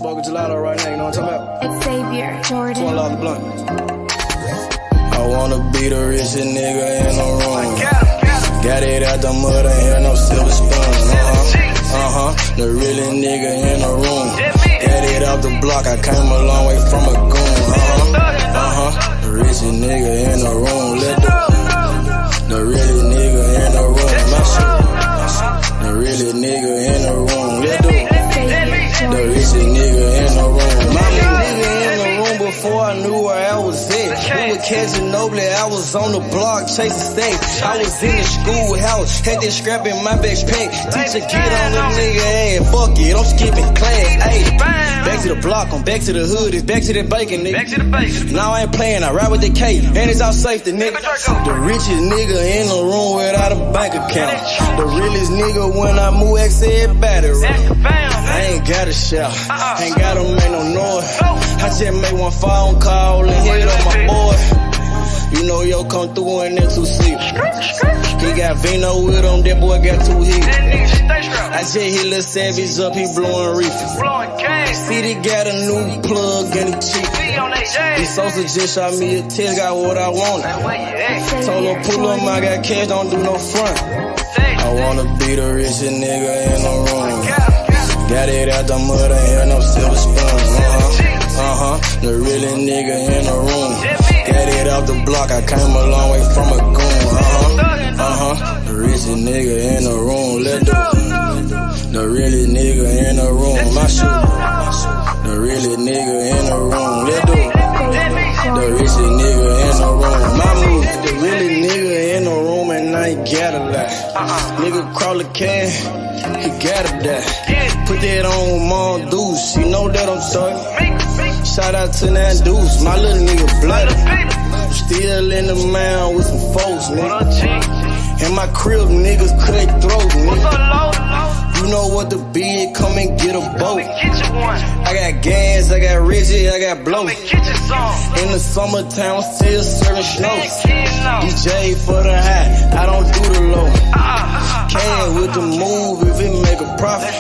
Smoking gelato right now, you know what I'm talking about? Xavier, Jordan. One love the blunt. I wanna be the richest nigga in the room. Got it out the mud, ain't hear no silver spoon. The really nigga in the room. Got it out the block, I came a long way from a goon. The richest nigga in the room. The really nigga in the room. The really nigga in the room. The richest nigga in the room. My nigga in the room before I knew where I was at. We were catching Noble, I was on the block chasing stacks. I was in the schoolhouse, had that scrap in my backpack. Teacher get on the nigga ass, fuck it, I'm skipping class. Ayy, back to the block, I'm back to the hood, it's back to that bacon, nigga. Back to the bacon. Now I ain't playing, I ride with the K, and it's all safety, nigga. The richest nigga in the room without a bank account. The realest nigga when I move, XL battery. I ain't gotta shout, ain't gotta make no noise. I just make one phone call and hit up my boy. You know yo come through in that 2-seater. He got Vino with him, that boy got 2 hits. I just hit Lil Savage up, he blowing reefer. City got a new plug and he cheap. He Sosa just shot me a text, got what I wanted. Told him pull him, I got cash, don't do no front. I wanna be the richest nigga in the room. Got it out the mud, ain't hear no silver spoon. The really nigga in the room. Got it out the block, I came a long way from a goon. The richest nigga in the room. The really nigga in the room. My shoe. The really nigga in the room. The richest nigga in the room. My move. The really nigga in the room and I ain't gotta lie. Nigga crawl a can, he gotta die. Put that on Mom Deuce, you know that I'm sorry. Shout out to that Deuce, my little nigga bloody. Still in the mound with some folks, nigga. In my crib, niggas cut throat, nigga. You know what the bid, come and get a boat. I got gas, I got Reggie, I got blow. In the summertime, still serving snow. DJ for the high, I don't do the low. Can with the move if it make a profit.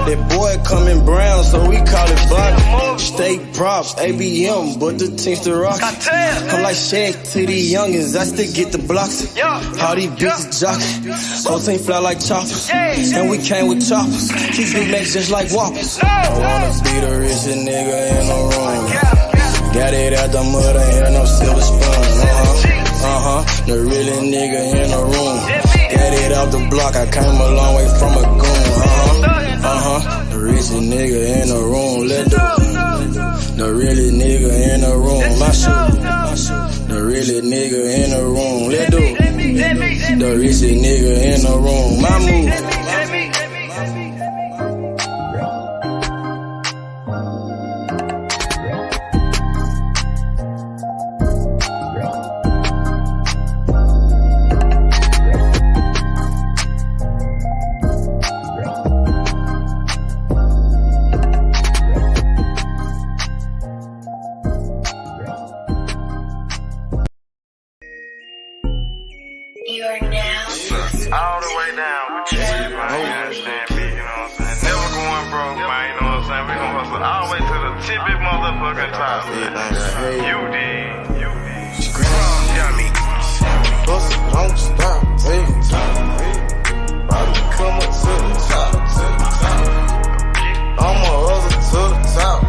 That boy coming brown, so we call it block. State props, ABM, but the team's the rock. I'm like Shaq to these youngins, I still get the blocks. All these bitches jocking, whole team fly like choppers. And we came with choppers, these big legs just like whoppers. I wanna be the richest nigga in the room. Got it out the mud, ain't hear no silver spoon. The really nigga in the room. Got it out the block, I came a long way from a goon. The richest nigga in the room. The really nigga in the room. My shoe. The really nigga in the room. The richest nigga in the room. My move. All the way down with you, man. You understand me, you know what I'm saying? Never going broke, man, you know what I'm saying? We gon' hustle all the way to the tippy motherfucking top, man. You did. Yummy. Hustle, don't stop, take time. Probably come up to the top. I'ma hustle to the top.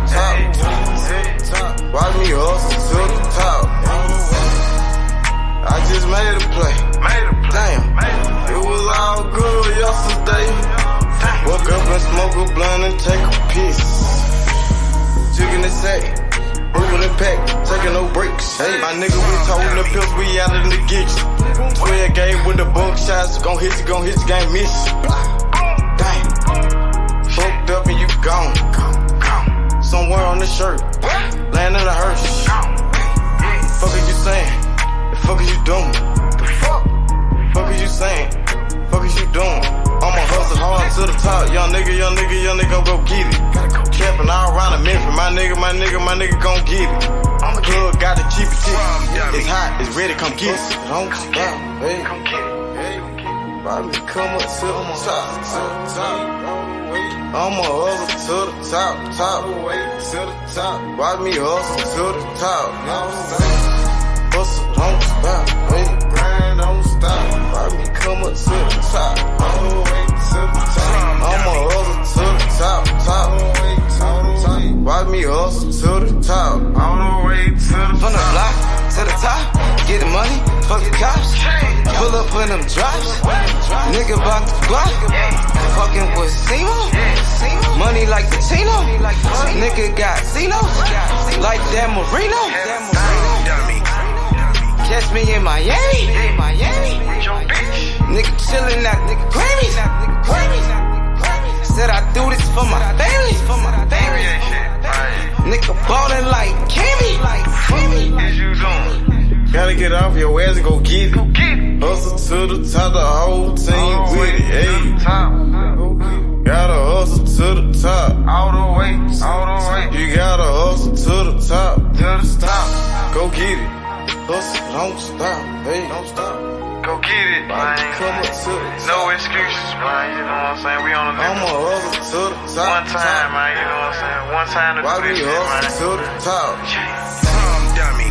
Watch me hustle to the top. I just made a play. Damn, it was all good yesterday. Woke up and smoke a blunt and take a piss. Jigging the sack, moving the pack, taking no breaks. Hey, my nigga, we told the pills, we out in the geeks. 12 game with the bunk shots, gon' hit you, can't miss you. Damn, fucked up and you gone. Somewhere on the shirt, land in a hearse. Fuck are you saying? The fuck are you doing? Fuck is you saying? Fuck is you doing? I'ma hustle hard to the top. Young nigga go get it. Camping all around the Memphis. My nigga gon' get it. I'm the plug, gotta keep it tight. It's hot, it's ready, come get it. Don't stop, hey. Come get it. Probably come up to the top. I'ma hustle to the top, top, way to the top. Watch me hustle to the top. Hustle, don't stop, wait, grind, don't stop. Watch me come up to the top, all the way to the top. I'ma hustle to the top, top, way to the top. Watch me hustle to the top, all the way to the top. From the block to the top, get the money, fuck the cops. Pull up in them drops, nigga bout the block. Fucking with Simo, money like the Tino. Nigga got Zeno, like that Marino. Catch me in Miami, nigga chillin' at nigga Grammys. Said I do this for my family. Nigga ballin' like Kimmy. Gotta get off your ass and go get it. Hustle to the top, the whole team with it. Hey, gotta hustle to the top, all the way. You gotta hustle to the top, go get it. Hustle, don't stop, hey, don't stop. Go get it, man. Come up to the top. No excuses, man. You know what I'm saying? We on the I'ma hustle to the top. one time, man. You know what I'm saying? One time to Why do we this shit, man. hustle to the top?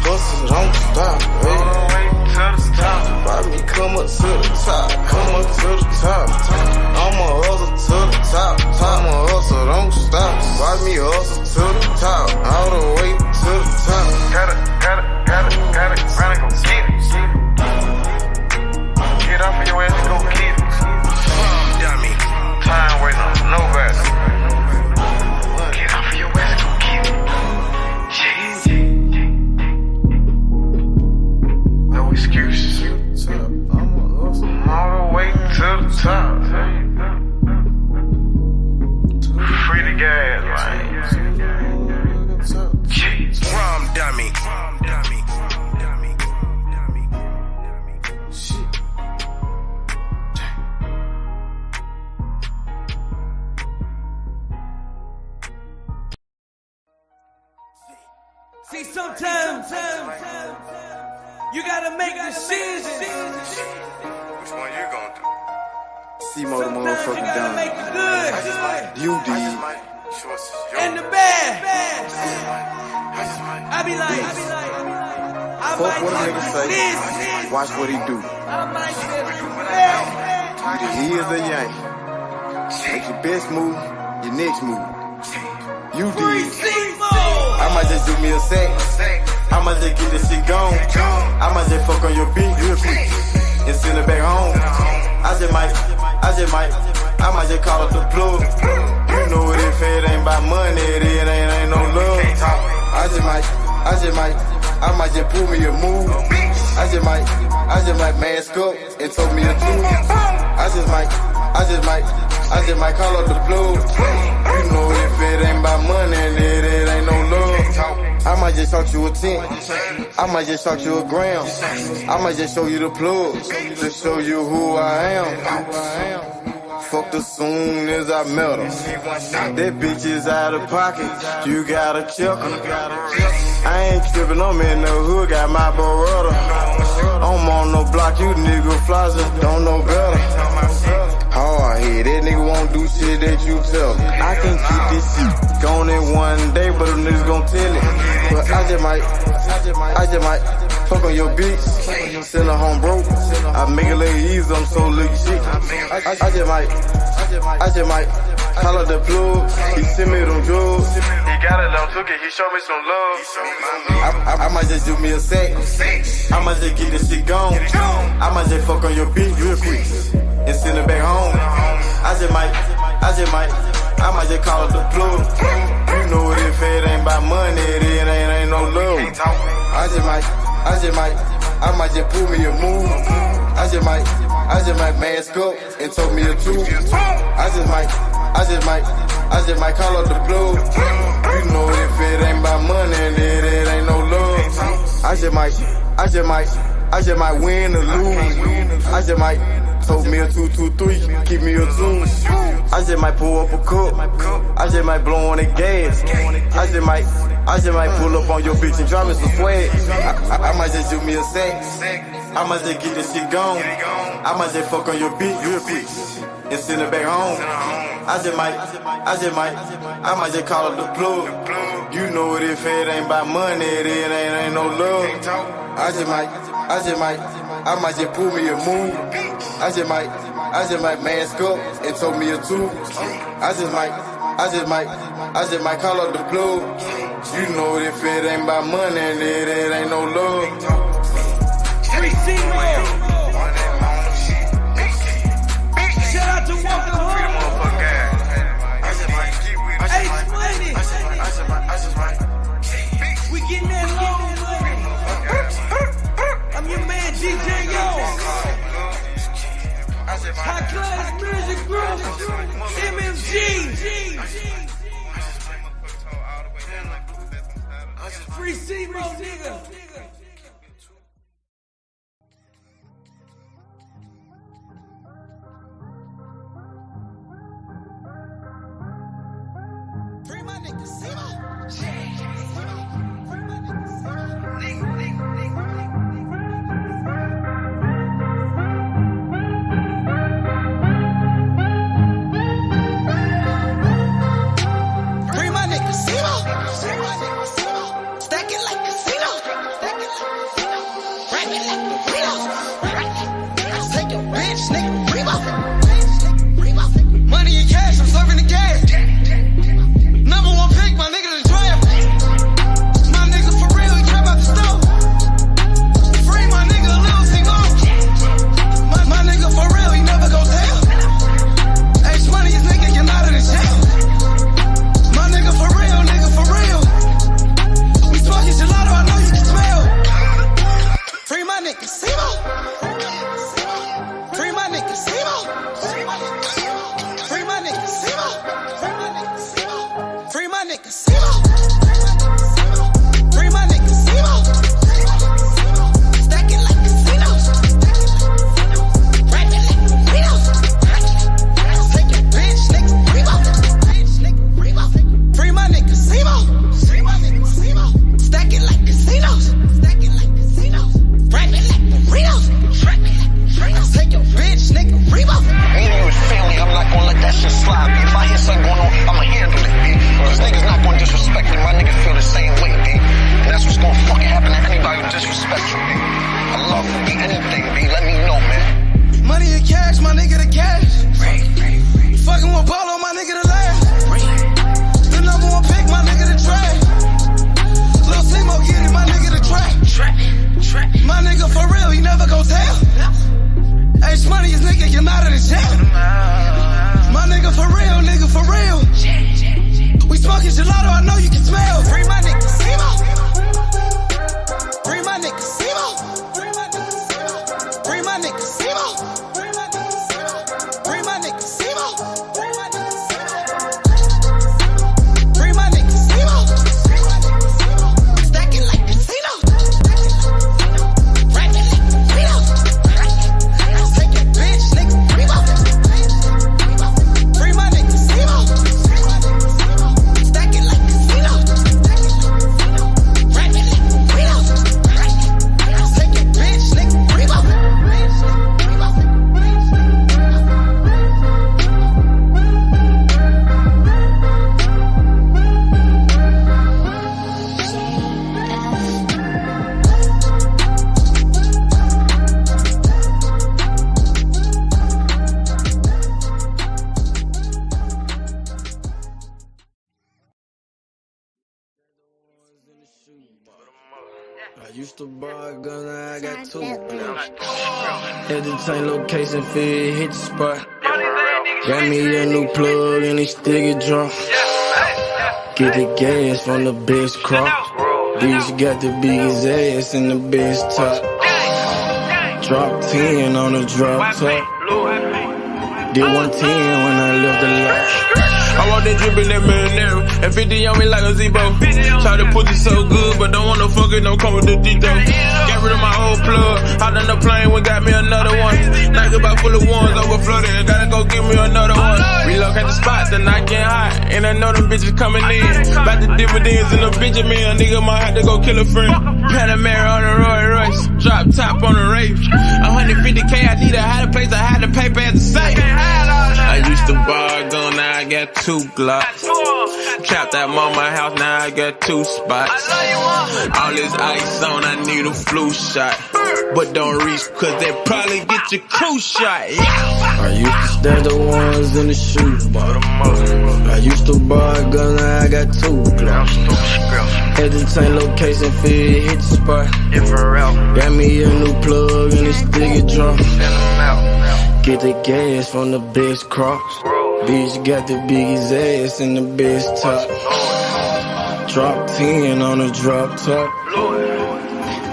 Hustle, don't stop, hey. All the way to the top. Why me come up to the top? Come up to the top. I'ma hustle to the top. I'ma hustle, don't stop. Why me hustle to the top? All the way to the top. Gotta, run and go get it. Get off of your ass and go get it. Time waiting on nobody. Get off of your ass and go get it. No excuses. All the way to the top. Free the gas, man. Rum dummy. See, sometimes you gotta make decisions. Which one you gonna do? C-Mo the Sometimes you motherfucking gotta make done. the good You did. and the bad. I be like, I Fuck might what a nigga just say. this. Watch what he do. I might just do that. Either he is a yank. Make your best move, your next move. You Free did. C-Mo. I might just do me a sec. I might just get this shit gone. I might just fuck on your beat real quick and send it back home. I might just call up the plug. You know what if it ain't about money, it ain't no love. I might just pull me a move. I just might mask up and told me a truth. I just might call up the plug. You know if it ain't about money, it ain't no love. I might just shot you a 10. I might just shot you a gram. I might just show you the plug to show you who I am. Fucked her soon as I met her. That bitch is out of pocket. You gotta check her. I ain't trippin', I'm in the hood, got my Beretta. I'm on no block, you nigga flies don't know better. Hard head, that nigga won't do shit that you tell him. I can keep this shit going in one day, but them niggas gon' tell it. But I just might fuck on your bitch, send her home broke. I make it look easy, I'm so lucky shit. I just might call up the plug, he send me them drugs. He got it on took it, he showed me some love. I might just do me a sec. I might just get this shit gone. I might just fuck on your bitch real quick and send it back home. I might just call up the plug. You know what if it ain't about money, it ain't no love. I might just pull me a move. I just might mask up and told me a truth. I just might call up the plug. You know if it ain't about money, it ain't no love. I just might win or lose. I just might told me a 2-2-3, keep me a 2. I just might pull up a cup. I just might blow on the gas. I just might pull up on your bitch and drop me some swag. I might just do me a sec. I might just get this shit gone. I might just fuck on your bitch real quick and send it back home. I might just call it the plug. You know it, if it ain't about money, it ain't no love. I might just pull me a move. I just might mask up and throw me a tube. I just might call up the plug. You know it, if it ain't about money, it ain't no love. Shout out to Walker Home. We getting that long money. I'm your man, DJ Yo. High Class Music Group, MMG. Free C-Mo, nigga. Free my nigga, C-Mo. Money in cash, I'm serving the gas. Number one pick, my nigga the draft. My nigga for real, he trap out the stove. Free my nigga, a little C-Mo. My nigga for real, he never go down. H money, his nigga, get out of the jail. My nigga for real, we smoking gelato, I know you can smell. Free my nigga, C-Mo. Free my nigga, C-Mo. Free my nigga, C-Mo. Free my nigga, C-Mo. Free my nigga, C-Mo. Stacking like casinos. Rapping like burritos. Take your bitch, nigga, Rebo. Free my nigga, C-Mo. Stacking like casinos. Rapping like burritos. Take your bitch, nigga, Rebo. Me and you is family, I'm not gonna let that shit slide, B. If I hear something going on, I'ma handle it, B. Cause niggas not gonna disrespect me, my niggas feel the same way, B. And that's what's gonna fucking happen to anybody who disrespects you, B. I love you, B. Anything, B. Let me know, man. Money in cash, my nigga the cash. Fucking with Polo, my nigga the last. The number one pick, my nigga the trash. Lil' C-Mo get it, my nigga the trap. My nigga for real, he never go down. H money, his nigga, get out of the jail. My nigga for real, we smoking gelato, I know you can smell. Free my nigga, C-Mo. Free my nigga, C-Mo. Free my nigga, C-Mo. Free my nigga, C-Mo. Free my nigga, C-Mo. Stacking like casinos. Rapping like burritos. Take your bitch, nigga, Rebo. Free my nigga, C-Mo. Stacking like casinos. Rapping like burritos. Take your bitch, nigga, Rebo. I used to buy a gun, now I got two. Had to change location, feel hit the spot. Got me a new plug and they still get drunk. Get the gas from the best crop. Bitch got the biggest ass and the best top. Drop 10 on the drop top. Did 110 when I left the lot. I want that drip in that marinara, and 50 on me like a Zebo. Try to put it so good, but don't wanna fuck it, don't come with the Dito. Got rid of my old plug, hopped on the plane, we got me another one. Night about full of ones, overflooded, gotta go get me another one. Relocate the spot, the night getting hot, and I know them bitches coming in. About the dividends in the Benjamin, a nigga might have to go kill a friend. Panamera on the Roy Royce, drop top on the Wraith. 150K, I need a higher place, I had to pay at the safe. I used to buy a gun, now I got 2 Glocks. Trapped at mama house, now I got 2 spots. All this ice on, I need a flu shot. But don't reach, cause they probably get your crew shot. Yeah. I used to stash the ones in the shoebox. I used to buy a gun, now I got 2 Glocks. Entertain location, feed, hit the spot. Got me a new plug and it's sticky drop. Get the gas from the best crops. Bitch got the biggest ass and the best top. Drop 10 on the drop top.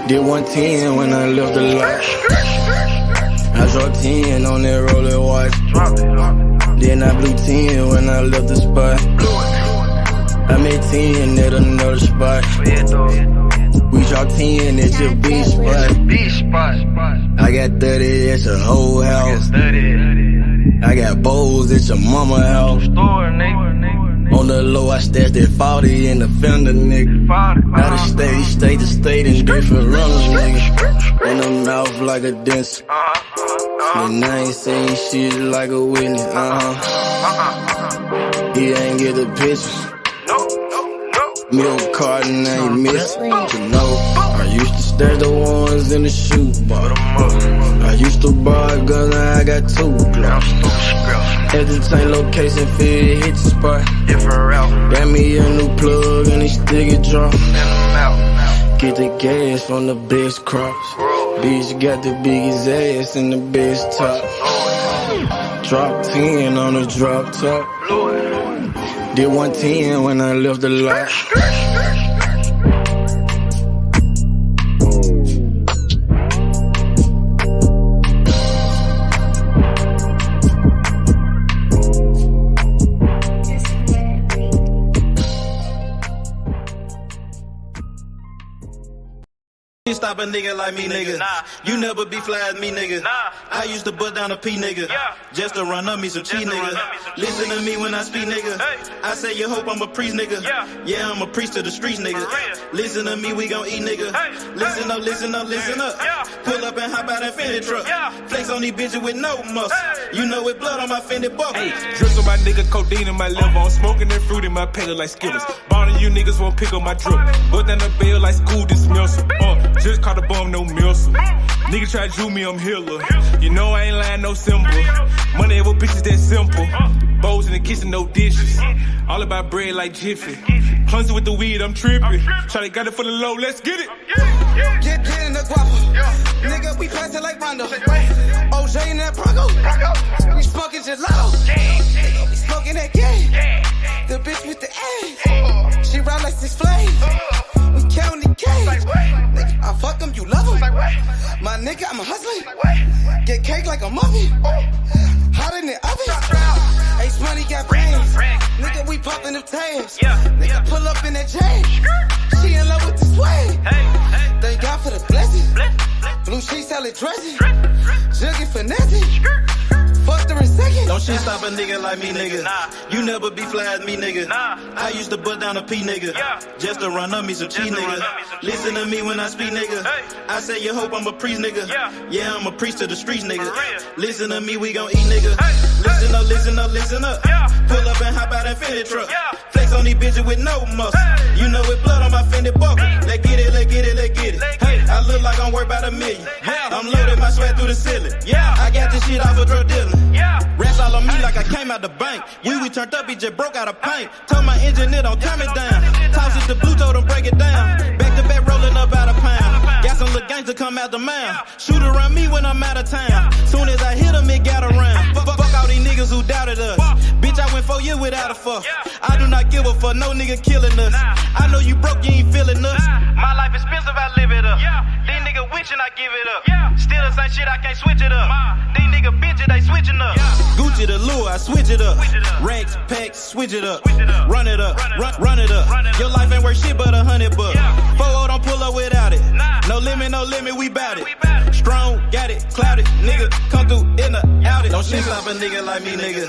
Did 110 when I left the lot. I dropped 10 on that roller watch. Then I blew 10 when I left the spot. I made 10 at another spot. We dropped 10 at your beach spot. I got 30 at your whole house. I got bowls at your mama house. On the low, I stashed that 40 in the fender, nigga. Out of state to state in different runners, nigga. In the mouth like a dentist. And I ain't saying shit like a witness, He ain't get the picture. Milk carton ain't missing, you know. I used to stash the ones in the shoebox. I used to buy a gun, now I got 2 Glocks. Entertain location, feed, hit the spot. Got me a new plug and it's sticky drop. Get the gas from the best crops. Bitch got the biggest ass and the best top. Drop 10 on the drop top. Did 110 when I left the lot. Stop a nigga like me, nigga. You never be fly as me, nigga. I used to bust down a P, nigga. Just to run up me some cheese, nigga. Listen to me when I speak, nigga. I say you hope I'm a priest, nigga. Yeah, I'm a priest to the streets, nigga. Listen to me, we gon' eat, nigga. Listen up, listen up, listen up. Pull up and hop out that Fendi truck. Flex on these bitches with no muscle. You know it blood on my Fendi buckle. Drips on my nigga, codeine in my liver. I'm smoking that fruit in my pedal like Skittles. Bonding you niggas won't pick up my drip. Bust down the bell like school dismissal. Just caught a bum, no missile. Nigga try to Jew me, I'm healer. You know I ain't lying, no symbol. Money with bitches that simple. Bowls in the kitchen, no dishes. All about bread like Jiffy. Clumsy with the weed, I'm tripping. Try to got it for the low, let's get it. Get in the guapa. Nigga, we pass it like Rondo. OJ in that Bronco. We smoking gelato. We smoking that game. The bitch with the ass. She ride like 6 flames. We counting the cash. Nigga, I fuck him, you love him. My nigga, I'm a hustler. Get cake like a muffin. Hot in the oven. Ace money got brains. Nigga, we popping them tabs. Nigga, pull up in that chain. She in love with the swag. Thank God for the blessing. Blue sheets, salad dressing. Juggy finessing. Fucked her in second. Don't shit stop a nigga like me, nigga. You never be fly as me, nigga. I used to bust down a P, nigga. Just to run up me some cheese, nigga. Listen to me when I speak, nigga. I say you hope I'm a priest, nigga. Yeah, I'm a priest to the streets, nigga. Listen to me, we gon' eat, nigga. Listen up, listen up, listen up. Pull up and hop out that Fendi truck. Flex on these bitches with no muscle. You know it blood on my Fendi buckle. Let's get it, let's get it, let's get it. Hey, I look like I'm worth about $1 million. I'm loaded, my sweat through the ceiling. I got this shit off a drug dealer. Rats all on me like I came out the bank. We turned up, he just broke out of paint. Told my engineer don't turn it down. Toss it to blue, told him break it down. Back to back rolling up out of pound. Got some little gangs to come out the mound. Shoot around me when I'm out of town. Soon as I hit him, it got around. Fuck all these niggas who doubted us. Bitch, I went 4 years without a fuck. I do not give a fuck, no nigga killing us. I know you broke, you ain't feeling us. My life expensive, I live it up. These niggas witching, I give it up. Still the same shit, I can't switch it up. These niggas bitches, they switching up. Gucci the lure, I switch it up. Racks, packs, switch it up. Run it up, run it up. Your life ain't worth shit but $100. 4-0 don't pull up without it. No limit, we bout it. Strong, got it, clouded. Nigga, come through in the outed. Don't shit stop a nigga like me, nigga.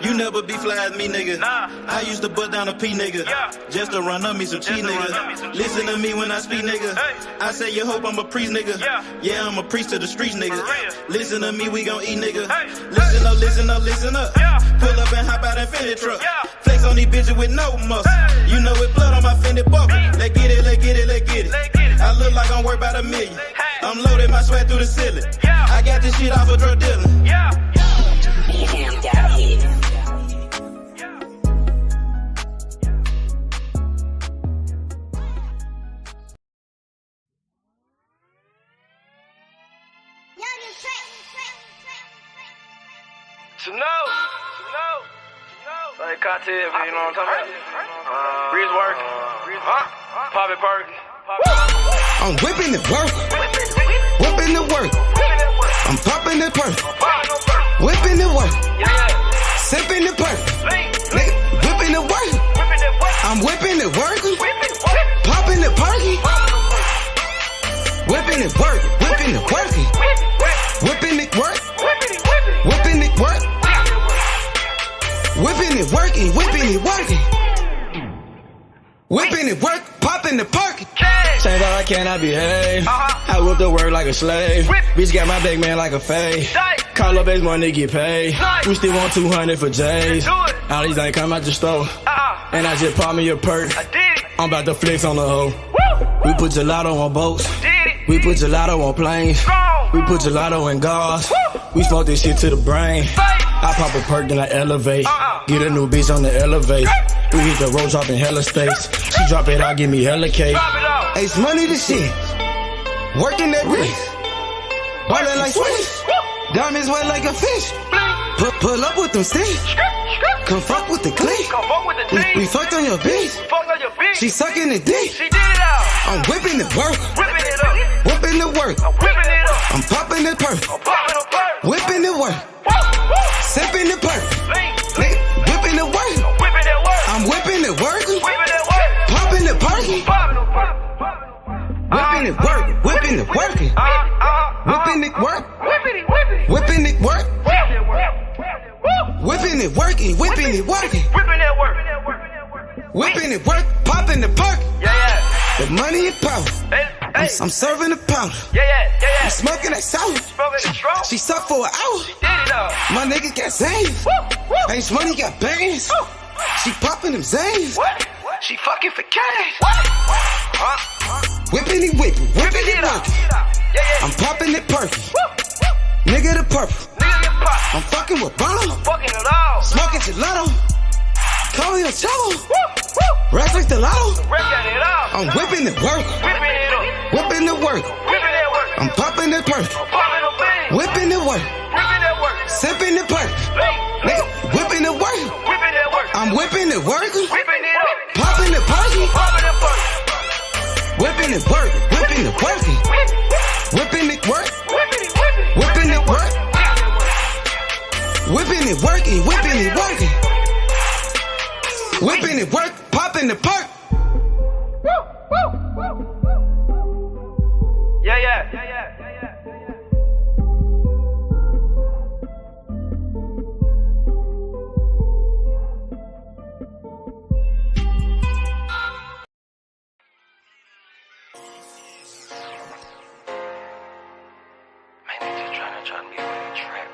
You never be fly as me, nigga. I used to butt down a P, nigga. Just to run up me some cheese, nigga. Listen to me when I speak, nigga. I say you hope I'm a priest, nigga. Yeah, I'm a priest to the streets, nigga. Listen to me, we gon' eat, nigga. Listen up, listen up, listen up. Pull up and hop out in Fendi truck. Flex on these bitches with no muscle. You know with blood on my Fendi buckle. Let's get it, let's get it, let's get it. I look like I'm worth about $1 million. I'm loaded my sweat through the ceiling. I got this shit off of drug dealing. To know. Like cocktail, you know what I'm talking about? Breeze work. Poppy perky. I'm whipping it work. Whipping it work. I'm popping the perk. Whipping the work. Sipping the perk. Nigga, whipping the work. I'm whipping the work. Popping the perky. Whipping it work. Whipping it working. Whipping it work. Whipping it work. Whipping it working. Whipping it working. Whipping it work. Popping the perky. Change all I can, I behave. I whip the work like a slave. Bitch got my big man like a fade. Call up base money, get paid. We still want 200 for J's. All these ain't come out the store. And I just pop me a perk. I'm about to flex on the hoe. We put gelato on boats. We put gelato on planes. We put gelato in gauze. We smoke this shit to the brain. I pop a perk, then I elevate. Get a new bitch on the elevate. We hit the road dropping hella space. She drop it out, give me hella cake. Ace money to shit. Working that wrist. Ballin' like Swiss. Diamonds wet like a fish. Pull up with them sticks. Come fuck with the clique. We fucked on your bitch. She sucking the dick. I'm whipping the work. Whipping the work. I'm popping the perk. Whipping the work. Sipping the perk. Whipping the work. I'm whipping the work. Popping the perky. Whipping it work. Whipping it working. Whipping it work. Whipping it work. Whipping it working. Whipping it working. Whipping it work. Popping the perk. The money and power. I'm serving the powder. I'm smoking that sour. She sucked for an hour. My niggas got Zans. Ace money got bands. She popping them Zans. She fucking for cash. Whipping it, whipping it working. I'm popping it perky. Nigga the purple. I'm fucking with Bono. Smoking gelato. Call me a cello. Rest like the lotto. I'm whipping it work. Whipping it work. I'm popping it perky. Whipping it work. Sipping the perky. Nigga, whipping it work. I'm whipping it work. Popping it perky. Whipping it work. Whipping it working. Whipping it work. Whipping it work. Whipping it working. Whipping it working. Whipping it work. Popping the perk. Yeah. Trying to get with the trap.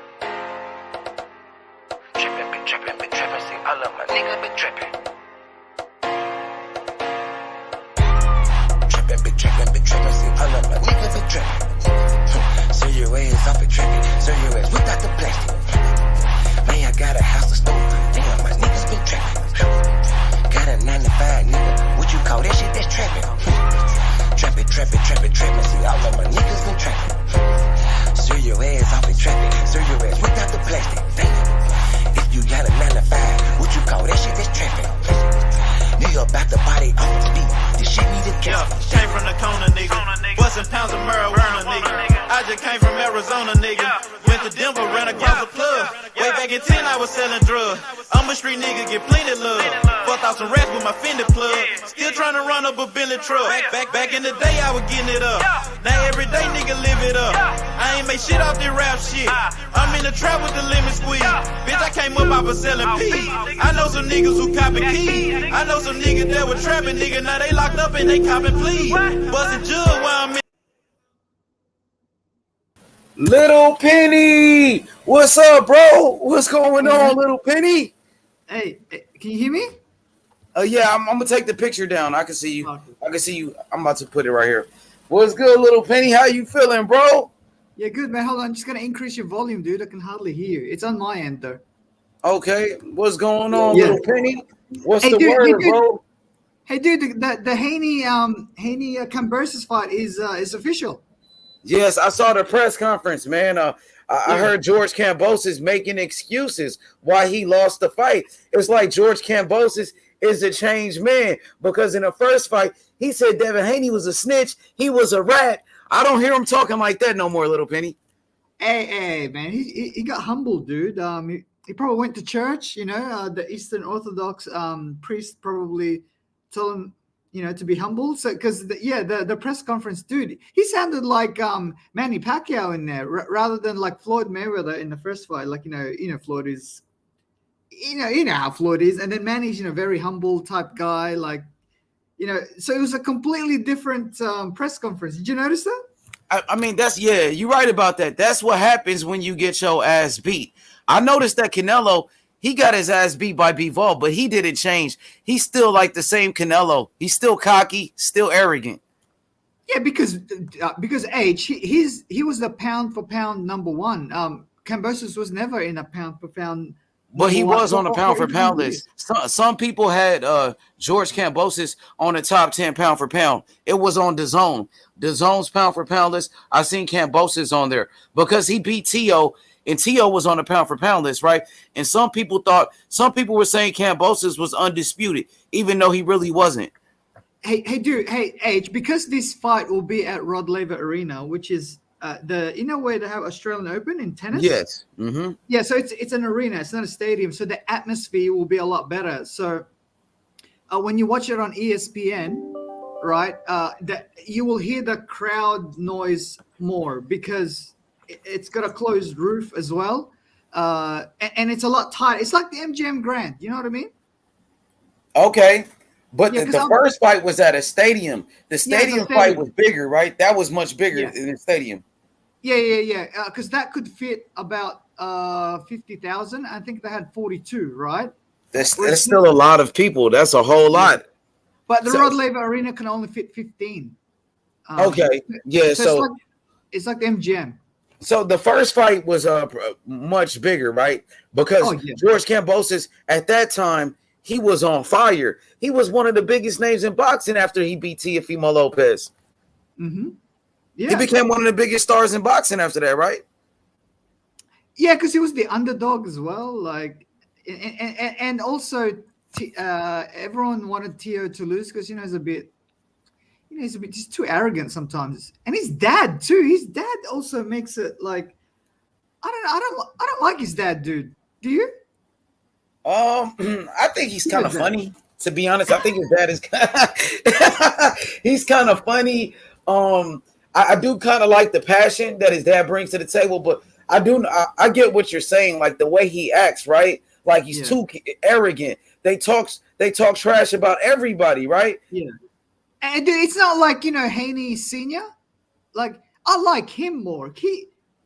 Trippin', see, all of my niggas been trippin'. Trippin', see, all of my niggas been trippin'. So your ass off it trippin', so your ass without the plastic. Man, I got a house to store, damn, my niggas been trippin'. Got a 9-to-5, nigga, what you call that shit, that's trappin'. Trappin', see, all of my niggas been trappin'. So your ass off it trappin', so your ass without the plastic, damn. If you got a 9-to-5, what you call that shit, that's trappin'. Nigga about to body off the beat, this shit need a gas. Came from the corner, nigga. Bustin' pounds of marijuana, nigga. I just came from Arizona, nigga. Went went to Denver, ran across a plug. Way back in 10, I was selling drugs. I'm a street nigga, get plenty love. Fucked out some rats with my Fendi plug. Still trying to run up a Bentley truck. Back in the day, I was getting it up. Now every day, nigga, live it up. I ain't make shit off this rap shit. I'm in the trap with the lemon squeeze. Bitch, I came up off of selling pee. I know some niggas who copping keys. I know some niggas that were trapping, nigga. Now they locked up and they copping pleas. Bustin' jug while I'm in. Little Penny, what's up, bro? What's going on, Little Penny? Hey, can you hear me? Yeah, I'm gonna take the picture down. I can see you. Okay. I can see you. I'm about to put it right here. What's good, Little Penny? How you feeling, bro? Yeah, good, man. Hold on, I'm just gonna increase your volume, dude. I can hardly hear you. It's on my end, though. Okay, what's going on, Little Penny? What's the word, bro? Hey, dude, the Haney Kambosos fight is official. Yes, I saw the press conference, man. I heard George Kambosos making excuses why he lost the fight. It's like George Kambosos is a changed man because in the first fight, he said Devin Haney was a snitch. He was a rat. I don't hear him talking like that no more, Little Penny. Hey, man, he got humbled, dude. He probably went to church, the Eastern Orthodox priest probably told him, to be humble. So, because the press conference, dude, he sounded like Manny Pacquiao in there, rather than like Floyd Mayweather in the first fight. Like Floyd is, you know how Floyd is, and then Manny's very humble type guy, like So it was a completely different press conference. Did you notice that? I mean, you're right about that. That's what happens when you get your ass beat. I noticed that Canelo, he got his ass beat by Bivol, but he didn't change. He's still like the same Canelo. He's still cocky, still arrogant. Yeah, because H, he was the pound for pound number one. Kambosos was never in a pound for pound. But he was on the pound for pound list. Some people had George Kambosos on the top 10 pound for pound. It was on DAZN. DAZN's pound for pound list. I seen Kambosos on there because he beat Tio. And Tio was on the pound for pound list, right? And some people were saying Kambosos was undisputed, even though he really wasn't. Hey, dude, H, because this fight will be at Rod Laver Arena, which is where they have Australian Open in tennis? Yes. Mm-hmm. Yeah, so it's an arena. It's not a stadium. So the atmosphere will be a lot better. So when you watch it on ESPN, right, that you will hear the crowd noise more because it's got a closed roof as well, and it's a lot tighter. It's like the MGM Grand. You know what I mean? Okay, but the first fight was at a stadium. The stadium fight was bigger, right? That was much bigger than the stadium. Yeah. Because that could fit about 50,000. I think they had 42, right? That's still a lot of people. That's a whole lot. But the Rod Laver Arena can only fit 15. Okay, yeah. So it's like the MGM. So the first fight was much bigger, right? Because George Kambosos at that time, he was on fire. He was one of the biggest names in boxing after he beat Teofimo Lopez. Mm-hmm. Yeah. He became one of the biggest stars in boxing after that, right? Yeah, because he was the underdog as well. Like, and also everyone wanted Tio to lose because he's a bit. He's just too arrogant sometimes, and his dad too. His dad also makes it like, I don't like his dad, dude. Do you? I think he's kind of funny. To be honest, I think his dad is. He's kind of funny. I do kind of like the passion that his dad brings to the table, but I get what you're saying. Like the way he acts, right? Like he's too arrogant. They talk trash about everybody, right? Yeah. And dude, it's not like Haney Senior. Like I like him more.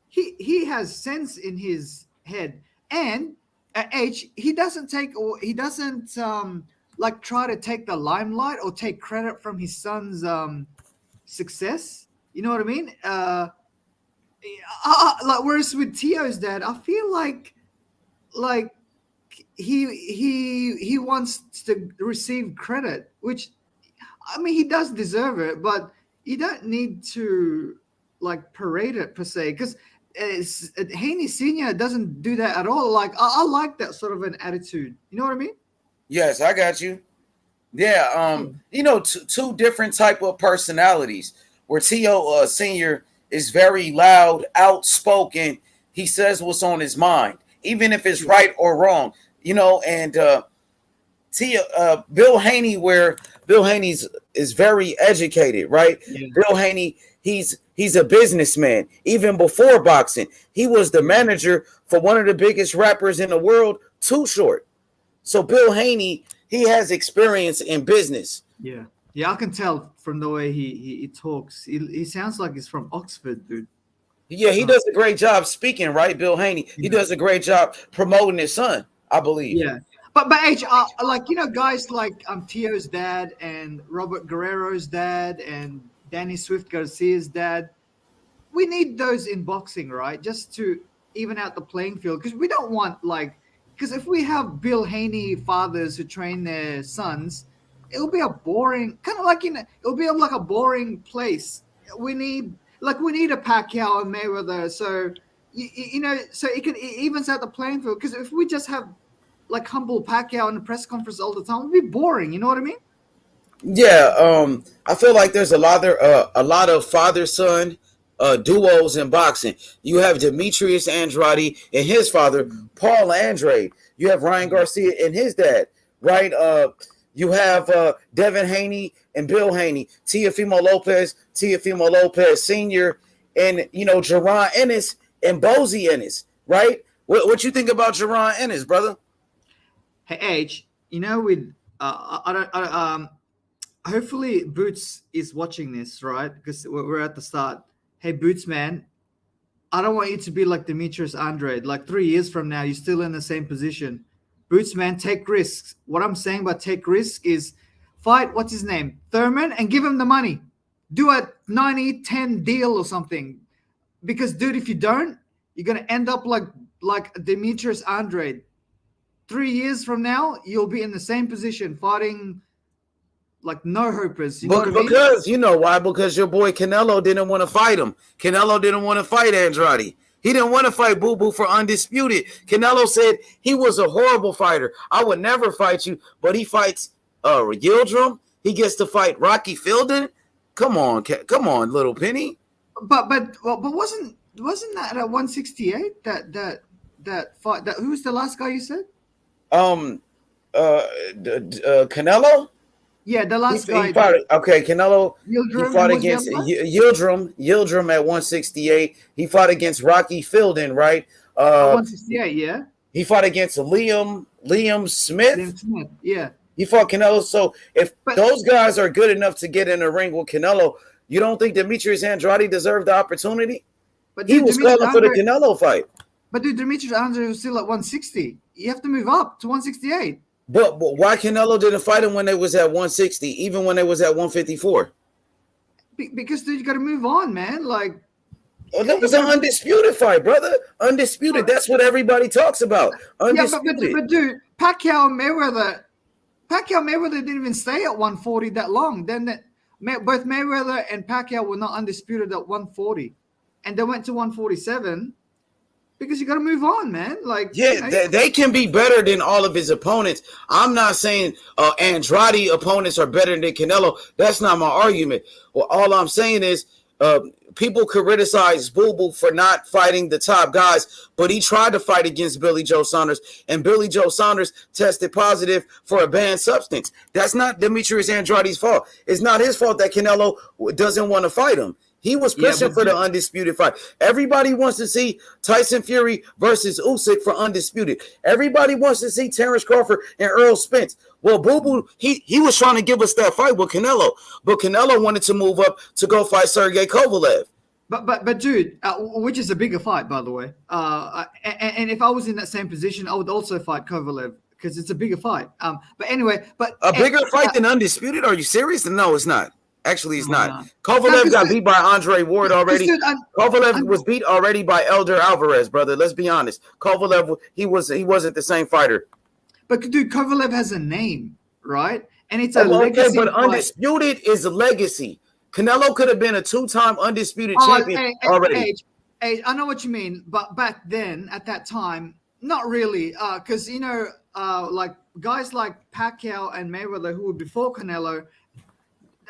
He has sense in his head, and H he doesn't like try to take the limelight or take credit from his son's success. You know what I mean? Like whereas with Tio's dad, I feel like he wants to receive credit, which. I mean, he does deserve it, but you don't need to like parade it per se because Haney Senior doesn't do that at all. Like I like that sort of an attitude. You know what I mean? Yes, I got you. Yeah, two different type of personalities. Where Tio Senior is very loud, outspoken, he says what's on his mind, even if it's right or wrong, you know. And Bill Haney, where Bill Haney is very educated, right? Yeah. Bill Haney, he's a businessman. Even before boxing, he was the manager for one of the biggest rappers in the world, Too Short. So Bill Haney, he has experience in business. Yeah, I can tell from the way he talks. He sounds like he's from Oxford, dude. Yeah, he does a great job speaking, right, Bill Haney? He does a great job promoting his son, I believe. Yeah. But H, like, you know, guys like Tio's dad and Robert Guerrero's dad and Danny Swift Garcia's dad, we need those in boxing, right? Just to even out the playing field, because we don't want because if we have Bill Haney fathers who train their sons, it'll be a boring kind of like it'll be like a boring place. We need a Pacquiao and Mayweather, so you know, so it evens out the playing field. Because if we just have like humble Pacquiao in the press conference all the time, it would be boring. You know what I mean? Yeah, I feel like there's a lot of father-son duos in boxing. You have Demetrius Andrade and his father, Paul Andrade. You have Ryan Garcia and his dad, right? You have Devin Haney and Bill Haney, Teofimo Lopez Sr., and, you know, Jaron Ennis and Bozy Ennis, right? What you think about Jaron Ennis, brother? Hey, H, you know, with hopefully Boots is watching this, right? Because we're at the start. Hey, Boots, man, I don't want you to be like Demetrius Andrade. Like 3 years from now, you're still in the same position. Boots, man, take risks. What I'm saying by take risk is fight, what's his name, Thurman, and give him the money. Do a 90-10 deal or something. Because, dude, if you don't, you're going to end up like Demetrius Andrade. 3 years from now, you'll be in the same position fighting like no hopers. You know what I mean? Because you know why? Because your boy Canelo didn't want to fight him. Canelo didn't want to fight Andrade. He didn't want to fight Boo Boo for undisputed. Canelo said he was a horrible fighter. I would never fight you, but he fights Yildirim. He gets to fight Rocky Fielding. Come on, little Penny. But wasn't that at 168? That fight? Who was the last guy you said? Canelo. Yeah, the last guy. He fought, okay, Canelo. Yildirim, he fought against Yildirim at 168. He fought against Rocky Fielding, right? 168, yeah. He fought against Liam Smith. Liam Smith, yeah. He fought Canelo. So if those guys are good enough to get in the ring with Canelo, you don't think Demetrius Andrade deserved the opportunity? But he was calling for the Canelo fight. But dude, Demetrius Andrade was still at 160. You have to move up to 168. But why Canelo didn't fight him when they was at 160, even when they was at 154? Because dude, you got to move on, man. Like, that was an undisputed fight, brother. Undisputed. That's what everybody talks about. Undisputed. Yeah, but dude, Pacquiao and Mayweather didn't even stay at 140 that long. Then both Mayweather and Pacquiao were not undisputed at 140, and they went to 147. Because you got to move on, man. Like, yeah, you know, they can be better than all of his opponents. I'm not saying Andrade opponents are better than Canelo. That's not my argument. Well, all I'm saying is people criticize Boo Boo for not fighting the top guys, but he tried to fight against Billy Joe Saunders, and Billy Joe Saunders tested positive for a banned substance. That's not Demetrius Andrade's fault. It's not his fault that Canelo doesn't want to fight him. He was pushing for the undisputed fight. Everybody wants to see Tyson Fury versus Usyk for undisputed. Everybody wants to see Terence Crawford and Errol Spence. Well, Boo Boo, he was trying to give us that fight with Canelo, but Canelo wanted to move up to go fight Sergey Kovalev. But dude, which is a bigger fight, by the way. And if I was in that same position, I would also fight Kovalev because it's a bigger fight. But anyway, a bigger fight than undisputed? Are you serious? No, it's not. Actually, it's not. Kovalev got beat by Andre Ward already. Kovalev was beat already by Elder Alvarez, brother. Let's be honest. Kovalev, he wasn't the same fighter. But dude, Kovalev has a name, right? And it's a legacy. But undisputed is a legacy. Canelo could have been a two-time undisputed champion already. I know what you mean, but back then, at that time, not really. Because you know, like guys like Pacquiao and Mayweather, who were before Canelo.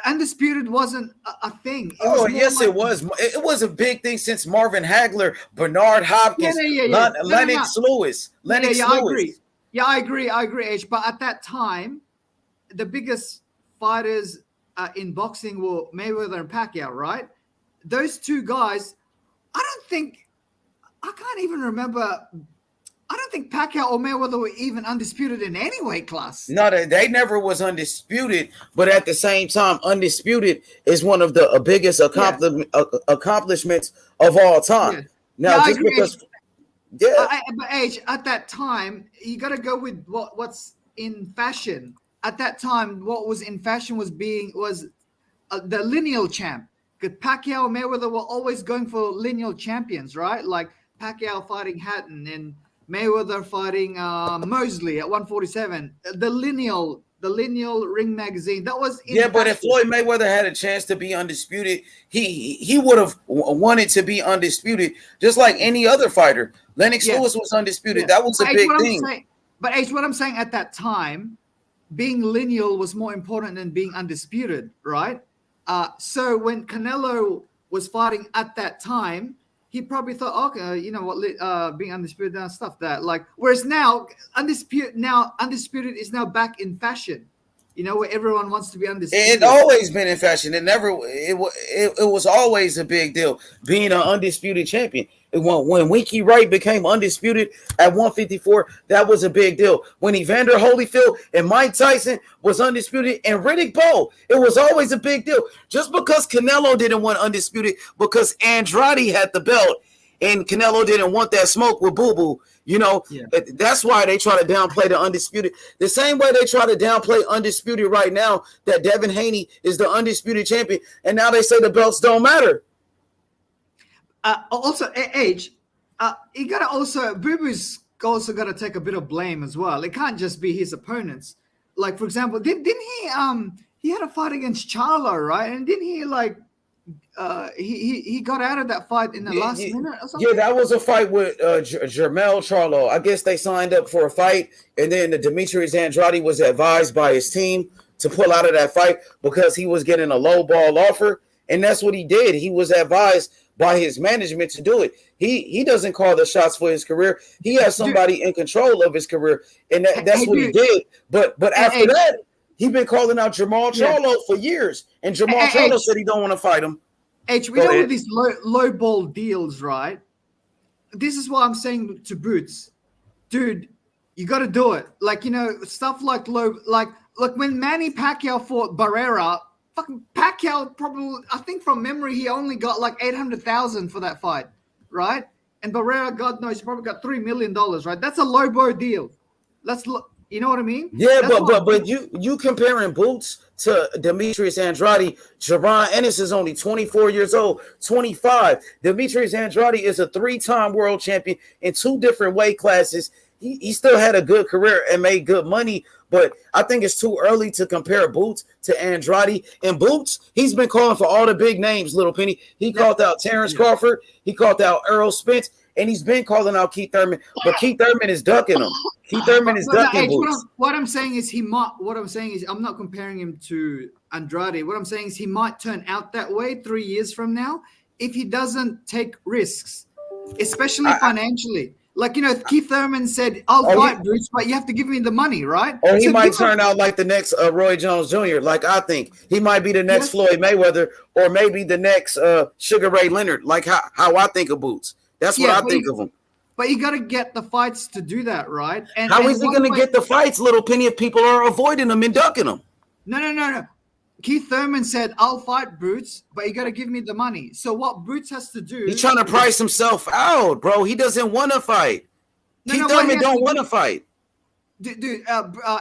undisputed wasn't a thing. It was. It was a big thing since Marvin Hagler, Bernard Hopkins, Lennox Lewis. Lennox Lewis. I agree, H. But at that time, the biggest fighters in boxing were Mayweather and Pacquiao, right? Those two guys, I can't even remember. I don't think Pacquiao or Mayweather were even undisputed in any weight class. No, they never was undisputed. But at the same time, undisputed is one of the biggest accomplishments of all time. Now, just because, but H, at that time, you got to go with what's in fashion. At that time, what was in fashion was the lineal champ. Because Pacquiao and Mayweather were always going for lineal champions, right? Like Pacquiao fighting Hatton and Mayweather fighting Mosley at 147. The lineal Ring magazine. That was but if Floyd Mayweather had a chance to be undisputed, he would have wanted to be undisputed, just like any other fighter. Lennox Lewis was undisputed. That was a big thing. But H, what I'm saying at that time, being lineal was more important than being undisputed, right? So when Canelo was fighting at that time, he probably thought, okay, you know what, being undisputed and stuff that. Like, whereas now, undisputed is now back in fashion. You know, where everyone wants to be undisputed. It always been in fashion. It was always a big deal being an undisputed champion. When Winky Wright became undisputed at 154, that was a big deal. When Evander Holyfield and Mike Tyson was undisputed and Riddick Bowe, it was always a big deal. Just because Canelo didn't want undisputed, because Andrade had the belt and Canelo didn't want that smoke with Boo Boo. You know, that's why they try to downplay the undisputed. The same way they try to downplay undisputed right now, that Devin Haney is the undisputed champion, and now they say the belts don't matter. Also, Age, you gotta also Boo Boo's also gotta take a bit of blame as well. It can't just be his opponents. Like, for example, didn't he had a fight against Charlo, right? And didn't he he got out of that fight in the last minute or something? Yeah, that was a fight with Jermell Charlo. I guess they signed up for a fight, and then Demetrius Andrade was advised by his team to pull out of that fight because he was getting a low ball offer, and that's what he did. He was advised by his management to do it. He doesn't call the shots for his career. He has somebody in control of his career, and that's what he did. But after that, he's been calling out Jermall Charlo for years, and Jermall Charlo said he don't want to fight him. We know with these low ball deals, right? This is what I'm saying to Boots, dude. You got to do it. Like, you know, stuff like like when Manny Pacquiao fought Barrera. Fucking Pacquiao probably, I think from memory, he only got like $800,000 for that fight, right? And Barrera, God knows, he probably got $3 million, right? That's a low ball deal. You know what I mean? Yeah, but you comparing Boots to Demetrius Andrade. Jaron Ennis is only 24 years old, 25. Demetrius Andrade is a 3-time world champion in 2 different weight classes. He still had a good career and made good money, but I think it's too early to compare Boots to Andrade. And Boots, he's been calling for all the big names, Little Penny. He called out Terence Crawford. He called out Errol Spence. And he's been calling out Keith Thurman. But Keith Thurman is ducking him. Keith Thurman is ducking Boots. What I'm saying is I'm not comparing him to Andrade. What I'm saying is he might turn out that way 3 years from now if he doesn't take risks, especially financially. Like, you know, Keith Thurman said, I'll fight Bruce, but you have to give me the money, right? Or he might turn out like the next Roy Jones Jr., like I think. He might be the next Floyd Mayweather, or maybe the next Sugar Ray Leonard, like how I think of Boots. That's what I think of him. But you got to get the fights to do that, right? How is he going to get the fights, Little Penny, if people are avoiding them and ducking them? No. Keith Thurman said, I'll fight Boots, but you got to give me the money. So what Boots has to do... He's trying to price himself out, bro. He doesn't want to fight. Keith Thurman don't want to fight. Dude,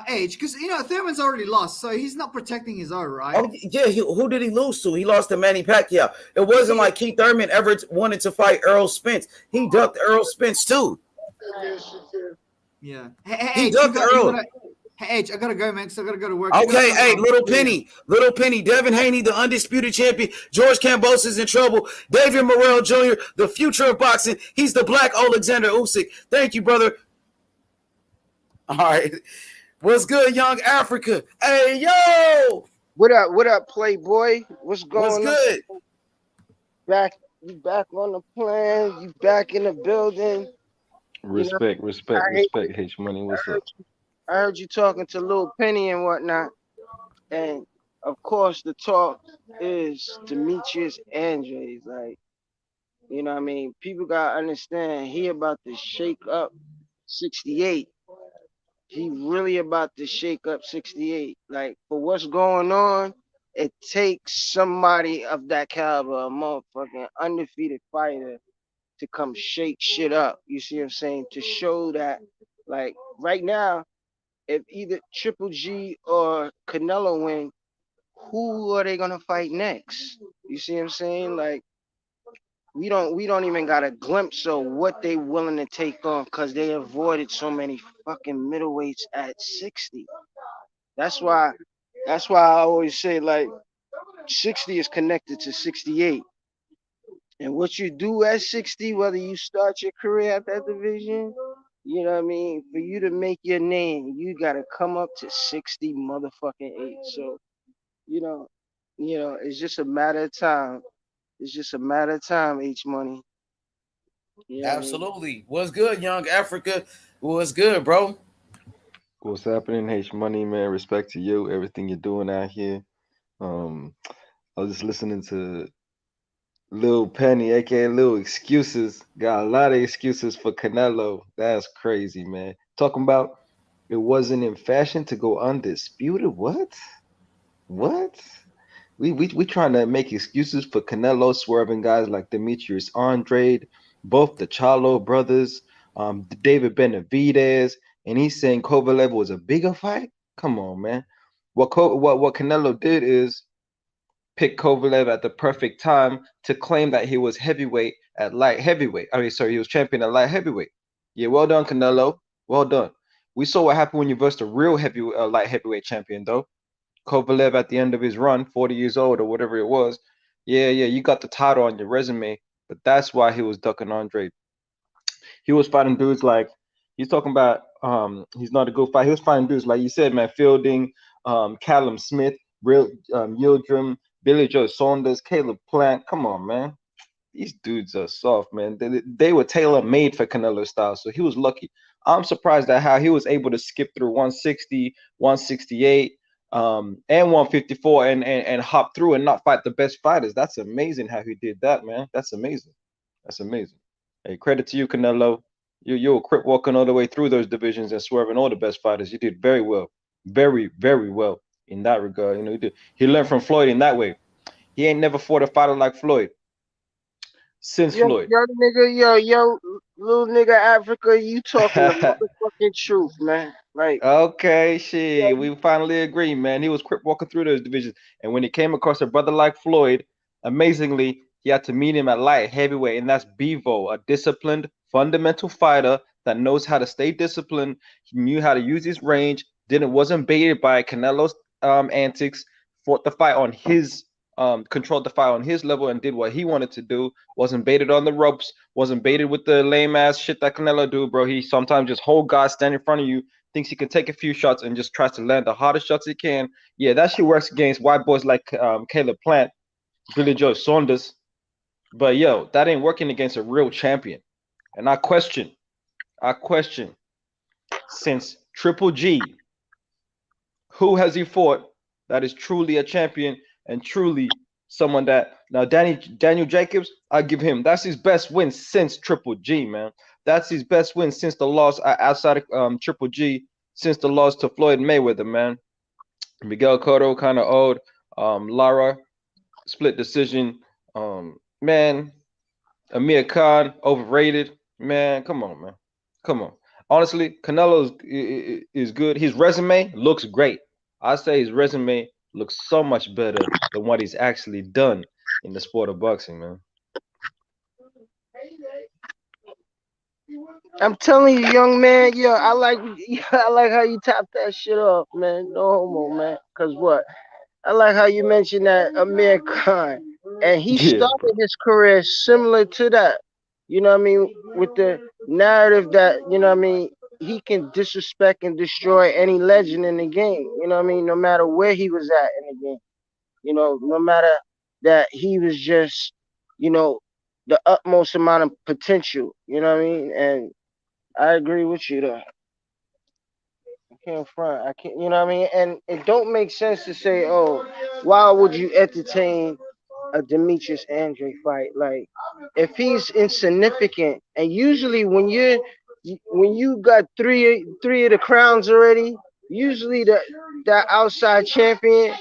Age, because, you know, Thurman's already lost, so he's not protecting his own, right? Oh, yeah, who did he lose to? He lost to Manny Pacquiao. It wasn't like Keith Thurman ever wanted to fight Errol Spence. He ducked Errol Spence, too. Yeah. He ducked Errol. Hey, I gotta go, man, because I gotta go to work. Okay, hey, Little Penny, Devin Haney, the undisputed champion. George Kambosos in trouble. David Morrell Jr., the future of boxing. He's the Black Alexander Usyk. Thank you, brother. All right. What's good, young Africa? Hey, yo! What up, Playboy? What's What's going on? good? Back, you back on the plan? You back in the building? You know, Respect, I respect, hate. respect. H Money, I what's heard up? you. I heard you talking to Lil Penny and whatnot, and of course the talk is Demetrius Andres. Like, what I mean, people gotta understand he about to shake up 68. He really about to shake up 68. Like, for what's going on, it takes somebody of that caliber, a motherfucking undefeated fighter, to come shake shit up. You see what I'm saying? To show that, like, right now, if either Triple G or Canelo win, who are they gonna fight next? You see what I'm saying? Like, we don't even got a glimpse of what they willing to take on because they avoided so many fucking middleweights at 60. That's why I always say, like, 60 is connected to 68. And what you do at 60, whether you start your career at that division, you know what I mean, for you to make your name, you gotta come up to 60 motherfucking eight. So, you know, it's just a matter of time. It's just a matter of time, H Money. You know what I mean? Absolutely. What's good, Young Africa? What's good, bro? What's happening, H Money, man? Respect to you, everything you're doing out here. Um, I was just listening to Lil Penny, aka Lil Excuses. Got a lot of excuses for Canelo. That's crazy, man. Talking about it wasn't in fashion to go undisputed. What? What? We trying to make excuses for Canelo swerving guys like Demetrius Andrade, both the Charlo brothers, David Benavidez, and he's saying Kovalev was a bigger fight. Come on, man. What Canelo did is pick Kovalev at the perfect time to claim that he was heavyweight at light heavyweight. I mean, sorry, he was champion at light heavyweight. Yeah, well done, Canelo. Well done. We saw what happened when you versed a real light heavyweight champion, though. Kovalev at the end of his run, 40 years old or whatever it was. Yeah, yeah, you got the title on your resume, but that's why he was ducking Andre. He was fighting dudes like he's talking about he's not a good fight. He was fighting dudes like you said, man, Fielding, Callum Smith, Real Yildirim, Billy Joe Saunders, Caleb Plant. Come on, man. These dudes are soft, man. They were tailor made for Canelo style, so he was lucky. I'm surprised at how he was able to skip through 160, 168, and 154 and hop through and not fight the best fighters. That's amazing how he did that, man. That's amazing. That's amazing. Hey, credit to you, Canelo. You were crip walking all the way through those divisions and swerving all the best fighters. You did very well, very very well in that regard. You know, he learned from Floyd in that way. He ain't never fought a fighter like Floyd since Yo, Floyd. nigga, little nigga Africa, you talking the motherfucking truth, man. Like, Okay, yo, shit. We finally agree, man. He was crip walking through those divisions. And when he came across a brother like Floyd, amazingly, he had to meet him at light heavyweight. And that's Bevo, a disciplined, fundamental fighter that knows how to stay disciplined. He knew how to use his range, wasn't baited by Canelo's antics, fought the fight on his controlled the fight on his level and did what he wanted to do. Wasn't baited on the ropes, wasn't baited with the lame ass shit that Canelo do, bro. He sometimes just hold guys stand in front of you, thinks he can take a few shots and just tries to land the hardest shots he can. Yeah, that shit works against white boys like Caleb Plant, Billy Joe Saunders. But yo, that ain't working against a real champion. And I question, since Triple G, who has he fought that is truly a champion and truly someone that now Daniel Jacobs, I give him that's his best win since Triple G, man. That's his best win since the loss outside of Triple G, since the loss to Floyd Mayweather, man. Miguel Cotto kind of old. Lara split decision. Man, Amir Khan overrated. Man, come on, man. Come on. Honestly, Canelo is good. His resume looks great. I say his resume looks so much better than what he's actually done in the sport of boxing, man. I'm telling you, young man, I like I like how you top that shit off, man. No homo, man. Cause what? I like how you mentioned that Amir Khan, and he Yeah, bro. started his career similar to that. You know what I mean? With the narrative that, you know what I mean, he can disrespect and destroy any legend in the game. You know what I mean? No matter where he was at in the game. No matter that he was just, you know, the utmost amount of potential. You know what I mean? And I agree with you there. I can't front. I can't. You know what I mean? And it don't make sense to say, oh, why would you entertain a Demetrius Andre fight? Like, if he's insignificant, and usually when you got three of the crowns already, usually that outside champion,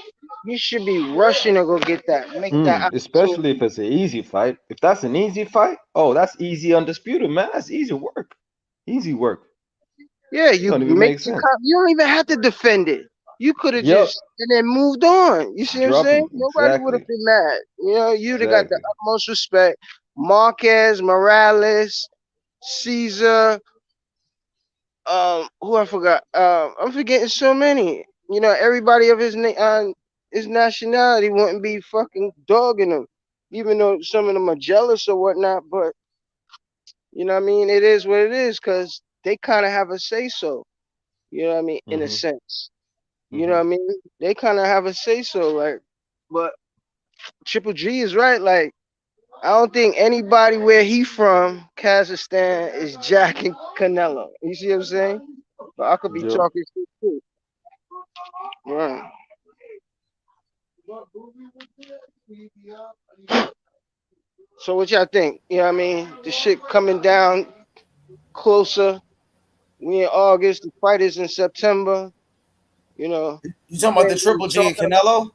you should be rushing to go get that, make that Especially if opportunity. it's an easy fight. If that's an easy fight, oh, that's easy undisputed, man. That's easy work. Easy work. Yeah, It you don't even make make the sense. cut. You don't even have to defend it. You could have Yep. just and then moved on. You see what I'm Drop saying? him. Nobody would have Exactly. been mad. You'd have got the Exactly. utmost respect. Marquez, Morales, Caesar, who I forgot. I'm forgetting so many. Everybody of his nationality wouldn't be fucking dogging him, even though some of them are jealous or whatnot. But you know what I mean? It is what it is because they kind of have a say so. You know what I mean? In a Hmm. sense. You know Hmm. what I mean? They kind of have a say so, like, but Triple G is right. Like, I don't think anybody where he from, Kazakhstan, is jacking Canelo. You see what I'm saying? But I could be Yep. talking shit too. Right. So what y'all think? You know what I mean? The shit coming down closer. We in August. The fight is in September. You know, You talking we about the ain't really Triple G and talking. Canelo?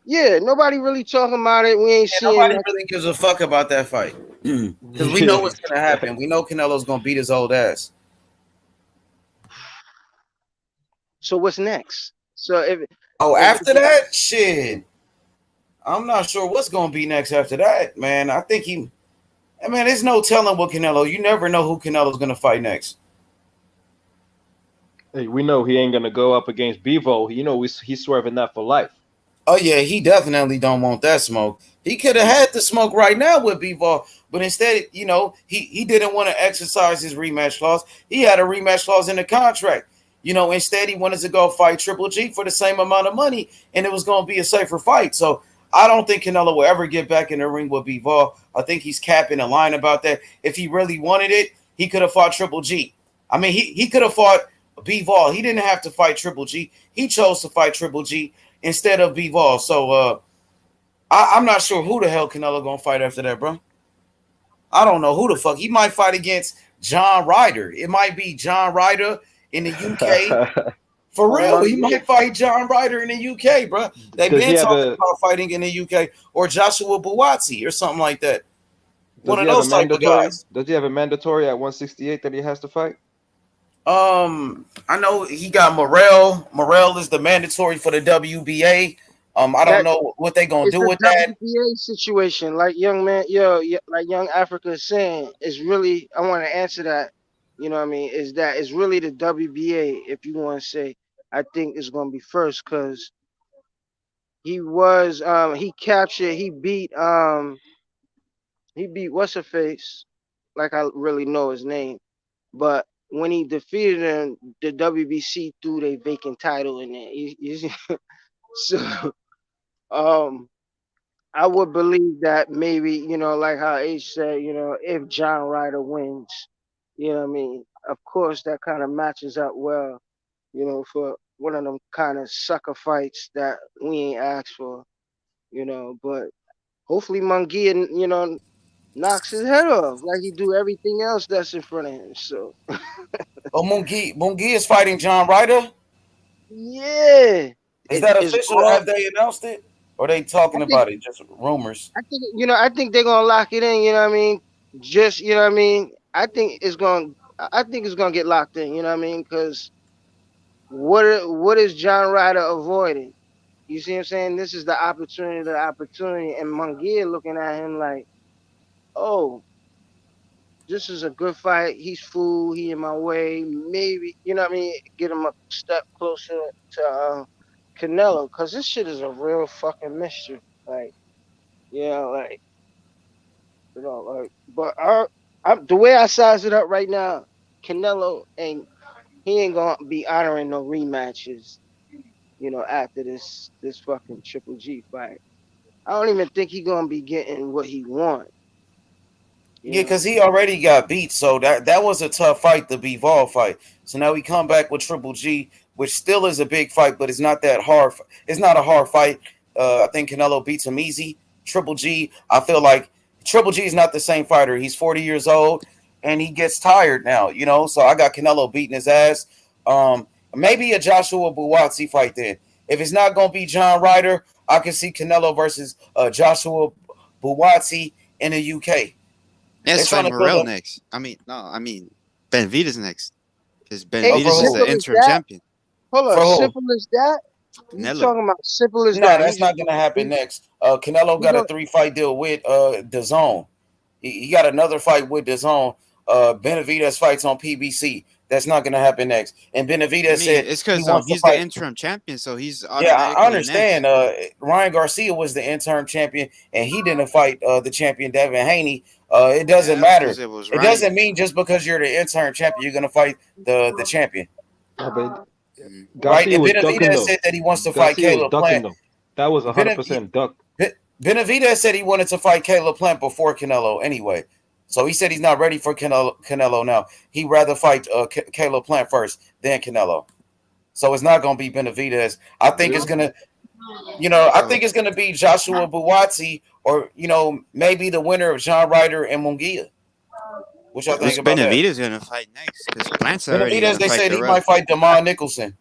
Yeah, nobody really talking about it. We ain't Yeah, seeing nobody nothing. really gives a fuck about that fight. Because we know Yeah. what's gonna happen. We know Canelo's gonna beat his old ass. So what's next? So Oh, if after that, shit. I'm not sure what's gonna be next after that, man. I think he I mean, there's no telling what Canelo. You never know who Canelo's gonna fight next. Hey, we know he ain't gonna go up against Bevo. He's swerving that for life. Oh yeah, he definitely don't want that smoke. He could have had the smoke right now with Bivol, but instead, he didn't want to exercise his rematch clause. He had a rematch clause in the contract. Instead he wanted to go fight Triple G for the same amount of money, and it was going to be a safer fight. So I don't think Canelo will ever get back in the ring with Bivol. I think he's capping a line about that. If he really wanted it, he could have fought Triple G. I mean, he could have fought Bivol. He didn't have to fight Triple G. He chose to fight Triple G instead of Bivol. So I'm not sure who the hell Canelo gonna fight after that, bro. I don't know who the fuck. He might fight against John Ryder. It might be John Ryder in the UK. For or real, he Monday, might fight John Ryder in the UK, bro. They've Does he been have talking a about fighting in the UK or Joshua Buatsi or something like that. One Does he of have a those type of mandatory? guys. Does he have a mandatory at 168 that he has to fight? I know he got Morrell. Morrell is the mandatory for the WBA. I don't that know what they gonna it's do a with that. WBA situation. Like young man, like young Africa is saying, it's really. I want to answer that. You know what I mean? Is that it's really the WBA? If you want to say, I think it's going to be first because he captured he beat what's her face, like I really know his name, but when he defeated him, the WBC threw their vacant title in there. So um I would believe that maybe, like how H said, if John Ryder wins, you know what I mean? Of course, that kind of matches up well, for one of them kind of sucker fights that we ain't asked for, but hopefully Munguia, knocks his head off like he do everything else that's in front of him. So, Oh, Mungi is fighting John Ryder. yeah, Is it that is official? all. Have they announced it? Or are they I talking think, about it? Just rumors. I think they're gonna lock it in. You know what I mean? Just, you know what I mean? I think it's gonna get locked in. You know what I mean? Because what is John Ryder avoiding? You see what I'm saying? This is the opportunity, and Munguia looking at him like, oh, this is a good fight. He's full. He in my way. Maybe, you know what I mean? Get him a step closer to Canelo, because this shit is a real fucking mystery. Like, like, like, but the way I size it up right now, Canelo ain't. he ain't gonna be honoring no rematches, after this fucking Triple G fight. I don't even think he gonna be getting what he want. Yeah, because he already got beat, so that was a tough fight, the Bivol fight. So now we come back with Triple G, which still is a big fight, but it's not that hard. It's not a hard fight. I think Canelo beats him easy. Triple G, I feel like Triple G is not the same fighter. He's 40 years old, and he gets tired now, so I got Canelo beating his ass. Maybe a Joshua Buatsi fight then. If it's not going to be John Ryder, I can see Canelo versus Joshua Buatsi in the UK. Let's fight Morrell next. Benavidez next. Because Benavidez is the interim champion. Hold on, simple as that? You talking about simple as that? No, that's not going to happen next. Canelo got a 3-fight deal with DAZN. He got another fight with DAZN. Benavidez fights on PBC. That's not going to happen next. And Benavidez said it's because he's the interim champion, so he's I understand. Ryan Garcia was the interim champion, and he didn't fight the champion Devin Haney. It doesn't matter. It doesn't mean just because you're the interim champion, you're going to fight the champion. Right? And Benavidez said that he wants to fight Caleb Plant. That was 100% duck. Benavidez said he wanted to fight Caleb Plant before Canelo anyway. So he said he's not ready for Canelo now. He'd rather fight Caleb Plant first, then Canelo. So it's not going to be Benavidez. I think it's going to, I think it's going to be Joshua Buatsi or, maybe the winner of John Ryder and Munguia. Which I think about Benavidez going to fight next? Because Plant's already Benavidez, they said he might fight Damon Nicholson.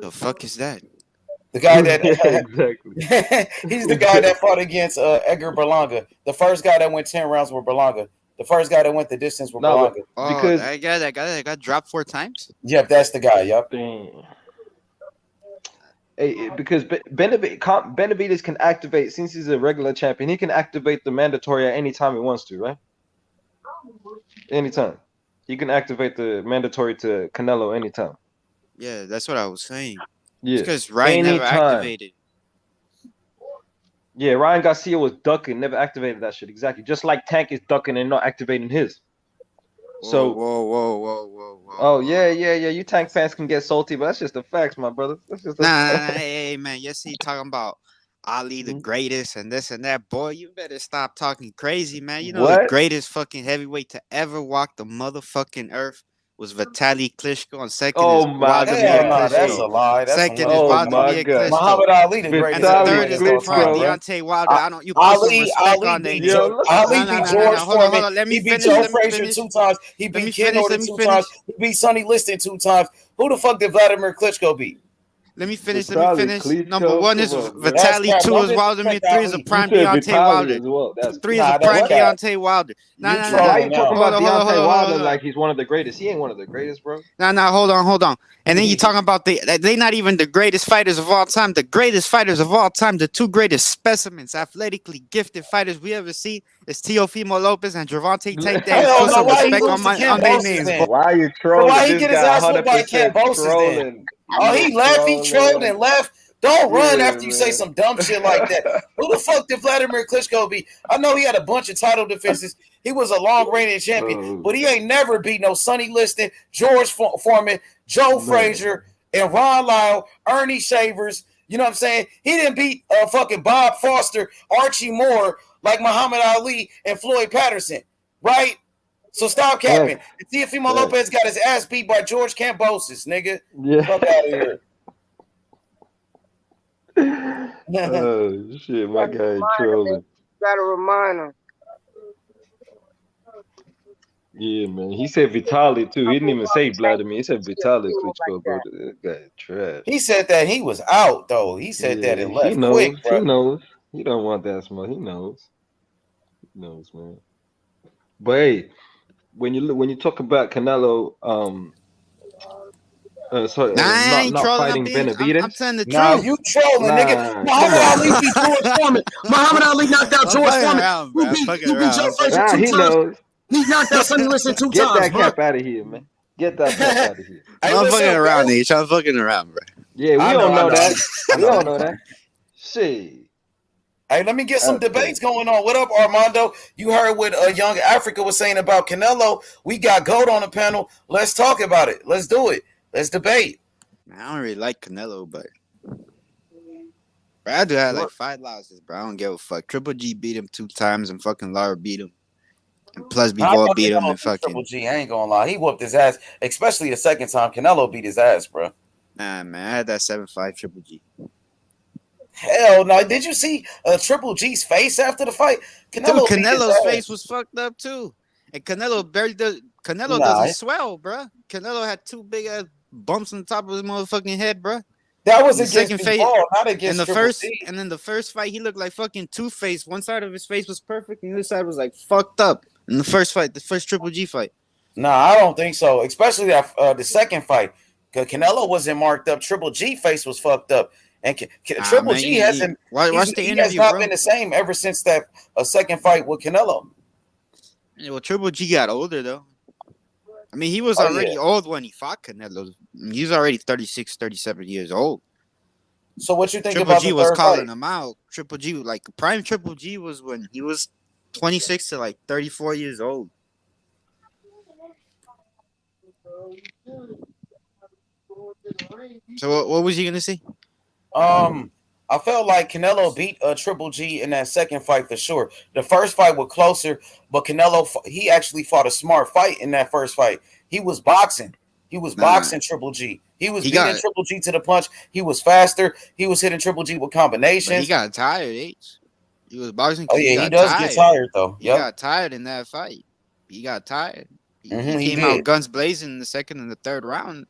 The fuck is that? The guy that exactly. He's the guy that fought against Edgar Berlanga. The first guy that went 10 rounds with Berlanga. The first guy that went the distance with Berlanga. Because that guy got dropped 4 times. Yep, that's the guy. Yep. Hey, because Benavidez can activate, since he's a regular champion, he can activate the mandatory at any time he wants to, right? Anytime. He can activate the mandatory to Canelo anytime. Yeah, that's what I was saying. Yeah, because Ryan never activated. Yeah, Ryan Garcia was ducking, never activated that shit. Exactly, just like Tank is ducking and not activating his. So whoa. Oh yeah. You Tank fans can get salty, but that's just the facts, my brother. That's just hey man. Yes, he talking about Ali the greatest and this and that. Boy, you better stop talking crazy, man. You know the greatest fucking heavyweight to ever walk the motherfucking earth was Vitaly Klitschko, and second is Vladimir Klitschko. That's a lie. Second is Vladimir Klitschko. Muhammad Ali, the greatest. And the third is the prime Deontay Wilder. I don't. You put some respect on that. Ali beat George Foreman. He beat Joe Frazier 2 times. He beat Ken Norton 2 times. He beat Sonny Liston 2 times. Who the fuck did Vladimir Klitschko beat? Let me finish. Number 1 is Vitaly. 2 is Wilder. 3 is a prime Deontay Wilder. 3 is a prime Deontay Wilder. Why you talking about Deontay Wilder like he's one of the greatest? He ain't one of the greatest, bro. Hold on. And then you talking about they not even the greatest fighters of all time. The greatest fighters of all time, the 2 greatest specimens, athletically gifted fighters we ever see is Teofimo Lopez and Gervonta Tate. Put some respect on their names. Why are you trolling? Why he get his ass whooped by Ken Boston? Oh, he left. He trolled and left. Don't run after you say some dumb shit like that. Who the fuck did Vladimir Klitschko beat? I know he had a bunch of title defenses. He was a long-reigning champion, but he ain't never beat no Sonny Liston, George Foreman, Joe Frazier, and Ron Lyle, Ernie Shavers. You know what I'm saying? He didn't beat fucking Bob Foster, Archie Moore, like Muhammad Ali and Floyd Patterson, right? So stop capping. Teofimo Lopez got his ass beat by George Kambosos, nigga. Yeah. Fuck out of here. Oh shit, my guy trolling. Gotta remind him. Yeah, man. He said Vitaly too. He didn't even say Vladimir. He said Vitaly Klitschko, bro. That guy trash. He said that he was out though. He said that and left quick, bro. He knows. He don't want that smoke. He knows. He knows, man. But hey, when you talk about Canelo, not fighting Benavidez. I'm telling the truth. Nah, you trolling, nigga. Muhammad Ali beat George Foreman. Muhammad Ali knocked out George Foreman. Who beat Joe Frazier 2 times? He knocked out Sonny Liston 2 times. Get that cap out of here, man. Get that cap out of here. I'm fucking around, Niche. I'm fucking around, bro. Yeah, we don't know that. We don't know that. Shit. Hey, let me get some debates going on. What up, Armando? You heard what Young Africa was saying about Canelo. We got GOAT on the panel. Let's talk about it. Let's do it. Let's debate. I don't really like Canelo, but I do have like 5 losses, bro. I don't give a fuck. Triple G beat him 2 times, and fucking Lara beat him. And plus, Bivol beat him, and fucking Triple G. I ain't gonna lie, he whooped his ass. Especially the second time, Canelo beat his ass, bro. Nah, man, I had that 7-5 Triple G. Hell no! Did you see Triple G's face after the fight? Canelo's face was fucked up too, and Canelo barely does. Canelo doesn't swell, bro. Canelo had 2 big ass bumps on top of his motherfucking head, bro. That was against Bivol, not against Triple G. And then the first fight, he looked like fucking Two-Face. One side of his face was perfect, and the other side was like fucked up. In the first fight, the first Triple G fight. Nah, I don't think so. Especially that the second fight, because Canelo wasn't marked up. Triple G face was fucked up. And Triple G hasn't. Watch the interview, has not bro. been the same ever since that second fight with Canelo. Yeah, well, Triple G got older though. I mean, he was already old when he fought Canelo. He was already 36, 37 years old. So what you think Triple about G the was third calling fight? him out. Triple G, like prime Triple G, was when he was 26 to like 34 years old. So what was he gonna say? I felt like Canelo beat Triple G in that second fight for sure. The first fight was closer, but Canelo he actually fought a smart fight in that first fight. He was boxing. He was boxing Triple G. He was beating Triple G to the punch. He was faster. He was hitting Triple G with combinations. But he got tired, H. He was boxing. Oh yeah, he does get tired though. He got tired in that fight. He got tired. He came out guns blazing in the second and the third round.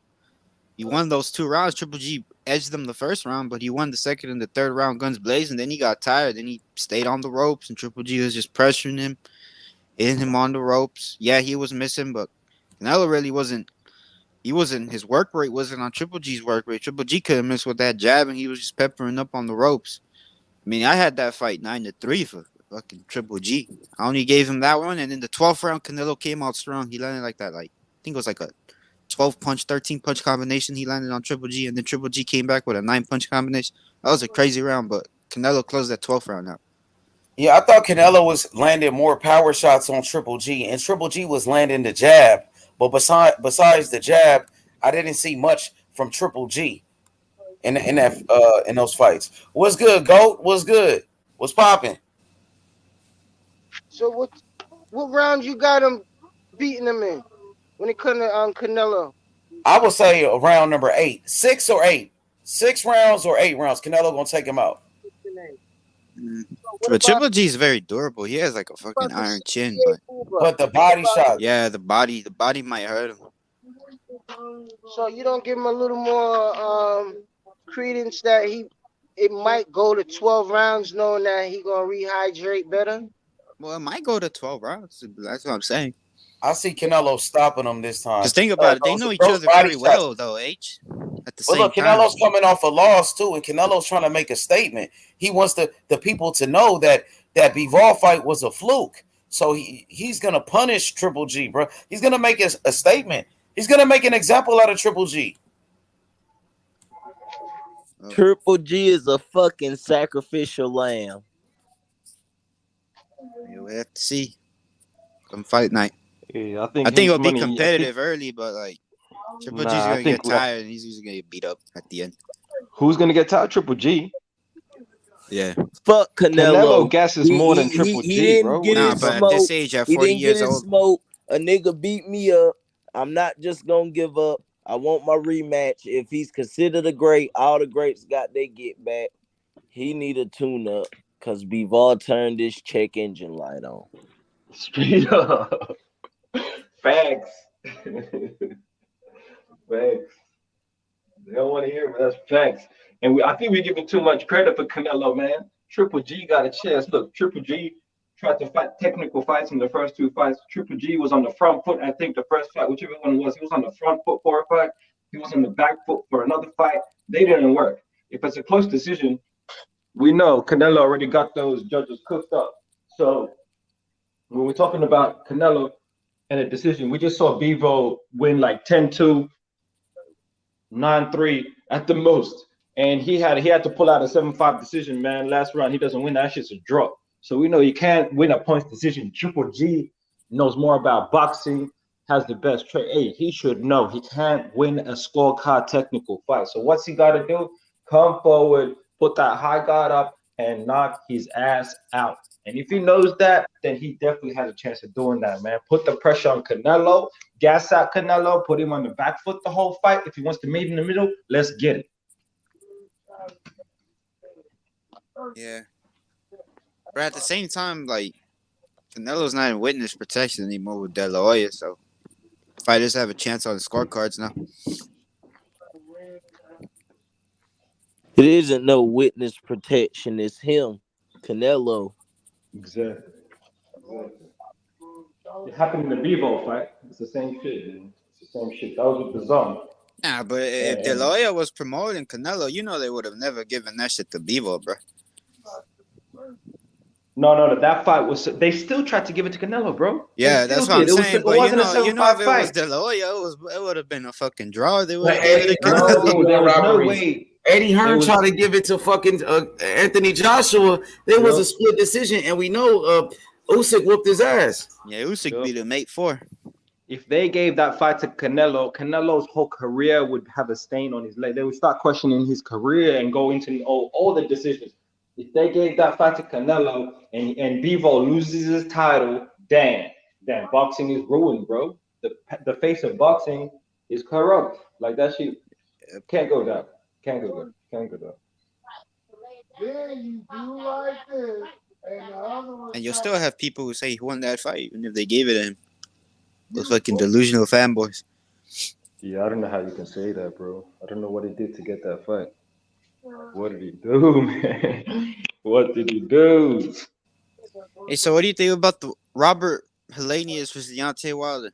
He won those 2 rounds. Triple G edged them the first round, but he won the second and the third round guns blazing. Then he got tired. Then he stayed on the ropes, and Triple G was just pressuring him, hitting him on the ropes. Yeah, he was missing, but Canelo really wasn't. He wasn't. His work rate wasn't on Triple G's work rate. Triple G couldn't miss with that jab, and he was just peppering up on the ropes. I mean, I had that fight 9-3 for fucking Triple G. I only gave him that one, and in the 12th round, Canelo came out strong. He landed like that, I think it was like a 12-punch, 13-punch combination. He landed on Triple G, and then Triple G came back with a 9-punch combination. That was a crazy round, but Canelo closed that 12th round out. Yeah, I thought Canelo was landing more power shots on Triple G, and Triple G was landing the jab. But besides the jab, I didn't see much from Triple G in those fights. What's good, GOAT? What's good? What's popping? So what round you got him beating him in when it comes to Canelo? I would say round number 8, 6 or 8, 6 rounds or 8 rounds. Canelo gonna take him out. But Triple G is very durable. He has like a fucking iron chin, but the body shot. Yeah, the body might hurt him. So you don't give him a little more credence that it might go to 12 rounds, knowing that he gonna rehydrate better. Well, it might go to 12 rounds. That's what I'm saying. I see Canelo stopping him this time. Just think about it. They know each other very well, though, H. At the same look, time. Canelo's coming off a loss, too, and Canelo's trying to make a statement. He wants the people to know that Bivol fight was a fluke. So he's going to punish Triple G, bro. He's going to make a statement. He's going to make an example out of Triple G. Triple G is a fucking sacrificial lamb. We'll have to see. Come fight night. Yeah, I think it'll be competitive early, but like Triple G's gonna get tired and he's gonna get beat up at the end. Who's gonna get tired? Triple G. Yeah. Fuck Canelo. Canelo gasses more than Triple G, bro. But at this age, at 40 years old, smoke. A nigga beat me up. I'm not just gonna give up. I want my rematch. If he's considered a great, all the greats got their get back. He need a tune up because Bivol turned this check engine light on. Straight up. Facts. Facts. They don't want to hear it, but that's facts. And I think we're giving too much credit for Canelo, man. Triple G got a chance. Look, Triple G tried to fight technical fights in the first 2 fights. Triple G was on the front foot. I think the first fight, whichever one it was, he was on the front foot for a fight. He was on the back foot for another fight. They didn't work. If it's a close decision, we know Canelo already got those judges cooked up. So when we're talking about Canelo and a decision, we just saw Bivol win like 10-2, 9-3 at the most. and he had to pull out a 7-5 decision, man. Last round, he doesn't win. That shit's a draw. So we know he can't win a points decision. Triple G knows more about boxing, has the best trade. Hey, he should know he can't win a scorecard technical fight. So what's he got to do? Come forward, put that high guard up, and knock his ass out. And if he knows that, then he definitely has a chance of doing that, man. Put the pressure on Canelo, gas out Canelo, put him on the back foot the whole fight. If he wants to meet in the middle, let's get it. Yeah. But at the same time, like, Canelo's not in witness protection anymore with De La Hoya, so fighters have a chance on the scorecards now. It isn't no witness protection. It's him, Canelo. Exactly. It happened in the Bevo fight. It's the same shit, man. It's the same shit. That was with the zone. Nah, but if De La Hoya was promoting Canelo, you know they would have never given that shit to Bevo, bro. No. That fight was. They still tried to give it to Canelo, bro. Yeah, that's what I'm saying. But you know, if it was De La Hoya, it would have been a fucking draw. They would have given it to Canelo. There was no way. Eddie Hearn tried to give it to fucking Anthony Joshua. There was a split decision, and we know Usyk whooped his ass. Yeah, Usyk beat him 8-4. If they gave that fight to Canelo, Canelo's whole career would have a stain on his leg. They would start questioning his career and go into all the decisions. If they gave that fight to Canelo and Bevo loses his title, damn, boxing is ruined, bro. The face of boxing is corrupt. Like that shit can't go down. Can't go down. And you'll still have people who say he won that fight, even if they gave it to him. Those fucking delusional fanboys. Yeah, I don't know how you can say that, bro. I don't know what he did to get that fight. What did he do, man? What did he do? Hey, so what do you think about the Robert Helenius versus Deontay Wilder?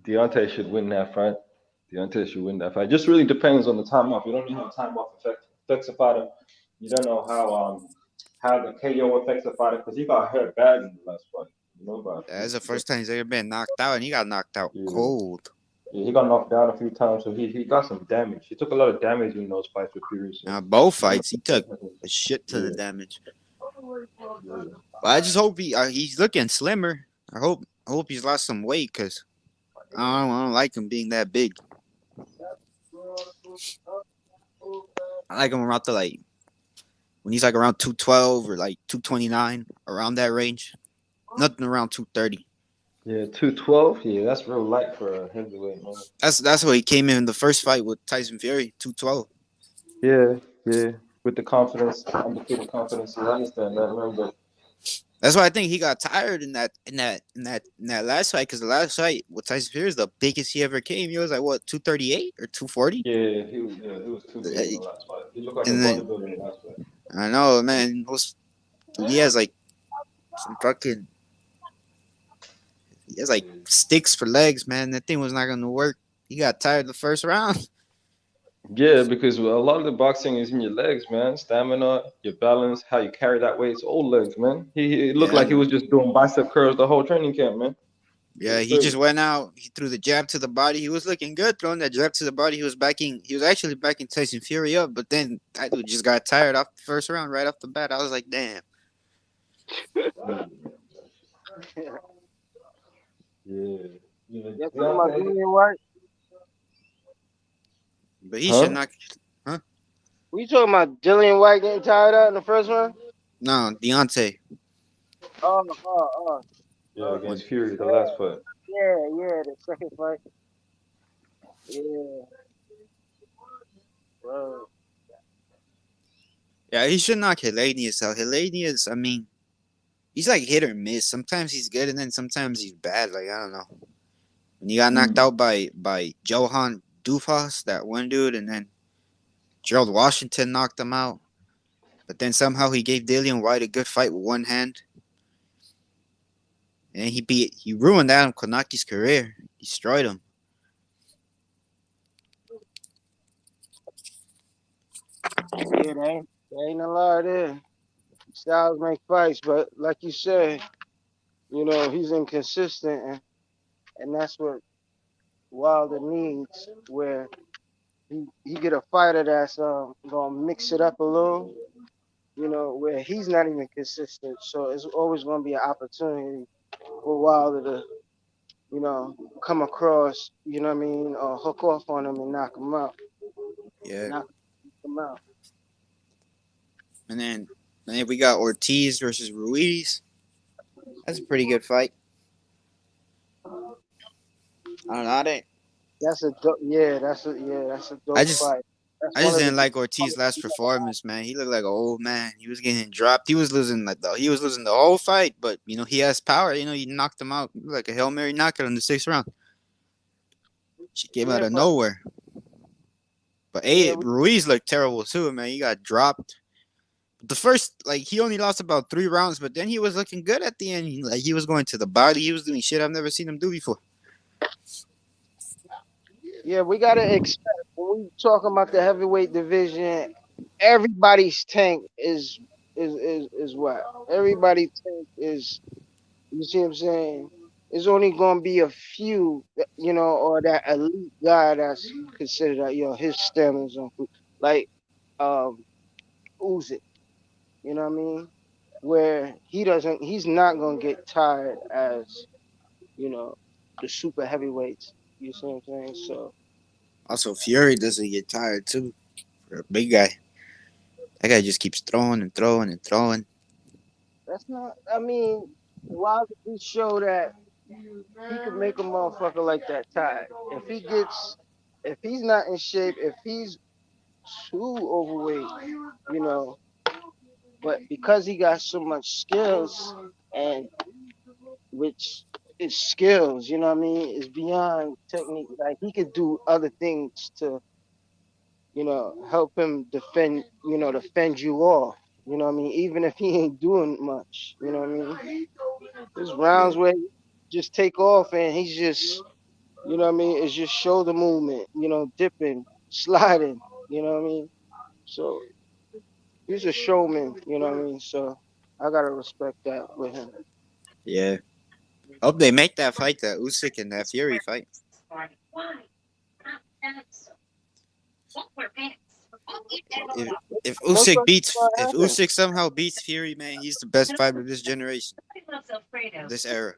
Deontay should win that fight. Just really depends on the time off. You don't know how time off affects a fighter. You don't know how the KO affects a fighter because he got hurt bad in the last fight. You know about that's the first time he's ever been knocked out, and he got knocked out cold. Yeah, he got knocked down a few times, so he got some damage. He took a lot of damage in those fights with Fury. So. Both fights, he took a shit ton of damage. But I just hope he's looking slimmer. I hope he's lost some weight because I don't like him being that big. I like him around when he's like around 212 or like 229, around that range. Nothing around 230. Yeah, 212. Yeah, that's real light for a heavyweight, man. That's why he came in the first fight with Tyson Fury, 212. Yeah. With the confidence, undefeated confidence. I understand that, man. But that's why I think he got tired in that last fight, because the last fight with Tyson Fury is the biggest he ever came. He was like what, 238 or 240? Yeah, he was 240 in the last fight. He looked like a bodybuilder in the last fight. I know, man. He has like some fucking. He has like sticks for legs, man. That thing was not gonna work. He got tired the first round. Yeah, because a lot of the boxing is in your legs, man. Stamina, your balance, how you carry that weight. It's all legs, man. He looked like he was just doing bicep curls the whole training camp, man. Yeah, he just went out. He threw the jab to the body. He was looking good throwing that jab to the body. He was actually backing Tyson Fury up, but then that dude just got tired off the first round right off the bat. I was like, damn. Yeah. That's about Dillian White. But he should not. Huh? Were you talking about Dillian White getting tired out in the first round? No, Deontay. Oh. Yeah, against Fury, the last fight. Yeah, the second fight. Yeah. Bro. Yeah, he should knock Helenius out. Helenius, I mean, he's like hit or miss. Sometimes he's good, and then sometimes he's bad. Like, I don't know. When he got knocked out by Johan Dufas, that one dude, and then Gerald Washington knocked him out. But then somehow he gave Dillian White a good fight with one hand. And he ruined Adam Konaki's career. Destroyed him. Yeah, there ain't a lot there. Styles make fights, but like you said, he's inconsistent, and that's what Wilder needs, where he get a fighter that's gonna mix it up a little, you know, where he's not even consistent. So it's always gonna be an opportunity for Wilder to, you know, come across, you know what I mean, or hook off on him and knock him out. Yeah. Knock him out. And then we got Ortiz versus Ruiz. That's a pretty good fight. I don't know. That's a dope. That's a dope fight. That's I one just of didn't the like Ortiz's last performance, man. He looked like an old man. He was getting dropped. He was losing the whole fight, but you know he has power. You know he knocked him out like a Hail Mary knockout in the 6th round. She came out of nowhere. But Ruiz looked terrible too, man. He got dropped. The first, he only lost about 3 rounds, but then he was looking good at the end. He was going to the body. He was doing shit I've never seen him do before. Yeah, we gotta expect when we talking about the heavyweight division, everybody's tank is what? Everybody's tank is, you see what I'm saying? It's only gonna be a few, you know, or that elite guy that's considered that, you know, his stamina's on like Usyk, you know what I mean? Where he's not gonna get tired as, you know, the super heavyweights. You see what I'm saying? So Also, Fury doesn't get tired too. For a big guy, that guy just keeps throwing and throwing and throwing. that's not. I mean, why would he show that he could make a motherfucker like that tired? If he's not in shape, if he's too overweight, you know, but because he got so much skills, and which is skills, you know what I mean, is beyond technique. Like he could do other things to, you know, help him defend you off. You know what I mean? Even if he ain't doing much, you know what I mean? There's rounds where he just take off and he's just, you know what I mean? It's just shoulder movement, you know, dipping, sliding, you know what I mean? So he's a showman, you know what I mean? So I gotta respect that with him. Yeah. Hope they make that fight, that Usyk and that Fury fight. If Usyk somehow beats Fury, man, he's the best fighter of this generation, this era.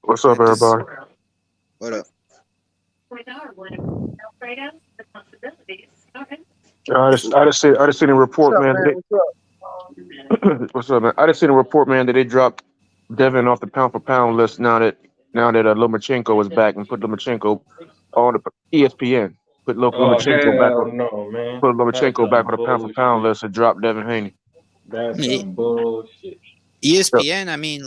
What's up, everybody? What up? I just seen a report, man. What's up, man? I just seen a report, man, that they dropped Devin off the pound for pound list now that Lomachenko is back, and put Lomachenko on the ESPN. Put Lomachenko back on. No, man. Put Lomachenko back on the pound for pound list and drop Devin Haney. That's some bullshit. ESPN, I mean,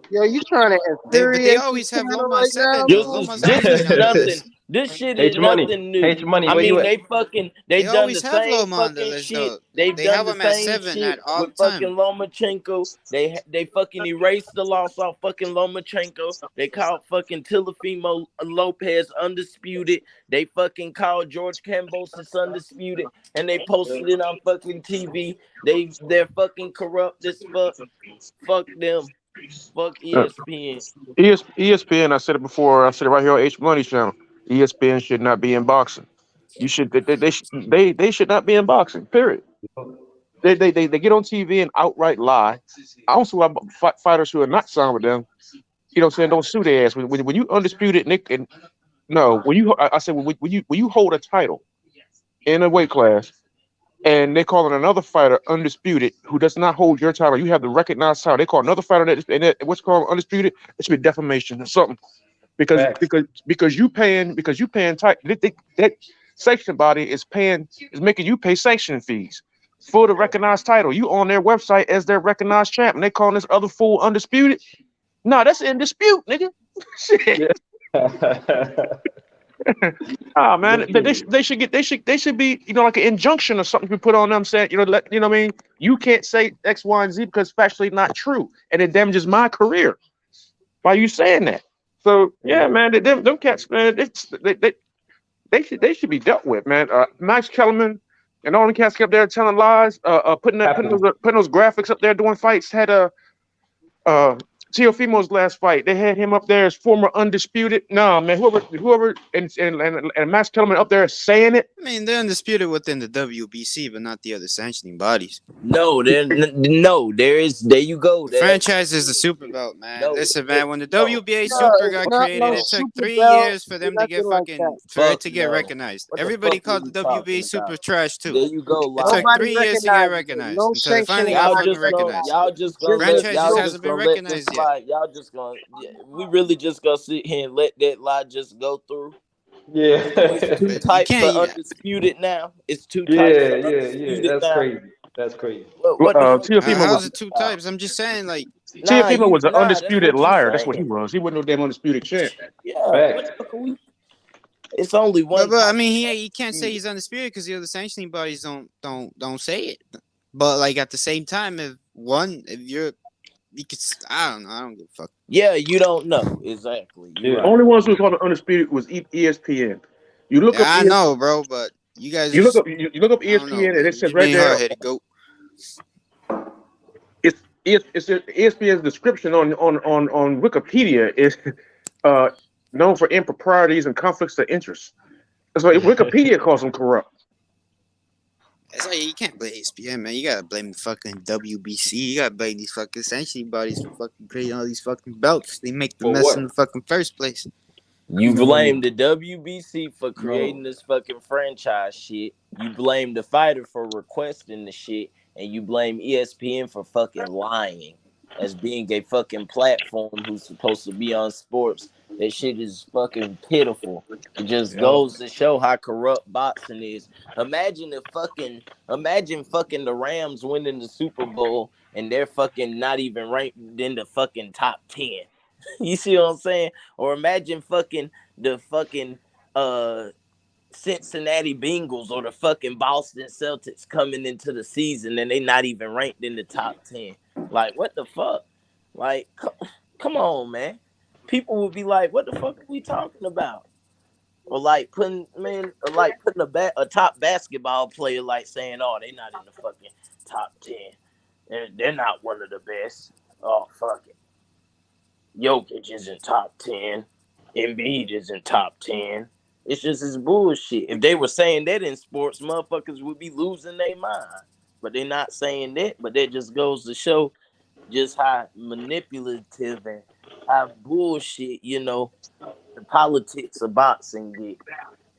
yo, you trying to but they always have Loma right 7. This is nothing. This shit is nothing new. I mean, they done the same fucking shit. They've done the same shit with fucking Lomachenko. They fucking erased the loss off fucking Lomachenko. They called fucking Teofimo Lopez undisputed. They fucking called George Kambosos undisputed, and they posted it on fucking TV. They're fucking corrupt as fuck. Fuck them. Fuck ESPN. ESPN. I said it before. I said it right here on H Money channel. ESPN should not be in boxing. They should not be in boxing. Period. They get on TV and outright lie. I don't see why fighters who are not signed with them, you know what I'm saying, don't sue their ass. When you undisputed, Nick, and no, when you hold a title in a weight class, and they call another fighter undisputed who does not hold your title, you have the recognized title. They call another fighter that what's called undisputed. It should be defamation or something, because you paying tight. That sanction body is making you pay sanction fees for the recognized title. You on their website as their recognized champ, and they calling this other fool undisputed. No, that's in dispute, nigga. Shit. Ah, man, they should be, you know, like an injunction or something to put on them saying, you know, what I mean, you can't say X, Y, and Z because it's factually not true, and it damages my career by you saying that. So yeah, man, them cats, man, they should be dealt with, man. Max Kellerman and all the cats up there telling lies, putting those graphics up there doing fights had Teofimo's last fight, they had him up there as former undisputed. Nah, man, whoever, and Max Kellerman up there saying it. I mean, they're undisputed within the WBC, but not the other sanctioning bodies. No, there you go. The franchise is the super belt, man. Listen, man, when the WBA super got created, it took 3 years for them to get recognized. Everybody called the WBA super trash too. There you go. It took 3 years to get recognized until they finally got fucking recognized. Franchise just hasn't been recognized yet. Y'all just gonna, we really just gonna sit here and let that lie just go through. Yeah, it's two types of undisputed now. It's two types. Yeah. That's crazy. That's crazy. How's it two types? I'm just saying, like, Teofimo was an undisputed liar. That's what he was. He wasn't no damn undisputed champ. Yeah, it's only one. But I mean, he can't say he's undisputed because the other sanctioning bodies don't say it. But like at the same time, if you're, you could, I don't know. I don't give a fuck. Yeah, you don't know exactly. The only ones who called it undisputed was ESPN. You look up. I know, bro, but you guys. You look up ESPN and it says right there. It's ESPN's description on Wikipedia is known for improprieties and conflicts of interest. That's why Wikipedia calls them corrupt. It's like you can't blame ESPN, man. You gotta blame the fucking WBC. You gotta blame these fucking sanctioning bodies for fucking creating all these fucking belts. They make the mess in the fucking first place. You blame the WBC for creating this fucking franchise shit. You blame the fighter for requesting the shit, and you blame ESPN for fucking lying as being a fucking platform who's supposed to be on sports. That shit is fucking pitiful. It just goes to show how corrupt boxing is. Imagine fucking the Rams winning the Super Bowl and they're fucking not even ranked in the fucking top 10. You see what I'm saying? Or imagine fucking the fucking Cincinnati Bengals or the fucking Boston Celtics coming into the season and they not even ranked in the top 10. Like, what the fuck? Like, come on, man. People would be like, what the fuck are we talking about? Or like putting a top basketball player, like saying, oh, they're not in the fucking top 10. They're not one of the best. Oh, fuck it. Jokic isn't top 10. Embiid isn't top 10. It's just this bullshit. If they were saying that in sports, motherfuckers would be losing their mind. But they're not saying that. But that just goes to show just how manipulative and how bullshit, the politics of boxing get.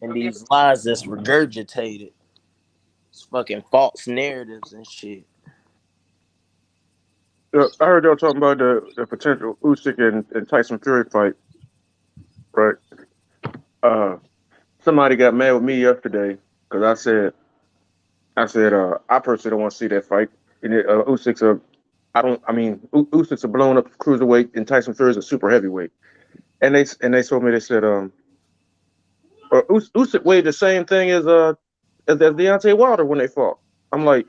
And these lies that's regurgitated. It's fucking false narratives and shit. I heard y'all talking about the potential Usyk and Tyson Fury fight. Right. Somebody got mad with me yesterday because I said I personally don't want to see that fight. And Usyk's a blown up cruiserweight and Tyson Fury's a super heavyweight. And they told me, they said Usyk weighed the same thing as Deontay Wilder when they fought. I'm like,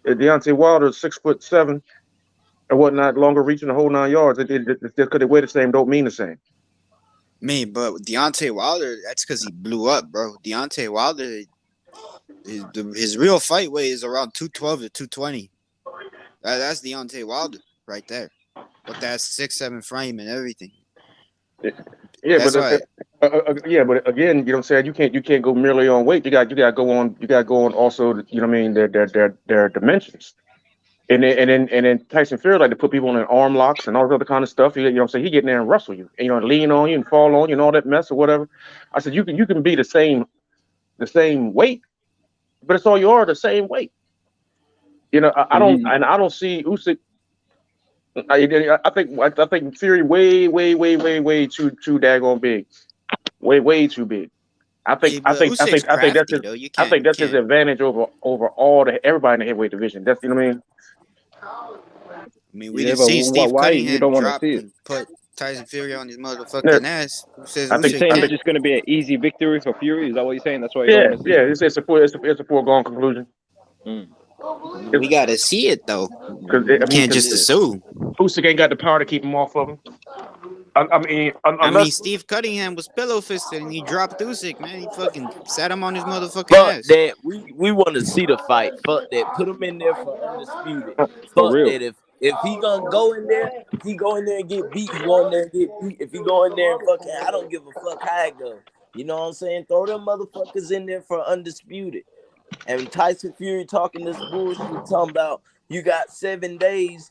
Deontay Wilder is 6'7" and whatnot, longer reaching the whole 9 yards. Just because they weigh the same don't mean the same. But Deontay Wilder, that's because he blew up, bro. Deontay Wilder, his real fight weight is around 212 to 220. That's Deontay Wilder right there. With that 6'7" frame and everything. Yeah, but again, you know what I'm saying, you can't go merely on weight. You got to go on also, their dimensions. And then Tyson Fury like to put people in arm locks and all this other kind of stuff. You know what I'm saying? He get in there and wrestle you, and, lean on you and fall on you and all that mess or whatever. I said you can be the same weight, but it's all you are the same weight. I don't see Usyk. I think Fury way too daggone big, way too big. I think that's his advantage over everybody in the heavyweight division. That's, you know what I mean. We didn't see Steve Cunningham drop and put Tyson Fury on his motherfucking ass. I think it's just going to be an easy victory for Fury. Is that what you're saying? That's why. It's a foregone conclusion. We got to see it though. Can't just assume. Usyk ain't got the power to keep him off of him. Steve Cunningham was pillow fisted and he dropped Usyk, man. He fucking sat him on his motherfucking ass. That we want to see the fight. Fuck that. Put him in there for undisputed. Fuck that. If he gonna go in there, if he go in there and get beat, he go in there and get beat. If he go in there and fucking, I don't give a fuck how it go. You know what I'm saying? Throw them motherfuckers in there for undisputed. And Tyson Fury talking this bullshit, talking about you got 7 days.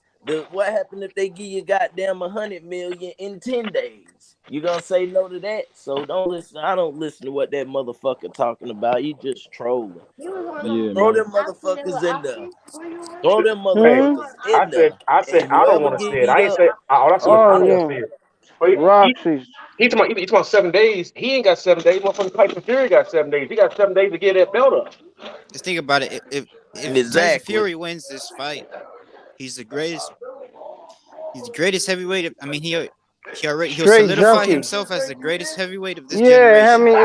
What happened if they give you goddamn 100 million in 10 days? You gonna say no to that? So don't listen. I don't listen to what that motherfucker talking about. You just trolling. Yeah, Throw man. them motherfuckers in there. Throw them Hey, motherfuckers in I there. said, And I don't whoever want to get see it. beat I ain't up, say, all I said was I Oh don't want to yeah, see it. But Roxy. he talking about 7 days. He ain't got 7 days. Motherfucking Tyson Fury got 7 days. He got 7 days to get that belt up. Just think about it. If Tyson exactly. Fury wins this fight, he's the greatest. He's the greatest heavyweight. I mean, he'll Straight solidify junkie. himself as the greatest heavyweight of this Yeah, I generation. mean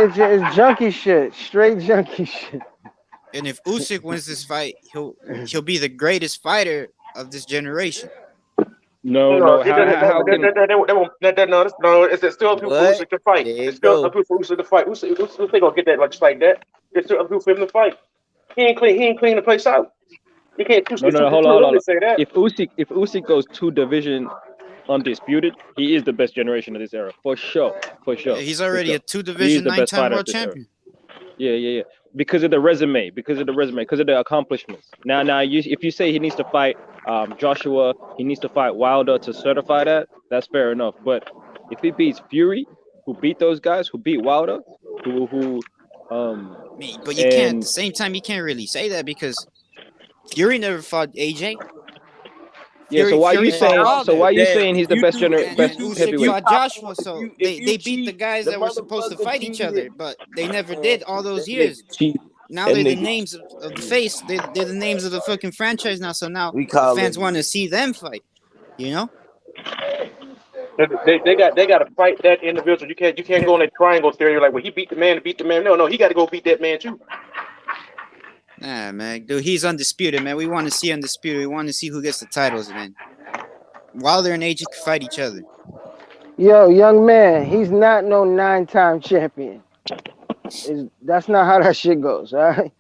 it's junkie shit. Straight junkie shit. And if Usyk wins this fight, he'll be the greatest fighter of this generation. No, No, no. How can no, it's still up to What? Usyk to fight. There you It's still up go. to Usyk to fight. Usyk ain't gonna get that just like that. It's still up to him to fight. He ain't clean the place out. You can't it's no, too, no, no, it's hold too on, hold early on. to say that. If Usyk goes 2 division undisputed, he is the best generation of this era for sure, for sure. Yeah, he's for already sure. a 2 He is division the best 9-time fighter of world this era. champion. Yeah. Because of the resume, because of the accomplishments. Now, if you say he needs to fight Joshua, he needs to fight Wilder to certify that. That's fair enough. But if he beats Fury, who beat those guys, who beat Wilder, who But you can't at and the same time. You can't really say that because Fury never fought AJ. yeah. So why Fury you fought saying? So Wilder. why you Damn, saying if he's the you best do, if you And do, if Usyk you heavyweight? fought top, Joshua, so if they you beat the cheat, guys the that were supposed to motherfucker fight each cheated. other, but they never Man, did all those that nigga years. cheated. Now That they're the nigga, names of the face. They're the names of the fucking franchise now. So now we the call fans him. want to see them fight. You know? They got to fight that individual. You can't go on that triangle theory like, well, he beat the man. No, he got to go beat that man too. Nah, man, dude, he's undisputed, man. We want to see undisputed. We want to see who gets the titles, man. Wilder and AJ can fight each other. Yo, young man, he's not no 9-time champion. That's not how that shit goes, all right?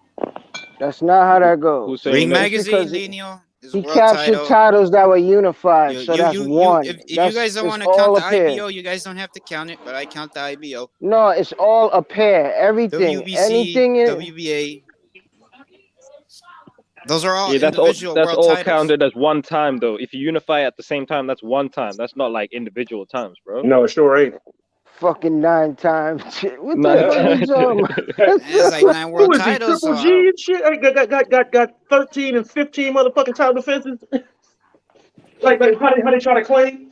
That's not how that goes. Who's saying Ring that? Just because Magazine, Lenio, is a he world captured title. titles that were unified, You, so you, that's you, you. one. If you guys don't It's want to count all the a pair. IBO, you guys don't have to count it, but I count the IBO. No, it's all a pair. Everything, WBC, anything in WBA. Those are all Yeah, individual that's world all titles. counted as one time though. If you unify at the same time, that's one time. That's not like individual times, bro. No, it sure ain't. fucking 9 times. What the 9 fuck are you times. talking about? It's like 9 Who world is he? titles. So Triple I G don't. and shit. I got 13 and 15 motherfucking title defenses. like how they try to claim?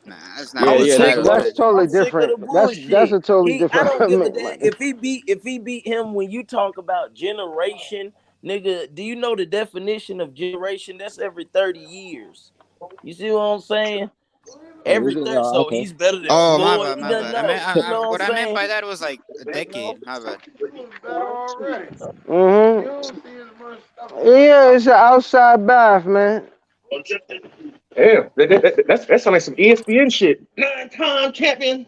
Nah, that's I not was world Yeah, sick that's of titles. That's the, totally I'm sick of different. the That's bullshit. a totally I different. don't give a damn if he beat him. When you talk about generation, nigga, do you know the definition of generation? That's every 30 years. You see what I'm saying? oh, is Every it? 30, Oh, so okay. he's better than Oh, my Floyd. bad, He my doesn't bad. know. You know What what I I'm meant saying? by that was like a decade. My bad. Yeah, it's an outside bath, man. Damn, that sounds like some ESPN shit. 9-time champion.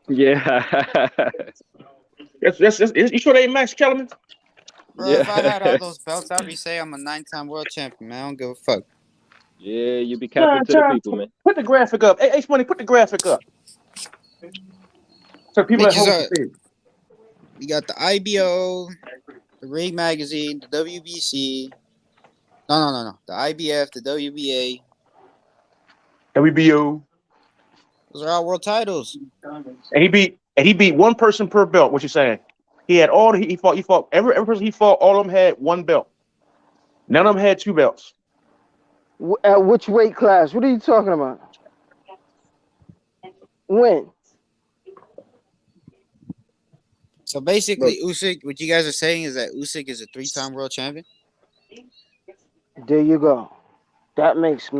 Yeah. That's you sure they ain't Max Kellerman? Bro, if I had all Yeah. those belts, I'd be saying I'm a 9-time world champion, man. I don't give a fuck. Yeah, you be capping to the 9-time. people, man. Put the graphic up. Hey, H-Money, put the graphic up. So people at Bitches home can are. see it. We got the IBO, the Ring Magazine, the WBC. No. The IBF, the WBA. WBO. Those are all world titles. And he beat one person per belt. What you saying? He had all he fought every person he fought. All of them had one belt. None of them had 2 belts. At which weight class? What are you talking about? When? So basically, Usyk, what you guys are saying is that Usyk is a 3-time world champion? There you go. That makes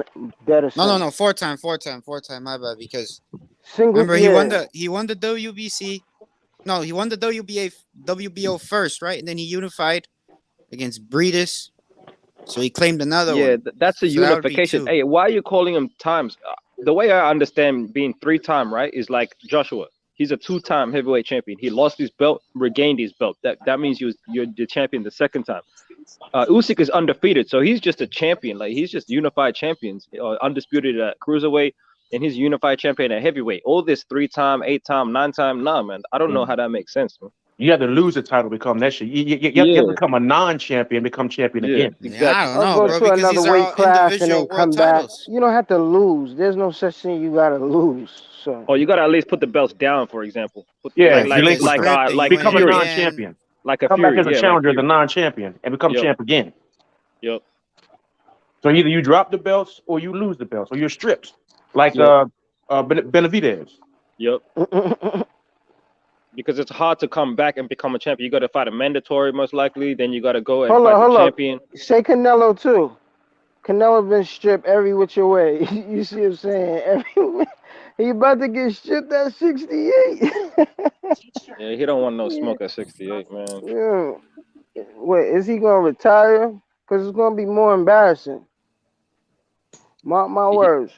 better sense. No. 4-time. My bad. Because Single. remember, Yeah. he won the WBC. No, he won the WBO first, right? And then he unified against Breedis. So he claimed another Yeah, one. that's a So that would be unification. 2. Hey, why are you calling him times? The way I understand being 3-time, right, is like Joshua. He's a 2-time heavyweight champion. He lost his belt, regained his belt. That means you're the champion the second time. Usyk is undefeated, so he's just a champion. Like he's just unified champions, undisputed at cruiserweight, and he's unified champion at heavyweight. All this 3-time, 8-time, 9-time, nah, man. I don't know how that makes sense, man. You have to lose the title to become that shit. You have to become a non-champion, become champion again. Exactly. I don't know, Go bro, to because these another are weight all class and individual then come world back. titles. You don't have to lose. There's no such thing you gotta lose. So Oh, you gotta at least put the belts down, for example. Yeah, Like become a Fury. non-champion. Like a Come Fury, back as a yeah, challenger like as a non-champion and become Yep. champ again. Yep. So either you drop the belts or you lose the belts or you're stripped, like Yep. Benavidez. Yep. Because it's hard to come back and become a champion. You got to fight a mandatory, most likely. Then you got to go and hold fight on, the hold champion. on. Say Canelo too. Canelo been stripped every which way. You see what I'm saying? He about to get stripped at 68. Yeah, he don't want no smoke at 68, man. Yeah. Wait, is he gonna retire? Because it's gonna be more embarrassing. Mark my words.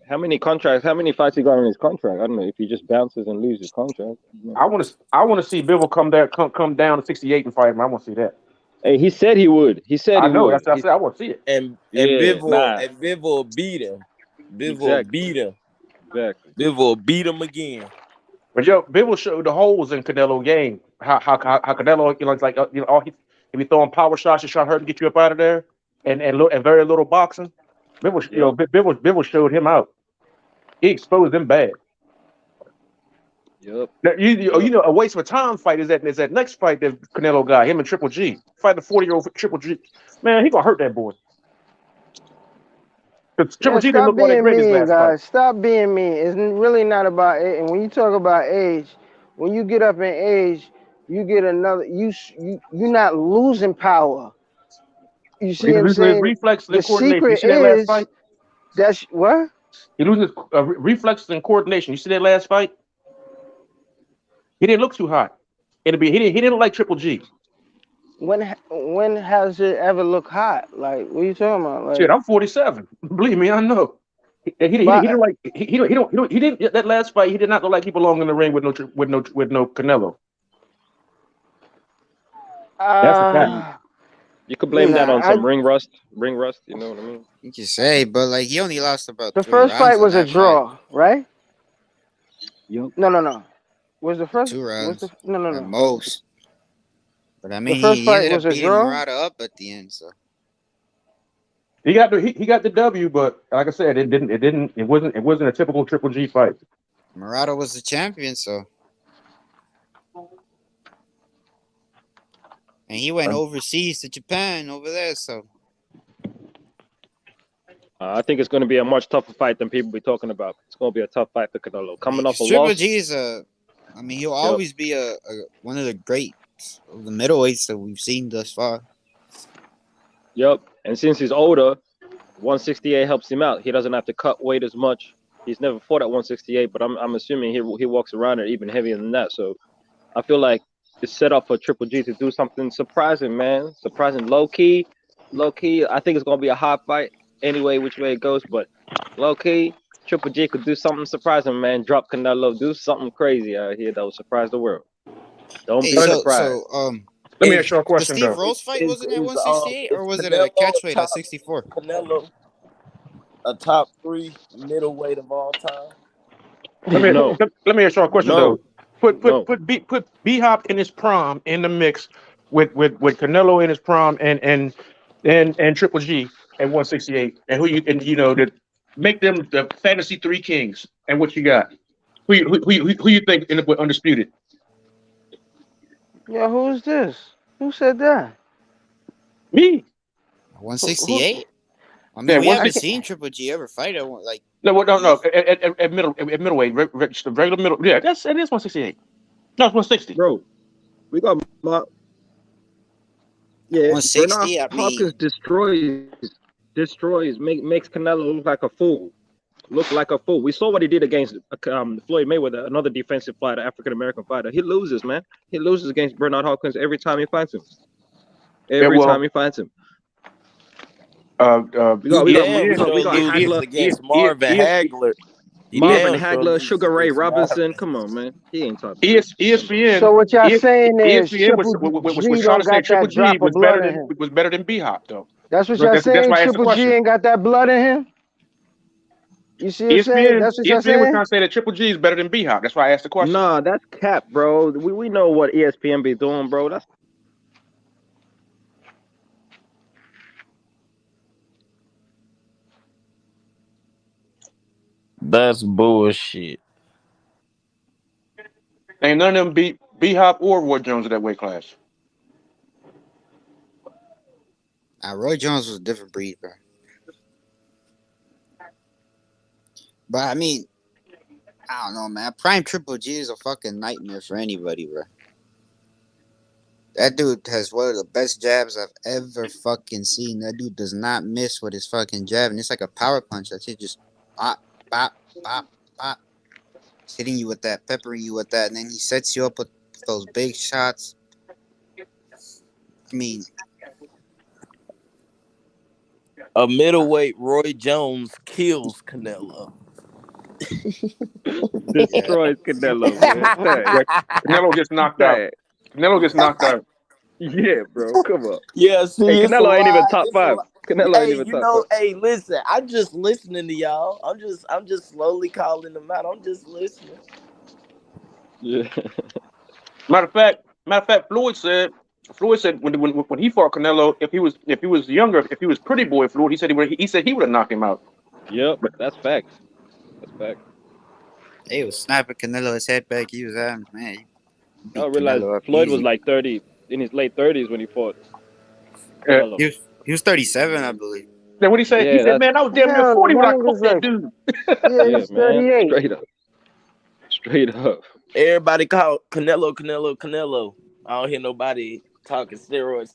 How many fights he got in his contract? I don't know if he just bounces and loses his contract. I want to see Bivol come down to 68 and fight him. I want to see that. Hey, he said he would. He said I he know. would. That's what I said. I want to see it. And Yeah, Bivol beat him. Bivol beat him. Exactly. Bivol beat him again. But Bivol showed the holes in Canelo game. How Canelo, it's like he be throwing power shots to try to hurt and get you up out of there, and very little boxing. Bivol, Bivol showed him out. He exposed him bad. Yep. Now, a waste of time fight is that next fight that Canelo got, him and Triple G. Fight the 40-year-old Triple G. Man, he gonna hurt that boy. Triple G didn't look all that great his last fight. Stop being mean. It's really not about it. And when you talk about age, when you get up in age, you get another. You're not losing power. You see what I'm saying? Reflexes and The coordination. You secret see that last is fight? that's what? He loses reflexes and coordination. You see that last fight? He didn't look too hot. He didn't look like Triple G. When has it ever looked hot? Like, what are you talking about? Like, Shit, I'm 47. Believe me, I know. He didn't like he didn't that last fight. He did not look like he belonged in the ring with no Canelo. That's a fact. You could blame that on some ring rust. Ring rust, you know what I mean? You can say, but like he only lost about the 3 first rounds fight in was a that draw, fight. right? Yep. No. Was the first 2 rounds? No. At most. But I mean, The first he fight ended was up a beating draw? Murata up at the end. So He got the W, but like I said, it wasn't a typical Triple G fight. Murata was the champion, so. And he went overseas to Japan over there, so. I think it's going to be a much tougher fight than people be talking about. It's going to be a tough fight for Canelo. Coming off a Triple loss. G is he'll always be a one of the greats of the middleweights that we've seen thus far. Yep. And since he's older, 168 helps him out. He doesn't have to cut weight as much. He's never fought at 168, but I'm assuming he walks around it even heavier than that. So I feel like it's set up for Triple G to do something surprising, man. Surprising, low key. I think it's going to be a hard fight anyway, which way it goes. But low key, Triple G could do something surprising, man. Drop Canelo, do something crazy out here that will surprise the world. Don't be surprised. Let me ask you a question, The Steve though. Rose fight wasn't at 168, or was it a catchweight at 64? Canelo, a top 3 middleweight of all time. Let me ask you a question, though. Put B-Hop in his prime in the mix with Canelo in his prime and Triple G at 168, and to make them the fantasy 3 kings. And what you got? Who you think end up with undisputed? Yeah, who's this? Who said that? Me. 168. I mean, Yeah, we haven't seen Triple G ever fight at one like. No. At middleweight, regular middle. Yeah, it is 168. No, it's 160. Bro, we got Mark. Yeah, 160. Bernard Hopkins destroys, makes Canelo look like a fool. We saw what he did against Floyd Mayweather, another defensive fighter, African American fighter. He loses, man. He loses against Bernard Hopkins every time he fights him. Every time he fights him. We got Hagler against Marvin Hagler. He Marvin damn sure Hagler, loses Sugar Ray against Marvin. Robinson. Come on, man. He ain't top 3. So what y'all saying is ESPN Triple was G trying don't to say got Triple that G drop of blood in him. was better than B Hop though. That's what y'all That's saying. why I asked the Triple G question. ain't got that blood in him. You see what I'm saying? ESPN That's what y'all was saying. trying to say that Triple G is better than B Hop. That's why I asked the question. Nah, that's cap, bro. We know what ESPN be doing, bro. That's bullshit. Ain't none of them beat B Hop or Roy Jones in that weight class. Roy Jones was a different breed, bro. But I mean, I don't know, man. Prime Triple G is a fucking nightmare for anybody, bro. That dude has one of the best jabs I've ever fucking seen. That dude does not miss with his fucking jab, and it's like a power punch. That's it, just bop, bop, bop, bop. He's hitting you with that, peppering you with that, and then he sets you up with those big shots. I mean, A middleweight Roy Jones kills Canelo. destroys Canelo, man. Dang. Canelo gets knocked out. Dang. Canelo gets knocked out. Yeah, bro. Come on. Yeah, see, Hey, it's a Canelo ain't even lie. top It's a 5. lie. Canelo ain't Hey, even you top 5. know, hey, listen. I'm just listening to y'all. I'm just slowly calling them out. I'm just listening. Yeah. Matter of fact, Floyd said when he fought Canelo, if he was younger, if he was pretty boy Floyd, he said he would have knocked him out. Yep, that's facts. That's facts. he was snapping Canelo's head back. He was man. He I beat realized Canelo up Floyd was easy. like 30 in his late 30s when he fought Canelo. He was 37, I believe. Then what he said? He said, "Man, I was damn near 40 when I caught that dude." Yeah, man. Straight up. Everybody call Canelo. I don't hear nobody talking steroids.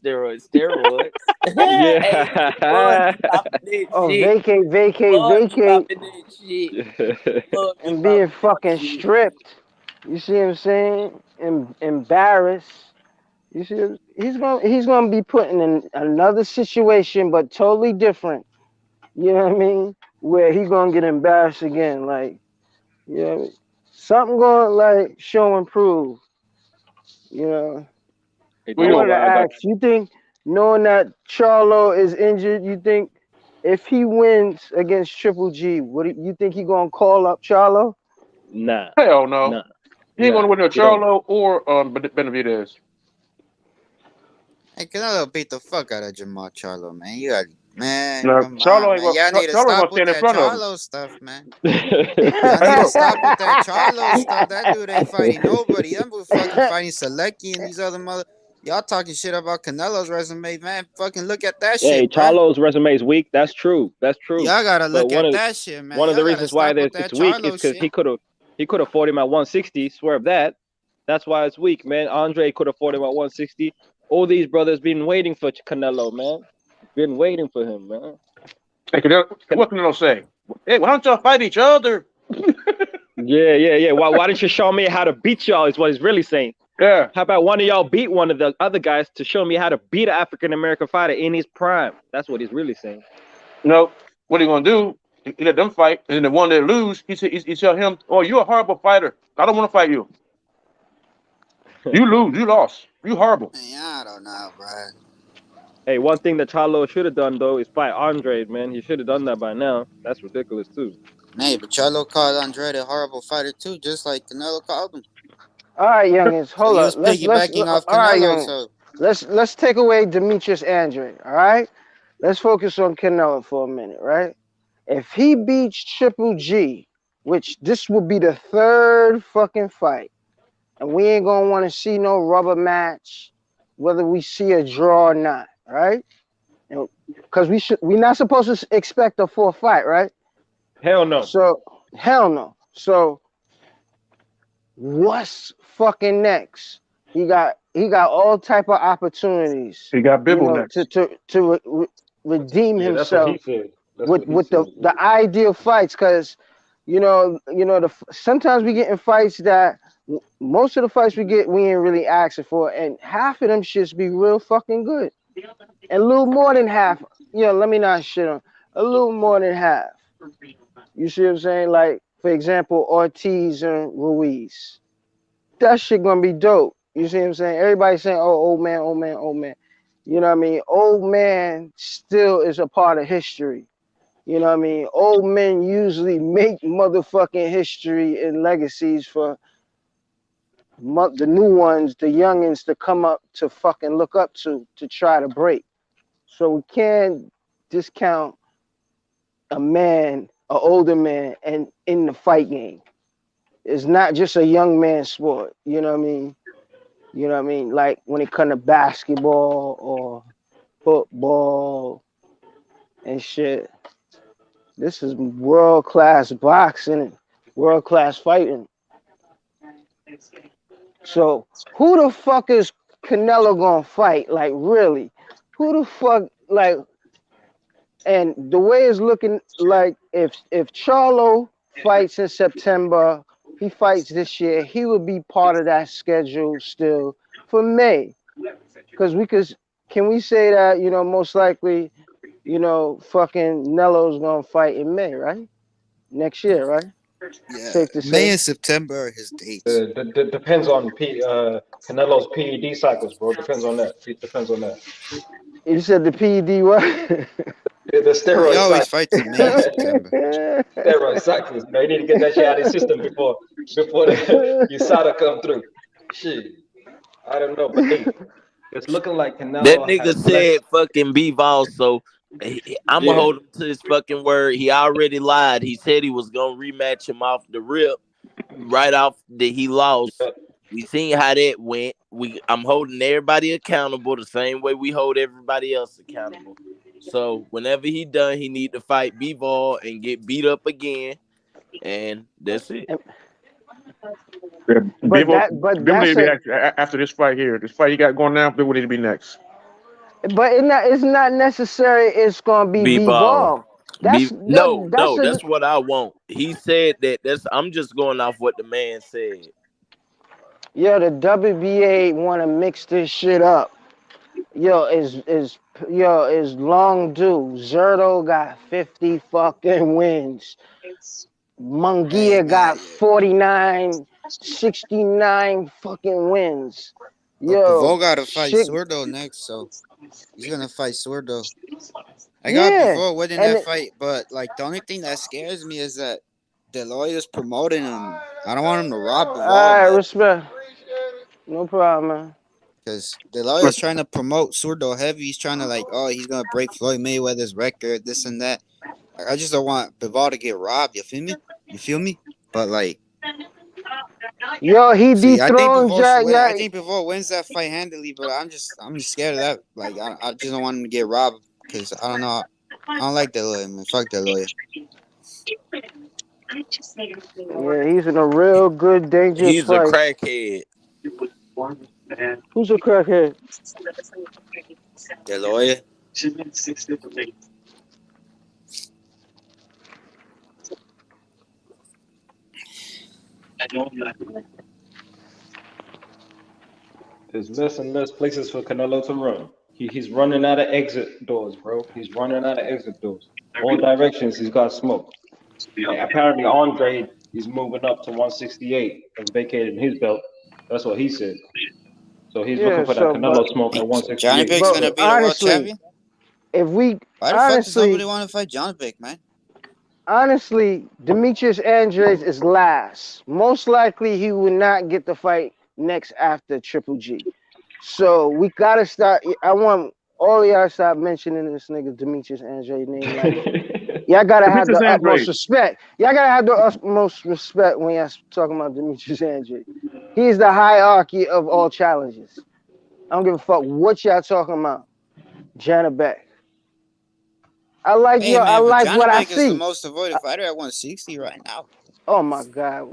Yeah. Hey, Bud be popping that Oh, shit. vacate, Bud be popping that shit. Bud be and being popping that fucking shit. stripped. You see what I'm saying? Embarrassed. You see, he's gonna be put in another situation, but totally different. You know what I mean? Where he gonna get embarrassed again, like, you know, something gonna like show and prove. You know. Hey, I wanted to ask, you think, knowing that Charlo is injured, you think if he wins against Triple G, you think he gonna call up Charlo? Nah. Hell no. Nah. He ain't gonna win a He don't. Charlo or Benavidez. Hey, Canelo beat the fuck out of Jamal Charlo, man. You got No, come Charlo on, ain't man. Y'all gonna need to Charlo stop gonna with stand in that front of him. Charlo stuff, man. Y'all need to stop with that Charlo stuff. That dude ain't fighting nobody. That dude fucking fighting Selecki and these other mother. Y'all talking shit about Canelo's resume, man. Fucking look at that Hey, shit, bro. Charlo's resume is weak. That's true. Y'all gotta But look at that shit, man. one of the Y'all gotta reasons why stop with it's that weak is Charlo because shit. he could have fought him at 160. Swerve that. That's why it's weak, man. Andre could have fought him at 160. All these brothers been waiting for Canelo, man. Been waiting for him, man. Hey, what Canelo say? Hey, why don't y'all fight each other? Yeah. Why didn't you show me how to beat y'all? Is what he's really saying. Yeah. How about one of y'all beat one of the other guys to show me how to beat an African American fighter in his prime? That's what he's really saying. No. What he gonna do? He let them fight, and the one that lose, he tell him, "Oh, you're a horrible fighter. I don't want to fight you. You lose. You lost. You horrible." Man, I don't know, bro. Hey, one thing that Charlo should have done though is fight Andre, man. He should have done that by now. That's ridiculous too. Hey, but Charlo called Andrade a horrible fighter too, just like Canelo called him. All right, youngins, hold he up. was piggybacking off All right, Canelo, youngins. so Let's take away Demetrius Andre. All right, let's focus on Canelo for a minute, right? If he beats Triple G, which this will be the third fucking fight, and we ain't gonna want to see no rubber match, whether we see a draw or not, right? Because we're not supposed to expect a fourth fight, right? Hell no. So hell no. So what's fucking next? He got all type of opportunities. He got Bibble next. to redeem That's what he himself said. with the ideal fights, because sometimes we get in fights that most of the fights we get we ain't really asking for, and half of them shits be real fucking good, and a little more than half. Let me not shit on a little more than half. You see what I'm saying? Like For example, Ortiz and Ruiz. That shit gonna be dope. You see what I'm saying? Everybody's saying, oh, old man, old man, old man. You know what I mean? Old man still is a part of history. You know what I mean? Old men usually make motherfucking history and legacies for the new ones, the youngins to come up to fucking look up to try to break. So we can't discount a man, an older man, and in the fight game. It's not just a young man sport. You know what I mean? You know what I mean? Like when it comes to basketball or football and shit. This is world class boxing, world class fighting. So who the fuck is Canelo gonna fight? Like really? Who the fuck like? And the way it's looking like if Charlo fights in September, he fights this year, he would be part of that schedule still for May. Because can we say that, you know, most likely, you know, fucking Nelo's gonna fight in May, right? Next year, right? Yeah, Safe to say. May and September are his dates. Depends on Canelo's PED cycles, bro. Depends on that. It depends on that. You said the PED what? The steroid He always cycles. fights in May and September. Steroid cycles. You know, you need to get that shit out of his system before the USADA come through. Shit. I don't know, but hey, it's looking like Canelo That nigga has said fucking B-Ball, so I'm Yeah. gonna hold him to his fucking word. He already lied. He said he was gonna rematch him off the rip, right off that he lost. We seen how that went. I'm holding everybody accountable the same way we hold everybody else accountable. So whenever he done, he need to fight B-Ball and get beat up again, and that's it. After this fight here, this fight he got going now, Bivol need to be next. But it's not necessary it's gonna be B-Ball. That's what I want. He said that. I'm just going off what the man said. Yo, the WBA want to mix this shit up. Yo, is long due. Zerto got 50 fucking wins. Munguia got 49, 69 fucking wins. Yo, Bivol got to fight Sordo next, so he's gonna fight Sordo. I got Bivol winning that fight, but like the only thing that scares me is that the lawyer's promoting him. I don't want him to rob Bivol. Alright, respect. No problem, man. Because the lawyer's trying to promote Sordo heavy. He's trying to he's gonna break Floyd Mayweather's record, this and that. I just don't want Bivol to get robbed. You feel me? But like, yo, he dethroned I think Bivol wins that fight handily, but I'm just scared of that. Like, I just don't want him to get robbed because I don't know. I don't like that lawyer, man. Fuck that lawyer. Yeah, he's in a real good, dangerous He's fight. a crackhead. Who's a crackhead? The lawyer. There's less and less places for Canelo to run. He's running out of exit doors, bro. He's running out of exit doors. All directions, he's got smoke. And apparently, Andre is moving up to 168 and vacating his belt. That's what he said. So he's looking for that Canelo smoke at 168. Johnny Bick's gonna be the world champion. Why the fuck does somebody want to fight Johnny Bick, man? Honestly, Demetrius Andres is last. Most likely, he will not get the fight next after Triple G. So we gotta start. I want all of y'all to stop mentioning this nigga Demetrius Andres name. Like, y'all gotta have the utmost respect. Y'all gotta have the utmost respect when y'all talking about Demetrius Andres. He's the hierarchy of all challenges. I don't give a fuck what y'all talking about. Janet Beck. I like I like what I see. Is the most avoided fighter at 160 right now. Oh my God,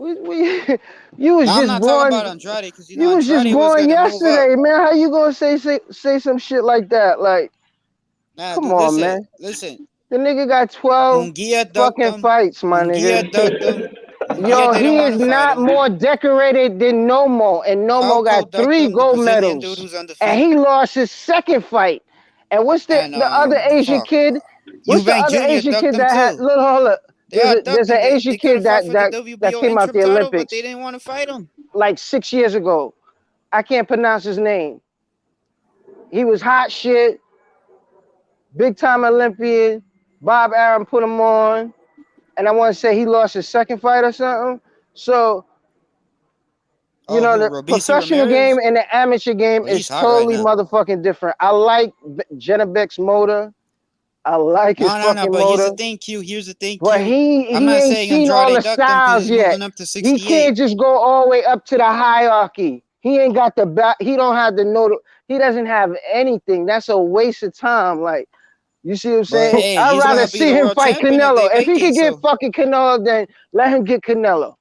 you was I'm just not born. talking about Andrade because You was just born yesterday, man. How you gonna say some shit like that? Like, come on, man. Listen, the nigga got 12 fucking fights, my nigga. Yo, he is not more decorated than Nomo, and Nomo got 3 gold medals, and he lost his second fight. And what's the other Asian kid? What's the other Asian kid that had? Look, hold up. They There's abducted an him. They Asian could have kid fought that for the that WBO came out interim the title, but Olympics they didn't want to fight him. like 6 years ago. I can't pronounce his name. He was hot shit, big time Olympian. Bob Arum put him on, and I want to say he lost his second fight or something. So you know, the Robeisy professional game Ramirez? and the amateur game Well, he's is hot right totally now. motherfucking different. I like Janabek's motor. I like his No. fucking But here's the motor. thing, Q. Here's the thing, But Q. I'm he not ain't saying seen all Andrade the ducked him because styles he's yet. moving up to He 68. can't just go all the way up to the hierarchy. He ain't got the back. He don't have the note. He doesn't have anything. That's a waste of time. Like, you see what I'm But saying? hey, I'd he's rather gonna be see the him world fight champion if they Canelo. If he vacate. could get So fucking Canelo, then let him get Canelo.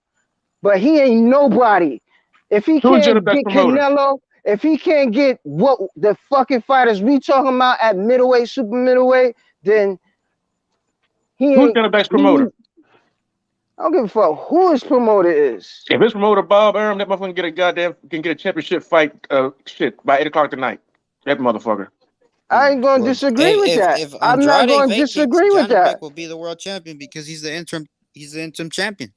But he ain't nobody. If he Who's can't Janabek's get promoter? Canelo, if he can't get what the fucking fighters we talking about at middleweight, super middleweight, then he Who's ain't. Janabek's He promoter? I don't give a fuck who his promoter is. If his promoter Bob Arum, that motherfucker can get a championship fight by 8 o'clock tonight. That motherfucker. I ain't gonna well, disagree with that. if I'm not Andrade gonna vacates, disagree with Janabek that. will be the world champion because he's the interim. He's the interim champion.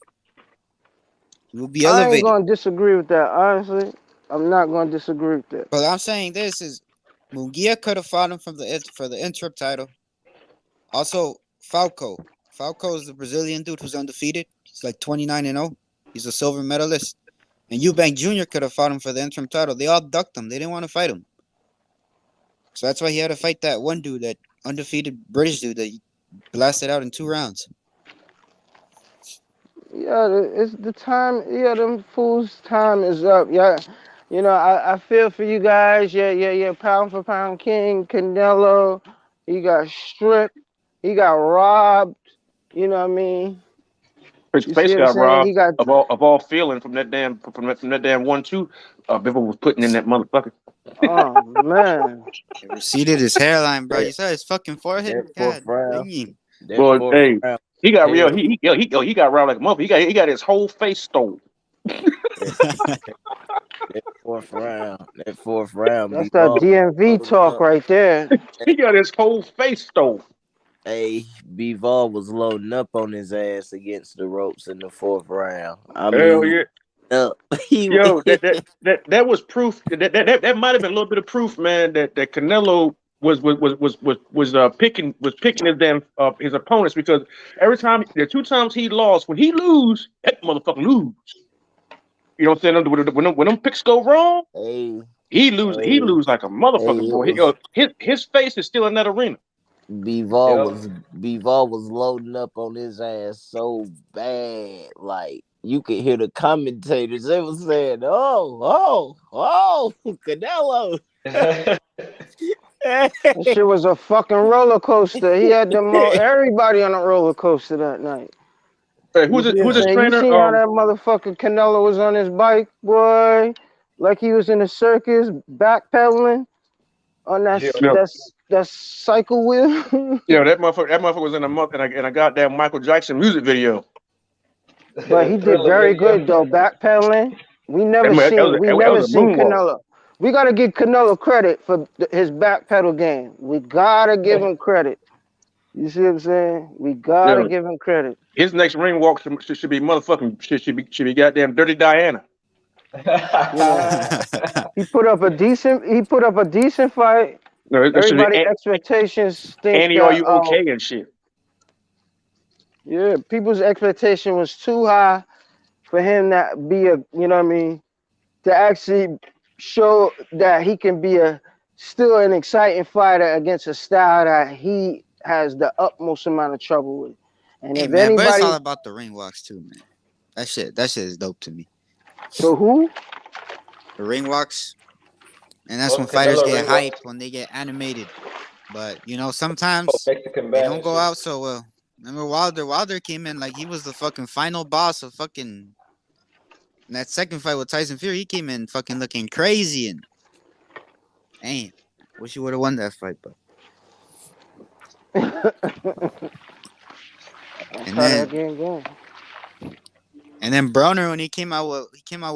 He will be I ain't elevated. gonna disagree with that. Honestly, I'm not gonna disagree with that. But I'm saying this is Munguia could have fought him for the interim title. Also, Falco. Falco is the Brazilian dude who's undefeated. He's like 29-0. He's a silver medalist. And Eubank Jr. could have fought him for the interim title. They all ducked him. They didn't want to fight him. So that's why he had to fight that one dude, that undefeated British dude that he blasted out in 2 rounds. Yeah, it's the time. Yeah, them fools' time is up. Yeah, you know, I feel for you guys. Yeah. Pound for pound king, Canelo. He got stripped. He got robbed. You know what I mean? His You face see what I'm got saying? He robbed got. of all feeling from that damn 1-2. Bivol was putting in that motherfucker. Oh man. It receded his hairline, bro. You saw his fucking forehead? That fourth God round. dang. That Well, fourth hey, round. he got real. Hell, He got robbed like a motherfucker. He got his whole face stolen. that fourth round. That fourth round. That's that Bivol was DMV loading talk up. right there. He got his whole face stolen. Hey, Bivol was loading up on his ass against the ropes in the fourth round. I Hell mean, yeah. up. Yo, that was proof. That might have been a little bit of proof, man. That Canelo was picking his opponents, because every time, the 2 times he lost, when he lose, that motherfucker lose. You know what I'm saying? When them picks go wrong, Hey, he lose like a hey, motherfucker, it boy. was His face is still in that arena. Bivol was loading up on his ass so bad, like you could hear the commentators. They were saying, "Oh, Canelo." That shit was a fucking roller coaster. He had everybody on a roller coaster that night. Hey, You who's see what I'm his saying? You trainer? see how that motherfucking Canelo was on his bike, boy? Like he was in the circus, backpedaling on that cycle wheel. Yeah, that motherfucker was in a goddamn Michael Jackson music video. But he did very good though, backpedaling. We never That was a seen moonwalk. Canelo. We gotta give Canelo credit for his backpedal game. We gotta give him credit. You see what I'm saying? We gotta give him credit. His next ring walk should be motherfucking should be goddamn Dirty Diana. You know, he put up a decent fight. No, it should Everybody be expectations think Annie, are that you okay and shit. yeah, people's expectation was too high for him to be you know what I mean, to actually show that he can be still an exciting fighter against a style that he has the utmost amount of trouble with. And Hey if man, but it's all anybody, about the ring walks too, man. That shit is dope to me. the who? The ring walks. And that's when fighters get hyped, when they get animated. But you know, sometimes they don't go out so well. Remember Wilder came in like he was the fucking final boss of fucking in that second fight with Tyson Fury. He came in fucking looking crazy, and damn, wish he would have won that fight, but and then Broner, when he came out with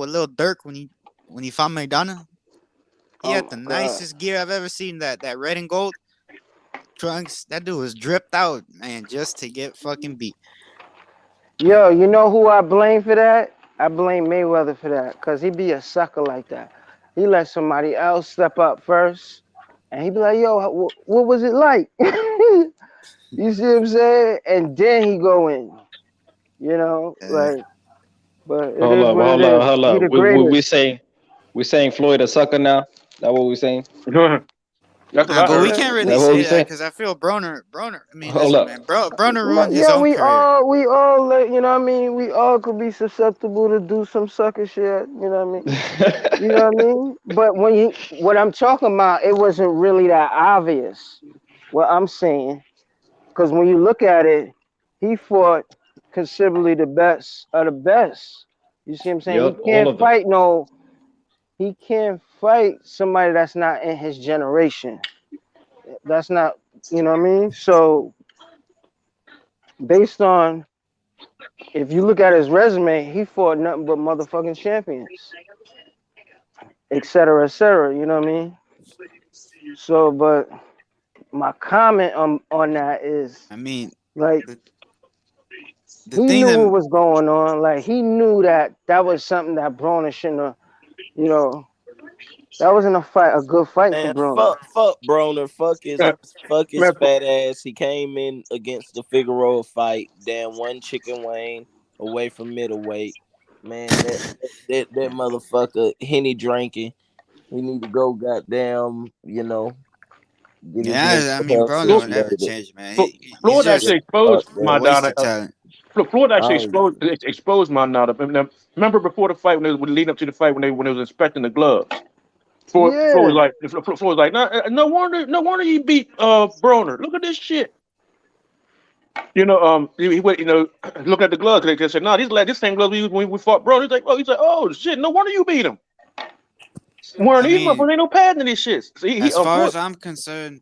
Lil Durk when he fought Maidana. He had the nicest gear I've ever seen. That red and gold trunks. That dude was dripped out, man, just to get fucking beat. Yo, you know who I blame for that? I blame Mayweather for that, cause he be a sucker like that. He let somebody else step up first, and he be like, "Yo, what was it like?" You see what I'm saying? And then he go in. You know, like, but it Hold is up, what it hold up, is. hold He up. the We greatest. saying Floyd a sucker now? That what we saying? That's what Nah, I but we heard. can't That really what say we that saying? because I feel Broner. I mean, Hold listen, up. man, Broner No, ruined his yeah, own career. we all, like, you know what I mean? We all could be susceptible to do some sucker shit. You know what I mean? You know what I mean? But what I'm talking about, it wasn't really that obvious. What I'm saying, because when you look at it, he fought considerably the best of the best. You see what I'm saying? Yup, all of them. He can't fight somebody that's not in his generation. That's not, you know what I mean? So based on, if you look at his resume, he fought nothing but motherfucking champions, et cetera, et cetera. You know what I mean? So, but my comment on that is, I mean, like, the he thing knew that what was going on. Like, he knew that was something that Broner shouldn't have, you know, that wasn't a good fight for Man, Broner. fuck Broner, Man, fuck his man, fat ass. He came in against the Figueroa fight, damn one chicken wing away from middleweight. Man, that motherfucker Henny drinking. He need to go goddamn, get his yeah, I mental mean, health Broner will never situated. change, man. He's Floyd just actually Fuck exposed a my that. waste daughter. of talent. Floyd actually Oh, exposed my daughter. Remember before the fight, when they were leading up to the fight, when they was inspecting the gloves. Floyd was Yeah. like, no wonder you beat Broner. Look at this shit. He went, looking at the gloves. They said, no, this same gloves we used when we fought Broner. He's like, oh shit, no wonder you beat him. Wearing I these mean, motherfuckers ain't no padding in these shits. So he as far Floyd, as I'm concerned,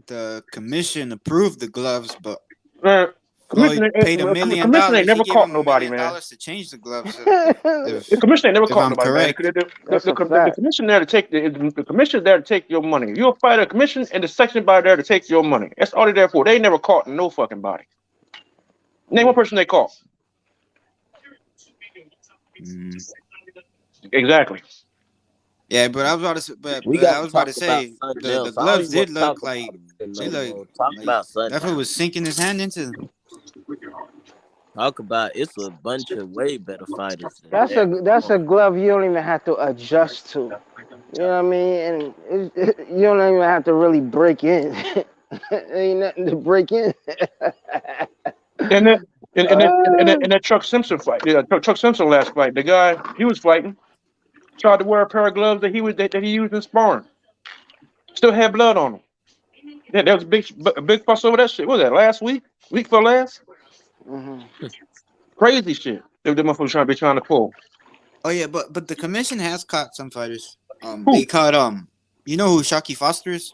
the commission approved the gloves, but man, Floyd paid $1 million. commissioner ain't He never gave caught him $1 nobody, million man. to change the gloves. The commissioner ain't never If caught I'm nobody, man. correct, That's a The fact. commission there to take the commission there to take your money. You're a fighter, commission and the section by there to take your money. That's all they're there for. They ain't never caught no fucking body. Name one person they caught. Exactly. yeah. But I was about to, we but I got was to about talk to about say something the else. I don't gloves even want did to talk look like about it they no look more. Talk like about something that fool else. was sinking his hand into them. Talk about it's a bunch of way better fighters than That's that. Come a on. glove you don't even have to adjust to. You know what I mean? And you don't even have to really break in. Ain't nothing to break in. And then and that Chuck Simpson fight. Yeah, Chuck Simpson last fight. The guy he was fighting tried to wear a pair of gloves that he used in sparring. Still had blood on him. Yeah, there was a big fuss over that shit. What was that last week? Week for last? Hmm. Crazy shit. They motherfuckers trying to pull. Oh yeah, but the commission has caught some fighters. Who? They caught you know who Shockey Foster is?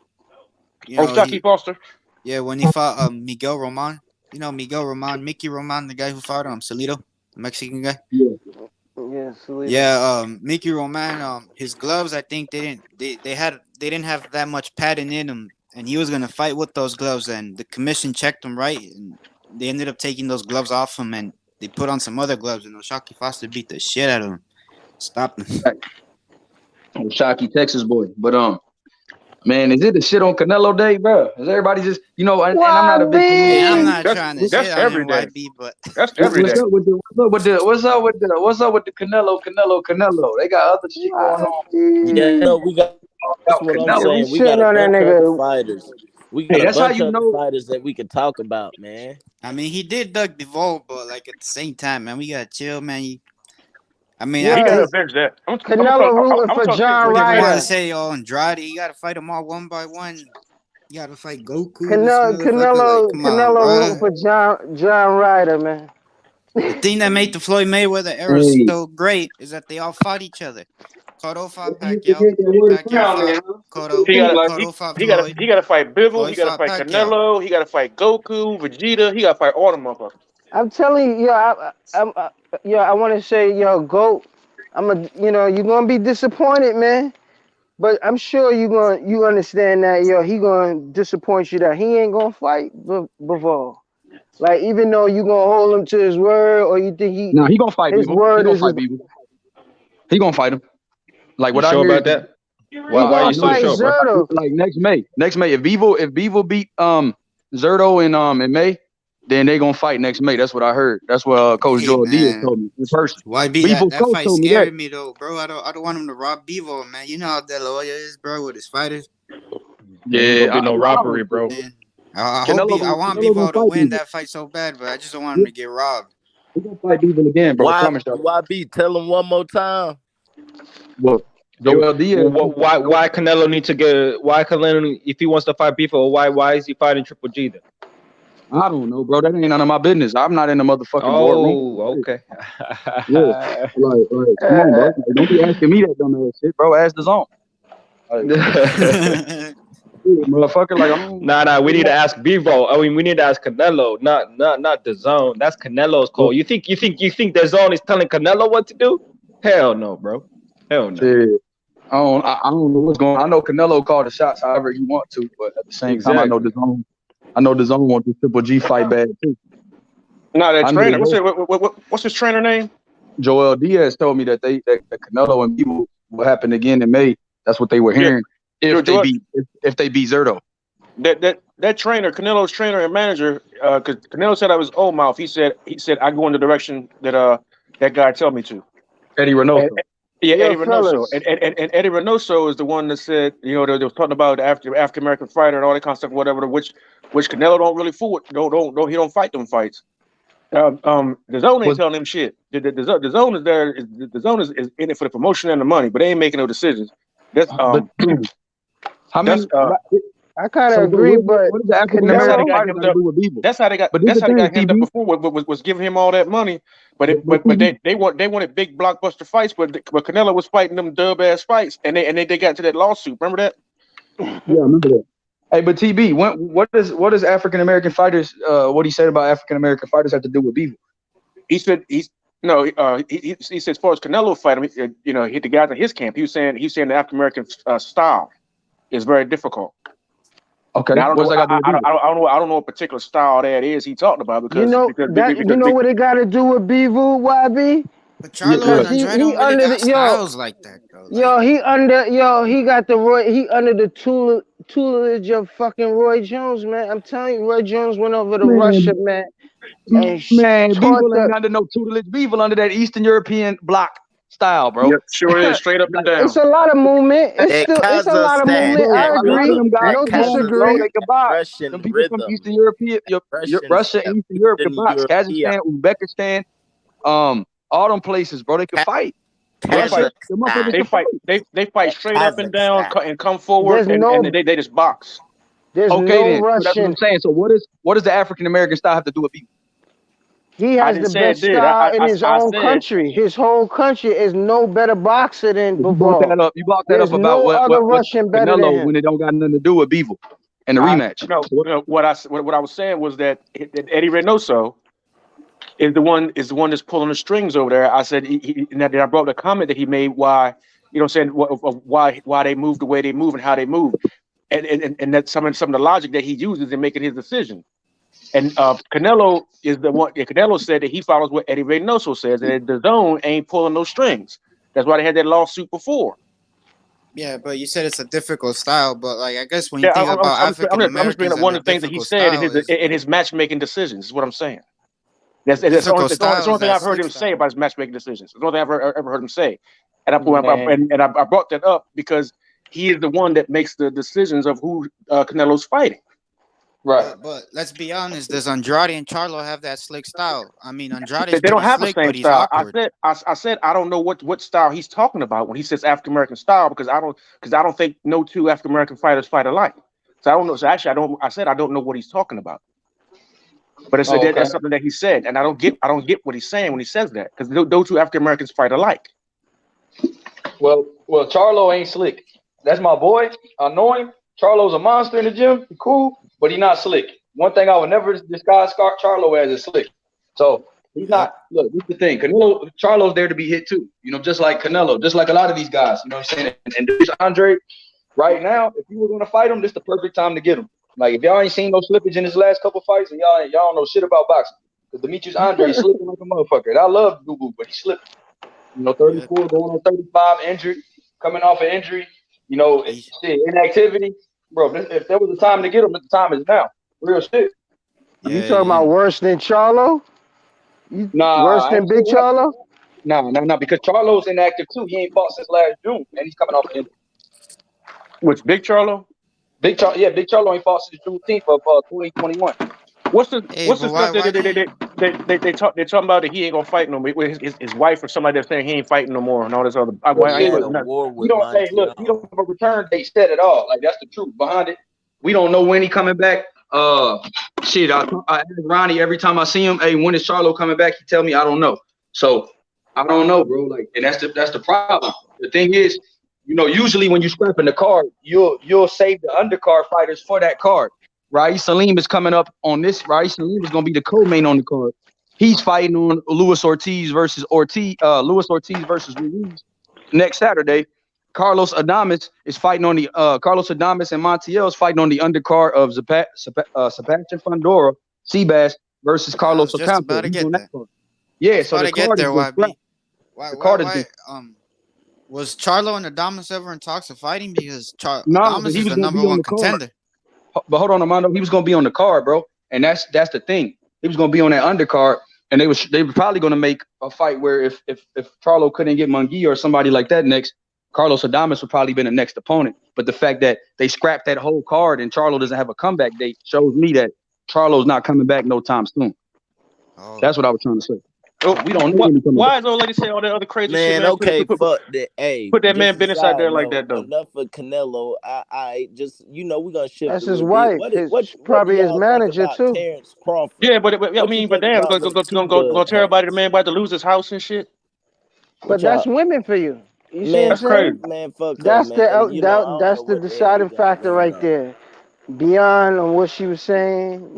You Oh, know Shockey Foster. yeah, when he fought Miguel Roman. You know Miguel Roman, Mickey Roman, the guy who fought Salito, the Mexican guy. Yeah, Salida. Yeah, Mickey Roman, his gloves, I think they didn't have that much padding in them, and he was gonna fight with those gloves, and the commission checked him right, and they ended up taking those gloves off him, and they put on some other gloves, and Shockey Foster beat the shit out of him, stopped him. Shockey, Texas boy. But man, is it the shit on Canelo Day, bro? Is everybody just and I'm not a big Canelo Hey, I'm fan. not trying to That's shit on every him, day. YB, but That's every What's day. up with the Canelo? They got other shit going on. Yeah, no, we got. That's About what I'm Yeah, Canelo. we saying. We got shitting a on that bunch of other nigga. fighters. We Hey, got a that's how bunch you of other know. fighters that we could talk about, man. I mean, he did duck the vote, but like at the same time, man, we gotta chill, man. I mean, He Yeah, gotta after avenge that. Canelo rooting I'm for gonna talk shit. John what Gervonta Ryder. say, Andrade, you gotta fight them all one by one. You gotta fight Goku, this motherfucker. Like, come on, Canelo rooting bro. for John Ryder, man. The thing that made the Floyd Mayweather era Hey, so great is that they all fought each other. Cotto fought you Pacquiao. forget that word Pacquiao crown, fought man. Huh? Cotto. He gotta Cotto fought Floyd. he gotta fight Bivol. He Floyd gotta fought fight Pacquiao. Canelo. He gotta fight Goku, Vegeta. He gotta fight all them motherfuckers. I'm telling you, I want to say, GOAT. You're gonna be disappointed, man. But I'm sure you understand that, he gonna disappoint you that he ain't gonna fight Bivol. Like, even though you gonna hold him to his word, or you think Nah, he gonna fight his Bivol. word He gonna is fight his, Bivol. He gonna fight him. Like You what I sure hear about is that? he Why are gonna you so fight sure, bro? Zerto. like next May. Next May. If Bivol beat Zerto in May, then they gonna fight next May. That's what I heard. That's what Coach Hey Joel Diaz man, told me in person. YB, Bevil's that coach fight told me that. scared me though, bro. I don't want him to rob Bevo, man. You know how De La Hoya is, bro, with his fighters. There ain't Yeah, gonna be no robbery, bro. I Canelo want gonna Bevo to fight win Bivol. that fight so bad, but I just don't want him to get robbed. He gonna fight Bivol again, bro. I Why promise y'all. YB? Tell him one more time. Well, Joel Diaz. Why Canelo need to get? Why Canelo, if he wants to fight Bivol, why is he fighting Triple G then? I don't know, bro. That ain't none of my business. I'm not in the motherfucking boardroom. Oh, okay. Yeah, like, come on, bro. Like, don't be asking me that dumb ass shit, bro. Ask the zone. Like, motherfucker, like Nah. We need to ask Bivol. I mean, we need to ask Canelo, not the zone. That's Canelo's call. You think the zone is telling Canelo what to do? Hell no, bro. Hell no. Shit. I don't know what's going on. I know Canelo called the shots however he want to, but at the same time, I know the zone. I know the zone wants the Triple G fight bad too. No, that trainer. What's his trainer name? Joel Diaz told me that that Canelo and people will happen again in May. That's what they were hearing. If they beat Zerto. That trainer, Canelo's trainer and manager, because Canelo said I was old mouth. He said I go in the direction that that guy tell me to. Eddie Reynoso. Eddie Reynoso. And Eddie Reynoso is the one that said, they was talking about the African American fighter and all that kind of stuff, whatever. Which Canelo don't really fool with. He don't fight them fights. The zone ain't telling him shit. The zone is there. The zone is in it for the promotion and the money, but they ain't making no decisions. That's how many? I kind of agree, but what does the African American fighter got to do with Bivol? That's how they got. That's how they got him up before. Was giving him all that money, but they wanted big blockbuster fights. But Canelo was fighting them dub ass fights, and they got into that lawsuit. Remember that? Yeah, I remember that. Hey, but TB, what does African American fighters? What he said about African American fighters have to do with Bivol? He said he said as far as Canelo fight him, hit the guys in his camp. He was saying the African American style is very difficult. Okay, now, I don't know what particular style that is he talked about because you know what it got to do with Bivol, YB? But Charlo and Andrade don't really got styles like that, though. He got he under the tutelage of fucking Roy Jones, man. I'm telling you, Roy Jones went over to Russia, man. And Bivol ain't under no tutelage. Bivol under that Eastern European bloc style, bro. Yep, sure is, straight up and down. It's a lot of movement. It's a lot of movement. I agree. No disagree. Them people from Eastern European, Russia and Eastern Europe can box. Kazakhstan, Uzbekistan, all them places, bro. They can fight. They fight straight up and down and come forward, and they just box. There's okay, no then. Russian. So that's what I'm saying. So what does the African American style have to do with Bivol? He has the best style in his own country. His whole country is no better boxer than Bivol. You brought that up about what Russian better than Canelo him. when it don't got nothing to do with Bivol and the rematch. What I was saying was that Eddie Reynoso is the one that's pulling the strings over there. I said and I brought the comment that he made why why they move the way they move and how they move, and that's some of the logic that he uses in making his decision. And Canelo is the one. Canelo said that he follows what Eddie Reynoso says, and the zone ain't pulling no strings. That's why they had that lawsuit before. Yeah, but you said it's a difficult style. But like, I guess when you think about African Americans, I'm just bringing up one of the things that he said in his matchmaking decisions. Is what I'm saying. That's the only thing I've heard him say about his matchmaking decisions. It's the only thing I've ever heard him say. And I brought that up because he is the one that makes the decisions of who Canelo's fighting. Right. But let's be honest, does Andrade and Charlo have that slick style? I mean, Andrade they don't have the same style. I said I don't know what style he's talking about when he says African American style because I don't think no two African American fighters fight alike. So I don't know. So actually, I said I don't know what he's talking about. But it's that's something that he said, and I don't get what he's saying when he says that because those two African Americans fight alike. Well, Charlo ain't slick. That's my boy. I know him. Charlo's a monster in the gym. He's cool, but he's not slick. One thing I would never disguise Charlo as is slick. So he's not. Look, this is the thing. Charlo's there to be hit too. Just like Canelo, just like a lot of these guys. You know what I'm saying? And Andre, right now, if you were going to fight him, this is the perfect time to get him. Like, if y'all ain't seen no slippage in his last couple fights, and y'all don't know shit about boxing. Because Demetrius Andre slipping like a motherfucker. And I love Boo Boo, but he slipping. 34, going on 35, injured, coming off an injury. Inactivity. Bro, if there was a time to get him, the time is now. Real shit. You talking about worse than Charlo? Worse than Big Charlo? Nah, because Charlo's inactive too. He ain't fought since last June, and he's coming off an injury. Which, Big Charlo? Big Charlo ain't fought since Juneteenth of 2021. What's the stuff that they talking about that he ain't gonna fight no more? His wife or somebody that's saying he ain't fighting no more and all this other. He don't have a return date set at all. Like, that's the truth behind it. We don't know when he coming back. I ask Ronnie every time I see him. Hey, when is Charlo coming back? He tell me I don't know. So I don't know, bro. Like, and that's the problem. The thing is, usually when you scrapping the card, you'll save the undercard fighters for that card. Rais Salim is coming up on this. Rais Salim is going to be the co-main on the card. He's fighting on Luis Ortiz versus Ruiz next Saturday. Carlos Adames is fighting on the Carlos Adames and Montiel is fighting on the undercard of Sebastian Fundora, Seabass versus Carlos Ocampo. Yeah, so the card is YB. Was Charlo and Adames ever in talks of fighting? Because Adames is the number one contender. But hold on, Armando. He was going to be on the card, bro. And that's the thing. He was going to be on that undercard, and they were probably going to make a fight where if Charlo couldn't get Munguia or somebody like that next, Carlos Adames would probably be the next opponent. But the fact that they scrapped that whole card and Charlo doesn't have a comeback date shows me that Charlo's not coming back no time soon. That's what I was trying to say. Oh, we don't know. Why is old lady say all that other crazy shit? Man, okay, fuck that. Hey, put that man business out there like that, though. Enough for Canelo. I just, we're gonna shift. That's his wife. Probably his manager too. Terence Crawford. Yeah, but damn, gonna tell everybody the man about to lose his house and shit. But that's women for you. You see what I'm saying? Man, fuck that's her, that's the deciding factor right there. Beyond what she was saying,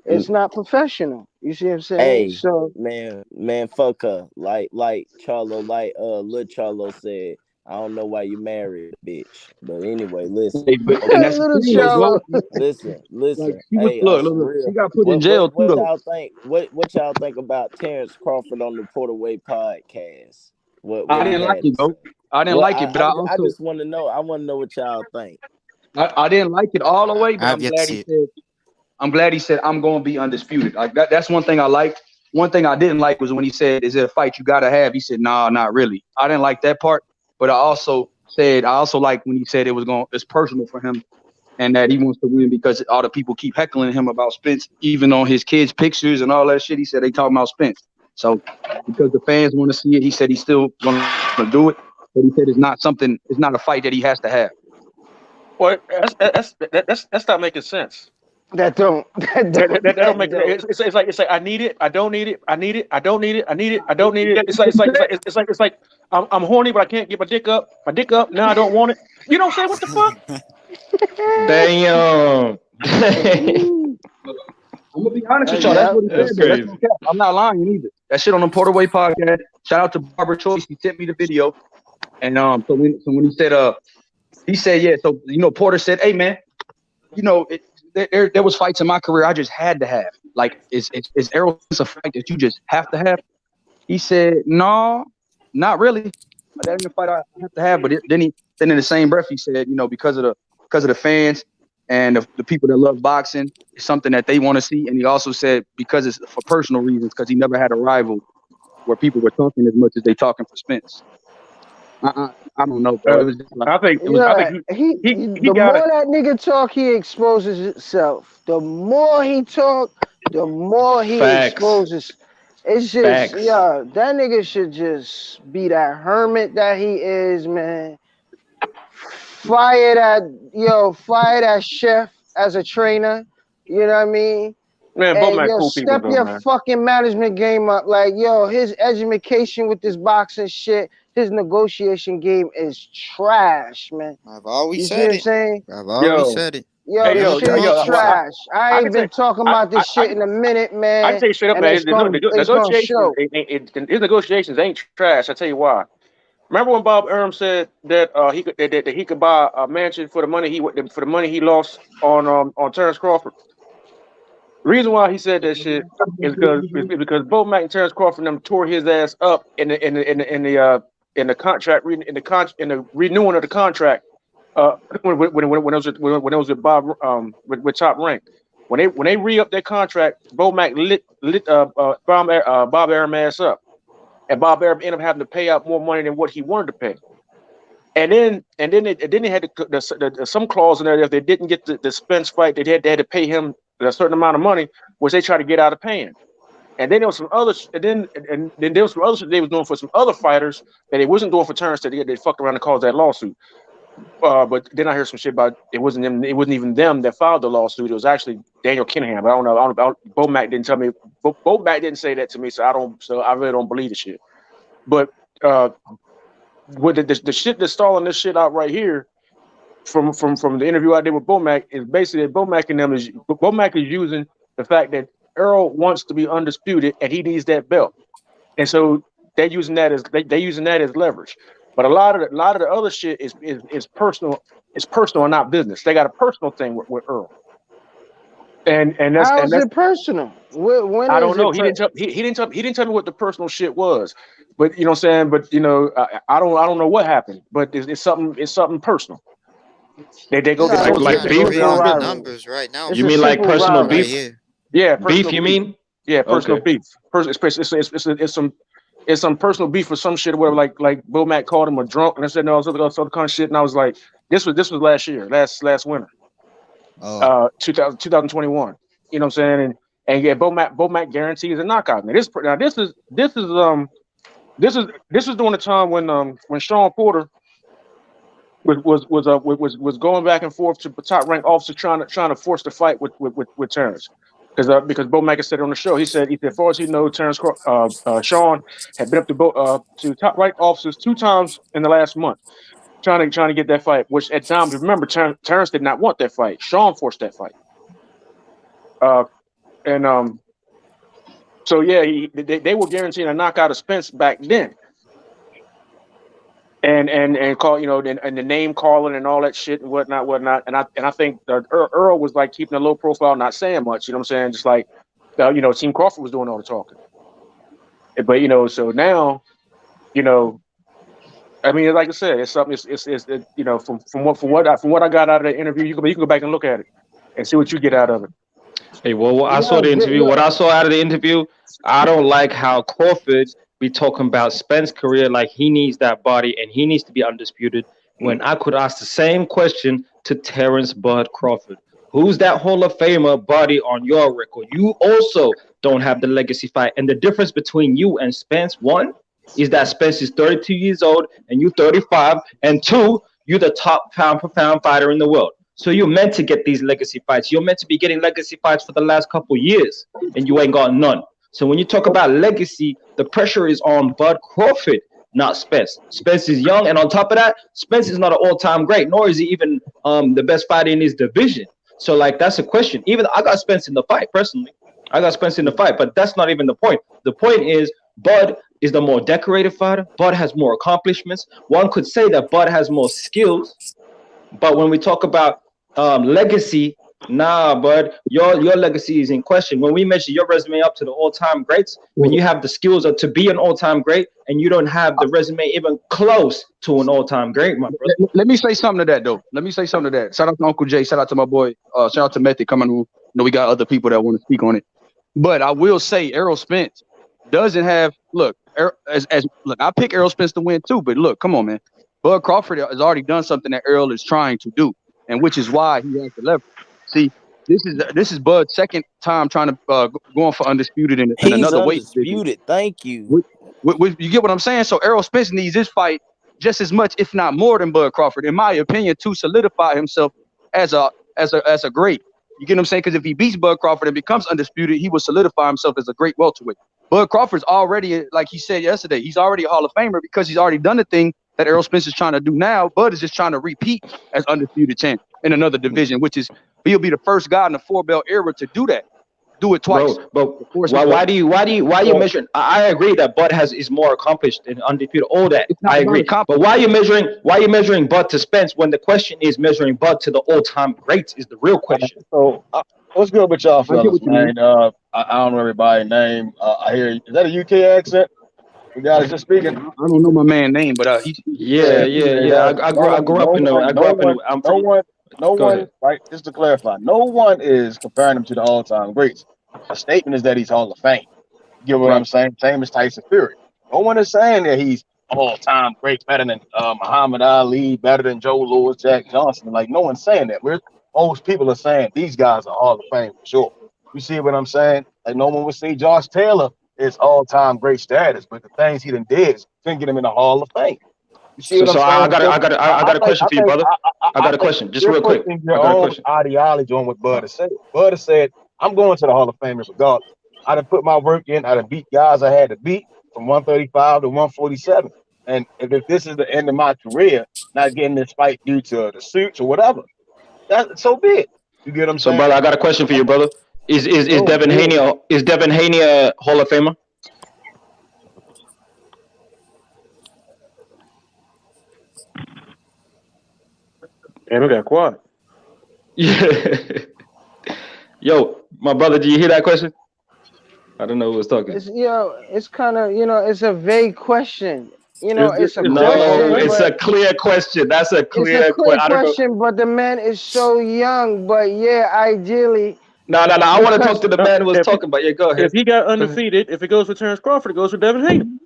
it's not professional. You see what I'm saying? Hey, so man, fuck her. Like Charlo, Lil Charlo said, I don't know why you married a bitch. But anyway, listen. Hey, and that's listen. Hey, look, she got put in jail too, though. What y'all think about Terence Crawford on the Porterway podcast? I didn't like it, bro. I didn't like it, but I just want to know. I want to know what y'all think. I didn't like it all the way, but I'm glad he said I'm going to be undisputed. Like that's one thing I liked. One thing I didn't like was when he said, "Is it a fight you got to have?" He said, "Nah, not really." I didn't like that part, but I also like when he said it's personal for him, and that he wants to win because all the people keep heckling him about Spence, even on his kids' pictures and all that shit. He said they talking about Spence. So because the fans want to see it, he said he's still going to do it. But he said it's not a fight that he has to have. Well, that's not making sense. That don't make sense. It's like I need it, I don't need it, I need it, I don't need it, I need it, I don't need it. It's like I'm horny, but I can't get my dick up. Now I don't want it. You know what I'm saying? What the fuck? Damn. I'm gonna be honest with y'all. That's what he said. I'm not lying either. That shit on the Porterway podcast. Shout out to Barbara Choice. He sent me the video, and so when he said yeah. So Porter said, "Hey man, there was fights in my career I just had to have. Like is Errol Spence a fight that you just have to have?" He said, "No, not really. That ain't a fight I have to have." But then in the same breath he said, because of the fans and the people that love boxing, it's something that they want to see. And he also said because it's for personal reasons, because he never had a rival where people were talking as much as they talking for Spence. I don't know, bro. It was just like, the more that nigga talk, he exposes himself. The more he talk, the more he exposes. It's just, that nigga should just be that hermit that he is, man. Fire that chef as a trainer. You know what I mean? Man, and, cool step people, your man. fucking management game up. Like, his education with this boxing shit, his negotiation game is trash, man. I've always said it. What I'm saying? I've always said it. This shit is trash. I ain't been talking about this shit in a minute, man. I can tell you straight up, man. His negotiations ain't trash. I tell you why. Remember when Bob Arum said that he could buy a mansion for the money he lost on Terence Crawford? The reason why he said that shit is because Bo Mack and Terence Crawford and them tore his ass up in the contract in the renewing of the contract when it was with Bob with Top Rank. When they re-upped their contract, Bo Mack lit Bob Arum ass up, and Bob Arum ended up having to pay out more money than what he wanted to pay. And then they had some clause in there that if they didn't get the Spence fight, they had to pay him a certain amount of money, which they tried to get out of paying. And then there was some other, then there was some other shit they was doing for some other fighters that they wasn't doing for Terence. That they fucked around and caused that lawsuit. But then I heard some shit about it wasn't them. It wasn't even them that filed the lawsuit. It was actually Daniel Kinahan. But I don't know. Bo Mack didn't tell me. Bo Mack didn't say that to me, so I really don't believe the shit. But with the shit that's stalling this shit out right here from the interview I did with Bo Mack is basically Bo Mack is using the fact that Errol wants to be undisputed and he needs that belt, and so they're using that as leverage. But a lot of the other shit is personal. It's personal and not business. They got a personal thing with Errol. And that's How is it personal? When I don't know. He didn't tell me what the personal shit was. But you know what I'm saying. But you know, I don't know what happened. But it's something personal. They go get like beef numbers right now. You mean like personal beef? Right yeah, beef. You mean? Yeah, personal beef. It's some personal beef or some shit or whatever. Like Bo Mack called him a drunk and I said no, it's other kind of shit. And I was like, this was last year, last winter, 2021. You know what I'm saying? And yeah, Bo Mack guarantees a knockout. Now this is during the time when Sean Porter was going back and forth to top rank officer trying to force the fight with Terence. Because Bo Mack said on the show, he said as far as he knows, Sean had been up to top rank officers 2 times in the last month, trying to get that fight. Which at times, remember, Terence did not want that fight. Sean forced that fight. So yeah, they were guaranteeing a knockout of Spence back then. And call and the name calling and all that shit and whatnot. And I think Earl was like keeping a low profile, not saying much. You know what I'm saying? Just like Team Crawford was doing all the talking. But so now, I mean, like I said, it's something. It's from what I got out of the interview, you can go back and look at it and see what you get out of it. Hey, well, I saw the interview. What I saw out of the interview, I don't like how Crawford be talking about Spence's career like he needs that body and he needs to be undisputed. When I could ask the same question to Terence Bud Crawford, who's that Hall of Famer body on your record? You also don't have the legacy fight, and the difference between you and Spence, one, is that Spence is 32 years old and you 35, and 2, you're the top pound for pound fighter in the world. So you're meant to get these legacy fights. You're meant to be getting legacy fights for the last couple years, and you ain't got none. So when you talk about legacy, the pressure is on Bud Crawford, not Spence. Spence is young, and on top of that, Spence is not an all-time great, nor is he even the best fighter in his division. So, like, that's a question. Even I got Spence in the fight, personally. I got Spence in the fight, but that's not even the point. The point is Bud is the more decorated fighter. Bud has more accomplishments. One could say that Bud has more skills, but when we talk about legacy, nah, Bud, your legacy is in question. When we measure your resume up to the all-time greats, when you have the skills to be an all-time great and you don't have the resume even close to an all-time great, my brother. Let me say something to that, though. Shout out to Uncle Jay. Shout out to my boy. Shout out to Method coming on. We got other people that want to speak on it. But I will say Errol Spence doesn't have – look, I pick Errol Spence to win too, but look, come on, man. Bud Crawford has already done something that Errol is trying to do, and which is why he has the leverage. See, this is Bud's second time trying to going for undisputed in another weight. Undisputed. Thank you. You get what I'm saying? So Errol Spence needs this fight just as much, if not more, than Bud Crawford, in my opinion, to solidify himself as a great. You get what I'm saying? Because if he beats Bud Crawford and becomes undisputed, he will solidify himself as a great welterweight. Bud Crawford's already, like he said yesterday, he's already a Hall of Famer because he's already done the thing that Errol Spence is trying to do now. Bud is just trying to repeat as undisputed champ in another division, which is he'll be the first guy in the 4-belt era to do that. do it twice. Bro, but Of course, why do you measuring? I agree that Bud is more accomplished and undefeated. All that It's not I about agree. accomplishment. But why are you measuring Bud to Spence when the question is measuring Bud to the all-time greats is the real question. So what's good with y'all I get fellas, what you mean. man? I don't know everybody's name. I hear, is that a UK accent? The guy that's just speaking. I don't know my man's name, but he's Yeah. I grew up in the. I'm from. No Go one, ahead. right? Just to clarify, no one is comparing him to the all-time greats. A statement is that he's Hall of Fame. You get what I'm Right. saying? Same as Tyson Fury. No one is saying that he's all-time great, better than Muhammad Ali, better than Joe Louis, Jack Johnson. Like, no one's saying that. Most people are saying these guys are Hall of Fame for sure. You see what I'm saying? Like, no one would say Josh Taylor is all-time great status, but the things he done did couldn't get him in the Hall of Fame. You see what I'm So saying? I got a question for you, brother. I got a question, just You're real quick. pushing I your got a own question. ideology on what Bud has said. Bud has said, I'm going to the Hall of Fame regardless. I done put my work in. I done beat guys I had to beat from 135 to 147. And if this is the end of my career, not getting this fight due to the suits or whatever, that so be it. You get what I'm So, saying? brother, I got a question for you, brother. Is So Devin be it. Haney a Hall of Famer? Damn, we got quiet. Yeah. Yo, my brother, do you hear that question? I don't know who was talking. It's kind of, it's a vague question. It's a No, question, it's a but clear question. That's a it's a clear clear question. I don't know. question, but the man is so young. But yeah, ideally, No. I want to talk because to the man who was talking about. Yeah, go ahead. If he got Go ahead. undefeated, if it goes for Terence Crawford, it goes for Devin Haney.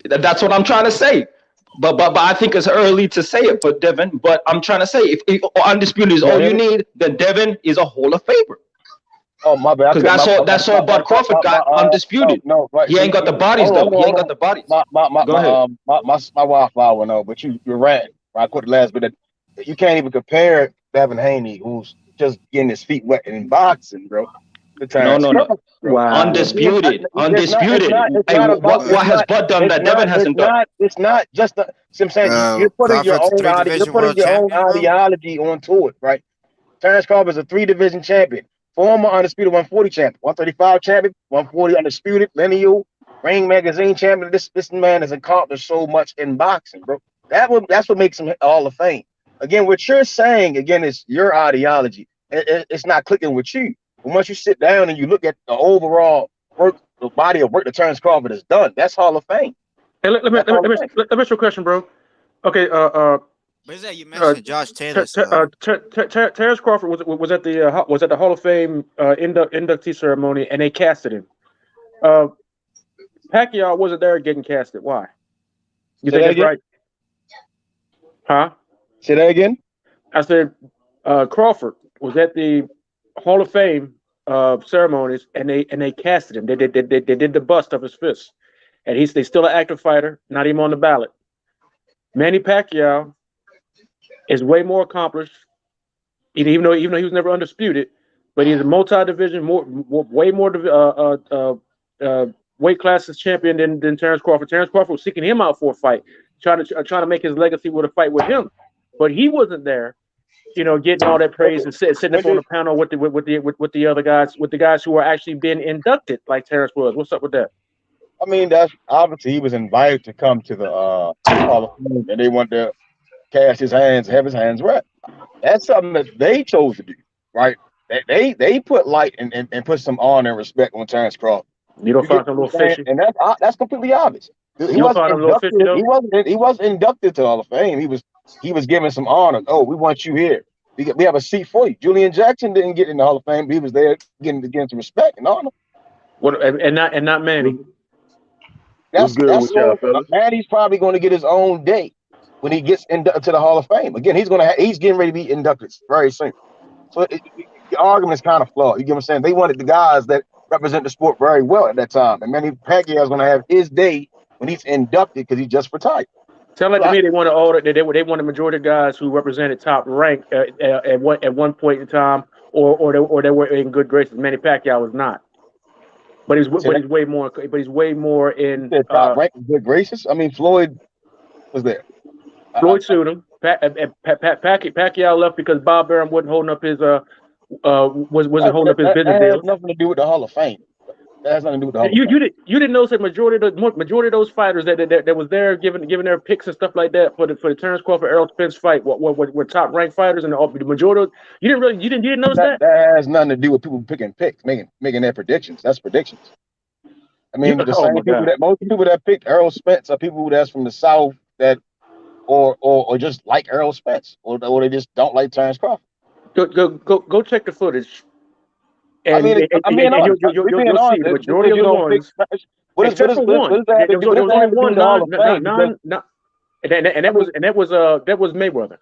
That's what I'm trying to say. But I think it's early to say it for Devin. But I'm trying to say if undisputed is all you need, then Devin is a Hall of Famer. Oh, my bad. Because that's all Bud Crawford got undisputed. No, right. He ain't got the bodies though. He ain't got the bodies. Go ahead. My Wi-Fi went out, but you're right. I quit the last bit. You can't even compare Devin Haney, who's just getting his feet wet in boxing, bro. No. Wow. Undisputed. It's not What has Bud done that Devin hasn't done? It's not just the. See what I'm saying? You're putting your own ideology onto it, right? Terence Crawford is a 3-division champion, former undisputed 140 champion, 135 champion, 140 undisputed, lineal, Ring Magazine champion. This man has accomplished so much in boxing, bro. That's what makes him Hall of Fame. Again, what you're saying is your ideology. It's not clicking with you. But once you sit down and you look at the overall work, the body of work that Terence Crawford has done, that's Hall of Fame. Hey, let me ask you a question, bro. Okay, But is that you mentioned Josh Taylor? Terence Crawford was at the Hall of Fame inductee ceremony, and they casted him. Pacquiao wasn't there getting casted. Why? You think that's right? Huh? Say that again. I said Crawford was at the Hall of Fame ceremonies, and they casted him. They did the bust of his fist, and he's still an active fighter, not even on the ballot. Manny Pacquiao is way more accomplished, even though he was never undisputed, but he's a multi-division, way more weight classes champion than Terence Crawford. Terence Crawford was seeking him out for a fight, trying to make his legacy with a fight with him, but he wasn't there, getting all that praise and sitting up on the panel with the other guys, with the guys who are actually being inducted like Terence was. What's up with that? I mean, that's obviously he was invited to come to the Hall of Fame, and they wanted to cast his hands, have his hands wet. That's something that they chose to do, right? They put light and put some honor and respect on Terence Crawford. You don't find him a little fishy, and that's completely obvious. He wasn't inducted to the Hall of Fame. He was given some honor. Oh, we want you here. We have a seat for you. Julian Jackson didn't get in the Hall of Fame, but he was there getting some respect and honor. And not Manny. That's Manny's probably going to get his own day when he gets inducted to the Hall of Fame. Again, he's getting ready to be inducted very soon. So the argument is kind of flawed. You get what I'm saying? They wanted the guys that represent the sport very well at that time, and Manny Pacquiao is going to have his day when he's inducted because he just retired. Sound like to me they want a majority of guys who represented top rank at one point in time, or they were in good graces. Manny Pacquiao was not. But he's way more in top rank, good graces. I mean, Floyd was there. Floyd sued him. Pacquiao left because Bob Arum wasn't holding up was it holding up his business That has deals? nothing to do with the Hall of Fame. That has nothing to do with the Hall of You Fame. didn't notice that majority of those fighters that was there giving their picks and stuff like that for the Terence Crawford Errol Spence fight were top ranked fighters, and the majority of, you didn't notice that? That has nothing to do with people picking picks, making their predictions. That's predictions. I mean, the same people most people that picked Errol Spence are people that's from the South that or just like Errol Spence, or they just don't like Terence Crawford. Go check the footage. And, I mean, you'll see the majority of the ones, except for one. There was only one and that was Mayweather.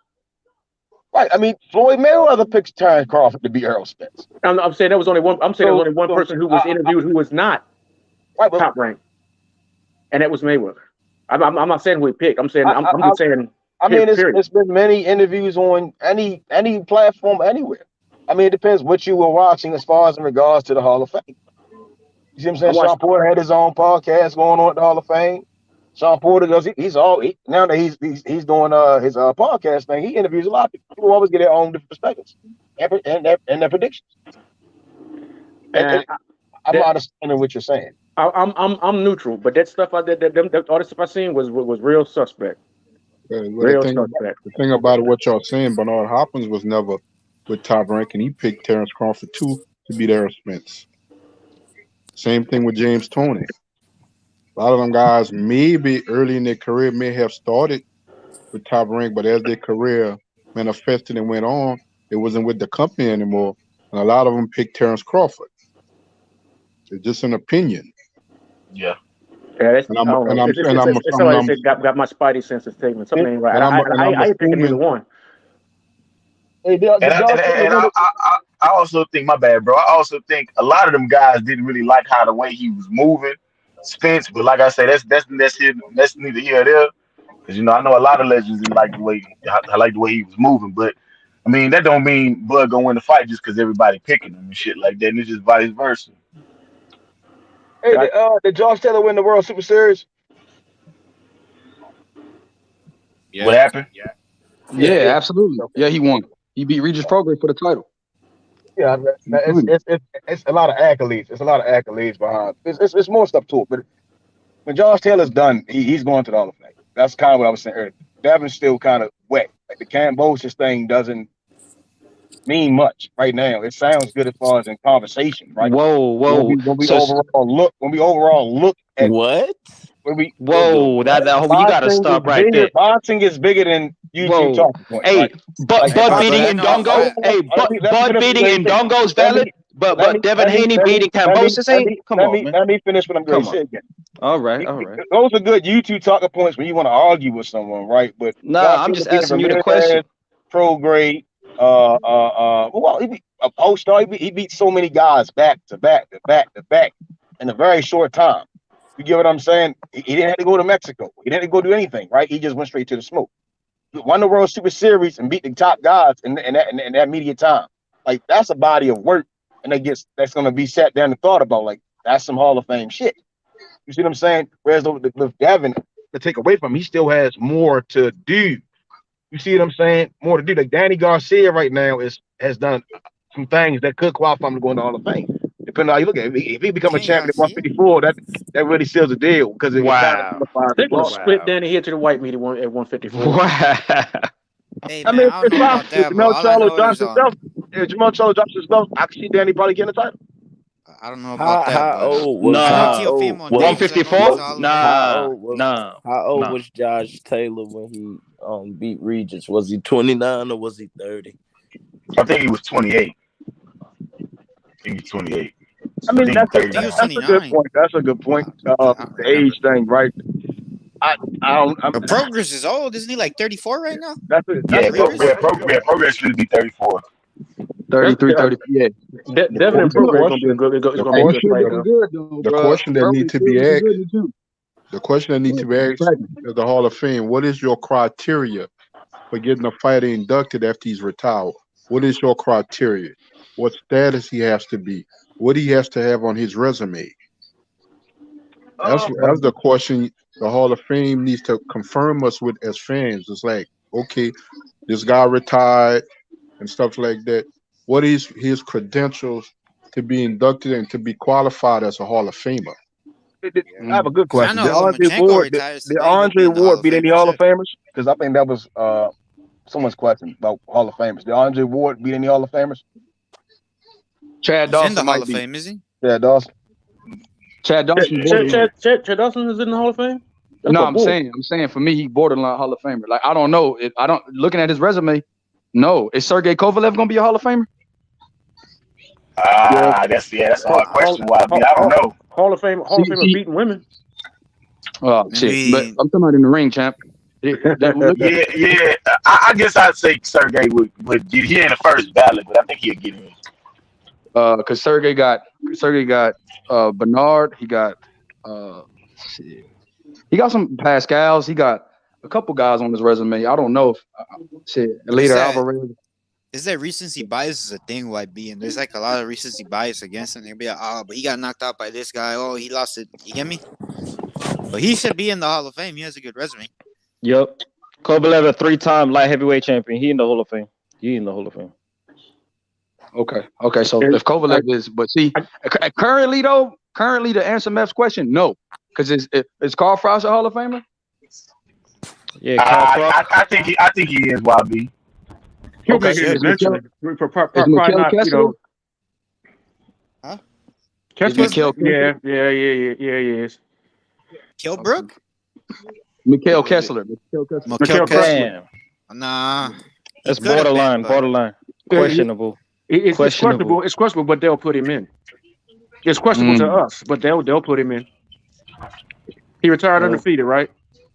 Right. I mean, Floyd Mayweather picks Terence Crawford to beat Errol Spence. I'm saying there was only one. I'm saying there was only one person who was interviewed who was not top ranked, and that was Mayweather. I'm not saying who he picked. I'm saying I'm just saying. I mean, it's been many interviews on any platform anywhere. I mean, it depends what you were watching as far as in regards to the Hall of Fame. You see what I'm saying? Sean Porter had his own podcast going on at the Hall of Fame. Sean Porter does now that he's doing his podcast thing, he interviews a lot of people. People always get their own different perspectives and their predictions. I'm not understanding what you're saying. I'm neutral, but that stuff all the stuff I seen was real suspect. The thing about it, what y'all saying, Bernard Hopkins was never with top ranking. He picked Terence Crawford too to beat Errol Spence. Same thing with James Toney. A lot of them guys maybe early in their career may have started with top rank, but as their career manifested and went on, it wasn't with the company anymore. And a lot of them picked Terence Crawford. It's just an opinion. Yeah. Yeah, got my spidey sense of statement. Something ain't right. I ain't picking either one. And I also think, my bad, bro. I also think a lot of them guys didn't really like how the way he was moving, Spence. But like I said, that's neither here nor there. Because I know a lot of legends didn't like the way he was moving. But I mean, that don't mean Bud gonna win the fight just because everybody picking him and shit like that. And it's just vice versa. Hey, did Josh Taylor win the World Super Series? Yeah. What happened? Yeah, absolutely. Yeah, he won. He beat Regis Prograis for the title. Yeah, it's a lot of accolades. It's a lot of accolades behind. It's more stuff to it. But when Josh Taylor's done, he's going to the Hall of Fame. That's kind of what I was saying earlier. Devin's still kind of wet. Like the Cambosis thing doesn't mean much right now. It sounds good as far as in conversation, right? Whoa. When we overall look at what? You gotta stop right there. Boxing is bigger than YouTube talking points. Hey, right? Bud beating Ndongo. Hey, Bud beating Ndongo's valid, but Devin Haney beating Cambosis ain't. Come on, man. Let me finish what I'm going to say again. All right. Those are good YouTube talking points when you want to argue with someone, right? But I'm just asking you the question. Prograis, he beat a post-star. He beat so many guys back to back in a very short time. You get what I'm saying? He didn't have to go to Mexico. He didn't have to go do anything, right? He just went straight to the smoke. He won the World Super Series and beat the top guys in that media time. Like, that's a body of work, and that's going to be sat down and thought about. Like, that's some Hall of Fame shit. You see what I'm saying? Whereas with Devin, to take away from him, he still has more to do. You see what I'm saying? More to do. Like Danny Garcia right now has done some things that could qualify him to go in the Hall of Fame. Depending on how you look at it. If he become a champion at 154, that really seals the deal. Because They're going to split Danny here to the white meat at 154. Wow. Hey, man, I mean, if Jamal Charlo drops himself, I can see Danny probably getting a title. I don't know about that. How old was 154? How old was Josh Taylor when he beat Regis? Was he 29 or was he 30? I think he was 28. I mean, that's a good point. That's a good point. The age thing, right? Progress is old, isn't he? Like 34 right now? Progress should be 34. 33, 30. Yeah. Devin and Progress going to be a good. The question that needs to be asked. The question that needs to be asked is the Hall of Fame. What is your criteria for getting a fighter inducted after he's retired? What is your criteria? What status he has to be? What he has to have on his resume? That's the question the Hall of Fame needs to confirm us with as fans. It's like, okay, this guy retired and stuff like that. what is his credentials to be inducted and to be qualified as a Hall of Famer? I have a good Because I question. know Did Andre Lomachenko Ward, retires did today. He'll be Andre in the Hall Ward of beat Fame any for Hall sure. of Famers? Because I think that was someone's question about Hall of Famers. Did Andre Ward beat any Hall of Famers? Chad He's in the Dawson Hall might of be. Fame, is he? Yeah, Dawson. Chad Dawson borderline. Chad Dawson is in the Hall of Fame. That's No, my I'm boy. saying for me, he borderline Hall of Famer. Like I don't know. I don't looking at his resume. No, is Sergey Kovalev gonna be a Hall of Famer? That's a hard question. Why? I don't know. Hall of Fame beating women. Oh shit! But I'm talking about in the ring, champ. Yeah. I guess I'd say Sergey would get here in the first ballot, but I think he'll get in. Because Sergey got Bernard. He got shit. He got some Pascals. He got a couple guys on his resume. I don't know if Later Alvarez. Is that recency bias is a thing with being? There's like a lot of recency bias against him. They'll be like, oh, but he got knocked out by this guy. Oh, he lost it. You get me? But he should be in the Hall of Fame. He has a good resume. Yep. Kovalev, a 3-time light heavyweight champion. He in the Hall of Fame. Okay. So if Kovalev is, but see, currently to answer Meff's question, no, because is Carl Frost a Hall of Famer? Yeah, Carl Frost. I think he is. YB. Okay. Is Eventually. Mikhail Kessler? Huh? Kessler? Yeah, he is. Kilbrook? Mikhail Kessler. Mikhail Kessler. Nah. That's borderline. Questionable. It's questionable. It's questionable, but they'll put him in. It's questionable to us, but they'll put him in. He retired undefeated, right?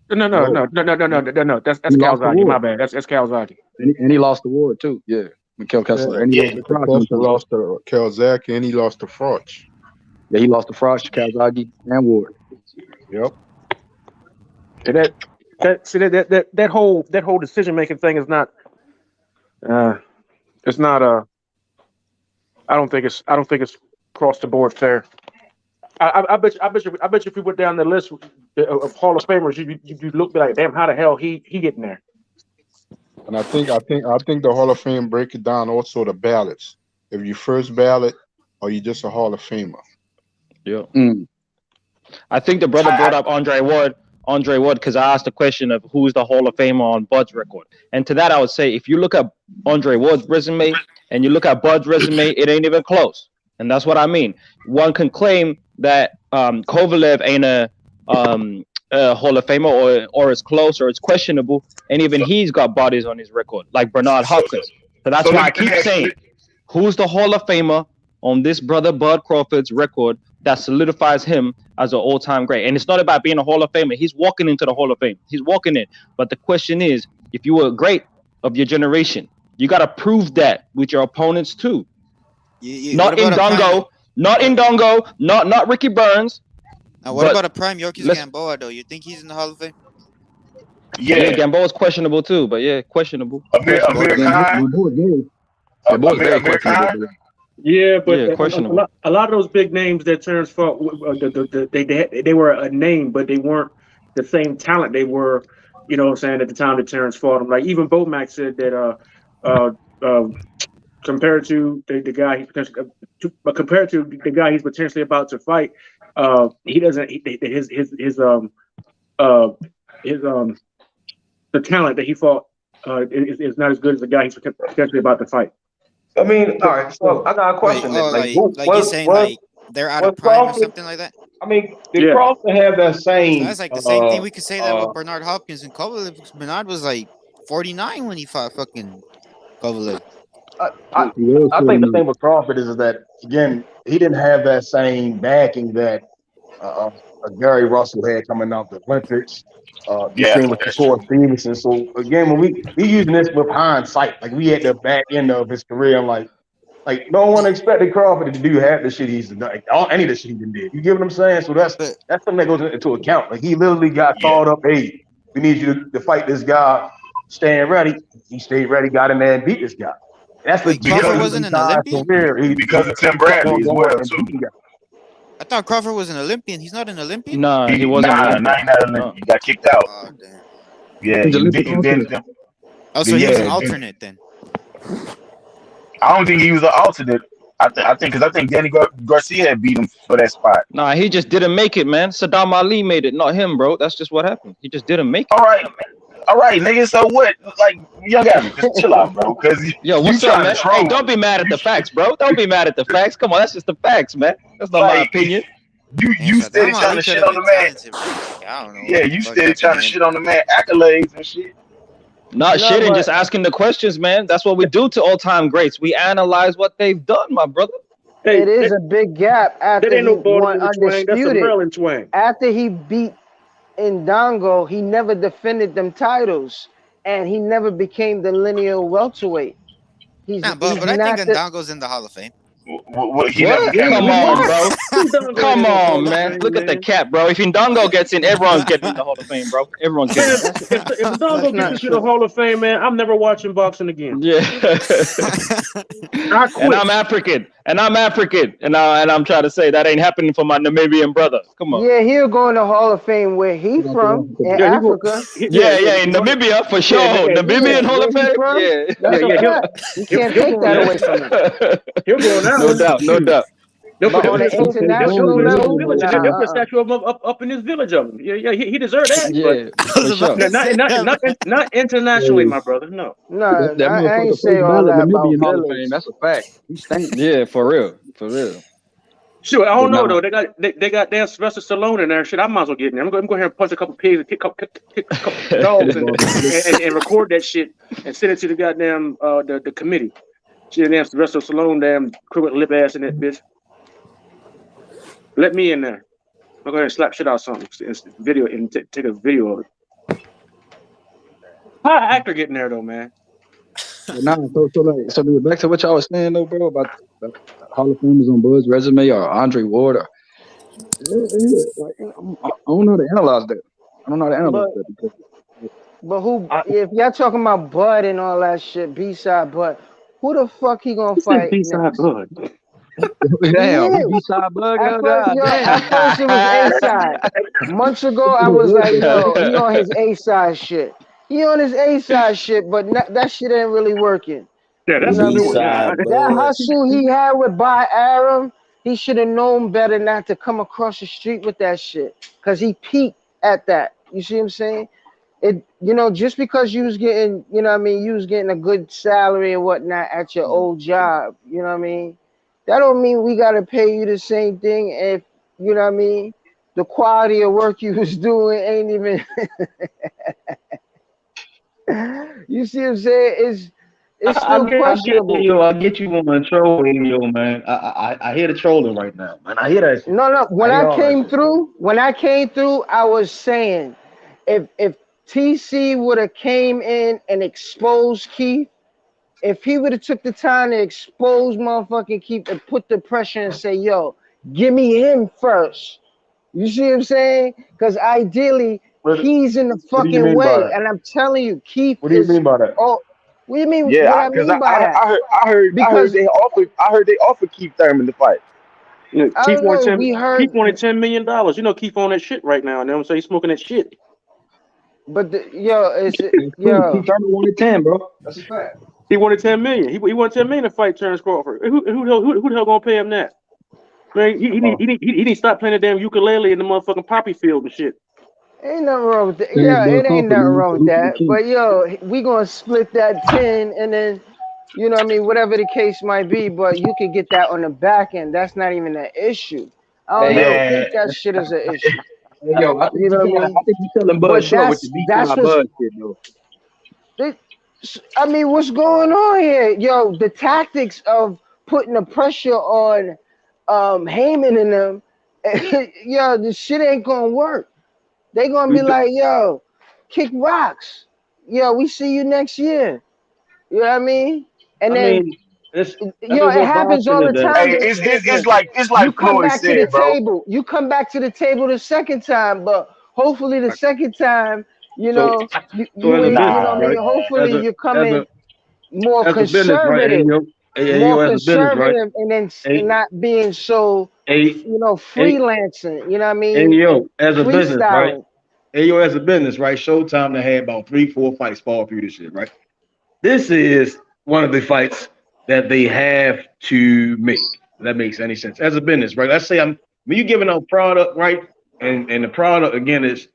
No. That's Kawasaki. My bad. That's Kawasaki. And he lost the award too. Yeah, Mikhail Kessler. And he lost to Kawasaki, and he lost to Froch. Yeah, he lost to Froch, Kawasaki, and Ward. Yep. That whole decision making thing is not. It's not I don't think it's across the board fair. I bet you if we went down the list of Hall of Famers, you look like, damn, how the hell he getting there? And I think the Hall of Fame break it down also the ballots. If you first ballot, or you just a Hall of Famer. Yeah. I think the brother brought up Andre Ward, because I asked the question of who's the Hall of Famer on Bud's record. And to that, I would say, if you look at Andre Ward's resume and you look at Bud's resume, it ain't even close. And that's what I mean. One can claim that Kovalev ain't a Hall of Famer or it's close or it's questionable. And even he's got bodies on his record, like Bernard Hopkins. So that's why I keep saying, who's the Hall of Famer on this brother Bud Crawford's record that solidifies him as an all-time great? And it's not about being a Hall of Famer. He's walking into the Hall of Fame. He's walking in. But the question is, if you were a great of your generation, you got to prove that with your opponents too. Not in Dongo, not Ricky Burns. Now, what about a prime Yorkis Gamboa, though? You think he's in the Hall of Fame? Yeah, Gamboa's questionable too, but yeah, questionable. Yeah, but questionable. A lot of those big names that Terence fought, they were a name, but they weren't the same talent they were, you know what I'm saying, at the time that Terence fought them. Like even Bomac said that compared to the guy he's potentially about to fight, he doesn't the talent that he fought is not as good as the guy he's potentially about to fight. I mean, all right. So I got a question. You're saying they're out of prime or something like that? I mean, did Crawford have that same? So that's like the same thing we could say that with Bernard Hopkins and Kovalev. Bernard was like 49 when he fought fucking Kovalev. I think the thing with Crawford is that, again, he didn't have that same backing that Gary Russell had coming out the Olympics. Same with Shakur Stevenson. So again, when we using this with hindsight, like we at the back end of his career, I'm like no one expected Crawford to do half the shit he's done, any of the shit he did. You get what I'm saying? So that's something that goes into account. Like he literally got called up. Hey, we need you to fight this guy. Staying ready. He stayed ready. Got in there and beat this guy. That's the Crawford wasn't an Olympian. Because of Tim Bradley as well too. I thought Crawford was an Olympian. He's not an Olympian? No, he wasn't. Nah, he's not an Olympian. He got kicked out. Oh, damn. Yeah, so he was an alternate then. I don't think he was an alternate. I think Danny Garcia had beat him for that spot. Nah, he just didn't make it, man. Saddam Ali made it, not him, bro. That's just what happened. He just didn't make it. All right, nigga. So what? Like, young Adam, just chill out, bro. Because Yo, what's up, man? Hey, don't be mad at the facts, bro. Don't be mad at the facts. Come on, that's just the facts, man. That's not my opinion. You steady trying to shit on the man. I don't know. Yeah, you steady trying to shit on the man, accolades and shit. Not shitting, just asking the questions, man. That's what we do to all-time greats. We analyze what they've done, my brother. It is a big gap after That ain't he no Baltimore won twang. That's a undisputed. Maryland twang. After he beat Ndongo, he never defended them titles, and he never became the linear welterweight. But I think Ndongo's in the Hall of Fame. What? Come on, bro. Come on, man. Look at the cap, bro. If Ndongo gets in, everyone's getting in the Hall of Fame, bro. Everyone's getting in. If Ndongo gets into the Hall of Fame, man, I'm never watching boxing again. Yeah. And I'm African. And I'm trying to say that ain't happening for my Namibian brother. Come on. Yeah, he'll go in the Hall of Fame where he from in Africa. Yeah, in Namibia for sure. Namibian Hall of Fame. You can't take that away from him. He'll go now. No doubt. They'll put on an international level. They'll put a statue of him up in his village of him. Yeah, he deserved that. Yeah, for sure. Not internationally, my brother. No. No, I ain't say all that about village. That's a fact. Yeah, for real. Sure, I don't know though. They got damn Sylvester Stallone in there. Shit, I might as well get in there. I'm going to go here and punch a couple pigs and kick a couple dogs and record that shit and send it to the goddamn the committee. Shit, damn Sylvester Stallone, damn crooked lip ass in that bitch. Let me in there. I'll go ahead and slap shit out something. Video and take a video of it. How an actor get in there though, man? So back to what y'all was saying though, bro, about the Hall of Famers on Bud's resume or Andre Ward. I don't know how to analyze that. But who? If y'all talking about Bud and all that shit, B-side Bud, who the fuck he gonna fight? B-side Bud. Damn, B-side Bud. At first it was A-side. Months ago, I was like, yo, he on his A-side shit. He on his A-side shit, but that shit ain't really working. Yeah, that's that hustle he had with By Aram, he should have known better not to come across the street with that shit. Cause he peaked at that. You see what I'm saying? Just because you was getting, you was getting a good salary and whatnot at your old job, you know what I mean? That don't mean we gotta pay you the same thing if, you know what I mean, the quality of work you was doing ain't even you see what I'm saying? It's still questionable. I get you on the trolling, man. I hear the trolling right now, man. I hear that shit. No. When I came through, I was saying if TC would have came in and exposed Keith, if he would have took the time to expose motherfucking Keith and put the pressure and say, yo, give me him first. You see what I'm saying? Because ideally, he's in the fucking way. And I'm telling you, Keith. What do you mean by that? Oh, what do you mean? Yeah, because I heard they offered Keith Thurman the fight. Yeah, Keith wanted $10 million. You know, Keith on that shit right now. You know what I'm saying? He's smoking that shit. But Keith Thurman wanted 10, bro. That's a fact. He wanted $10 million. He wanted $10 million to fight Terence Crawford. Who the hell gonna pay him that? Man, he need to stop playing the damn ukulele in the motherfucking poppy field and shit. Ain't nothing wrong with that. Yeah, it ain't nothing wrong with that. But yo, we gonna split that 10 and then, you know what I mean, whatever the case might be, but you can get that on the back end. That's not even an issue. I don't think that shit is an issue. Yo, I think you're telling Bud short with the B-side Bud shit, though. I mean, what's going on here? Yo, the tactics of putting the pressure on Heyman and them, yo, the shit ain't gonna work. They gonna be like, yo, kick rocks. Yo, we see you next year. You know what I mean? And it happens all the time. Hey, it's like you come Floyd back said, to the bro. table. You come back to the table the second time, but hopefully the second time, hopefully you're coming more conservative. More conservative and not being so, freelancing. You know what I mean? And as a business, right? As a business, right? Showtime that had about 3-4 fights fall through this shit, right? This is one of the fights that they have to make. If that makes any sense as a business, right? Let's say when you giving out product, right, and the product again is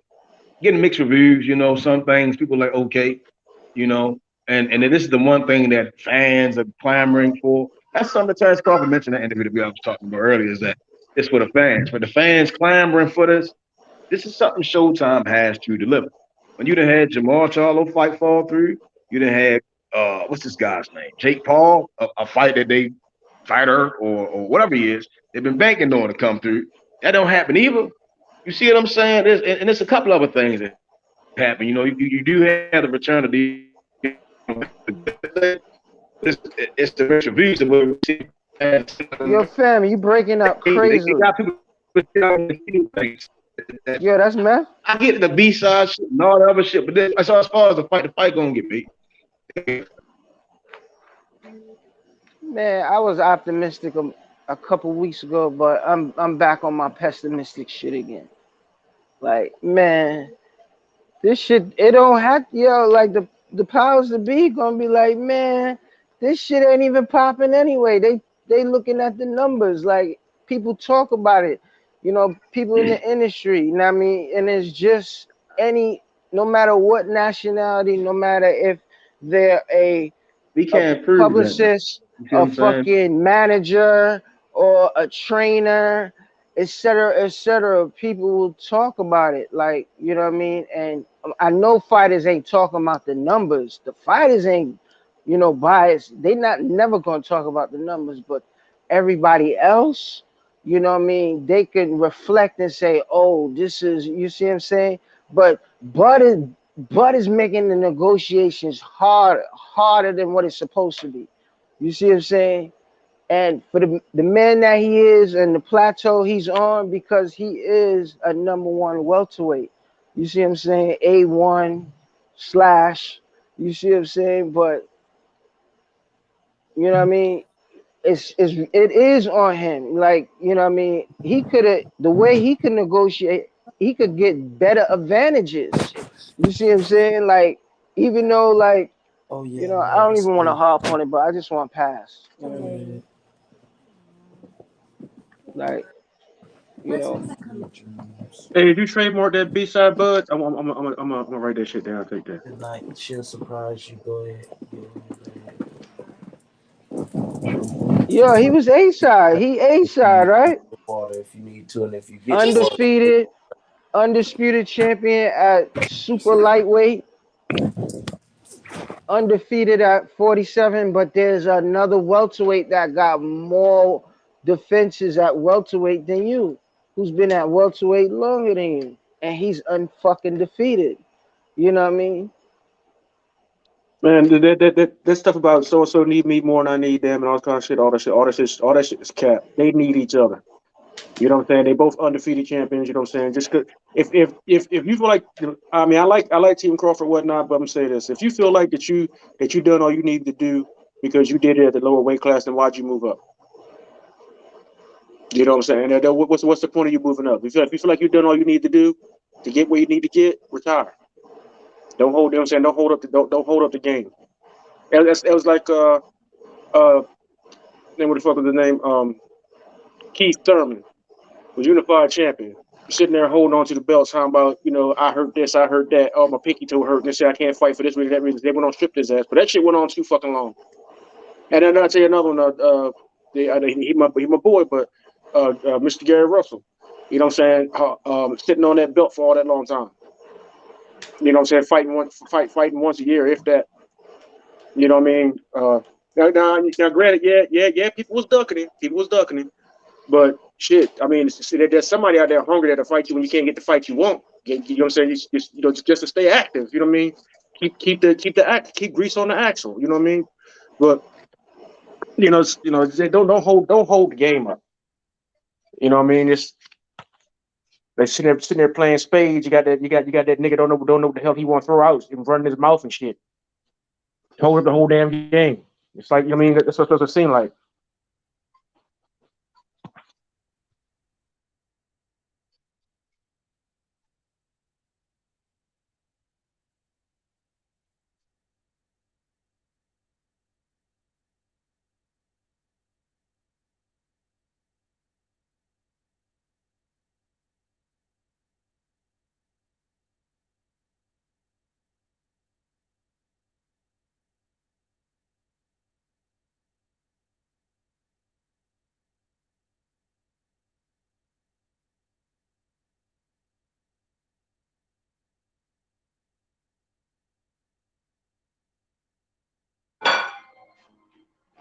getting mixed reviews. Some things people are like okay, and then this is the one thing that fans are clamoring for. That's something that Terence Crawford mentioned in the interview that I was talking about earlier. Is that it's for the fans, but the fans clamoring for this. This is something Showtime has to deliver. When you done had Jamal Charlo fight fall through, you done had what's this guy's name? Jake Paul, a fight that they fighter or whatever he is, they've been banking on to come through. That don't happen either. You see what I'm saying? There's a couple other things that happen. You do have the return of the it's the retribution where we see Yo, fam, you breaking up they crazily. got people. Yo, that's meth. I get the B side shit and all the other shit, but then as far as the fight gonna get beat. Man, I was optimistic a couple weeks ago, but I'm back on my pessimistic shit again. Like, man, this shit it don't have like the powers to be gonna be like, man, this shit ain't even popping anyway. They looking at the numbers, like people talk about it, people in the industry, you know what I mean? And it's just no matter what nationality, no matter if they're a can't prove publicist, a fucking manager, or a trainer, etc. People will talk about it, like, you know what I mean? And I know fighters ain't talking about the numbers. The fighters ain't, biased. They never gonna talk about the numbers, but everybody else, you know what I mean? They can reflect and say, oh, this is, you see what I'm saying? But Bud is making the negotiations harder than what it's supposed to be. You see what I'm saying? And for the man that he is and the plateau he's on, because he is a number one welterweight. You see what I'm saying? A1 / you see what I'm saying? But you know what I mean? It is on him. Like, you know what I mean? He could have, the way he could negotiate, he could get better advantages. You see what I'm saying? Like, even though, like, I don't even want to harp on it, but I just want to pass. You know what I mean? Like, Hey, did you trademark that B-side, Bud? I'm gonna write that shit down. Take that. Tonight, she'll surprise you. Go ahead. Yeah, he was A-side. He A-side, right? Water if you need to, and if you get Undisputed champion at super lightweight. Undefeated at 47, but there's another welterweight that got more defenses at welterweight than you, who's been at welterweight longer than you, and he's unfucking defeated. You know what I mean? Man, that stuff about so and so need me more than I need them and all kind of shit, all that shit is cap. They need each other. You know what I'm saying? They both undefeated champions. You know what I'm saying? Just if you feel like, I mean, I like Team Crawford whatnot, but I'm gonna say this: if you feel like that you done all you need to do because you did it at the lower weight class, then why'd you move up? You know what I'm saying? And what's the point of you moving up? If you feel like you've done all you need to do to get where you need to get, retire. Don't hold. You know what I'm saying? Don't hold up the game. It was like name, what the fuck was the name? Keith Thurman was unified champion. Sitting there holding on to the belt, talking about, I heard this, I heard that. Oh, my pinky toe hurt. And they said I can't fight for this reason, that reason. They went on, stripped his ass, but that shit went on too fucking long. And then I'll tell you another one. He my boy, but Mr. Gary Russell. You know what I'm saying? Sitting on that belt for all that long time. You know what I'm saying? Fighting once a year, if that. You know what I mean? Now, granted, yeah, people was ducking him. But shit, I mean, there's somebody out there hungry to fight you when you can't get the fight you want. You know what I'm saying? Just to stay active. You know what I mean? Keep grease on the axle. You know what I mean? But don't hold the game up. You know what I mean? They sitting there playing spades. You got that nigga don't know what the hell he want to throw out and running his mouth and shit. Hold up the whole damn game. It's like, I mean, that's what it seems like.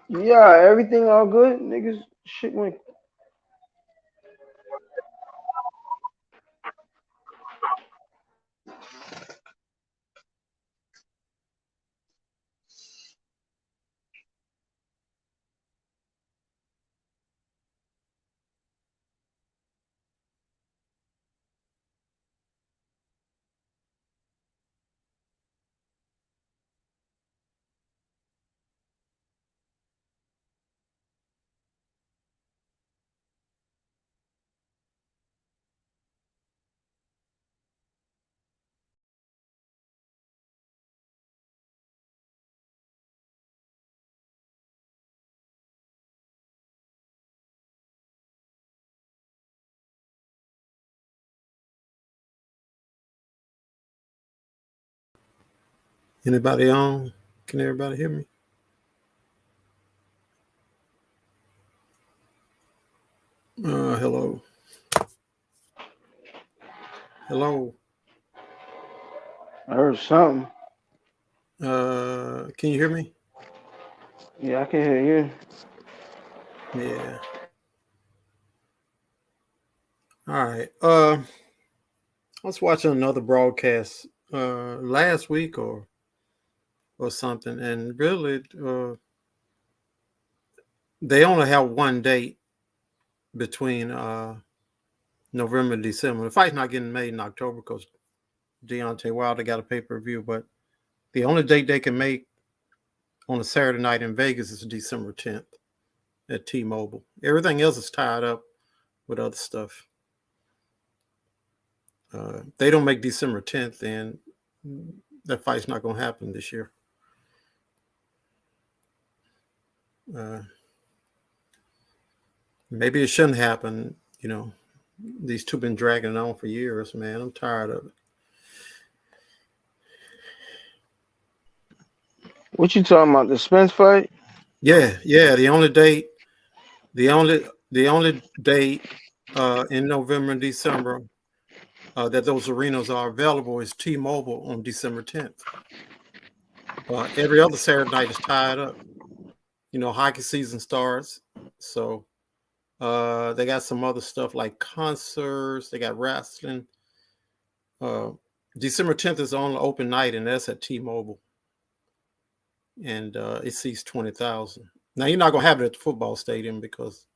Yeah, everything all good, niggas. Shit went. Anybody on? Can everybody hear me? Hello. Hello. I heard something. Can you hear me? Yeah, I can hear you. Yeah. All right. I was watching another broadcast last week or something, and really, they only have one date between November and December. The fight's not getting made in October because Deontay Wilder got a pay-per-view, but the only date they can make on a Saturday night in Vegas is December 10th at T-Mobile. Everything else is tied up with other stuff. They don't make December 10th, then that fight's not going to happen this year. Maybe it shouldn't happen. You know, these two been dragging on for years, man. I'm tired of it. What you talking about? The Spence fight? Yeah. The only date in November and December that those arenas are available is T-Mobile on December 10th. Every other Saturday night is tied up. You know, hockey season starts, so they got some other stuff like concerts. They got wrestling. December 10th is the only open night, and that's at T-Mobile, and it seats 20,000. Now you're not gonna have it at the football stadium because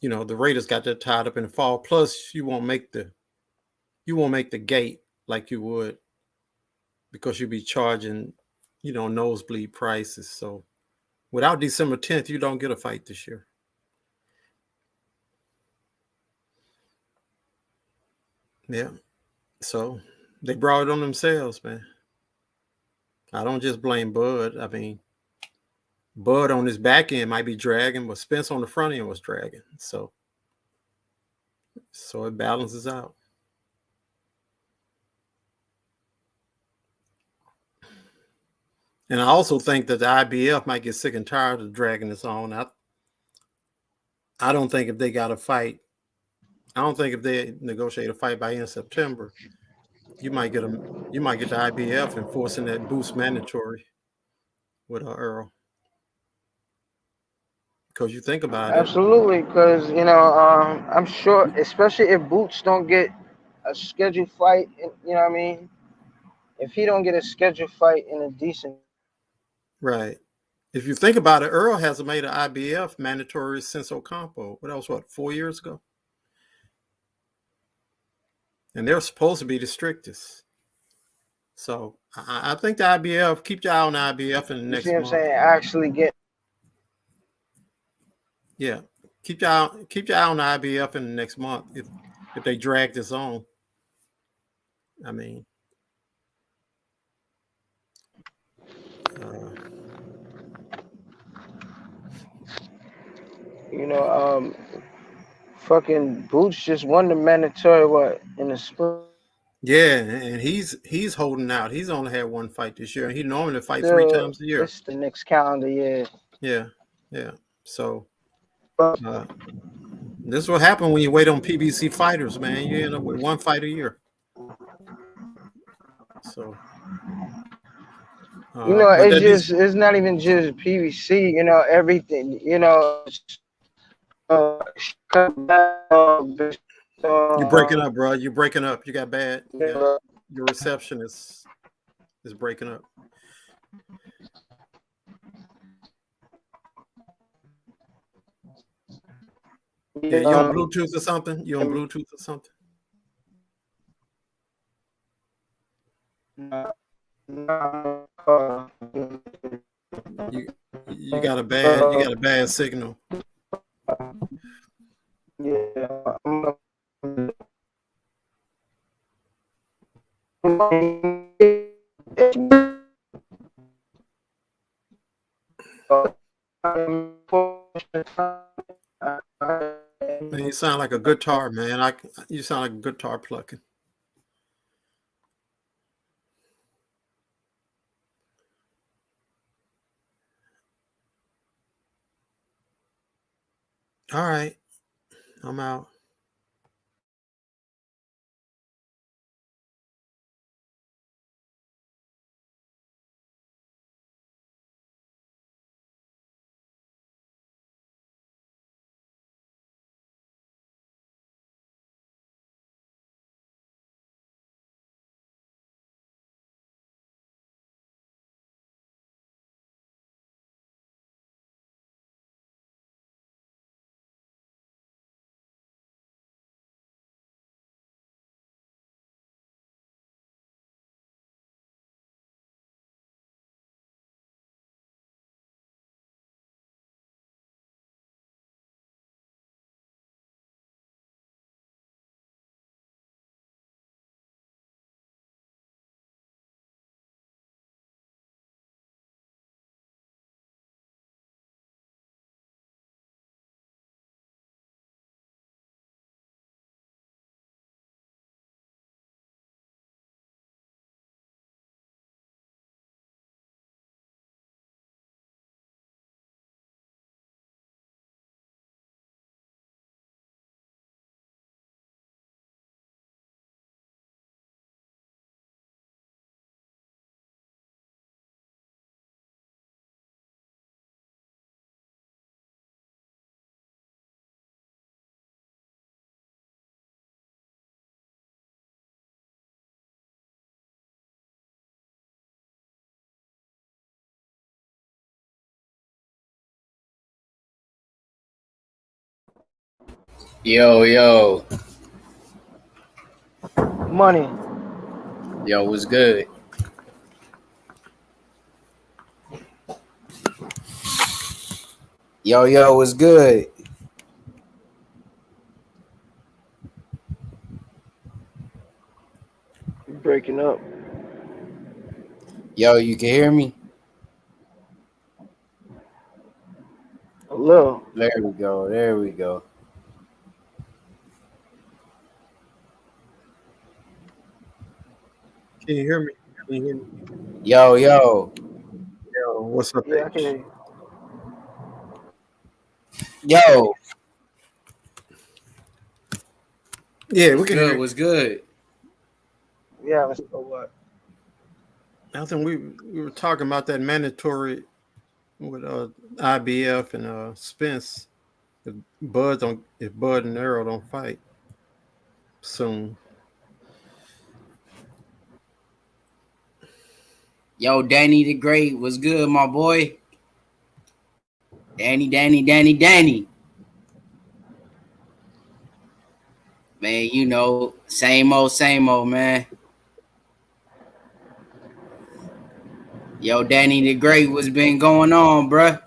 you know the Raiders got that tied up in the fall. Plus, you won't make the gate like you would because you'd be charging, you know, nosebleed prices. So without December 10th, you don't get a fight this year. Yeah. So they brought it on themselves, man. I don't just blame Bud. I mean, Bud on his back end might be dragging, but Spence on the front end was dragging. So it balances out. And I also think that the IBF might get sick and tired of dragging this on. I don't think if they got a fight, I don't think if they negotiate a fight by end of September, you might get the IBF enforcing that boost mandatory with Errol. Because you think about it. Absolutely, because you know, I'm sure, especially if Boots don't get a scheduled fight, you know what I mean? If he don't get a scheduled fight in a decent, right? If you think about it, Errol hasn't made an IBF mandatory since Ocampo. What else? 4 years ago? And they're supposed to be the strictest. So I think the IBF, keep your eye on the IBF in the next month. You see what I'm saying? Actually get. Yeah, keep your eye on the IBF in the next month if they drag this on. I mean, you know, fucking Boots just won the mandatory in the spring. Yeah, and he's holding out. He's only had one fight this year. He normally fights 3 times a year. It's the next calendar year. Yeah. So this is what happens when you wait on PBC fighters, man. You end up with one fight a year. So You know, But that needs it's not even just PVC. You know, everything. You know, you're breaking up, bro. You're breaking up. You got bad. Your reception is breaking up. Yeah, you on Bluetooth or something? You on Bluetooth or something? You got a bad signal. Man, you sound like a guitar, man. You sound like a guitar plucking. All right, I'm out. Yo. Money. Yo, what's good? Yo, what's good? You're breaking up. Yo, you can hear me? Hello. There we go. Can you hear me? Yo. Yo, what's up, Yeah, I can hear you. Yo. Yeah, we can hear you. What's good? Yeah, let's go what? Nothing. We were talking about that mandatory with IBF and Spence. If Bud and Errol don't fight soon. Yo, Danny the Great, what's good, my boy? Danny. Man, you know, same old, man. Yo, Danny the Great, what's been going on, bruh?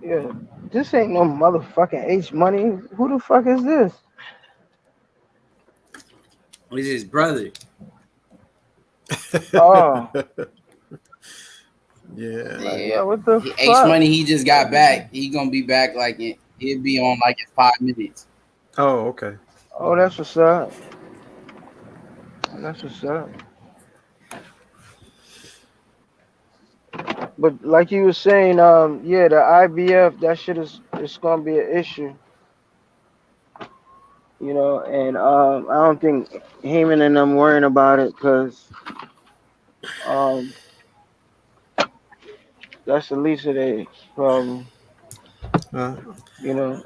Yeah, this ain't no motherfucking H Money. Who the fuck is this? Who's his brother? Oh. Yeah. What the fuck? H Money, he just got back. He gonna be back he'll be on like in 5 minutes. Oh, okay. Oh, that's what's up. But like you were saying, the IBF, that shit is gonna be an issue. You know, and I don't think Heyman and them worrying about it because um, that's the least of their problem. Uh, You know,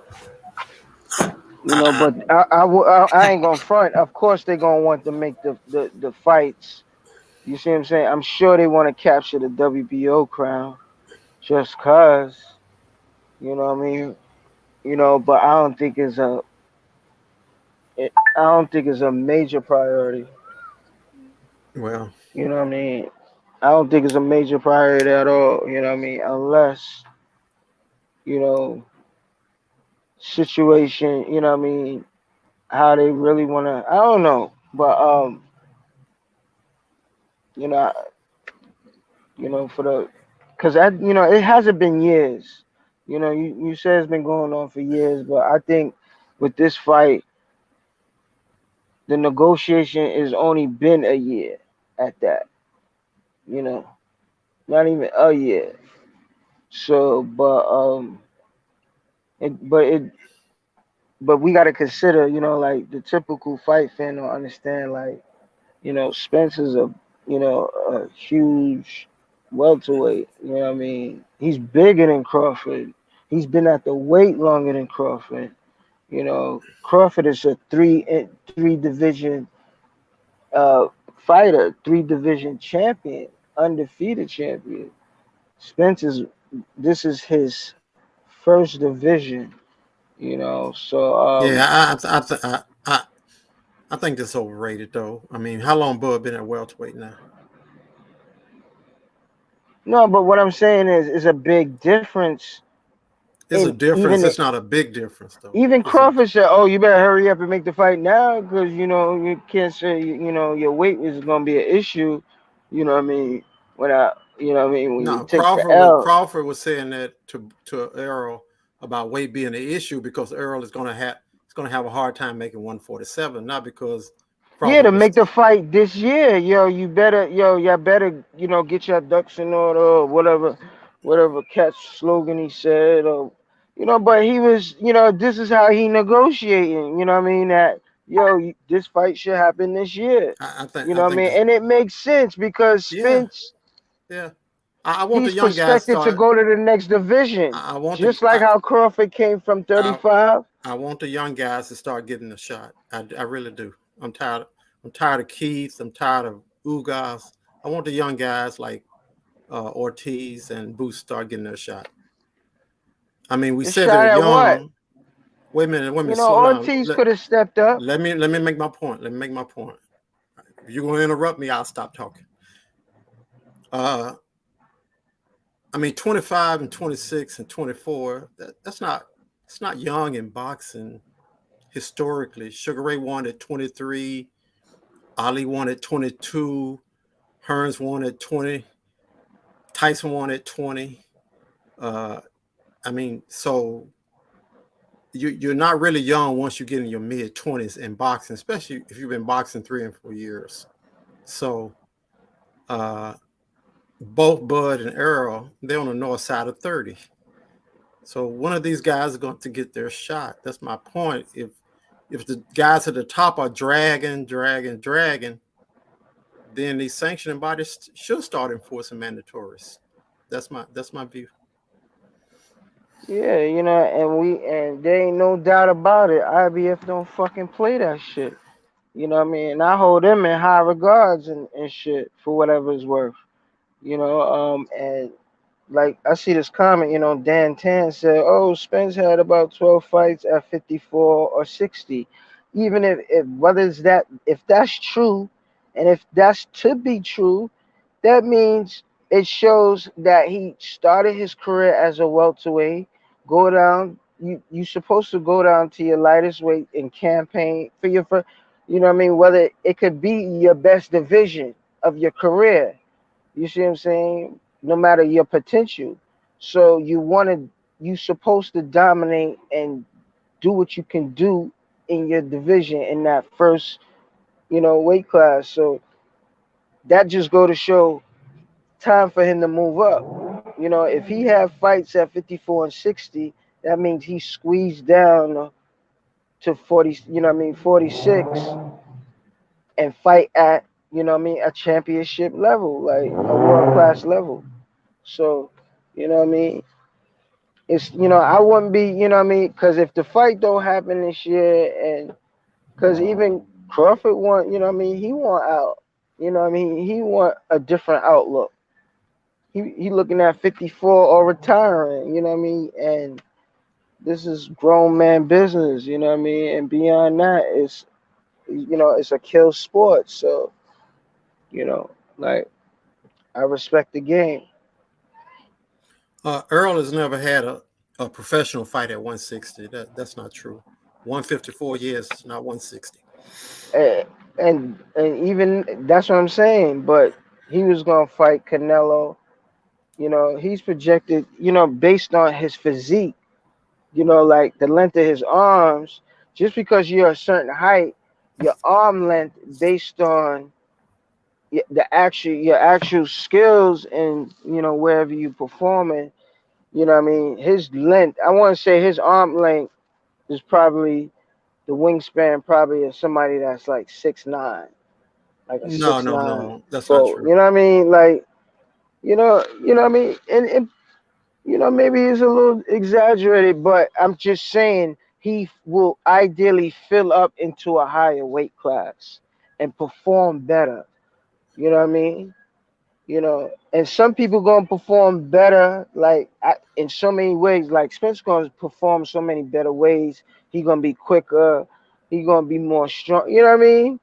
but I ain't gonna front. Of course, they gonna want to make the fights. You see what I'm saying? I'm sure they want to capture the WBO crown just cause. You know what I mean? But I don't think it's a major priority. well, You know what I mean? I don't think it's a major priority at all. You know what I mean? Unless you know situation. You know what I mean? How they really want to. I don't know, but you know, for the, because it hasn't been years. You say it's been going on for years, but I think with this fight, the negotiation has only been a year at that. You know, not even a year. So, it, but we got to consider, like the typical fight fan don't understand, like, Spence is a huge welterweight. You know what I mean? He's bigger than Crawford. He's been at the weight longer than Crawford. Crawford is a three division fighter, 3 division champion, undefeated champion. Spence this is his first division. So yeah, I think that's overrated though. I mean, how long Bud been at welterweight now? no, but what I'm saying is a big difference. It's a difference. It's not a big difference though. Even Crawford said, "Oh, you better hurry up and make the fight now, because you can't say your weight is gonna be an issue." You know what I mean? When you take the L. Crawford was saying that to Errol about weight being an issue because Errol is going to have a hard time making 147, not because Crawford to make the fight this year, y'all better get your ducks in order, or whatever catch slogan he said, or but he was, this is how he negotiating, you know what I mean, that this fight should happen this year. I think what I mean, and it makes sense because Spence, yeah. I want he's the young guys to go to the next division. Just like how Crawford came from 35. I want the young guys to start getting a shot. I really do. I'm tired of Keith. I'm tired of Ugas. I want the young guys like Ortiz and Boost start getting their shot. I mean, we said they're young. What? Wait a minute. Ortiz could have stepped up. Let me make my point. If you're gonna interrupt me, I'll stop talking. I mean, 25 and 26 and 24. It's not young in boxing historically. Sugar Ray won at 23. Ali won at 22. Hearns won at 20. Tyson won at 20. I mean, so you're not really young once you get in your mid 20s in boxing, especially if you've been boxing 3 and 4 years. So both Bud and Errol, they're on the north side of 30. So one of these guys is going to get their shot. That's my point. If the guys at the top are dragging, then the sanctioning bodies should start enforcing mandatories. That's my view. Yeah, and there ain't no doubt about it. IBF don't fucking play that shit. You know what I mean? And I hold them in high regards and shit for whatever it's worth. And like I see this comment, Dan Tan said, "Oh, Spence had about 12 fights at 54 or 60." Even if that's true, and if that's to be true, that means it shows that he started his career as a welterweight. Go down. You supposed to go down to your lightest weight and campaign for your first. You know what I mean? Whether it could be your best division of your career. You see what I'm saying? No matter your potential. So you supposed to dominate and do what you can do in your division in that first, weight class. So that just go to show time for him to move up. If he have fights at 54 and 60, that means he squeezed down to 40, 46 and fight at, a championship level, like a world class level. So, you know what I mean? It's, I wouldn't be, because if the fight don't happen this year, and because even Crawford want, he want out. He want a different outlook. He looking at 54 or retiring, and this is grown man business, and beyond that, it's a kill sport. So, like, I respect the game. Errol has never had a professional fight at 160. That's not true. 154 years, not 160. And even that's what I'm saying. But he was gonna fight Canelo. He's projected. Based on his physique. Like the length of his arms. Just because you're a certain height, your arm length based on your actual skills and wherever you performing. His length. I want to say his arm length is probably the wingspan probably of somebody that's like 6'9", like a No, 6'9". no, that's not So true. you know what I mean, like what I mean, and maybe it's a little exaggerated, but I'm just saying he will ideally fill up into a higher weight class and perform better. You know what I mean? And some people gonna perform better, like in so many ways. Like Spence gonna perform so many better ways. He gonna be quicker. He gonna be more strong. You know what I mean?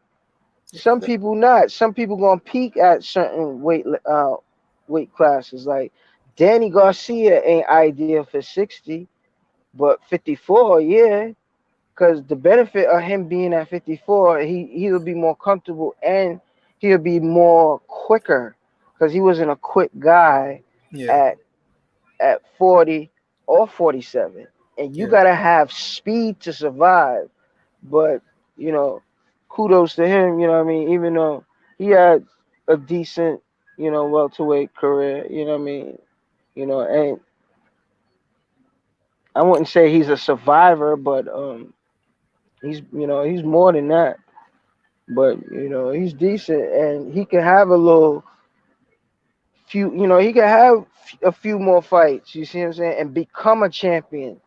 Some people not. Some people gonna peak at certain weight classes. Like Danny Garcia ain't ideal for 60, but 54, yeah. Because the benefit of him being at 54, he'll be more comfortable and he'll be more quicker because he wasn't a quick guy Yeah. at 40 or 47. And you Yeah. gotta have speed to survive. But kudos to him. You know what I mean? Even though he had a decent, welterweight career. You know what I mean? And I wouldn't say he's a survivor, but he's more than that. But he's decent, and he can have a little few. He can have a few more fights. You see what I'm saying? And become a champion,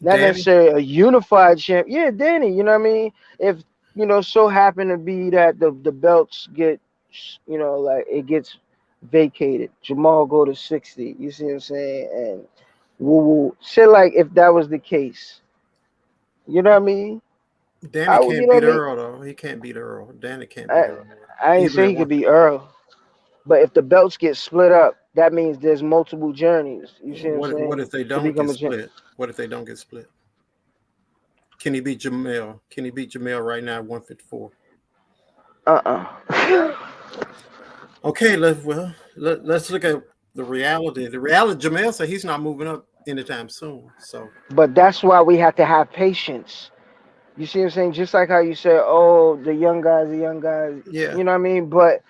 not Danny? necessarily a unified champion. Yeah, Danny. You know what I mean? If so happen to be that the belts get, like it gets vacated, Jamal go to 60. You see what I'm saying? And woo shit. Like if that was the case, you know what I mean? Danny You can't know beat what I mean? Earl though. He can't beat Earl. Danny can't beat Earl. I ain't Even say at he could be 150. Earl, but if the belts get split up, that means there's multiple journeys. You see what I'm What saying? if they To don't become get a champ. split? What if they don't get split? Can he beat Jamel? Can he beat Jamel right now at 154? Okay, let's look at the reality. The reality, Jamel said he's not moving up anytime soon. So But that's why we have to have patience. You see what I'm saying? Just like how you said, oh, the young guys. yeah. You know what I mean? But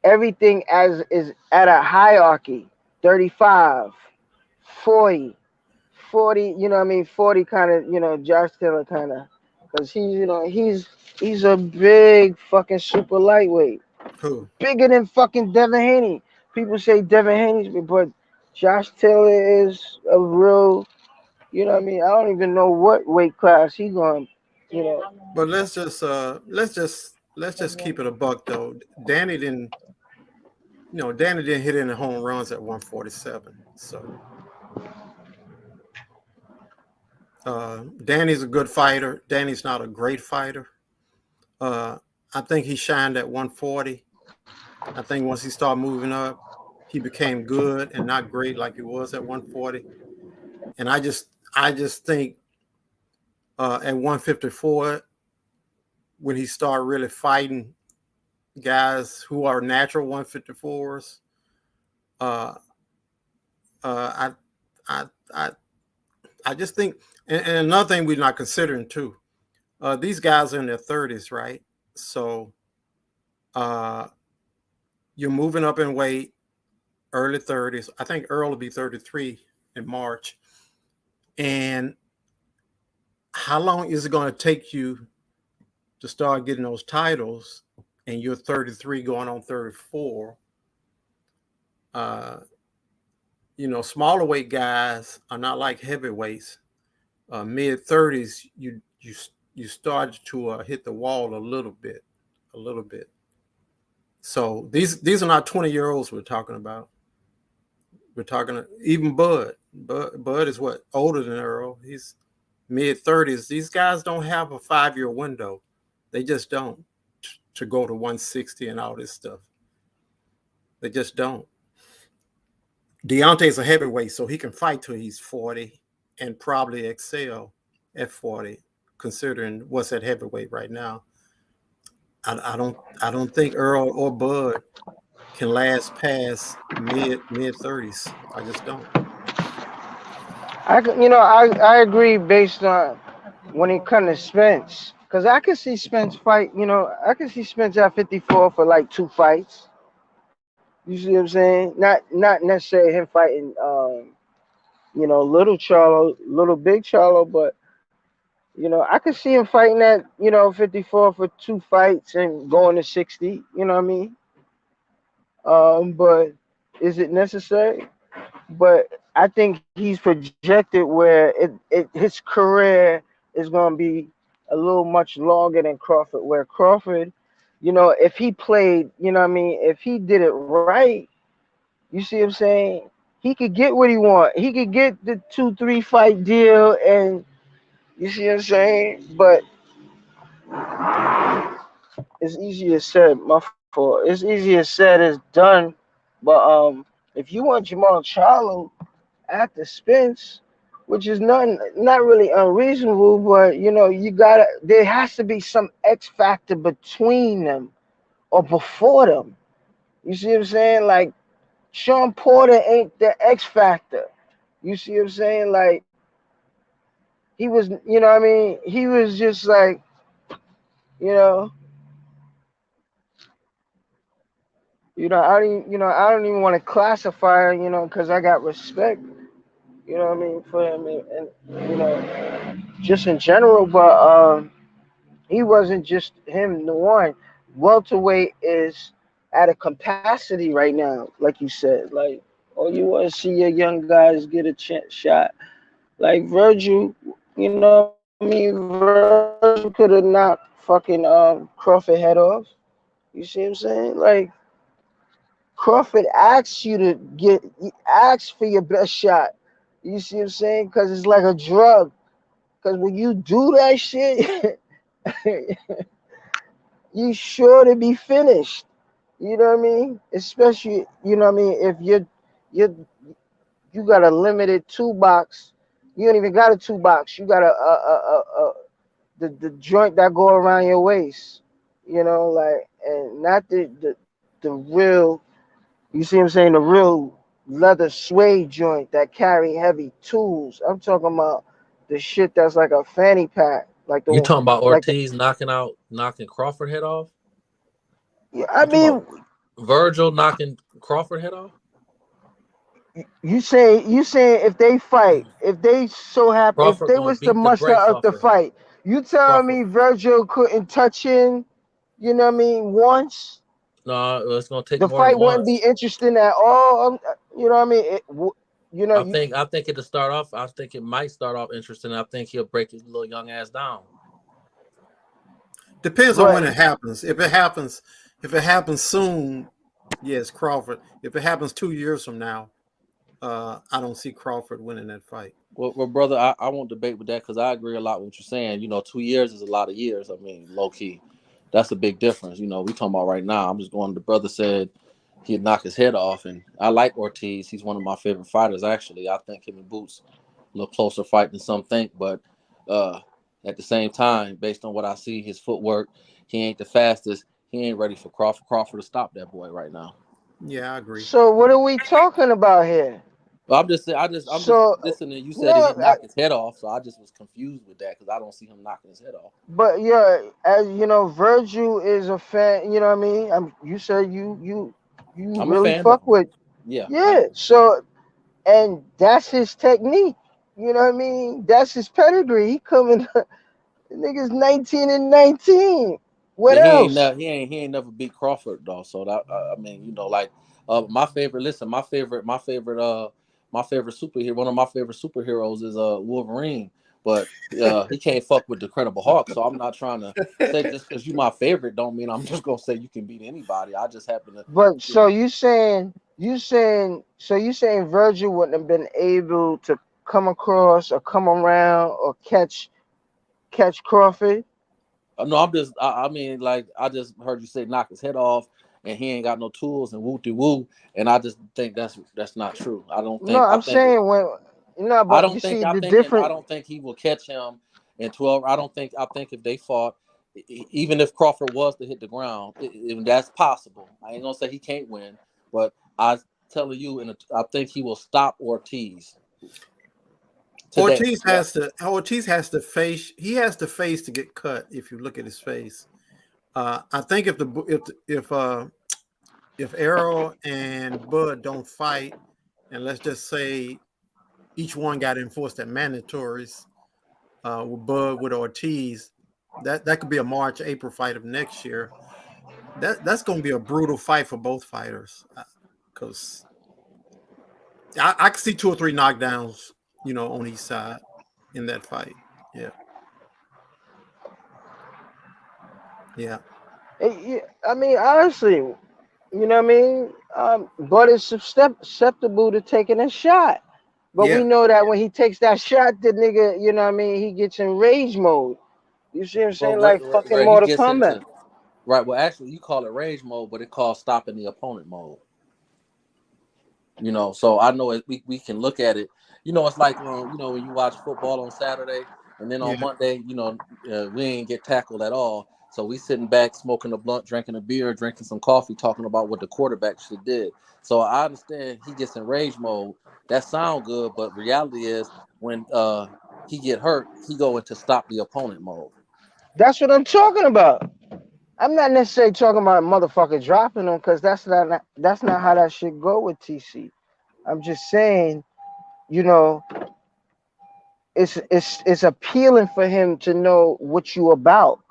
everything as is at a hierarchy. 35, 40, 40. You know what I mean? 40 kind of. Josh Taylor kind of, because he's a big fucking super lightweight. Who? Bigger than fucking Devin Haney. People say Devin Haney's big, but Josh Taylor is a real. You know what I mean? I don't even know what weight class he going. But let's just keep it a buck though. Danny didn't hit any home runs at 147. So Danny's a good fighter. Danny's not a great fighter. I think he shined at 140. I think once he started moving up, he became good and not great like he was at 140. And I just think at 154, when he started really fighting guys who are natural 154s, I just think, and another thing we're not considering too, these guys are in their 30s, right? So you're moving up in weight, early 30s. I think Earl will be 33 in March. And how long is it going to take you to start getting those titles? And you're 33 going on 34. Smaller weight guys are not like heavyweights. Mid 30s, you start to hit the wall a little bit. So these are not 20-year-olds we're talking about. We're talking even Bud. Bud is what, older than Earl. He's mid 30s. These guys don't have a 5-year window. They just don't, to go to 160 and all this stuff. They just don't. Deontay's a heavyweight, so he can fight till he's 40 and probably excel at 40, considering what's at heavyweight right now. I don't think Earl or Bud can last past mid 30s. I just don't. I agree based on when it comes to Spence, because I can see Spence fight. I can see Spence at 54 for like 2 fights. You see what I'm saying? Not necessarily him fighting, little Charlo, little big Charlo, but I could see him fighting at 54 for 2 fights and going to 60. You know what I mean? But is it necessary? But I think he's projected where his career is going to be a little much longer than Crawford. Where Crawford, if he played, if he did it right, you see what I'm saying? He could get what he want. He could get the 2-3 fight deal, and you see what I'm saying? But it's easier said. My fault. It's easier said as done. But if you want Jamal Charlo after Spence, which is not really unreasonable, but there has to be some X factor between them or before them. You see what I'm saying? Like Sean Porter ain't the X factor. You see what I'm saying? Like he was, he was just like, I don't even want to classify, because I got respect, for him and just in general, but he wasn't just him. The one welterweight is at a capacity right now, like you said. Like, you want to see your young guys get a shot. Like Virgil, Virgil could have knocked fucking Crawford head off. You see what I'm saying? Like Crawford asks you to asks for your best shot. You see what I'm saying? Because it's like a drug. Because when you do that shit, you sure to be finished. You know what I mean? Especially, if you got a limited toolbox. You don't even got a toolbox. You got the joint that go around your waist. And not the real, you see what I'm saying, the real leather suede joint that carry heavy tools. I'm talking about the shit that's like a fanny pack. Like you talking about Ortiz knocking Crawford head off? Yeah, I mean, Virgil knocking Crawford head off? You saying if they fight, if they so happy, if they was to muster up the fight, you telling me Virgil couldn't touch him, once? No, it's gonna take the more fight than wouldn't once. be interesting at all. I think it'll start off. I think it might start off interesting. I think he'll break his little young ass down. Depends on when it happens. If it happens soon, yes, Crawford. If it happens 2 years from now, I don't see Crawford winning that fight. Well, brother, I won't debate with that because I agree a lot with what you're saying. 2 years is a lot of years. I mean, low key, that's a big difference. We talking about right now. I'm just going. The brother said he'd knock his head off, and I like Ortiz. He's one of my favorite fighters, actually. I think him and Boots a little closer fight than some think, but at the same time, based on what I see, his footwork, he ain't the fastest. He ain't ready for Crawford to stop that boy right now. Yeah, I agree. So what are we talking about here? Well, I'm just listening. You said he'd knock his head off, so I just was confused with that because I don't see him knocking his head off. But yeah, as Virgil is a fan. You know what I mean? You said you I'm really a fan fuck with. Yeah. Yeah. So, and that's his technique. You know what I mean? That's his pedigree. He coming. The nigga's 19-19. What Yeah, else? he ain't never beat Crawford though. So that I mean, you know, like my favorite. Listen, my favorite superhero. One of my favorite superheroes is Wolverine, but he can't fuck with the Incredible Hulk. So I'm not trying to say just because you my favorite don't mean I'm just gonna say you can beat anybody. I just happen to, But you so know. you saying Virgil wouldn't have been able to come across or come around or catch Crawford? No, I'm just. I mean, like I just heard you say knock his head off, and he ain't got no tools and woo de woo, and I just think that's not true. I don't No, think. I'm saying when no, but you see the I different. don't think he will catch him in 12. I think if they fought, even if Crawford was to hit the ground, that's possible. I ain't gonna say he can't win, but I telling you, I think he will stop Ortiz today. Ortiz has to face. He has to face to get cut. If you look at his face, I think if Errol and Bud don't fight, and let's just say each one got enforced at mandatories, with Bud with Ortiz, that could be a March April fight of next year. That's going to be a brutal fight for both fighters, because I can see 2 or 3 knockdowns, on each side in that fight. Yeah. Yeah. I mean, honestly, you know what I mean? Bud is susceptible to taking a shot. But we Yeah. know that when he takes that shot, the nigga, you know what I mean, he gets in rage mode. You see what I'm saying? Like fucking Where he Mortal gets Kombat. into right. Well, actually, you call it rage mode, but it calls stopping the opponent mode. So I know we can look at it. It's like when you watch football on Saturday and then on Yeah. Monday, we ain't get tackled at all. So we sitting back, smoking a blunt, drinking a beer, drinking some coffee, talking about what the quarterback should did. So I understand he gets in rage mode. That sound good, but reality is when he get hurt, he go into stop the opponent mode. That's what I'm talking about. I'm not necessarily talking about a motherfucker dropping him, because that's not how that shit go with TC. I'm just saying, you know, it's appealing for him to know what you about,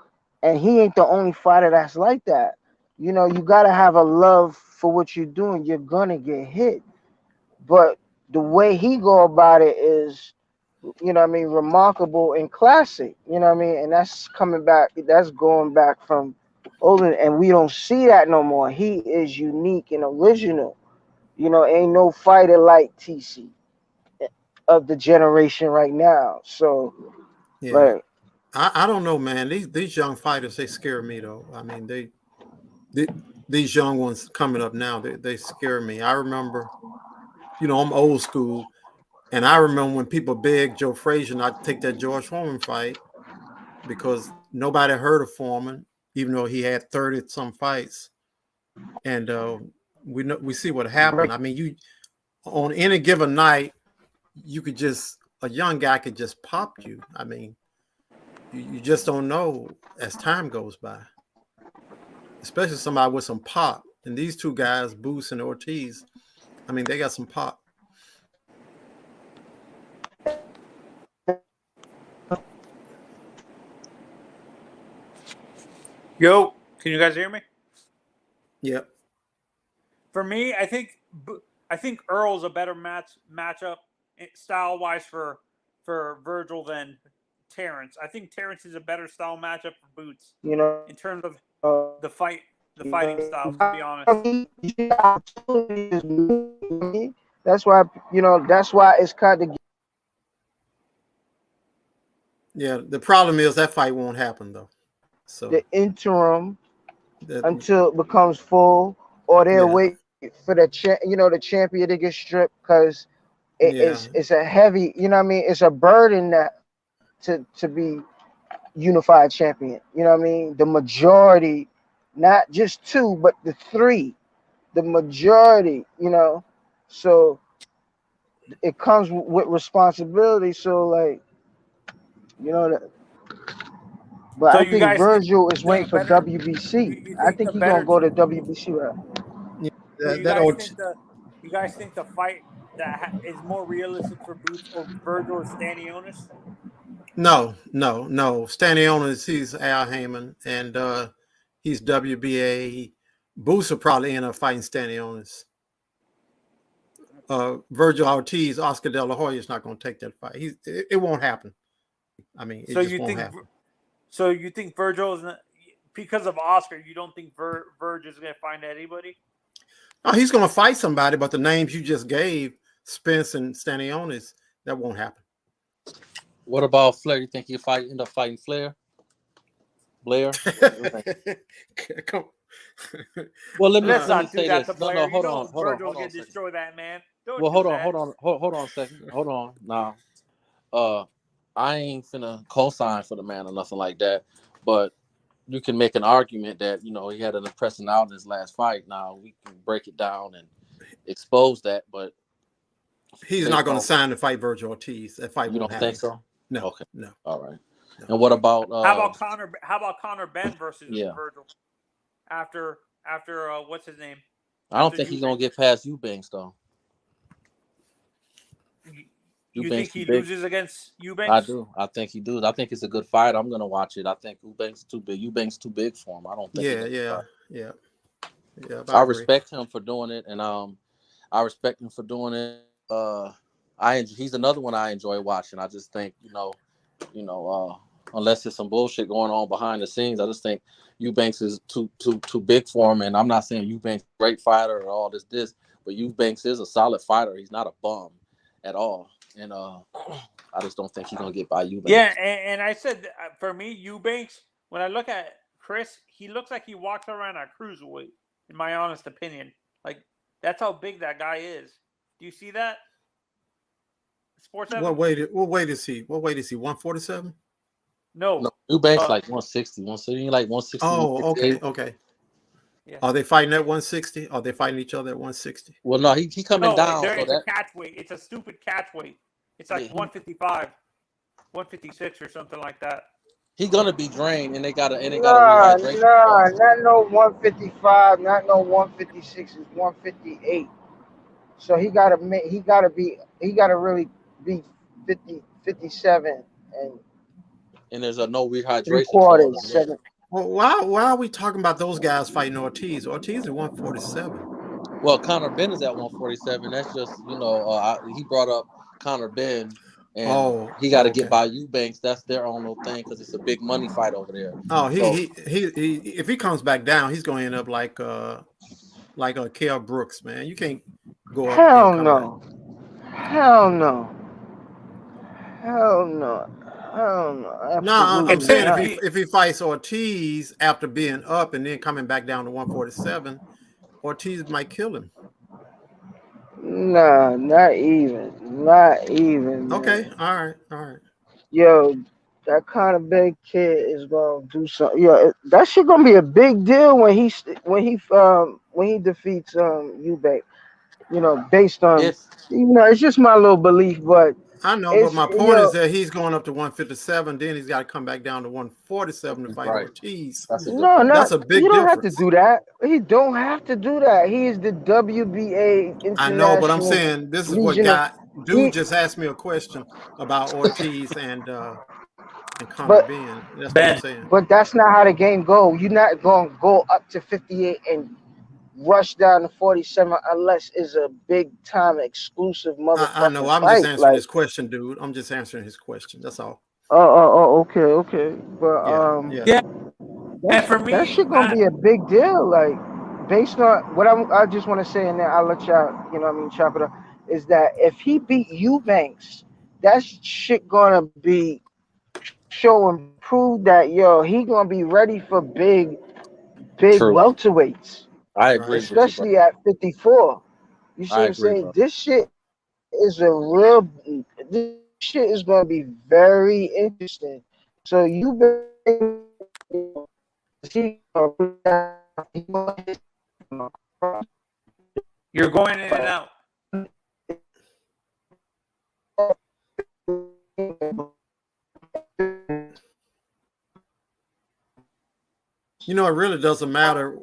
and he ain't the only fighter that's like that. You gotta have a love for what you're doing. You're gonna get hit, but the way he go about it is, remarkable and classic. And that's coming back. That's going back from older, and we don't see that no more. He is unique and original. Ain't no fighter like TC of the generation right now. So, Yeah. like, I don't know, man. These young fighters, they scare me though. I mean, these young ones coming up now, they scare me. I remember, I'm old school, and I remember when people begged Joe Frazier not to take that George Foreman fight because nobody heard of Foreman, even though he had 30 some fights. And we see what happened. I mean, you on any given night, a young guy could just pop you. I mean, you just don't know as time goes by, especially somebody with some pop. And these two guys, Boots and Ortiz, I mean, they got some pop. Yo, can you guys hear me? Yep. For me, I think Earl's a better matchup style wise for Virgil than Terence. I think Terence is a better style matchup for Boots in terms of the fighting styles. To be honest, that's why it's kind of. Yeah, the problem is that fight won't happen though. So the interim until it becomes full, or they'll wait for the the champion to get stripped, because it's a heavy, it's a burden that to be unified champion. The majority, not just 2, but the 3, the majority. So it comes with responsibility. So like, but so I you think guys think Virgil is waiting for better? WBC. I Think think the he's gonna better? go to WBC route. So you guys think the fight is more realistic for Boots or Virgil or Stanionis? No. Stanionis, he's Al Heyman, and he's WBA. Boots will probably end up fighting Stanionis. Virgil Ortiz, Oscar De La Hoya is not going to take that fight. It won't happen. I mean, it just won't happen. So you think Virgil is not, because of Oscar? You don't think Virgil is going to find anybody? Oh, he's going to fight somebody, but the names you just gave, Spence and Stanionis, that won't happen. What about Flair? You think he'll end up fighting Flair? Blair? Well, let me say this. No, hold on. Virgil's going to destroy that man. Hold on a second. Hold on. Now, I ain't finna co-sign for the man or nothing like that, but you can make an argument that, he had an impressive out in his last fight. Now we can break it down and expose that, but he's not going to sign to fight Virgil Ortiz. That fight won't happen. Think so? No. Okay. No. All right. No. And what about how about Conor Benn versus Virgil? After what's his name? I don't think he's gonna get past Eubanks though. You think he loses against Eubanks? I do. I think he does. I think it's a good fight. I'm gonna watch it. I think Eubanks is too big. Eubanks too big for him. I don't think. Yeah. I respect him for doing it, and I respect him for doing it. He's another one I enjoy watching. I just think unless there's some bullshit going on behind the scenes, I just think Eubanks is too big for him. And I'm not saying Eubanks is a great fighter or all this, but Eubanks is a solid fighter. He's not a bum at all. And I just don't think he's gonna get by Eubanks. Yeah, and I said for me, Eubanks, when I look at Chris, he looks like he walks around a cruiserweight, in my honest opinion. Like, that's how big that guy is. Do you see that? Sports. What weight is he? 147? No. Eubanks like 160, 160, like 160. Oh, okay. Yeah. Are they fighting at 160? Are they fighting each other at 160? Well, no, he coming down. It's a catch weight. It's a stupid catch weight. It's like 155, 156 or something like that. He's gonna be drained, and they gotta Nah, rehydrate. not no 155, not no 156. It's 158. So he gotta really be 50, 57 and there's no rehydration. Quarters. Well, why are we talking about those guys fighting Ortiz? Ortiz is 147. Well, Conor Benn is at 147. That's just he brought up Conor Benn, and he got to get by Eubanks. That's their own little thing because it's a big money fight over there. Oh, he if he comes back down, he's going to end up like a Kell Brooks, man. You can't go up. Hell no. No, I'm saying if he fights Ortiz after being up and then coming back down to 147, Ortiz might kill him. Nah, not even. Man. Okay, all right. Yo, that kind of big kid is gonna do something. Yeah, that shit gonna be a big deal when he defeats Eubank. Based on it's just my little belief, but I know, but my point is that he's going up to 157, then he's got to come back down to 147 to fight Ortiz. That's a big difference. You don't have to do that. He don't have to do that. He is the WBA international. I know, but I'm saying this is what dude just asked me a question about Ortiz and Conor Benn. That's what I'm saying. But that's not how the game goes. You're not going to go up to 58 and rush down to 47 unless it's a big time exclusive motherfucker. I know. I'm just answering his question, dude. I'm just answering his question. That's all. Okay. But And for me, that shit gonna be a big deal. Like, based on what I just want to say, and then I'll let y'all, chop it up. Is that if he beat Eubanks, that shit gonna be show and prove that he gonna be ready for big welterweights. I agree, especially at 54. You see what I'm saying? Bro. This shit is this shit is gonna be very interesting. So you're going in and out. It really doesn't matter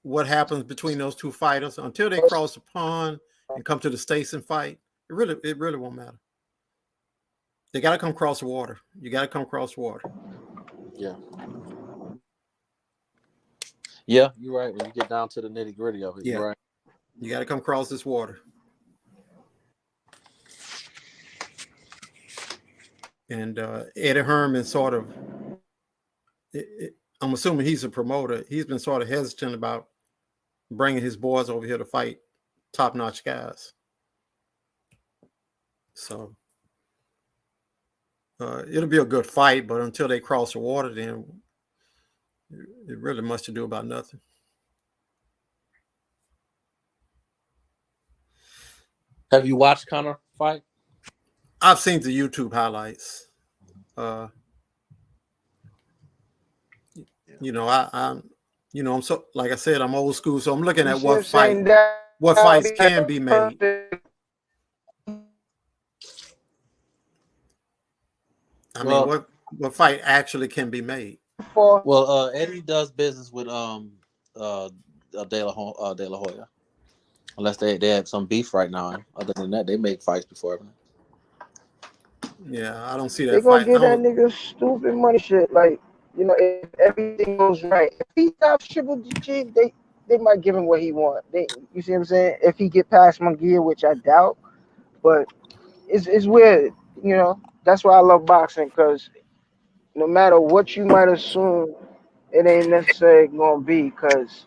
what happens between those two fighters until they cross the pond and come to the States and fight, it really won't matter. They got to come across the water. You got to come across the water. Yeah. Yeah, you're right. When you get down to the nitty gritty of it, Yeah. you're right. You got to come across this water. And Eddie Herman sort of, I'm assuming he's a promoter. He's been sort of hesitant about bringing his boys over here to fight top-notch guys. So it'll be a good fight, but until they cross the water, then it really much to do about nothing. Have you watched Conor fight? I've seen the YouTube highlights. You know, I'm so, like I said, I'm old school, so I'm looking at what fights can be made. I mean, what fight actually can be made? Well, Eddie does business with De La Hoya, unless they have some beef right now. Other than that, they make fights before. Yeah, I don't see that. They're gonna get that nigga stupid money shit. Like, you know, if everything goes right, if he stops Triple G, they might give him what he want. You see what I'm saying? If he get past Munguia, which I doubt, but it's weird. You know, that's why I love boxing, because no matter what you might assume, it ain't necessarily gonna be, because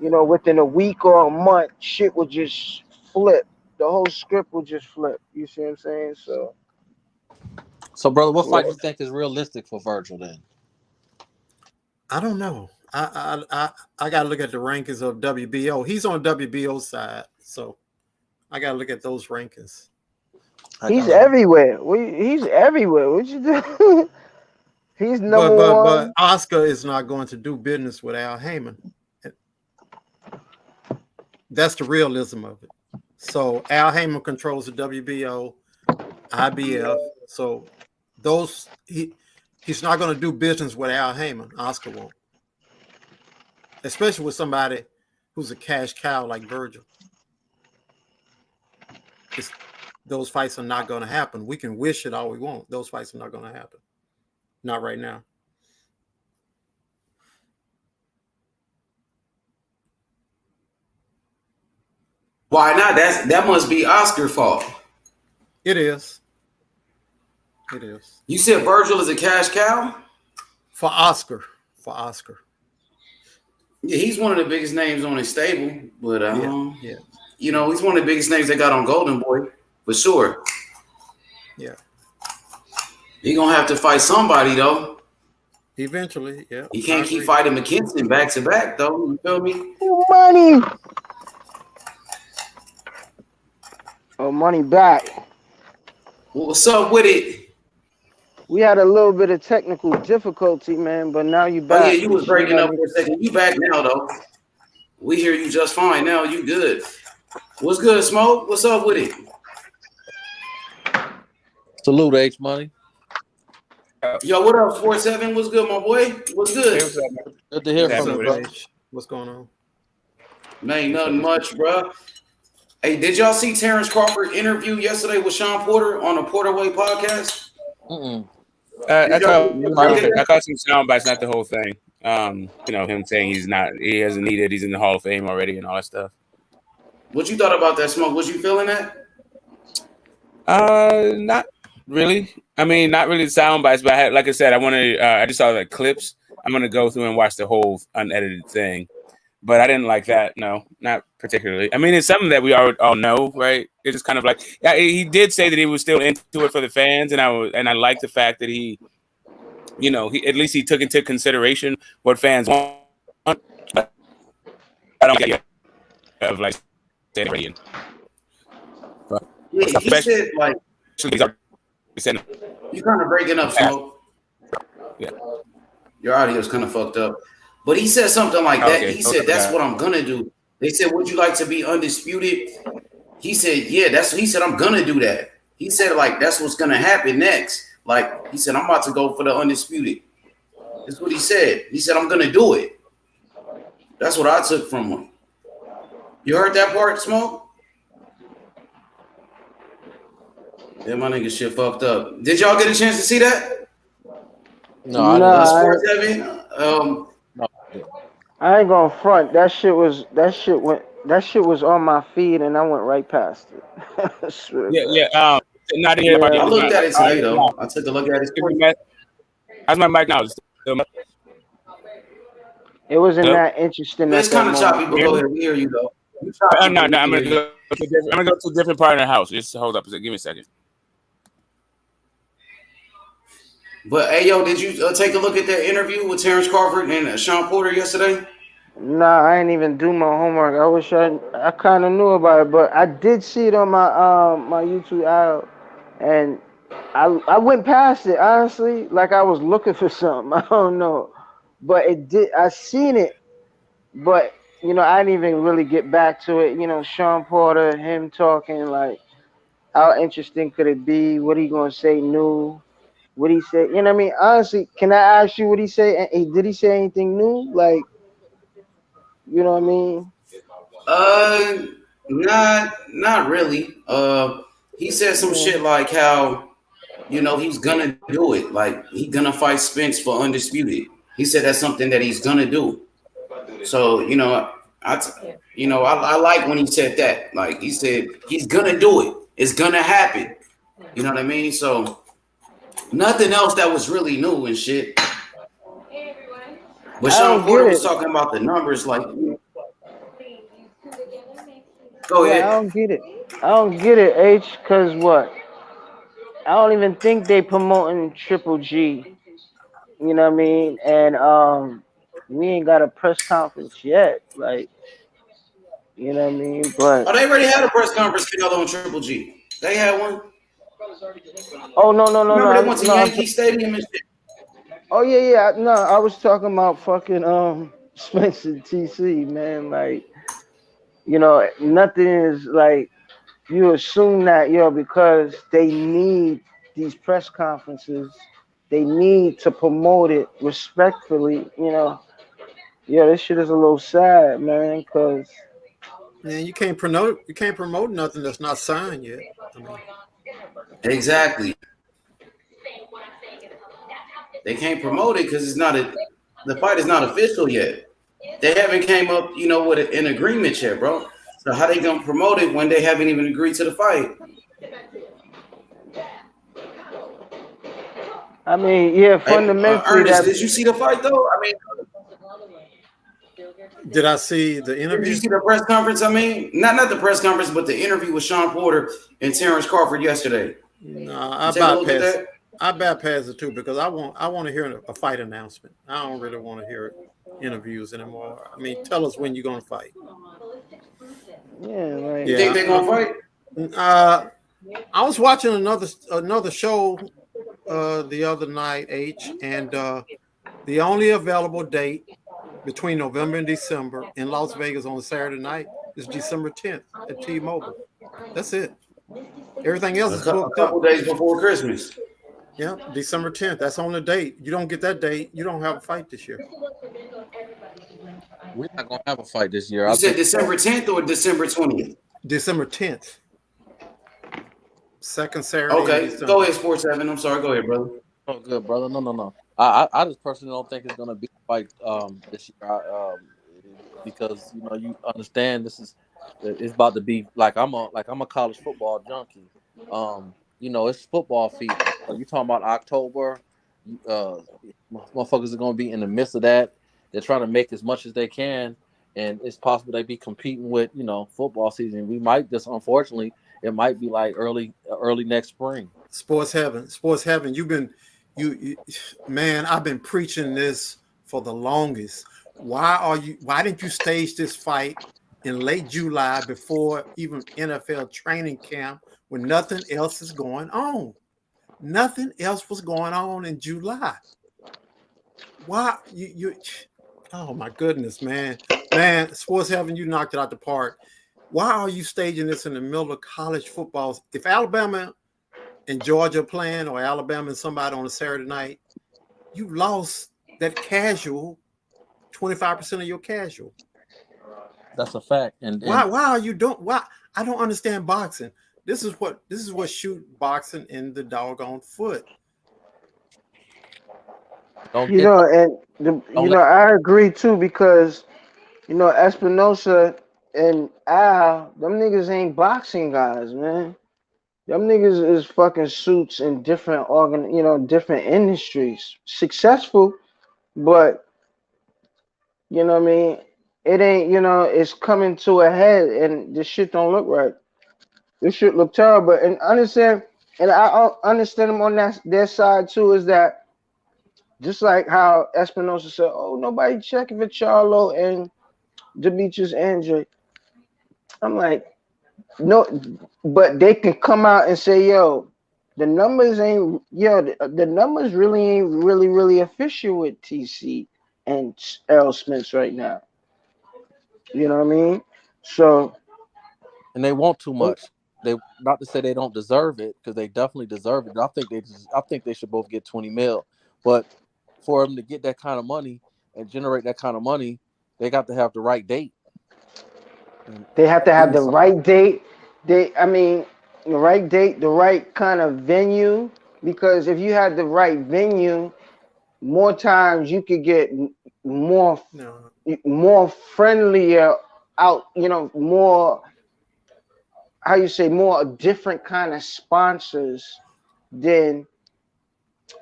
you know, within a week or a month, shit will just flip. The whole script will just flip. You see what I'm saying? So, brother, what fight do you think is realistic for Virgil then? I don't know. I gotta look at the rankings of WBO. He's on WBO side, so I gotta look at those rankings. He's everywhere. He's everywhere. What you do? He's number one. But Oscar is not going to do business with Al Heyman. That's the realism of it. So Al Heyman controls the WBO, IBF. So he's not going to do business with Al Heyman. Oscar won't, especially with somebody who's a cash cow like Virgil. Those fights are not going to happen. We can wish it all we want. Those fights are not going to happen. Not right now. Why not? That must be Oscar's fault. It is. It is. You said Virgil is a cash cow? For Oscar. Yeah, he's one of the biggest names on his stable, but yeah. You know, he's one of the biggest names they got on Golden Boy, for sure. Yeah. He gonna have to fight somebody though. Eventually, yeah. He can't keep fighting McKinson back to back though. You feel me? Money. Oh, money back. Well, what's up with it? We had a little bit of technical difficulty, man, but now you back. Oh yeah, you was breaking up for a second. You back now though. We hear you just fine now. You good? What's good, Smoke? What's up with it? Salute, H Money. Yo, what up, 47? What's good, my boy? What's good? Hey, what's up, man? Good to hear from you, bro. What's going on? Man, nothing much, bro. Hey, did y'all see Terence Crawford interview yesterday with Sean Porter on the Porterway podcast? I caught some sound bites, not the whole thing. You know, him saying he hasn't needed, he's in the Hall of Fame already and all that stuff. What you thought about that, Smoke? Was you feeling that? Not really. I mean, not really the sound bites, but like I said, I just saw the clips. I'm gonna go through and watch the whole unedited thing. But I didn't like that. No, not particularly. I mean, it's something that we all know, right? It's just kind of like, yeah, he did say that he was still into it for the fans, and I like the fact that he, you know, at least he took into consideration what fans want. I don't get of like saying already. Yeah, he said like you're kind of breaking up, Smoke. Yeah, your audio is kind of fucked up. But he said something like that. Okay. He said, that's what I'm going to do. They said, would you like to be undisputed? He said, yeah, he said, I'm going to do that. He said, like, that's what's going to happen next. Like, he said, I'm about to go for the undisputed. That's what he said. He said, I'm going to do it. That's what I took from him. You heard that part, Smoke? Yeah, my nigga shit fucked up. Did y'all get a chance to see that? No, I didn't. Sports Heavy. No. I ain't gonna front. That shit was on my feed and I went right past it. I swear to Yeah. God. Not to hear about I it. looked at it today though. I took a look at it. How's my mic now? It wasn't Hello? that interesting It's at that kind of choppy, moment. but go ahead. We hear you though. No. I'm gonna go to a different part of the house. Just hold up. Give me a second. But hey, yo, did you take a look at that interview with Terence Crawford and Sean Porter yesterday? Nah, I ain't even do my homework. I wish I kind of knew about it, but I did see it on my YouTube app, and I went past it honestly, like I was looking for something. I don't know, but it did. I seen it, but I didn't even really get back to it. Sean Porter, him talking like, how interesting could it be? What he gonna say new? What he say? You know what I mean? Honestly, can I ask you what he say? Did he say anything new? Like, you know what I mean? Not really. He said some shit like how, he's gonna do it. Like he's gonna fight Spence for undisputed. He said that's something that he's gonna do. So I like when he said that. Like he said he's gonna do it. It's gonna happen. You know what I mean? So nothing else that was really new and shit. But Sean Porter was talking about the numbers, like. Go ahead. I don't get it. I don't get it, H, because what? I don't even think they promoting Triple G. You know what I mean? And we ain't got a press conference yet. Like, you know what I mean? But they already had a press conference together on Triple G. They had one. Oh no. Remember they went to Yankee Stadium and shit. Oh yeah. No, I was talking about fucking Spencer TC, man. Like, nothing is like you assume that, because they need these press conferences. They need to promote it respectfully, Yeah, this shit is a little sad, man, because man, you can't promote nothing that's not signed yet. Exactly. They can't promote it because the fight is not official yet. They haven't came up, with an agreement yet, bro. So how they gonna promote it when they haven't even agreed to the fight? I mean, yeah, fundamentally. Ernest, did you see the fight though? I mean, did I see the interview? Did you see the press conference? I mean, not the press conference, but the interview with Sean Porter and Terence Crawford yesterday. No, I bypassed it too because I want to hear a fight announcement. I don't really want to hear interviews anymore. I mean, tell us when you're gonna fight. Yeah, you think they're gonna fight? I was watching another show the other night, and the only available date between November and December in Las Vegas on a Saturday night is December 10th at T-Mobile. That's it. Everything else is booked up. A couple days before Christmas. Yeah, December 10th. That's on the date. You don't get that date, you don't have a fight this year. We're not gonna have a fight this year. You said December 10th or December 20th? December 10th. Second Saturday. Okay, go ahead, Sports 7. I'm sorry. Go ahead, brother. Oh, good, brother. No. I just personally don't think it's gonna be a fight this year. Because you understand it's about to be like I'm a college football junkie. It's football season. You talking about October? Motherfuckers are gonna be in the midst of that. They're trying to make as much as they can, and it's possible they be competing with football season. We might just unfortunately it might be like early next spring. Sports heaven. Man, I've been preaching this for the longest. Why didn't you stage this fight in late July before even NFL training camp when nothing else is going on? Nothing else was going on in July. Why you oh my goodness, man. Man, Sports Heaven, you knocked it out the park. Why are you staging this in the middle of college football? If Alabama and Georgia are playing, or Alabama and somebody on a Saturday night, you lost that casual 25% of your casual. That's a fact. And why are you doing? Why? I don't understand boxing. This is what shoot boxing in the doggone foot. Don't You get know, and don't let I agree too because Espinosa and Al, them niggas ain't boxing guys, man. Them niggas is fucking suits in different different industries. Successful, but you know what I mean? It ain't, it's coming to a head and this shit don't look right. This shit look terrible. And understand, and I understand them on their side too, is that just like how Espinosa said, oh, nobody checking for Charlo and Demetrius Andre. I'm like, no, but they can come out and say, yo, the numbers ain't, the numbers really ain't really official with TC and Errol Spence right now. You know what I mean? So, and they want too much. They not to say they don't deserve it because they definitely deserve it. I think they should both get 20 mil, but for them to get that kind of money and generate that kind of money, they got to have the right date. They have to have the right date. The right date, the right kind of venue. Because if you had the right venue, more times you could get more friendlier out. More more different kind of sponsors than.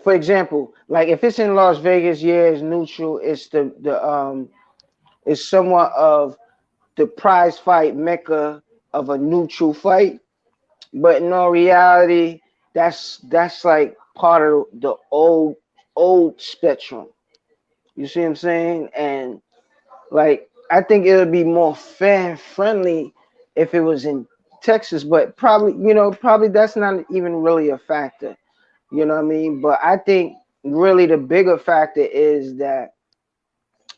For example, like if it's in Las Vegas, it's neutral. It's it's somewhat of the prize fight mecca of a neutral fight, but in all reality, that's like part of the old spectrum. You see what I'm saying? And like I think it would be more fan friendly if it was in Texas, but probably that's not even really a factor. You know what I mean? But I think really the bigger factor is that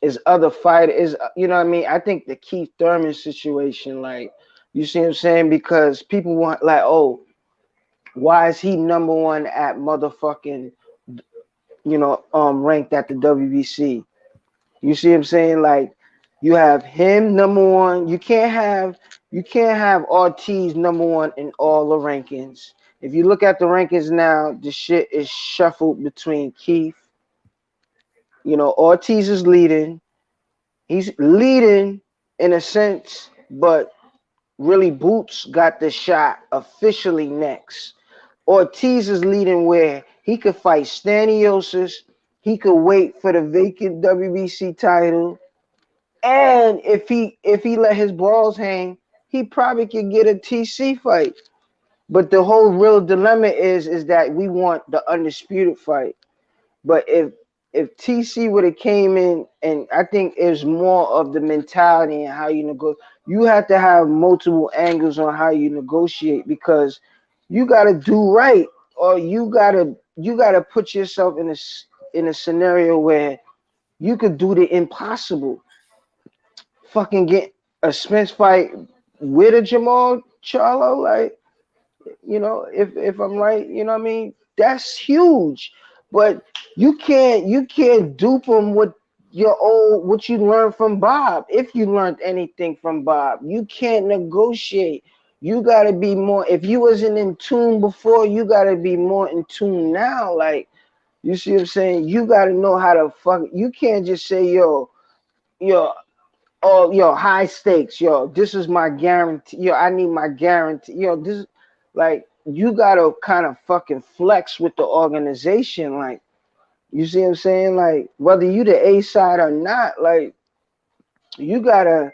is other fighters. You know what I mean? I think the Keith Thurman situation, like, you see what I'm saying? Because people want like, oh, why is he number one at motherfucking, ranked at the WBC? You see what I'm saying? Like, you have him number one. You can't have Ortiz number one in all the rankings. If you look at the rankings now, the shit is shuffled between Keith. Ortiz is leading. He's leading in a sense, but really Boots got the shot officially next. Ortiz is leading where he could fight Staniosis. He could wait for the vacant WBC title. And if he let his balls hang, he probably could get a TC fight. But the whole real dilemma is that we want the undisputed fight. But if TC would have came in, and I think it's more of the mentality and how you negotiate. You have to have multiple angles on how you negotiate because you got to do right, or you gotta put yourself in a scenario where you could do the impossible. Fucking get a Spence fight with a Jamal Charlo, like, if I'm right, you know what I mean? That's huge. But you can't dupe him with what you learned from Bob. If you learned anything from Bob, you can't negotiate. You gotta be more. If you wasn't in tune before, you gotta be more in tune now. Like, you see what I'm saying? You gotta know how to fuck. You can't just say, yo, high stakes, this is my guarantee, I need my guarantee, this, like, you gotta kind of fucking flex with the organization, like, you see what I'm saying? Like, whether you the A side or not, like, you gotta.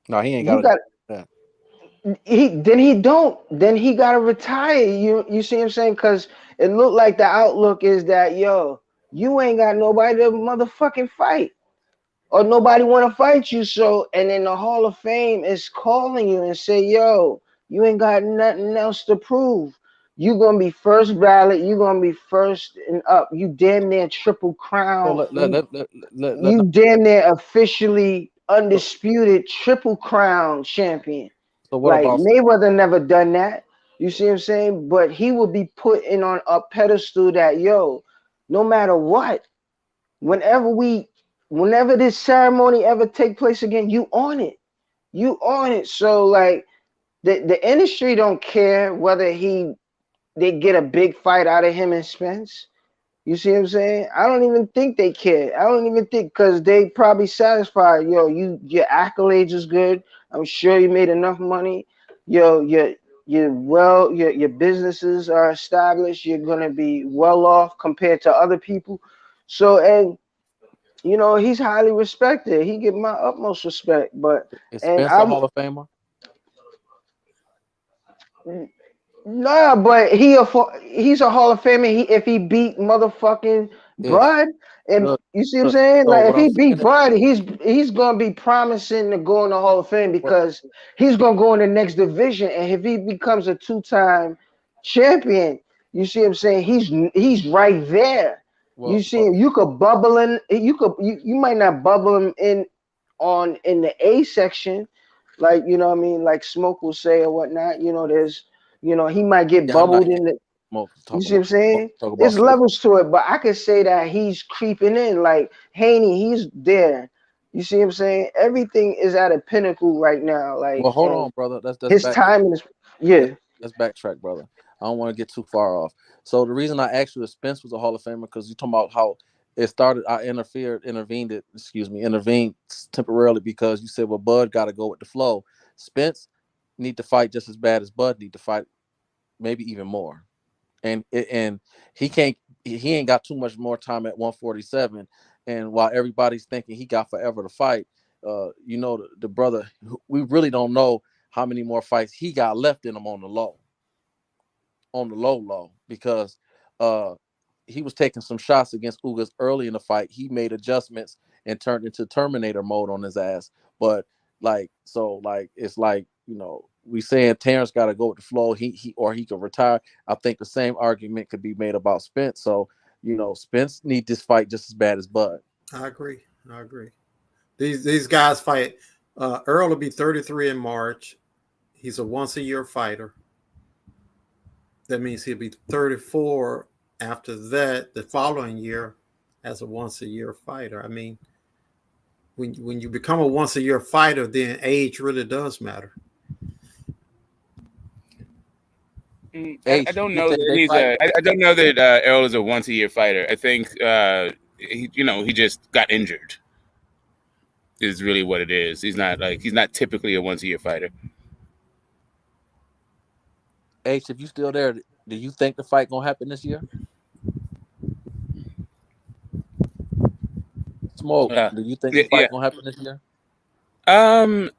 No, he ain't You got got. that. Then he gotta retire. You see what I'm saying? Because it looked like the outlook is that, you ain't got nobody to motherfucking fight. Or nobody want to fight you, and then the Hall of Fame is calling you and say, yo, you ain't got nothing else to prove. You gonna be first ballot. You gonna be first and up. You damn near triple crown. You damn near officially undisputed triple crown champion. So what Like, about Mayweather never done that. You see what I'm saying? But he will be put in on a pedestal that, no matter what, whenever this ceremony ever take place again, you on it. So, like, the industry don't care whether they get a big fight out of him and Spence. You see what I'm saying? I don't even think they care. I don't even think, because they probably satisfied. Yo, your accolades is good. I'm sure you made enough money. Yo, your businesses are established. You're gonna be well off compared to other people. So, and you know, he's highly respected. He get my utmost respect. But Is and Spence a Hall of Famer? Nah, but he's a Hall of Famer. If he beat motherfucking Bud, and Look, you see what I'm saying? so Like if what I'm he saying beat Bud, he's gonna be promising to go in the Hall of Fame because he's gonna go in the next division. And if he becomes a 2-time champion, you see what I'm saying? He's right there. You see, you could bubble in. You might not bubble him in the A section, like, you know what I mean, like Smoke will say or whatnot. You know, there's, you know, he might get bubbled in the. You see what I'm saying? There's levels to it, but I could say that he's creeping in. Like Haney, he's there. You see what I'm saying? Everything is at a pinnacle right now. Like, well, hold on, brother. That's his back. timing is, yeah. Let's backtrack, brother. I don't want to get too far off. So the reason I asked you if Spence was a Hall of Famer, because you talking about how it started. I intervened temporarily because you said, well, Bud got to go with the flow. Spence need to fight just as bad as Bud need to fight, maybe even more. And he ain't got too much more time at 147. And while everybody's thinking he got forever to fight, you know, the brother, we really don't know how many more fights he got left in him on the low, because he was taking some shots against Ugas early in the fight. He made adjustments and turned into Terminator mode on his ass. But it's like, you know, we saying Terence got to go with the flow. He could retire. I think the same argument could be made about Spence. So, you know, Spence need this fight just as bad as Bud. I agree. These guys fight. Errol will be 33 in March. He's a once-a-year fighter. That means he'll be 34 after that, the following year, as a once-a-year fighter. I mean, when you become a once-a-year fighter, then age really does matter. I don't know that I don't know that Errol is a once-a-year fighter. I think he just got injured. Is really what it is. He's not typically a once-a-year fighter. H, if you still there, do you think the fight gonna happen this year? Smoke, do you think the fight gonna happen this year? I'm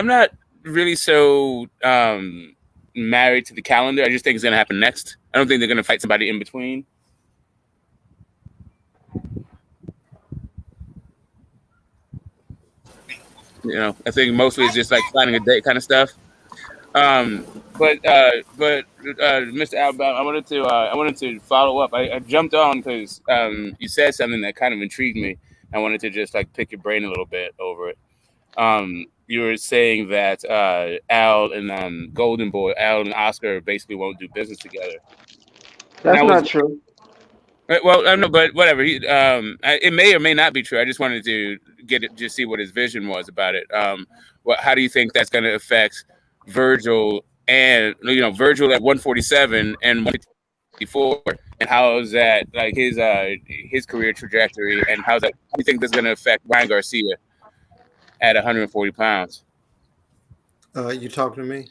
not really so married to the calendar. I just think it's gonna happen next. I don't think they're gonna fight somebody in between. You know, I think mostly it's just like finding a date kind of stuff. But Mr. Alabama, I wanted to follow up. I jumped on because you said something that kind of intrigued me. I wanted to just like pick your brain a little bit over it. You were saying that Al and Golden Boy, Al and Oscar basically won't do business together. That's not true. Well, I know, but whatever. It may or may not be true. I just wanted to just see what his vision was about it. How do you think that's going to affect Virgil and Virgil at 147 and 154, and how is that like his career trajectory, and how do you think that's going to affect Ryan Garcia at 140 pounds? You talking to me?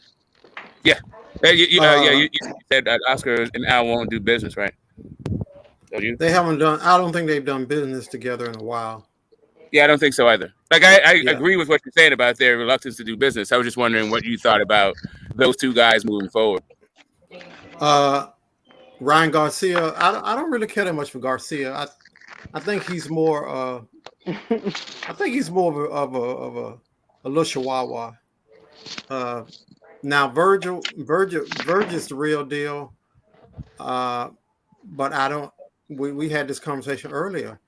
Yeah. You said that Oscar and Al won't do business, right? They haven't done. I don't think they've done business together in a while. Yeah, I don't think so either. Like I agree with what you're saying about their reluctance to do business. I was just wondering what you thought about those two guys moving forward. Ryan Garcia, I don't really care that much for Garcia. I think he's more. I think he's more of a little chihuahua. Now Virgil's the real deal. But I don't. We had this conversation earlier.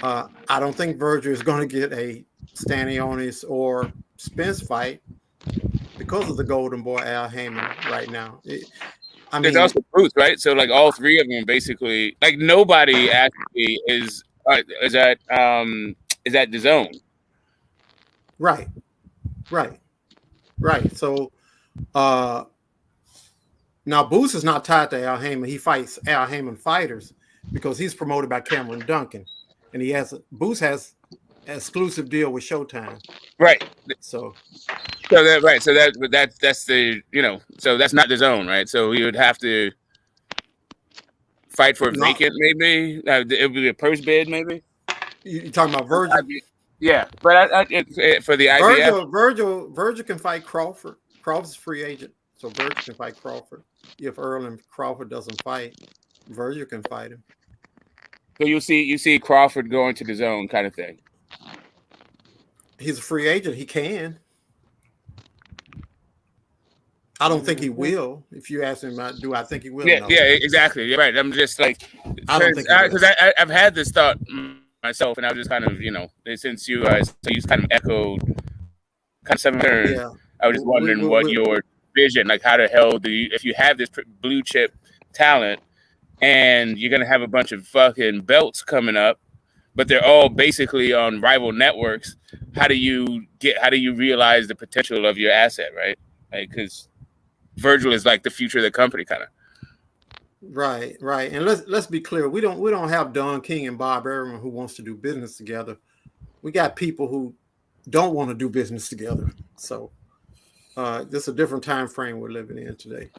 I don't think Virgil is going to get a Stanionis or Spence fight because of the Golden Boy Al Heyman right now. There's also Bruce, right? So like all three of them basically, like nobody actually is at the zone. Right. So Now Boots is not tied to Al Heyman. He fights Al Heyman fighters because he's promoted by Cameron Duncan, and Boots has an exclusive deal with Showtime. Right. So that's the so that's not the zone, right? So he would have to fight for a vacant, maybe. It would be a purse bid, maybe. You talking about Virgil? Yeah, but for the IBF, Virgil can fight Crawford. Crawford's a free agent, so Virgil can fight Crawford. If Earl and Crawford doesn't fight, Virgil can fight him. So you see Crawford going to the zone, kind of thing. He's a free agent. He can. I don't think he will. If you ask him, do I think he will? Yeah, no. yeah, exactly. You're right. I'm just like, I don't think because I've had this thought myself, and I was just kind of, since you guys kind of echoed, kind of similar. Yeah. I was just wondering what your vision, like how the hell if you have this blue chip talent, and you're gonna have a bunch of fucking belts coming up, but they're all basically on rival networks. How do you realize the potential of your asset, right? Like, because Virgil is like the future of the company, kind of. Right. And let's be clear. We don't have Don King and Bob Arum who wants to do business together. We got people who don't want to do business together. So this is a different time frame we're living in today.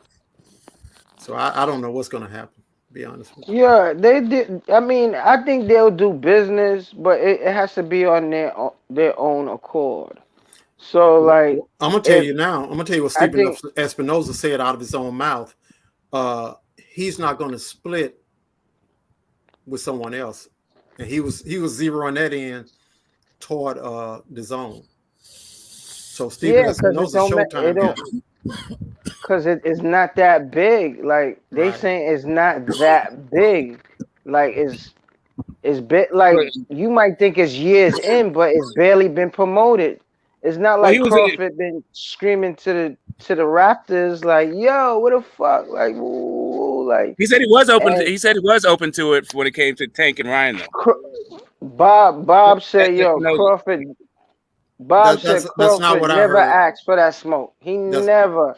So I don't know what's going to happen. To be honest with you. Yeah, they did. I mean, I think they'll do business, but it has to be on their own accord. So, like, I'm gonna tell you now. I'm gonna tell you what Stephen Espinoza said out of his own mouth. He's not going to split with someone else, and he was zeroing that in toward the zone. So Stephen Espinoza Showtime. Because it's not that big. Like they saying it's not that big. Like it's bit like you might think it's years in, but it's barely been promoted. It's not like Crawford been screaming to the Raptors like, "Yo, what the fuck?" Like, ooh, like he said he was open. He said he was open to it when it came to Tank and Ryan, though. Bob said, "Yo, Crawford." Bob said Crawford never asked for that smoke. He never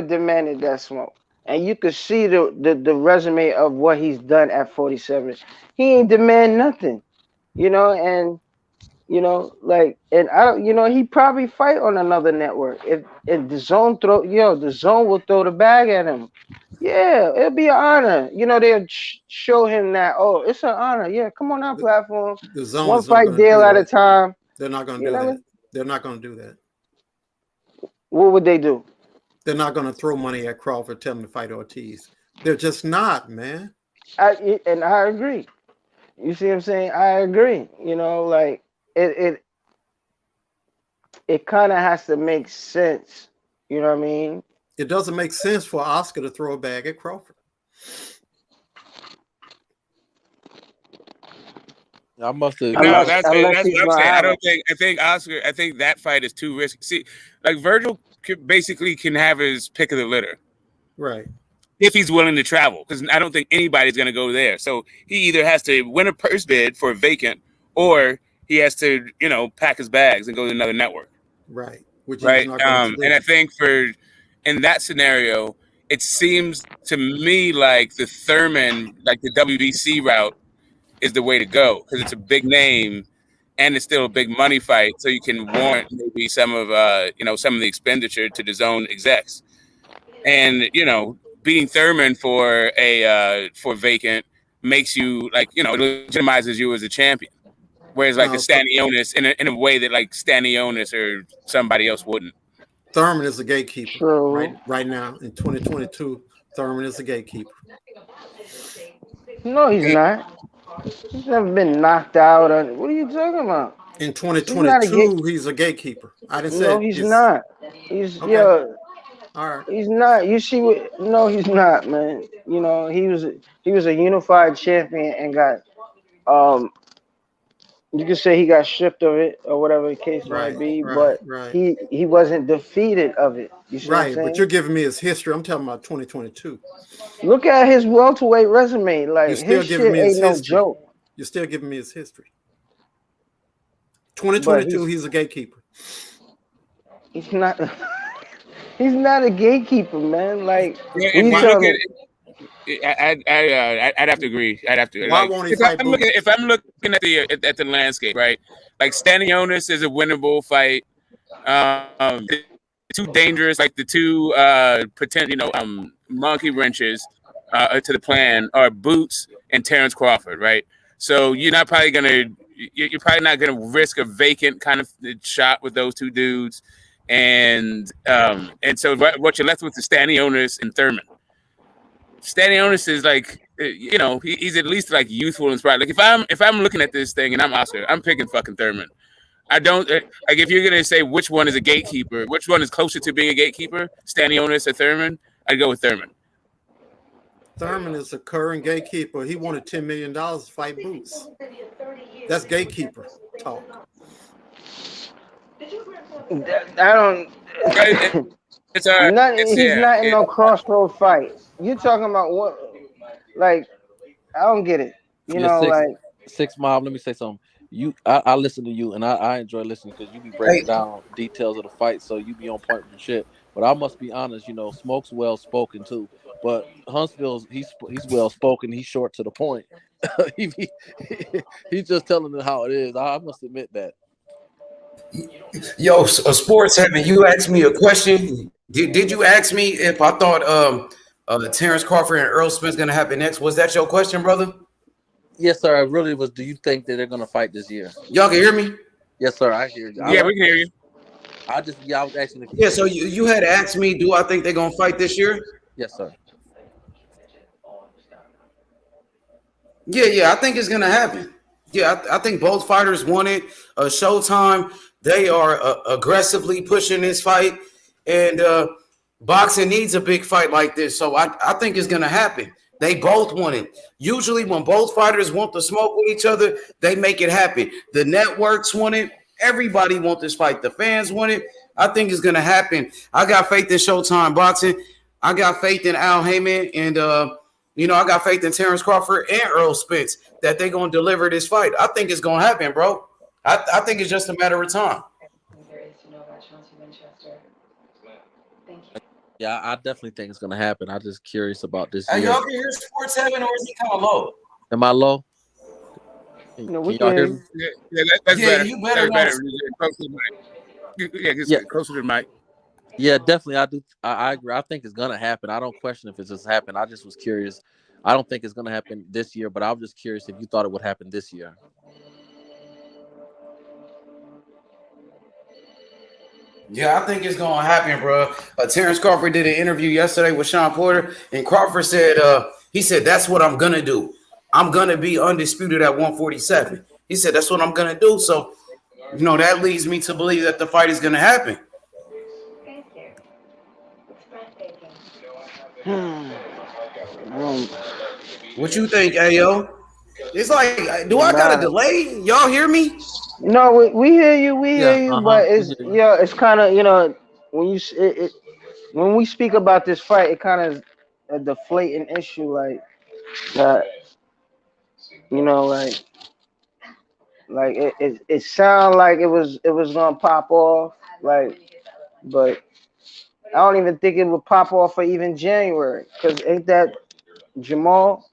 demanded that smoke. And you could see the resume of what he's done at 47. He ain't demand nothing, and like, and I don't, he probably fight on another network. If the zone the zone will throw the bag at him. Yeah, it'll be an honor. They'll show him that, oh, it's an honor. Yeah, come on our platform. The zone one fight deal at a time. They're not going to do that. They're not going to do that. What would they do? They're not going to throw money at Crawford, tell him to fight Ortiz. They're just not, man. I agree. You see what I'm saying? I agree. Like it kind of has to make sense. You know what I mean? It doesn't make sense for Oscar to throw a bag at Crawford. I must have. No, that's what I'm saying. I think that fight is too risky. See, like Virgil basically can have his pick of the litter, right? If he's willing to travel, because I don't think anybody's going to go there. So he either has to win a purse bid for a vacant, or he has to, pack his bags and go to another network. Right. Right. And I think in that scenario, it seems to me like the Thurman, like the WBC route, is the way to go because it's a big name and it's still a big money fight. So you can warrant maybe some of the expenditure to the zone execs. And, beating Thurman for vacant makes you legitimizes you as a champion. Whereas like the Stanionis in a way that like Stanionis or somebody else wouldn't. Thurman is a gatekeeper right now in 2022. Thurman is a gatekeeper. No, he's not. He's never been knocked out. What are you talking about? In 2022, he's a gatekeeper. I didn't say. No, he's not. He's all right. He's not. You see what? No, he's not, man. He was a unified champion and got you could say he got stripped of it or whatever the case might be, but he wasn't defeated of it. You see what I'm saying? But you're giving me his history. I'm talking about 2022. Look at his welterweight resume. Like his shit ain't no joke. You're still giving me his history. 2022, he's a gatekeeper. He's not. He's not a gatekeeper, man. Like, Yeah, when if you you look tell at me, I'd have to agree. I'd have to Why like won't he fight Boots? if I'm looking at the landscape, right? Like Stanionis is a winnable fight. Too dangerous, like the two monkey wrenches to the plan are Boots and Terence Crawford, right? So you're probably not gonna risk a vacant kind of shot with those two dudes, and so what you're left with is Stanionis and Thurman. Stanionis is like, he's at least like youthful and inspired. Like if I'm looking at this thing and I'm Oscar, I'm picking fucking Thurman. I don't like if you're gonna say which one is a gatekeeper, which one is closer to being a gatekeeper, Stanionis or Thurman, I'd go with Thurman. Thurman is a current gatekeeper. He wanted $10 million to fight Boots. That's gatekeeper talk. I don't. He's not in no crossroad fight. You talking about what? Like, I don't get it. You know, like 6 Mob. Let me say something. I listen to you, and I enjoy listening because you be breaking down details of the fight, so you be on point with shit. But I must be honest, Smoke's well spoken too. But Huntsville's he's well spoken. He's short to the point. He's just telling it how it is. I must admit that. Yo, Sports Heaven, you asked me a question. Did you ask me if I thought Terence Crawford and Errol Spence going to happen next? Was that your question, brother? Yes, sir. It really was. Do you think that they're going to fight this year? Y'all can hear me? Yes, sir. I hear you. Yeah, we can hear you. I was asking. Yeah, so you had asked me, do I think they're going to fight this year? Yes, sir. Yeah, I think it's going to happen. Yeah, I think both fighters want it. Showtime, they are aggressively pushing this fight. And boxing needs a big fight like this. So I think it's going to happen. They both want it. Usually when both fighters want to smoke with each other, they make it happen. The networks want it. Everybody wants this fight. The fans want it. I think it's going to happen. I got faith in Showtime Boxing. I got faith in Al Heyman. And, I got faith in Terence Crawford and Errol Spence that they're going to deliver this fight. I think it's going to happen, bro. I think it's just a matter of time. Yeah, I definitely think it's gonna happen. I'm just curious about this. Are y'all can hear Sports Heaven, or is he kind of low? Am I low? No, we can y'all hear me? Yeah, that's better. You better. Closer to the mic. Yeah, closer to the mic. Yeah, definitely. I do. I agree. I think it's gonna happen. I don't question if it's just happened. I just was curious. I don't think it's gonna happen this year, but I was just curious if you thought it would happen this year. Yeah, I think it's going to happen, bro. Terence Crawford did an interview yesterday with Sean Porter, and Crawford said, he said, that's what I'm going to do. I'm going to be undisputed at 147. He said, that's what I'm going to do. So, that leads me to believe that the fight is going to happen. What you think, Ayo? It's like, do I got a delay? Y'all hear me? No, we hear you. We hear you, but it's kind of when we speak about this fight, it kind of a deflating issue, like that. It sounded like it was gonna pop off, but I don't even think it would pop off for even January, because ain't that Jamal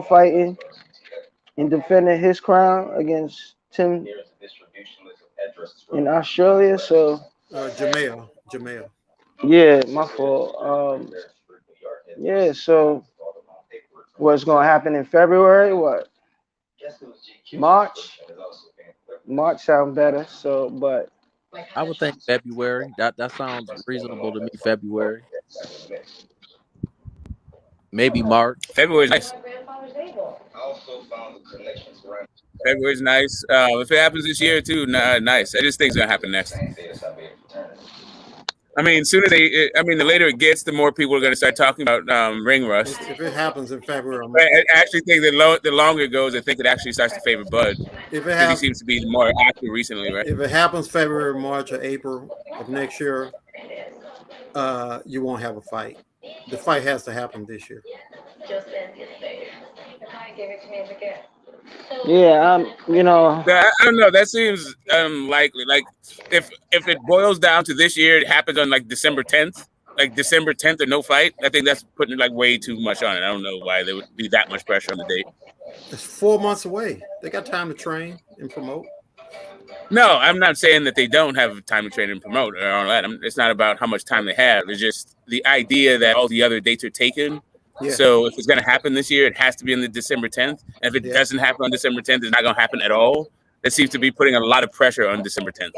fighting and defending his crown against Tim in Australia? So Jamel. Yeah, my fault. Yeah, so what's gonna happen in February? What? March sound better. So, but I would think February. That sounds reasonable to me. February, maybe March. February's nice. February's nice. If it happens this year too, nice. I just think it's gonna happen next. I mean, the later it gets, the more people are going to start talking about ring rust. If it happens in February, I actually think the longer it goes, I think it actually starts to favor Bud. Because he seems to be more active recently, right? If it happens February, March, or April of next year, you won't have a fight. The fight has to happen this year. Yeah, you know. I don't know. That seems unlikely. Like if it boils down to this year, it happens on like December 10th. Like December 10th or no fight. I think that's putting like way too much on it. I don't know why there would be that much pressure on the date. It's 4 months away. They got time to train and promote. No, I'm not saying that they don't have time to train and promote or all that. It's not about how much time they have. It's just the idea that all the other dates are taken. Yeah. So if it's going to happen this year, it has to be on the December 10th. And if it doesn't happen on December 10th, it's not going to happen at all. It seems to be putting a lot of pressure on December 10th.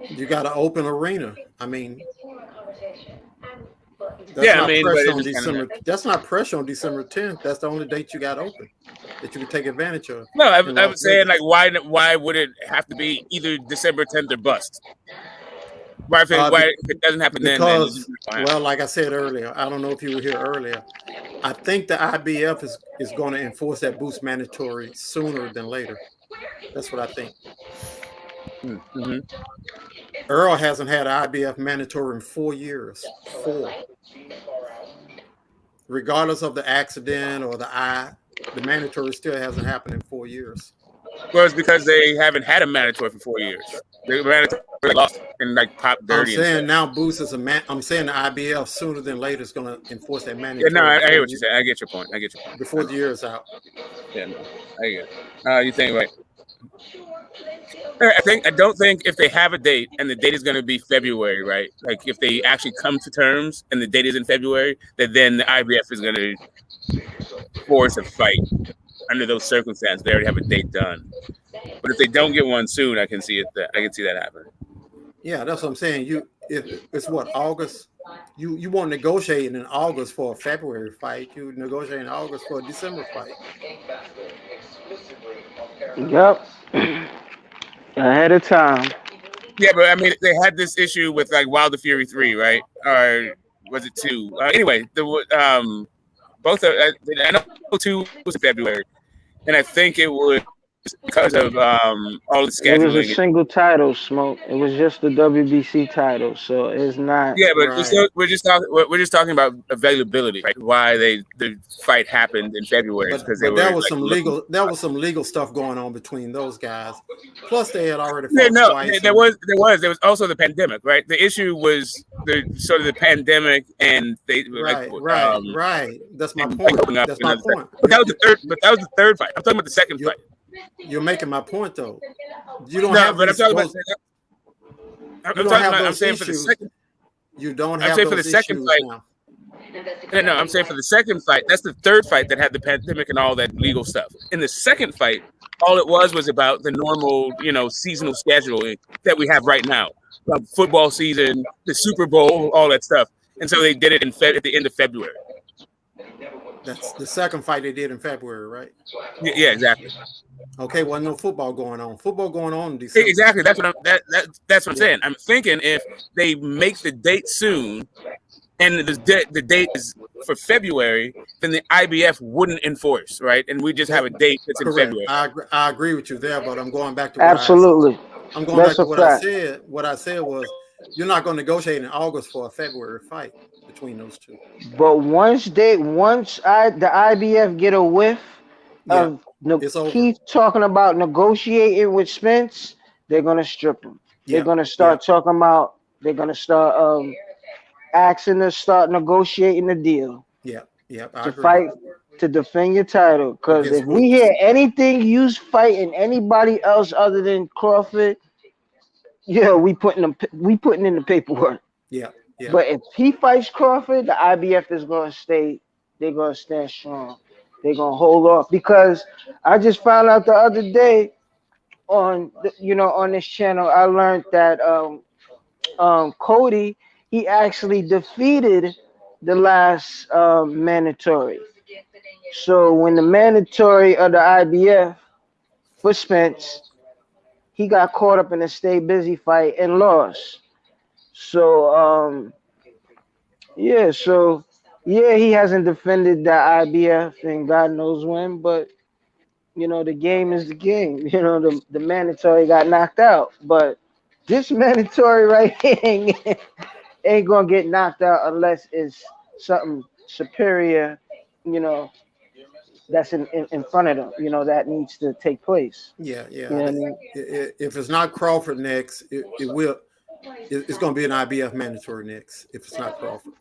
You got an open arena. I mean, that's not pressure on December 10th. That's the only date you got open that you can take advantage of. No, I'm saying like why would it have to be either December 10th or bust? Why if it doesn't happen because, then? Well, like I said earlier, I don't know if you were here earlier. I think the IBF is going to enforce that boost mandatory sooner than later. That's what I think. Mm-hmm. Errol hasn't had an IBF mandatory in 4 years. 4. Regardless of the accident or the mandatory still hasn't happened in 4 years. Well, it's because they haven't had a mandatory for 4 years. They mandatory lost in like top 30. I'm saying now Boost is I'm saying the IBF sooner than later is going to enforce that mandatory. Yeah, no, I hear what you're saying. I get your point. Before the year is out. Yeah, no, I get it. You think right? I don't think if they have a date and the date is going to be February, right? Like if they actually come to terms and the date is in February, that then the IBF is going to force a fight under those circumstances. They already have a date done. But if they don't get one soon, I can see that happening. Yeah, that's what I'm saying. It's what, August? You won't negotiate in August for a February fight. You negotiate in August for a December fight. Yep. Ahead of time. Yeah, but I mean, they had this issue with like Wilder Fury 3, right? Or was it 2? Anyway, both I know 2 was in February, and I think it was because of all the scheduling. It was a single title, Smoke. It was just the WBC title, so it's not. Yeah, but we're just talking about availability, right? Why the fight happened in February because there was some legal stuff going on between those guys. Plus, they had already. There was also the pandemic, right? The issue was the pandemic, and they right. That's my point. That's my point. But that was the third fight. I'm talking about the second fight. You're making my point, though. You don't have. But I'm talking about. I'm saying for the second. You don't have. I'm saying for the second fight. No, I'm saying for the second fight. That's the third fight that had the pandemic and all that legal stuff. In the second fight, all it was about the normal, seasonal scheduling that we have right now. Football season, the Super Bowl, all that stuff. And so they did it at the end of February. That's the second fight they did in February, right? Yeah, exactly. Okay, well, no football going on. Football going on in December. Exactly. That's what I'm saying. I'm thinking if they make the date soon, and the date is for February, then the IBF wouldn't enforce, right? And we just have a date that's in February. I agree with you there, but I'm going back to absolutely. I'm going back to what I said. What I said was, you're not going to negotiate in August for a February fight between those two. But once the IBF get a whiff of Keith talking about negotiating with Spence, they're gonna strip him. They're gonna start talking about. They're gonna start asking to start negotiating the deal. Yeah. To fight to defend your title. Because if we hear anything you fighting anybody else other than Crawford, we putting in the paperwork. Yeah. But if he fights Crawford, the IBF is gonna stay. They're gonna stand strong. They're gonna hold off, because I just found out the other day on this channel, I learned that Cody, he actually defeated the last mandatory. So when the mandatory of the IBF for Spence, he got caught up in a stay busy fight and lost. So he hasn't defended the IBF and God knows when, but the game is the game. The mandatory got knocked out, but this mandatory right here ain't gonna get knocked out unless it's something superior, that's in front of them. You know, that needs to take place. Yeah, You know what I mean? If it's not Crawford next, it's going to be an IBF mandatory next. If it's not Crawford.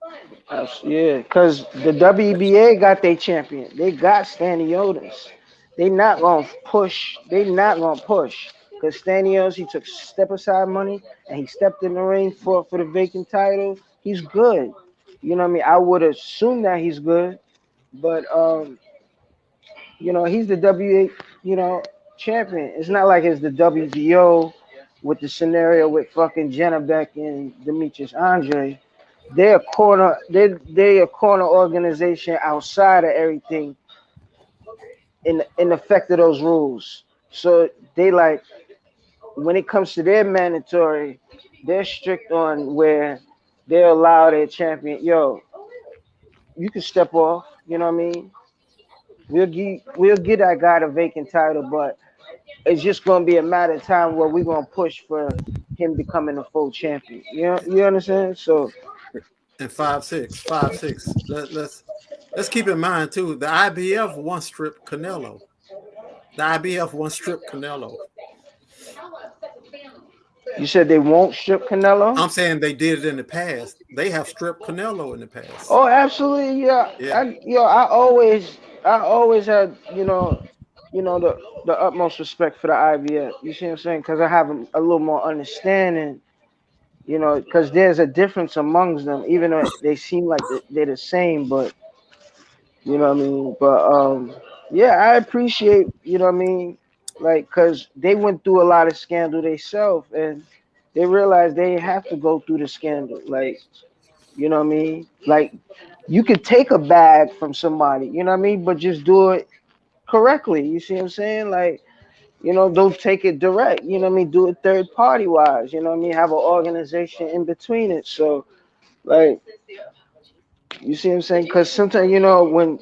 Yeah, because the WBA got their champion. They got Staniotis. They not gonna push. They not gonna push. Because Stanios, he took step aside money and he stepped in the ring for the vacant title. He's good. You know what I mean? I would assume that he's good, but you know, he's the champion. It's not like it's the WBO with the scenario with fucking Janabek and Demetrius Andre. They're a corner organization outside of everything in effect of those rules. So they like when it comes to their mandatory, they're strict on where they allow their champion, yo, you can step off, you know what I mean? We'll get that guy the vacant title, but it's just gonna be a matter of time where we're gonna push for him becoming a full champion. You understand? So And 5'6". Let's keep in mind too. The IBF one strip Canelo. The IBF one strip Canelo. You said they won't strip Canelo? I'm saying they did it in the past. They have stripped Canelo in the past. Oh, absolutely, yeah. I always had the utmost respect for the IBF. You see what I'm saying? Because I have a little more understanding. You know, because there's a difference amongst them, even though they seem like they're the same. But you know what I mean. But yeah, I appreciate. You know what I mean. Like, because they went through a lot of scandal themselves, and they realized they have to go through the scandal. Like, you know what I mean? Like, you could take a bag from somebody, you know what I mean? But just do it correctly. You see what I'm saying? Like, you know, don't take it direct. You know what I mean? Do it third party wise. You know what I mean? Have an organization in between it. So, like, you see what I'm saying? Because sometimes, you know, when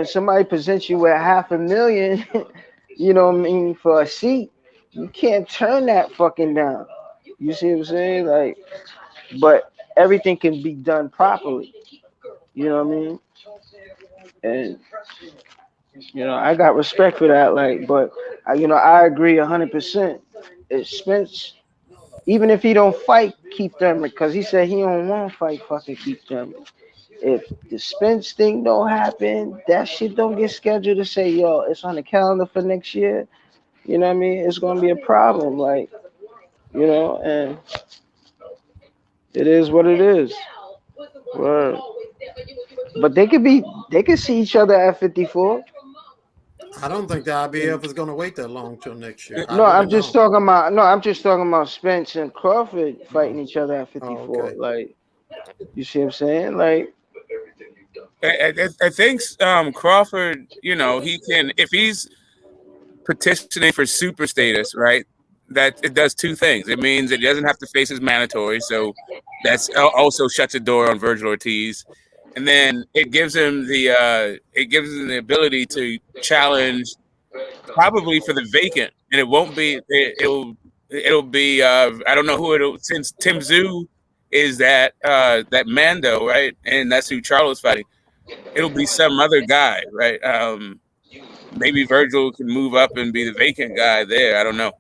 somebody presents you with $500,000, you know what I mean, for a seat, you can't turn that fucking down. You see what I'm saying? Like, but everything can be done properly. You know what I mean? And you know, I got respect for that. Like, but I agree 100%. If Spence, even if he don't fight Keith Thurman, because he said he don't want to fight fucking Keith Thurman. If the Spence thing don't happen, that shit don't get scheduled to say, yo, it's on the calendar for next year. You know what I mean? It's gonna be a problem. Like, you know, and it is what it is. Word. But they could see each other at 54. I don't think the IBF is going to wait that long till next year. I'm just talking about Spence and Crawford fighting each other at 54. Oh, okay. Like, you see what I'm saying? Like, I think Crawford, you know, he can, if he's petitioning for super status, right? That it does two things. It means that he doesn't have to face his mandatory, so that's also shuts the door on Virgil Ortiz. And then it gives him the ability to challenge probably for the vacant, and it won't be it'll be I don't know who it'll, since Tim Tszyu is that Mando, right, and that's who Charlo's fighting. It'll be some other guy, right? Maybe Virgil can move up and be the vacant guy there. I don't know.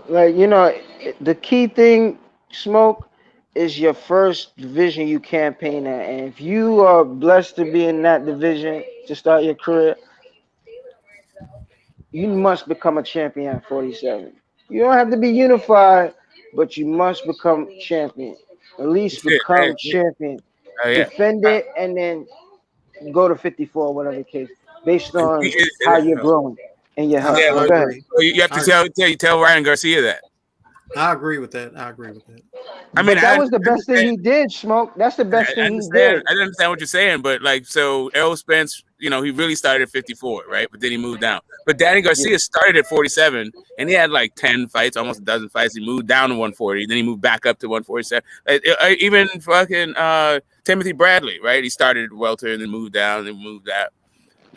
Like, you know, the key thing, Smoke, is your first division you campaign at. And if you are blessed to be in that division to start your career, you must become a champion at 47. You don't have to be unified, but you must become champion. At least become champion. Yeah. Defend it and then go to 54, whatever the case, based on how you're growing and your health. Yeah, you have to tell Ryan Garcia that. I agree with that. I mean, that was the best thing he did, Smoke. That's the best thing he did. I understand what you're saying, but like, so Errol Spence, you know, he really started at 54, right? But then he moved down. But Danny Garcia started at 47, and he had like 10 fights, almost a dozen fights. He moved down to 140, then he moved back up to 147. Even fucking Timothy Bradley, right? He started at welter and then moved down and moved out.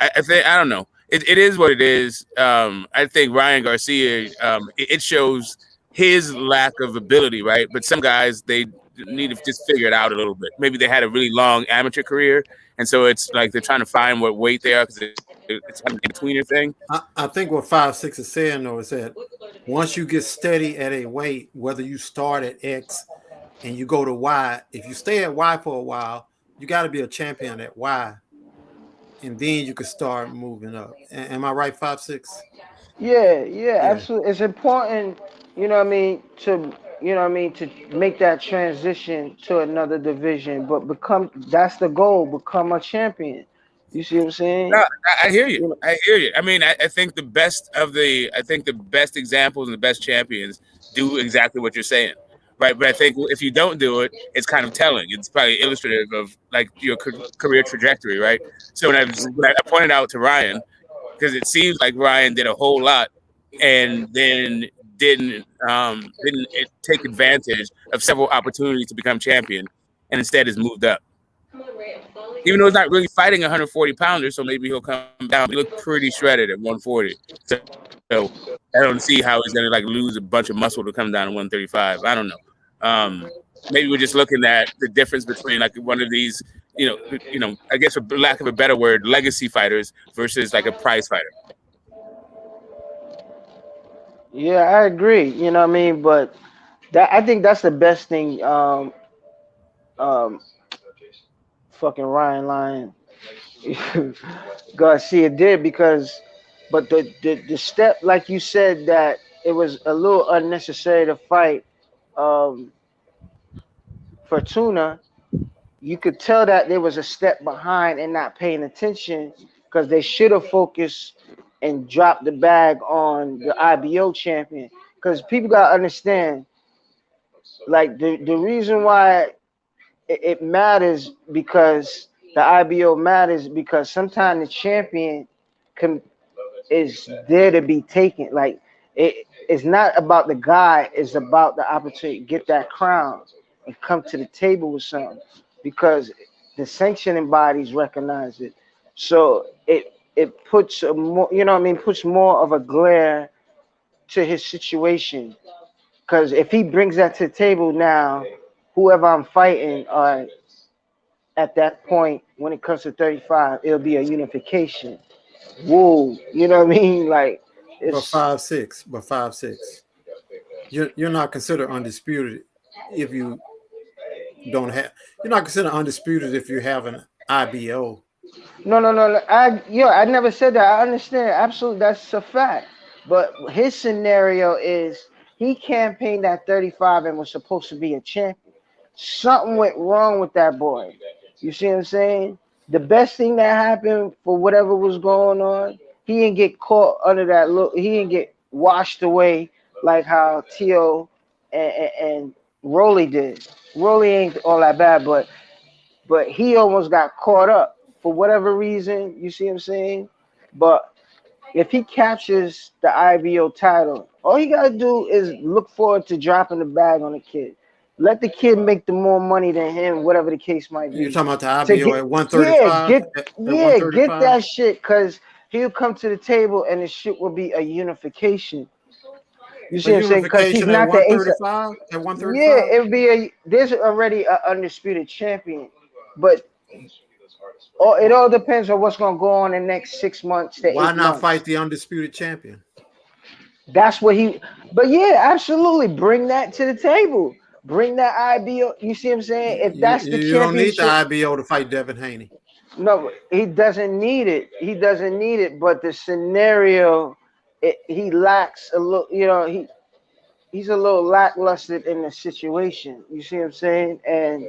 I think, I don't know. It is what it is. I think Ryan Garcia, it shows his lack of ability, right? But some guys, they need to just figure it out a little bit. Maybe they had a really long amateur career, and so it's like they're trying to find what weight they are because it's an in-betweener thing. I think what 5'6" is saying though is that once you get steady at a weight, whether you start at X and you go to Y, if you stay at Y for a while, you got to be a champion at Y, and then you can start moving up. Am I right, 5'6"? Yeah, absolutely. It's important, you know what I mean, to to make that transition to another division, but that's the goal, become a champion. You see what I'm saying? No, I hear you. I hear you. I mean, I think the best examples and the best champions do exactly what you're saying. Right, but I think if you don't do it, it's kind of telling. It's probably illustrative of like your career trajectory, right? So when I pointed out to Ryan, because it seems like Ryan did a whole lot and then didn't take advantage of several opportunities to become champion, and instead has moved up. Even though he's not really fighting 140 pounders, so maybe he'll come down. He looked pretty shredded at 140. So I don't see how he's gonna like lose a bunch of muscle to come down to 135. I don't know. Maybe we're just looking at the difference between like one of these, I guess for lack of a better word, legacy fighters versus like a prize fighter. Yeah, I agree. You know what I mean? But I think that's the best thing. Fucking Ryan Lyon Garcia did but the step, like you said, that it was a little unnecessary to fight Fortuna. You could tell that there was a step behind and not paying attention because they should have focused and dropped the bag on the IBO champion. Because people gotta understand, like the reason why it matters, because the IBO matters, because sometimes the champion is there to be taken. Like it's not about the guy, it's about the opportunity to get that crown and come to the table with something, because the sanctioning bodies recognize it. So it puts more, puts more of a glare to his situation. Because if he brings that to the table now, whoever I'm fighting, at that point, when it comes to 35, it'll be a unification. Whoa, you know what I mean? Like, it's But 5'6", you're not considered undisputed if you don't have. You're not considered undisputed if you have an IBO. No. I never said that. I understand. Absolutely, that's a fact. But his scenario is he campaigned at 35 and was supposed to be a champion. Something went wrong with that boy. You see what I'm saying? The best thing that happened for whatever was going on, he didn't get caught under that look. He didn't get washed away like how Tio and Rolly did. Rolly ain't all that bad, but he almost got caught up for whatever reason. You see what I'm saying? But if he captures the IBO title, all he gotta do is look forward to dropping the bag on the kid. Let the kid make the more money than him, whatever the case might be. You're talking about the IBO at 135? Get that shit, because he'll come to the table and the shit will be a unification. You see what I'm saying? Because he's not the ace. At 135? Yeah, it'll be there's already an undisputed champion. But it all depends on what's going to go on in the next 6 months to 8 months. Why not fight the undisputed champion? That's what but yeah, absolutely. Bring that to the table. Bring that IBO. You see what I'm saying? If that's the championship. You don't need the IBO to fight Devin Haney. No, he doesn't need it. He doesn't need it. But the scenario, he lacks a little, he's a little lackluster in the situation. You see what I'm saying? And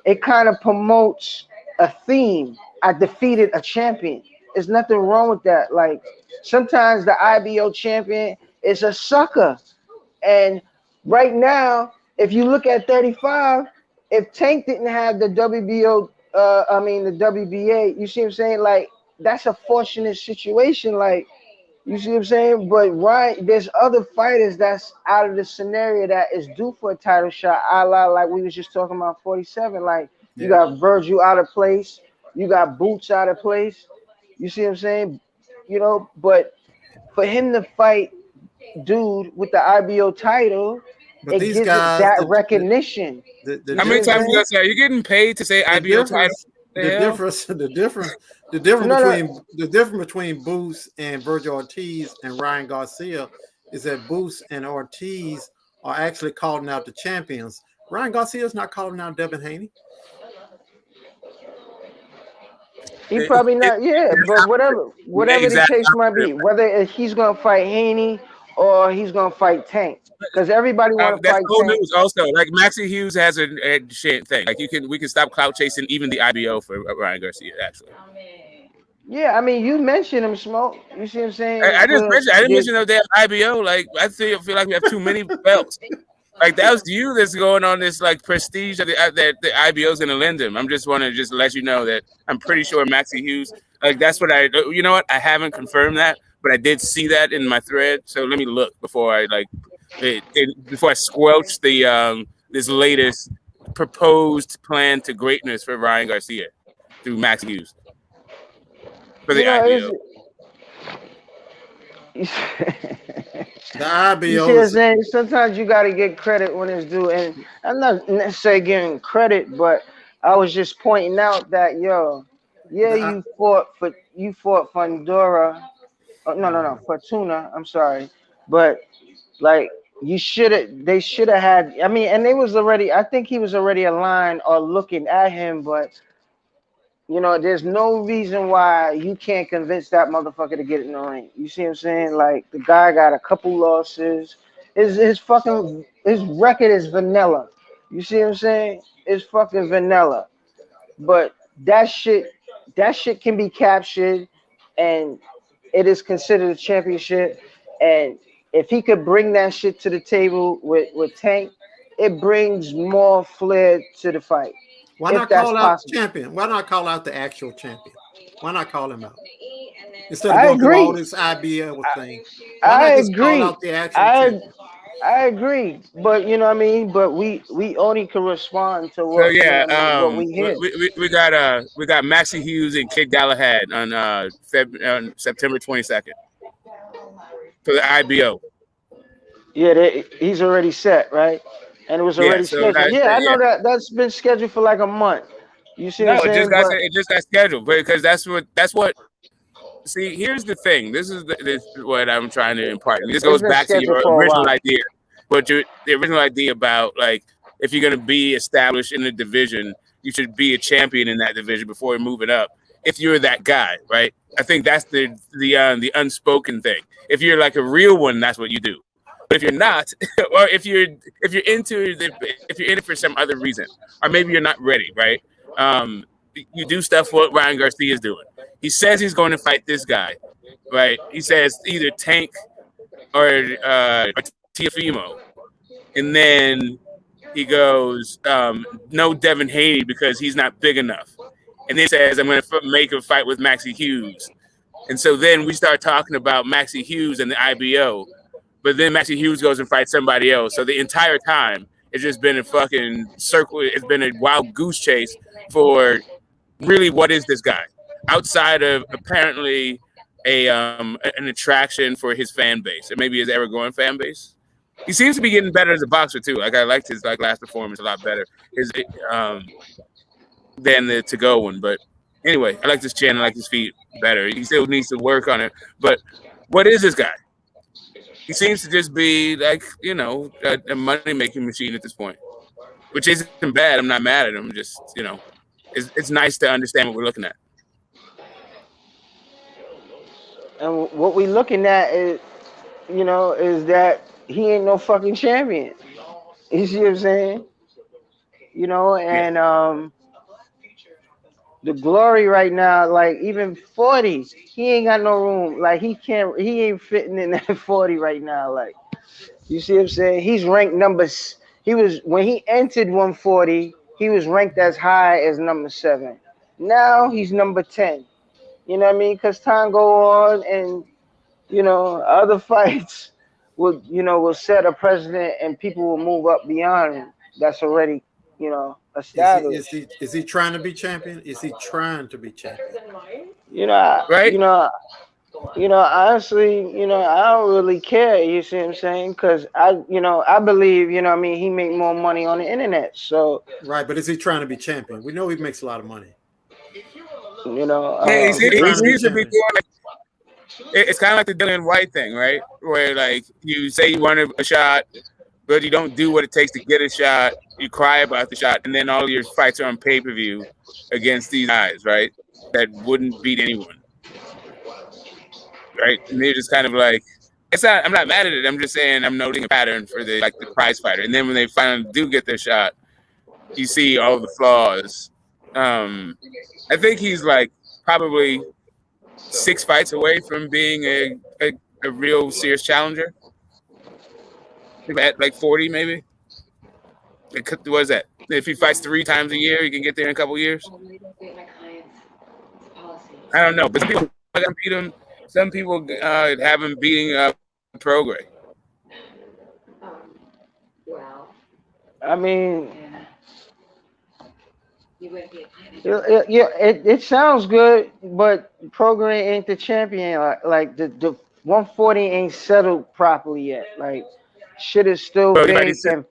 it kind of promotes a theme. I defeated a champion. There's nothing wrong with that. Like, sometimes the IBO champion is a sucker. And right now, if you look at 35, if Tank didn't have the WBO, the WBA, you see what I'm saying? Like, that's a fortunate situation. Like, you see what I'm saying? But there's other fighters that's out of the scenario that is due for a title shot, a la like we was just talking about 47. Like, you got Virgil out of place, you got Boots out of place. You see what I'm saying? But for him to fight dude with the IBO title, But it these gives it guys, that recognition. the How many times you gonna say you're getting paid to say IBO title? the difference between Boost and Virgil Ortiz and Ryan Garcia is that Boost and Ortiz are actually calling out the champions. Ryan Garcia is not calling out Devin Haney. He probably not, but whatever the case might be, whether he's gonna fight Haney or he's gonna fight Tank, because everybody want to that's fight old Tank. news. Also, like Maxie Hughes has a shit thing. Like we can stop clout chasing even the IBO for Ryan Garcia. Actually, Yeah, I mean, you mentioned him, Smoke. You see what I'm saying? I didn't mention no damn IBO. Like I feel like we have too many belts. Like that was you that's going on this like prestige that the IBO's gonna lend him. I'm just want to just let you know that I'm pretty sure Maxie Hughes. Like that's what you know what? I haven't confirmed that, but I did see that in my thread. So let me look before I before I squelch the this latest proposed plan to greatness for Ryan Garcia through Max Hughes for the IBO. The IBO. You see what I'm saying? Sometimes you got to get credit when it's due, and I'm not necessarily giving credit, but I was just pointing out that you fought for Fundora. Oh, no, Fortuna. I'm sorry, but like they should have had. I mean, and I think he was already aligned or looking at him, but. There's no reason why you can't convince that motherfucker to get in the ring. You see what I'm saying? Like the guy got a couple losses. His record is vanilla. You see what I'm saying? It's fucking vanilla. But that shit can be captured, and it is considered a championship. And if he could bring that shit to the table with Tank, it brings more flair to the fight. Why not call out the champion? Why not call out the actual champion? Why not call him out? Instead of going through all this IBO thing. Why not just call out the actual champion? I agree, but you know what I mean. But we only can respond to what, what we hear. We got Maxie Hughes and Kid Galahad on September 22nd for the IBO. Yeah, he's already set, right? And it was already scheduled. I know that's been scheduled for like a month. You see what I'm saying? It just got scheduled because that's what. See, here's the thing. This is what I'm trying to impart. This goes back to your original idea. But the original idea about like if you're going to be established in the division, you should be a champion in that division before moving up. If you're that guy, right? I think that's the unspoken thing. If you're like a real one, that's what you do. But if you're not, or if you're in it for some other reason, or maybe you're not ready, right? You do stuff what Ryan Garcia is doing. He says he's going to fight this guy, right? He says either Tank or Teofimo, and then he goes no Devin Haney because he's not big enough, and then he says I'm going to make a fight with Maxie Hughes, and so then we start talking about Maxie Hughes and the IBO. But then Maxie Hughes goes and fights somebody else. So the entire time, it's just been a fucking circle. It's been a wild goose chase for really what is this guy? Outside of apparently an attraction for his fan base, or maybe his ever-growing fan base. He seems to be getting better as a boxer too. Like I liked his last performance a lot better than the to-go one. But anyway, I like his chin. I like his feet better. He still needs to work on it. But what is this guy? He seems to just be like, a money-making machine at this point, which isn't bad. I'm not mad at him. Just, it's nice to understand what we're looking at. And what we're looking at is, is that he ain't no fucking champion. You see what I'm saying? And the glory right now, like even 40, he ain't got no room. Like he ain't fitting in that 40 right now. Like, you see what I'm saying? He's ranked when he entered 140, he was ranked as high as number 7. Now he's number 10. You know what I mean? Because time go on and, other fights will set a precedent and people will move up beyond him. That's already, established. Is he trying to be champion? Is he trying to be champion? Right? Honestly, I don't really care. You see what I'm saying? Because I believe, I mean, he make more money on the internet. So, Right, but is he trying to be champion? We know he makes a lot of money. Yeah, Is he he trying to be seems to be champion? doing it's kind of like the Dylan White thing, right? Where like you say you want a shot, but you don't do what it takes to get a shot. You cry about the shot, and then all your fights are on pay-per-view against these guys, right? That wouldn't beat anyone, right? And they're just kind of like, it's not. I'm not mad at it. I'm just saying I'm noting a pattern for the prize fighter. And then when they finally do get their shot, you see all the flaws. I think he's like probably 6 fights away from being a real serious challenger. At like 40, maybe. What is that? If he fights 3 times a year, he can get there in a couple years. I don't know, but some people beat him. Some people have him beating Prograis. I mean, it sounds good, but Program ain't the champion. Like the 140 ain't settled properly yet. Like shit is still big, and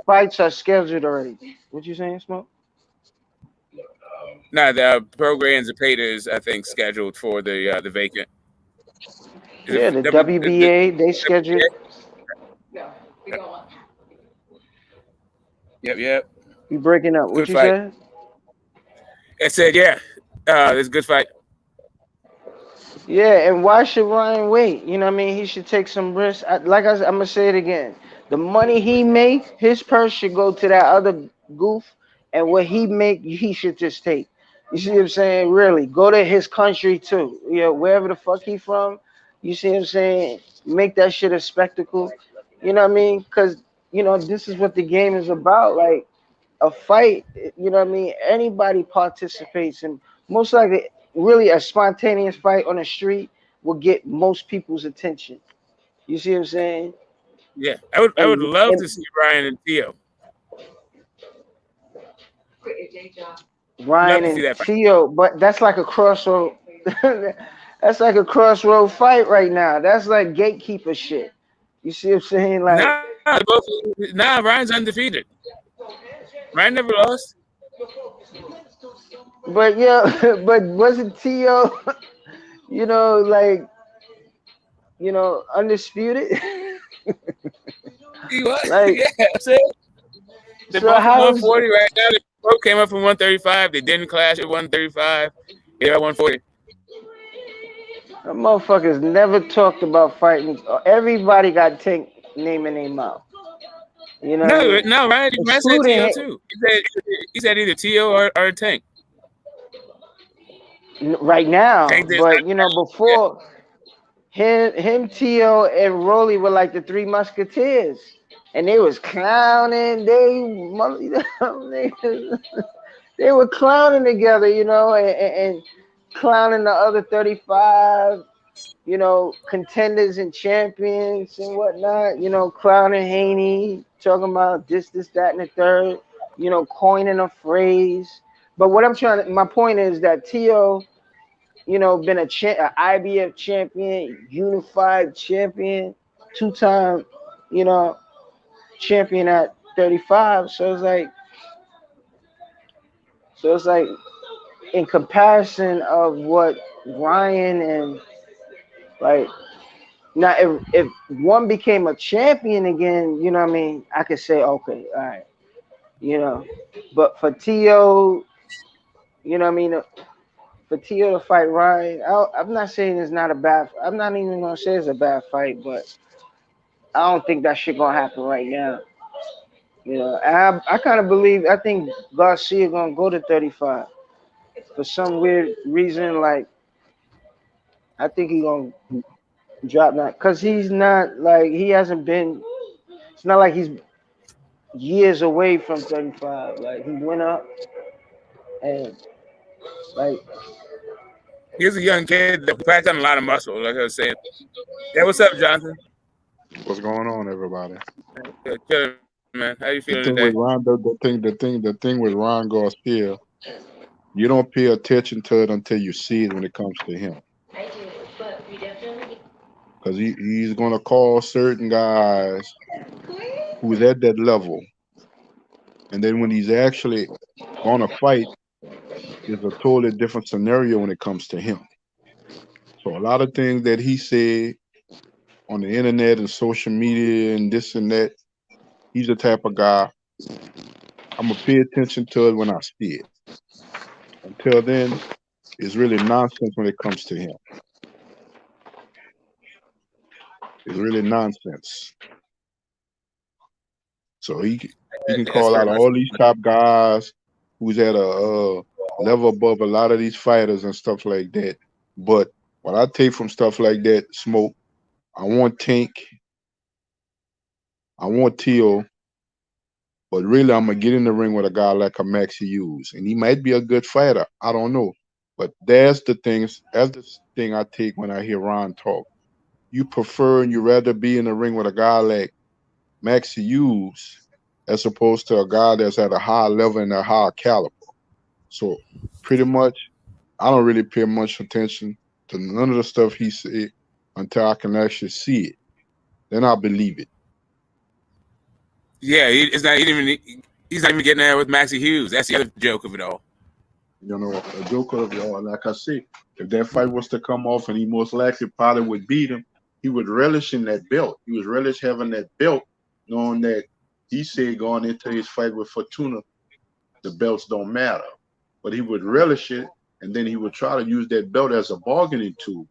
fights are scheduled already. What you saying, Smoke? No, the Prograis and Zepeda is, I think, scheduled for the vacant. Yeah, the WBA they scheduled. Yep. You breaking up? What you said? I said, yeah, it's a good fight. Yeah, and why should Ryan wait? You know what I mean? He should take some risks. I'm gonna say it again. The money he make, his purse should go to that other goof, and what he make, he should just take. You see what I'm saying? Really, go to his country too. Wherever the fuck he from. You see what I'm saying? Make that shit a spectacle. You know what I mean? Because this is what the game is about. Like a fight. You know what I mean? Anybody participates, and most likely, really, a spontaneous fight on the street will get most people's attention. You see what I'm saying? Yeah, I would love to see Ryan and Theo. Ryan and Theo, but that's like a crossroad. That's like a crossroad fight right now. That's like gatekeeper shit. You see what I'm saying? Like, Ryan's undefeated. Ryan never lost. But but wasn't Theo, undisputed? He was. Like, yeah, I'm saying. They're so both at how 140 right now. They both came up from 135. They didn't clash at 135. They're at 140. Motherfuckers never talked about fighting. Everybody got Tank naming their mouth. You know? No, Ryan said T.O. too. He said either T.O. or Tank. Right now, Tank but before him, T.O. and Rolly were like the 3 Musketeers, and they was clowning. They were clowning together, and clowning the other 35. Contenders and champions and whatnot, clowning Haney, talking about this, that, and the third, coining a phrase. But what my point is that T.O., been an IBF champion, unified champion, 2-time, champion at 35. So it's like in comparison of what Ryan and like, now, if one became a champion again, you know what I mean, I could say, okay, all right, But for T.O., you know what I mean, for T.O. to fight Ryan, I'm not saying it's not a bad. I'm not even gonna say it's a bad fight, but I don't think that shit gonna happen right now. And I kind of believe. I think Garcia gonna go to 35 for some weird reason. Like, I think he gonna drop that because he's not like he hasn't been. It's not like he's years away from 35. Like, he went up and like he's a young kid that packed on a lot of muscle, like I was saying. Yeah, what's up, Jonathan? What's going on, everybody? Good, man. How you feeling the thing today? With Ron, the thing with Ron Garcia, you don't pay attention to it until you see it when it comes to him. because he's gonna call certain guys who's at that level, and then when he's actually gonna fight, it's a totally different scenario when it comes to him. So a lot of things that he said on the internet and social media and this and that, he's the type of guy I'm gonna pay attention to it when I see it. Until then, it's really nonsense when it comes to him. It's really nonsense. So he can call out all these top guys who's at a level above a lot of these fighters and stuff like that. But what I take from stuff like that, Smoke, I want Tank, I want Teal, but really I'm gonna get in the ring with a guy like a Maxi Hughes, and he might be a good fighter. I don't know, but that's the thing I take when I hear Ron talk. You prefer and you rather be in the ring with a guy like Maxi Hughes as opposed to a guy that's at a high level and a high caliber. So pretty much, I don't really pay much attention to none of the stuff he said until I can actually see it. Then I'll believe it. Yeah, he's not even getting there with Maxi Hughes. That's the other joke of it all. You know, a joke of it all. Like I said, if that fight was to come off and he most likely probably would beat him, he would relish in that belt. He would relish having that belt, knowing that he said going into his fight with Fortuna, the belts don't matter. But he would relish it, and then he would try to use that belt as a bargaining tool.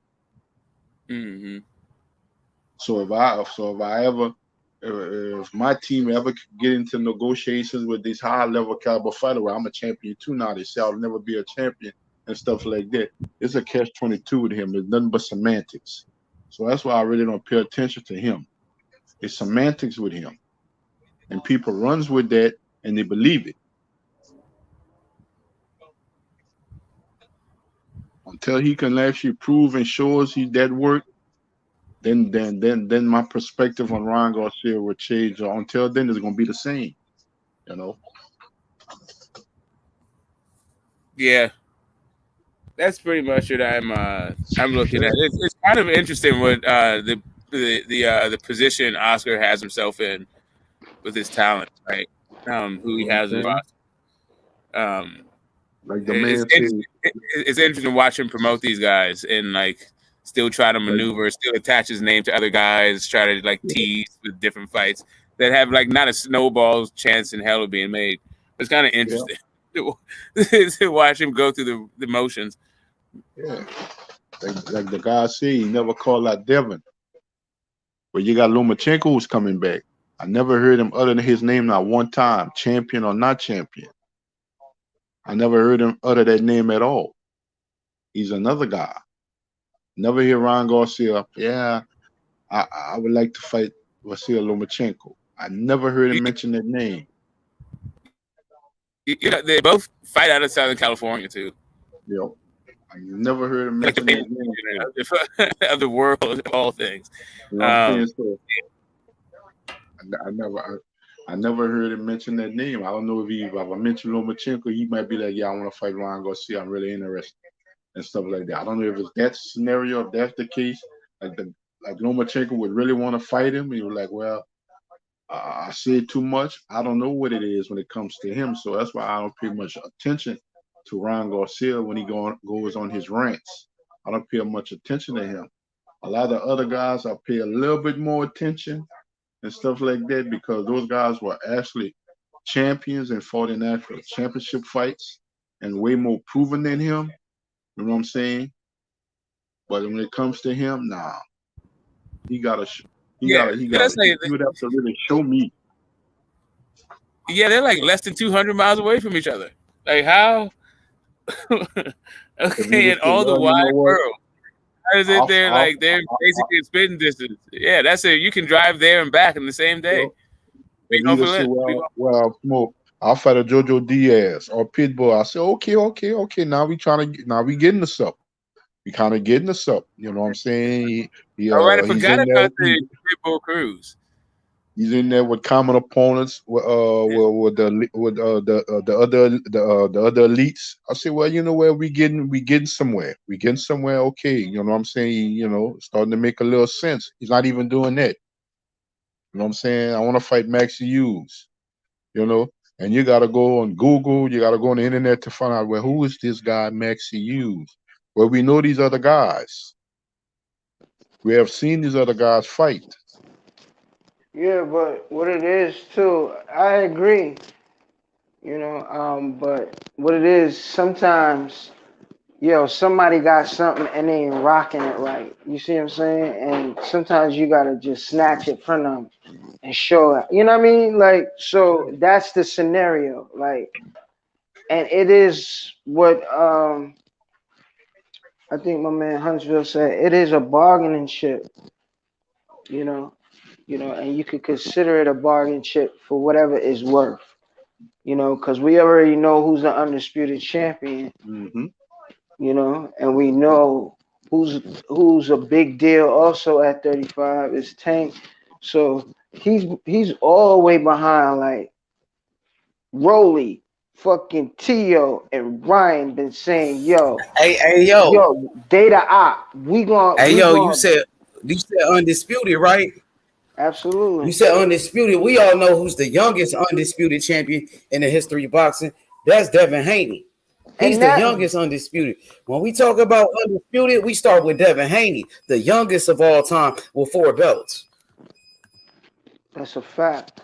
Mm-hmm. So if my team ever get into negotiations with this high level caliber fighter where I'm a champion too now, they say I'll never be a champion and stuff like that. It's a catch-22 with him. It's nothing but semantics. So that's why I really don't pay attention to him. It's semantics with him. And people runs with that and they believe it. Until he can actually prove and show us he's that work, then my perspective on Ryan Garcia will change. Until then, it's gonna be the same, you know. Yeah, that's pretty much what I'm looking at. It's kind of interesting what the position Oscar has himself in with his talent, right? Who he has in roster. Like the man said, it's interesting to watch him promote these guys and like still try to maneuver, still attach his name to other guys, try to like tease with different fights that have like not a snowball's chance in hell of being made. But it's kind of interesting to watch him go through the motions. Yeah, like the guy said, he never called out Devin. But you got Lomachenko who's coming back. I never heard him utter his name not one time, champion or not champion. I never heard him utter that name at all. He's another guy. Never hear Ryan Garcia. Yeah, I would like to fight Vasily Lomachenko. I never heard him mention that name. You know, they both fight out of Southern California too. Yep. I never heard him mention that name of the world of all things. You know what I'm saying? So I never heard him mention that name. I don't know if I mentioned Lomachenko, he might be like, yeah, I want to fight Ryan Garcia. I'm really interested and stuff like that. I don't know if it's that scenario, if that's the case. Like Lomachenko would really want to fight him. He was like, well, I said too much. I don't know what it is when it comes to him. So that's why I don't pay much attention to Ryan Garcia when he goes on his rants. I don't pay much attention to him. A lot of other guys, I pay a little bit more attention and stuff like that because those guys were actually champions and fought in actual championship fights and way more proven than him. You know what I'm saying? But when it comes to him, nah. He would have to really show me. Yeah, they're like less than 200 miles away from each other. Like how? Okay, in all the wide world. How is it they're basically in spitting distance? Yeah, that's it. You can drive there and back in the same day. Well, Smoke, I'll fight a Jojo Diaz or Pitbull. I say, okay. Now we getting this up. We kind of getting this up. You know what I'm saying? All right, I forgot about the Pitbull Cruise. He's in there with common opponents, with the other elites. I say, well, you know where we getting somewhere. We getting somewhere. Okay, you know what I'm saying. You know, starting to make a little sense. He's not even doing that. You know what I'm saying? I want to fight Maxie Hughes. You know, and you got to go on Google. You got to go on the internet to find out, well, who is this guy Maxie Hughes? Well, we know these other guys. We have seen these other guys fight. Yeah, but what it is too, I agree. But what it is sometimes, somebody got something and they ain't rocking it right. You see what I'm saying? And sometimes you gotta just snatch it from them and show it. You know what I mean? Like, so that's the scenario. Like, and it is what I think my man Huntsville said. It is a bargaining chip. You know, and you could consider it a bargain chip for whatever it's worth. Because we already know who's the undisputed champion. Mm-hmm. And we know who's a big deal also at 35 is Tank. So he's all the way behind like Rolly, fucking Tio, and Ryan been saying, yo, Data Op, we you going said undisputed, right? Absolutely. You said undisputed. We all know who's the youngest undisputed champion in the history of boxing. That's Devin Haney. He's the youngest undisputed. When we talk about undisputed, we start with Devin Haney, the youngest of all time with 4 belts. That's a fact.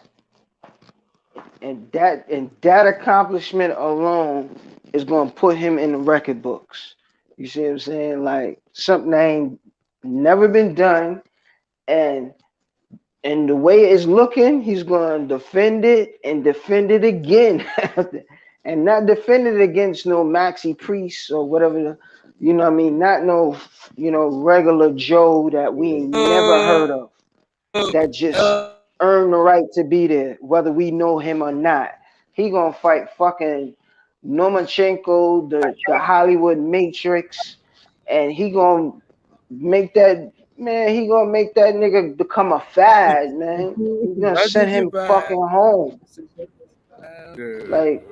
And that accomplishment alone is going to put him in the record books. You see what I'm saying? Like something that ain't never been done, and the way it's looking, he's going to defend it and defend it again, and not defend it against no Maxi Priest or whatever. You know what I mean? Not no regular Joe that we ain't never heard of, that just earned the right to be there, whether we know him or not. He gonna fight fucking Lomachenko, the Hollywood Matrix, and he gonna make that nigga become a fad, man. He's gonna send him fucking home. Like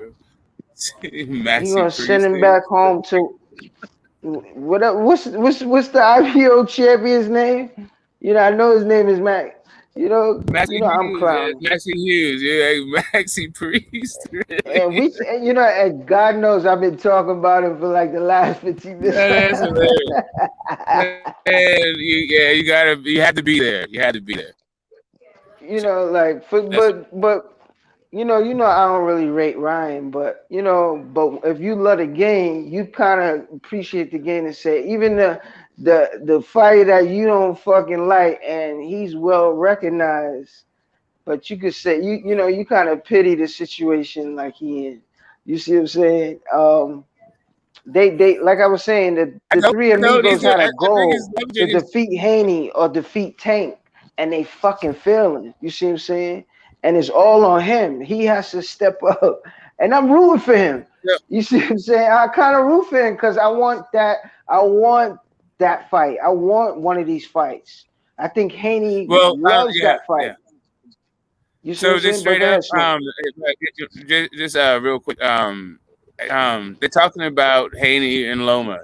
he gonna send him back home to what's the IPO champion's name? I know his name is Mac. I'm clowning. Maxie Hughes, Maxie Priest. And God knows I've been talking about him for like the last 15 minutes. That's hilarious. And you had to be there. You had to be there. But I don't really rate Ryan, but if you love the game, you kind of appreciate the game and say even the fighter that you don't fucking like and he's well recognized, but you could say you kind of pity the situation like he in. You see what I'm saying? They like I was saying, the three amigos had a goal to defeat Haney or defeat Tank, and they fucking failing. You see what I'm saying? And it's all on him. He has to step up, and I'm rooting for him. Yeah. You see what I'm saying? I kind of root for him because I want that. I want that fight. I want one of these fights. I think Haney loves that fight. Yeah. You see so just straight up, just real quick, they're talking about Haney and Loma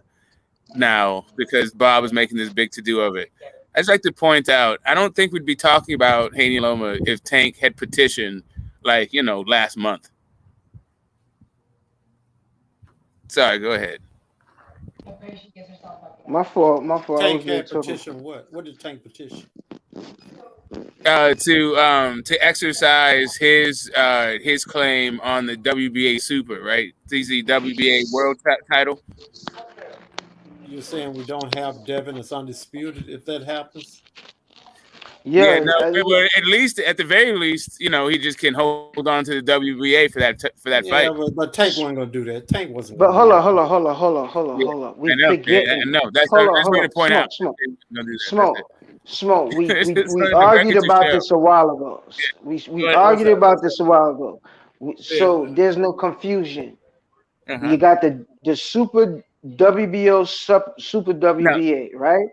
now because Bob was making this big to-do of it. I'd just like to point out, I don't think we'd be talking about Haney and Loma if Tank had petitioned last month. Sorry, go ahead. My fault. Tank had petition what? What did Tank petition? To exercise his claim on the WBA Super, right? He's the WBA World title. You're saying we don't have Devin as undisputed if that happens? Yeah, no, at least at the very least, he just can hold on to the WBA for that fight. Yeah, but Tank wasn't gonna do that. Tank wasn't. But hold on. We forgetting. No, that's what to point out. Smoke. We argued about this a while ago. We argued about this a while ago. So there's no confusion. You got the Super WBO, Super WBA, right?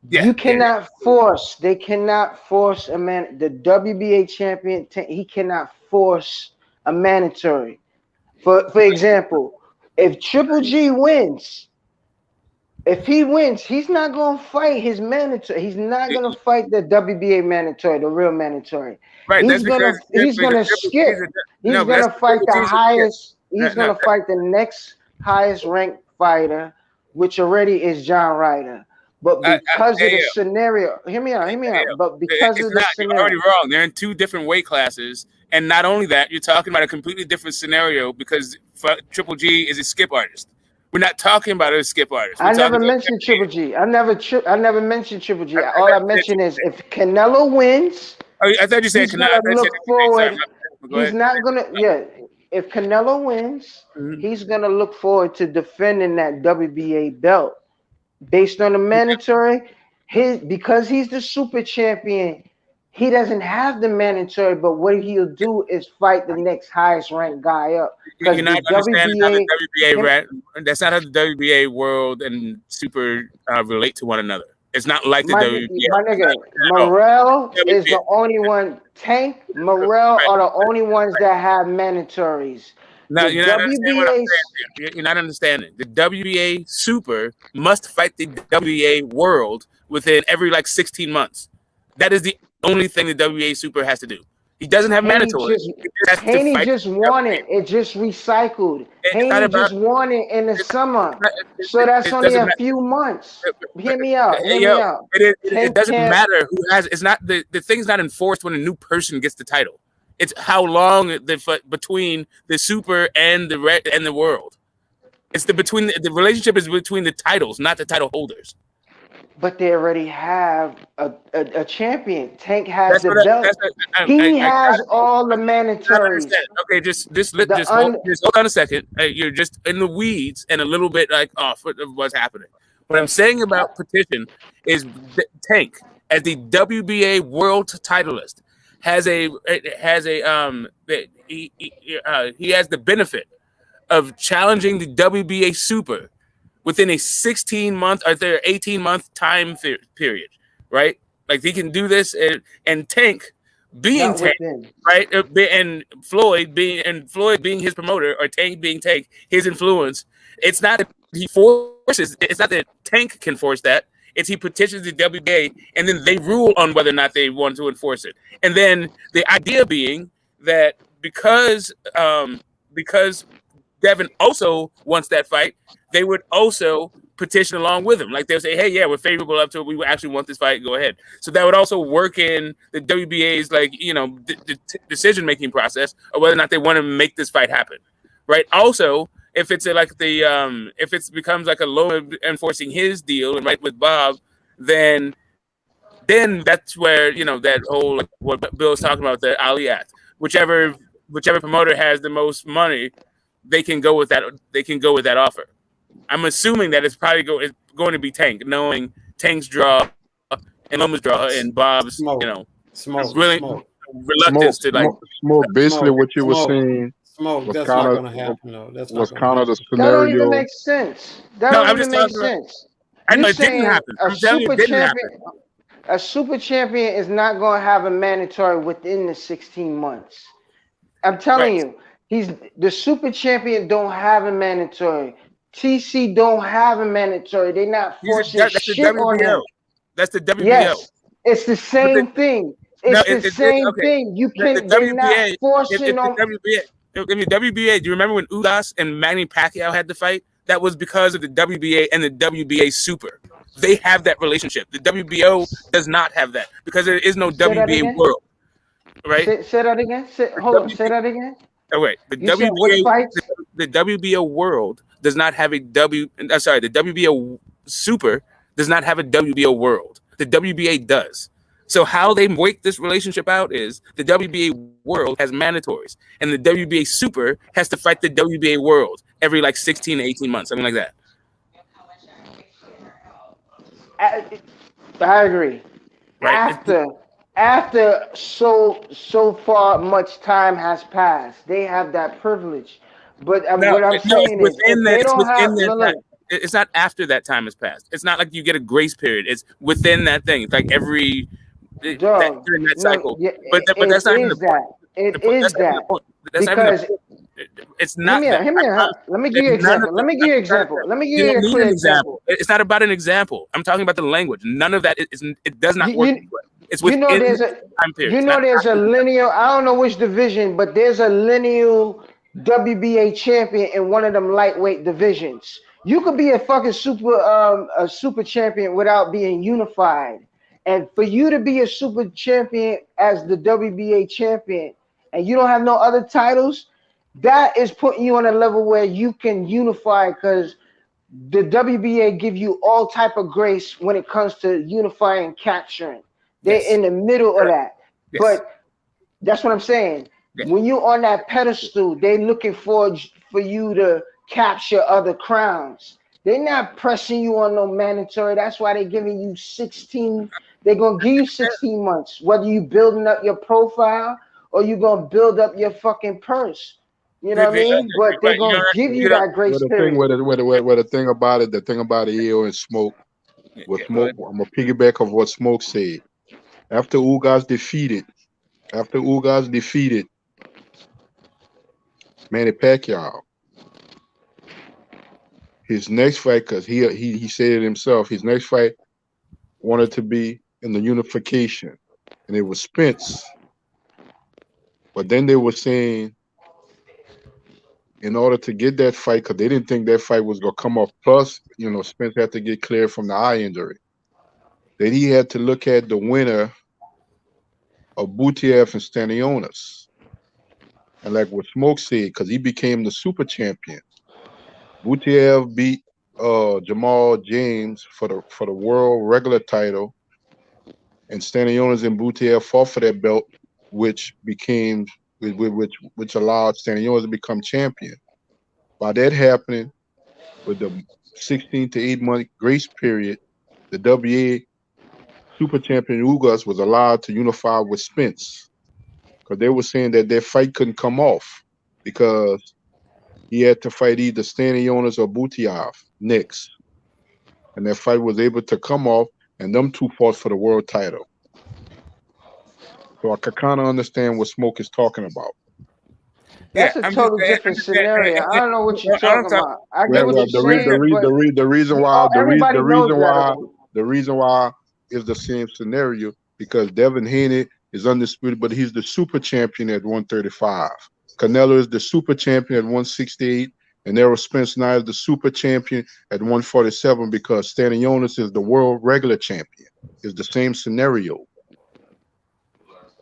Yeah, You cannot force. They cannot force a man. The WBA champion. He cannot force a mandatory. For example, if Triple G wins, if he wins, he's not gonna fight his mandatory. He's not gonna fight the WBA mandatory, the real mandatory. Right. That's because He's gonna skip. He's no, but that's gonna fight the Triple G's highest. no, He's gonna fight the next highest ranked fighter, which already is John Ryder. But because of the scenario, hear me out. But because of the you're scenario, already wrong. They're in two different weight classes, and not only that, you're talking about a completely different scenario because Triple G is a skip artist. We're not talking about a skip artist. I never mentioned Triple G. I never mentioned Triple G. All I mentioned is if Canelo wins, I thought you said Canelo. Look forward. He's not gonna. Yeah, if Canelo wins, he's gonna look forward to defending that WBA belt based on the mandatory. Because he's the super champion. He doesn't have the mandatory, but what he'll do is fight the next highest ranked guy up. You're not understanding how the WBA, that's not how the WBA world and super relate to one another. It's not like the WBA. My nigga, Morrell is the only one. Tank, Morrell are the only ones that have mandatories. No, you're not understanding what I'm saying. You're not understanding. The WBA super must fight the WBA world within every 16 months. That is the only thing the WBA super has to do. He doesn't have mandatory. Haney just won it. It just recycled. Haney just won it in the summer. So that's only a few months. Hear me out. It doesn't matter who has. It's not the thing's not enforced when a new person gets the title. It's how long between the super and the world. It's the relationship is between the titles, not the title holders. But they already have a champion. Tank has the belt. He has all the mandatories. Okay, just hold on a second. You're just in the weeds and a little bit off of what's happening. What I'm saying about Petition is Tank as the WBA world titleist he has the benefit of challenging the WBA super within a 16-month or 18-month time period, right? He can do this, and Tank being Tank, right? And Floyd being his promoter, or Tank being Tank, his influence. It's not that he forces. It's not that Tank can force that. It's he petitions the WBA, and then they rule on whether or not they want to enforce it. And then the idea being that because Devin also wants that fight, they would also petition along with him. They'll say, hey, yeah, we're favorable up to it. We actually want this fight. Go ahead. So that would also work in the WBA's decision-making process of whether or not they want to make this fight happen. Right. Also, if it's if it becomes a low enforcing his deal and right with Bob, then that's where that whole what Bill's talking about, the Ali Act. Whichever promoter has the most money, they can go with that. They can go with that offer. I'm assuming that it's probably going to be Tank, knowing Tank's draw and Loma's draw and Bob's reluctance to Smoke. Basically, what you were saying. Smoke, that's not going to happen, though. Was kind of the scenario. That don't even make sense. That don't even make sense. I know it didn't happen. I'm telling you, it didn't happen. A super champion is not going to have a mandatory within the 16 months. I'm telling you, the super champion don't have a mandatory. TC don't have a mandatory. They're not forcing shit on him. That's the WBO. Yes, it's the same thing. It's the same thing. You can. They're not forcing on. In the WBA, do you remember when Ugas and Manny Pacquiao had the fight? That was because of the WBA and the WBA Super. They have that relationship. The WBO does not have that because there is no WBA world. Right? Say that again. Hold on. Say that again. Oh wait, the WBO world does not have a the WBO Super does not have a WBO world. The WBA does. So how they work this relationship out is the WBA world has mandatories, and the WBA Super has to fight the WBA world every 16 to 18 months, something like that. I agree. Right. After so far much time has passed, they have that privilege. But what I'm saying is, if they don't have It's not after that time has passed. It's not like you get a grace period. It's within that thing. It's like during that cycle. Yeah, But that's not even the point. It is that. That's Because not even the point. It's not that. Let me give you an example. Let me give you an example. Let me give you a clear example. It's not about an example. I'm talking about the language. None of that it does not work. It's within the time period. There's a lineal. I don't know which division, but there's a lineal WBA champion in one of them lightweight divisions. You could be a fucking super champion without being unified. And for you to be a super champion as the WBA champion and you don't have no other titles, that is putting you on a level where you can unify, because the WBA give you all type of grace when it comes to unifying and capturing. They're in the middle of that. Yes. But that's what I'm saying. Yeah. When you're on that pedestal, they looking for you to capture other crowns. They're not pressing you on no mandatory. That's why they're giving you 16. They're going to give you 16 months, whether you building up your profile or you going to build up your fucking purse. You know what I mean? But they're going to give you that grace period. The thing about it, EO and Smoke, I'm going to piggyback of what Smoke said. After Ugas defeated Manny Pacquiao, his next fight, because he said it himself, his next fight wanted to be in the unification, and it was Spence. But then they were saying, in order to get that fight, because they didn't think that fight was going to come off, plus, Spence had to get cleared from the eye injury, that he had to look at the winner of Butiev and Stanionis. And like what Smoke said, because he became the super champion. Butiev beat Jamal James for the world regular title, and Stanionis and Butiev fought for that belt, which allowed Stanionis to become champion. By that happening, with the 16 to 8 month grace period, the WA super champion Ugas was allowed to unify with Spence, because they were saying that their fight couldn't come off because he had to fight either Stanionis or Butiev next. And that fight was able to come off, and them two fought for the world title. So I could kind of understand what Smoke is talking about. That's a totally different scenario. I don't know what you're talking about. I get what you're saying. The reason why is the same scenario, because Devin Haney is undisputed, but he's the super champion at 135. Canelo is the super champion at 168, and Errol Spence now is the super champion at 147 because Stanionis is the world regular champion. It's the same scenario.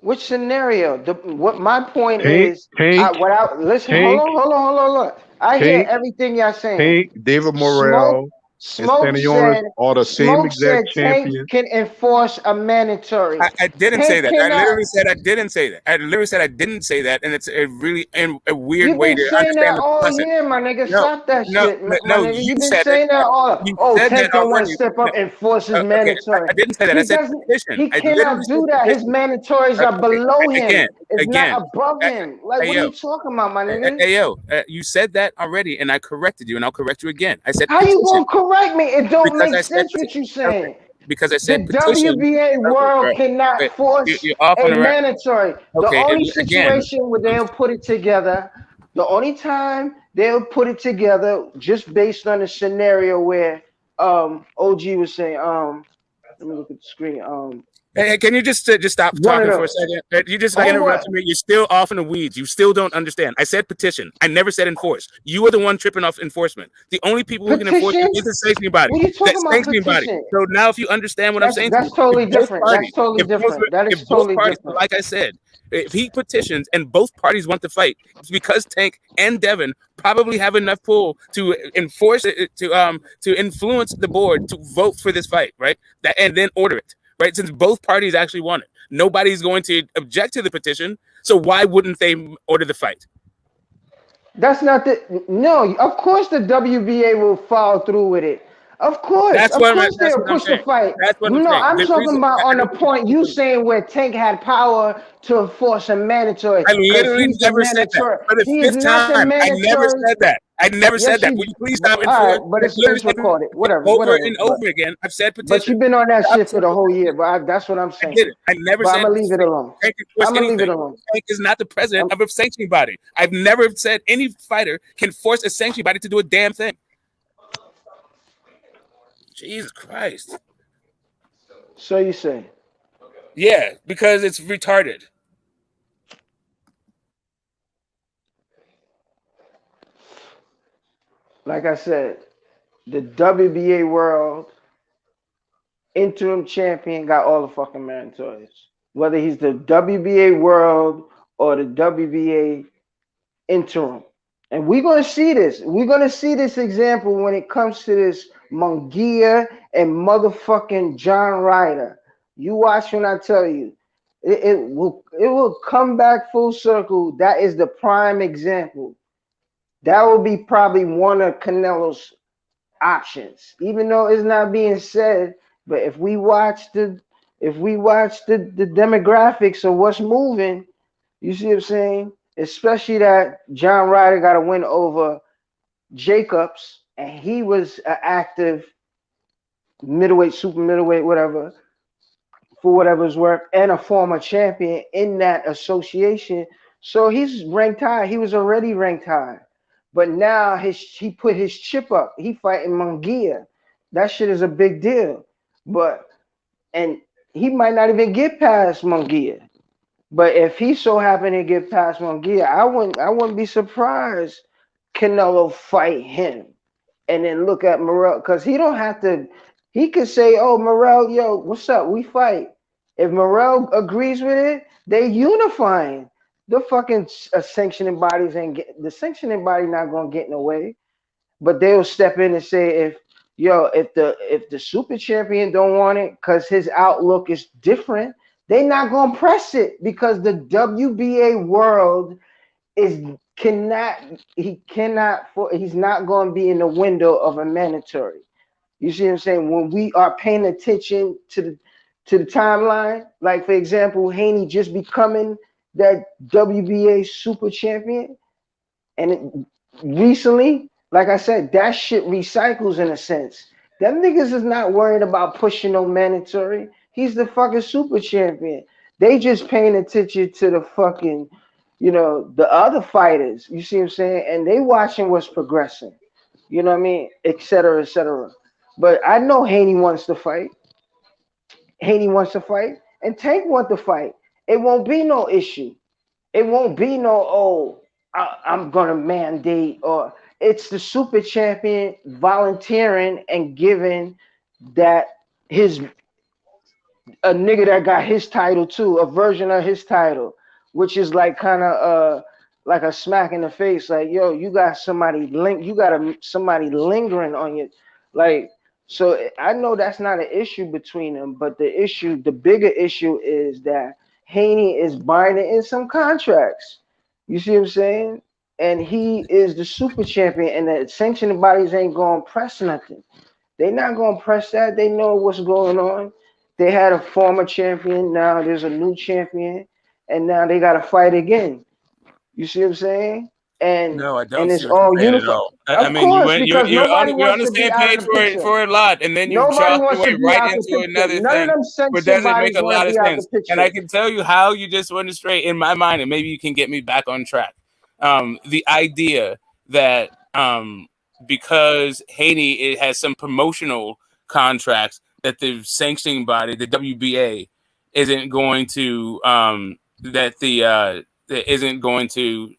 Which scenario? What my point is, listen, hold on. I hear everything y'all saying. David Morrell, Smoke said, are the same exact champion. Tank can enforce a mandatory. I didn't say that. I literally said I didn't say that. I literally said I didn't say that, and it's a really a weird way to understand that all year, my nigga. Stop that shit, my nigga. You've been saying that all. Tank don't want to step up and enforce his mandatory. I didn't say that. I said petition. He cannot do that. His mandatories are below him. It's not above him. Like, what are you talking about, my nigga? Hey, yo, you said that already, and I corrected you, and I'll correct you again. I said, how you gonna correct me? It don't make sense what you're saying. Because I said the WBA world cannot force a mandatory. The only situation where they'll put it together, the only time they'll put it together, just based on the scenario where OG was saying, let me look at the screen. Hey, can you just stop talking for a second? You just interrupted me. You're still off in the weeds. You still don't understand. I said petition. I never said enforce. You are the one tripping off enforcement. The only people who can enforce it is the sanctioning body. What are you talking about petition? So now, if you understand what I'm saying, that's totally different. That is totally different. Like I said, if he petitions and both parties want to fight, it's because Tank and Devin probably have enough pull to enforce it, to influence the board to vote for this fight, right? And then order it. Right, since both parties actually want it, nobody's going to object to the petition. So why wouldn't they order the fight? That's not no. Of course, the WBA will follow through with it. Of course, they'll push the fight. I'm talking about on the point you saying where Tank had power to enforce a mandatory. I literally never said that. For the fifth time, I never said that. I never Yes, said that. you. Will you please stop All right, enforcing? but I've it's literally Spence said recorded. Whatever, over whatever. and over again. I've said But petition. you've been on that Stop shit for the saying whole petition. year. But that's what I'm I saying. didn't. I never But I'm said gonna leave it alone. Tank can force I'm gonna leave it anything. alone. Tank is not the president of a sanctioning body. I've never said any fighter can force a sanctioning body to do a damn thing. Jesus Christ. So you say? Yeah, because it's retarded. Like I said, the WBA world interim champion got all the fucking mandatories. Whether he's the WBA world or the WBA interim. And we're gonna see this. We're gonna see this example when it comes to this Munguia and motherfucking John Ryder. You watch when I tell you. It will come back full circle. That is the prime example. That will be probably one of Canelo's options, even though it's not being said. But if we watch the demographics of what's moving, you see what I'm saying? Especially that John Ryder got a win over Jacobs, and he was an active middleweight, super middleweight, whatever, for whatever it's worth, and a former champion in that association. So he's ranked high. He was already ranked high. But now he put his chip up. He fighting Munguia. That shit is a big deal. And he might not even get past Munguia. But if he so happened to get past Munguia, I wouldn't be surprised Canelo fight him and then look at Morrell, because he don't have to. He could say, "Oh, Morrell, yo, what's up? We fight." If Morrell agrees with it, they unifying. The fucking sanctioning bodies ain't get the sanctioning body not gonna get in the way, but they'll step in and say, if the super champion don't want it because his outlook is different, they not gonna press it, because the WBA world he's not going to be in the window of a mandatory. You see what I'm saying? When we are paying attention to the timeline, like for example, Haney just becoming that WBA super champion, and recently, like I said, that shit recycles in a sense. Them niggas is not worried about pushing no mandatory. He's the fucking super champion. They just paying attention to the fucking, the other fighters. You see what I'm saying? And they watching what's progressing. You know what I mean? Et cetera, et cetera. But I know Haney wants to fight. And Tank wants to fight. It won't be no issue. It won't be no, I'm gonna mandate, or it's the super champion volunteering and giving that a nigga that got his title too, a version of his title, which is like kind of like a smack in the face, like, yo, you got somebody somebody lingering on you, like. So I know that's not an issue between them, but the bigger issue is that Haney is binding in some contracts. You see what I'm saying? And he is the super champion, and the sanctioning bodies ain't gonna press nothing. They not gonna press that. They know what's going on. They had a former champion. Now there's a new champion, and now they got to fight again. You see what I'm saying? No, I don't It's see what you're all saying at unified. all. I Of mean, course, because nobody you're on wants the to be same out page of the picture. for a lot, and then you Nobody chalk your wants to way be right out the into picture. another None of thing, them which sanctioned doesn't make bodies a want lot to of be out the sense. And I picture. can tell you how you just went astray in my mind, and maybe you can get me back on track. The idea that because Haney has some promotional contracts that the sanctioning body, the WBA, isn't going to that isn't going to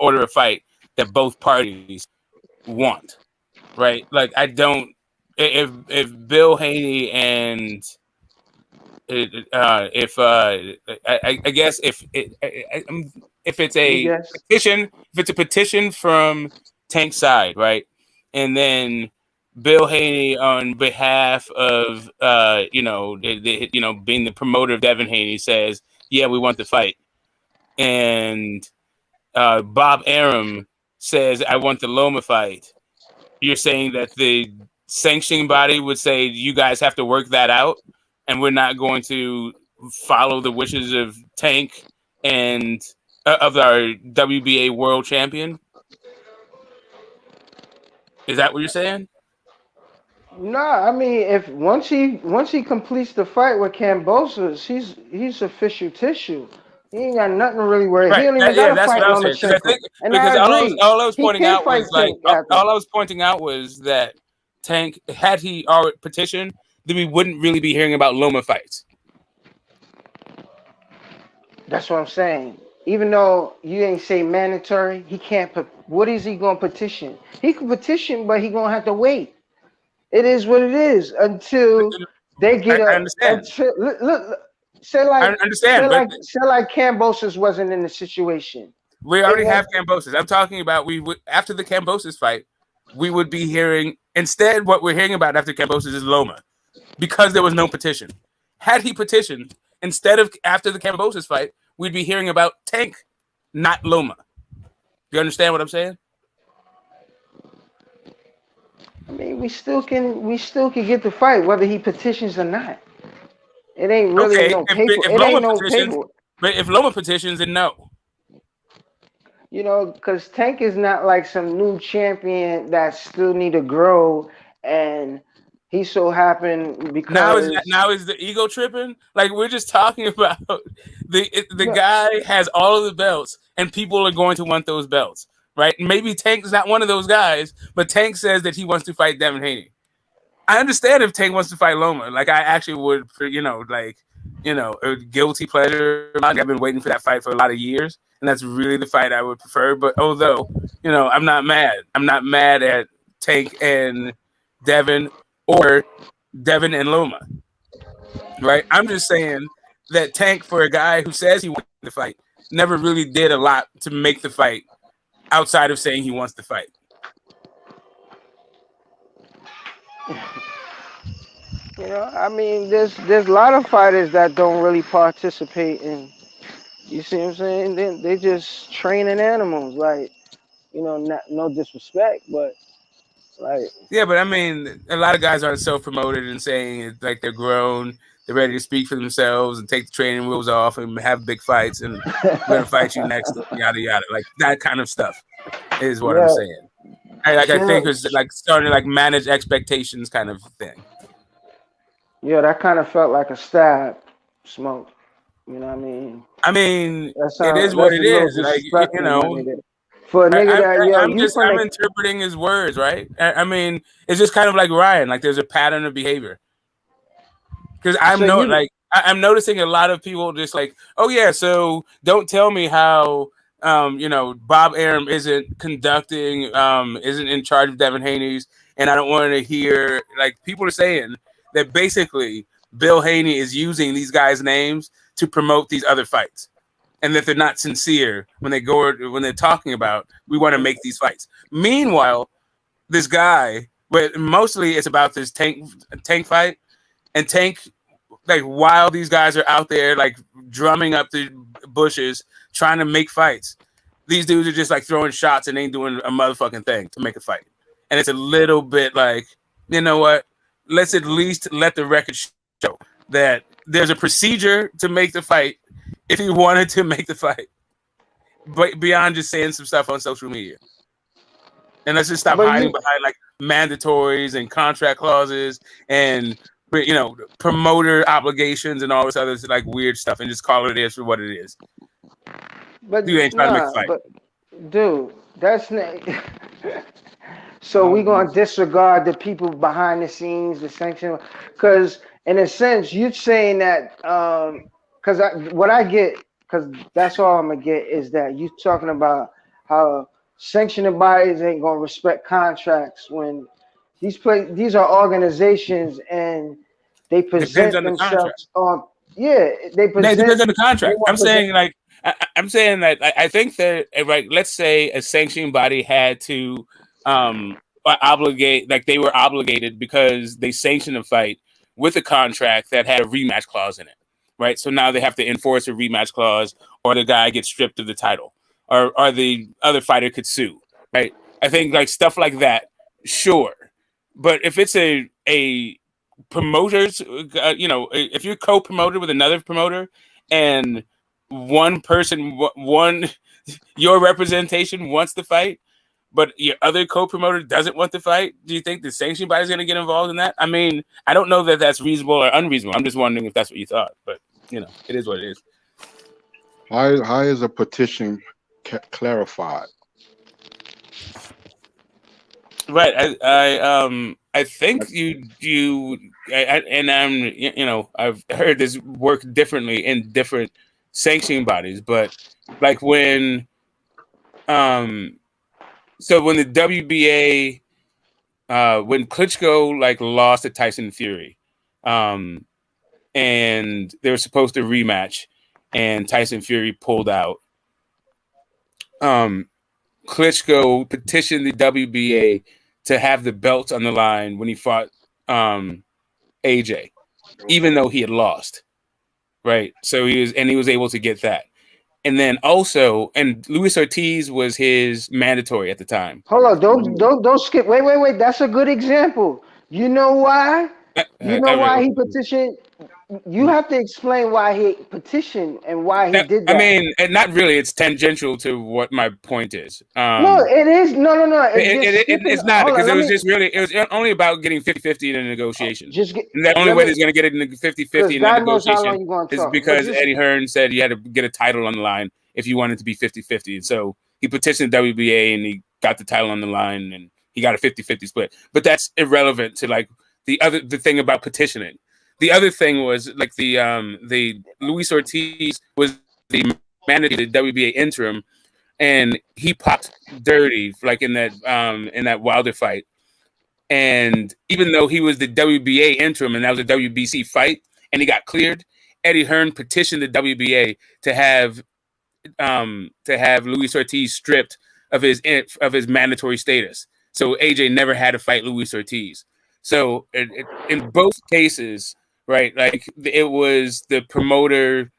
order a fight that both parties want, right? Like, I don't. If Bill Haney and I guess if it's a Yes. petition from Tank's side, right, and then Bill Haney on behalf of being the promoter of Devin Haney says, yeah, we want the fight, and Bob Arum says, I want the Loma fight. You're saying that the sanctioning body would say, you guys have to work that out, and we're not going to follow the wishes of Tank and of our WBA world champion? Is that what you're saying? Nah, I mean, if once he completes the fight with Kambosos, he's official tissue. He ain't got nothing to really worry. He Right. don't even Yeah, gotta that's fight what I'm saying. Because I Lomachenko. think And because I agree, all I was he pointing can out fight was like Tank after. all I was pointing out was that Tank, had he already petitioned, then we wouldn't really be hearing about Loma fights. That's what I'm saying. Even though you ain't say mandatory, he can't. What is he gonna petition? He can petition, but he gonna have to wait. It is what it is until they get I a. understand. Until look, say I like understand, but say like Kambosos wasn't in the situation. we It already won't. have Kambosos. I'm talking about we would after the Kambosos fight, we would be hearing instead what we're hearing about after Kambosos is Loma, because there was no petition. Had he petitioned instead of after the Kambosos fight, we'd be hearing about Tank, not Loma. You understand what I'm saying? I mean, we still can get the fight whether he petitions or not. It ain't really Okay, no paper. if It ain't Loma no petitions, paper. but if Loma petitions, then no. You know, because Tank is not like some new champion that still need to grow, and he so happened Now because is the ego tripping? Like we're just talking about the no, guy has all of the belts, and people are going to want those belts, right? Maybe Tank's not one of those guys, but Tank says that he wants to fight Devin Haney. I understand if Tank wants to fight Loma. Like I actually would, a guilty pleasure. I've been waiting for that fight for a lot of years, and that's really the fight I would prefer. But although, I'm not mad. I'm not mad at Tank and Devin or Devin and Loma, right? I'm just saying that Tank, for a guy who says he wants to fight, never really did a lot to make the fight outside of saying he wants to fight. I mean, there's a lot of fighters that don't really participate in. You see what I'm saying? They just training animals, like not, no disrespect, but like Yeah, but I mean, a lot of guys aren't self-promoted and saying it's like they're grown, they're ready to speak for themselves and take the training wheels off and have big fights and we're gonna fight you next, yada yada. Like that kind of stuff is what I'm yeah, saying. I think it's like starting to like manage expectations kind of thing. yeah, that kind of felt like a stab, smoke. You know what I mean? I mean, it is what That's a it little is. Like disrespectful, my nigga. For a nigga I'm interpreting his words, right? I mean, it's just kind of like Ryan. Like there's a pattern of behavior. Because I'm noticing a lot of people just like, oh yeah, so don't tell me how Bob Arum isn't conducting, isn't in charge of Devin Haney's, and I don't want to hear like people are saying that basically Bill Haney is using these guys' names to promote these other fights, and that they're not sincere when they're talking about we want to make these fights. Meanwhile, this guy, but mostly it's about this Tank fight. And Tank, like while these guys are out there like drumming up the bushes trying to make fights, these dudes are just like throwing shots and ain't doing a motherfucking thing to make a fight. And it's a little bit like, you know what? Let's at least let the record show that there's a procedure to make the fight if you wanted to make the fight, but beyond just saying some stuff on social media. And let's just stop hiding behind like mandatories and contract clauses and promoter obligations and all this other like weird stuff, and just call it is for what it is. But you ain't trying to make a fight. But dude, that's not. So we gonna disregard the people behind the scenes, the sanction, because in a sense you're saying that because what I get, because that's all I'm gonna get is that you talking about how sanctioning bodies ain't gonna respect contracts when these are organizations and they present themselves on. Yeah, they present. It depends on the contract. I'm saying that I think that right. Let's say a sanctioning body had to obligate, like they were obligated because they sanctioned a fight with a contract that had a rematch clause in it, right? So now they have to enforce a rematch clause, or the guy gets stripped of the title, or the other fighter could sue, right? I think like stuff like that, sure. But if it's a promoters, if you're co-promoted with another promoter and one person, your representation wants the fight, but your other co-promoter doesn't want to fight, do you think the sanctioning body is going to get involved in that? I mean, I don't know that that's reasonable or unreasonable. I'm just wondering if that's what you thought, but you know, it is what it is. How is a petition clarified? Right. I think I've heard this work differently in different sanctioning bodies, but like when when the WBA when Klitschko like lost to Tyson Fury, and they were supposed to rematch, and Tyson Fury pulled out. Klitschko petitioned the WBA to have the belts on the line when he fought AJ, even though he had lost. Right. So he was able to get that. And then also, and Luis Ortiz was his mandatory at the time. Hold on, don't skip. Wait. That's a good example. You know why? He petitioned. You have to explain why he petitioned and why he did that. I mean, not really. It's tangential to what my point is. No, it is. No. It's not, because it was only about getting 50-50 in a negotiation. And the only way he's going to get it in 50-50 in that negotiation is because Eddie Hearn said you had to get a title on the line if you wanted to be 50-50. And so he petitioned the WBA and he got the title on the line and he got a 50-50 split. But that's irrelevant to like the thing about petitioning. The other thing was like the Luis Ortiz was the manager of the WBA interim, and he popped dirty like in that Wilder fight. And even though he was the WBA interim and that was a WBC fight, and he got cleared, Eddie Hearn petitioned the WBA to have Luis Ortiz stripped of his mandatory status. So AJ never had to fight Luis Ortiz. So in both cases, right, like it was the promoter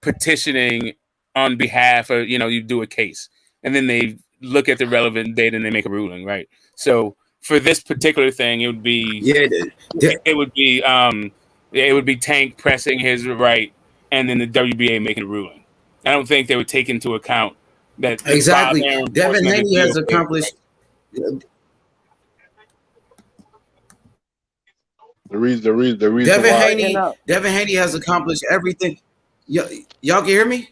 petitioning on behalf of, you do a case and then they look at the relevant data and they make a ruling, right? So for this particular thing, it would be it would be Tank pressing his right and then the WBA making a ruling. I don't think they would take into account that exactly. Devin Haney has accomplished. The reason Devin Haney has accomplished everything. Y'all can hear me?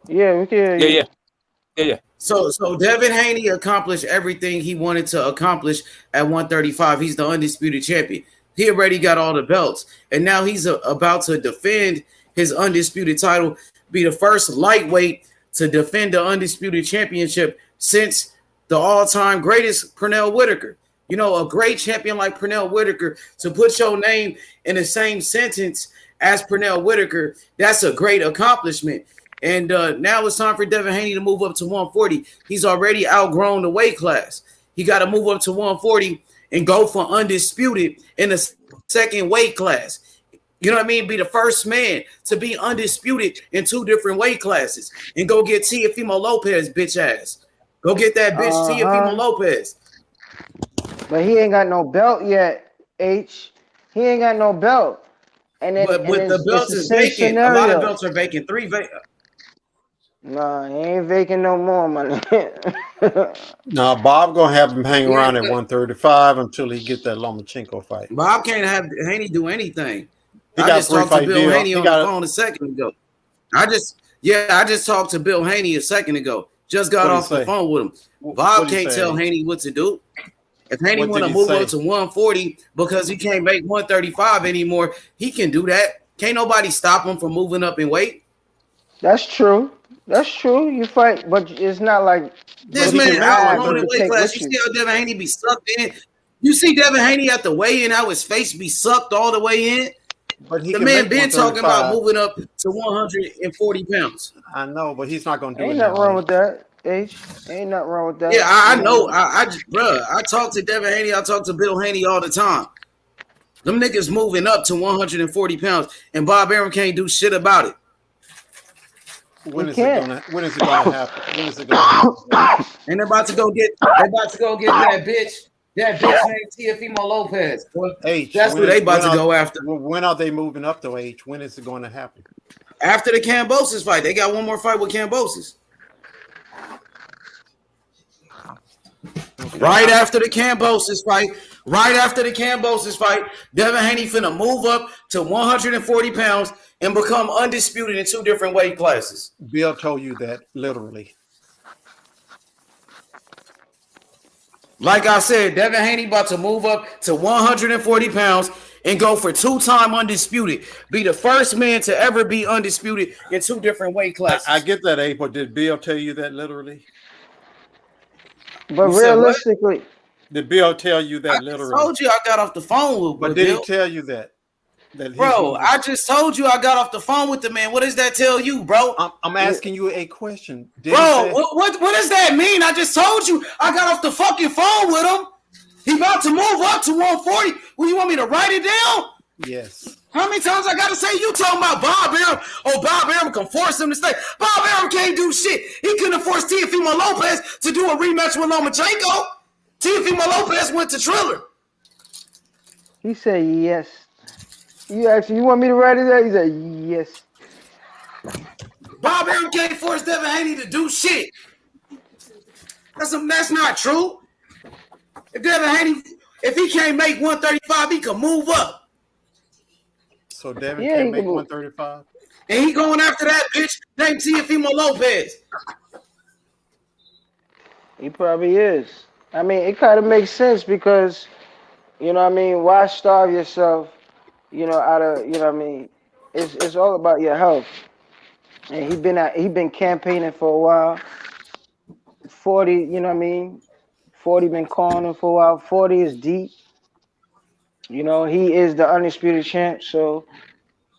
Yeah, we can hear you. Yeah. So Devin Haney accomplished everything he wanted to accomplish at 135. He's the undisputed champion. He already got all the belts, and now he's about to defend his undisputed title, be the first lightweight to defend the undisputed championship since the all-time greatest Pernell Whitaker. A great champion like Pernell Whitaker, to put your name in the same sentence as Pernell Whitaker, that's a great accomplishment. And now it's time for Devin Haney to move up to 140. He's already outgrown the weight class. He got to move up to 140 and go for undisputed in the second weight class. You know what I mean? Be the first man to be undisputed in two different weight classes and go get Teofimo Lopez, bitch ass. Go get that bitch Teofimo Lopez. But he ain't got no belt yet, H. He ain't got no belt. And then, but the belts is vacant. A lot of belts are vacant. 3 vacant. Nah, he ain't vacant no more, man. No, Bob gonna have him hang around at 135 until he get that Lomachenko fight. Bob can't have Haney do anything. I just talked to Bill Haney on the phone a second ago. I just talked to Bill Haney a second ago. Just got off the phone with him. Bob can't tell Haney what to do. If Haney want to move up to 140 because he can't make 135 anymore, he can do that. Can't nobody stop him from moving up in weight. That's true. You fight, but it's not like this man outgrown in weight class. You see how Devin Haney be sucked in? You see Devin Haney at the weigh-in, how his face be sucked all the way in? But the man been talking about moving up to 140 pounds. I know, but he's not going to do it. Ain't nothing wrong with that. H. Ain't nothing wrong with that. Yeah, I know. I talk to Devin Haney. I talk to Bill Haney all the time. Them niggas moving up to 140 pounds, and Bob Arum can't do shit about it. When is it gonna happen? When is it gonna happen? And they're about to go get that bitch. That bitch named Teofimo Lopez. H, that's who they about to go after. When are they moving up to H? When is it going to happen? After the Kambosos fight. They got one more fight with Kambosos. Right after the Kambosos fight, Devin Haney finna move up to 140 pounds and become undisputed in 2 different weight classes. Bill told you that literally. Like I said, Devin Haney about to move up to 140 pounds and go for 2-time undisputed. Be the first man to ever be undisputed in 2 different weight classes. I get that, Abe, but did Bill tell you that literally? But You said what? realistically, Did Bill tell you that literally? I told you I got off the phone with But did Bill. he tell you that? Bro, I just told you I got off the phone with the man. What does that tell you, bro? I'm asking you a question. Bro, what does that mean? I just told you I got off the fucking phone with him. He about to move up to 140. Well, you want me to write it down? Yes. How many times I gotta say you talking about Bob Arum? Oh, Bob Arum can force him to stay. Bob Arum can't do shit. He couldn't force Teofimo Lopez to do a rematch with Lomachenko. Teofimo Lopez went to Triller. he said yes. You asked him, you want me to write it down? He said yes. Bob Arum can't force Devin Haney to do shit. That's not true. If Devin Haney, if he can't make 135, he can move up. So Devin can make 135? And he going after that bitch named Teofimo Lopez. He probably is. I mean, it kind of makes sense because, you know what I mean, why starve yourself, you know, out of, you know what I mean, it's all about your health. And he been campaigning for a while. 40, you know what I mean, 40 been calling him for a while. 40 is deep. You know, he is the undisputed champ, so,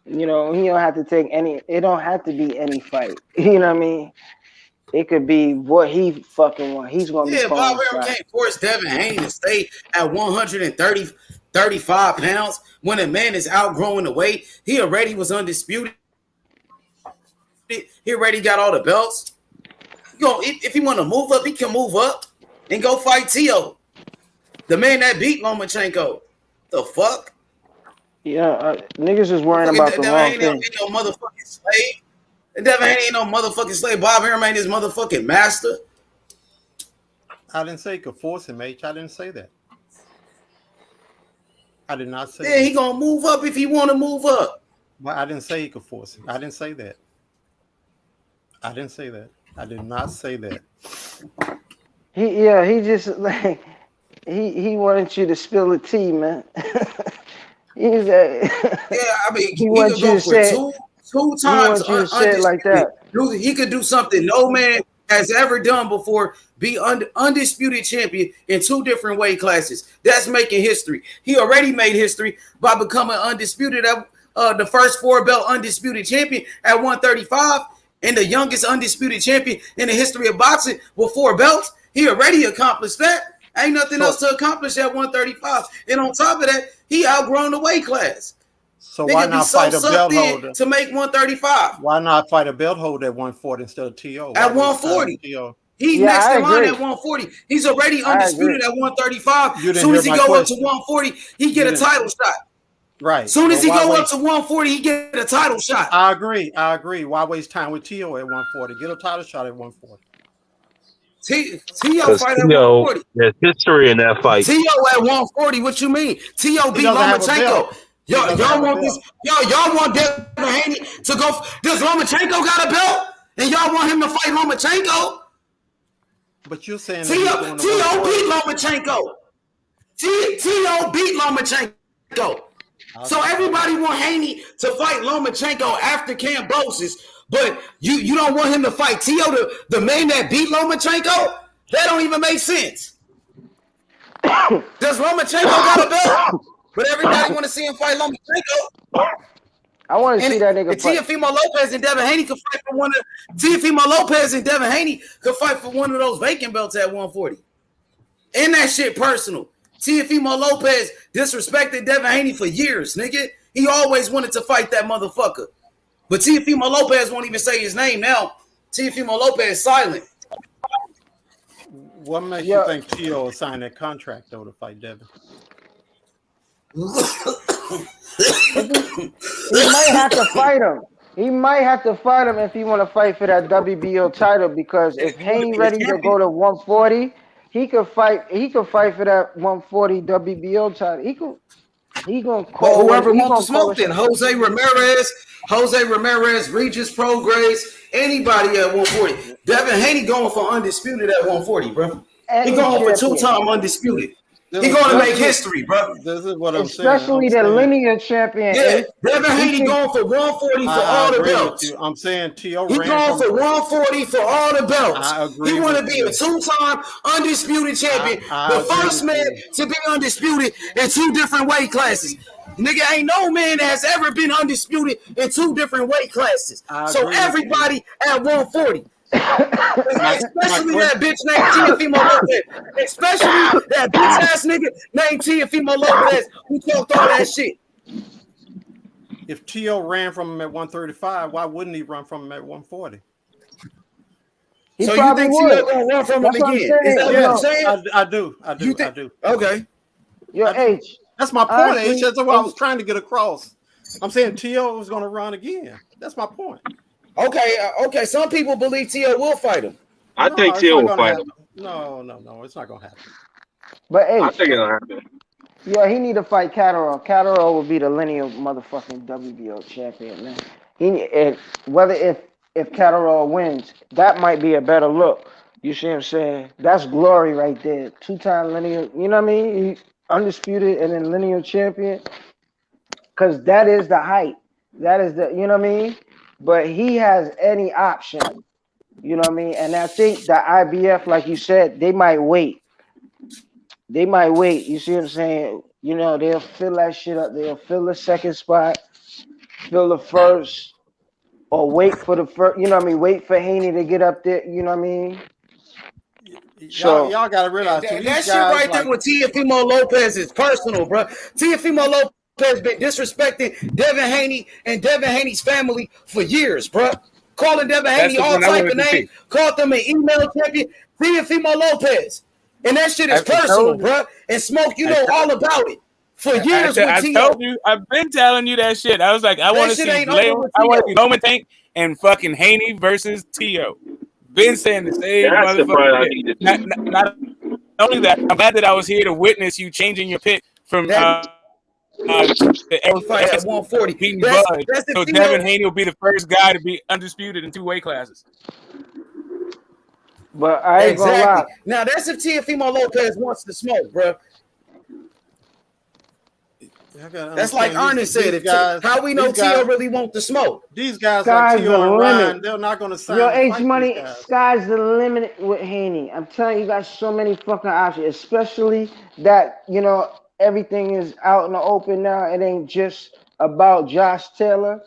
you know, he don't have to take it don't have to be any fight. You know what I mean? It could be what he fucking want. He's going to be Bob calling Arum can't force Devin Haney to stay at 135 pounds when a man is outgrowing the weight. He already was undisputed. He already got all the belts. If he want to move up, he can move up and go fight Tio, the man that beat Lomachenko. The fuck? Yeah, niggas is worrying about the wrong thing. Ain't no motherfucking slave. Devin Haney ain't no motherfucking slave. Bob Arum ain't his motherfucking master. I didn't say he could force him, H. I didn't say that. I did not say Yeah, that. he gonna move up if he want to move up. Well, I didn't say he could force him. I didn't say that. I didn't say that. I did not say that. He just like he wanted you to spill the tea, man. He said, I mean, he wants you to say two times. He wants you to say it like that. He could do something no man has ever done before. Be undisputed champion in 2 different weight classes. That's making history. He already made history by becoming undisputed at the first 4-belt undisputed champion at 135 and the youngest undisputed champion in the history of boxing with 4 belts. He already accomplished that. Ain't nothing else to accomplish at 135. And on top of that, he outgrown the weight class. So why not fight a belt holder to make 135? Why not fight a belt holder at 140 instead of T.O.? At 140. He's next in line at 140. He's already undisputed at 135. As soon as he go up to 140, he get a title shot. Right. As soon as he go up to 140, he get a title shot. I agree. Why waste time with T.O. at 140? Get a title shot at 140. T.O. fight at 140. There's history in that fight. T.O. at 140. What you mean? T.O. beat Lomachenko. Y'all want this? Y'all want Devin Haney to go? Does Lomachenko got a belt? And y'all want him to fight Lomachenko? But you're saying T.O. beat Lomachenko. T.O. beat Lomachenko. So everybody want Haney to fight Lomachenko after Kambosos, but you don't want him to fight T.O., the man that beat Lomachenko? That don't even make sense. Does Lomachenko got a belt? But everybody want to see him fight Lomachenko. I want to see that nigga fight. Teofimo Lopez and Devin Haney could fight for one of Teofimo Lopez and Devin Haney could fight for one of those vacant belts at 140. And that shit personal. Teofimo Lopez disrespected Devin Haney for years, nigga. He always wanted to fight that motherfucker. But Teofimo Lopez won't even say his name now. Teofimo Lopez is silent. What makes you think T.O. will sign that contract, though, to fight Devin? He might have to fight him. He might have to fight him if he want to fight for that WBO title, because if Haney ready to go to 140, he could fight for that 140 WBO title. He gonna But call whoever he wants to gonna call smoke, a then shot. Jose Ramirez, Regis Prograis, anybody at 140. Devin Haney going for undisputed at 140, bro. He going for two-time undisputed. He going to make history, bro. This is what I'm saying. Especially the linear champion. Yeah, Devin Haney going for 140 for all the agree belts. with you. I'm saying T.O. He going for 140 for all the belts. I agree. He want to with be you. a two-time undisputed champion, I the first man to be undisputed in 2 different weight classes. Nigga, ain't no man that has ever been undisputed in 2 different weight classes. So everybody at 140. Especially that bitch named Teofimo Lopez. Especially that bitch ass nigga named Teofimo Lopez who talked all that shit. If T.O. ran from him at 135, why wouldn't he run from him at 140? So you think T.O. gonna run from him again? Is that what I'm saying? I do. Okay. Your H. That's my point, H. That's what I was trying to get across. I'm saying T.O. was going to run again. That's my point. Okay. Some people believe T.O. will fight him. I think T.O. will fight him. No, it's not going to happen. But H, I think it'll happen. Yeah, he need to fight Catterall. Catterall will be the lineal motherfucking WBO champion, man. Whether if Catterall wins, that might be a better look. You see what I'm saying? That's glory right there. 2-time lineal, you know what I mean? He undisputed and then lineal champion. Because that is the height. That is the, you know what I mean? But he has any option. You know what I mean? And I think the IBF, like you said, they might wait. You see what I'm saying? You know, they'll fill that shit up. They'll fill the second spot, fill the first, or wait for the first. You know what I mean? Wait for Haney to get up there. You know what I mean? So y'all got to realize that shit right there with Teofimo Lopez is personal, bro. Teofimo Lopez been disrespecting Devin Haney and Devin Haney's family for years, bro. Calling Devin Haney all type of names, called them an email champion. Teofimo Lopez. And that shit is personal, bro. And Smoke, you know all about it. For years with T.O. I told you, I've been telling you that shit. I was like, I want to see Roman Tank and fucking Haney versus T.O. Been saying the same motherfucker. Not only that, I'm glad that I was here to witness you changing your pick from the fight at 140. Beating Bud. So Devin Haney will be the first guy to be undisputed in 2 weight classes. But I ain't gonna lie. Now that's if Teofimo Lopez wants to smoke, bro. That's like Ernest said. How we know T.O. really want to smoke? These guys like T.O. and Ryan, they're not going to sign. Yo, H Money, sky's the limit with Haney. I'm telling you, you got so many fucking options, especially that, you know, everything is out in the open now. It ain't just about Josh Taylor.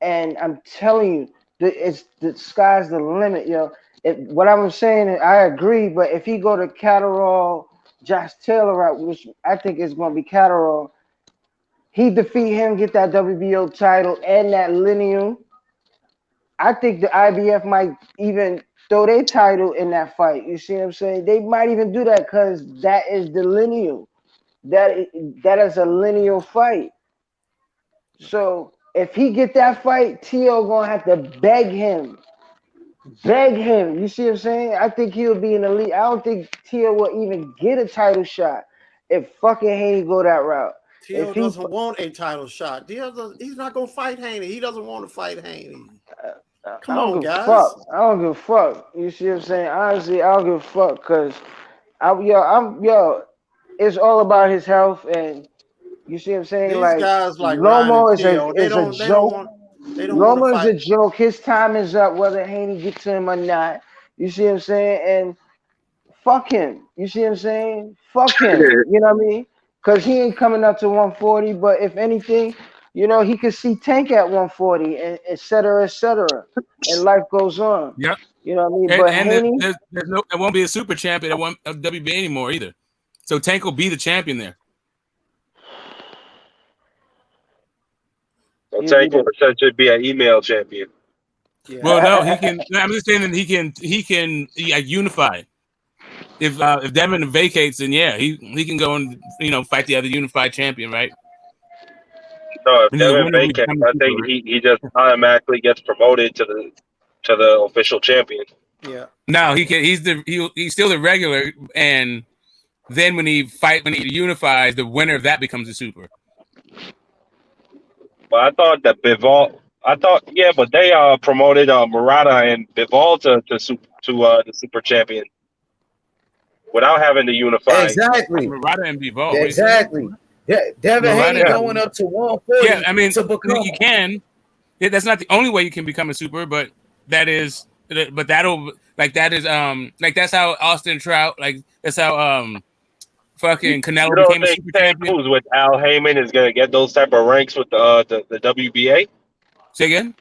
And I'm telling you, the sky's the limit, yo. What I'm saying, I agree, but if he go to Catterall, Josh Taylor route, which I think is going to be Catterall, he defeat him, get that WBO title and that lineal. I think the IBF might even throw their title in that fight. You see what I'm saying? They might even do that because that is the lineal. That is a lineal fight. So if he get that fight, T.O. gonna have to beg him. You see what I'm saying? I think he'll be in the league. I don't think T.O. will even get a title shot if fucking Haney go that route. T.O. doesn't want a title shot. He's not going to fight Haney. He doesn't want to fight Haney. Come on, guys. I don't give a fuck. You see what I'm saying? Honestly, I don't give a fuck because it's all about his health and you see what I'm saying? These like guys like Lomo is a joke. Lomo is a joke. His time is up, whether Haney gets to him or not. You see what I'm saying? And fuck him. You see what I'm saying? Fuck him. You know what I mean? Because he ain't coming up to 140. But if anything, you know, he could see Tank at 140, and et cetera, and life goes on. Yep. You know what I mean? But Haney, it won't be a super champion at WBA anymore either. So Tank will be the champion there. So Tank will essentially be an email champion. Yeah. Well, no, he can. I'm just saying that he can unify. If Devin vacates, then yeah, he can go and fight the other unified champion, right? No, if Devin vacates, I think he just automatically gets promoted to the official champion. Yeah. No, he's still the regular, and then when he unifies, the winner of that becomes a super. But I thought that but they promoted Murata and Bivol to the super champion without having to unify. Exactly. Murata and Bivol. Exactly. Devin Haney going up to 140. Yeah, I mean, to become. you can. Yeah, that's not the only way you can become a super, but that is. But that's how Austin Trout, that's how fucking Canelo You don't became a think super Tank champion. Cruz with Al Heyman is gonna get those type of ranks with the WBA? Say again?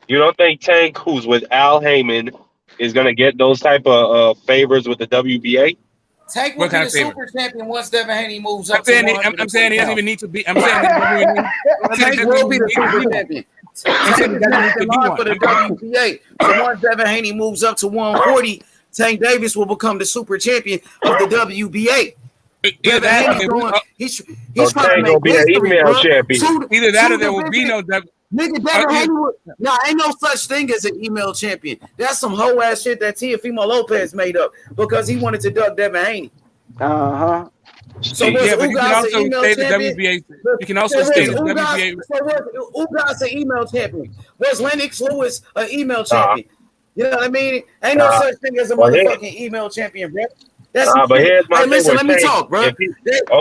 You don't think Tank Cruz with Al Heyman is gonna get those type of favors with the WBA? Tank will be the super champion once Devin Haney moves up. I'm saying he doesn't even need to be. I'm saying Tank will be the super champion. Tank is next in line for the WBA. So once Devin Haney moves up to 140, Tank Davis will become the super champion of the WBA. Devin Haney's going. He's trying to make history, bro. Either that or there will be no. Nigga, Devin Haney. No, ain't no such thing as an email champion. That's some hoe ass shit that Teofimo Lopez made up because he wanted to duck Devin Haney. So was Ugas an email champion? You can also stay the WBA. So was Ugas an email champion? Was Lennox Lewis an email champion? You know what I mean? Ain't no such thing as a motherfucking email champion, bro. That's but here's my hey, thing listen, with let me Tank. talk, bro. Let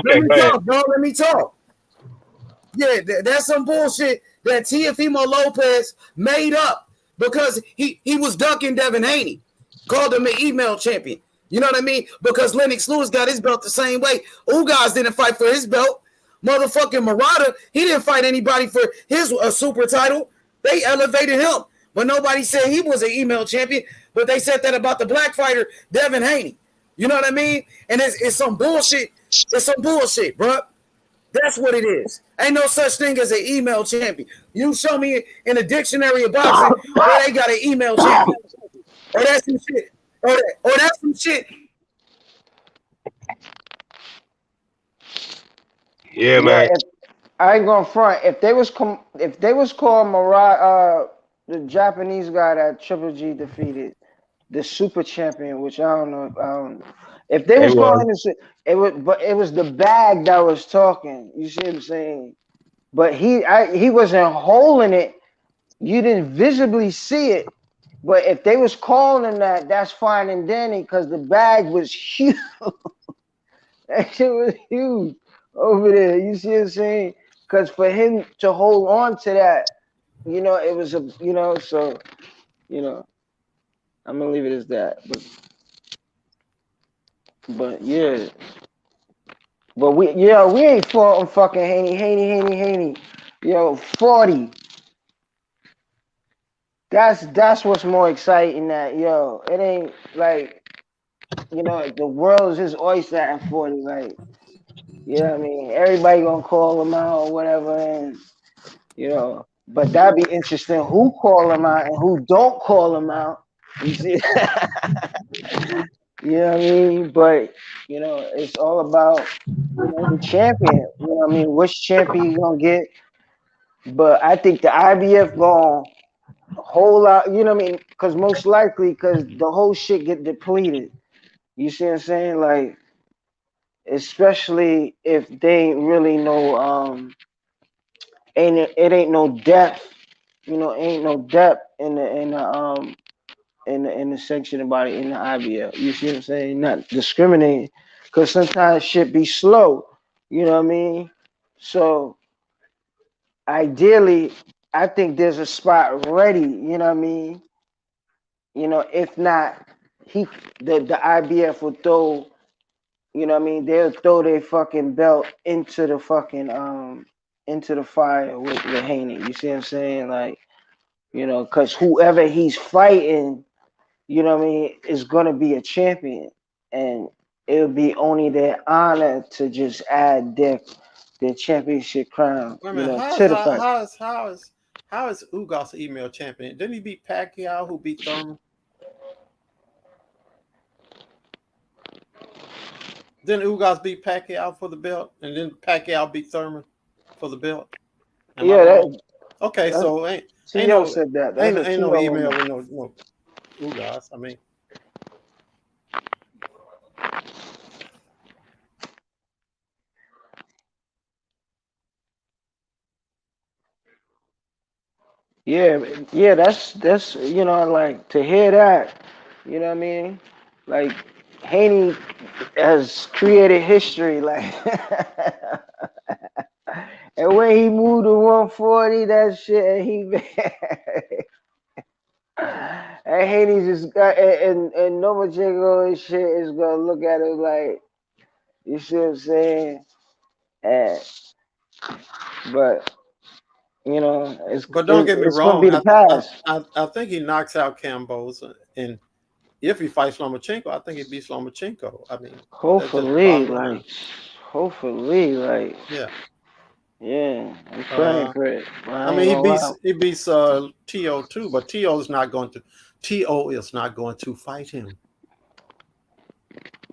Let me talk, bro. Let me talk. Yeah, that's some bullshit that Teofimo Lopez made up because he was ducking Devin Haney, called him an email champion. You know what I mean? Because Lennox Lewis got his belt the same way. Ugas didn't fight for his belt. Motherfucking Murata, he didn't fight anybody for his super title. They elevated him, but nobody said he was an email champion. But they said that about the black fighter Devin Haney. You know what I mean? And it's some bullshit. It's some bullshit, bro. That's what it is. Ain't no such thing as an email champion. You show me in a dictionary of boxing where they got an email champion. Or that's some shit. Or that's some shit. Yeah, man. I ain't going front. If they was called Morrell, the Japanese guy that Triple G defeated, the super champion, which I don't know. If they was calling it was the bag that was talking. You see what I'm saying? But he wasn't holding it. You didn't visibly see it. But if they was calling him that, that's fine and dandy because the bag was huge. That shit was huge over there. You see what I'm saying? Because for him to hold on to that, it was so, I'm gonna leave it as that. But yeah. But we ain't fought on fucking Haney. 40. That's what's more exciting that, it ain't like, the world is his oyster at 40. Like, you know what I mean? Everybody gonna call him out or whatever, and but that'd be interesting who call him out and who don't call him out. You see? You know what I mean? But it's all about the champion. You know what I mean? Which champion you gonna get? But I think the IBF gonna hold out. You know what I mean? Because most likely, because the whole shit get depleted. You see what I'm saying? Like, especially if they ain't really no it ain't no depth. Ain't no depth in the section about it in the IBL. You see what I'm saying? Not discriminating, because sometimes shit be slow. You know what I mean? So ideally, I think there's a spot ready. You know what I mean? If not, the IBF will throw. You know what I mean? They'll throw their fucking belt into the fucking into the fire with Haney. You see what I'm saying? Like, because whoever he's fighting, you know what I mean, is gonna be a champion, and it'll be only their honor to just add their championship crown. Wait a minute, To the fight. how is Ugas an email champion? Didn't he beat Pacquiao, who beat Thurman? Didn't Ugas beat Pacquiao for the belt, and then Pacquiao beat Thurman for the belt? Okay, so ain't no said that. Ain't no email with no Ugas. I mean, Yeah, that's like to hear that, you know what I mean? Like Haney has created history, like and when he moved to 140, that shit, and and Haney's just got and Novachenko and shit is gonna look at him like, you see what I'm saying? And but but don't get me it's gonna wrong. be the past. I think he knocks out Camboza, and if he fights Lomachenko, I think he beats Lomachenko. I mean, that's just the Hopefully, bottom line. like, hopefully, like, Yeah. yeah, I'm praying for it. But I I mean, ain't gonna lie. he beats T.O. too, but T.O. is not going to fight him.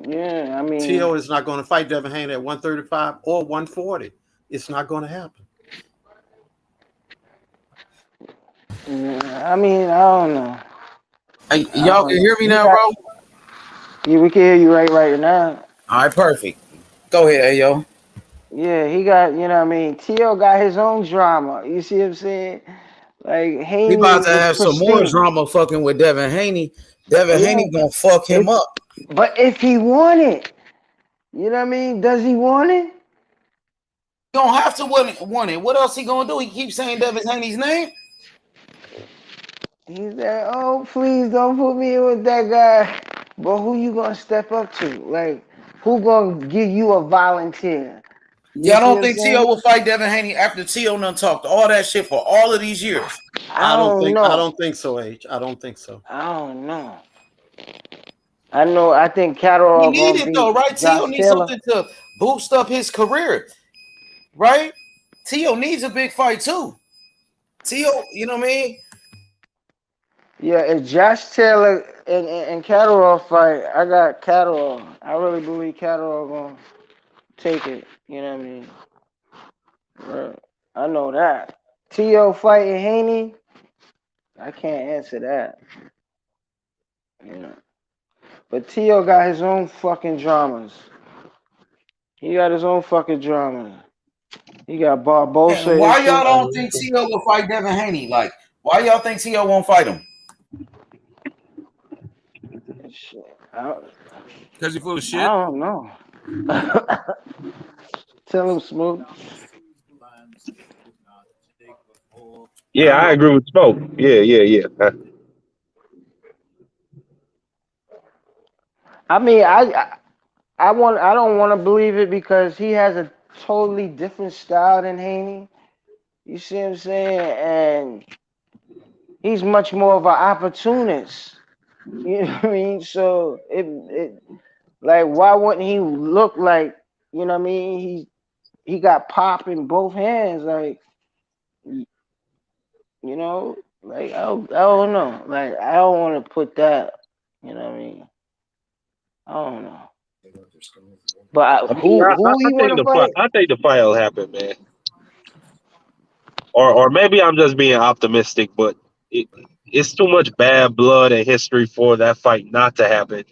Yeah, I mean, T.O. is not going to fight Devin Haney at 135 or 140. It's not going to happen. I mean, I don't know. Hey, y'all can hear me now, bro? Yeah, we can hear you right now. All right, perfect. Go ahead, yo. Yeah, he got, you know what I mean? T.O. got his own drama. You see what I'm saying? Like, Haney He about to is have some more pristine. drama fucking with Devin Haney. Devin Haney gonna fuck him up. But if he want it, you know what I mean? Does he want it? He don't have to want it. What else he gonna do? He keeps saying Devin Haney's name. He said, "Oh, please don't put me in with that guy." But who you gonna step up to? Like, who gonna give you a volunteer? Y'all don't think T.O. will fight Devin Haney after T.O. done talked all that shit for all of these years? I don't know. I don't think so, H. I don't think so. I don't know. I think Catterall He need gonna it beat though, right? T.O. Josh needs Taylor. something to boost up his career, right? T.O. needs a big fight too. T.O., you know what I mean? Yeah, if Josh Taylor and Catterall fight, I got Catterall. I really believe Catterall gonna take it. You know what I mean? Right. I know that. T.O. fighting Haney, I can't answer that. You know. But T.O. got his own fucking dramas. He got his own fucking dramas. He got Barbosa And why and y'all shit. don't think T.O. will fight Devin Haney? Like, why y'all think T.O. won't fight him? Because he full of shit. I don't know. Tell him, Smooth. Yeah, I agree with Smoke. Yeah. I mean, I don't want to believe it because he has a totally different style than Haney. You see what I'm saying? And he's much more of an opportunist. You know what I mean? So it like, why wouldn't he look like, you know what I mean? He got pop in both hands, like, you know, like I don't know, like I don't want to put that, you know what I mean? I don't know. But I mean, who you want to fight? I think the fight will happen, man. Or maybe I'm just being optimistic, but it's too much bad blood and history for that fight not to happen.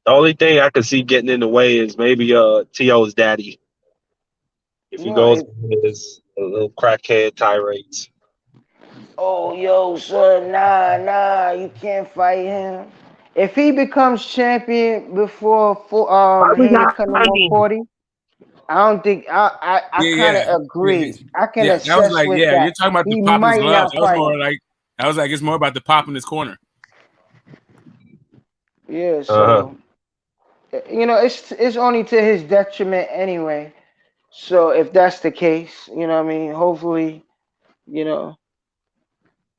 The only thing I could see getting in the way is maybe T.O.'s daddy. If he goes with his little crackhead tirades. Oh, yo, son, nah, you can't fight him. If he becomes champion before Haney come to 140, I don't think I kind of agree. I can Yeah, that was assess like, with yeah, that. you're talking about the He pop in his might gloves. not fight him. It's more about the pop in his corner. Yeah, so it's only to his detriment anyway. So if that's the case, you know what I mean, hopefully,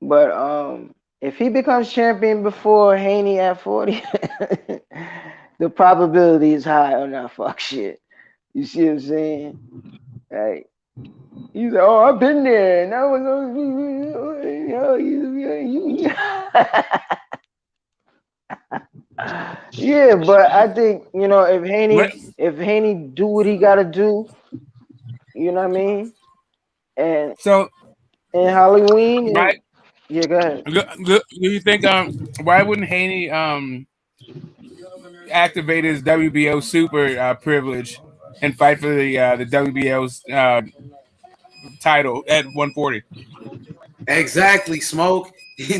but if he becomes champion before Haney at 40, the probability is high on that fuck shit. You see what I'm saying? Like, he's like, "Oh, I've been there, and I was, yeah." But I think if Haney do what he gotta do, you know what I mean, and So Halloween, right, Yeah, go ahead. Do you think why wouldn't Haney activate his WBO super privilege and fight for the WBO's title at 140? Exactly, Smoke.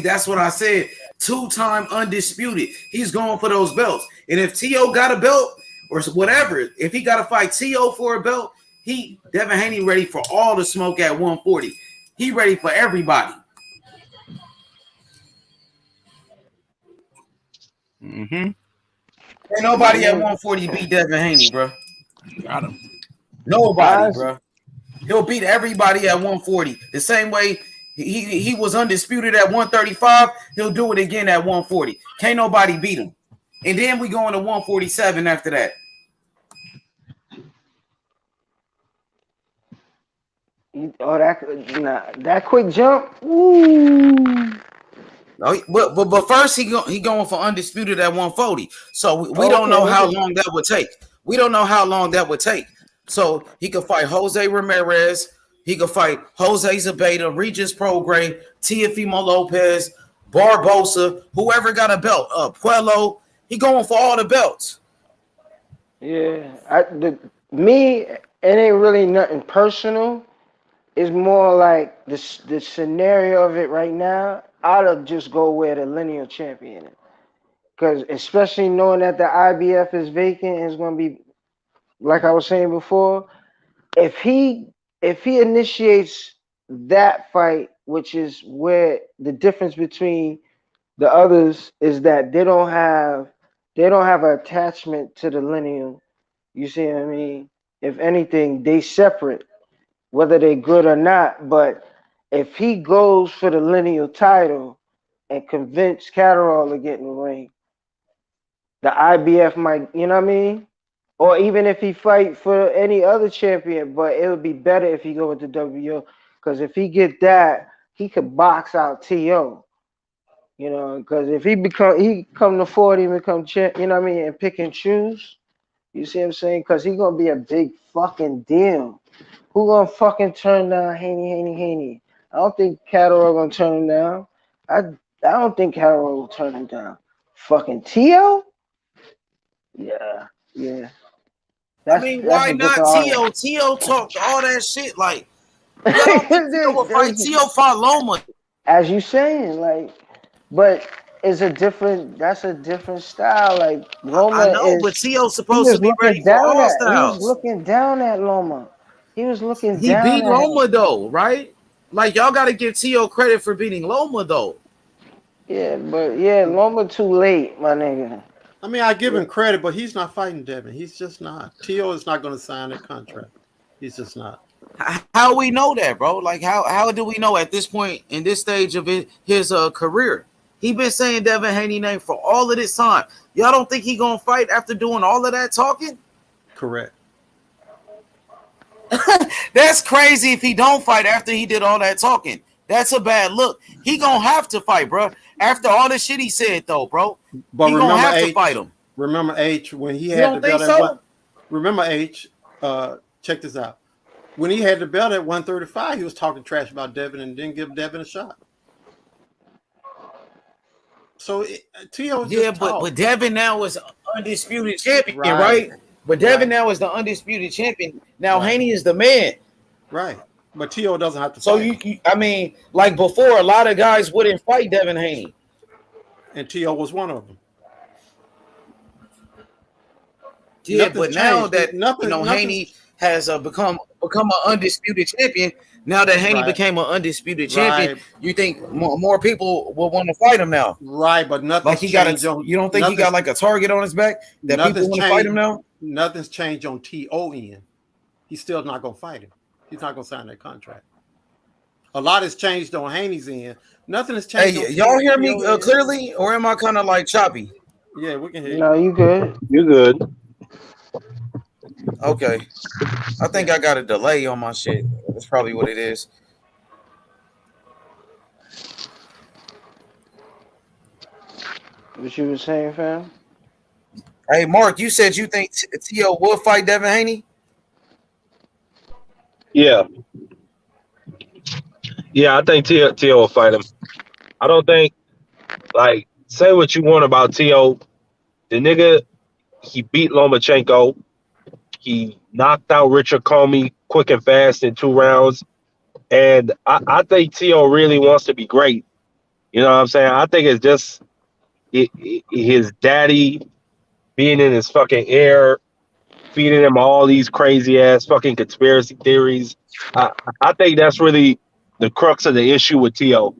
That's what I said. 2-time undisputed. He's going for those belts. And if T.O. got a belt or whatever, if he got to fight T.O. for a belt, Devin Haney ready for all the smoke at 140. He ready for everybody. Mm-hmm. Ain't nobody at 140 beat Devin Haney, bro. Got him. Nobody, bro. He'll beat everybody at 140. The same way he was undisputed at 135, he'll do it again at 140. Can't nobody beat him. And then we go into 147 after that. Oh, that quick jump. Ooh. No, but first he going for undisputed at 140. So we don't know how long that would take. We don't know how long that would take. So he could fight Jose Ramirez. He could fight Jose Zabeta, Regis Prograis, Teofimo Lopez, Barbosa, whoever got a belt. Puello. He going for all the belts. Yeah, it ain't really nothing personal. It's more like the scenario of it right now. I'd just go where the lineal champion is. Because especially knowing that the IBF is vacant, it's going to be, like I was saying before, if he initiates that fight, which is where the difference between the others is that they don't have an attachment to the lineal. You see what I mean? If anything, they separate, whether they're good or not. But if he goes for the lineal title and convince Catterall to get in the ring, the IBF might, you know what I mean? Or even if he fight for any other champion, but it would be better if he go with the WO. Because if he get that, he could box out T.O. You know, because if he come to 40 and become champ, you know what I mean, and pick and choose, you see what I'm saying? Because he's going to be a big fucking deal. Who going to fucking turn down Haney? I don't think Catterall going to turn him down. I don't think Catterall will turn him down. Fucking T.O.? Yeah. Why not T.O.? T.O. talked all that shit. Like, y'all don't think T.O. will fight? T.O. fought Loma. As you saying, like, but it's that's a different style. Like, Loma I know, but T.O.'s supposed to be ready for down all at, he was styles. looking down at Loma. He was looking He down beat at Loma, him. though, right? Like, y'all got to give T.O. credit for beating Loma, though. Yeah, but Loma too late, my nigga. I mean, I give him credit, but he's not fighting Devin. He's just not. T.O. is not going to sign that contract. He's just not. How we know that, bro? Like, how do we know at this point in this stage of his career? He been saying Devin Haney name for all of this time. Y'all don't think he gonna fight after doing all of that talking? Correct. That's crazy if he don't fight after he did all that talking. That's a bad look. He gonna have to fight, bro. After all the shit he said, though, bro. But he gonna have to fight him. Remember H when he You had don't the belt think at so? Remember H, check this out. When he had the belt at 135, he was talking trash about Devin and didn't give Devin a shot. So T.O. but Devin now is undisputed champion, right? But Devin now is the undisputed champion. Now Haney is the man. Right. But T.O. doesn't have to so fight. I mean, like before, a lot of guys wouldn't fight Devin Haney. And T.O. was one of them. Yeah, but now that Haney has become an undisputed champion, now that Haney became an undisputed champion, you think more people will want to fight him now? Right, but nothing. Like he got you don't think he got like a target on his back that people want to fight him now? Nothing's changed on T.O. end. He's still not going to fight him. He's not going to sign that contract. A lot has changed on Haney's end. Nothing has changed. Hey, y'all hear me clearly, or am I kind of like choppy? Yeah, we can hear you. No, you good. You're good. Okay. I think I got a delay on my shit. That's probably what it is. What you were saying, fam? Hey, Mark, you said you think T.O. will fight Devin Haney? Yeah. Yeah, I think T.O. will fight him. I don't think, like, say what you want about T.O. The nigga, he beat Lomachenko. He knocked out Richard Comey quick and fast in 2 rounds. And I think T.O. really wants to be great. You know what I'm saying? I think it's just his daddy being in his fucking ear, feeding him all these crazy ass fucking conspiracy theories. I think that's really the crux of the issue with T.O.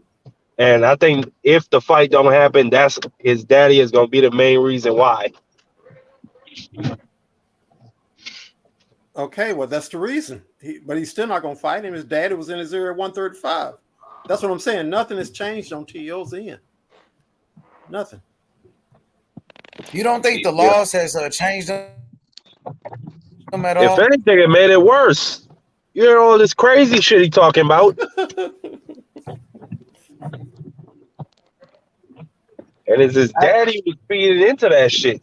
And I think if the fight don't happen, that's his daddy is gonna be the main reason why. Okay, well that's the reason. But he's still not gonna fight him. His daddy was in his ear at 135. That's what I'm saying. Nothing has changed on T.O.'s end. Nothing. You don't think the laws has changed them at If all? anything, it made it worse. You hear all this crazy shit he talking about. And it's his daddy was feeding into that shit.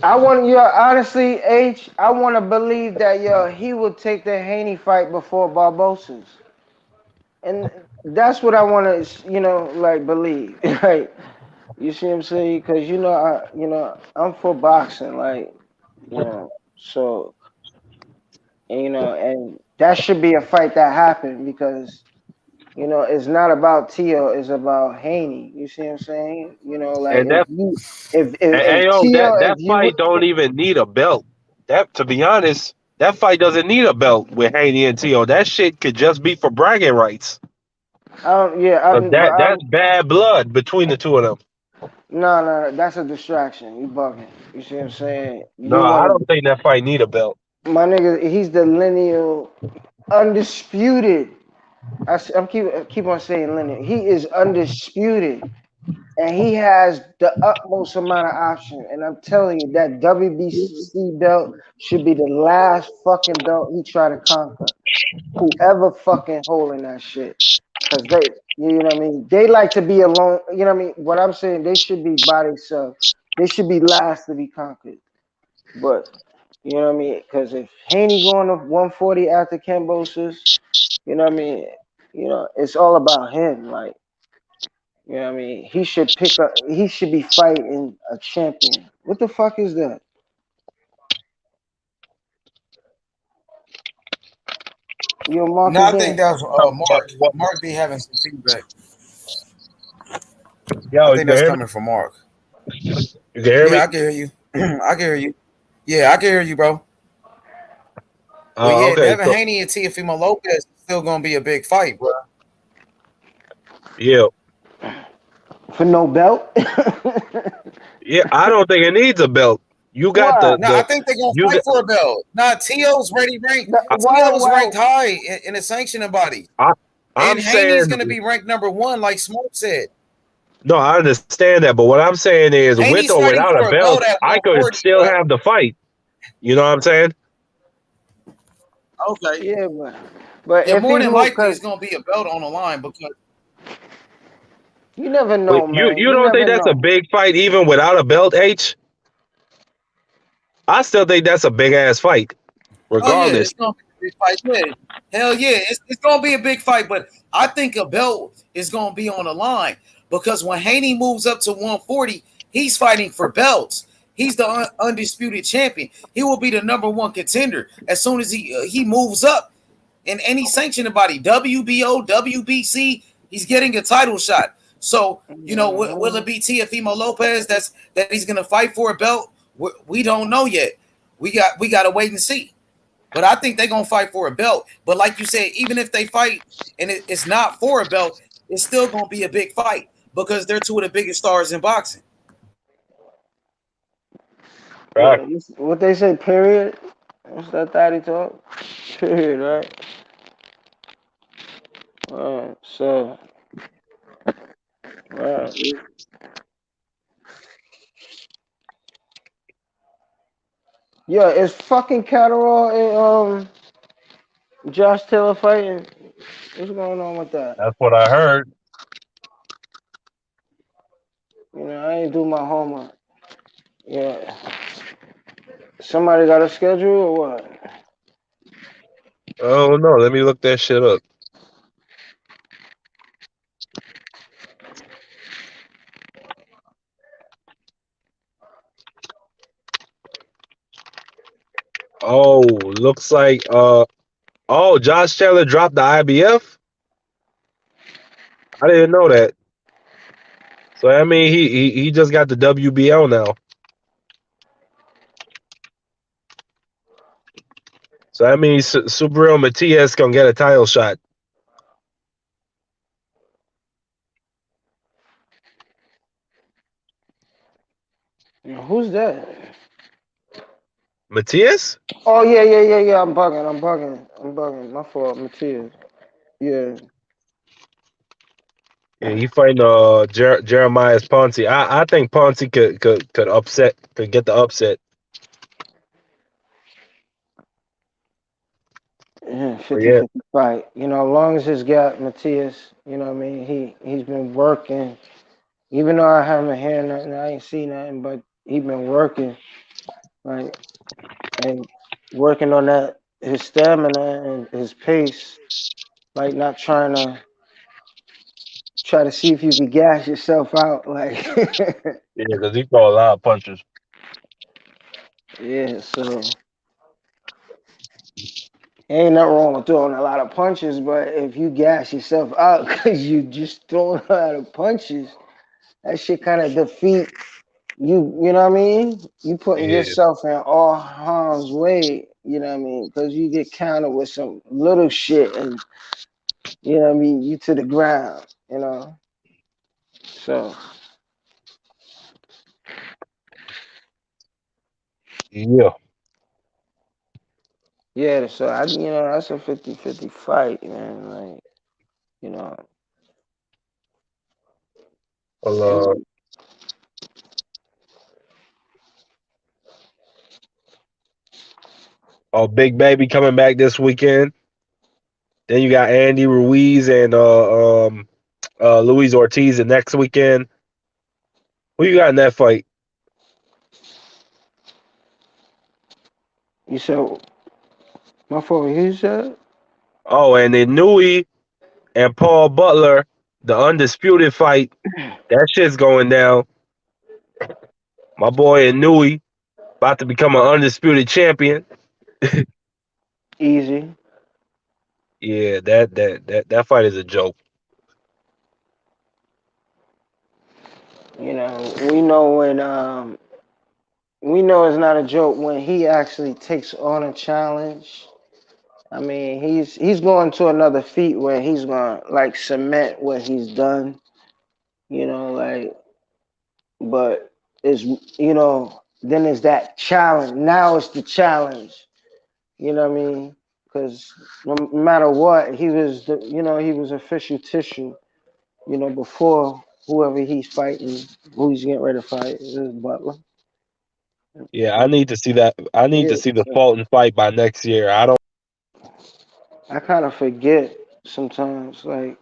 I want honestly, H. I want to believe that he would take the Haney fight before Barbosa's, and that's what I want to like believe. Like, you see what I'm saying? Because I'm for boxing, like, so and that should be a fight that happened because it's not about Tio, it's about Haney. You see what I'm saying? Like And that if you fight don't even need a belt. That, to be honest, that fight doesn't need a belt with Haney and T.O. That shit could just be for bragging rights. That's bad blood between the two of them. No, that's a distraction. You bugging. You see what I'm saying? I don't think that fight need a belt. My nigga, he's the lineal, undisputed. I'm keep on saying lineal. He is undisputed, and he has the utmost amount of options. And I'm telling you, that WBC belt should be the last fucking belt he try to conquer. Whoever fucking holding that shit, because they, you know what I mean. They like to be alone. You know what I mean. What I'm saying, they should be by themselves. They should be last to be conquered. But you know what I mean? Because if Haney going to 140 after Cambosis, you know what I mean? It's all about him. Like, you know what I mean? He should be fighting a champion. What the fuck is that? Yo, Mark. No, I think that was Mark. Mark be having some feedback. Yo, I think that's coming from Mark. You can hear me? I can hear you. I can hear you. Yeah, I can hear you, bro. But okay, Devin Haney and Teofimo Lopez is still gonna be a big fight, bro. Yeah. For no belt? Yeah, I don't think it needs a belt. You got I think they're gonna fight for a belt. Tio's ready ranked. Tio's ranked high in the sanctioning body. And Haney's gonna be ranked #1, like Smoke said. No, I understand that, but what I'm saying is, Haney's with or without a belt, I could still have the fight. You know what I'm saying? Okay. Yeah, but if more than likely it's gonna be a belt on the line because you never know, man. You don't think that's a big fight even without a belt, H? I still think that's a big ass fight, regardless. Oh, yeah, it's gonna be a big fight. Yeah. Hell yeah, it's gonna be a big fight, but I think a belt is gonna be on the line because when Haney moves up to 140, he's fighting for belts. He's the undisputed champion. He will be the #1 contender as soon as he moves up in any sanctioning body, WBO, WBC. He's getting a title shot. So will it be Teofimo Lopez that he's gonna fight for a belt? We don't know yet. We got to wait and see. But I think they're gonna fight for a belt. But like you said, even if they fight and it's not for a belt, it's still gonna be a big fight because they're two of the biggest stars in boxing. Right. What they say, period. What's that thotty talk? Period, right? So, yeah, is fucking Catterall and Josh Taylor fighting? What's going on with that? That's what I heard. I ain't do my homework. Yeah. Somebody got a schedule or what? Oh no, let me look that shit up. Oh, looks like Josh Taylor dropped the IBF. I didn't know that. So I mean, he just got the WBL now. So that means Subriel Matias gonna get a title shot. Who's that? Matias? Oh yeah. I'm bugging. My fault, Matthias. Yeah. Yeah, he fighting Jeremiah Ponce. I think Ponce could get the upset. Yeah, But 50 yeah, 50 fight. You know, as long as it's got Matthias, you know what I mean, he's been working. Even though I haven't heard nothing, I ain't seen nothing, but he been working, like, and working on that his stamina and his pace, like not try to see if you can gas yourself out, like yeah, because he throw a lot of punches. yeah, so ain't nothing wrong with throwing a lot of punches, but if you gas yourself out because you just throwing a lot of punches, that shit kind of defeat you know what I mean? You putting Yeah, yourself in all harm's way, you know what I mean? Because you get countered with some little shit and, you know what I mean? You to the ground, you know? So, yeah. yeah, so that's a 50-50 fight, man. Like, you know. Well, Big Baby coming back this weekend. Then you got Andy Ruiz and Luis Ortiz the next weekend. Who you got in that fight? You said, my fault, who said? Oh, and then Nui and Paul Butler, the undisputed fight. That shit's going down. My boy Nui about to become an undisputed champion. Easy. Yeah, that fight is a joke. You know, we know it's not a joke when he actually takes on a challenge. I mean, he's going to another feat where he's going to like cement what he's done, you know, like, but it's, then it's that challenge. Now it's the challenge, you know what I mean? Because no matter what, he was official tissue, before whoever he's fighting, who he's getting ready to fight is Butler. Yeah, I need to see that. I need to Yeah, see the so Fulton fight by next year. I don't. I kind of forget sometimes, like,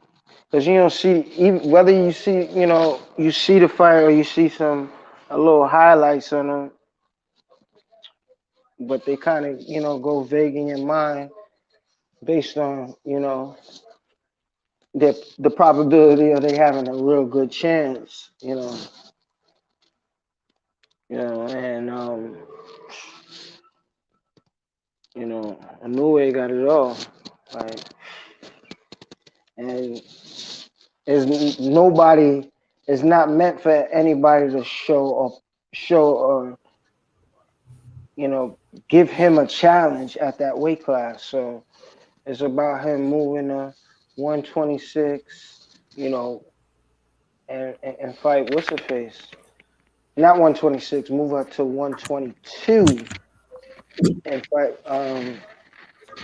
because you don't see, even whether you see, you see the fight or you see a little highlights on them, but they kind of, go vague in your mind based on, the probability of they having a real good chance, and Inoue got it all, like, and is nobody is not meant for anybody to show or give him a challenge at that weight class. So it's about him moving to 126, and fight what's her face. Not 126, move up to 122 and fight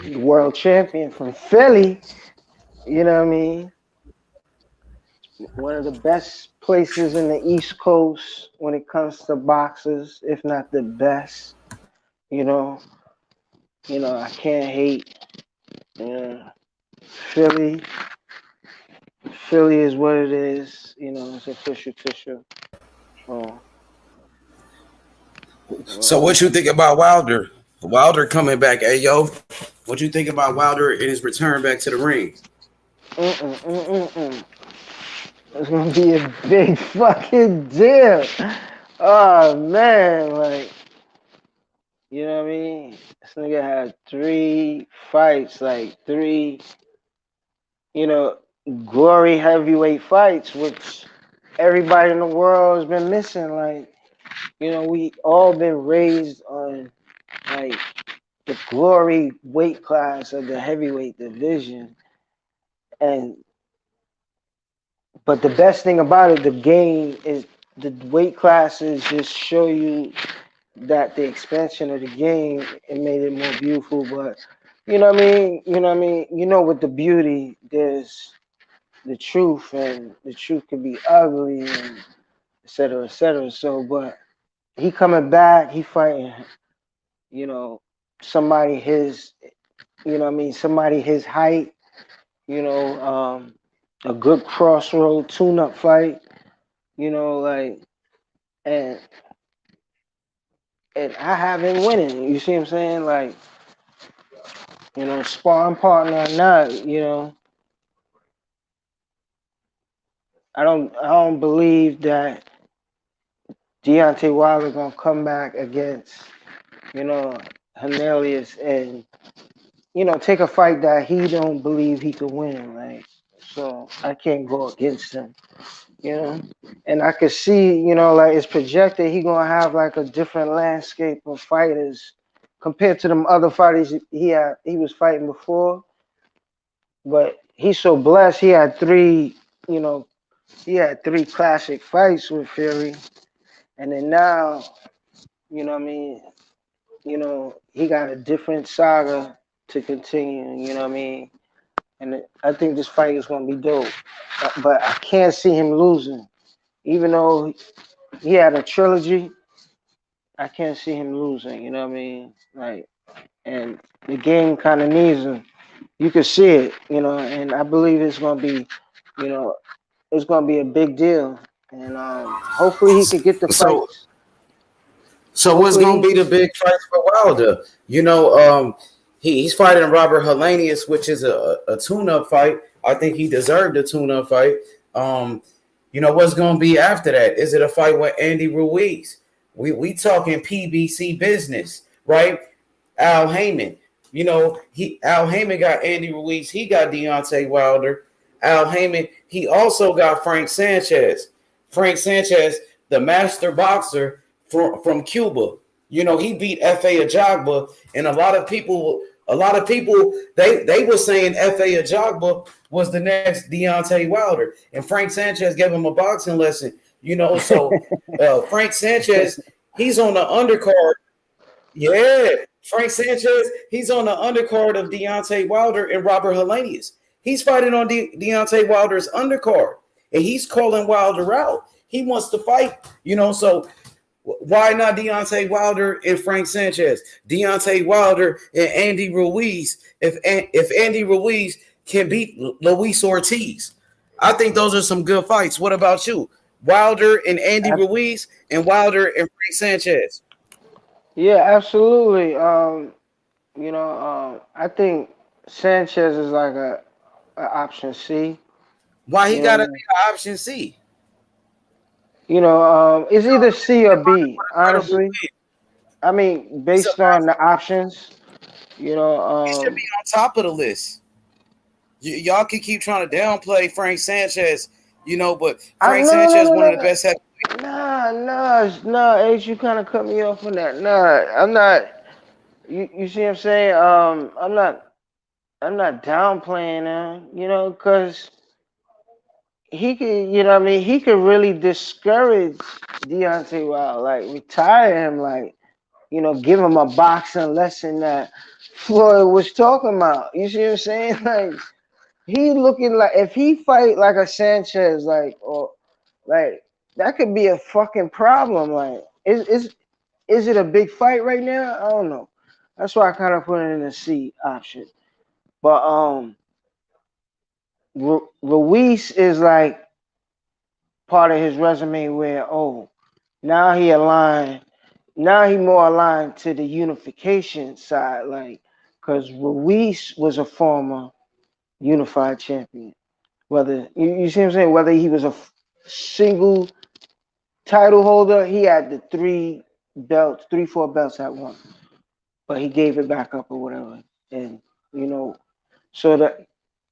the world champion from Philly. You know what I mean? One of the best places in the East Coast when it comes to boxers, if not the best. You know, I can't hate. Philly, Philly is what it is. It's official tissue. So what you think about Wilder? Wilder coming back, hey yo. What you think about Wilder and his return back to the ring? It's gonna be a big fucking deal. Oh man, like You know what I mean? This nigga had 3 fights, like 3, glory heavyweight fights, which everybody in the world has been missing. Like, we all been raised on like the glory weight class of the heavyweight division, and but the best thing about it, the game is the weight classes just show you that the expansion of the game, it made it more beautiful. But you know what I mean? With the beauty, there's the truth, and the truth can be ugly, and et cetera, et cetera. So, but he coming back, he fighting, somebody his, somebody his height, a good crossroad tune-up fight, like, and I have him winning. You see what I'm saying? Like, sparring partner or not, I don't believe that Deontay Wilder gonna come back against, Hernelius and, take a fight that he don't believe he could win. Like, so I can't go against him, And I could see, like it's projected he gonna have like a different landscape of fighters compared to them other fighters he was fighting before. But he's so blessed. He had 3, he had 3 classic fights with Fury, and then now, he got a different saga to continue. And I think this fight is gonna be dope. But I can't see him losing, even though he had a trilogy. I can't see him losing. Like, and the game kind of needs him. You can see it, and I believe it's gonna be, it's gonna be a big deal, and hopefully he can get the fights. So what's gonna be the big fight for Wilder? He's fighting Robert Helenius, which is a tune-up fight. I think he deserved a tune-up fight. What's gonna be after that? Is it a fight with Andy Ruiz? We talking PBC business, right? Al Heyman. Al Heyman got Andy Ruiz. He got Deontay Wilder. Al Heyman. He also got Frank Sanchez. Frank Sanchez, the master boxer from Cuba. He beat F.A. Ajagba, and a lot of people, they were saying F.A. Ajagba was the next Deontay Wilder, and Frank Sanchez gave him a boxing lesson. So Frank Sanchez, he's on the undercard. Yeah, Frank Sanchez, he's on the undercard of Deontay Wilder and Robert Helenius. He's fighting on Deontay Wilder's undercard, and he's calling Wilder out. He wants to fight, so why not Deontay Wilder and Frank Sanchez? Deontay Wilder and Andy Ruiz. If Andy Ruiz can beat Luis Ortiz, I think those are some good fights. What about you? Wilder and Andy Ruiz, and Wilder and Frank Sanchez. Yeah, absolutely. I think Sanchez is like a option C. Why he gotta be an option C? It's either C or B, honestly. I mean, based on the options, he should be on top of the list. Y'all can keep trying to downplay Frank Sanchez, but Frank Sanchez one of the best heavyweights. Nah, H, you kind of cut me off on that. Nah, I'm not. You see what I'm saying? I'm not downplaying him, because he could, he could really discourage Deontay Wilder, like retire him, like, give him a boxing lesson that Floyd was talking about. You see what I'm saying? Like, he looking like, if he fight like a Sanchez, like, or like, that could be a fucking problem. Like, is it a big fight right now? I don't know. That's why I kind of put it in the C option. But Ruiz is like part of his resume where now he more aligned to the unification side, like, because Ruiz was a former unified champion. Whether you see what I'm saying, whether he was a single title holder, he had the 4 belts at once. but he gave it back up or whatever. And you know, so that,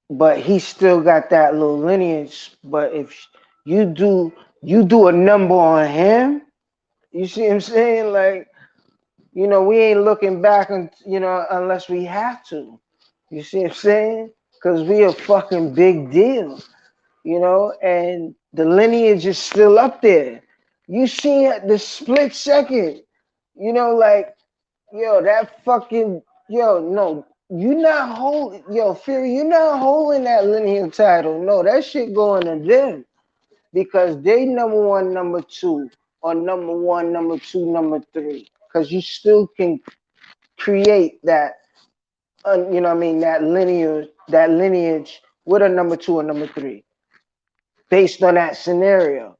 but he still got that little lineage. But if you do a number on him, you see what I'm saying? Like, you know, we ain't looking back, you know, unless we have to. You see what I'm saying? Because we a fucking big deal, you know, and the lineage is still up there. You see at the split second, you know, like, yo, that fucking, yo, no, you not holding, yo, Fury, you not holding that lineage title. No, that shit going to them because they number one, number two, or number one, number two, number three. Because you still can create that, you know what I mean, that lineage with a number two or number three based on that scenario.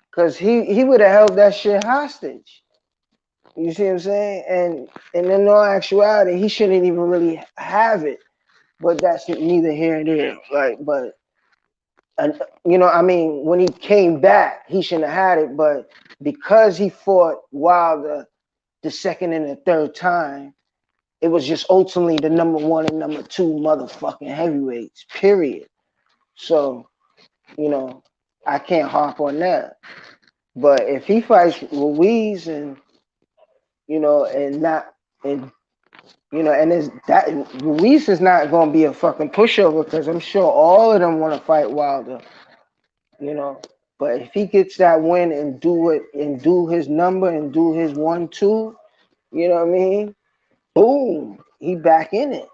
Because he would have held that shit hostage. You see what I'm saying? And in all actuality, he shouldn't even really have it. But that's neither here nor there. Like, but you know, I mean, when he came back, he shouldn't have had it. But because he fought Wilder the second and the third time, it was just ultimately the number one and number two motherfucking heavyweights. Period. So, you know, I can't harp on that. But if he fights Ruiz and you know, and not and you know, and it's that Ruiz is not gonna be a fucking pushover because I'm sure all of them want to fight Wilder, you know. But if he gets that win and do it and do his number and do his 1-2, you know what I mean? Boom, he back in it.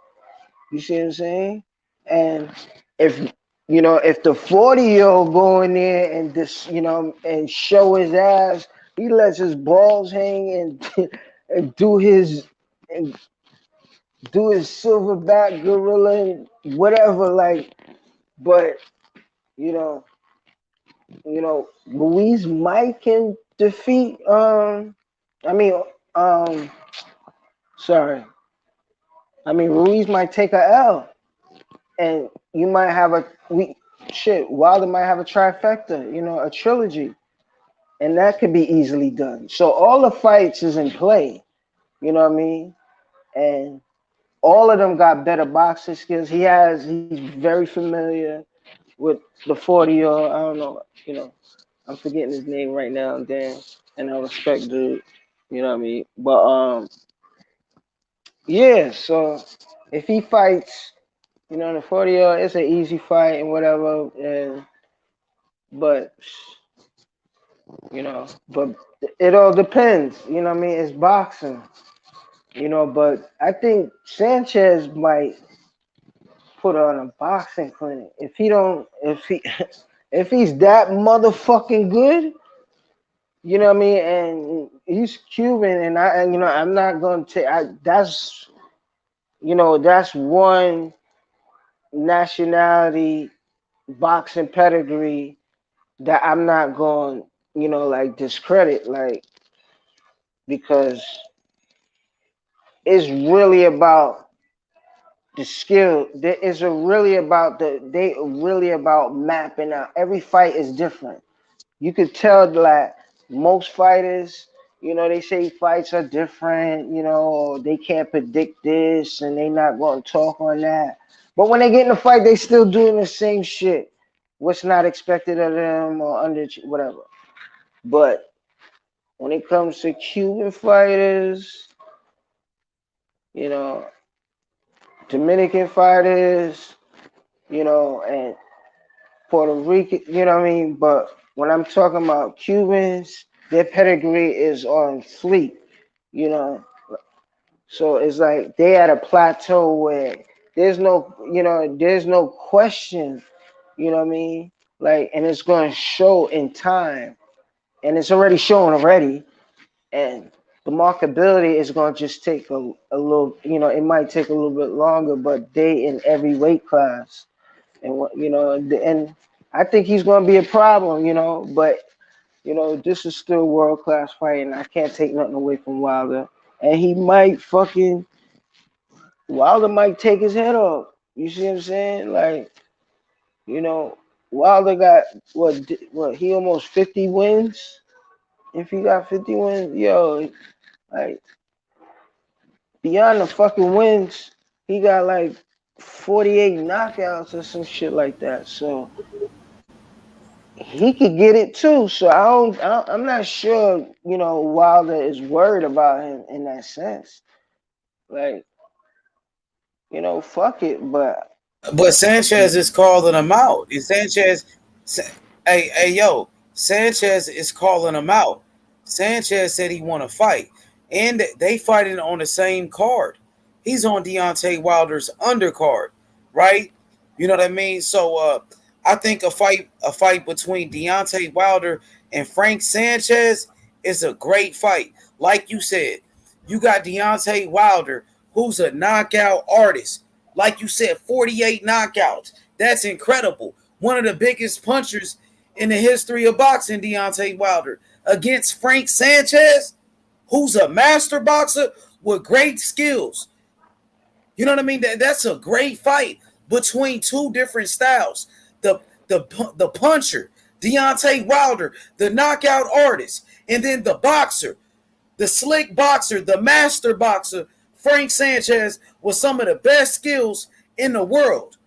You see what I'm saying? And if you know, if the 40-year-old go in there and this, you know, and show his ass, he lets his balls hang and and and do his silverback gorilla and whatever, like. But you know, Louise might can defeat. I mean, sorry. I mean, Ruiz might take a L, and you might have Wilder might have a trifecta, you know, a trilogy, and that could be easily done. So all the fights is in play, you know what I mean, and all of them got better boxing skills. He's very familiar with the 40-year-old. I don't know, you know, I'm forgetting his name right now, damn, and I respect dude, you know what I mean, but yeah. So if he fights, you know, the 40-year-old, it's an easy fight and whatever, but you know, but it all depends, you know what I mean? It's boxing, you know, but I think Sanchez might put on a boxing clinic. If he if he's that motherfucking good, you know what I mean, and he's Cuban, and you know, I'm not gonna take that's, you know, that's one nationality boxing pedigree that I'm not going, you know, like discredit, like, because it's really about the skill. It's really about they really about mapping out. Every fight is different. You could tell that most fighters, you know, they say fights are different, you know, they can't predict this and they not going to talk on that. But when they get in the fight, they still doing the same shit. What's not expected of them or under whatever. But when it comes to Cuban fighters, you know, Dominican fighters, you know, and Puerto Rican, you know what I mean? But when I'm talking about Cubans, their pedigree is on fleek, you know. So it's like they at a plateau where there's no, you know, there's no question, you know what I mean? Like, and it's going to show in time, and it's already showing already, and the markability is going to just take a little, you know, it might take a little bit longer, but they in every weight class. And what, you know, and I think he's going to be a problem, you know. But you know, this is still world class fighting. I can't take nothing away from Wilder, and Wilder might take his head off. You see what I'm saying? Like, you know, Wilder got what he almost 50 wins. If he got 50 wins, yo, like beyond the fucking wins, he got like 48 knockouts or some shit like that. So he could get it too. So I'm not sure, Wilder is worried about him in that sense. Like, fuck it. But Sanchez is calling him out. Is Sanchez, hey, yo, Sanchez is calling him out. Sanchez said he want to fight, and they fighting on the same card. He's on Deontay Wilder's undercard, right? You know what I mean? So, I think a fight between Deontay Wilder and Frank Sanchez is a great fight. Like you said, you got Deontay Wilder, who's a knockout artist. Like you said, 48 knockouts. That's incredible. One of the biggest punchers in the history of boxing, Deontay Wilder, against Frank Sanchez, who's a master boxer with great skills. You know what I mean? That's a great fight between two different styles. The puncher, Deontay Wilder, the knockout artist, and then the boxer, the slick boxer, the master boxer, Frank Sanchez, with some of the best skills in the world.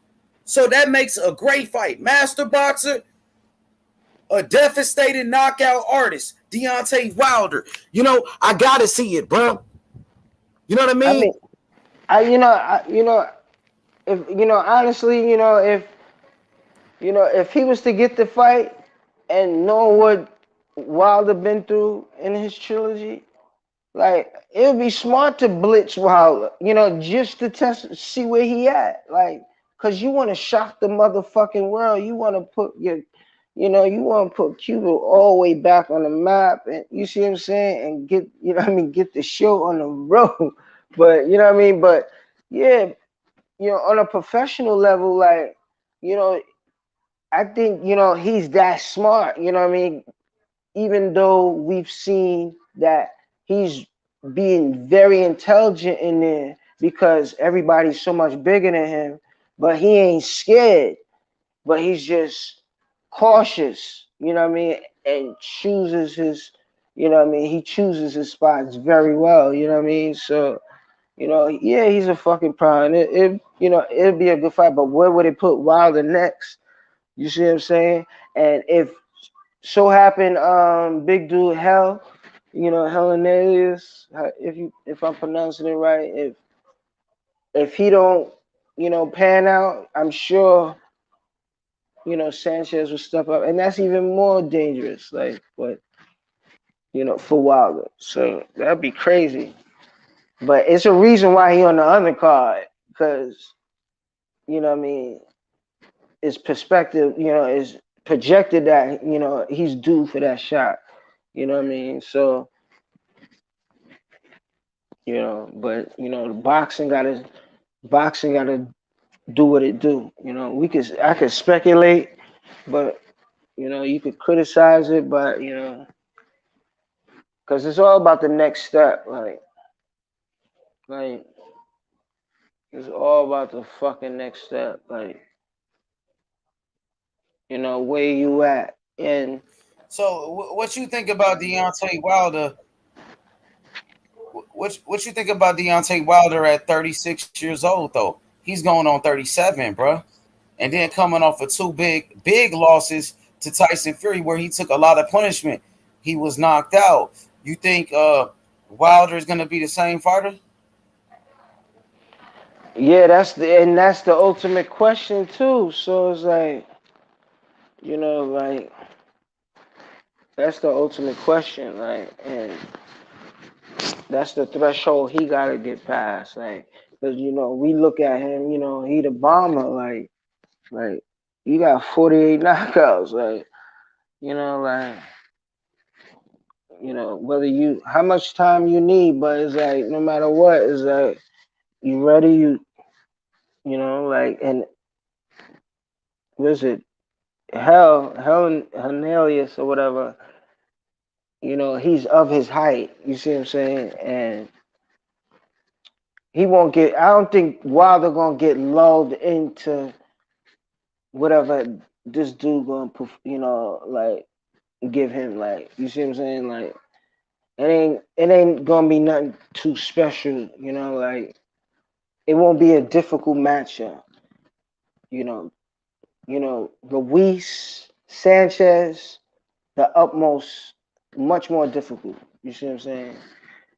So that makes a great fight. Master boxer, a devastating knockout artist, Deontay Wilder. I gotta see it, bro. You know what I mean? Honestly, if he was to get the fight and know what Wilder been through in his trilogy, like, it would be smart to blitz Wilder, just to see where he at. Like, cause you want to shock the motherfucking world. You want to put you want to put Cuba all the way back on the map, and you see what I'm saying, and get the show on the road. But you know what I mean. But yeah, on a professional level, like, I think he's that smart. You know what I mean. Even though we've seen that he's being very intelligent in there because everybody's so much bigger than him, but he ain't scared, but he's just cautious, you know what I mean, and chooses his, he chooses his spots very well, you know what I mean. So, yeah, he's a fucking prime. It'd be a good fight, but where would it put Wilder next? You see what I'm saying? And if so happen, big dude Hernandez, if I'm pronouncing it right, if he don't, pan out, I'm sure, Sanchez will step up, and that's even more dangerous. Like, but for Wilder, so that'd be crazy. But it's a reason why he on the undercard, because what I mean, his perspective, is projected that he's due for that shot. You know what I mean? So, but the boxing gotta do what it do. I could speculate, but you could criticize it, but because it's all about the next step. Like it's all about the fucking next step. Like, where you at? And so, what you think about Deontay Wilder? What you think about Deontay Wilder at 36 years old, though? He's going on 37, bro. And then coming off of two big losses to Tyson Fury, where he took a lot of punishment. He was knocked out. You think Wilder is going to be the same fighter? Yeah, that's the ultimate question too. So it's like, like, that's the ultimate question. Like, and that's the threshold he got to get past. Like, because we look at him, he the bomber. Like you got 48 knockouts. Like, like, whether how much time you need, but it's like, no matter what, it's like, you ready, like, and was it Hernandez or whatever, he's of his height, you see what I'm saying? And he won't get, I don't think Wilder gonna get lulled into whatever this dude gonna, like, give him, like, you see what I'm saying? Like, It ain't gonna be nothing too special, you know. Like it won't be a difficult matchup, you know. Luis Sanchez, the utmost, much more difficult. You see what I'm saying?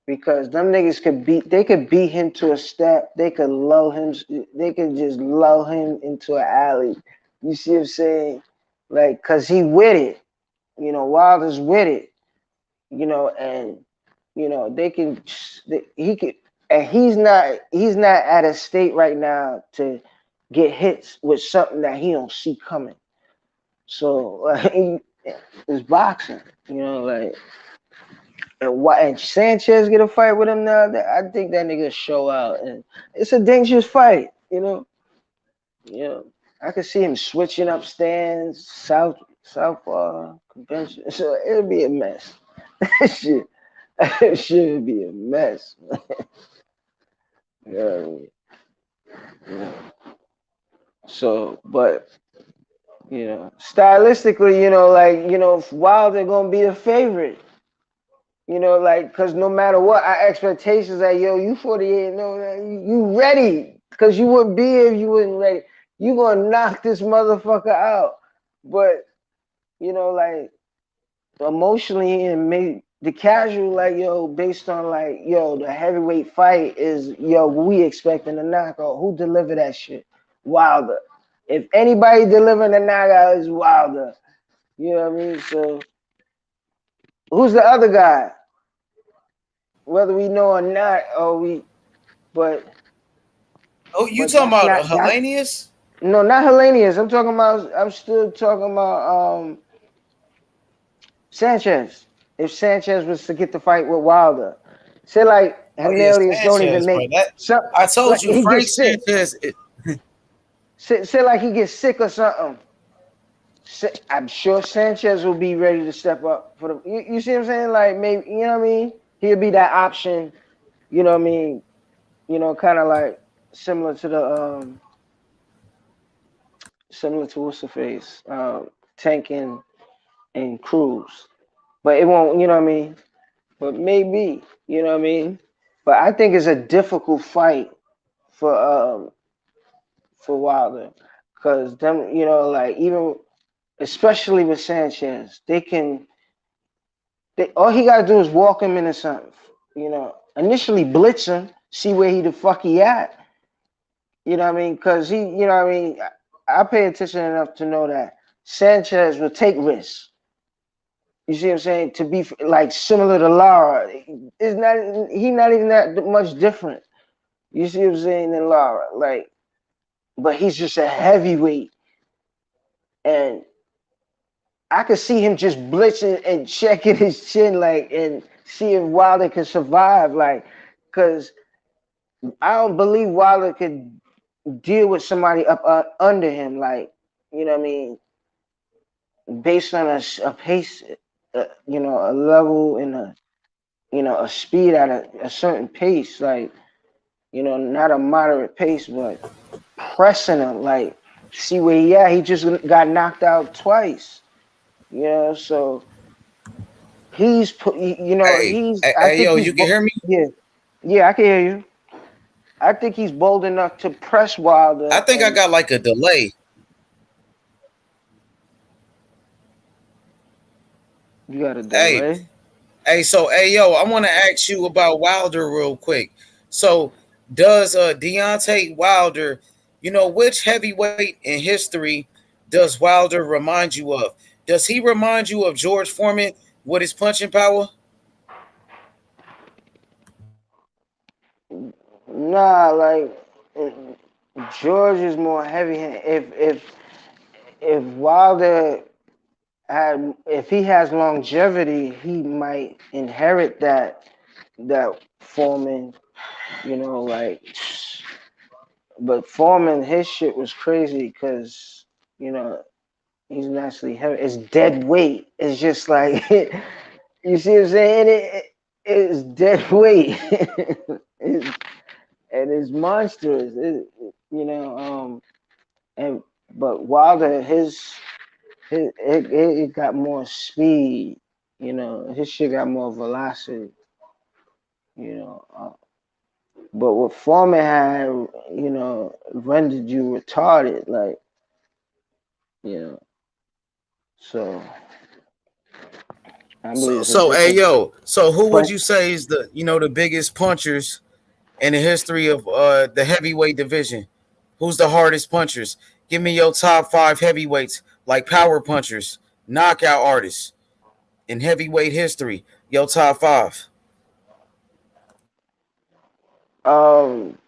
Because them niggas could beat him to a step. They could lull him. They could just lull him into an alley. You see what I'm saying? Like, cause he with it. Wilder's with it. And they can. He could, and he's not. He's not at a state right now to get hits with something that he don't see coming. So it's boxing. And Sanchez get a fight with him now. I think that nigga show out, and it's a dangerous fight. I could see him switching up stands, southpaw convention. So it'll be a mess. Shit, should be a mess. Yeah. So, but stylistically, Wilder gonna be the favorite. Because no matter what, our expectations are, you 48, you ready. Because you wouldn't be if you wasn't ready. You gonna knock this motherfucker out. But, emotionally and maybe the casual, based on, the heavyweight fight is, we expecting a knockout. Who delivered that shit? Wilder. If anybody delivering a knockout, it's Wilder. You know what I mean? So, who's the other guy? Whether we know or not, but you talking about Hellenius? No, not Hellenius. I'm still talking about Sanchez. If Sanchez was to get the fight with Wilder, say like Hernelius don't even make. I told you, Frank Sanchez. Say like he gets sick or something. I'm sure Sanchez will be ready to step up for the. You see what I'm saying? Like maybe you know what I mean. He'll be that option. You know what I mean? Kind of like similar to what's the face, Tank and Cruz, but it won't. You know what I mean? But maybe. You know what I mean? But I think it's a difficult fight for Wilder, because them, even especially with Sanchez, all he gotta do is walk him into something. Initially blitz him, see where he the fuck he at. You know what I mean? Because he, you know what I mean? I pay attention enough to know that Sanchez will take risks. You see what I'm saying? To be like similar to Lara, he's not even that much different. You see what I'm saying than Lara, but he's just a heavyweight, and I could see him just blitzing and checking his chin, and see if Wilder could survive, because I don't believe Wilder could deal with somebody up under him, you know what I mean, based on a pace, a level and a speed at a certain pace, not a moderate pace, but pressing him, see where he at. He just got knocked out twice, so he's put, you can hear me? Yeah, I can hear you. I think he's bold enough to press Wilder. I think I got like a delay. You got a delay? I want to ask you about Wilder real quick. So, does Deontay Wilder, which heavyweight in history does Wilder remind you of? Does he remind you of George Foreman with his punching power? Nah, George is more heavy. If Wilder if he has longevity, he might inherit that Foreman, but Foreman, his shit was crazy because he's naturally heavy. It's dead weight. It's just like you see what I'm saying? It's dead weight. And it's monstrous. But Wilder, it got more speed. You know, his shit got more velocity. You know, but what Foreman had, you know, rendered you retarded. Like, you know, so I believe it's a Hey difference. yo, so who would But you say is the biggest punchers in the history of the heavyweight division? Who's the hardest punchers? Give me your top 5 heavyweights, like power punchers, knockout artists in heavyweight history. Your top 5. um,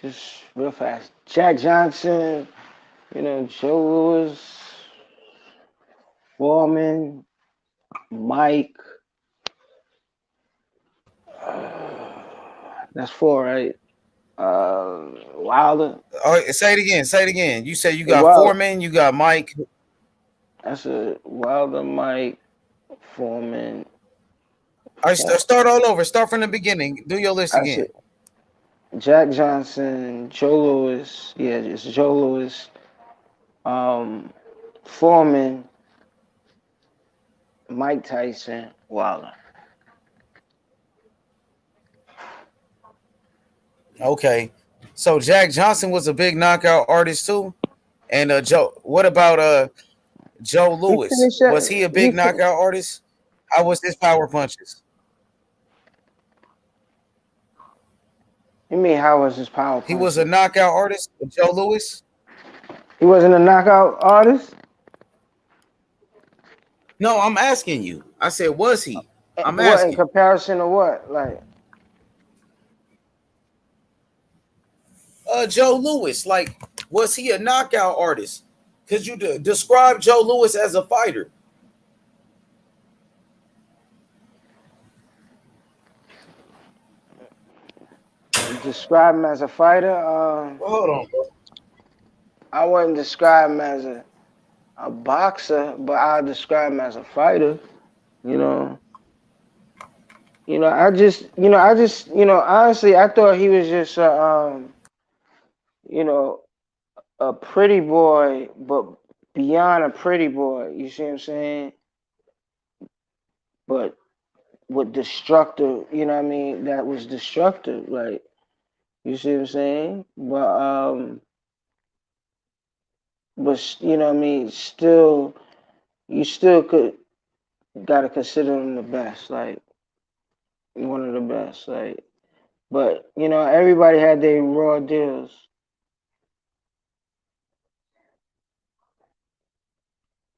just real fast, Jack Johnson. You know, Joe Louis, Foreman, Mike. That's 4, right? Wilder. Oh, say it again. Say it again. You said you got Well, Foreman, you got Mike. that's a Wilder, Mike, Foreman. I start all over. Start from the beginning. Do your list I said again. Jack Johnson, Joe Louis. Yeah, it's Joe Louis. Foreman, Mike Tyson, Wilder. Okay. So Jack Johnson was a big knockout artist too. And Joe, what about Joe He Louis? finished Was he a big knockout artist? How was his power punches? You mean how was his power He was punches? a knockout artist, Joe Louis? He wasn't a knockout artist? No, I'm asking you. I said, was he? I'm What in asking. comparison to what? Like Joe Louis, like, was he a knockout artist? Could you describe Joe Louis as a fighter? describe him as a fighter? Hold on, bro. I wouldn't describe him as a boxer, but I'll describe him as a fighter. You know. Honestly, I thought he was just you know, a pretty boy, but beyond a pretty boy. You see what I'm saying? But with destructive, you know what I mean? That was destructive. Like, you see what I'm saying? But you know what I mean? Still, you still gotta consider him the best, like one of the best, like. But you know, everybody had their raw deals.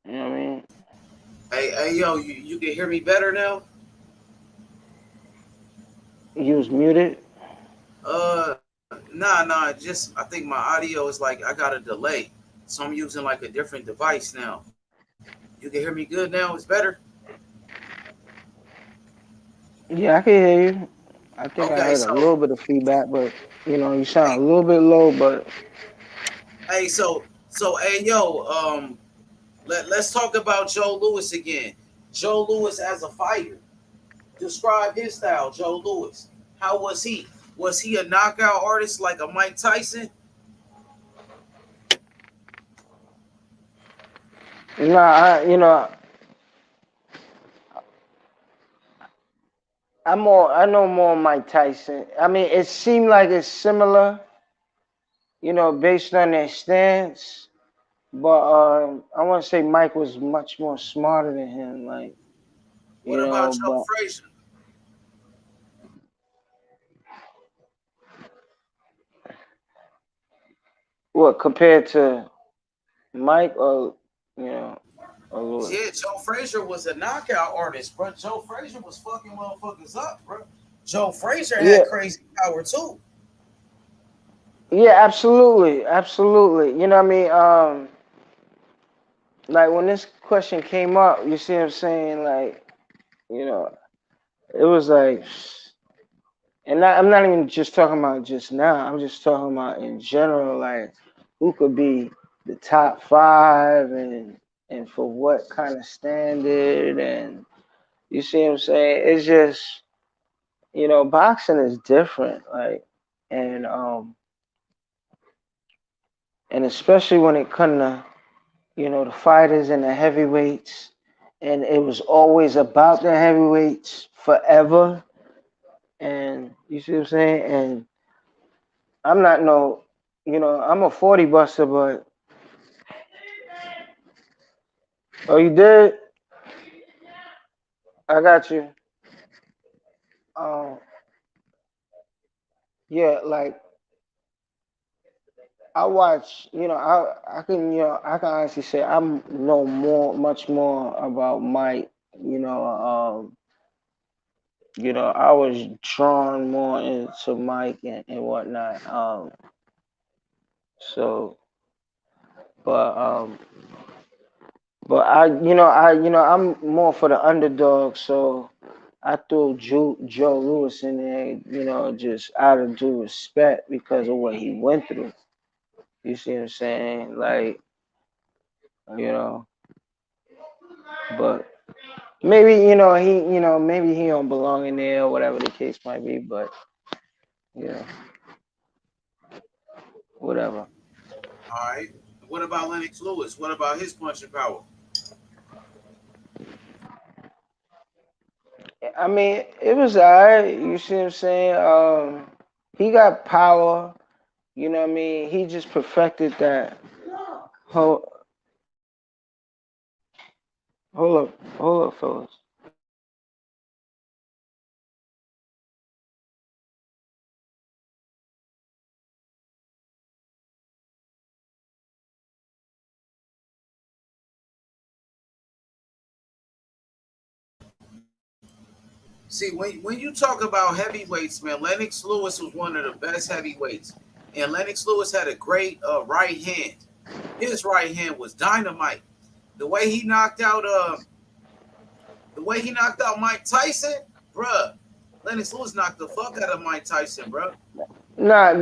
You know what I mean? Hey, yo, you can hear me better now? You was muted. Nah. Just I think my audio is like I got a delay, so I'm using like a different device now. You can hear me good now. It's better. Yeah, I can hear you. I think I Okay, heard a so little bit of feedback, but you know, you sound a little bit low. But hey, hey, yo, let's talk about Joe Louis again. Joe Louis as a fighter. Describe his style, Joe Louis. How was he? Was he a knockout artist like a Mike Tyson? nah, you know, I know more Mike Tyson. I mean, it seemed like it's similar, you know, based on their stance. But I want to say Mike was much more smarter than him, like, What you about know. Joe But Frazier? what compared to Mike or you know or Lewis? Yeah, Joe Frazier was a knockout artist, bro. Joe Frazier was fucking motherfuckers up, bro. Joe Frazier Yeah, had crazy power too. yeah, absolutely, absolutely. You know what I mean? Like when this question came up, you see what I'm saying? Like, you know, it was like, and I'm not even just talking about just now. I'm just talking about in general, like who could be the top 5 and for what kind of standard, and you see what I'm saying? It's just, you know, boxing is different, like, and and especially when it comes to, you know, the fighters and the heavyweights, and it was always about the heavyweights forever. And you see what I'm saying? And I'm not no, I'm a 40 buster, but oh, you did? I got you. Um, yeah, like I watch, I can, I can honestly say I know much more about Mike. I was drawn more into Mike and whatnot. So, but I'm more for the underdog. So I threw Joe Louis in there, just out of due respect because of what he went through. You see what I'm saying? Like, you know, but maybe, maybe he don't belong in there or whatever the case might be, but whatever. All right. What about Lennox Lewis? What about his punching power? I mean, it was alright. You see what I'm saying? He got power. You know what I mean? He just perfected that. Hold, hold up, fellas. See, when you talk about heavyweights, man, Lennox Lewis was one of the best heavyweights, and Lennox Lewis had a great right hand. His right hand was dynamite. The way he knocked out Mike Tyson, bruh. Lennox Lewis knocked the fuck out of Mike Tyson, bruh. Nah,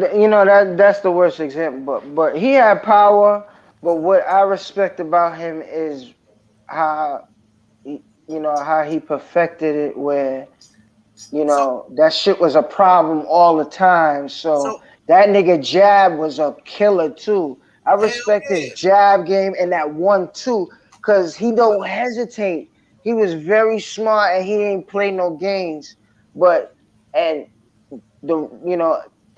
that's the worst example. But he had power. But what I respect about him is how how he perfected it, where that shit was a problem all the time. So that nigga jab was a killer too. I respect his jab game and that 1-2 because he don't hesitate. He was very smart and he didn't play no games. But and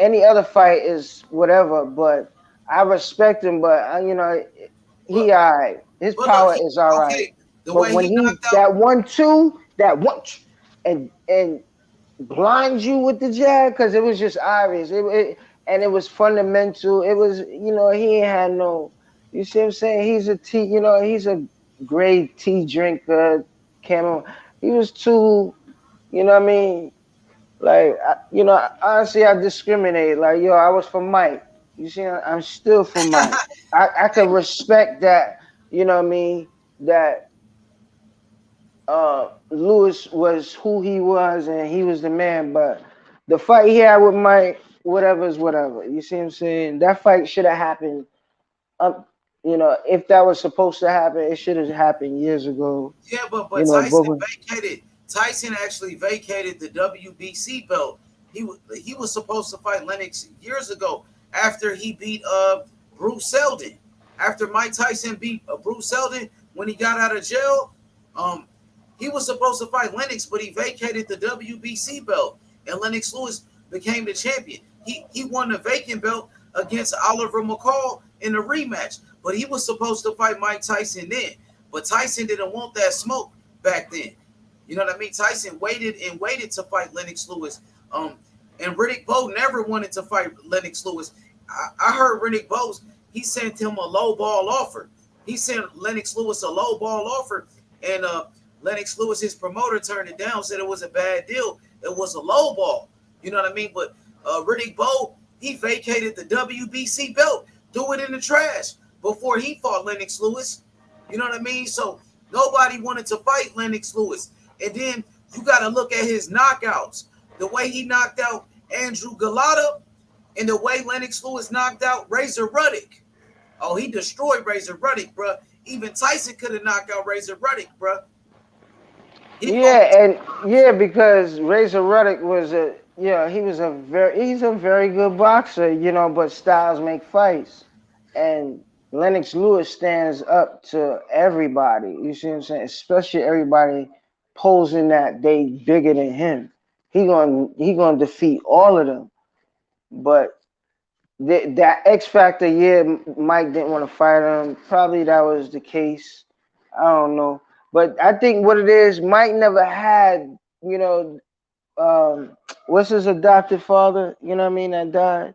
any other fight is whatever. But I respect him. But he alright. His power is alright. But when he that 1-2, and blind you with the jab because it was just obvious. And it was fundamental. It was, he ain't had no. You see what I'm saying? He's a tea. He's a great tea drinker. Camel. He was too. You know what I mean? Like, honestly, I discriminate. Like, I was for Mike. You see, I'm still for Mike. I can respect that. You know what I mean? That Lewis was who he was and he was the man, but the fight he had with Mike, whatever is whatever. You see what I'm saying? That fight should have happened. If that was supposed to happen, it should have happened years ago. Yeah, but Tyson actually vacated the WBC belt. He was supposed to fight Lennox years ago after he beat Bruce Seldon. After Mike Tyson beat Bruce Seldon when he got out of jail, he was supposed to fight Lennox, but he vacated the WBC belt, and Lennox Lewis became the champion. He won the vacant belt against Oliver McCall in the rematch, but he was supposed to fight Mike Tyson then. But Tyson didn't want that smoke back then. You know what I mean? Tyson waited to fight Lennox Lewis. And Riddick Bowe never wanted to fight Lennox Lewis. I heard Riddick Bowe, he sent him a low ball offer. He sent Lennox Lewis a low ball offer, and Lennox Lewis, his promoter, turned it down, said it was a bad deal. It was a low ball. You know what I mean? But Riddick Bowe, he vacated the WBC belt, threw it in the trash before he fought Lennox Lewis. You know what I mean? So nobody wanted to fight Lennox Lewis. And then you got to look at his knockouts. The way he knocked out Andrew Galata and the way Lennox Lewis knocked out Razor Ruddock. Oh, he destroyed Razor Ruddock, bro. Even Tyson could have knocked out Razor Ruddock, bro. Because Razor Ruddock was he's a very good boxer, but styles make fights. And Lennox Lewis stands up to everybody. You see what I'm saying? Especially everybody posing that they bigger than him. He gonna defeat all of them. But that X Factor year, Mike didn't want to fight him. Probably that was the case. I don't know. But I think what it is, Mike never had, what's his adopted father? You know what I mean? That died.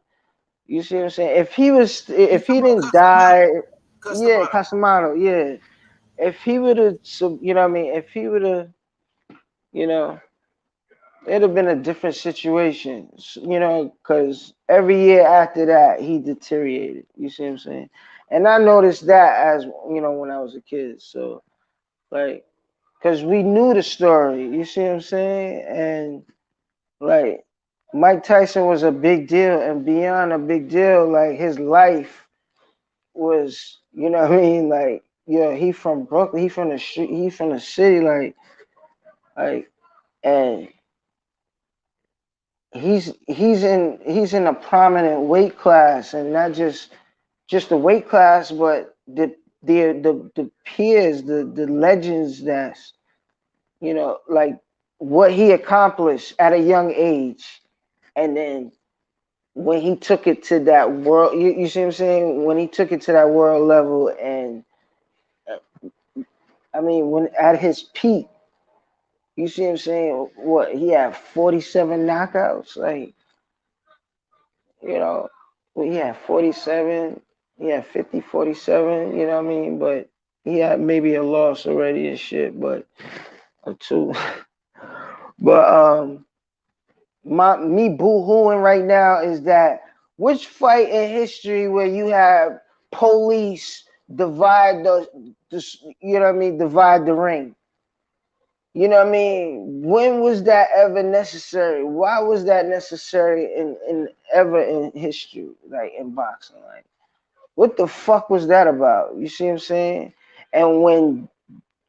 You see what I'm saying? If he didn't die, yeah, Casamano, yeah. If he would have, you know what I mean? If he would have, you know, it'd have been a different situation, because every year after that, he deteriorated. You see what I'm saying? And I noticed that as, when I was a kid. So, like, because we knew the story. You see what I'm saying? And, like, Mike Tyson was a big deal. And beyond a big deal, like, his life was, you know what I mean? Like, he from Brooklyn. He from the street. He from the city. Like, and he's in a prominent weight class, and not just the weight class, but the peers, the legends that's, like what he accomplished at a young age, and then when he took it to that world, you see what I'm saying? When he took it to that world level, and I mean, when at his peak, you see what I'm saying? What, he had 47 knockouts, like, he had 47, he had 50, 47, you know what I mean? But he had maybe a loss already and shit, but or two. But me boo-hooing right now is that which fight in history where you have police divide divide the ring? You know what I mean? When was that ever necessary? Why was that necessary in ever in history, like in boxing? Like, what the fuck was that about? You see what I'm saying? And when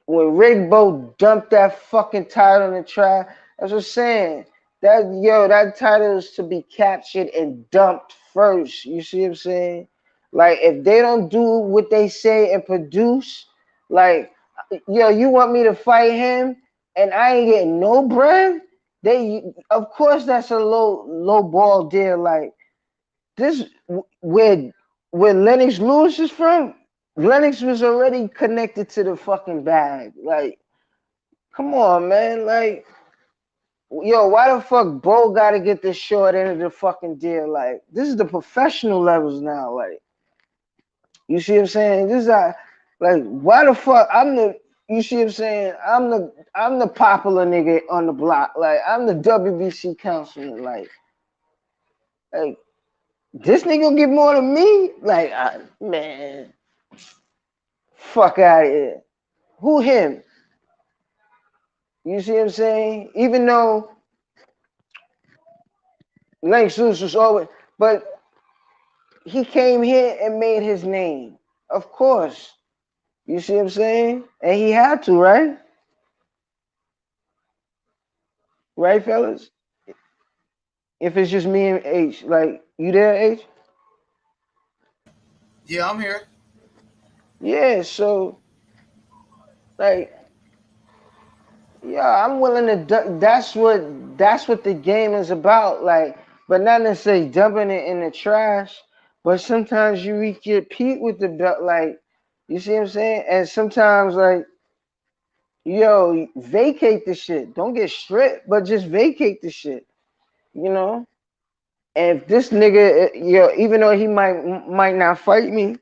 Rigbo dumped that fucking title in the trash, that's what I'm saying. That title is to be captured and dumped first. You see what I'm saying? Like, if they don't do what they say and produce, like, you want me to fight him and I ain't getting no bread? Of course, that's a low ball deal. Like, this, where Lennox Lewis is from, Lennox was already connected to the fucking bag. Like, come on, man. Like, why the fuck Bo gotta get the short end of the fucking deal? Like, this is the professional levels now. Like, you see what I'm saying? This is like, why the fuck you see what I'm saying? I'm the popular nigga on the block. Like, I'm the WBC counselor. Like this nigga gonna get more than me? Like, man, fuck out of here. Who him? You see what I'm saying? Even though Lennox Lewis was always, but he came here and made his name. Of course. You see what I'm saying? And he had to, right? Right, fellas? If it's just me and H, like, you there, H? Yeah, I'm here. Yeah, so, like, yeah, I'm willing to. That's what the game is about. Like, but not necessarily dumping it in the trash. But sometimes you reach your peak with the belt. Like, you see what I'm saying? And sometimes, like, vacate the shit. Don't get stripped, but just vacate the shit. You know. And if this nigga, even though he might not fight me,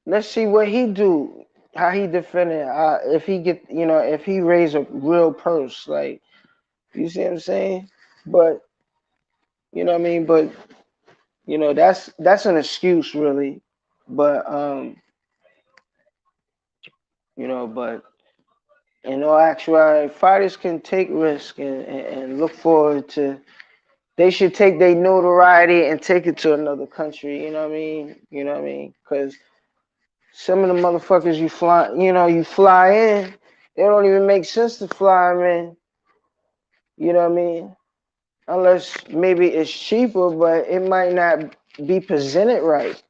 let's see what he do, how he defend it, if he get, if he raise a real purse, like, you see what I'm saying? But you know what I mean. But that's an excuse, really. But but in all actuality, fighters can take risk and look forward to. They should take their notoriety and take it to another country. You know what I mean? You know what I mean? Because some of the motherfuckers you fly in, they don't even make sense to fly them in. You know what I mean? unless maybe it's cheaper, but it might not be presented right.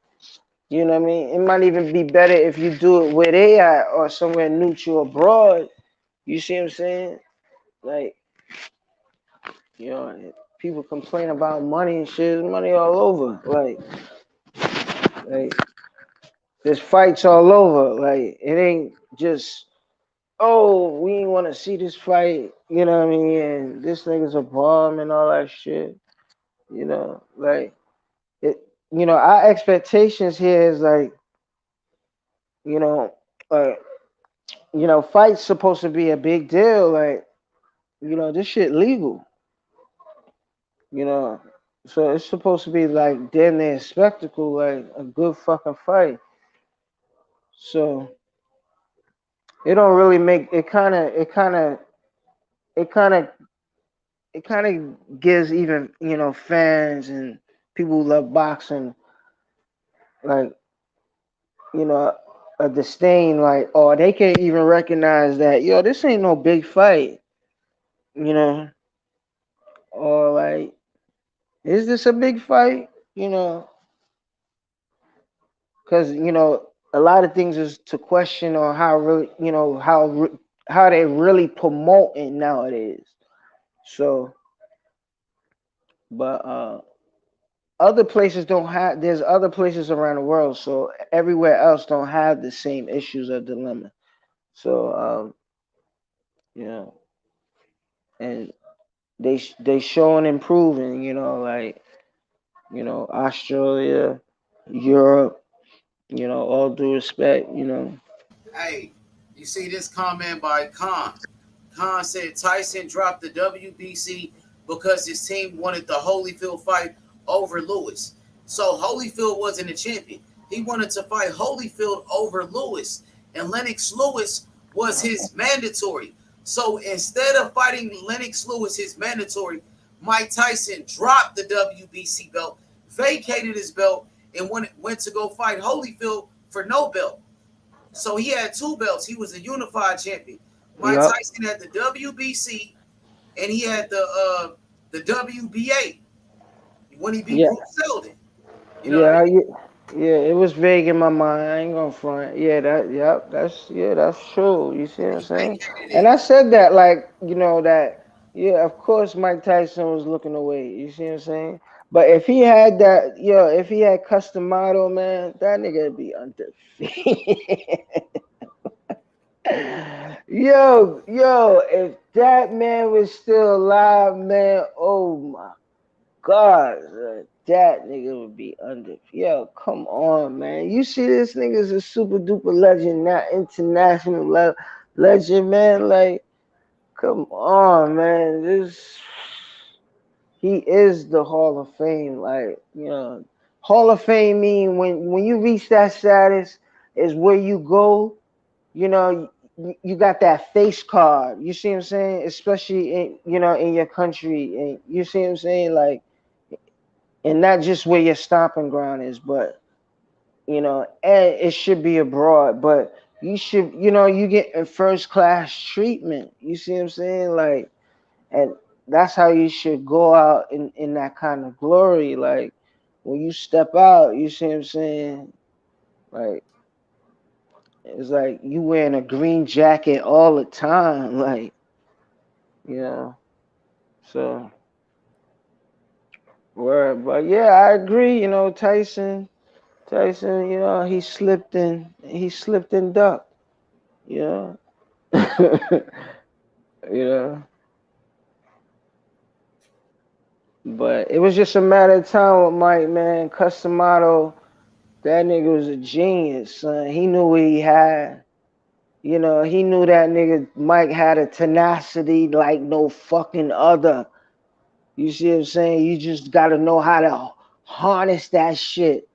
You know what I mean? It might even be better if you do it where they at or somewhere neutral abroad. You see what I'm saying? Like, you know, people complain about money and shit. There's money all over. Like there's fights all over. Like it ain't just we ain't want to see this fight. You know what I mean? And this nigga's a bomb and all that shit. You know, like it. You know, our expectations here is like, you know, like fights supposed to be a big deal. Like, this shit legal. You know, so it's supposed to be like damn near a spectacle, like a good fucking fight. So it don't really make it. It kind of it kind of gives even fans and people who love boxing like a disdain, like, oh, they can't even recognize that, this ain't no big fight, you know, or like, is this a big fight, because a lot of things is to question on how really, how they really promoting nowadays. So, but other places don't have. There's other places around the world, so everywhere else don't have the same issues or dilemma. So, yeah, and they showing improving. Like Australia, Europe. All due respect. Hey, you see this comment by Khan? Khan said Tyson dropped the WBC because his team wanted the Holyfield fight over Lewis. So Holyfield wasn't a champion. He wanted to fight Holyfield over Lewis. And Lennox Lewis was his mandatory. So instead of fighting Lennox Lewis, his mandatory, Mike Tyson dropped the WBC belt, vacated his belt, and went to go fight Holyfield for no belt. So he had two belts. He was a unified champion. Mike Tyson had the WBC, and he had the WBA when he beat Bruce Seldon. It was vague in my mind. I ain't gonna front. That's true. You see what I'm saying? And I said that of course Mike Tyson was looking away. You see what I'm saying? But if he had that, if he had custom model, man, that nigga would be undefeated. If that man was still alive, man, oh my God, that nigga would be under. Come on, man. You see this nigga's a super duper legend, not international legend, man. Like, come on, man. He is the Hall of Fame. Like, Hall of Fame mean when you reach that status is where you go. You got that face card. You see what I'm saying? Especially in your country, and you see what I'm saying, like. And not just where your stomping ground is, but and it should be abroad, but you should, you get first class treatment. You see what I'm saying? Like, and that's how you should go out in that kind of glory. Like, when you step out, you see what I'm saying? Like, it's like you wearing a green jacket all the time. Like, so. Word, but yeah, I agree. Tyson, he slipped and ducked. You know, you know. But it was just a matter of time with Mike, man. Customato, that nigga was a genius, son. He knew what he had. He knew that nigga Mike had a tenacity like no fucking other. You see what I'm saying? You just gotta know how to harness that shit.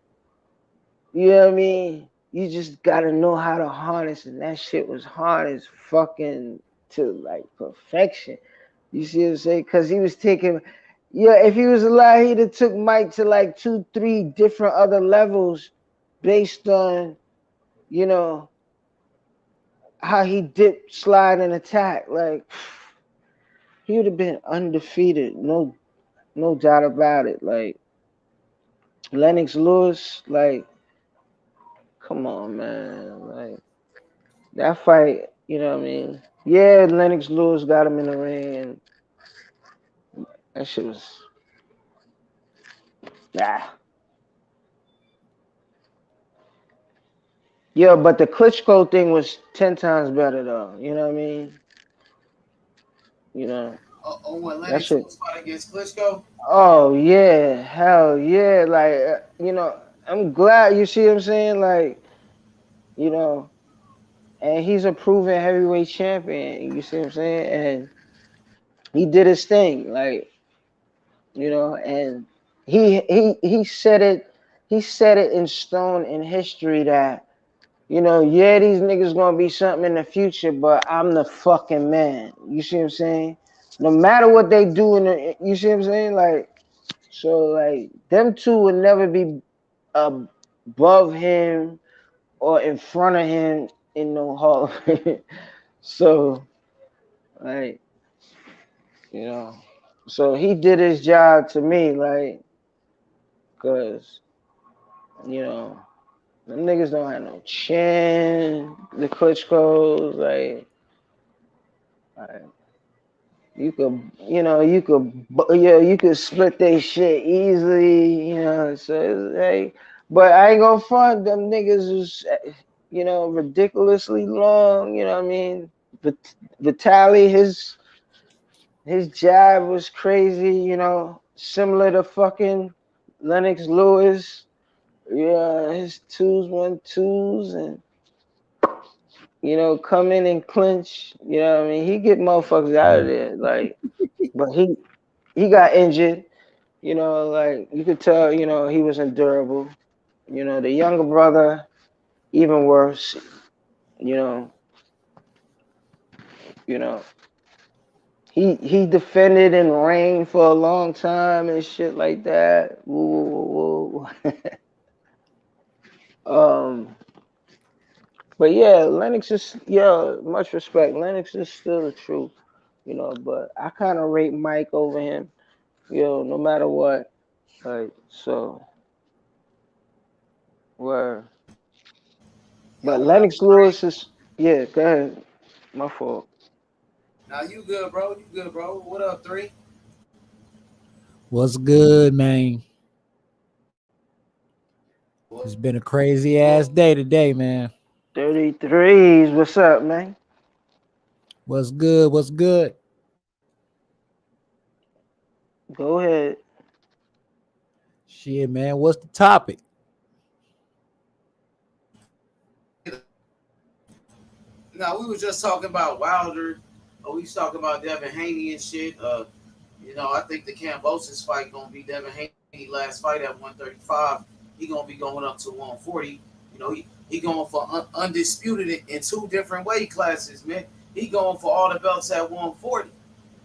You know what I mean? You just gotta know how to harness, and that shit was harnessed fucking to like perfection. You see what I'm saying? Cause he was taking, if he was alive, he'd have took Mike to like 2-3 different other levels based on, how he dipped, slide, and attack. Like, he would have been undefeated. No, No doubt about it. Like Lennox Lewis, like, come on, man. Like that fight, you know what I mean? Yeah, Lennox Lewis got him in the ring, and that shit was Yeah, but the Klitschko thing was 10 times better though. You know what I mean? You know, When that Lennox shit. Lewis fought against Klitschko. Oh yeah, hell yeah. Like you know, I'm glad you see what I'm saying. Like you know, and he's a proven heavyweight champion. You see what I'm saying? And he did his thing. Like you know, and he said it. He said it in stone in history that you know, yeah, these niggas gonna be something in the future, but I'm the fucking man. You see what I'm saying? No matter what they do you see what I'm saying? Like, so like them two will never be above him or in front of him in no hall. So like, you know, so he did his job to me, like, cause you know, them niggas don't have no chin. The Klitschko's like you could, you know, you could split their shit easily, you know. So it's, hey, but I ain't gonna front them niggas is, you know, ridiculously long. You know what I mean? Vitaly, his jab was crazy. You know, similar to fucking Lennox Lewis. Yeah, his 2s, 1-2s, and you know, come in and clinch. You know what I mean? He get motherfuckers out of there, like, but he got injured. You know, like you could tell, you know, he was endurable. You know, the younger brother, even worse. You know, you know, he defended and reigned for a long time and shit like that. Woo, woo, woo. But yeah, Lennox is much respect. Lennox is still the truth, you know. But I kind of rate Mike over him, no matter what. Like so, where. But Lennox Lewis is go ahead. My fault. Now you good, bro? You good, bro? What up, 3? What's good, man? It's been a crazy ass day today, man. 33s. What's up, man? What's good? What's good? Go ahead. Shit, man. What's the topic? No, we was just talking about Wilder. We was talking about Devin Haney and shit. You know, I think the Kambosos fight gonna be Devin Haney last fight at 135. He gonna be going up to 140. You know, he going for undisputed in 2 different weight classes, man. He going for all the belts at 140.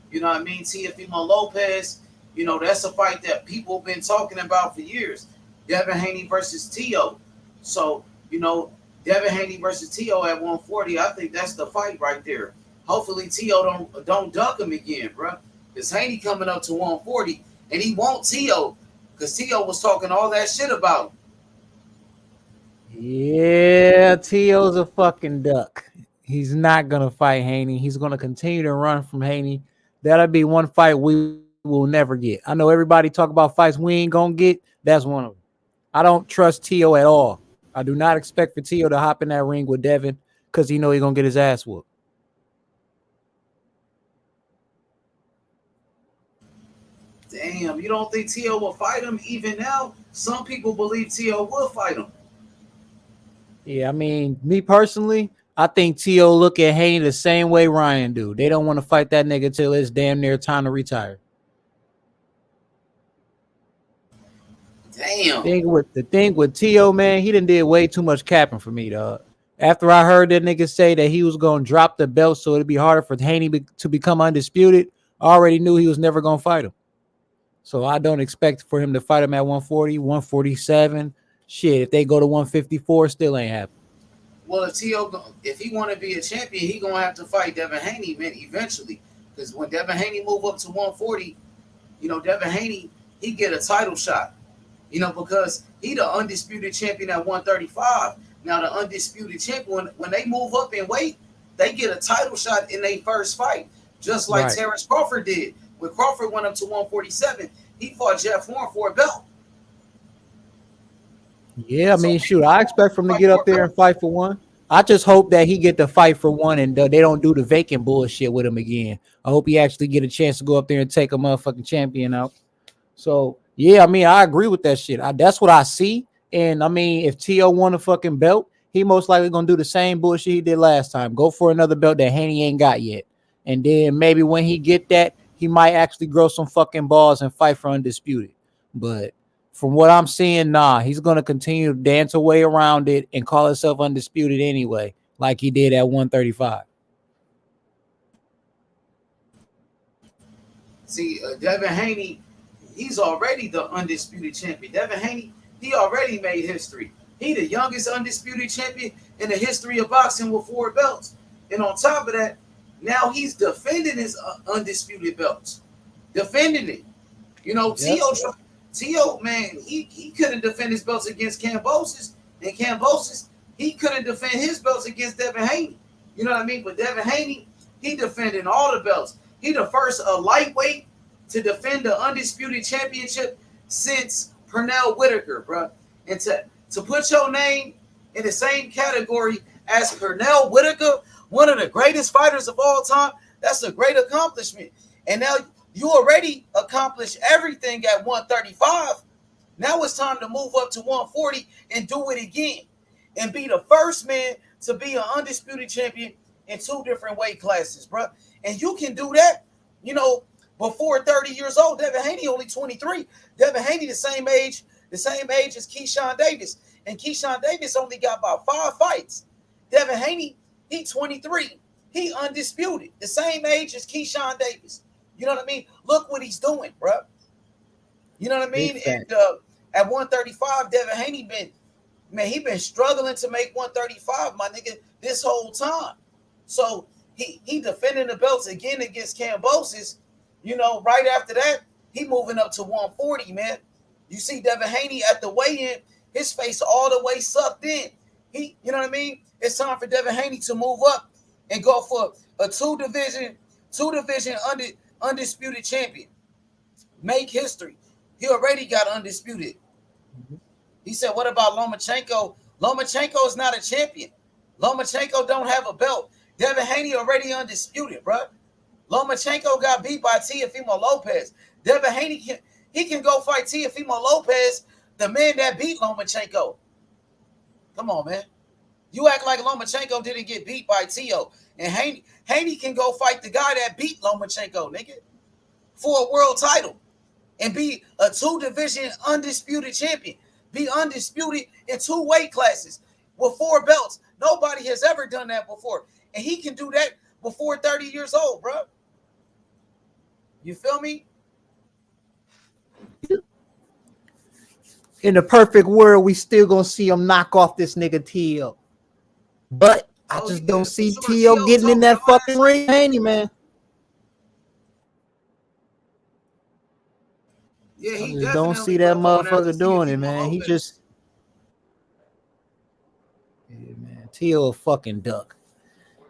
You know what I mean? Teofimo Lopez, you know, that's a fight that people have been talking about for years. Devin Haney versus Tio. So, you know, Devin Haney versus Tio at 140, I think that's the fight right there. Hopefully Tio don't duck him again, bro. Because Haney coming up to 140, and he won't Tio, because Tio was talking all that shit about him. Yeah, Tio's a fucking duck. He's not gonna fight Haney. He's gonna continue to run from Haney. That'll be one fight we will never get. I know everybody talk about fights we ain't gonna get. That's one of them. I don't trust Tio at all. I do not expect for Tio to hop in that ring with Devin because he know he's gonna get his ass whooped. Damn, you don't think Tio will fight him even now? Some people believe Tio will fight him. Yeah, I mean, me personally, I think Tio look at Haney the same way Ryan do. They don't want to fight that nigga till it's damn near time to retire. Damn. The thing with Tio, man, he done did way too much capping for me, dog. After I heard that nigga say that he was gonna drop the belt so it'd be harder for Haney to become undisputed, I already knew he was never gonna fight him. So I don't expect for him to fight him at 140, 147. Shit, if they go to 154, still ain't happening. Well, if he want to be a champion, he gonna have to fight Devin Haney, man, eventually. Because when Devin Haney move up to 140, Devin Haney, he get a title shot. Because he the undisputed champion at 135. Now the undisputed champion, when they move up in weight, they get a title shot in their first fight, just like Right. Terence Crawford did. When Crawford went up to 147, he fought Jeff Horn for a belt. Yeah, I mean, shoot, I expect for him to get up there and fight for one. I just hope that he get the fight for one and they don't do the vacant bullshit with him again. I hope he actually get a chance to go up there and take a motherfucking champion out. So yeah, I mean, I agree with that shit. That's what I see. And I mean, if T.O. won a fucking belt, he most likely gonna do the same bullshit he did last time. Go for another belt that Haney ain't got yet. And then maybe when he get that, he might actually grow some fucking balls and fight for undisputed. But from what I'm seeing, nah, he's gonna continue to dance away around it and call himself undisputed anyway, like he did at 135. See, Devin Haney, he's already the undisputed champion. Devin Haney, he already made history. He the youngest undisputed champion in the history of boxing with 4 belts. And on top of that, now he's defending his undisputed belts. Defending it. T.O., man, he couldn't defend his belts against Kambosos. And Kambosos, he couldn't defend his belts against Devin Haney. You know what I mean? But Devin Haney, he defending all the belts. He the first lightweight to defend the undisputed championship since Pernell Whitaker, bro. And to put your name in the same category as Pernell Whitaker, one of the greatest fighters of all time, that's a great accomplishment. And now you already accomplished everything at 135. Now it's time to move up to 140 and do it again. And be the first man to be an undisputed champion in 2 different weight classes, bro. And you can do that, before 30 years old. Devin Haney only 23. Devin Haney the same age as Keyshawn Davis. And Keyshawn Davis only got about 5 fights. Devin Haney, he 23. He undisputed. The same age as Keyshawn Davis. You know what I mean? Look what he's doing, bro. You know what I mean? And at 135, Devin Haney been struggling to make 135, my nigga, this whole time. So he defending the belts again against Kambosos. Right after that, he moving up to 140, man. You see Devin Haney at the weigh-in, his face all the way sucked in. You know what I mean? It's time for Devin Haney to move up and go for a two division undisputed champion. Make history. He already got undisputed. He said, what about Lomachenko? Lomachenko is not a champion. Lomachenko don't have a belt. Devin Haney already undisputed, bro. Lomachenko got beat by Teofimo Lopez. Devin Haney can go fight Teofimo Lopez, the man that beat Lomachenko. Come on, man. You act like Lomachenko didn't get beat by Teo. And Haney can go fight the guy that beat Lomachenko, nigga, for a world title and be a 2-division undisputed champion. Be undisputed in 2 weight classes with 4 belts. Nobody has ever done that before. And he can do that before 30 years old, bro. You feel me? In the perfect world, we still gonna see him knock off this nigga T.O. But I just don't see T.O. getting in that fucking ring, Haney, man. Yeah, I just don't see that motherfucker doing it, man. He just, yeah, man. T.O. a fucking duck.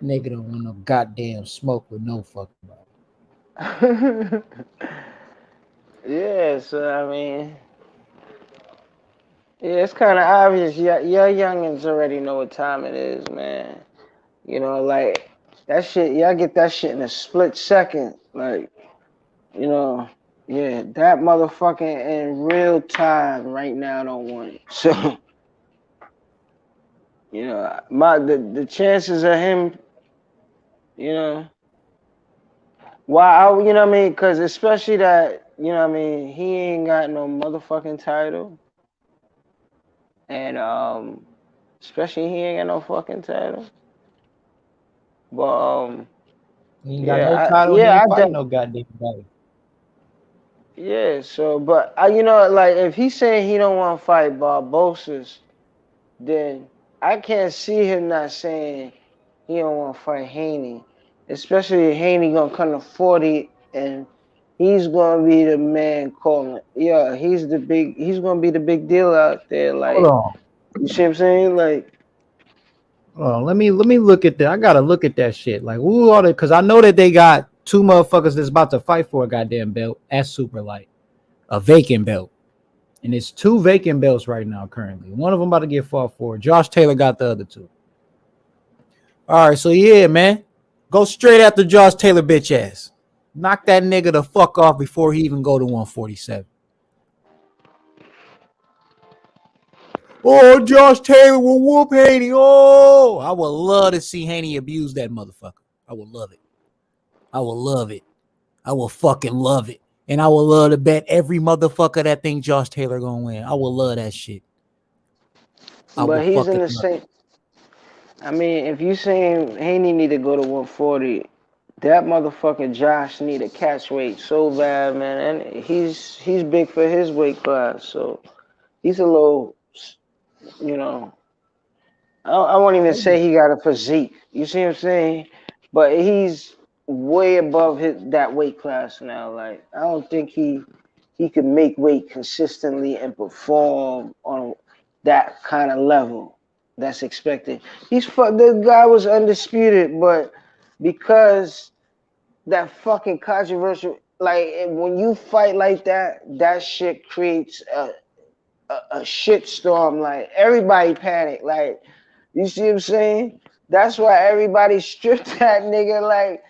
Nigga don't want no goddamn smoke with no fucking body. Yeah, so I mean, yeah, it's kind of obvious. Your youngins already know what time it is, man. Like that shit. Y'all get that shit in a split second. Like, yeah, that motherfucking in real time right now don't want it. So, the chances of him, why, you know what I mean? Because especially that, he ain't got no motherfucking title. And especially he ain't got no fucking title. But He ain't got no title. He ain't fighting no goddamn body. Yeah, so but like if he's saying he don't want to fight Barbosa's, then I can't see him not saying he don't want to fight Haney, especially if Haney gonna come to 40 and he's gonna be the man calling. Yeah, he's gonna be the big deal out there. Hold Like, on. you see what I'm saying? Like, Oh, let me look at that. I gotta look at that shit. Like, who are they? Because I know that they got two motherfuckers that's about to fight for a goddamn belt at super light, a vacant belt, and it's two vacant belts right now currently. One of them about to get fought for. Josh Taylor got the other two. All right, so yeah, man, go straight after Josh Taylor, bitch ass. Knock that nigga the fuck off before he even go to 147. Oh, Josh Taylor will whoop Haney. Oh, I would love to see Haney abuse that motherfucker. I would love it. I will love it. I will fucking love it. And I will love to bet every motherfucker that think Josh Taylor gonna win. I will love that shit. but he's in the same. I mean, if you saying Haney need to go to 140, that motherfucking Josh need to catch weight so bad, man. And he's big for his weight class, so he's a little, you know. I won't even say he got a physique. You see what I'm saying? But he's way above that weight class now. Like, I don't think he can make weight consistently and perform on that kind of level that's expected. The guy was undisputed, but because that fucking controversial, like, when you fight like that, that shit creates a shit storm. Like, everybody panic. Like, you see what I'm saying? That's why everybody stripped that nigga. Like,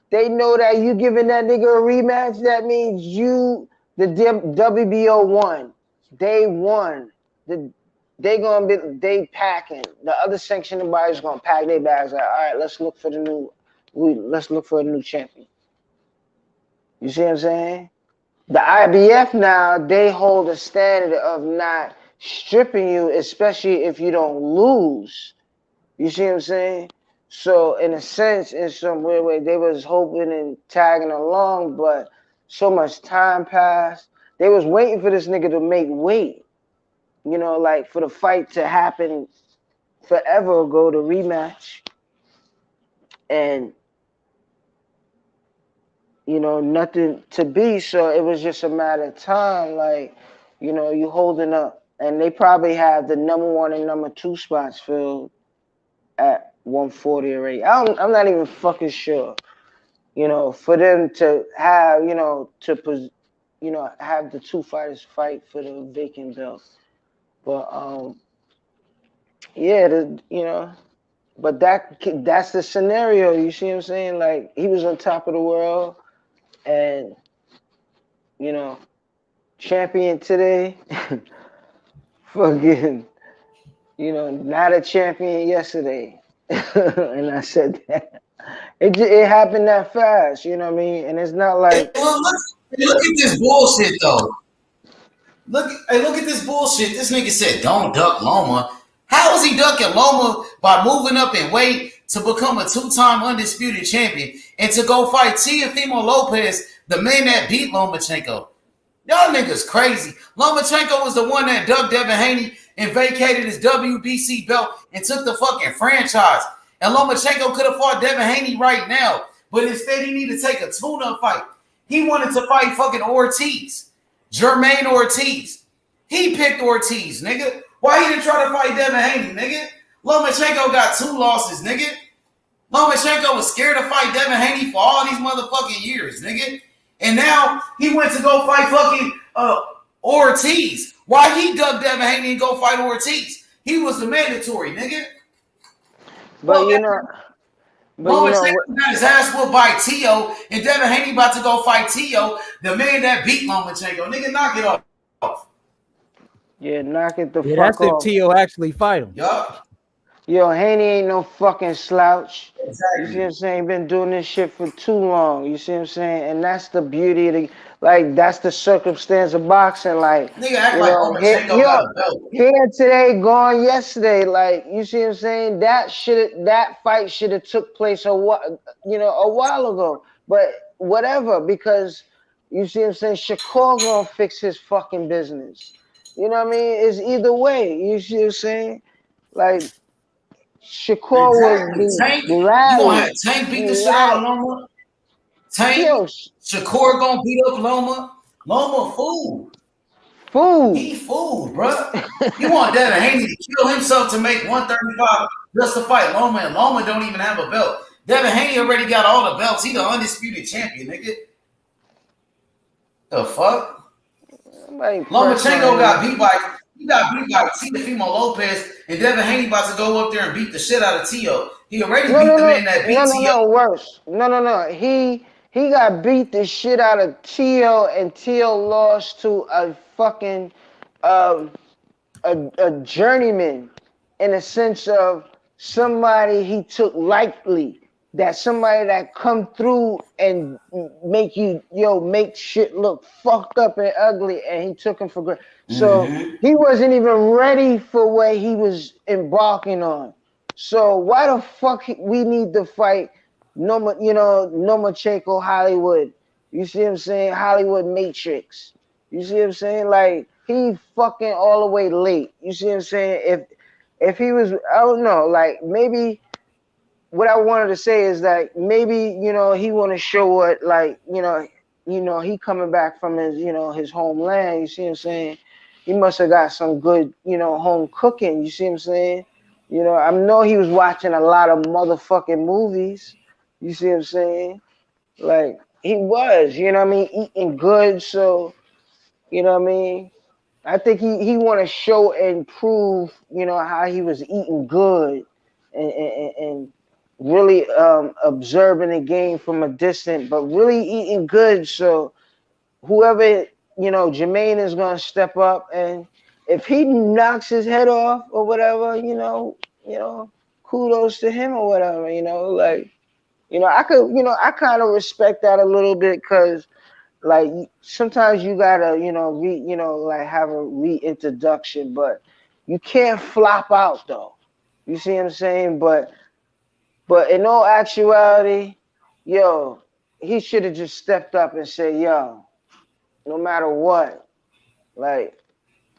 they know that you giving that nigga a rematch. That means the WBO won. They won. They packing. The other sanctioning bodies gonna pack their bags. Like, all right, let's look for a new champion. You see what I'm saying? The IBF now, they hold a standard of not stripping you, especially if you don't lose. You see what I'm saying? So in a sense, in some weird way, they was hoping and tagging along, but so much time passed. They was waiting for this nigga to make weight. You know, like for the fight to happen forever ago, the rematch. And, you know, nothing to be. So it was just a matter of time. Like, you know, you holding up. And they probably have the number 1 and number 2 spots filled at 140 already. I'm not even fucking sure. You know, for them to have, you know, have the two fighters fight for the vacant belt. But yeah, but that's the scenario. You see what I'm saying? Like, he was on top of the world, and, you know, champion today, fucking, you know, not a champion yesterday. And I said that. It happened that fast, you know what I mean? And it's not like. Well, look at this bullshit though. Look at this bullshit. This nigga said, "Don't duck Loma." How is he ducking Loma by moving up in weight to become a 2-time undisputed champion and to go fight Teofimo Lopez, the man that beat Lomachenko? Y'all niggas crazy. Lomachenko was the one that ducked Devin Haney and vacated his WBC belt and took the fucking franchise. And Lomachenko could have fought Devin Haney right now, but instead he needed to take a tune-up fight. He wanted to fight fucking Ortiz, Jermaine Ortiz. He picked Ortiz, nigga. Why he didn't try to fight Devin Haney, nigga? Lomachenko got 2 losses, nigga. Lomachenko was scared to fight Devin Haney for all these motherfucking years, nigga. And now he went to go fight fucking Ortiz. Why he ducked Devin Haney and go fight Ortiz? He was the mandatory, nigga. But you know, Lomachenko got his ass whooped by Tio, and Devin Haney about to go fight Tio, the man that beat Lomachenko. Nigga, knock it off. Yeah, knock it the fuck that's off. if Tio actually fight him. Yup. Yo, Haney ain't no fucking slouch. Exactly. You see what I'm saying? Been doing this shit for too long. You see what I'm saying? And that's the beauty of that's the circumstance of boxing. Like, nigga act like Lomachenko got a belt. Here today, gone yesterday. Like, you see what I'm saying? That fight should have took place a while ago. But whatever, because you see what I'm saying? Shakur gonna fix his fucking business. You know what I mean? It's either way. You see what I'm saying? Like, Shakur exactly. was Tank, you gonna have Tank beat the shit out of Loma? Tank, Shakur gonna beat up Loma. Loma fool. He fool, bro. You want Devin Haney to kill himself to make 135 just to fight Loma, and Loma don't even have a belt. Devin Haney already got all the belts. He the undisputed champion, nigga. The fuck? Lomachenko got beat by Teofimo Lopez, and Devin Haney about to go up there and beat the shit out of Tio. He already beat the man that beat Tio. Worse. No. He got beat the shit out of Tio, and Tio lost to a fucking a journeyman, in a sense of somebody he took lightly. That somebody that come through and make shit look fucked up and ugly, and he took him for granted. So he wasn't even ready for what he was embarking on. So why the fuck we need to fight Lomachenko Hollywood? You see what I'm saying? Hollywood Matrix. You see what I'm saying? Like, he fucking all the way late. You see what I'm saying? If he was, I don't know, like, maybe what I wanted to say is that maybe, he want to show what, like, he coming back from his, his homeland. You see what I'm saying? He must have got some good, home cooking. You see what I'm saying? I know he was watching a lot of motherfucking movies. You see what I'm saying? Like, he was, eating good. So, I think he want to show and prove, how he was eating good and really observing the game from a distance, but really eating good. So whoever, Jermaine is going to step up, and if he knocks his head off or whatever, kudos to him or whatever, I kind of respect that a little bit, because like sometimes you gotta, like have a reintroduction, but you can't flop out though. You see what I'm saying? But in all actuality, he should have just stepped up and said, no matter what, like,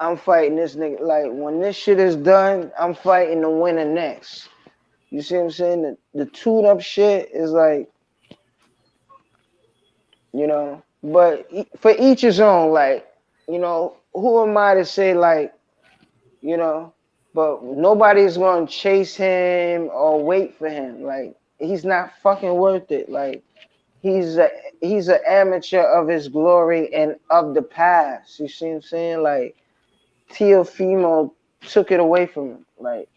I'm fighting this nigga. Like, when this shit is done, I'm fighting the winner next. You see what I'm saying? The tune-up shit is like, but for each his own, like, who am I to say, like, but nobody's going to chase him or wait for him. Like, he's not fucking worth it. Like, he's an amateur of his glory and of the past. You see what I'm saying? Like, Teofimo took it away from him. Like,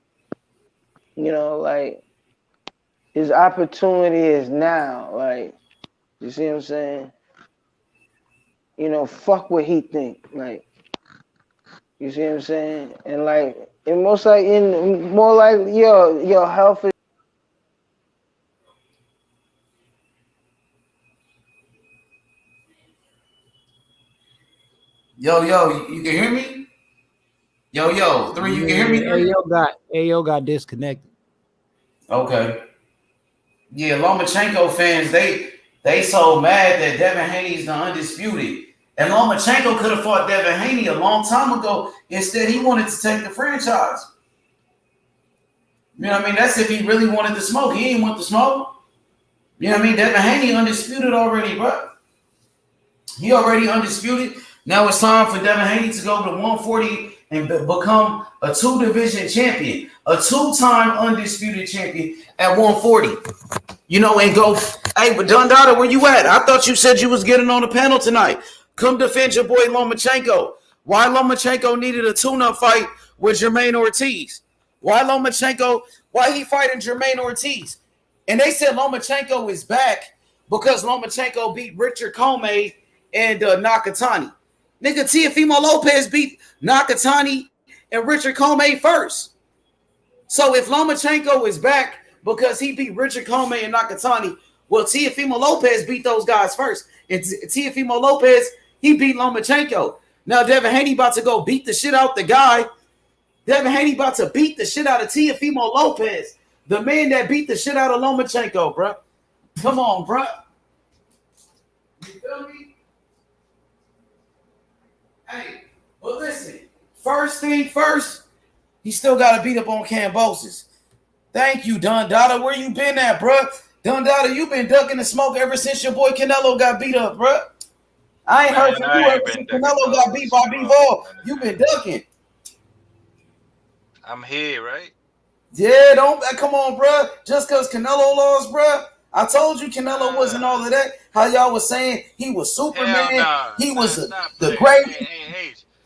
like, his opportunity is now. Like, you see what I'm saying? Fuck what he think. Like, you see what I'm saying? And like, and more like your health is. Yo, you can hear me? Yo, 3, you can hear me? Ayo got disconnected. Okay. Yeah, Lomachenko fans, they so mad that Devin Haney's the undisputed. And Lomachenko could have fought Devin Haney a long time ago. Instead, he wanted to take the franchise. You know what I mean? That's if he really wanted to smoke. He ain't want to smoke. You know what I mean? Devin Haney undisputed already, bro. He already undisputed. Now it's time for Devin Haney to go to 140 and become a 2-division champion, a 2-time undisputed champion at 140. And go, hey, but Dundada, where you at? I thought you said you was getting on the panel tonight. Come defend your boy Lomachenko. Why Lomachenko needed a tune-up fight with Jermaine Ortiz? Why he fighting Jermaine Ortiz? And they said Lomachenko is back because Lomachenko beat Richard Comey and Nakatani. Nigga, Teofimo Lopez beat Nakatani and Richard Comey first. So if Lomachenko is back because he beat Richard Comey and Nakatani, well, Teofimo Lopez beat those guys first. And Teofimo Lopez, he beat Lomachenko. Now Devin Haney about to go beat the shit out the guy. Devin Haney about to beat the shit out of Teofimo Lopez, the man that beat the shit out of Lomachenko, bro. Come on, bro. You feel me? Hey, but listen, first thing first, he still got to beat up on Cambosis. Thank you, Don Dada. Where you been at, bro? Dundada, you been ducking the smoke ever since your boy Canelo got beat up, bro. I ain't heard from you ever since Canelo got beat by B-Ball. You been ducking. I'm here, right? Yeah, don't come on, bro. Just because Canelo lost, bro. I told you Canelo wasn't all of that. How y'all was saying he was Superman. He was the great.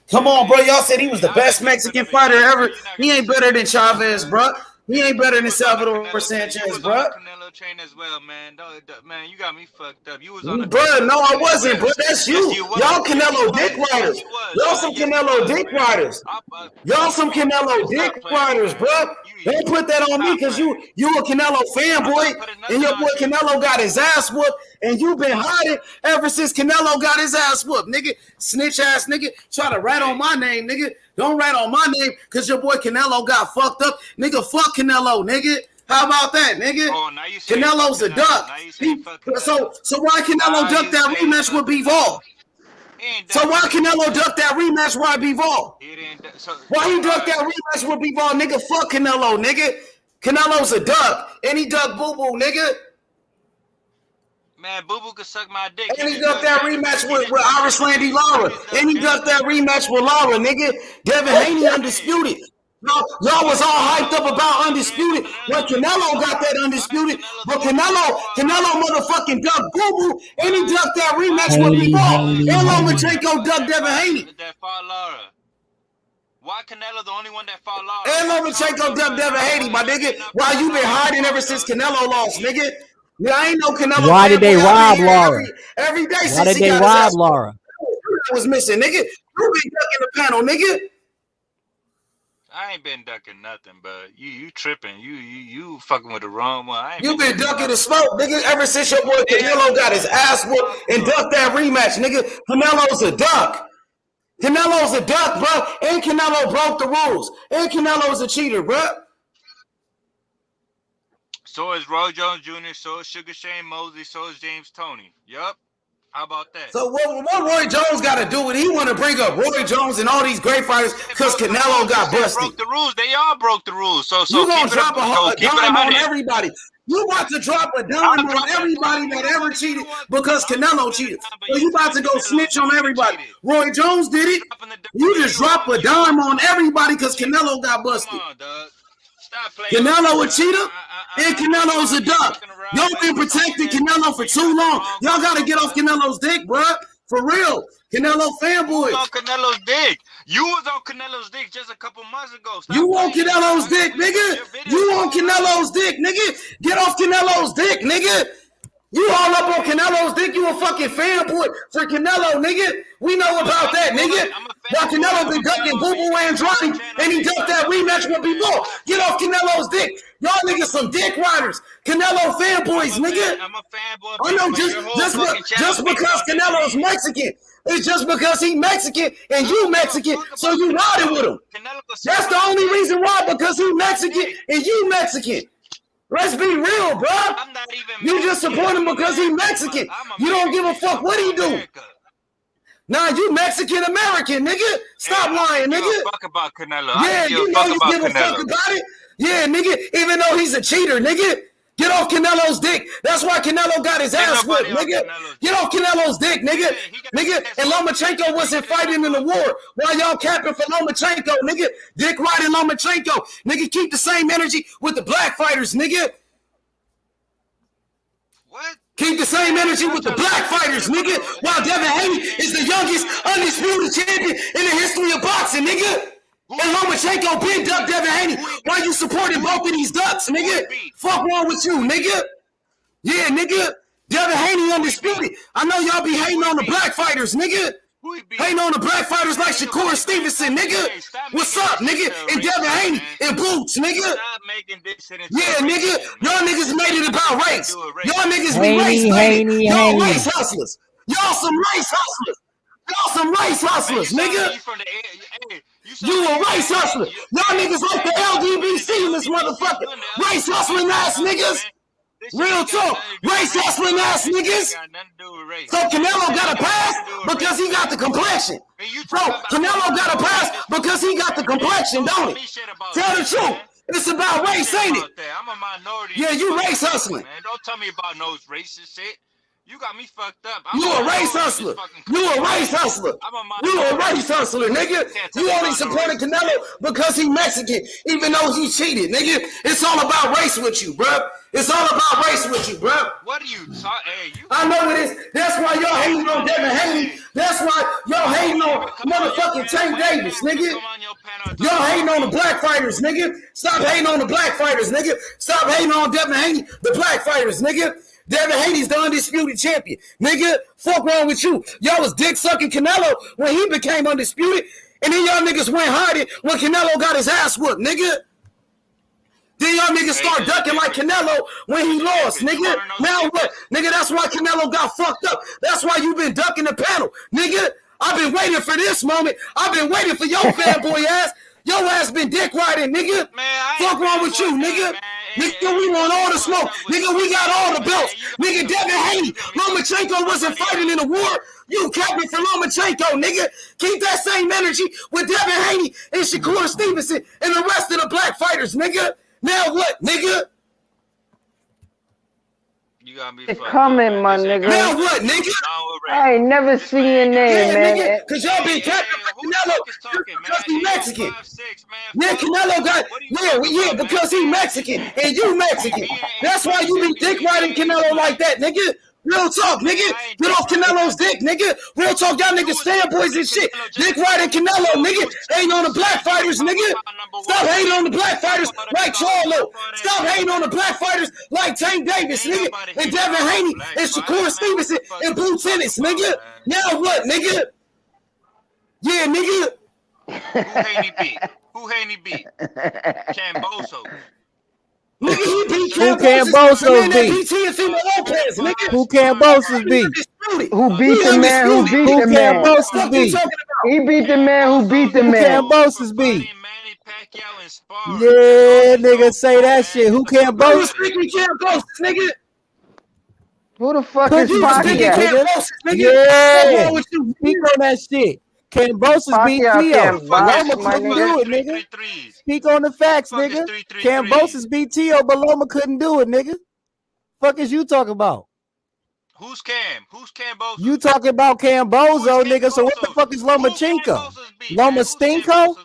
Come on, bro. Y'all said he was the best Mexican fighter ever. He ain't better than Chavez, bro. He ain't better than Salvador Sanchez, bro. Canelo train as well, man. Man, you got me fucked up. You was on the Bro, no, I wasn't, bro. That's you. Y'all Canelo dick riders. Y'all some Canelo dick riders. Y'all some Canelo dick riders, bro. Don't put that on me because you a Canelo fanboy and your boy Canelo got his ass whooped and you been hiding ever since Canelo got his ass whooped, nigga. Snitch ass nigga. Try to rat on my name, nigga. Don't rat on my name because your boy Canelo got fucked up. Nigga, fuck Canelo, nigga. How about that, nigga? Canelo's a duck. So why Canelo duck that rematch with B-Ball? So why Canelo duck that rematch with B-Ball? Why he duck that rematch with B-Ball, nigga? Fuck Canelo, nigga. Canelo's a duck. And he duck boo-boo, nigga. Man, Boo Boo could suck my dick. And he ducked that rematch with Irish Landy Lara. And he ducked that rematch with Lara, nigga. Devin Haney undisputed. Y'all was all hyped up about undisputed when Canelo got that undisputed, but Canelo motherfucking ducked Boo Boo, and he ducked that rematch with B-Ball. And Lomachenko ducked Devin Haney. Why Canelo the only one that fought Lara? And Lomachenko ducked Devin Haney, my nigga. Why you been hiding ever since Canelo lost, nigga? Yeah, I ain't no Canelo. Why did they rob Lara? Every day Why did they rob Lara? Was missing, nigga. You been ducking the panel, nigga. I ain't been ducking nothing, but you tripping. You fucking with the wrong one. You been ducking the smoke, nigga, ever since your boy Canelo got his ass whooped and ducked that rematch, nigga. Canelo's a duck. Canelo's a duck, bro. And Canelo broke the rules. And Canelo's a cheater, bro. So is Roy Jones Jr., so is Sugar Shane Mosley, so is James Toney. Yup. How about that? So what Roy Jones got to do with it? He want to bring up Roy Jones and all these great fighters because Canelo got busted. Broke the rules. They all broke the rules. So you gonna drop a dime on everybody. You about to drop a dime on everybody that ever cheated because Canelo cheated. So you about to go snitch on everybody. Roy Jones did it. You just drop a dime on everybody because Canelo got busted. Canelo a cheater and Canelo's a duck. Y'all been protecting Canelo for too long. Y'all got to get off Canelo's dick, bro. For real. Canelo fanboys. On Canelo's dick. You was on Canelo's dick just a couple months ago. You on Canelo's dick, nigga. You on Canelo's dick, nigga. Get off Canelo's dick, nigga. You all up on Canelo's dick. You a fucking fanboy for Canelo, nigga. We know about that, nigga. While Canelo been ducking Boo Boo Andrade and he ducked that rematch with B-Ball. Get off Canelo's dick. Y'all niggas some dick riders. Canelo fanboys, nigga. I'm a fanboy. I know just because Canelo's Mexican. It's just because he Mexican and you Mexican, so you riding with him. That's the only reason why, because he Mexican and you Mexican. Let's be real, bro. You just support him because he Mexican. You don't give a fuck what he do. Nah, you Mexican American, nigga. Stop lying, nigga. Give a fuck about Canelo. Yeah, you know you give a fuck about it. Yeah, nigga. Even though he's a cheater, nigga. Get off Canelo's dick. That's why Canelo got his ass whipped, nigga. Get off Canelo's dick, nigga. Nigga, and Lomachenko wasn't fighting in the war. Why y'all capping for Lomachenko, nigga? Dick riding Lomachenko. Nigga, keep the same energy with the black fighters, nigga. What? Keep the same energy with the black fighters, nigga. While Devin Haney is the youngest undisputed champion in the history of boxing, nigga. And Lomachenko been ducked Devin Haney. Why you supporting both of these ducks, nigga? Fuck wrong with you, nigga? Yeah, nigga. Devin Haney undisputed. I know y'all be hating on the black fighters, nigga. Hating on the black fighters like Shakur Stevenson, nigga. What's up, nigga? And Devin Haney and Boots, nigga. Yeah, nigga. Y'all niggas made it about race. Y'all niggas be race, baby. Y'all race hustlers. Y'all some race hustlers. Y'all some race hustlers, nigga. You a race hustler. Y'all niggas like the LGBC in this motherfucker. Race hustling ass niggas. Real talk. Race hustling ass niggas. So Canelo got a pass because he got the complexion. Bro, Canelo got a pass because he got the complexion, don't it? Tell the truth. It's about race, ain't it? I'm a minority. Yeah, you race hustling. Man, don't tell me about no racist shit. You got me fucked up. You a race hustler. You a race hustler. You a race hustler, nigga. You only supporting Canelo because he Mexican, even though he cheated, nigga. It's all about race with you, bro. It's all about race with you, bro. What are you talking? Hey, I know it is. That's why y'all hating on Devin Haney. That's why y'all hating on motherfucking Tank Davis, nigga. Y'all hating on the black fighters, nigga. Stop hating on the black fighters, nigga. Stop hating on Devin Haney, the black fighters, nigga. Devin Haney's the undisputed champion. Nigga, fuck wrong with you. Y'all was dick sucking Canelo when he became undisputed, and then y'all niggas went hiding when Canelo got his ass whooped, nigga. Then y'all niggas start ducking like Canelo when he lost, nigga. Now what? Nigga, that's why Canelo got fucked up. That's why you been ducking the panel. Nigga, I've been waiting for this moment. I've been waiting for your fanboy ass. Your ass been dick riding, nigga. Fuck wrong with you, nigga. Nigga, we want all the smoke. Nigga, we got all the belts. Nigga, Devin Haney, Lomachenko wasn't fighting in a war. You capping for Lomachenko, nigga. Keep that same energy with Devin Haney and Shakur Stevenson and the rest of the black fighters, nigga. Now what, nigga? You got me It's coming, my nigga. Now what, nigga? I ain't never seen your name, man. Nigga, cause y'all been capping for Canelo because he Mexican. Yeah, Canelo got, yeah, because he Mexican and you Mexican. That's why you be dick riding Canelo like that, nigga. Real talk, nigga. Get off Canelo's dick, nigga. Real talk, y'all niggas fanboys and shit. Dick riding Canelo, nigga. Ain't on the black fighters, nigga. Stop hating on the black fighters like Charlo. Stop hating on the black fighters like Tank Davis, nigga. And Devin Haney and Shakur Stevenson and Blue Tennis, nigga. Now what, nigga? Yeah, nigga. Who Haney beat? Camboso. Nigga, he beat Who Cambosos beat? Who Cambosos beat? Who beat the man who beat the man? Cambosos beat? He beat the man who beat the man. Who Cambosos beat? Yeah, nigga, say that shit. Who Cambosos? Nigga. Who the fuck is Pacquiao? Yeah, speak on that shit. Cambosos beat Tio. Loma couldn't do it, nigga. Speak on the facts, nigga. Cambosos beat Tio, but Loma couldn't do it, nigga. Fuck is you talking about? Who's Cam? Who's Cambosos? You talking about Camboso, nigga. So what the fuck is Lomachenko? Loma Stinko?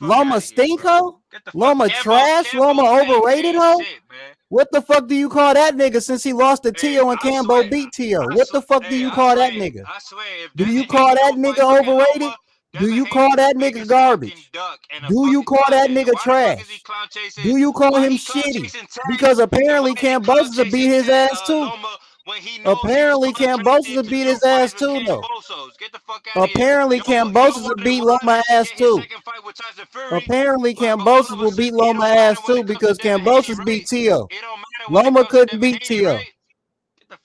Loma Stinko? Loma trash? Loma overrated, ho? What the fuck do you call that nigga since he lost to Tio and Cambo beat Tio? What the fuck do you call that nigga? Do you call that nigga overrated? Do you call that nigga garbage? Do you call that nigga trash? Do you call him shitty? Because apparently Cambosos will beat his ass too. Apparently Cambosos will beat his ass too, though. Apparently Cambosos will beat Loma ass too. Apparently Cambosos will beat Loma ass too because Cambosos beat Tio. Loma couldn't beat Tio.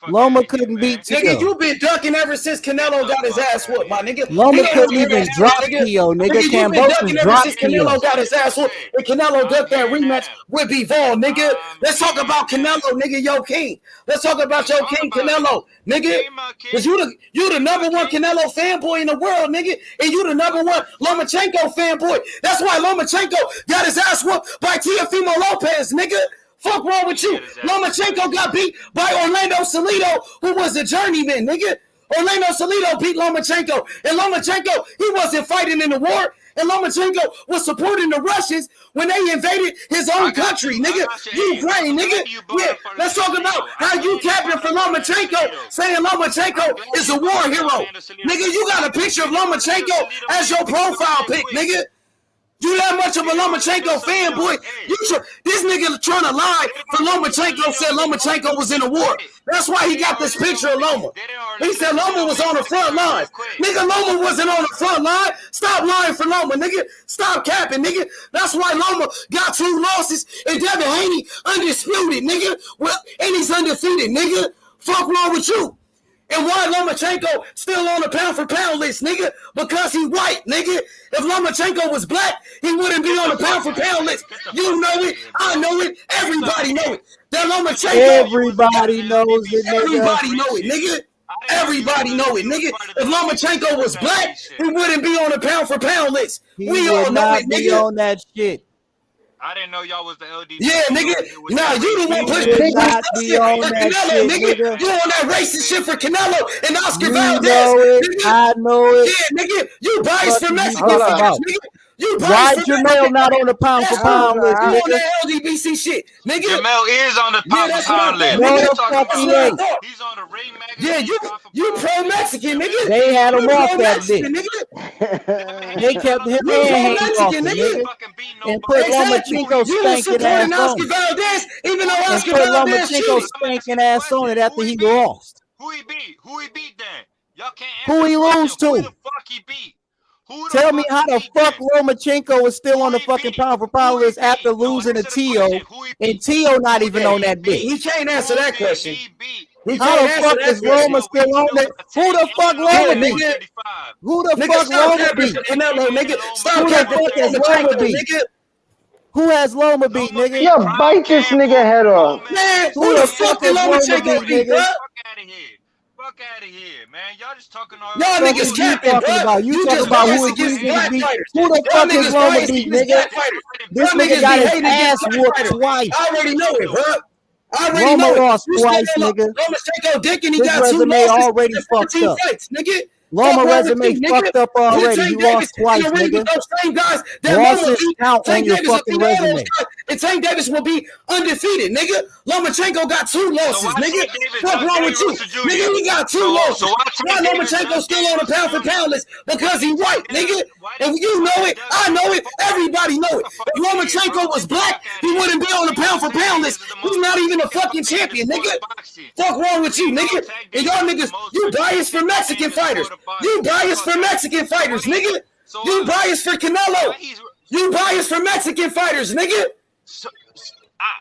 Loma couldn't beat Tio. Nigga, you been ducking ever since Canelo got his ass whooped, my nigga. Loma couldn't even drop Tio, nigga. Cambosos dropped Tio. Canelo got his ass whooped, and Canelo ducked that rematch with Bivol, nigga. Let's talk about Canelo, nigga, yo king. Let's talk about your king, Canelo, nigga. Cause you the number one Canelo fanboy in the world, nigga, and you the number one Lomachenko fanboy. That's why Lomachenko got his ass whooped by Teofimo Lopez, nigga. Fuck wrong with you? Lomachenko got beat by Orlando Salido, who was a journeyman, nigga. Orlando Salido beat Lomachenko, and Lomachenko, he wasn't fighting in the war, and Lomachenko was supporting the Russians when they invaded his own country, nigga. Ukraine, nigga. Yeah, let's talk about how you capping for Lomachenko, saying Lomachenko is a war hero. Nigga, you got a picture of Lomachenko as your profile pic, nigga. You that much of a Lomachenko fanboy? This nigga trying to lie for Lomachenko said Lomachenko was in a war. That's why he got this picture of Loma. He said Loma was on the front line. Nigga, Loma wasn't on the front line. Stop lying for Loma, nigga. Stop capping, nigga. That's why Loma got 2 losses and Devin Haney undisputed, nigga. Well, and he's undefeated, nigga. Fuck wrong with you? And why Lomachenko still on the pound for pound list, nigga? Because he white, nigga. If Lomachenko was black, he wouldn't be on the pound for pound list. You know it, I know it, everybody know it. That Lomachenko. Everybody knows it, nigga. Everybody know it, nigga. Everybody know it, nigga. If Lomachenko was black, he wouldn't be on the pound for pound list. We all know it, nigga. On that shit. I didn't know y'all was the LDBC. Yeah, nigga. Nah, you the one pushing He that not be on for that Canelo, shit, nigga. nigga. You on that racist shit for Canelo and Oscar You Valdez, know it. nigga. I know it. Yeah, nigga. You biased What for are you Mexican talking fighters, about? nigga. You Why biased for Jamel Mexican not on the fighters. pound for That's pound cool. list, You on nigga? that LDBC shit, nigga. Jamel is on the Yeah, pound for that's what I pound thought, list. No, What nigga. you the talking fuck That's he what I ain't. thought. He's on the Ring Yeah, Magazine pound for you pound list. pro-Mexican, nigga. They had You him off that pro-Mexican, bitch. nigga. They kept him You and Haney off pro-Mexican, him, nigga. nigga. And put Exactly. Lomachenko You was stinking ass supporting on Oscar him. Valdez, even though And Oscar put Valdez Lomachenko cheated. stinking ass on it after he beat? lost. Who he beat? Who he beat then? Y'all can't Who answer he the question. lose Who to? the fuck he beat? Who the Tell fuck me how he the beat fuck then? Lomachenko is still on the fucking pound for pound list after losing to Tio, and Tio not even on that bitch. He can't answer that question. He How can't the answer fuck that is Loma question. still on that? Who the fuck Yeah, Loma beat? nigga. Who the Nigga, fuck stop Loma capping beat? for Canelo, nigga. Stop Who the capping fuck for has Loma Lomachenko, beat? nigga. Who has Loma beat, nigga? Yo, bite this nigga head off. Man, Who who the the fuck fuck did has Loma Lomachenko beat, beat, nigga? bro? Fuck out of here, man. Y'all just talking all Y'all Fuck niggas is you capping, talking bro. about? You You talking just about who biased is these against niggas black beat? fighters. Who the Y'all fuck is niggas Loma biased beat, against nigga? black fighters. This Y'all nigga niggas got be his hating against ass black whooped fighters. twice. I already know it, bro. I already Loma know it. lost You twice, still nigga. Lomachenko dick and he His got 2 resume losses already in fucked 14 up. fights, nigga. Loma Fuck wrong with resume you, nigga. fucked up Put already. Tank He Davis lost twice, in the ring with nigga. those same guys that Loma Losses beat. count on Tank your Davis will fucking beat all those resume. guys, and Tank Davis will be undefeated, nigga. Lomachenko got 2 losses, nigga. Fuck wrong with you, nigga? He got 2 losses. Why Lomachenko still on the pound for pound list? Because he white, nigga. If you know it, I know it. Everybody know it. If Lomachenko was black, he wouldn't be on the pound for pound list. He's not even a fucking champion, nigga. Fuck wrong with you, nigga? And y'all niggas, you biased for Mexican fighters. You biased for Mexican fighters, nigga. You biased for Canelo. You biased for Mexican fighters, nigga.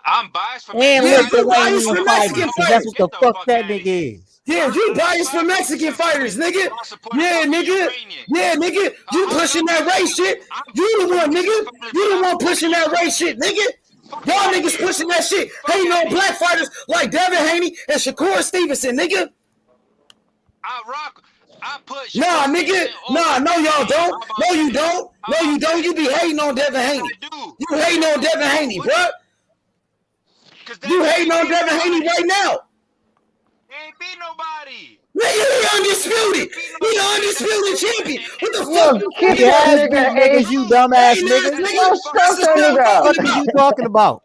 I'm biased for And Yeah, you Lithuanian biased for fighters, Mexican because that's fighters. what the fuck that nigga is. Yeah, you biased for Mexican fighters, nigga. Yeah, nigga. Yeah, nigga. You pushing that race shit. You the one, nigga. You the one pushing that race shit, nigga. Y'all niggas pushing that shit. Hating on black fighters like Devin Haney and Shakur Stevenson, nigga. Nah, nigga. Nah, no, y'all don't. No, you don't. No, you don't. You be hating on Devin Haney. You hating on Devin Haney, bro. You hating on Devin Haney right now. Nigga, he undisputed. He the undisputed champion. What the fuck? He has beat niggas, you dumbass nigga. Yo, stop that nigga. What is you talking about?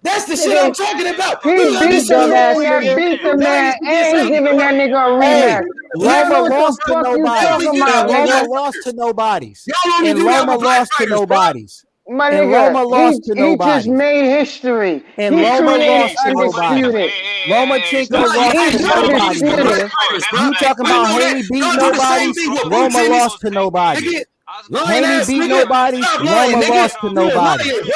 That's the shit I'm talking about. He beat the man that beat the man, and he giving that nigga a Hey, rematch. Loma What lost the to fuck you nobody. talking about, And Loma nigga? lost to nobodies. Y'all only And do that Loma with black lost to fighters, bro. nobodies. My And Loma nigga, lost to he just nobody. made history. And He Loma created lost to nobody. undisputed. Lomachenko Nah, lost he to ain't nobody, beat black nigga. fighters, bro. You talking We about know that. Haney beat Y'all do the same nobodies? thing with Loma Putin. lost to nobody. Nigga, lying Haney ass beat nigga. nobody. Stop lying, Loma nigga. lost to You a nobody. liar, bro.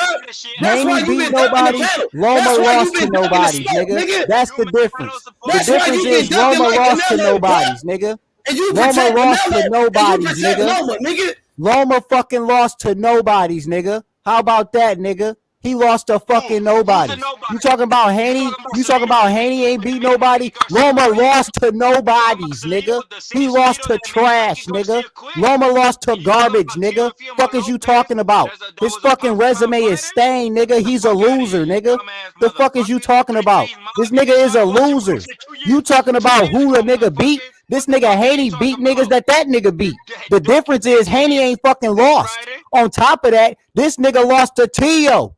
That's why Haney you beat been ducking the nobody. battle. Loma That's why you lost to been ducking the nobodies, smoke, nigga. nigga. That's the difference. The That's why difference you been is ducking Loma like lost to Canelo, bro. nobodies, nigga. And you Loma protect lost to Canelo, and you nobodies, protect nigga. Loma, nigga. Loma fucking lost to nobodies, nigga. How about that, nigga? He lost to fucking nobodies. You talking about Haney? You talking about Haney ain't beat nobody? Loma lost to nobodies, nigga. He lost to trash, nigga. Loma lost to garbage, nigga. Fuck is you talking about? His fucking resume is stained, nigga. He's a loser, nigga. The fuck is you talking about? This nigga is a loser. You talking about who the nigga beat? This nigga Haney beat niggas that nigga beat. The difference is Haney ain't fucking lost. On top of that, this nigga lost to Tio.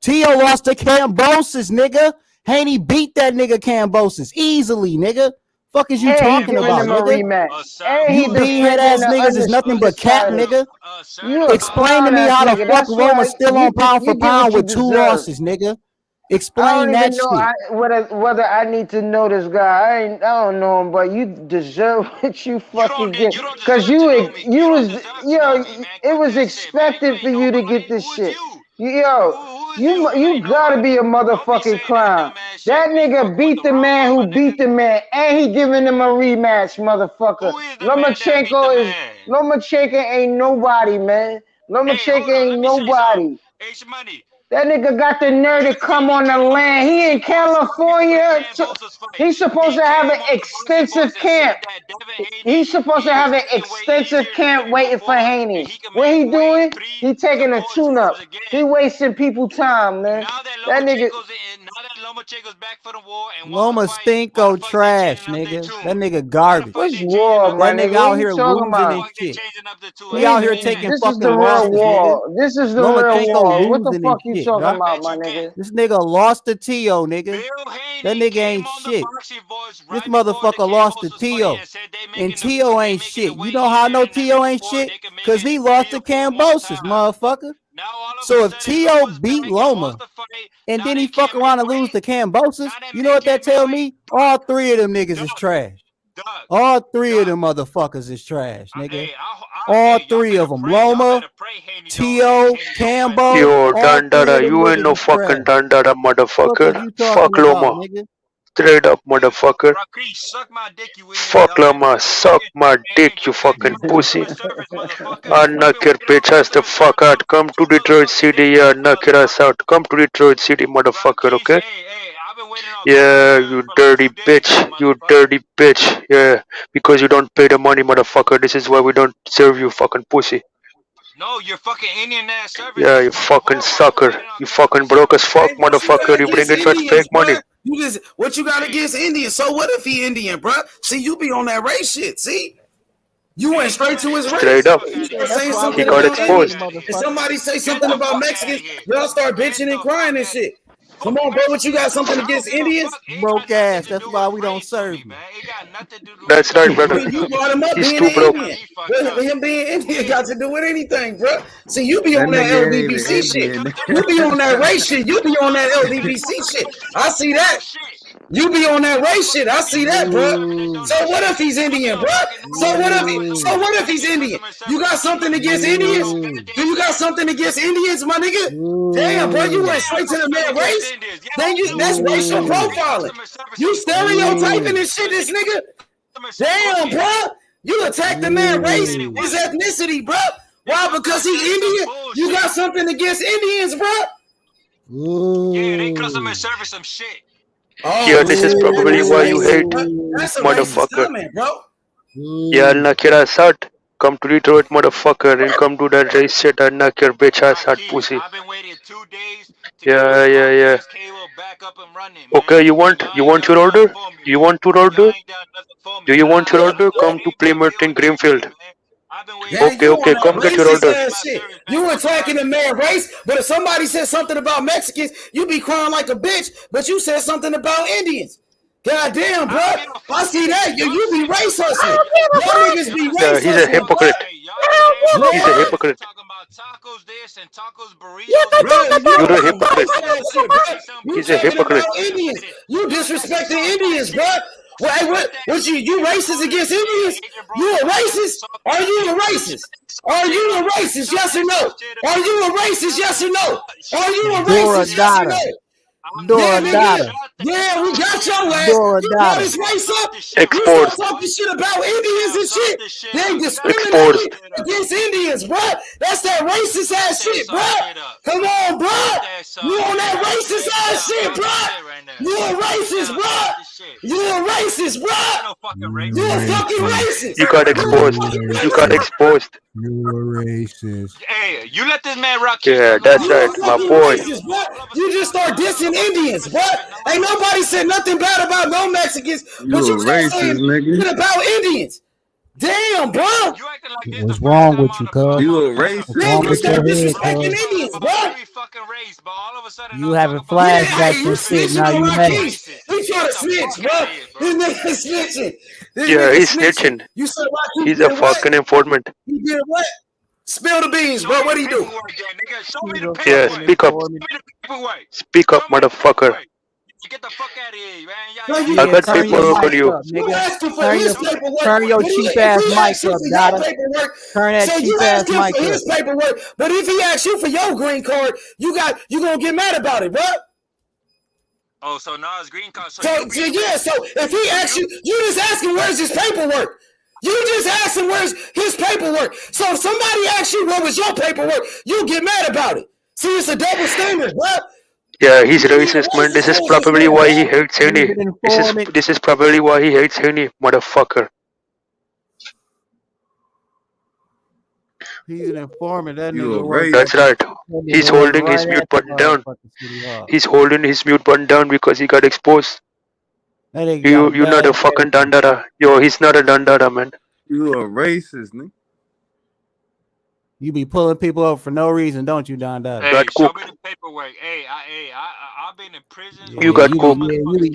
Tio lost to Cambosis, nigga. Haney beat that nigga Cambosis easily, nigga. Fuck is you And he talking giving about, him a nigga? rematch. And he You beanhead defending ass the niggas is nothing but undisputed cap, title. nigga. You a Explain to clown me ass how the nigga. fuck That's why Loma's still you on pound for get what pound you with 2 deserve. losses, nigga. I Explain don't that even know shit. whether I need to know this guy. I don't know him, but you deserve what you fucking get. Cause you was it was expected for you to get this shit. You gotta be a motherfucking clown. That nigga beat the man who beat the man, and he giving him a rematch, motherfucker. Lomachenko ain't nobody, man. Lomachenko ain't nobody. That nigga got the nerve to come on the land. He in California. He's supposed to have an extensive camp. He's supposed to have an extensive camp waiting for Haney. What he doing? He taking a tune-up. He wasting people time, man. That nigga. Lomachenko trash, nigga. That nigga garbage. What's war, my That nigga nigga? out What here you talking losing about? and shit. He out here taking This is fucking the real losses, war. nigga. This is the real Lomachenko war. What the losing fuck and you shit, talking dog. about, my nigga? This nigga lost to T.O., nigga. That nigga ain't shit. This motherfucker lost to T.O. And T.O. ain't shit. You know how I know T.O. ain't shit? Because he lost to Cambosis, motherfucker. So if T.O. beat Loma and then he fuck around and lose to Cambosis, you know what that tell me? All three of them niggas is trash. All three of them motherfuckers is trash, nigga. All three of them. Loma, T.O., Cambo. Yo, All three Dandara, of them you ain't niggas no is fucking trash. Dandara, What the fuck is motherfucker. you Fuck talking about, Loma. nigga? Straight up, motherfucker. Fuck Loma, suck my dick, you fucking pussy. I'll knock your bitch ass the fuck out. Come to Detroit City, yeah, knock your ass out. Come to Detroit City, motherfucker, okay? Yeah, you dirty bitch. You dirty bitch. Yeah, because you don't pay the money, motherfucker. This is why we don't serve you, fucking pussy. No, you're fucking Indian ass service. Yeah, you fucking sucker. You fucking broke as fuck, motherfucker. You bring in fake money. You just what you got against Indians? So what if he Indian, bro? See, you be on that race shit. See, you went straight to his race. Straight up. You start That's saying why something He we got about respect Indians. the exposed. If motherfucker. somebody say something about Mexicans, y'all start bitching and crying and shit. Come on, bro. What you got something against Indians? Broke ass. That's why we don't serve you. That's right, brother. You brought him up He's being too an broke. Indian. What him being Indian got to do with anything, bro? See, you be That on that nigga ain't even LDBC shit. Indian. You be on that race shit. You be on that LDBC shit. I see that. You be on that race shit. I see that, bro. So what if he's Indian, bro? So what if he's Indian? You got something against Indians? Do you got something against Indians, my nigga? Damn, bro, you went straight to the man race. Then that's racial profiling. You stereotyping and shit, this nigga. Damn, bro. You attacked the man race, his ethnicity, bro. Why? Because he Indian? You got something against Indians, bro? Yeah, they customer service some shit. Oh, Yeah, this is probably why you hate that's a racist motherfucker. comment, bro. Yeah, I'll knock your ass out. Come to Detroit, motherfucker, and come do that race shit. I'll knock your bitch ass out, pussy. Yeah. Okay, you want your order? You want your order? Do you want your order? Come to Plymouth and Greenfield. Okay, come get your order. Shit. You attacking the man race, but if somebody says something about Mexicans, you be crying like a bitch, but you said something about Indians. God damn, bro. I see that. You be race hustling. Y'all niggas be Yeah, race he's a hustling. hypocrite. He's a hypocrite. You're a hypocrite. He's a hypocrite. Indians. You disrespecting Indians, bro. What you racist against Indians? You a racist? Are you a racist? Are you a racist? Yes or no? Are you a racist? Yes or no? Are you a racist? Yes or no? Yeah, we got your ass. You brought this race up. You start talking shit about Indians and shit. They discriminating against Indians, bro. That's that racist ass shit, bro. Come on, bro. You on that racist ass shit, bro. You a racist, bro. You a racist, bro. You a fucking racist. You got exposed. You got exposed. You a racist. Hey, you let this man rock. Yeah, that's right, my boy. Racist, bro. You just start dissing Indians, bro. Ain't nobody said nothing bad about no Mexicans, but you just saying shit about Indians. Damn, bro. What's wrong with you, cuz? You a racist. What's wrong with your head, Disrespecting cuz? Indians, bro. You having flashbacks and shit. Now you mad. He trying to snitch, bro. This nigga snitching. Yeah, he's snitching. You said Rakim He's a did what? fucking informant. He did what? Spill the beans, bro. What he do? Yeah, speak up. Speak up, motherfucker. I got paperwork on you. Turn your cheap ass mic up, Dada. Turn that cheap ass mic up. His paperwork, but if he asks you for your green card, you gonna get mad about it, bro. Oh, so now it's green card. So if he asks you, you just ask him where's his paperwork. You just ask him where's his paperwork. So if somebody asks you what was your paperwork, you get mad about it. See, it's a double standard, bro. Yeah, he's racist, man. This is probably why he hates Haney. This is probably why he hates Haney, motherfucker. He's an informant. That You a nigga works. That's right. He's holding his mute button down. He's holding his mute button down because he got exposed. You're not a fucking dandada. Yo, he's not a dandada, man. You a racist, nigga. You be pulling people up for no reason, don't you, Don Dada? Hey, show me the paperwork. Hey, I've been in prison. You got cooked.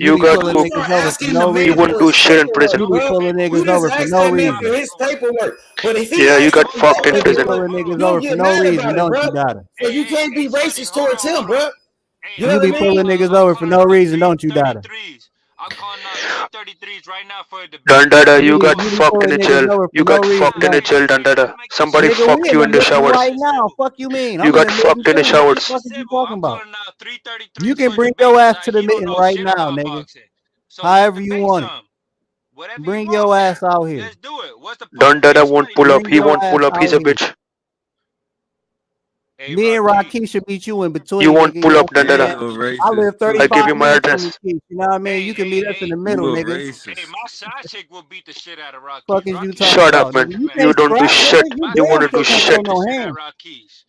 You got cooked. You wouldn't do shit in prison. You be pulling niggas over for no reason. His paperwork. But if he Yeah, you got fucked in prison. Pulling niggas over for no reason, don't you, Dada? So you can't be racist towards him, bro. You be pulling niggas over for no reason, don't you, Dada? Dandada, you got fucked in a jail. You got fucked in a jail, Dandada. Somebody fucked you in the showers. Right now, fuck you mean? You got fucked in the showers. What you talking about? You can bring your ass to the mitten right now, nigga. However you want it. Bring your ass out here. Dandada won't pull up. He won't pull up. He's a bitch. Me and Rakisha beat you in between. You won't pull up, Dandada. I live 35 I give you my minutes from address. the Keith, you know what I mean? You can meet us in the middle, nigga. Hey, my side chick will beat the shit out of Rocky. Fuck is you talking Shut about? up, man. Nigga? You don't do scrap, shit. nigga. You damn wouldn't do sure shit. can't throw no hand.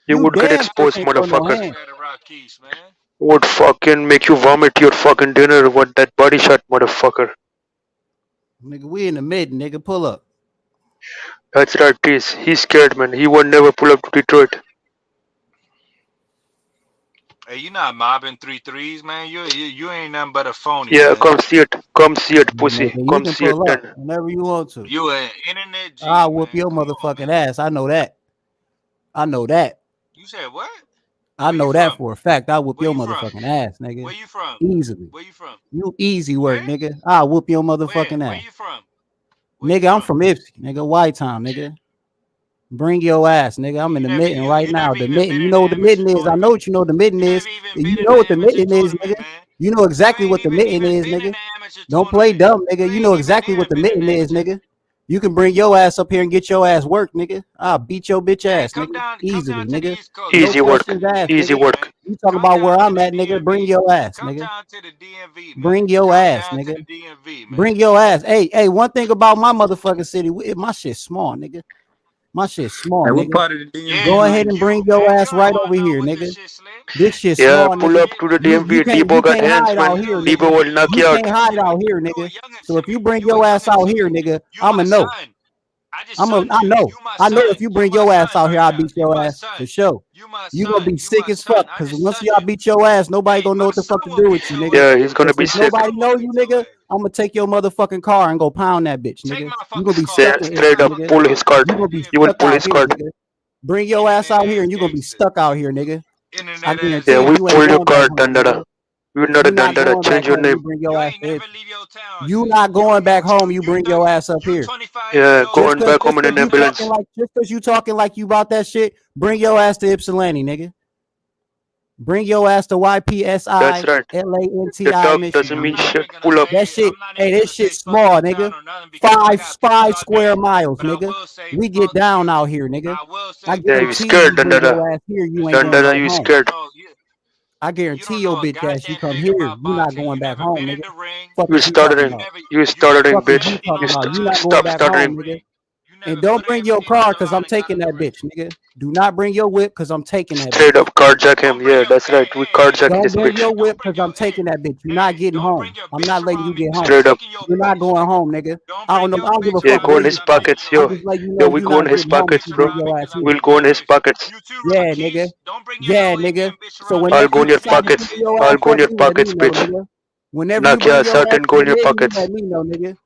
You would get damn exposed, sure can't throw no motherfucker. hand. Would fucking make you vomit your fucking dinner with that body shot, motherfucker. Nigga, we in the mid, nigga. Pull up. That's right, he's scared, man. He would never pull up to Detroit. Hey, you not mobbing 3-3s, man. You ain't nothing but a phony. Yeah, man. come see it. Come see it, pussy. Nigga, Come you see can it pull up then. whenever you want to. You an internet G. I'll whoop your motherfucking ass. I know that. I know that. You said what? I know that for a fact. I'll whoop your motherfucking ass, nigga. Where you from? Easily. Where you from? You easy work, nigga. I'll whoop your motherfucking ass. Where you from? Nigga, I'm from Ipsy, nigga. White Town, nigga. Bring your ass, nigga. I'm in the mitten right now. The mitten, you know what the mitten is. I know what you know the mitten is. You know what the mitten is, nigga. You know exactly what the mitten is, nigga. Don't play dumb, nigga. You know exactly what the mitten is, nigga. You can bring your ass up here and get your ass work, nigga. I'll beat your bitch ass, nigga. Easily, nigga. Easy work. Easy nigga. work. You talk about where I'm at, nigga. Bring your ass, nigga. Bring your ass, nigga. Bring your ass. Hey, one thing about my motherfucking city, my shit small, nigga. My shit small, Hey, nigga. what part of the DMV? Go ahead and bring your ass right over here, nigga. This shit Yeah, small, pull nigga. up to the You DMV. can't Debo got hands, hide out man. here, Debo nigga. will knock You you out. can't hide out here, nigga. So if you bring your ass out here, nigga, I'ma know. I know. I know if you bring your ass out here, I'll beat your ass for sure. You gonna be sick as fuck, cause once y'all beat your ass, nobody gonna know what the fuck to do with you, nigga. Yeah, he's gonna be If sick. nobody know you, nigga, I'm gonna take your motherfucking car and go pound that bitch, nigga. You gonna be Yeah, stuck in straight here, up, nigga. pull his card. You gonna be You will stuck pull out his here, card. nigga. Bring your ass out here and you gonna be stuck out here, nigga. I guarantee Yeah, you we ain't pulled your going back card, home, Dandada. nigga. You're not a You not Dandada. going back Change your home. You name. bring your ass here. You not going back home. You bring your ass up here. Yeah, going back home Just in an cause ambulance. you talking like you about that shit, bring your ass to Ypsilanti, nigga. Bring your ass to YPSI That's right. The LANTI talk Michigan. doesn't mean shit. Pull up. That shit, hey, this shit small, nigga. Five square miles, nigga. We get down out here, nigga. I Yeah, you guarantee scared, you bring your Dandada. ass here, you ain't gonna Dandada, go you home. scared. I guarantee your bitch ass, you come here, you not going back home, nigga. Fuck You is you talking stuttering. about? You stuttering, Fuck is bitch. you talking You about? You not going stop back home, stuttering. nigga. And don't bring your car, cause I'm taking that bitch, nigga. Do not bring your whip, cause I'm taking that Straight bitch. up carjack him. Yeah, that's right. We carjacking Don't this bring bitch. your whip, cause I'm taking that bitch. You're not getting home. I'm not letting you get home. Straight up. You're not going home, nigga. I don't know. I don't give a Yeah, fuck go where in you his from. pockets, I'm yo. just letting you Yo, know we you're go in not his getting home if pockets, you bro. bring your ass here. We'll go in his pockets. Yeah, nigga. Yeah, nigga. So I'll whenever go you in your decide to pockets. bring your I'll ass go in up, your you let me pockets, know, bitch. nigga. Whenever you Knock your bring ass your out ass and to go the in your meeting, you pockets. let me know, nigga.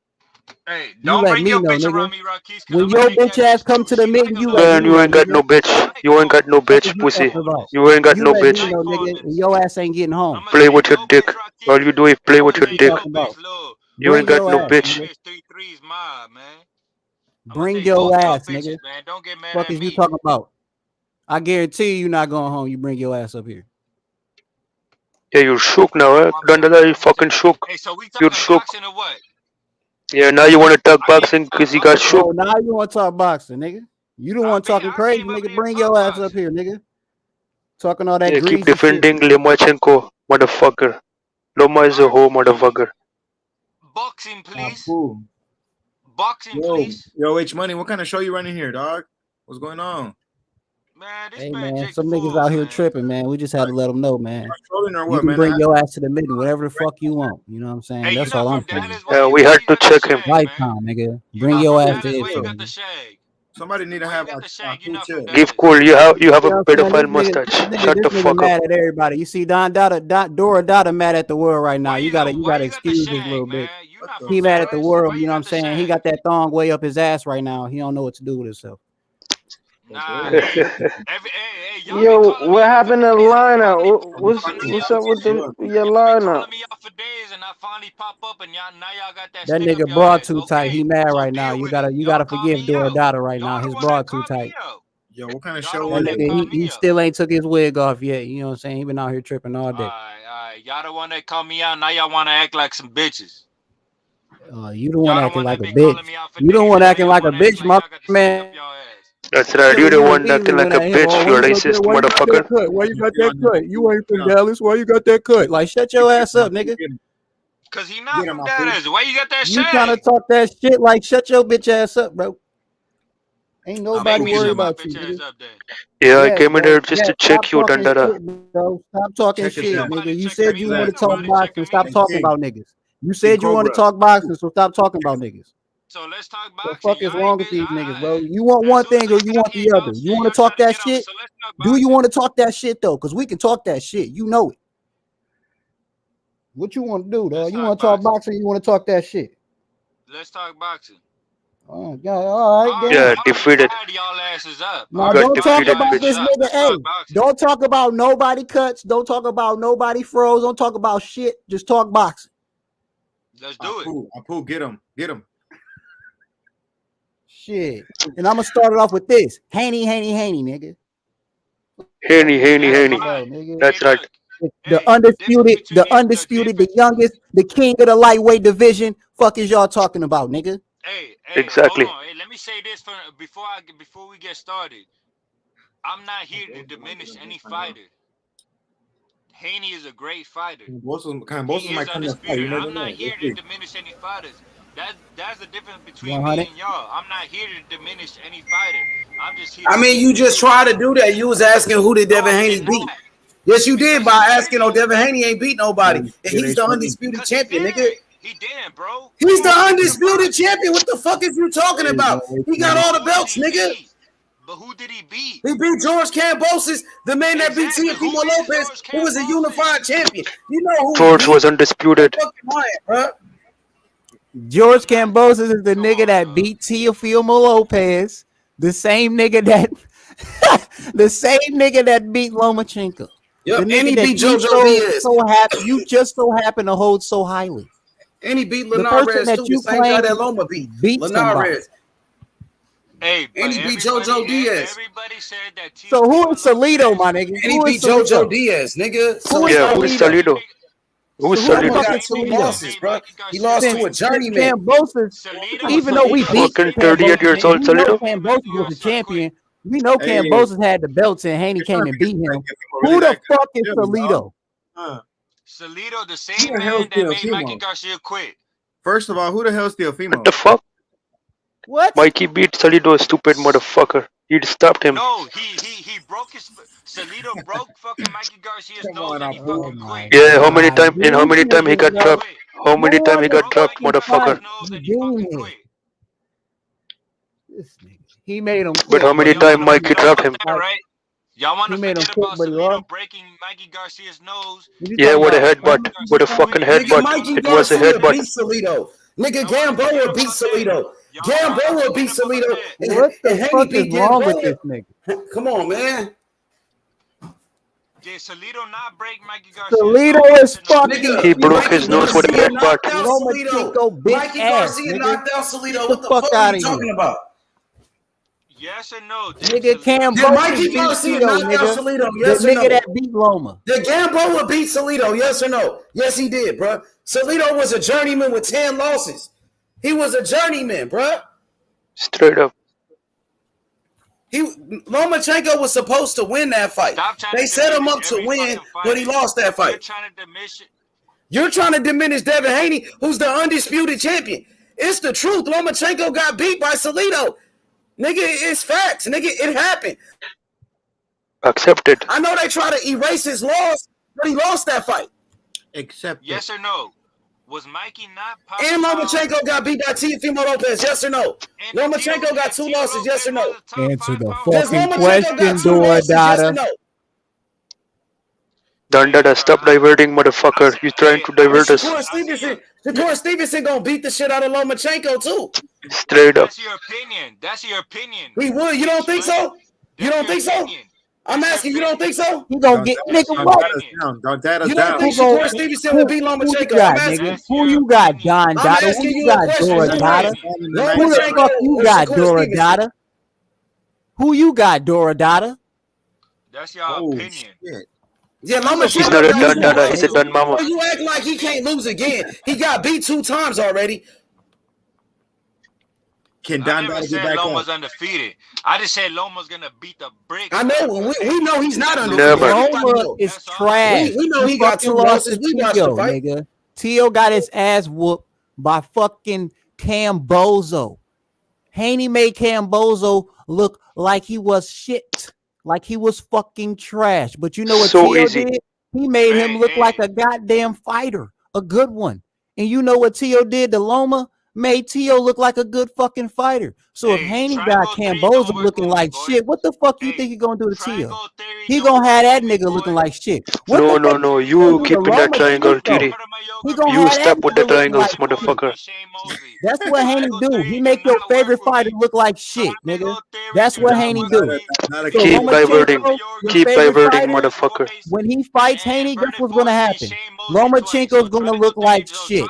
Hey, You don't let bring me your know, bitch nigga. around me, Rakis, cause When I'm your gonna make bitch that ass bitch come too. to the She meeting, like you a let little Man, me you know, ain't got nigga. no bitch. You ain't got no Fuck bitch, is you pussy. talking about? You ain't got You no let me bitch. know, nigga. And your ass ain't getting home. Play with your dick. All you do is play with Fuck your is you dick. talking about? You ain't Bring got your no ass, bitch. nigga. 3-3's mob, man. Bring your ass, nigga. Bitches, man. Don't get mad Fuck at is you me. talking about? I guarantee you not going home. You bring your ass up here. Yeah, you're shook now, eh? Dandada, you fucking shook. Hey, so we You're talking shook. boxing or what? Yeah, now you want to talk boxing because he got shook. Oh, now you want to talk boxing, nigga? You the one talking crazy, nigga. Bring your ass up here, nigga. Talking all that Yeah, keep greasy shit. defending Lomachenko, motherfucker. Loma is a hoe, motherfucker. Boxing, please. Cool. Boxing, Yo, please. yo, H Money, what kind of show you running here, dog? What's going on? Man, this Hey man man, Jake some the niggas Fools, out here man. tripping, man. We just had to let them know, man. Trolling or You what, can man? bring your ass to the meeting, whatever the fuck you want. You know what I'm saying? Hey, you That's not all I'm from saying. Dallas? Why We had to check him. Lifetime, nigga. You Bring not your from ass to Dallas? it. Where you Too. got the shag? Somebody need to Where you have got the shag? You not chill. from Dallas. Give cool. You have You a know what I'm saying? pedophile mustache. Shut This the nigga fuck mad up. at everybody. You see, Dora Dada mad at the world right now. You gotta excuse this little bit. He mad at the world. You know what I'm saying? He got that thong way up his ass right now. He don't know what to do with himself. Nah, hey, Yo, what happened to the lineup? What's up with your lineup? and I finally pop up, and now y'all got that That stick up nigga your broad ass. too tight. He mad right now. You gotta forgive Dora Dada right now. His broad too tight. Yo, what kind of Y'all show the is one That that it? nigga, he still ain't took his wig off yet. You know what I'm saying? He been out here tripping all day. Alright, y'all the one that called me out. Now y'all want to act like some bitches. You the one acting like a bitch. You the one acting like a bitch, my man. That's right. You're the one acting like a bitch, you racist Why you got motherfucker. that cut? Why you got that cut? You ain't from Dallas. Why you got that cut? Like, shut your ass up, nigga. Cause he not from Dallas. Why you got that You trying to shag? talk that shit? Like, shut your bitch ass up, bro. Ain't nobody Make me worried shut my about you, bitch nigga. ass up then. Yeah, I Yes, came in bro. here just to Stop check you, talking Dandara. shit, bro. Stop talking Check his shit, ass. nigga. You said you want to talk Nobody boxing. Stop talking King. about niggas. You King said you want to Cobra. talk boxing, so stop talking about niggas. So let's talk The boxing. fuck is Y'all wrong ain't with been. these niggas, bro? You want one thing or you want the other? You want to Y'all talk trying to that get on me. shit? So let's talk Do you boxing. want to talk that shit though? Because we can talk that shit. You know it. What you want to do, dog? You want to talk boxing? You want to talk that shit? Let's talk boxing. Oh, yeah, all right, then. Yeah, defeated. Y'all asses up. Now Got don't talk defeated, about bitch. this nigga. Hey, don't talk about nobody cuts. Don't talk about nobody froze. Don't talk about shit. Just talk boxing. Let's do it. Apu, get him. Get him. Shit. And I'm gonna start it off with this. Haney, nigga. Haney. That's right. The undisputed, the youngest, the king of the lightweight division. Fuck is y'all talking about, nigga? Hey, Exactly. hold on. Hey, let me say this before we get started. I'm not here to diminish any fighter. Haney is a great fighter. Both He might is come to fight. You undisputed. never I'm not know. here Let's to see. diminish any fighters. That's the difference between 100. me and y'all. I'm not here to diminish any fighter. I'm just here I to mean, speak you the just truth. tried to do that. You was asking who did Devin Haney Did beat. not. Yes, you did Because by he asking, didn't. Devin Haney ain't beat nobody. And he's the undisputed Because he champion, nigga. didn't. He didn't, bro. He's the undisputed champion. What the fuck is you talking There you about? go. He got all the belts, nigga. But who did he beat? He beat George Cambosis, the man that beat Exactly. Teofimo Who is Lopez, George who was a Cambosis? unified champion. You know who he George beat. was undisputed. Fucking lying, bro. George Cambosis is the nigga that beat Teofimo Lopez, the same nigga that beat Lomachenko. Yep, The and nigga he that beat you JoJo Diaz. you just so happen to hold so highly. And he beat The person Linares that too, the you same guy claim that Loma beat. beat somebody. Linares. Hey, And he beat JoJo Diaz. Everybody said that So who is Salido, my nigga? And he Who beat is Salido? JoJo Diaz, nigga. Who is Yeah, who is Salido? Who is So who the That fuck got Salido? is 2 Salido? losses, bro. He lost to a Since journeyman. Cambosis, even though we beat Fucking 38 Cambosis, years and old, we know Salido. Cambosis was the champion. We know Hey, Cambosis had the belts and Haney came and beat him. Who the fuck is Salido? Salido, the same man that made Mikey Garcia quit. First of all, who the hell's Teofimo? What the fuck? What? Mikey beat Salido, stupid motherfucker. He stopped him. No, he broke his. Salido broke fucking Mikey Garcia's nose and he fucking quit. Yeah, how many time he got dropped? How many time he got dropped, motherfucker? He made him But quit. how many time Mikey dropped him? Right? Y'all want to He made him forget quit, about but he Salido lost. breaking Mikey Garcia's nose? Yeah, what a headbutt. What a fucking Nigga, headbutt. Mikey It was a Garcia headbutt. beat Salido. Nigga, Gamboa beat Salido. Gamboa beat Salido. What the And Haney fuck is beat wrong with Gamboa. this nigga? Come on, man. Did Salido not break Mikey Garcia's Salido is fucking. He broke his nose with a Garcia headbutt. knocked out Lomachenko Salido. bitch Mikey ass, Garcia nigga. knocked out Salido. Get What the the fuck fuck are out you of here. talking about? Yes or no? Nigga, Did Cambosis Mikey beat Garcia Tito, knock out nigga. Salido? The Yes or nigga no? that beat Loma. Did Gamboa beat Salido? Yes or no? Yes, he did, bro. Salido was a journeyman with 10 losses. He was a journeyman, bro. Straight up. Lomachenko was supposed to win that fight. They set him up to win, but he lost that fight. You're trying to diminish Devin Haney, who's the undisputed champion. It's the truth. Lomachenko got beat by Salido. Nigga, it's facts. Nigga, it happened. Accepted. I know they try to erase his loss, but he lost that fight. Accepted. Yes or no? Was Mikey not And Lomachenko got beat by Teofimo Lopez, yes or no? Lomachenko got 2 losses, yes or no? Answer the Does fucking Lomachenko question, got 2 losses, yes or Duradada. no? Dandada, stop diverting, motherfucker. You trying to divert us. Shakur Stevenson gonna beat the shit out of Lomachenko too. Straight up. That's your opinion. That's your opinion. He would. You don't think so? You don't think so? I'm asking. You don't think so? He gonna get nigga what? You don't think Shakur Stevenson will beat Who you Lomachenko? got, I'm asking. nigga? Who you got, Don I'm Dada? Who asking you you a got, question. Dora Dada? Who the fuck you or got, Shakur Dora Stevenson? Dada? Who you got, Dora Dada? That's your opinion. Yeah, He's not a Lomachenko done dada, he's a done mama. You act like he can't lose again. He got beat 2 times already. Can I Don never Dada said get back Loma's up? undefeated. I just said Loma's gonna beat the bricks. I know. We know he's not undefeated. Never. Loma is trash. We know he He got 2 fucking lost losses. to We watched the Tio, fight. nigga. Tio got his ass whooped by fucking Cambozo. Haney made Cambozo look like he was shit, like he was fucking trash. But you know what So Tio easy. did? He made him look like a goddamn fighter, a good one. And you know what Tio did to Loma? Made Tio look like a good fucking fighter. So if Haney got Cambozo looking like shit, what the fuck you think he gonna do to Tio? He gonna have that nigga looking like shit. What No, the no, fuck no. you You gonna do to keep in that Loma triangle, Chinko? TD. He gonna You have that stop with nigga the looking triangles, like shit. motherfucker. That's what Haney do. He make your favorite fighter look like shit, nigga. That's what Haney do. So Keep diverting. Lomachenko, your Keep favorite diverting, fighter, motherfucker. when he fights Haney, guess what's gonna happen? Lomachenko's gonna look like shit.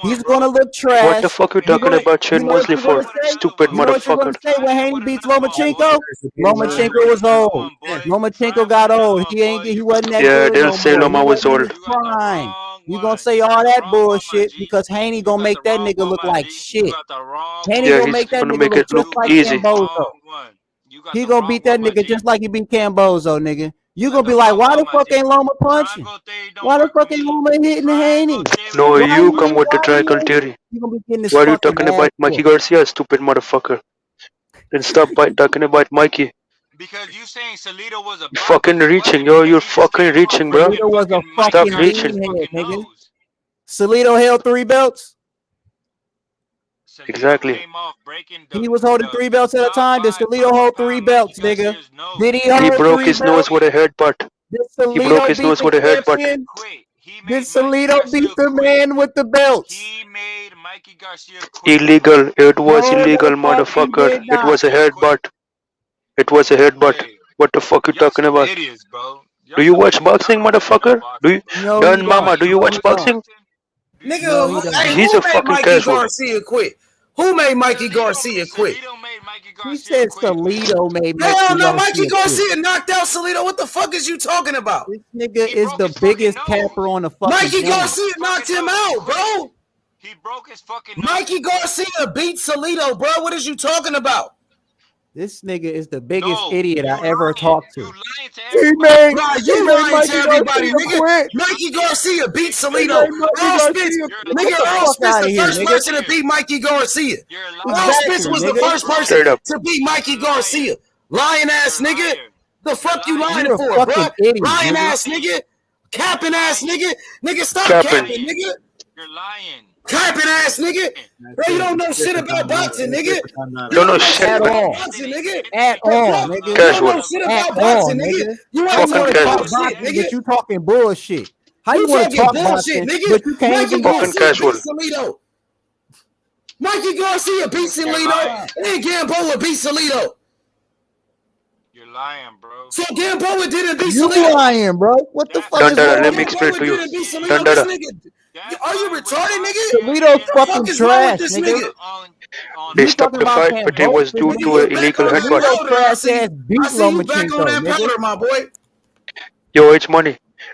He's gonna look trash. What the fuck you talking about Shane Mosley for? Stupid You know what you're motherfucker. gonna say when Haney beats Lomachenko? Lomachenko was old. Lomachenko got old. He wasn't that Yeah, good they'll no say more. Loma He was wasn't in old. his prime. You gonna say all that bullshit because Haney gonna make that nigga look like shit. Haney Yeah, gonna he's make that gonna nigga make look it look just like easy. Cambozo. He gonna beat that nigga just like he beat Cambozo, nigga. You gonna be like, why the fuck ain't Loma punching? Why the fuck ain't Loma hitting Haney? No, Why you he come with the triangle ain't- theory. You gonna be getting this What are you fucking talking ass about Mikey whooped. Garcia, stupid motherfucker? Then stop talking about Mikey. Because you saying Salido was a You're fucking reaching, yo. You're fucking reaching, bro. Salido was a Stop fucking reaching. meathead, nigga. Salido held 3 belts. Exactly. He was holding 3 belts at a time. Did Salido hold 3 belts, nigga? Did he He hold broke 3 his nose belts? with a headbutt. Did He broke Salido his beat nose the with a headbutt. champion? Did Salido beat the man with the belts? Illegal. It was No, illegal, the fuck he motherfucker. did It not. was a headbutt. It was a headbutt. What the fuck you talking about? Do you watch boxing, motherfucker? Do you? No, he Don don't. Mama, do you No, watch he don't. boxing? Nigga, No, he who, don't. hey, He's who a made fucking Mikey casual. Garcia quit? Who made Mikey Garcia quit? He said Salido made Hell Mikey no, Mikey Garcia quit. Garcia knocked out Salido. What the fuck is you talking about? This nigga is the biggest capper on the fucking Mikey planet. Garcia knocked him out, bro. He broke his fucking Mikey Garcia beat Salido, bro. What is you talking about? This nigga is the biggest idiot I ever talked to. He Nah, made you lying Mikey to everybody, Garcia nigga. quit. Mikey Garcia beat He Salido. made Mikey Errol Spence, Garcia quit. nigga, Get the Errol fuck Spence, out the of here, first nigga. person to beat Mikey Garcia. Errol Spence Exactly, was the nigga. first person Straight up. to beat Mikey Garcia. Lying ass nigga. The fuck you lying You're a for, bro? fucking idiot, Lying nigga. ass nigga. Capping ass nigga. Nigga, stop Capping. capping, nigga. You're lying. Capping ass nigga. Bro, you don't know shit about boxing, nigga. You Don't know shit. At all. boxing, nigga. At all, nigga. You don't Casual. know shit At about all, boxing, nigga. nigga. You How ain't you know want to Fucking talk about casual. shit, boxing, nigga. but you talking bullshit? How you You want to talking talk bullshit, boxing, nigga. but you can't Mikey even Fucking Garcia casual. beat Salido. Mikey Garcia beat Salido. And Gamboa beat Salido. You're lying, bro. So Gamboa didn't beat You Salido. lying, bro? What the fuck is Dandara, wrong let with me you? explain Gamboa to you. didn't beat Salido. This Dandara. nigga, are you retarded, nigga? Salido's What the fucking fuck is wrong trash, with this nigga. nigga? They You stopped talking the about fight, but it was Camboza, due nigga? to an illegal on that headbutt. Salido powder. trash ass beat I see you back on Lomachenko, that nigga. powder, my boy. Yo, it's money.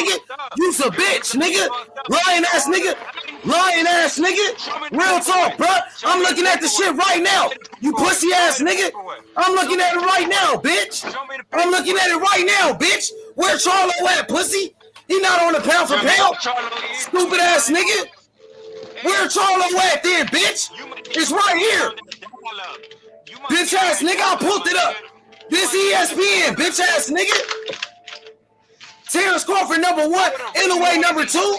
nigga. You's a bitch, nigga. Lying ass nigga. Lying ass nigga. Real talk, bro. I'm looking at the shit right now. You pussy ass nigga. I'm looking at it right now, bitch. I'm looking at it right now, bitch. Where Charlo at, pussy? He not on the pound for pound. Stupid ass nigga. Where Charlo at then, bitch? It's right here. Bitch ass nigga, I pulled it up. This ESPN, bitch ass nigga. Terence Crawford, number 1. Anyway, number 2.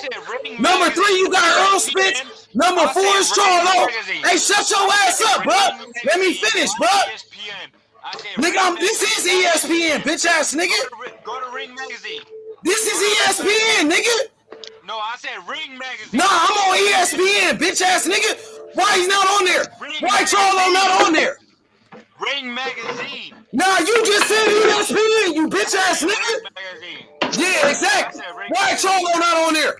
Number 3, you got Errol Spence. Number 4 is Charlo. Hey, shut your ass up, bro. Let me finish, bro. Nigga, this is ESPN, bitch ass nigga. Go to Ring Magazine. This is ESPN, nigga. No, I said Ring Magazine. Nah, I'm on ESPN, bitch ass nigga. Why he's not on there? Why Charlo not on there? Ring Magazine. Nah, you just said ESPN, you bitch ass nigga. Yeah, exactly. Why Charlo not on there?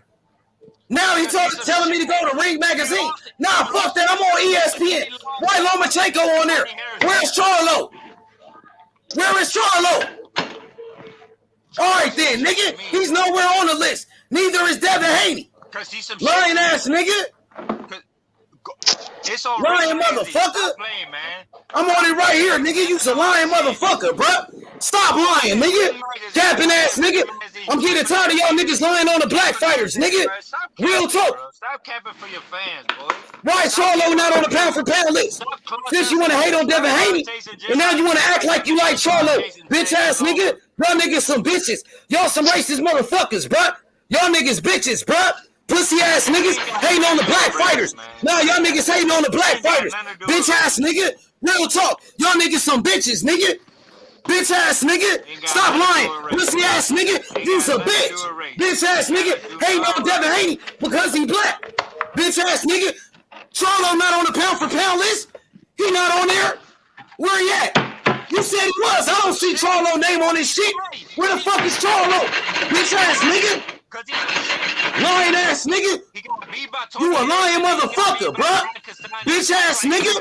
Now he telling me to go to Ring Magazine. Nah, fuck that. I'm on ESPN. Why Lomachenko on there? Where's Charlo? Where is Charlo? All right then, nigga. He's nowhere on the list. Neither is Devin Haney. Lying ass nigga. It's on lying motherfucker. I'm on it right here, nigga. You's a lying motherfucker, bruh. Stop lying, nigga. Capping ass nigga. I'm getting tired of y'all niggas lying on the black fighters, nigga. Real talk. Stop capping for your fans, boy. Why is Charlo not on the pound for pound list? Since you want to hate on Devin Haney, and now you want to act like you like Charlo, bitch ass nigga. Y'all niggas some bitches. Y'all some racist motherfuckers, bruh. Y'all niggas bitches, bruh. Pussy ass niggas hating on the black fighters. Nah, y'all niggas hating on the black fighters. Bitch ass nigga. Real talk. Y'all niggas some bitches, nigga. Bitch ass nigga. Stop lying. Pussy ass nigga. You's a bitch. Bitch ass nigga hating on Devin Haney because he black. Bitch ass nigga. Charlo not on the pound for pound list. He not on there. Where he at? You said he was. I don't see Charlo name on this shit. Where the fuck is Charlo? Bitch ass nigga. Lying ass nigga. You a lying motherfucker, bruh. Bitch ass nigga.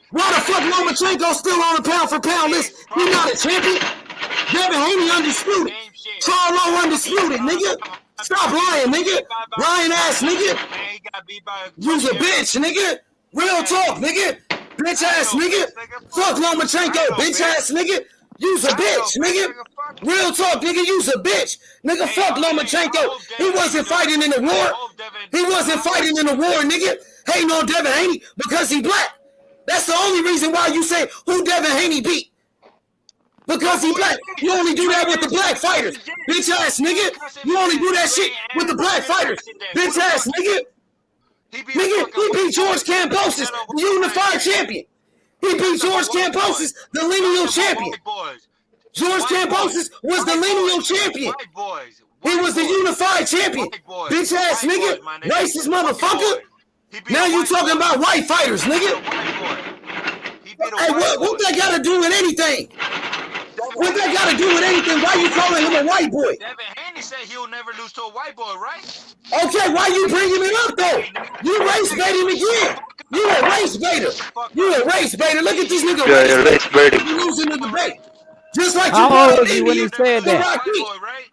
Why the fuck Lomachenko still on the pound for pound list? He not a champion. Devin Haney undisputed. Charlo undisputed, nigga. Stop lying, nigga. Lying ass nigga. You's a bitch, nigga. Real talk, nigga. Bitch ass nigga. Fuck Lomachenko, bitch ass nigga. You's a bitch, nigga. Real talk, nigga. You's a bitch. Nigga, fuck Lomachenko. He wasn't fighting in the war. He wasn't fighting in the war, nigga. Hating on Devin Haney because he black. That's the only reason why you say who Devin Haney beat. Because he black. You only do that with the black fighters. Bitch ass nigga. You only do that shit with the black fighters. Bitch ass nigga. Nigga, he beat George Kambosos, the unified champion. He beat George Kambosos, the lineal champion. George Kambosos was the lineal champion. He was the unified champion. Bitch ass nigga. Racist motherfucker. Now you talking about white fighters, nigga. Hey, what that got to do with anything? What that got to do with anything? Why you calling him a white boy? Devin Haney said he'll never lose to a white boy, right? Okay, why you bringing it up, though? You race baiting again. You a race baiter. You a race baiter. Look at this nigga race baiter. You losing the debate. Just like how old was he when he said that?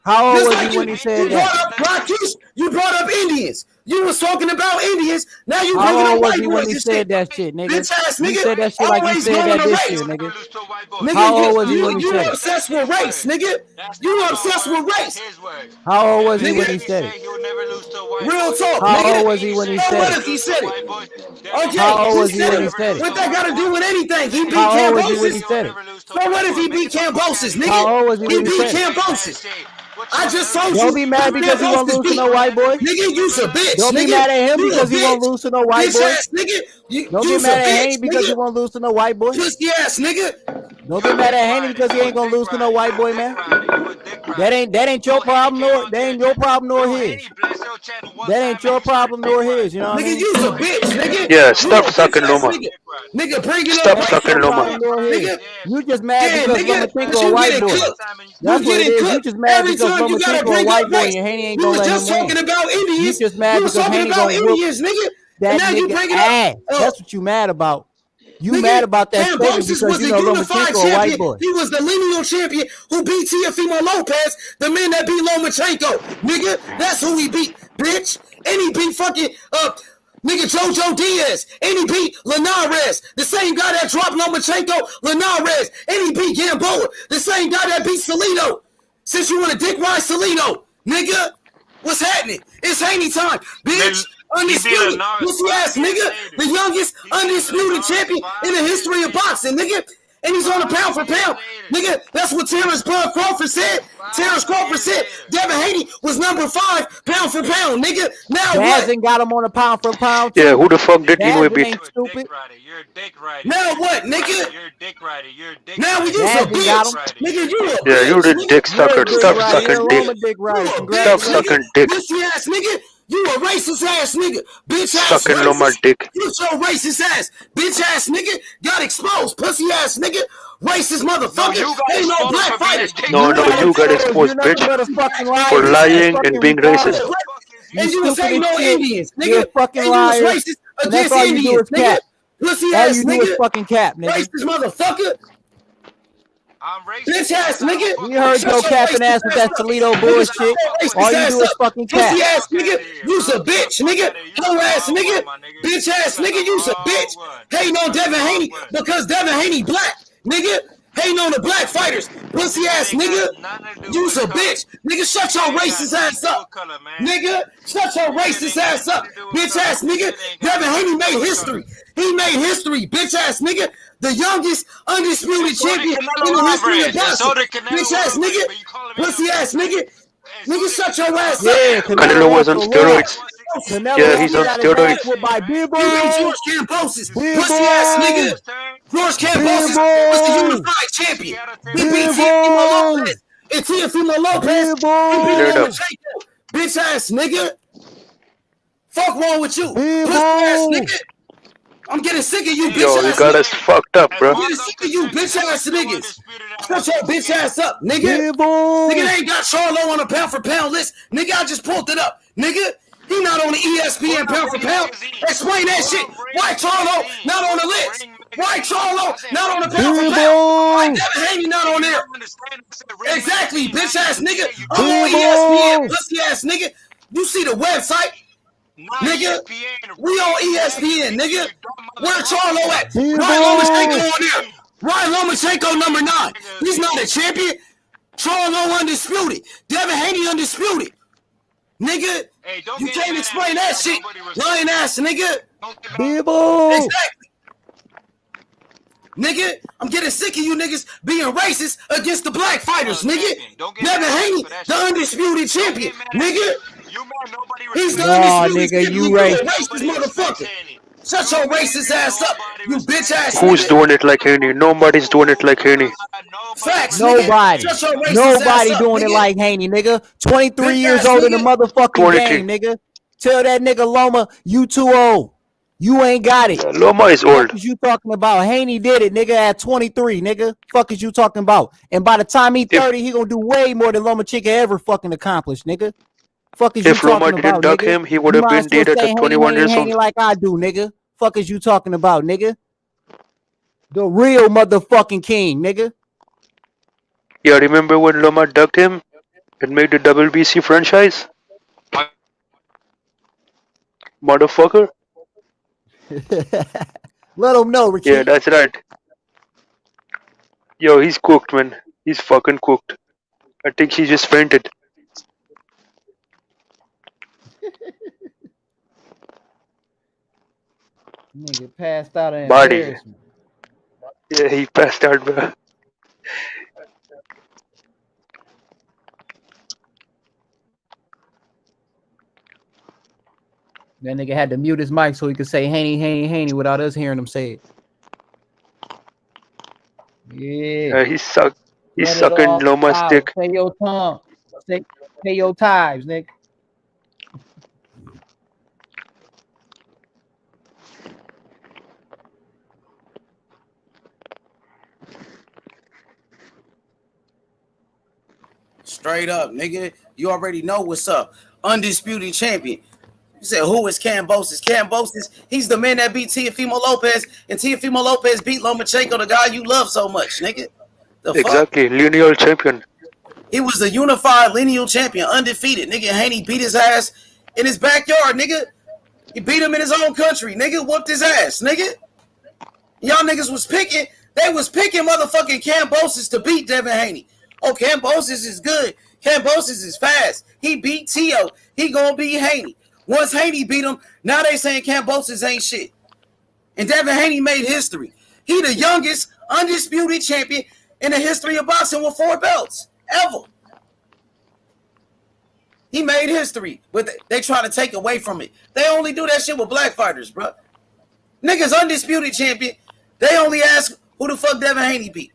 How old was he when he said that? You brought up Indians. You was talking about Indians. Now you how bringing old up was white he boys. when he said that shit, nigga? Bitch ass nigga. You said that shit like you said that this year, nigga. How old was he when he said it? You obsessed with race, nigga. You obsessed with race. How old was he when he said it? Real talk. How old was he when he said What it? if he said it? Okay. How old was he when he said it? What that got to do with anything? He beat How old was he when he Kambosos. said it? So what if he beat Kambosos, nigga? How old was he when he beat said it? Kambosos. I just told you. Don't be mad because he won't lose to no white boy. Nigga, you's a bitch. Don't be mad at him because he won't lose to no white boy. Don't be mad at Haney because he won't lose to no white boy. Pussy ass nigga. Don't be mad at Haney because he ain't gonna lose to no white boy, man. That ain't your problem nor that ain't your problem nor his. That ain't your problem nor his. You know what I mean? Nigga, you's a bitch, nigga. Yeah, stop sucking Loma. Nigga, bring it Stop up. sucking Loma. Nigga, you just mad because Lomachenko a you white getting boy. cooked. That's You what it getting is. You cooked. just mad Every because time you gotta Lomachenko a bring white up boy race. and Haney ain't You gonna was let just him talking win. about Indians. You just mad You was because talking Haney about gonna whoop Indians, nigga. that And now you nigga bring it up. ass. That's what you mad about. You Nigga, mad about that statement Kambosos because was you the know unified Lomachenko a white champion. boy. He was the lineal champion who beat Teofimo Lopez, the man that beat Lomachenko. Nigga, that's who he beat. bitch. And he beat fucking nigga Jojo Diaz. And he beat Linares, the same guy that dropped Lomachenko, Linares. And he beat Gamboa, the same guy that beat Salito. Since you want to dick ride Salito, nigga, what's happening? It's Haney time, bitch. Undisputed, pussy ass nigga, the youngest undisputed champion in the history of boxing, nigga. And he's on a pound for pound, nigga. That's what Terence Crawford said. Terence Crawford said Devin Haney was number 5 pound for pound, nigga. Now Dazin what? got him on a pound for pound. Too. Yeah, who the fuck did Inoue Dazin beat? ain't stupid. You're a dick rider. Now what, nigga? You're a dick rider. You're a dick Now we rider. use a Dazin got bitch, him. nigga. You a Yeah, bitch, you're the nigga. dick sucker. You're a dick Stop rider. sucking You're a dick. Roma dick rider. You a Stop bitch, Congratulations. sucking nigga. dick. Pussy ass nigga. You a racist ass nigga. Bitch ass Sucking Loma racist. dick. You your racist ass. Bitch ass nigga. Got exposed. Pussy ass nigga. Racist No, motherfucker. you got Ain't no exposed black for being a fighters. dick No, rider. you got You're exposed, nothing bitch, but a fucking for liar. You're lying fucking and being retarded. racist. And You you was stupid saying as no shit. Indians, You're a nigga. fucking And you was liar. racist And that's against all you do Indians, is nigga. cap. Pussy All ass you do is nigga. fucking cap, nigga. Racist motherfucker. I'm racist. Bitch ass nigga. We heard Shut your your capping racist ass with ass that up. Toledo Nigga, shut bullshit. your All racist you ass do is up. fucking Pussy cap. ass nigga. You's a bitch, nigga. Hoe ass nigga. Bitch ass nigga. You's a bitch. Hating on Devin Haney because Devin Haney black, nigga. Hating on the black fighters. Pussy ass nigga. You's a bitch. Nigga, shut your racist ass up. Nigga, shut your racist ass up. Bitch ass nigga. Devin Haney made history. He made history, bitch ass nigga. The youngest undisputed champion in the history of boxing. Bitch ass nigga. Pussy ass nigga. Nigga, shut your ass up. Yeah, Canelo Canelo was on also lost. steroids. Canelo Yeah, he's also on got his ass steroids. whooped by You beat George Kambosos. Pussy ass nigga. George Kambosos was the unified champion. He beat Teofimo Lopez. And Teofimo Lopez, he beat Cleared up. Lomachenko. Bitch ass nigga. Fuck wrong with you. Pussy ass nigga. I'm getting sick of you, bitch Yo, you ass got niggas. us fucked up, bro. I'm getting sick of you, bitch ass niggas. Shut your bitch ass up, nigga. Nigga, they ain't got Charlo on a pound for pound list. Nigga, I just pulled it up. Nigga, he not on the ESPN pound for pound. Explain that shit. Why Charlo not on the list? Why Charlo not on the pound for pound? Why Devin Haney not on there? Exactly, bitch ass nigga. I'm on ESPN, pussy ass nigga. You see the website? Nigga, we on ESPN, nigga. Where Charlo at? Ryan Lomachenko on there. Ryan Lomachenko number 9. He's not a champion. Charlo undisputed. Devin Haney undisputed. Nigga, you can't explain that shit. Lying ass nigga. Exactly. Nigga, I'm getting sick of you niggas being racist against the black fighters, nigga. Devin Haney, the undisputed champion, nigga. He's the undisputed nigga, champion. you Racist motherfucker. Shut your racist ass up, you bitch ass Who's nigga. doing it like Haney? Nobody's doing it like Haney. Facts, Nobody. nigga. Shut your racist Nobody ass up, doing it nigga. like Haney, nigga. 23 Bitch years ass old in the nigga. motherfucking 23. game, nigga. Tell that nigga Loma, you too old. You ain't got it. Loma is old. Fuck is you talking about? Haney did it, nigga, at 23, nigga. Fuck is you talking about? And by the time he 30, he gonna do way more than Lomachenko ever fucking accomplished, nigga. Fuck is you If Loma talking didn't about, duck nigga? him, he would You have might been as well dead at say 21 years Haney old. like I do, nigga. Fuck is you talking about, nigga? The real motherfucking king, nigga. Yeah, remember when Loma ducked him and made the WBC franchise? Motherfucker. Let him know, Ricky. Yeah, that's right. Yo, he's cooked, man. He's fucking cooked. I think he just fainted. Nigga passed out in Body. embarrassment. Yeah, he passed out, bro. That nigga had to mute his mic so he could say Haney, Haney, Haney without us hearing him say it. Yeah. He's Let it sucking all Loma's out. dick. Pay your tongue. Pay your tithes, nigga. Straight up, nigga. You already know what's up. Undisputed champion. You said, who is Kambosos? Kambosos, he's the man that beat Teofimo Lopez, and Teofimo Lopez beat Lomachenko, the guy you love so much, nigga. The fuck? Exactly, lineal champion. He was the unified lineal champion, undefeated. Nigga, Haney beat his ass in his backyard, nigga. He beat him in his own country, nigga. Whooped his ass, nigga. Y'all niggas was picking. They was picking motherfucking Kambosos to beat Devin Haney. Oh, Kambosos is good. Kambosos is fast. He beat Tio. He gonna beat Haney. Once Haney beat him, now they saying Kambosos ain't shit. And Devin Haney made history. He the youngest undisputed champion in the history of boxing with 4 belts ever. He made history, but they try to take away from it. They only do that shit with black fighters, bro. Niggas undisputed champion. They only ask who the fuck Devin Haney beat.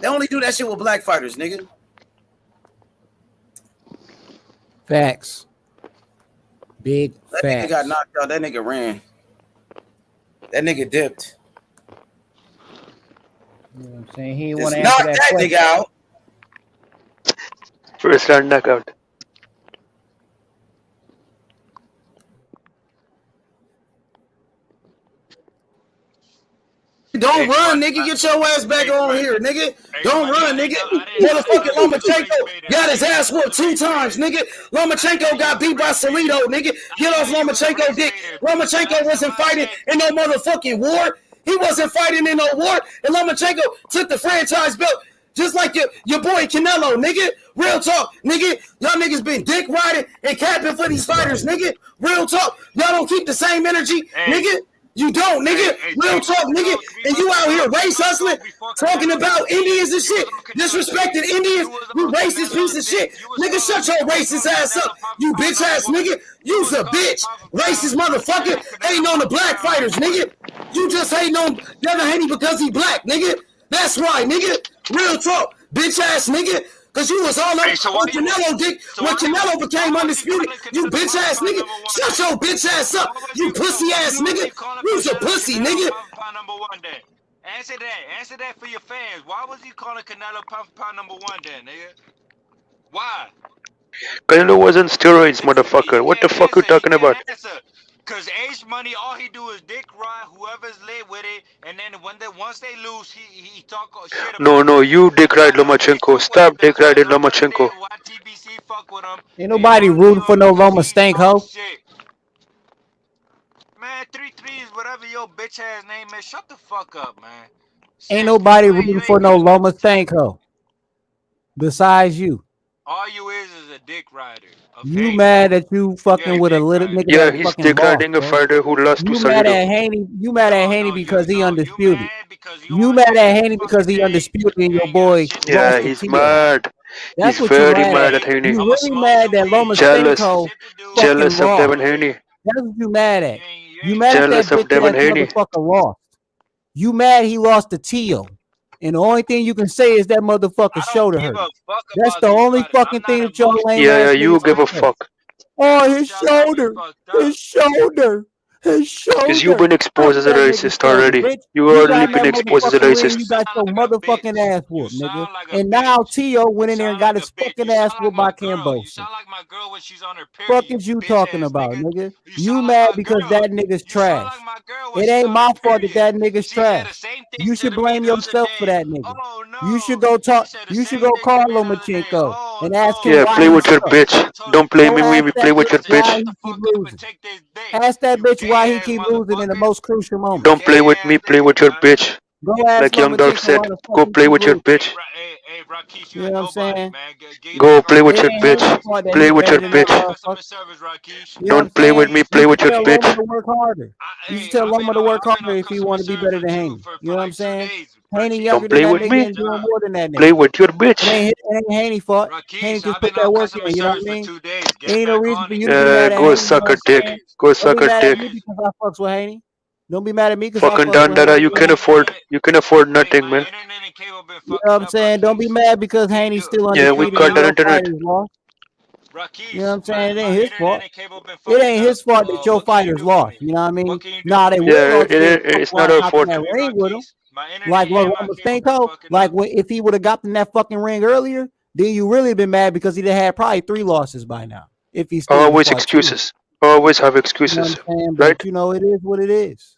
They only do that shit with black fighters, nigga. Facts. Big that facts. Nigga got knocked out. That nigga ran. That nigga dipped. You know what I'm saying? He didn't Just want to knock answer that nigga out. First round knockout. Don't run, nigga. Get your ass back on here, nigga. Don't run, nigga. Motherfucking Lomachenko got his ass whooped 2 times, nigga. Lomachenko got beat by Salido, nigga. Get off Lomachenko dick. Lomachenko wasn't fighting in no motherfucking war. He wasn't fighting in no war. And Lomachenko took the franchise belt just like your boy Canelo, nigga. Real talk, nigga. Y'all niggas been dick riding and capping for these fighters, nigga. Real talk. Y'all don't keep the same energy, nigga. You don't, nigga. Real talk, nigga. And you out here race hustling, talking about Indians and shit, disrespecting Indians. You racist piece of shit. Nigga, shut your racist ass up. You bitch ass nigga. You's a bitch. Racist motherfucker. Hating on the black fighters, nigga. You just hating on Devin Haney because he black, nigga. That's why, nigga. Real talk. Bitch ass nigga. Cause you was all up on Canelo dick when Canelo became undisputed. You bitch ass nigga. Shut your bitch ass up. You pussy ass nigga. You's a pussy nigga. Answer that for your fans. Why was he calling Canelo pound number 1 then, nigga? Why? Canelo was on steroids, motherfucker. What the fuck you talking about? Cause H Money, all he do is dick ride whoever's lit with it, and then once they lose, he talk shit about. No, you dick ride Lomachenko. Stop dick riding Lomachenko. Ain't nobody rooting for no Loma stank hoe. Man, 3-3 is whatever your bitch ass name is. Shut the fuck up, man. Ain't nobody rooting for no Loma stank hoe. Besides you. All you is a dick rider. You mad that you fucking with a little nigga? Yeah, he's dick riding a fighter who lost to You mad Salido. at Haney? You mad at Haney because he undisputed? You mad at Haney because he undisputed and your boy? Yeah, he's mad. That's He's what very you mad at Haney. You really mad that Loma Jealous. Stanko Jealous of lost. Devin Haney. That's what you mad at. You mad Jealous at that of Devin bitch Haney. that motherfucker lost. You mad he lost to Tio. And the only thing you can say is that motherfucker shoulder hurt. That's the only fucking thing that y'all lame Yeah, ass you niggas give a can say. fuck. Oh, his shoulder. His shoulder. His shoulder. Because you've been exposed as a racist already. You You already got been that exposed as a motherfucking ring, you racist. got your motherfucking ass whooped, nigga. And now Tio went in there and got his fucking ass whooped by Kambosos. Fuck is you talking about, nigga? You mad because that nigga's trash. It ain't my fault that nigga's trash. You should blame yourself for that nigga. You should go talk. You should go call Lomachenko and ask him Yeah, why play he with your sucks. bitch. Don't play Go me, ask play that with your bitch why bitch. he keep losing. Ask that bitch why he keep losing in the most crucial moment. Don't play with me, play with your bitch. Go ask Like Young Dolph Lomachenko said, why the fuck go he play keep with your losing. bitch. You know what I'm saying? Go play with It your ain't Haney's bitch. fault that Play he with your better than that bitch. motherfucker. You know what I'm Don't play with saying? me, play You with should your tell Loma bitch. to work harder. You should tell Loma to work harder if he want to be better than Haney. You know what I'm saying? Haney younger Don't than play that with nigga me. and doing more than that Play nigga. with your It bitch. ain't Haney fault. Haney just put that work in. You know what I mean? Ain't no reason for you to be mad at Go Haney. suck You know a dick. what I'm Go saying? suck Don't be a mad dick. at me because I fucks with Haney. Don't be mad at me because I Fucking fucks with Dandara, Haney. you can afford. You can afford nothing, man. You know what I'm saying? Don't be mad because Haney's still Yeah, we undefeated cut and that your internet. fighters lost. You know what I'm saying? It ain't his fault. It ain't his fault that your fighters lost. You know what I mean? Nah, they would Yeah, lost if they it's not would our got in fault. that ring with him. Like what Lomachenko, like if he would have gotten that fucking ring earlier, then you really been mad because he'd have had probably 3 losses by now. If he still Always fought 2. excuses. Always have You know what excuses, I'm saying? right? But you know, it is what it is.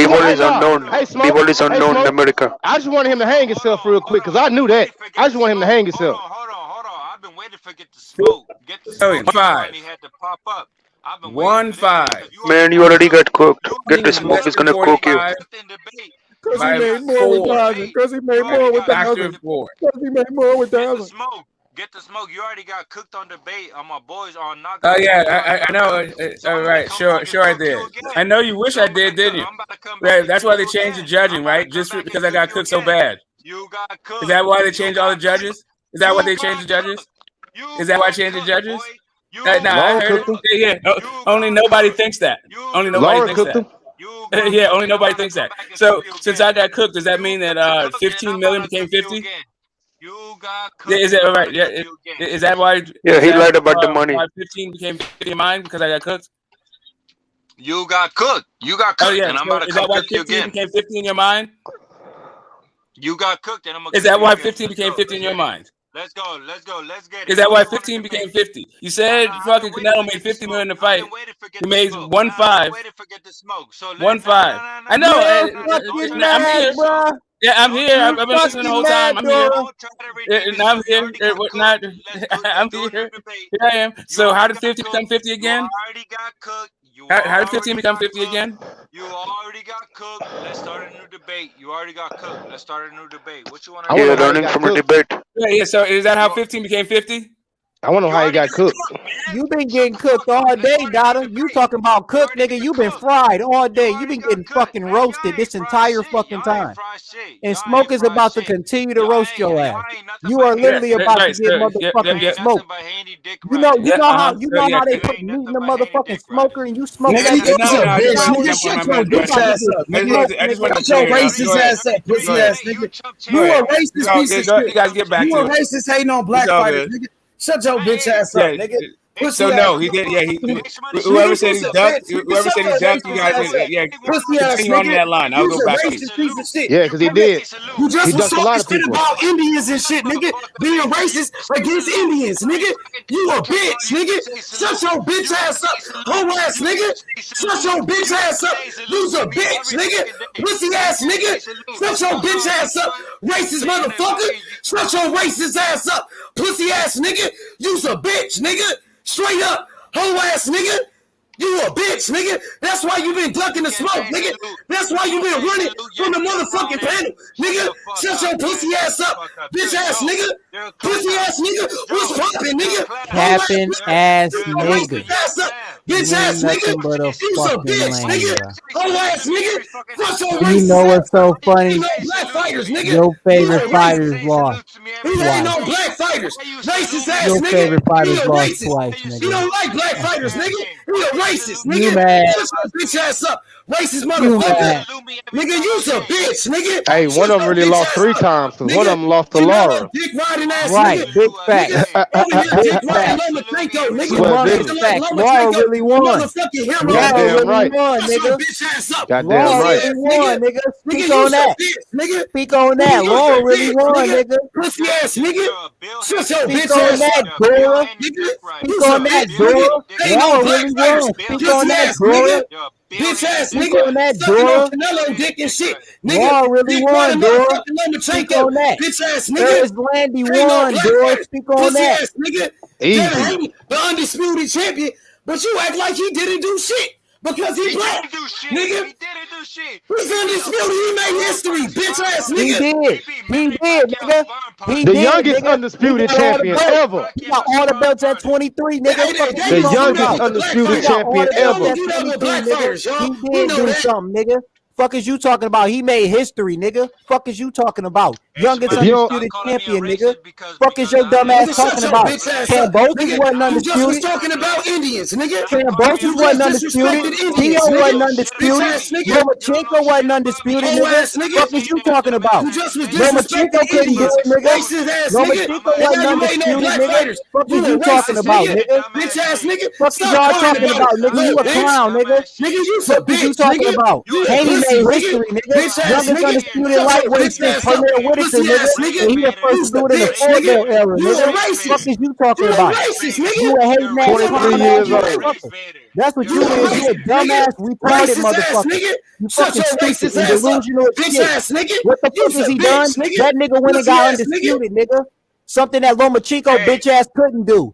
B-ball is unknown. Hey, Smoke. B-ball is unknown in America. I just wanted him to hang himself real quick because I knew that. I just want him to hang himself. Hold on. I've been waiting for get the smoke. Get the smoke. He had to pop up. I've been 1-5. Man, you already got cooked. Get the smoke is gonna cook you. Because he By made more 4. with Tyson. Because he made more with Factor Tyson. of 4. Because he made more with Tyson. Get the smoke. You already got cooked on debate on my boys on knockout. Oh yeah, I know. All right, sure, I did. I know you wish I did, didn't you? Right, that's why they changed the judging, right? Just because I got cooked so bad. You got cooked. Is that why they changed all the judges? Is that why they changed the judges? Is that why I changed the judges? No, I heard it. Yeah. Only nobody thinks that. Only nobody thinks that. Yeah, only nobody thinks that. So since I got cooked, does that mean that 15 million became 50? You got cooked. Is that right? Yeah. Is that why? Yeah, he lied about the money. Why 15 became 50 in mine because I got cooked? You got cooked. You got cooked, and I'm about to come cook you again. Is that why 15 became 50 in your mind? You got cooked, and I'm gonna. Is that why 15 became 50 in your mind? Let's go. Let's get it. Is that why 15 became 50? You said fucking Canelo made 50 million in the fight. He made 1-5. 1-5. I know. I'm here, bro. Yeah, I'm here. I've been listening the whole time. I'm here. I'm here. I'm here. Here I am. So how did 50 become 50 again? How did 15 become 50 again? You already got cooked. Let's start a new debate. You already got cooked. Let's start a new debate. What you want to do? Yeah, learning from the debate. Yeah. So is that how 15 became 50? I want to know how he got cooked. You been getting cooked all day, Dada. You talking about cooked, nigga. You been fried all day. You been getting fucking roasted this entire fucking time. And Smoke is about to continue to roast your ass. You are literally about to get motherfucking smoked. You know how they put meat in the motherfucking smoker and you smoke that Nigga, bitch. Shut your racist ass up, pussy ass nigga. You a racist piece of shit. You guys get back You to a it. racist hating on black fighters, nigga. Shut your bitch ass up, nigga. So no, he did. Yeah, whoever said he ducked, you guys, continue on that line. I'll go back to you. Yeah, because he did. You just He was ducked a lot talking of shit people. about Indians and shit, nigga. Being racist against Indians, nigga. You a bitch, nigga. Shut your bitch ass up, hoe ass nigga. Shut your bitch ass up. You's a bitch, nigga. Pussy ass nigga. Shut your bitch ass up, racist motherfucker. Shut your racist ass up, pussy ass nigga. You's a bitch, nigga. Straight up, hoe ass nigga. You a bitch, nigga. That's why you been ducking the smoke, nigga. That's why you been running from the motherfucking panel, nigga. Shut your pussy ass up, bitch ass nigga. Pussy ass nigga. What's poppin', nigga? Capping ass nigga. Bitch ass nigga. You's a bitch, nigga. Hoe ass nigga. Fuck your You know what's so funny? black fighters, nigga. Your favorite fighters lost He ain't no twice. black fighters. Racist ass Your nigga. favorite fighters He a lost racist. twice, You nigga. don't like black fighters, nigga. You a racist, nigga. You mad. Shut your bitch ass up, racist You motherfucker. mad. Nigga, you's a bitch, nigga. Hey, one of them really lost 3 times. Cause one of them lost to Laura. Dick riding ass Right, nigga. big facts. Over here, Big dick riding facts. Lomachenko, nigga. Humongous facts. Laura really won. Motherfucking hero. Laura Goddamn really right. won, Shut your nigga. bitch ass up. Goddamn Laura right. really won, nigga. Nigga, Speak you's on that. a bitch, nigga. Speak on that. Nigga, Laura you's a really bitch, won, nigga. Pussy ass nigga. Shut your Speak bitch on ass that, up. Dora. Nigga, Speak you's a on that, bitch, Dora. nigga. Ain't no Laura black really fighters. won. Speak Pussy on that, ass nigga. Dora. Bitch ass Speak nigga. on that, Sucking Dora. on Canelo dick and shit. Nigga, Laura really dick won, riding Dora. motherfucking Speak Lomachenko. on that. Bitch ass nigga. Curtis Landy Ain't no won, black Dora. fighters. Speak on Pussy that. ass nigga. Easy. Devin Haney, the undisputed champion, but you act like he didn't do shit because he black. didn't do shit. Nigga, He didn't do shit. he's undisputed. He made history, bitch ass He nigga. did. He did, nigga. He The did, youngest nigga. undisputed He got all the champion belts. ever. He got all the belts at 23, nigga. Hey, Fuck they is The you don't talking do that youngest with about? the black undisputed He got fighters. all champion the They belts only at ever. do that with 23, black nigga. fighters, y'all. He We did know do that. something, nigga. Fuck is you talking about? He made history, nigga. Fuck is you talking about? Youngest If you don't, undisputed champion, nigga. Fuck is your dumb ass Nigga, shut talking your about? bitch ass up. Cambosis Nigga, wasn't you just was undisputed. talking about Indians, nigga. Cambosis You wasn't just undisputed. disrespected Indians, Tio wasn't nigga. undisputed. Bitch ass nigga. Lomachenko wasn't undisputed, Hoe nigga. ass nigga. Fuck is you talking about? You just was Lomachenko disrespecting couldn't do Indians. it, nigga. Racist ass nigga. Lomachenko And wasn't now you ain't no undisputed, black nigga. fighters. Fuck is You a you talking racist about, nigga. nigga? Bitch ass nigga. Fuck is Stop y'all crying talking about about, it, nigga? You little a bitch. clown, nigga. Nigga, you's a Fuck is you bitch, talking nigga. about? You a Haney pussy, made nigga. history, nigga. Bitch ass Youngest nigga. undisputed Shut your lightweight bitch since ass up. Pernell Whitaker, Pussy nigga. ass nigga. And he the first You's to a do it in the bitch, Ford nigga. Belt era, You a nigga. Fuck racist. is you You talking a about? racist, nigga. You a hating ass, 23 clown ass years old. motherfucker. That's what you You a is. You a racist, dumbass, nigga. retarded Racist ass motherfucker. nigga. You Shut fucking your stupid racist and ass up. delusional as Bitch shit. ass nigga. What the fuck You's is a he done? bitch, nigga. That nigga went and Pussy got ass nigga. undisputed, nigga. Something that Lomachenko bitch ass couldn't do.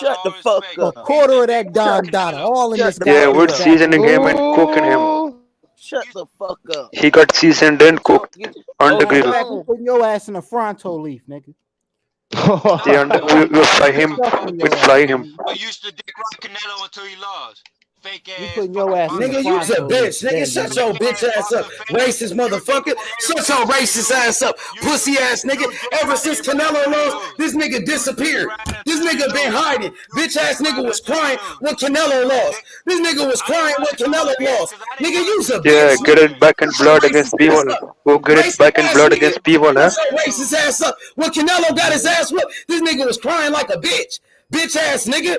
Shut the fuck A up. quarter of that Don Dada, all in Shut this the guy. Yeah, we're fuck up. seasoning him and cooking him. Shut the fuck up. He got seasoned and cooked on the Matter of grill. fact, we putting your ass in a Fronto leaf, nigga. We fry him. We fry him. I used to dick rock Canelo until he lost. Fake We ass. putting your ass in Nigga, a you's a Fronto bitch. leaf. Nigga, shut your bitch ass up. Racist motherfucker. Shut your racist ass up. Pussy ass nigga. Ever since Canelo lost, this nigga disappeared. This nigga been hiding. Bitch ass nigga was crying when Canelo lost. This nigga was crying when Canelo lost. Nigga, you's a Yeah, bitch. get Nigga. it back in Shut your blood against racist ass people. up. Go get it Racist back in ass blood nigga. against people, huh? Shut your racist ass up. When Canelo got his ass whooped, this nigga was crying like a bitch. Bitch ass nigga.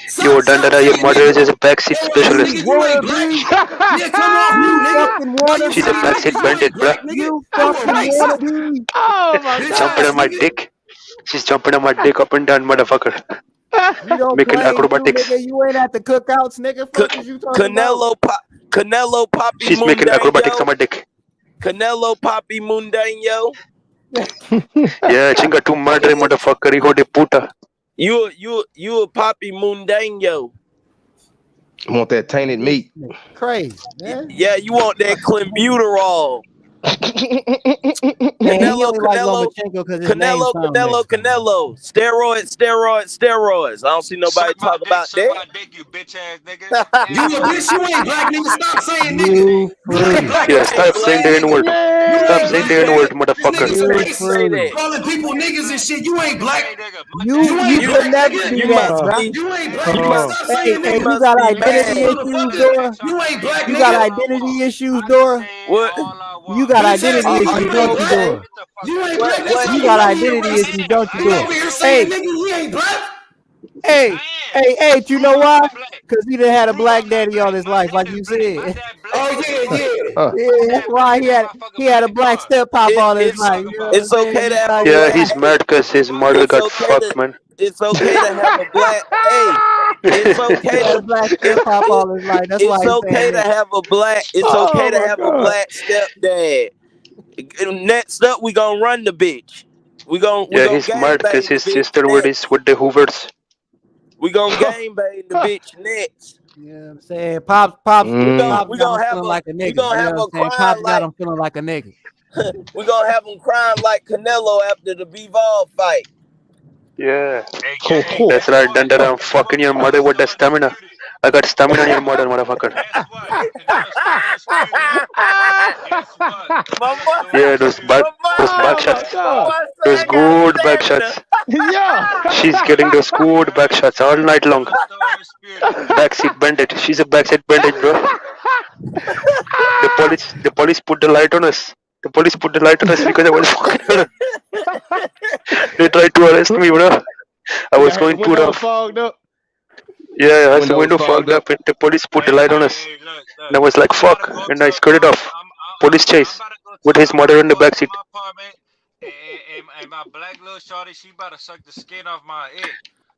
Yo, Dandara, your moderator is a backseat specialist. Nigga, you ain't black. Nigga, come off mute, nigga. Now you She's a sound like backseat you bandit, ain't bruh. black, nigga. You You a fucking racist. wannabe. Oh my Bitch She's jumping ass on my nigga. dick. She's jumping on my dick up and down, motherfucker. We don't Making claim you, acrobatics. nigga. You ain't at the cookouts, nigga. Fuck is you talking about? Canelo Papi She's making acrobatics on Mundanyo. my dick. Canelo Papi Mundanyo. Yeah, chinga tu madre, motherfucker, hijo de puta. You a Papi Mundanyo. I want that tainted meat. Crazy, man. Yeah, you want that clenbuterol. Man, he only like Lomachenko because his name sounds Mexican. Steroids. I don't see nobody talk about that. My dick, you bitch ass nigga. You a bitch, you ain't black nigga. Stop saying nigga. You ain't black. Yeah, stop saying the N-word. Stop saying the N-word, motherfucker. Calling people niggas and shit. You ain't black. You could never do that, bro. You ain't black. You must stop saying Hey, nigga. you got identity issues, Dora. You ain't black, You nigga. got identity issues, Dora. What? You got identity issues, don't you, Dora? You ain't black. You got identity issues, don't you, Dora? Hey, nigga, he ain't black. hey, you know why? Because he done had a black daddy all his life, like you said. Oh yeah. Yeah, that's why he had a black step pop all his life. You know what It's I'm saying? okay to have Yeah, he's mad because his mother got fucked, man. It's okay to have a black. Hey, it's okay He had a to black step pop all his life. That's why it's he's okay saying to that. have a black. It's okay to have a black stepdad. Next up, we gonna run the bitch. We gonna He's mad because his sister with the Hoovers. We gonna game bang the bitch next. You know what I'm saying? Pops got him feeling like a nigga. We gonna have You know a what I'm saying? crime Pops got like him feeling like a nigga. we gonna have him crying like Canelo after the Bivol fight. Yeah. That's right, Dundar. I'm fucking your mother with the stamina. I got stamina in your mother, motherfucker. Yeah, those back shots. Those good back shots. Yeah. She's getting those good back shots all night long. Backseat bandit. She's a backseat bandit, bro. The police put the light on us. The police put the light on us because I was fucking her. They tried to arrest me, bro. I was going too rough. Fogged up. Yeah, I had the window fogged up and the police put the light on us. And I was like, fuck. And I skirted off. Police chase with his mother in the backseat. And my black little shorty, she about to suck the skin off my egg.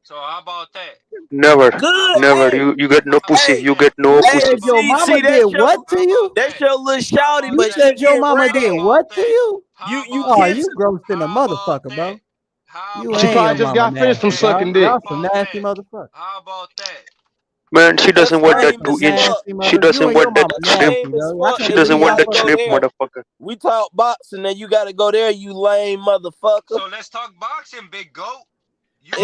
So how about that? Never. You get no pussy. You get no pussy. Your mama did what to you? That's your little shawty, You but said she your get mama ready. did what to you? You Oh, you gross in a motherfucker, bro. You She ain't probably your just mama got finished from nasty, sucking dog. dick. Y'all some nasty motherfuckers. How about that? Man, she doesn't want that 2-inch. She doesn't want that slim. She doesn't want that slip, motherfucker. We talk boxing and you gotta go there, you lame motherfucker. So let's talk boxing, big goat.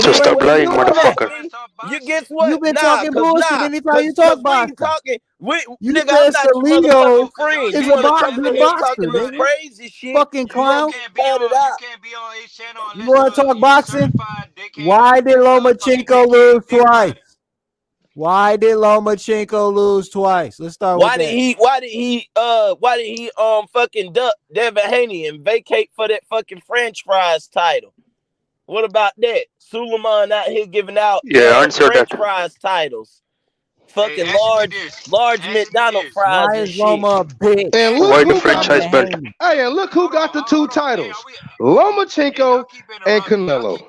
So stop lying, motherfucker. You guess what? You been talking bullshit anytime you talk boxing. You Nigga, said I'm not your Salio motherfucking friend. is You a wanna come good in here boxer, talking this nigga. crazy shit? Fucking clown. You can't be on his channel You unless want to talk you boxing? certified dickhead. Why did Lomachenko lose twice? Why did Lomachenko lose twice? Let's start with that. Why did he fucking duck Devin Haney and vacate for that fucking French fries title? What about that? Suleiman out here giving out French fries titles. Fucking large McDonald's fries Why and is shit. Loma big? And Why look the who got franchise belt? Hey, and look who got the 2 titles: Lomachenko and Canelo.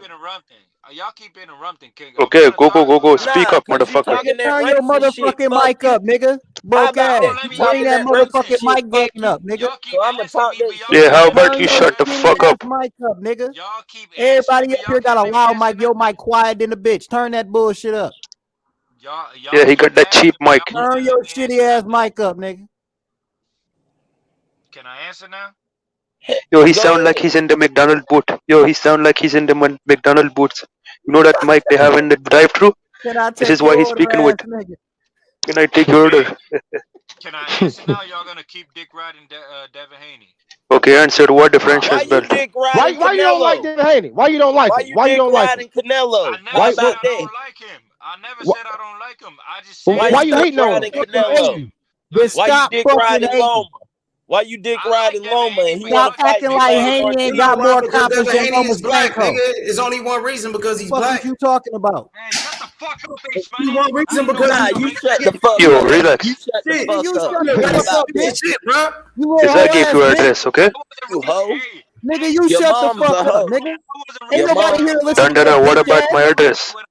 Y'all keep interrupting, King. Okay, go. Speak up, motherfucker. Turn your motherfucking mic up, nigga. Broke ass. Bring that motherfucking mic gain up, nigga. So I'm gonna talk that shit. Yeah, how about you shut the fuck up? Mic up, nigga. Everybody up here got a loud mic. Your mic quiet than a bitch. Turn that bullshit up. Yeah, he got that cheap mic. Turn your shitty ass mic up, nigga. Can I answer now? Yo, he sound like he's in the McDonald's booth. McDonald's booths. You know that mic they have in the drive-thru? This is why he's speaking with. Can I take your order? Can I answer now? Y'all gonna keep dick riding Devin Haney? Okay, answer what the franchise belt. Why you don't like Devin Haney? Why you don't like him? Why you don't like him? Canelo? I never said I don't like him. I never said I don't like him. I just said why you hating on him? Canelo? Why you dick riding Loma? Why you dick riding Loma? And he Stop acting like Haney ain't got more accomplishments than Lomachenko. It's only one reason because he's What black. you talking about? Man, shut the fuck up, Only one reason because you shut the fuck up. Yo, relax. You shut the You fuck shut up. the fuck up, bitch. shit, bro. You Yes, I gave you ass address, okay? You hoe. Nigga, you Your shut the mom's fuck a hoe. up, nigga. Ain't nobody here listening to Dandara, that what bitch about ass. my address?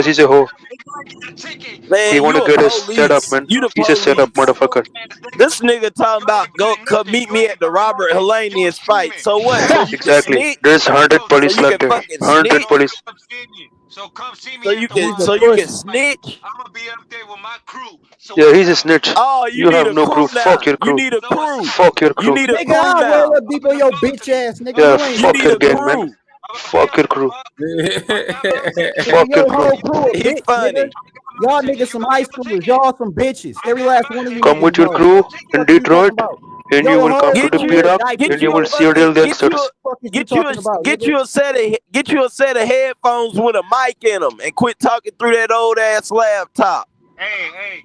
because he's a hoe. Man, He want to you a get his set up, police. man. You the He's a set up police. motherfucker. This nigga talking about go meet me at the Robert Helenius fight. So what? So you can Exactly. snitch? There's 100 So police you can left there. fucking 100 snitch? police. So come see me So you at the can Wild so you can snitch? I'm gonna be up there with my crew. So Yeah, he's a snitch. Oh, you You need have a no crew crew. now. Fuck your You crew. need a crew. Fuck your You crew. need a Nigga, crew I'll now. roll up deep on your bitch ass, nigga. Yeah, You ain't You fuck need your a gang, man. crew. Fuck your crew. nigga, Fuck your your crew. whole crew a He bitch, nigga. funny. Y'all niggas some high schoolers. Y'all some bitches. Every last one of you Come niggas with your know. crew in What the fuck is you talking Detroit, about? and you Your will come whole to the Get crew you wear B-Rock, diapers, and you will nigga. see real gangsters. What the fuck is you talking about, get nigga? you a set of headphones with a mic in them and quit talking through that old ass laptop. Hey,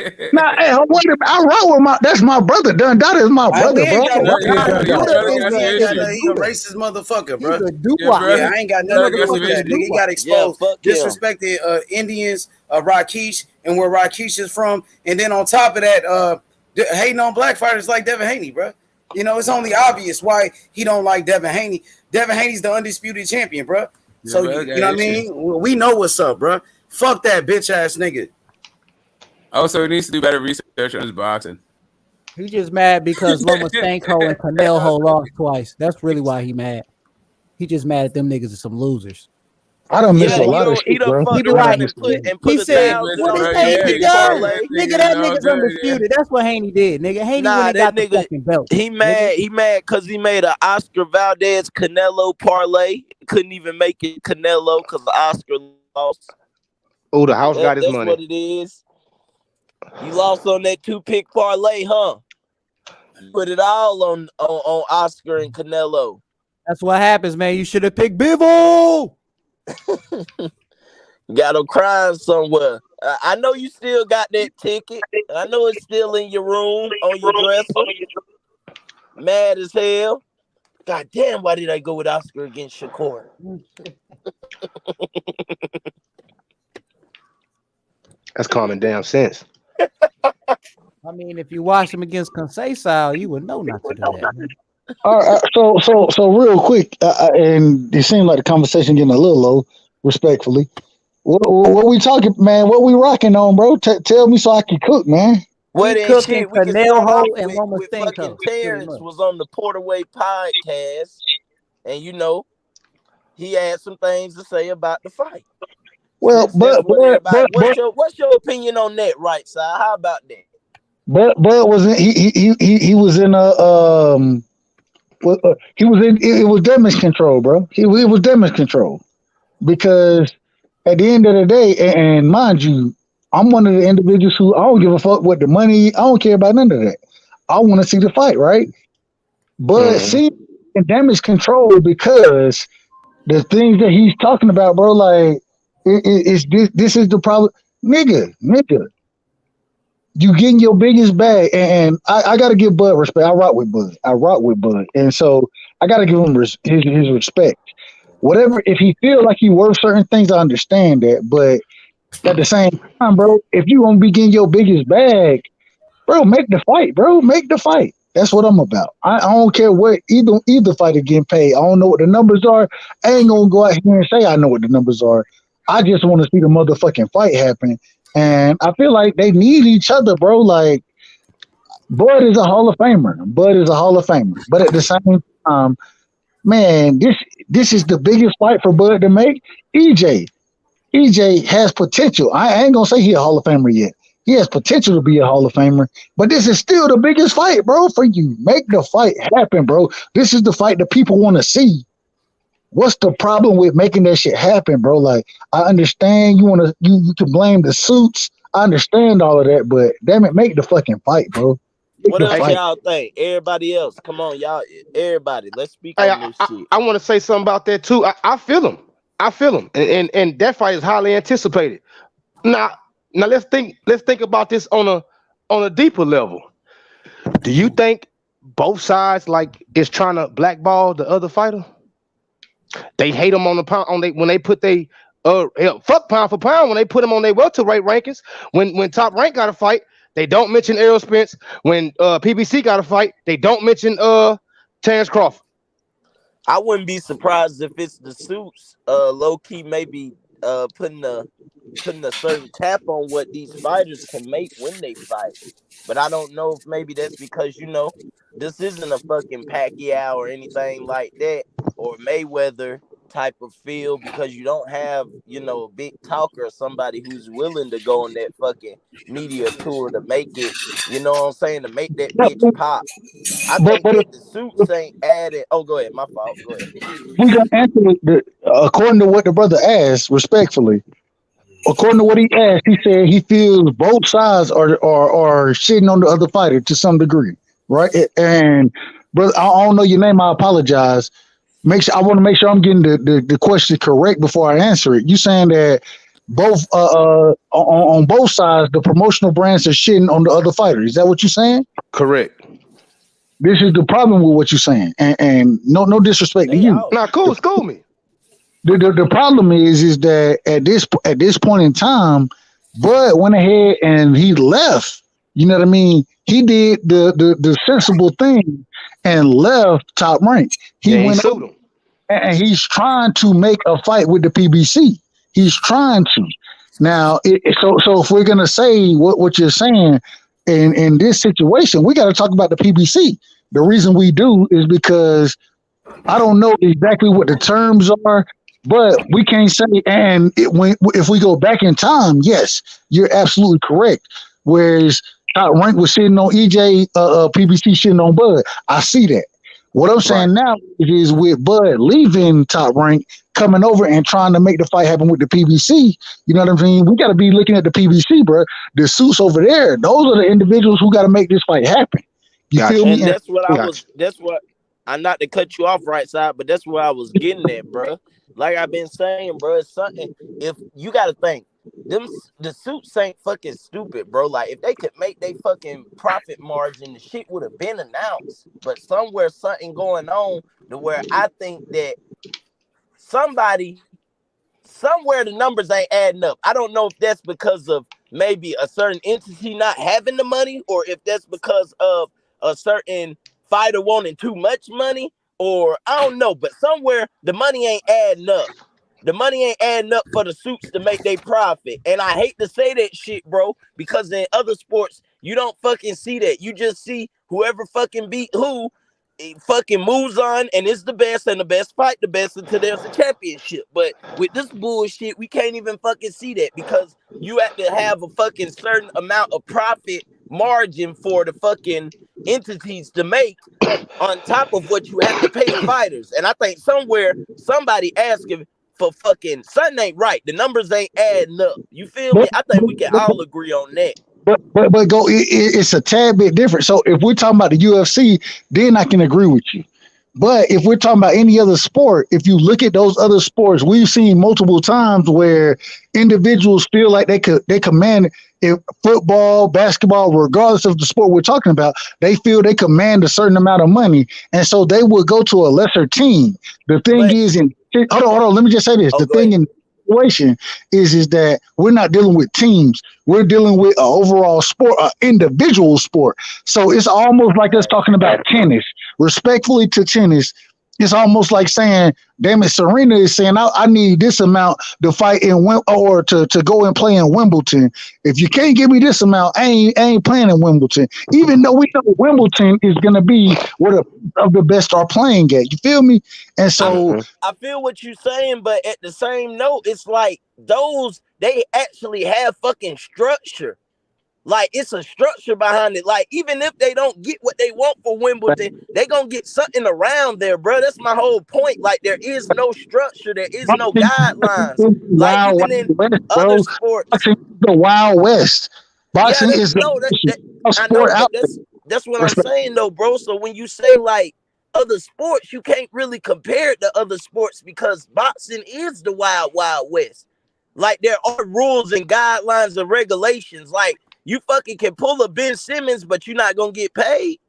Nah, hey, what if I roll with that's my brother. Done. That is my brother, We bro. ain't got Rock nothing. with Dun Dun. He a racist motherfucker, bro. He's a doo-wop. Yeah, I ain't got nothing to do with that. Nigga, he got exposed, fuck him. disrespected Indians, Rakesh, and where Rakesh is from. And then on top of that, hating on black fighters like Devin Haney, bro. You know, it's only obvious why he don't like Devin Haney. Devin Haney's the undisputed champion, bro. So Yeah, you know what I mean? We know what's up, bro. Fuck that bitch ass nigga. Also, he needs to do better research on his boxing. He just mad because Lomachenko and Canelo lost twice. That's really why he mad. He just mad at them niggas are some losers. I don't miss a lot of shit, bro. He be like, he said, "What is Haney done? Nigga, that nigga's undisputed." That's what Haney did, nigga. Haney Nah, really got the fucking belt. He mad because he made an Oscar Valdez Canelo parlay. Couldn't even make it Canelo because Oscar lost. Oh, the house got his that's money. That's what it is. You lost on that 2-pick parlay, huh? Put it all on Oscar and Canelo. That's what happens, man. You should have picked Bivol. Got him crying somewhere. I know you still got that ticket. I know it's still in your room on your dresser. Mad as hell. God damn, why did I go with Oscar against Shakur? That's common damn sense. I mean, if you watch him against Conceição, you would know not to do that. Man. All right, so real quick, and it seemed like the conversation getting a little low, respectfully. What we talking, man? What we rocking on, bro? Tell me so I can cook, man. Well, he then shit, we can start off with fucking Lomachenko. Terence was on the Porterway podcast, and you know, he had some things to say about the fight. Well, what's your opinion on that, right side? How about that? But was he was in a he was in it was damage control, bro. It was damage control because at the end of the day, and mind you, I'm one of the individuals who I don't give a fuck what the money. I don't care about none of that. I want to see the fight, right? But see, damage control because the things that he's talking about, bro, like this is the problem, nigga. You getting your biggest bag, and I gotta give Bud respect. I rock with Bud, and so I gotta give him his respect. Whatever, if he feel like he worth certain things, I understand that. But at the same time, bro, if you gonna be getting your biggest bag, bro, make the fight, bro. Make the fight. That's what I'm about. I don't care what either fighter getting paid. I don't know what the numbers are. I ain't gonna go out here and say I know what the numbers are. I just want to see the motherfucking fight happen. And I feel like they need each other, bro. Like, Bud is a Hall of Famer. But at the same time, man, this is the biggest fight for Bud to make. EJ has potential. I ain't gonna say he a Hall of Famer yet. He has potential to be a Hall of Famer, but this is still the biggest fight, bro, for you. Make the fight happen, bro. This is the fight that people want to see. What's the problem with making that shit happen, bro? Like, I understand you can blame the suits. I understand all of that, but damn it, make the fucking fight, bro. What else y'all think? Everybody else, come on, y'all. Everybody, let's speak on this shit. I want to say something about that too. I feel him. And that fight is highly anticipated. Now let's think about this on a deeper level. Do you think both sides like is trying to blackball the other fighter? They hate them on the pound when they put they fuck pound for pound when they put them on their welterweight rankings. When Top Rank got a fight, they don't mention Errol Spence. When PBC got a fight, they don't mention Terence Crawford. I wouldn't be surprised if it's the suits low key maybe putting a certain tap on what these fighters can make when they fight. But I don't know if maybe that's because, you know, this isn't a fucking Pacquiao or anything like that, or Mayweather type of feel, because you don't have, you know, a big talker or somebody who's willing to go on that fucking media tour to make it, you know what I'm saying, to make that bitch pop. I think that the suits ain't added. Oh, go ahead. My fault. Go ahead. We got answer according to what the brother asked, respectfully. According to what he asked, he said he feels both sides are shitting on the other fighter to some degree, right? And brother, I don't know your name. I apologize. I want to make sure I'm getting the question correct before I answer it. You saying that both on both sides, the promotional brands are shitting on the other fighter. Is that what you're saying? Correct. This is the problem with what you're saying, and no disrespect to you. Nah, cool, school me. The problem is that at this point in time, Bud went ahead and he left. You know what I mean? he did the sensible thing and left Top Rank. He Yeah, he went sued him. and he's trying to make a fight with the PBC. He's trying to. Now, so if we're gonna say what you're saying in this situation, we got to talk about the PBC. The reason we do is because I don't know exactly what the terms are, but we can't say. And if we go back in time, yes, you're absolutely correct. Whereas Top Rank was sitting on EJ, PBC sitting on Bud. I see that. What I'm saying now is with Bud leaving Top Rank, coming over and trying to make the fight happen with the PBC. You know what I mean? We got to be looking at the PBC, bro. The suits over there, those are the individuals who got to make this fight happen. You feel me? And that's what that's what I'm not to cut you off, right side, but that's where I was getting at, bro. Like I've been saying, bro, it's something. If you got to think, the suits ain't fucking stupid, bro. Like if they could make their fucking profit margin, the shit would have been announced. But somewhere something going on to where I think that somewhere the numbers ain't adding up. I don't know if that's because of maybe a certain entity not having the money, or if that's because of a certain fighter wanting too much money, or I don't know. But somewhere the money ain't adding up. The money ain't adding up for the suits to make their profit. And I hate to say that shit, bro, because in other sports, you don't fucking see that. You just see whoever fucking beat who, it fucking moves on and is the best, and the best fight the best until there's a championship. But with this bullshit, we can't even fucking see that, because you have to have a fucking certain amount of profit margin for the fucking entities to make on top of what you have to pay the fighters. And I think somewhere somebody asking for fucking something ain't right. The numbers ain't adding up. You feel me? I think we can all agree on that. But go. It's a tad bit different. So if we're talking about the UFC, then I can agree with you. But if we're talking about any other sport, if you look at those other sports, we've seen multiple times where individuals feel like they command football, basketball, regardless of the sport we're talking about, they feel they command a certain amount of money, and so they will go to a lesser team. The thing hold on. Let me just say this. The thing in situation is that we're not dealing with teams. We're dealing with an overall sport, an individual sport. So it's almost like us talking about tennis. Respectfully to tennis, it's almost like saying, damn it, Serena is saying, I need this amount to fight in or to go and play in Wimbledon. If you can't give me this amount, I ain't playing in Wimbledon. Even though we know Wimbledon is going to be where the best are playing at. You feel me? And so I feel what you're saying, but at the same note, it's like they actually have fucking structure. Like it's a structure behind it. Like even if they don't get what they want for Wimbledon, they gonna get something around there, bro. That's my whole point. Like there is no structure, there is no guidelines. Like even in other sports, boxing is the Wild West. Boxing is I know, but that's what I'm saying though, bro. So when you say like other sports, you can't really compare it to other sports, because boxing is the Wild West. Like there are rules and guidelines and regulations. Like you fucking can pull a Ben Simmons, but you're not gonna get paid.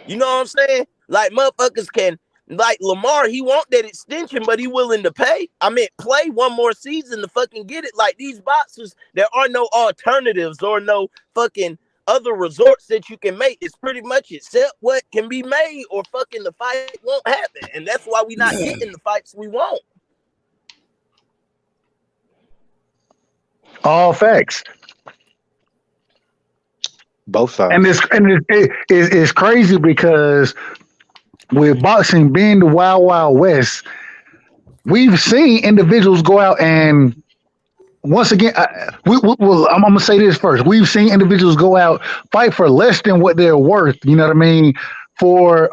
You know what I'm saying? Like motherfuckers can, like Lamar, he want that extension, but he willing to pay. I mean, play one more season to fucking get it. Like these boxers, there are no alternatives or no fucking other resorts that you can make. It's pretty much accept what can be made, or fucking the fight won't happen. And that's why we not getting the fights we want. All facts. Both sides. And it's crazy because with boxing being the Wild West, we've seen individuals go out and once again, I'm gonna say this first. We've seen individuals go out, fight for less than what they're worth. You know what I mean? For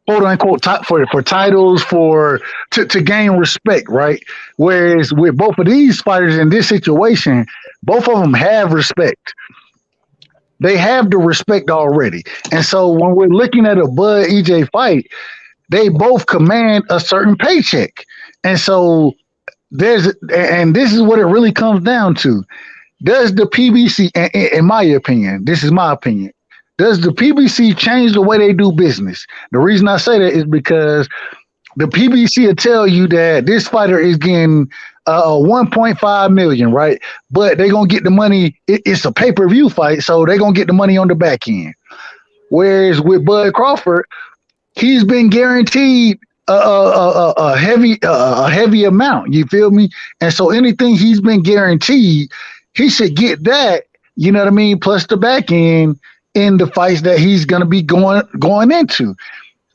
quote unquote for titles, to gain respect, right? Whereas with both of these fighters in this situation, both of them have respect. They have the respect already. And so when we're looking at a Bud EJ fight, they both command a certain paycheck. And so this is what it really comes down to. Does the PBC, in my opinion, this is my opinion, does the PBC change the way they do business? The reason I say that is because the PBC will tell you that this fighter is getting 1.5 million, right? But they're gonna get the money. It's a pay-per-view fight, so they're gonna get the money on the back end. Whereas with Bud Crawford, he's been guaranteed a heavy amount. You feel me? And so anything he's been guaranteed, he should get that. You know what I mean? Plus the back end in the fights that he's gonna be going into.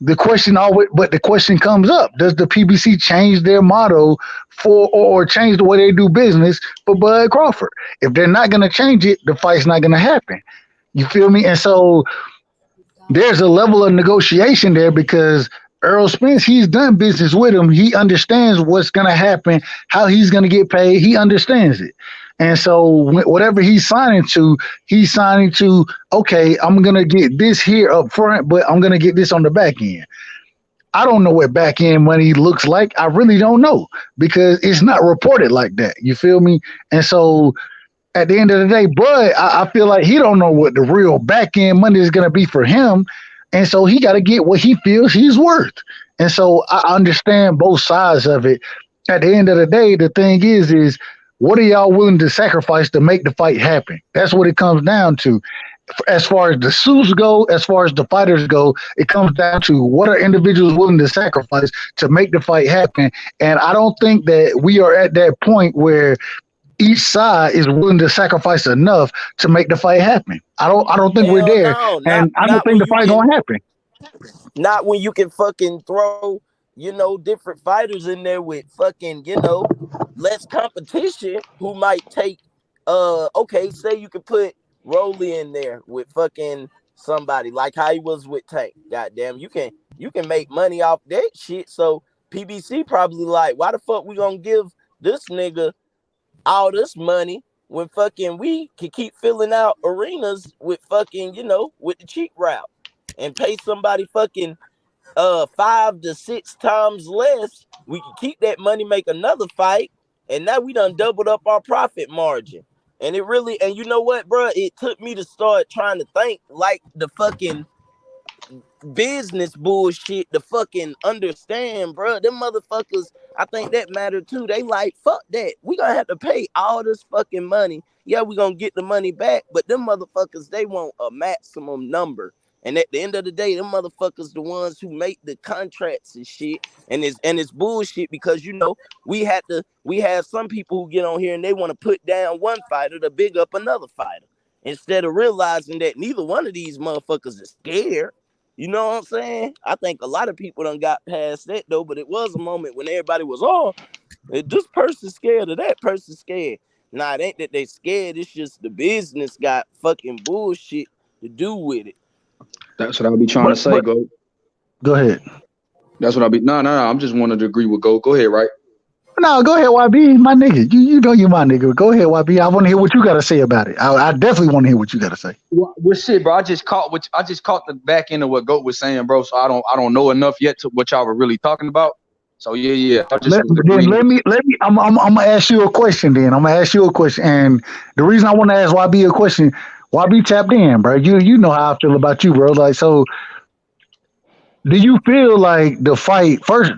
The question comes up: does the PBC change their motto for, or change the way they do business for Bud Crawford? If they're not gonna change it, the fight's not gonna happen. You feel me? And so there's a level of negotiation there because Errol Spence, he's done business with him. He understands what's going to happen, how he's going to get paid. He understands it. And so whatever he's signing to, okay, I'm going to get this here up front, but I'm going to get this on the back end. I don't know what back end money looks like. I really don't know because it's not reported like that. You feel me? And so at the end of the day, Bud, I feel like he don't know what the real back end money is going to be for him. And so he got to get what he feels he's worth. And so I understand both sides of it. At the end of the day, the thing is what are y'all willing to sacrifice to make the fight happen? That's what it comes down to. As far as the suits go, as far as the fighters go, it comes down to what are individuals willing to sacrifice to make the fight happen. And I don't think that we are at that point where each side is willing to sacrifice enough to make the fight happen. I don't think we're there, and I don't think the fight gonna happen. Not when you can fucking throw, different fighters in there with fucking, less competition who might take. Okay, say you could put Rolly in there with fucking somebody like how he was with Tank. Goddamn, you can make money off that shit. So PBC probably like, why the fuck we gonna give this nigga all this money when fucking we can keep filling out arenas with fucking, with the cheap route and pay somebody fucking 5 to 6 times less. We can keep that money, make another fight, and now we done doubled up our profit margin. And it really, and you know what, bro? It took me to start trying to think like the fucking business bullshit to fucking understand, bro. Them motherfuckers, I think that matter too. They like, fuck that. We gonna have to pay all this fucking money. Yeah, we gonna get the money back, but them motherfuckers, they want a maximum number. And at the end of the day, them motherfuckers the ones who make the contracts and shit. And it's bullshit because we have some people who get on here and they want to put down one fighter to big up another fighter. Instead of realizing that neither one of these motherfuckers is scared. You know what I'm saying? I think a lot of people done got past that though, but it was a moment when everybody was, this person's scared of that person's scared. Nah, it ain't that they scared. It's just the business got fucking bullshit to do with it. That's what I'll be trying to say, Go. Go ahead. That's what I'll be. No. I'm just wanting to agree with Go. Go ahead, right? No, go ahead, YB, my nigga. You know you my nigga. Go ahead, YB. I want to hear what you got to say about it. I definitely want to hear what you got to say. Well, shit, bro. I just caught the back end of what Goat was saying, bro. So I don't know enough yet to what y'all were really talking about. So yeah. Let me. I'm gonna ask you a question. Then I'm gonna ask you a question, and the reason I want to ask YB a question, YB tapped in, bro. You know how I feel about you, bro. Like, so do you feel like the fight? First,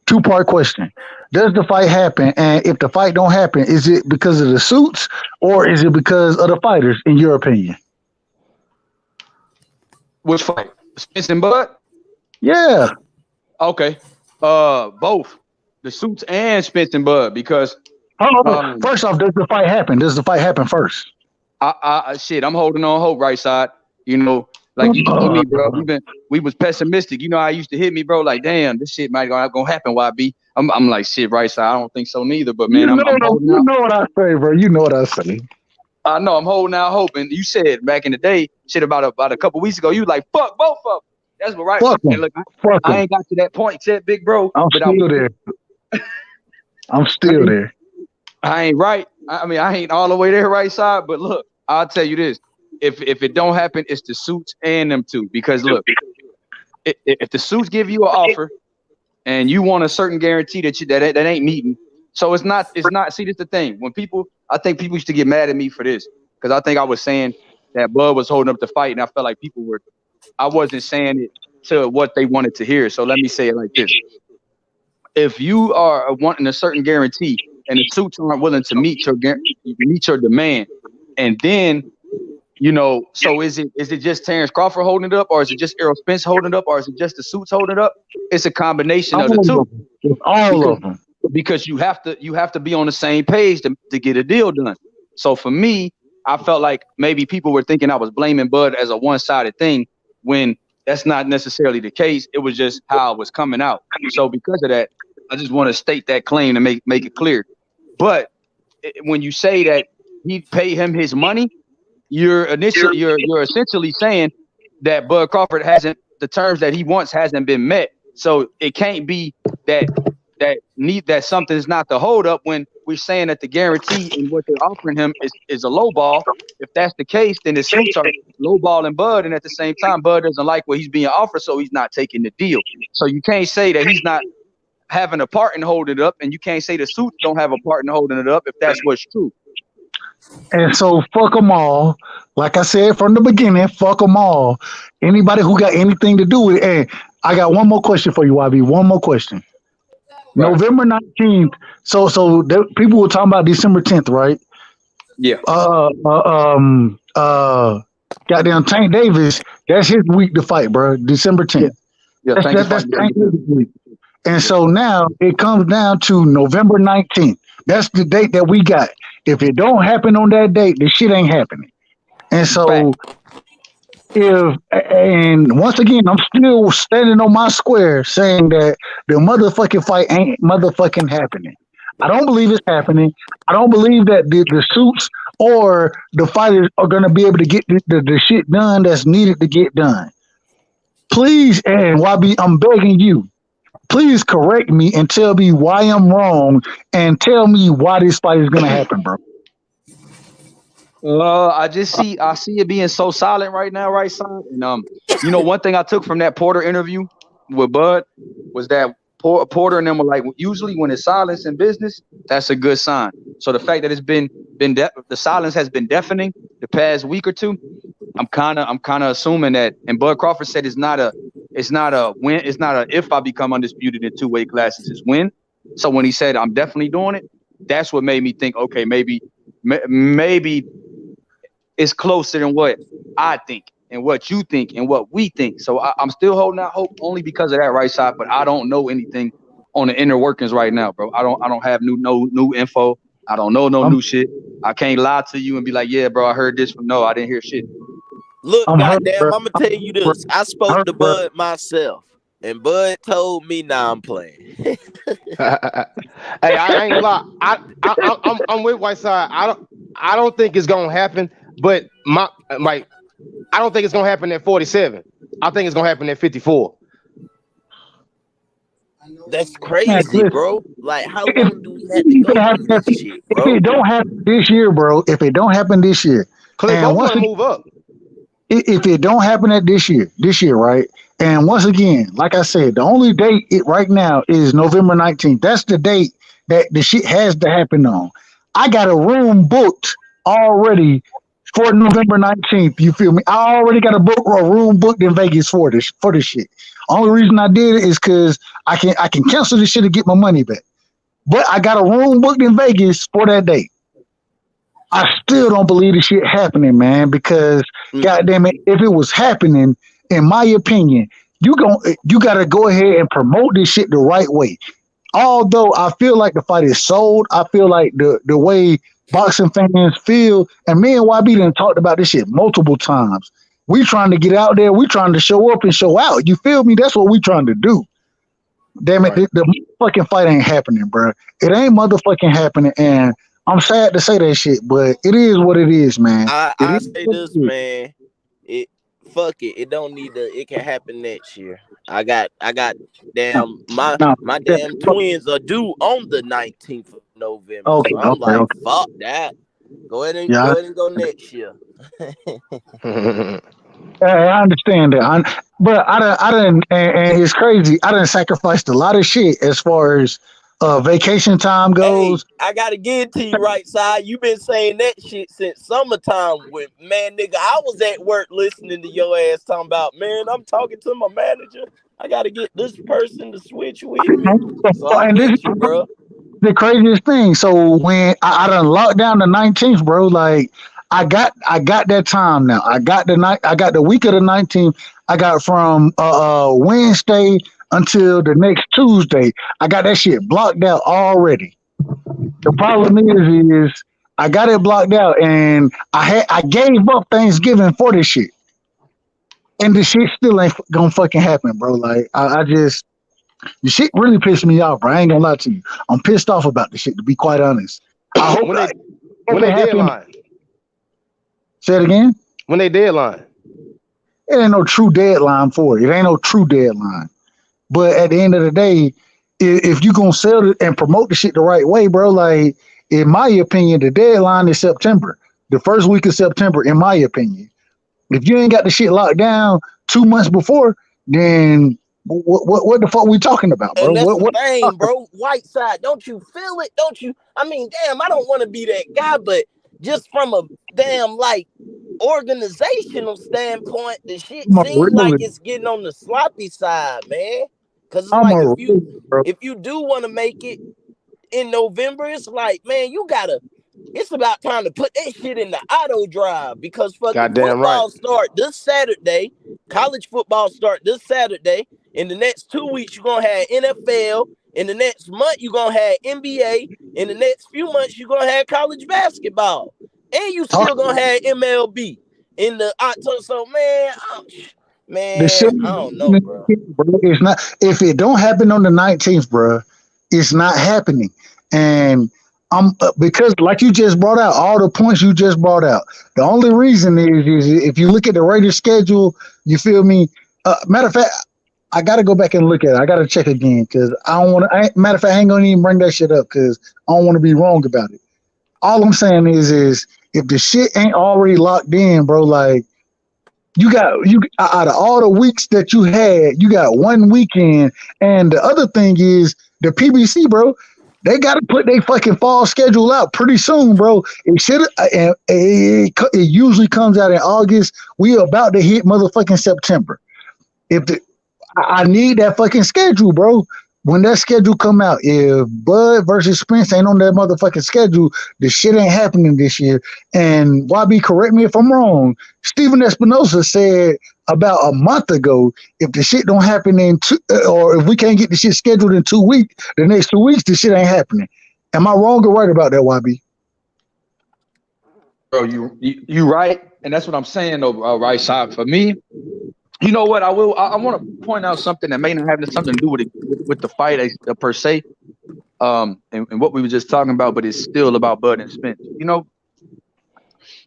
two-part question. Does the fight happen? And if the fight don't happen, is it because of the suits or is it because of the fighters, in your opinion? Which fight? Spence and Bud? Yeah. Okay. Both. The suits and Spence and Bud, because first off, does the fight happen? Does the fight happen first? Shit, I'm holding on hope, right side. Like you told me, bro. We was pessimistic. You know how you used to hit me, bro. Like, damn, this shit might gonna happen, YB. I'm like, shit, right side. I don't think so neither. But man, I'm holding out. You know what I say, bro. You know what I say. I know. I'm holding out hope. And you said back in the day, shit, about a couple weeks ago, you was like, fuck both of them. That's what right. And look, I ain't got to that point yet, big bro. I'm still there. I'm still there. I ain't right. I ain't all the way there, right side. But look, I'll tell you this. If it don't happen, it's the suits and them two. Because look, if the suits give you an offer and you want a certain guarantee that ain't meeting, so it's not. See, this the thing. I think people used to get mad at me for this because I think I was saying that Bud was holding up the fight, and I felt like people were. I wasn't saying it to what they wanted to hear. So let me say it like this: if you are wanting a certain guarantee and the suits aren't willing to meet your demand, and then so is it just Terence Crawford holding it up, or is it just Errol Spence holding it up, or is it just the suits holding it up? It's a combination of the two. All of them. Because you have to be on the same page to get a deal done. So for me, I felt like maybe people were thinking I was blaming Bud as a one-sided thing when that's not necessarily the case. It was just how it was coming out. So because of that, I just want to state that claim to make it clear. But when you say that he paid him his money, you're essentially saying that Bud Crawford the terms that he wants hasn't been met. So it can't be that something's not the hold up when we're saying that the guarantee and what they're offering him is a low ball. If that's the case, then the suits are low balling Bud, and at the same time, Bud doesn't like what he's being offered, so he's not taking the deal. So you can't say that he's not having a part in holding it up, and you can't say the suits don't have a part in holding it up if that's what's true. And so fuck them all. Like I said from the beginning, fuck them all. Anybody who got anything to do with it. And I got one more question for you, YB. One more question. Right. November 19th. So people were talking about December 10th, right? Yeah. Goddamn Tank Davis. That's his week to fight, bro. December 10th. Yeah. That's Tank Davis week. And so now it comes down to November 19th. That's the date that we got. If it don't happen on that date, the shit ain't happening. And so and once again, I'm still standing on my square saying that the motherfucking fight ain't motherfucking happening. I don't believe it's happening. I don't believe that the suits or the fighters are going to be able to get the shit done that's needed to get done. Please, and YB, I'm begging you, please correct me and tell me why I'm wrong and tell me why this fight is going to happen, bro. I see it being so silent right now, right side. And one thing I took from that Porter interview with Bud was that Porter and them were like, usually when it's silence in business, that's a good sign. So the fact that it's been the silence has been deafening the past week or two, I'm kind of assuming that. And Bud Crawford said it's not a win, it's not a if I become undisputed in 2 weight classes, it's when. So when he said I'm definitely doing it, that's what made me think, okay, maybe it's closer than what I think and what you think and what we think. So I'm still holding out hope only because of that, right side. But I don't know anything on the inner workings right now, bro. I don't have new info. I don't know new shit. I can't lie to you and be like, yeah, bro, I heard this from I didn't hear shit. Look, goddamn, I'm gonna tell you this. I spoke to Bud myself, and Bud told me, "Nah, I'm playing." Hey, I ain't gonna lie. I'm with Whiteside. I don't think it's gonna happen. But I don't think it's gonna happen at 47. I think it's gonna happen at 54. That's crazy, bro. Like, how long do we have to go through this shit, bro? If it don't happen this year, bro. If it don't happen this year, and once move up. If it don't happen at this year, right? And once again, like I said, the only date right now is November 19th. That's the date that the shit has to happen on. I got a room booked already for November 19th. You feel me? I already got a room booked in Vegas for this shit. Only reason I did it is because I can cancel this shit and get my money back. But I got a room booked in Vegas for that date. I still don't believe this shit happening, man, because goddamn it, if it was happening, in my opinion, you gotta go ahead and promote this shit the right way. Although I feel like the fight is sold, I feel like the way boxing fans feel, and me and YB done talked about this shit multiple times. We trying to get out there, we trying to show up and show out. You feel me? That's what we trying to do. Damn it, the motherfucking fight ain't happening, bro. It ain't motherfucking happening, and I'm sad to say that shit, but it is what it is, man. I say this, man. Fuck it. It don't need to. It can happen next year. I got damn my damn twins are due on the 19th of November. Okay, so I'm like, fuck that. Go ahead and go next year. I understand that, but I didn't, and it's crazy. I done sacrificed a lot of shit as far as vacation time goes. Hey, I gotta give it to you, right side. You been saying that shit since summertime. With man, nigga, I was at work listening to your ass talking about, man, I'm talking to my manager. I gotta get this person to switch with me. So I'm with you, bro. the craziest thing. So when I done locked down the 19th, bro, like I got that time now. I got the week of the 19th. I got from Wednesday until the next Tuesday. I got that shit blocked out already. The problem is I got it blocked out, and I gave up Thanksgiving for this shit, and the shit still ain't gonna fucking happen, bro. Like I just the shit really pissed me off, bro. I ain't gonna lie to you. I'm pissed off about the shit, to be quite honest. I hope when they deadline. Say it again. When they deadline. It ain't no true deadline for it. It ain't no true deadline. But at the end of the day, if you gonna sell it and promote the shit the right way, bro, like in my opinion, the deadline is September. The first week of September, in my opinion. If you ain't got the shit locked down 2 months before, then what the fuck we talking about, bro? And that's What the thing, bro. Whiteside, don't you feel it? Don't you? I mean, damn, I don't want to be that guy, but just from a damn like organizational standpoint, the shit seems like it's getting on the sloppy side, man. Because it's like if you do want to make it in November, it's like, man, it's about time to put that shit in the auto drive because fucking football start this Saturday. College football start this Saturday. In the next 2 weeks, you're gonna have NFL. In the next month, you're gonna have NBA. In the next few months, you're gonna have college basketball. And you still gonna have MLB in the October. So I don't know, bro. It's not, if it don't happen on the 19th, bro, it's not happening. And because like you just brought out, all the points you just brought out, the only reason is if you look at the Raiders schedule, you feel me? Matter of fact, I got to go back and look at it. I got to check again because I don't want to. Matter of fact, I ain't gonna even bring that shit up because I don't want to be wrong about it. All I'm saying is if the shit ain't already locked in, bro, like you out of all the weeks that you had, you got 1 weekend, and the other thing is the PBC, bro. They got to put their fucking fall schedule out pretty soon, bro. It should. It usually comes out in August. We are about to hit motherfucking September. I need that fucking schedule, bro. When that schedule come out, if Bud versus Spence ain't on that motherfucking schedule, the shit ain't happening this year. And YB, correct me if I'm wrong, Steven Espinosa said about a month ago, if the shit don't happen or if we can't get the shit scheduled in 2 weeks, the next 2 weeks, the shit ain't happening. Am I wrong or right about that, YB? Bro, you right, and that's what I'm saying though, right side. For me, you know what? I want to point out something that may not have something to do with the fight per se, and what we were just talking about, but it's still about Bud and Spence. You know,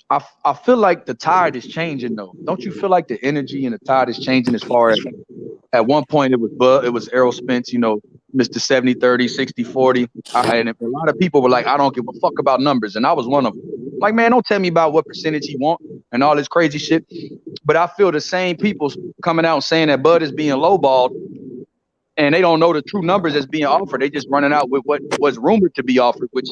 I feel like the tide is changing though. Don't you feel like the energy and the tide is changing as far as at one point it was Bud, it was Errol Spence, you know, Mr. 70-30, 60-40. And a lot of people were like, I don't give a fuck about numbers. And I was one of them. Like, man, don't tell me about what percentage he want and all this crazy shit. But I feel the same people coming out saying that Bud is being lowballed and they don't know the true numbers that's being offered. They just running out with what was rumored to be offered, which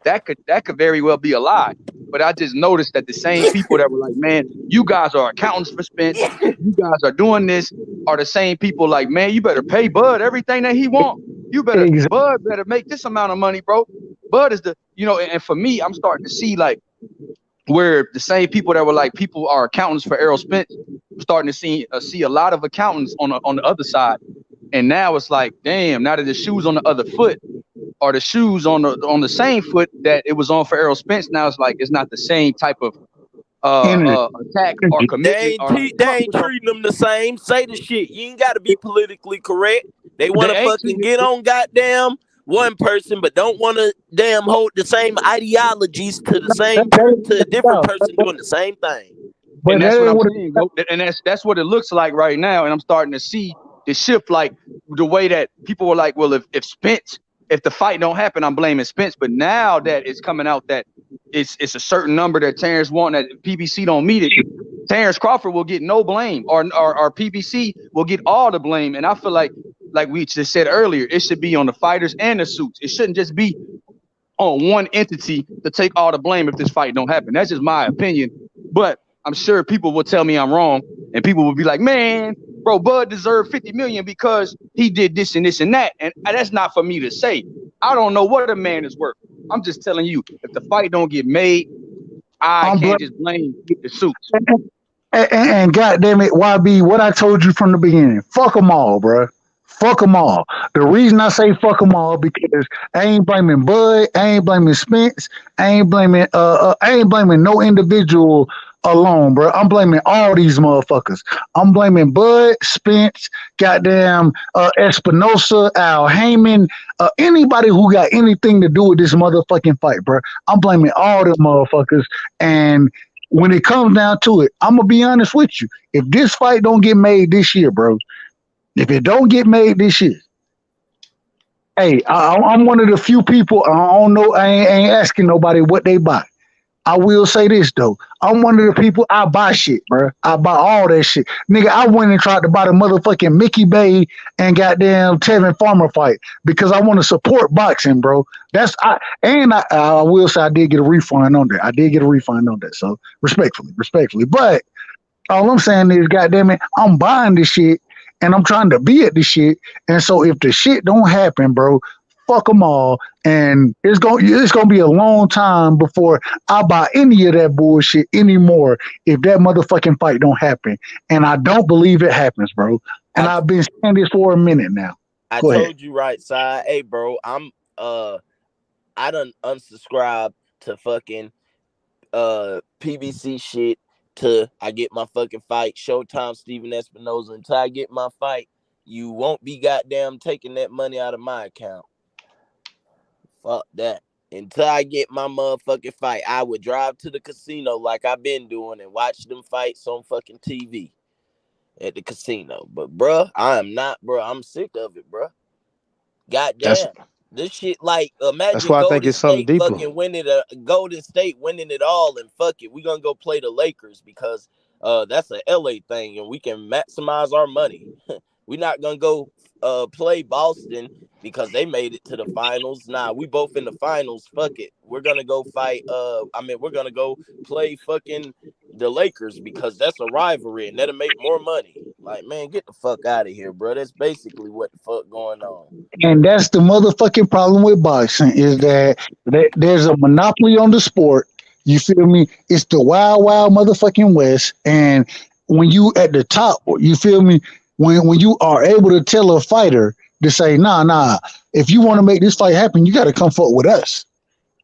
that could very well be a lie. But I just noticed that the same people that were like, man, you guys are accountants for Spence, you guys are doing this, are the same people like, man, you better pay Bud everything that he want. You better, Bud better make this amount of money, bro. Bud is the, you know, and for me, I'm starting to see like where the same people that were like, people are accountants for Errol Spence, I'm starting to see a lot of accountants on the other side. And now it's like, damn, now that the shoe's on the other foot, or the shoes on the same foot that it was on for Errol Spence, now it's like it's not the same type of attack or commitment. They ain't treating them the same. Say the shit. You ain't got to be politically correct. They want to fucking get on goddamn one person, but don't want to damn hold the same ideologies to a different person doing the same thing. And that's what I'm saying, and that's what it looks like right now. And I'm starting to see the shift, like the way that people were like, well, if the fight don't happen, I'm blaming Spence. But now that it's coming out that it's a certain number that Terence won, that PBC don't meet it, Terence Crawford will get no blame, or PBC will get all the blame. And I feel like we just said earlier, it should be on the fighters and the suits. It shouldn't just be on one entity to take all the blame if this fight don't happen. That's just my opinion. But I'm sure people will tell me I'm wrong, and people will be like, man, bro, Bud deserved $50 million because he did this and this and that. And that's not for me to say. I don't know what a man is worth. I'm just telling you, if the fight don't get made, I can't just blame the suits. And goddamn it, YB, what I told you from the beginning, fuck them all, bro. Fuck them all. The reason I say fuck them all because I ain't blaming Bud, I ain't blaming Spence, I ain't blaming no individual alone, bro. I'm blaming all these motherfuckers. I'm blaming Bud, Spence, goddamn Espinosa, Al Heyman, anybody who got anything to do with this motherfucking fight, bro. I'm blaming all them motherfuckers. And when it comes down to it, I'm gonna be honest with you. If this fight don't get made this year, bro, if it don't get made this year, hey, I'm one of the few people. I don't know. I ain't asking nobody what they buy. I will say this though. I'm one of the people. I buy shit, bro. I buy all that shit, nigga. I went and tried to buy the motherfucking Mickey Bay and goddamn Tevin Farmer fight because I want to support boxing, bro. I will say I did get a refund on that. I did get a refund on that. So respectfully. But all I'm saying is, goddamn it, I'm buying this shit and I'm trying to be at this shit. And so if the shit don't happen, bro, fuck them all. And it's gonna be a long time before I buy any of that bullshit anymore if that motherfucking fight don't happen. And I don't believe it happens, bro. And I've been saying this for a minute now. I Go told ahead. you right side. Hey, bro, I done unsubscribed to fucking PBC shit till I get my fucking fight. Showtime Steven Espinoza. Until I get my fight, you won't be goddamn taking that money out of my account. Fuck that. Until I get my motherfucking fight, I would drive to the casino like I've been doing and watch them fights on fucking TV at the casino. But bruh, I'm sick of it, bruh. Goddamn. This shit, like, imagine That's why I think it's something deeper. fucking winning Golden State winning it all, and fuck it, we're gonna go play the Lakers because that's a LA thing and we can maximize our money. We're not gonna go play Boston because they made it to the finals. Nah, we both in the finals. Fuck it. We're gonna go fight. We're gonna go play fucking the Lakers because that's a rivalry and that'll make more money. Like, man, get the fuck out of here, bro. That's basically what the fuck going on. And that's the motherfucking problem with boxing is that there's a monopoly on the sport. You feel me? It's the wild, wild motherfucking West. And when you at the top, you feel me? When you are able to tell a fighter to say, nah, if you want to make this fight happen, you got to come forward with us.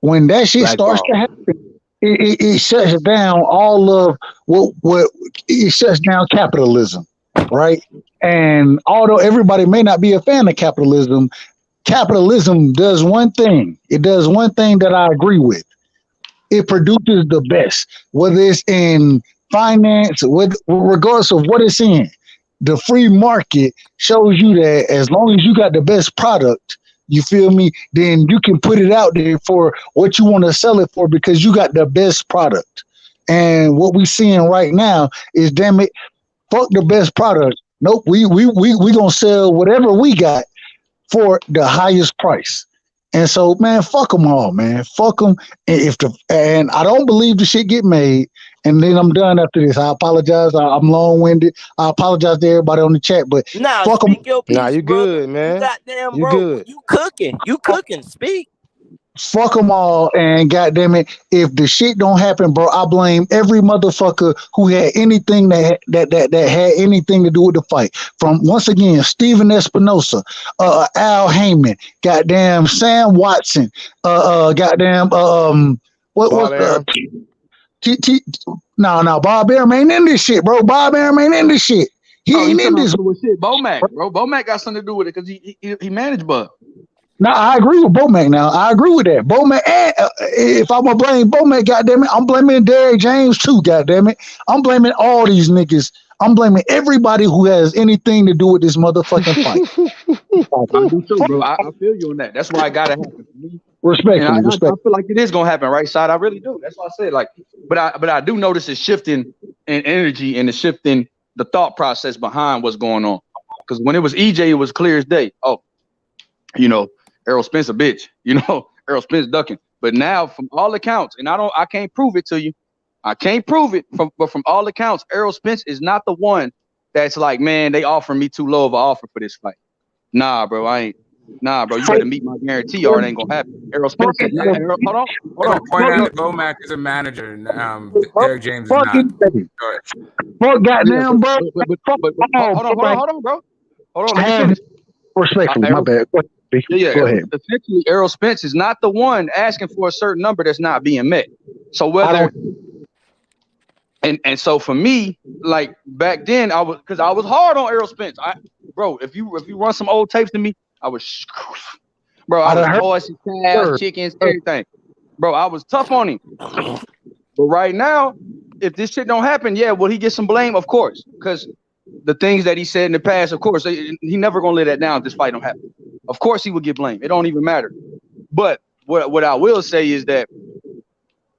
When that shit starts to happen, it shuts down all of what it shuts down capitalism, right? And although everybody may not be a fan of capitalism does one thing. It does one thing that I agree with. It produces the best, whether it's in finance, regardless of what it's in. The free market shows you that as long as you got the best product, you feel me, then you can put it out there for what you want to sell it for because you got the best product. And what we seeing right now is, damn it, fuck the best product. Nope, we gonna sell whatever we got for the highest price. And so, man, fuck them all, man. Fuck them. And I don't believe the shit get made. And then I'm done after this. I apologize. I'm long-winded. I apologize to everybody on the chat, but fuck them. Nah, you good, man. Goddamn, you bro. good. You cooking. Speak. Fuck them all, and goddamn it, if the shit don't happen, bro, I blame every motherfucker who had anything that had anything to do with the fight. From once again, Steven Espinosa, Al Heyman, goddamn Sam Watson, goddamn what was no, Bob Arum ain't in this shit, bro. Bob Arum ain't in this shit. He ain't in this shit. Bomac, bro. Bomac got something to do with it because he managed Bud. No, I agree with Bomac now. I agree with that. Bomac, and if I'm going to blame Bomac, goddammit, I'm blaming Derrick James too, goddammit. I'm blaming all these niggas. I'm blaming everybody who has anything to do with this motherfucking fight. I do too, bro. I feel you on that. That's why I got to happen. Respectfully. I feel like it is going to happen, right side. I really do. That's why I said, like, but I do notice a shifting in energy and a shifting the thought process behind what's going on. Because when it was EJ, it was clear as day. Oh, Errol Spence a bitch, Errol Spence ducking. But now, from all accounts, and I can't prove it to you. I can't prove it, but from all accounts, Errol Spence is not the one that's like, man, they offer me too low of an offer for this fight. Nah, bro, I ain't. Nah, bro, you better meet my guarantee or it ain't gonna happen. Errol Spence said, hold on. The point out that Bomac is a manager, and Derek James is not. Fuck goddamn, bro. But hold on, bro. Hold on, let me finish. Respectfully, my bad. Go ahead. Essentially, Errol Spence is not the one asking for a certain number that's not being met. So whether and so for me, like back then, I was hard on Errol Spence. Bro, if you run some old tapes to me, I was horses, calves, chickens, everything. Bro, I was tough on him. But right now, if this shit don't happen, will he get some blame? Of course, because the things that he said in the past, of course, he never gonna lay that down if this fight don't happen. Of course, he would get blamed. It don't even matter. But what I will say is that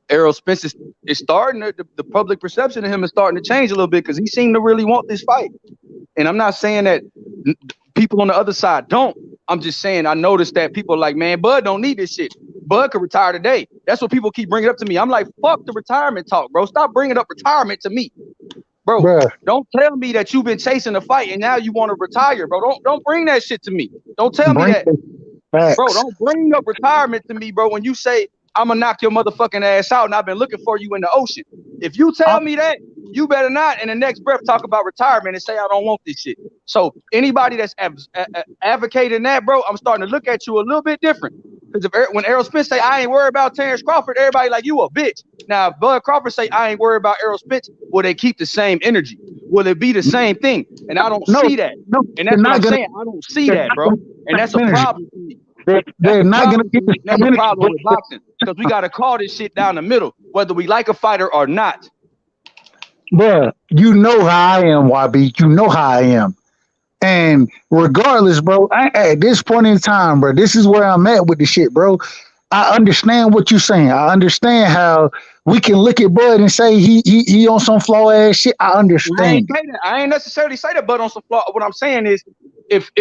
Errol Spence is starting the public perception of him is starting to change a little bit because he seemed to really want this fight. And I'm not saying that people on the other side don't. I'm just saying I noticed that people are like, man, Bud don't need this shit. Bud could retire today. That's what people keep bringing up to me. I'm like, fuck the retirement talk, bro. Stop bringing up retirement to me. Bro, don't tell me that you've been chasing a fight and now you want to retire, bro. Don't bring that shit to me. Don't tell me that. Bro, don't bring up retirement to me, bro, when you say I'm gonna knock your motherfucking ass out and I've been looking for you in the ocean. If you tell me that, you better not in the next breath talk about retirement and say I don't want this shit. So anybody that's advocating that, bro, I'm starting to look at you a little bit different. Because when Errol Spence say I ain't worried about Terence Crawford, everybody like you a bitch. Now if Bud Crawford say I ain't worried about Errol Spence, will they keep the same energy? Will it be the same thing? And I don't see that. And that's what I'm saying. I don't see that, bro. And that's a problem for me. They're not going to get the That's a problem with boxing because we got to call this shit down the middle, whether we like a fighter or not. Bruh, you know how I am, YB. You know how I am. And regardless, bro, at this point in time, bro, this is where I'm at with the shit, bro. I understand what you're saying. I understand how we can look at Bud and say he on some flaw ass shit. I understand. I ain't necessarily say that Bud on some flaw. What I'm saying is if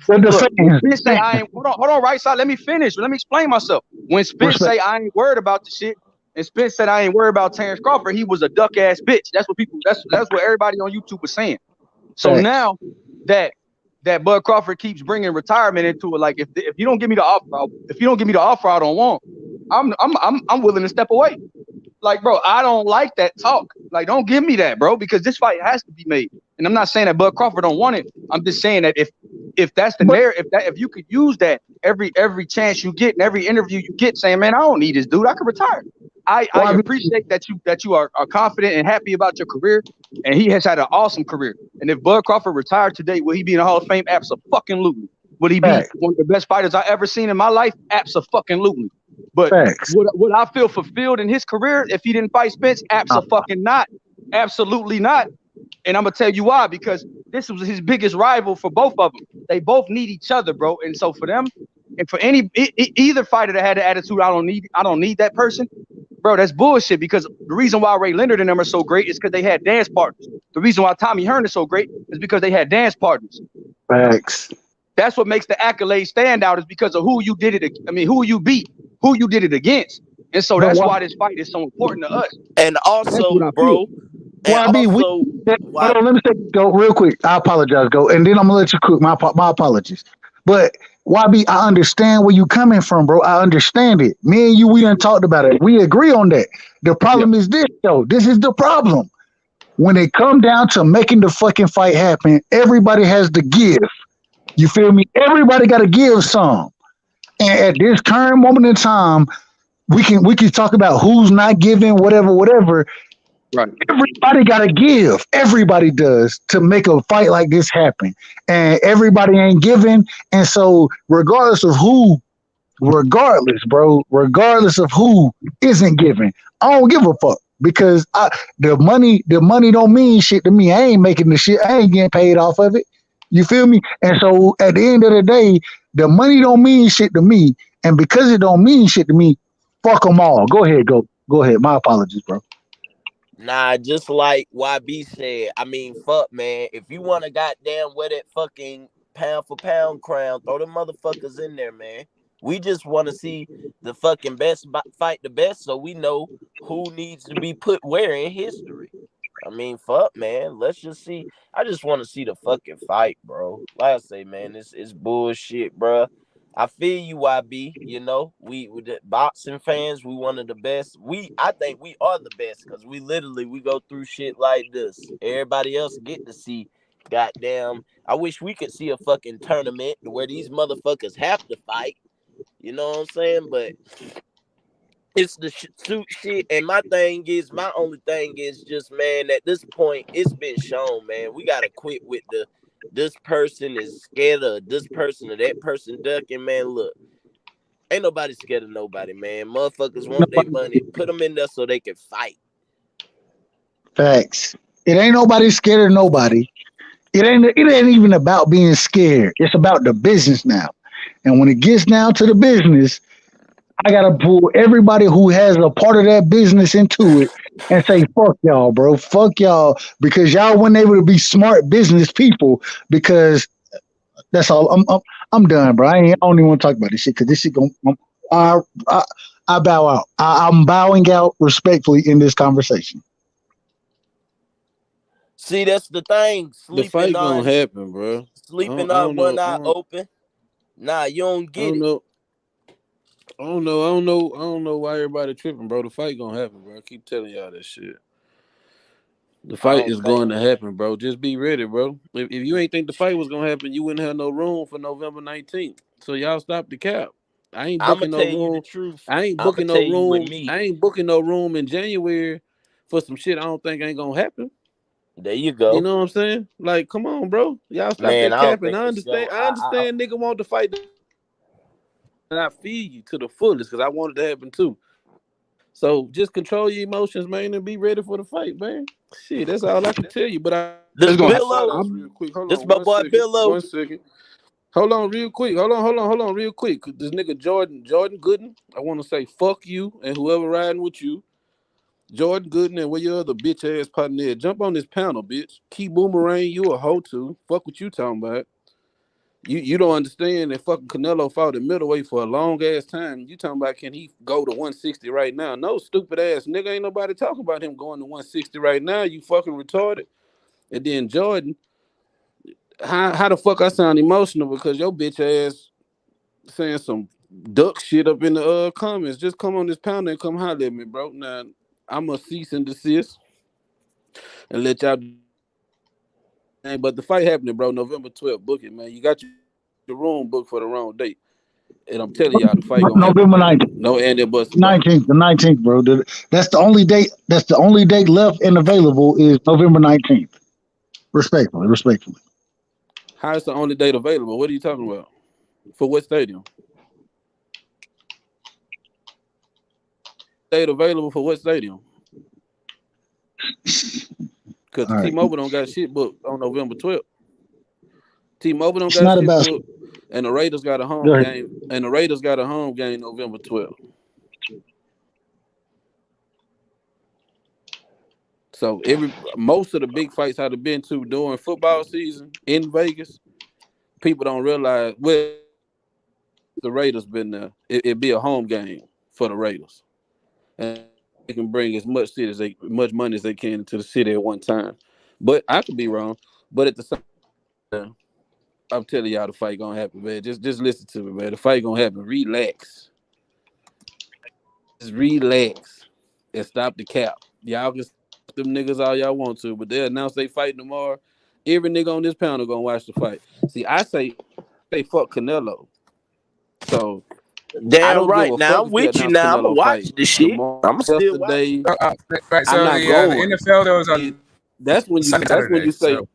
Spence say I ain't hold on, right side. Let me finish. Let me explain myself. When Spence say I ain't worried about the shit, and Spence said I ain't worried about Terence Crawford, he was a duck ass bitch. That's what people. That's what everybody on YouTube was saying. So now that Bud Crawford keeps bringing retirement into it, like if you don't give me the offer, I don't want. I'm willing to step away. Like, bro, I don't like that talk. Like, don't give me that, bro, because this fight has to be made. And I'm not saying that Bud Crawford don't want it. I'm just saying that if that's the narrative, if you could use that every chance you get and every interview you get, saying, man, I don't need this dude, I could retire. I appreciate that you are confident and happy about your career, and he has had an awesome career. And if Bud Crawford retired today, will he be in the Hall of Fame? Absolutely. Would he be one of the best fighters I ever seen in my life? Absolutely. But would I feel fulfilled in his career if he didn't fight Spence? Absolutely not. Absolutely not. And I'm gonna tell you why, because this was his biggest rival for both of them. They both need each other, bro. And so for them, and for either fighter that had the attitude, I don't need that person, bro. That's bullshit. Because the reason why Ray Leonard and them are so great is because they had dance partners. The reason why Tommy Hearn is so great is because they had dance partners. Facts. That's what makes the accolade stand out, is because of who you did it. I mean, who you beat, who you did it against. And so that's why this fight is so important to us. And also, bro. Let me go real quick. I apologize, go, and then I'm gonna let you cook. My apologies. But YB, I understand where you coming from, bro. I understand it. Me and you, we done talked about it. We agree on that. The problem is this, though. This is the problem. When it come down to making the fucking fight happen, everybody has to give. You feel me? Everybody got to give some. And at this current moment in time, we can talk about who's not giving, whatever. Right. Everybody got to give. Everybody does, to make a fight like this happen. And everybody ain't giving. And so regardless of who isn't giving, I don't give a fuck, because the money don't mean shit to me. I ain't making the shit. I ain't getting paid off of it. You feel me? And so at the end of the day, the money don't mean shit to me. And because it don't mean shit to me, fuck them all. Go ahead. My apologies, bro. Nah, just like YB said, I mean, fuck, man. If you want to goddamn wear that fucking pound for pound crown, throw them motherfuckers in there, man. We just want to see the fucking best fight the best, so we know who needs to be put where in history. I mean, fuck, man. Let's just see. I just want to see the fucking fight, bro. Like I say, man, it's bullshit, bro. I feel you, YB. You know, we the boxing fans, we one of the best. I think we are the best because we go through shit like this. Everybody else get to see. Goddamn, I wish we could see a fucking tournament where these motherfuckers have to fight. You know what I'm saying? But it's the suit shit, and my only thing is just, man, at this point, it's been shown, man. We gotta quit with this person is scared of this person or that person ducking, man. Look, ain't nobody scared of nobody, man. Motherfuckers want their money. Put them in there so they can fight. Facts. It ain't nobody scared of nobody. It ain't even about being scared. It's about the business now. And when it gets down to the business, I gotta pull everybody who has a part of that business into it and say, fuck y'all, bro. Fuck y'all. Because y'all weren't able to be smart business people, because that's all. I'm done, bro. I don't even want to talk about this shit, because this shit I bow out. I'm bowing out respectfully in this conversation. See, that's the thing. The fight gonna happen, bro. Sleeping on one eye open. Nah, you don't get it. I don't know why everybody tripping, bro. The fight gonna happen, bro. I keep telling y'all that shit. The fight is going to happen, bro. Just be ready, bro. If you ain't think the fight was gonna happen, you wouldn't have no room for November 19th. So y'all stop the cap. I ain't booking no room. I ain't booking no room. I ain't booking no room in January for some shit I don't think ain't gonna happen. There you go. You know what I'm saying? Like, come on, bro. Y'all stop that capping. I understand. I understand, nigga want to fight. And I feel you to the fullest, because I wanted to happen too. So just control your emotions, man, and be ready for the fight, man. Shit, that's all I can tell you. But this real quick. Hold on, my boy Billo. 1 second. Hold on, real quick. Hold on, real quick. This nigga Jordan Gooden, I want to say fuck you and whoever riding with you. Jordan Gooden and where your other bitch ass partner is. Jump on this panel, bitch. Keep Boomerang, you a hoe too. Fuck what you talking about. You don't understand that fucking Canelo fought at middleweight for a long ass time. You talking about, can he go to 160 right now? No, stupid ass nigga, ain't nobody talking about him going to 160 right now. You fucking retarded. And then Jordan, how the fuck I sound emotional because your bitch ass saying some duck shit up in the comments. Just come on this panel and come holler at me, bro. Now I'm gonna cease and desist and let y'all. But the fight happening, bro. November 12th. Book it, man. You got your room booked for the wrong date. And I'm telling y'all, the fight gonna November happen. 19th. No Andy Buster. 19th, bro. That's the only date. That's the only date left and available is November 19th. Respectfully. How is the only date available? What are you talking about? For what stadium? Date available for what stadium? Because T-Mobile don't got shit booked on November 12th. T-Mobile don't got shit booked, and the Raiders got a home game. And the Raiders got a home game November 12th. So most of the big fights I've been to during football season in Vegas, people don't realize the Raiders been there. It'd be a home game for the Raiders, and they can bring as much money as they can into the city at one time. But I could be wrong. But at the same time, I'm telling y'all the fight gonna happen, man. Just listen to me, man. The fight gonna happen. Relax. Just relax and stop the cap. Y'all can them niggas all y'all want to, but they announce they fight tomorrow. Every nigga on this panel gonna watch the fight. See, I say fuck Canelo. So damn I don't right. give a Now fuck I'm with you. Now I'ma watch this shit. I'ma still watch. So I'm not going. the NFL goes on. That's when you say. So.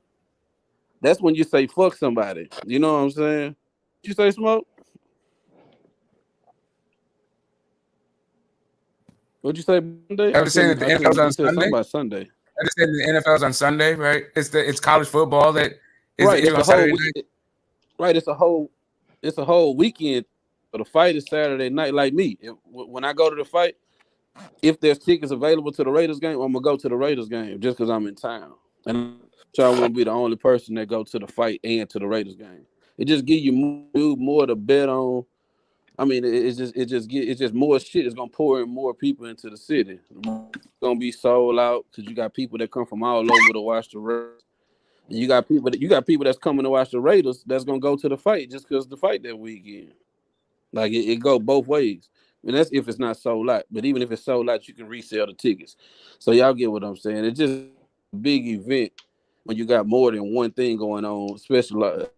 That's when you say fuck somebody. You know what I'm saying? You say smoke? What'd you say Monday? I was saying that the NFL's on Sunday. Something about Sunday. I just said the NFL's on Sunday, right? It's college football that is right. It's on Saturday night. Right. It's a whole weekend. But the fight is Saturday night. Like me, when I go to the fight, if there's tickets available to the Raiders game, I'm gonna go to the Raiders game just because I'm in town. And I won't be the only person that go to the fight and to the Raiders game. It just give you more to bet on. I mean, it's just more shit is gonna pour in more people into the city. It's gonna be sold out because you got people that come from all over to watch the Raiders. And you got people that's coming to watch the Raiders that's gonna go to the fight just because the fight that weekend. Like it go both ways. And that's if it's not sold out. But even if it's sold out, you can resell the tickets. So y'all get what I'm saying. It's just a big event when you got more than one thing going on, especially like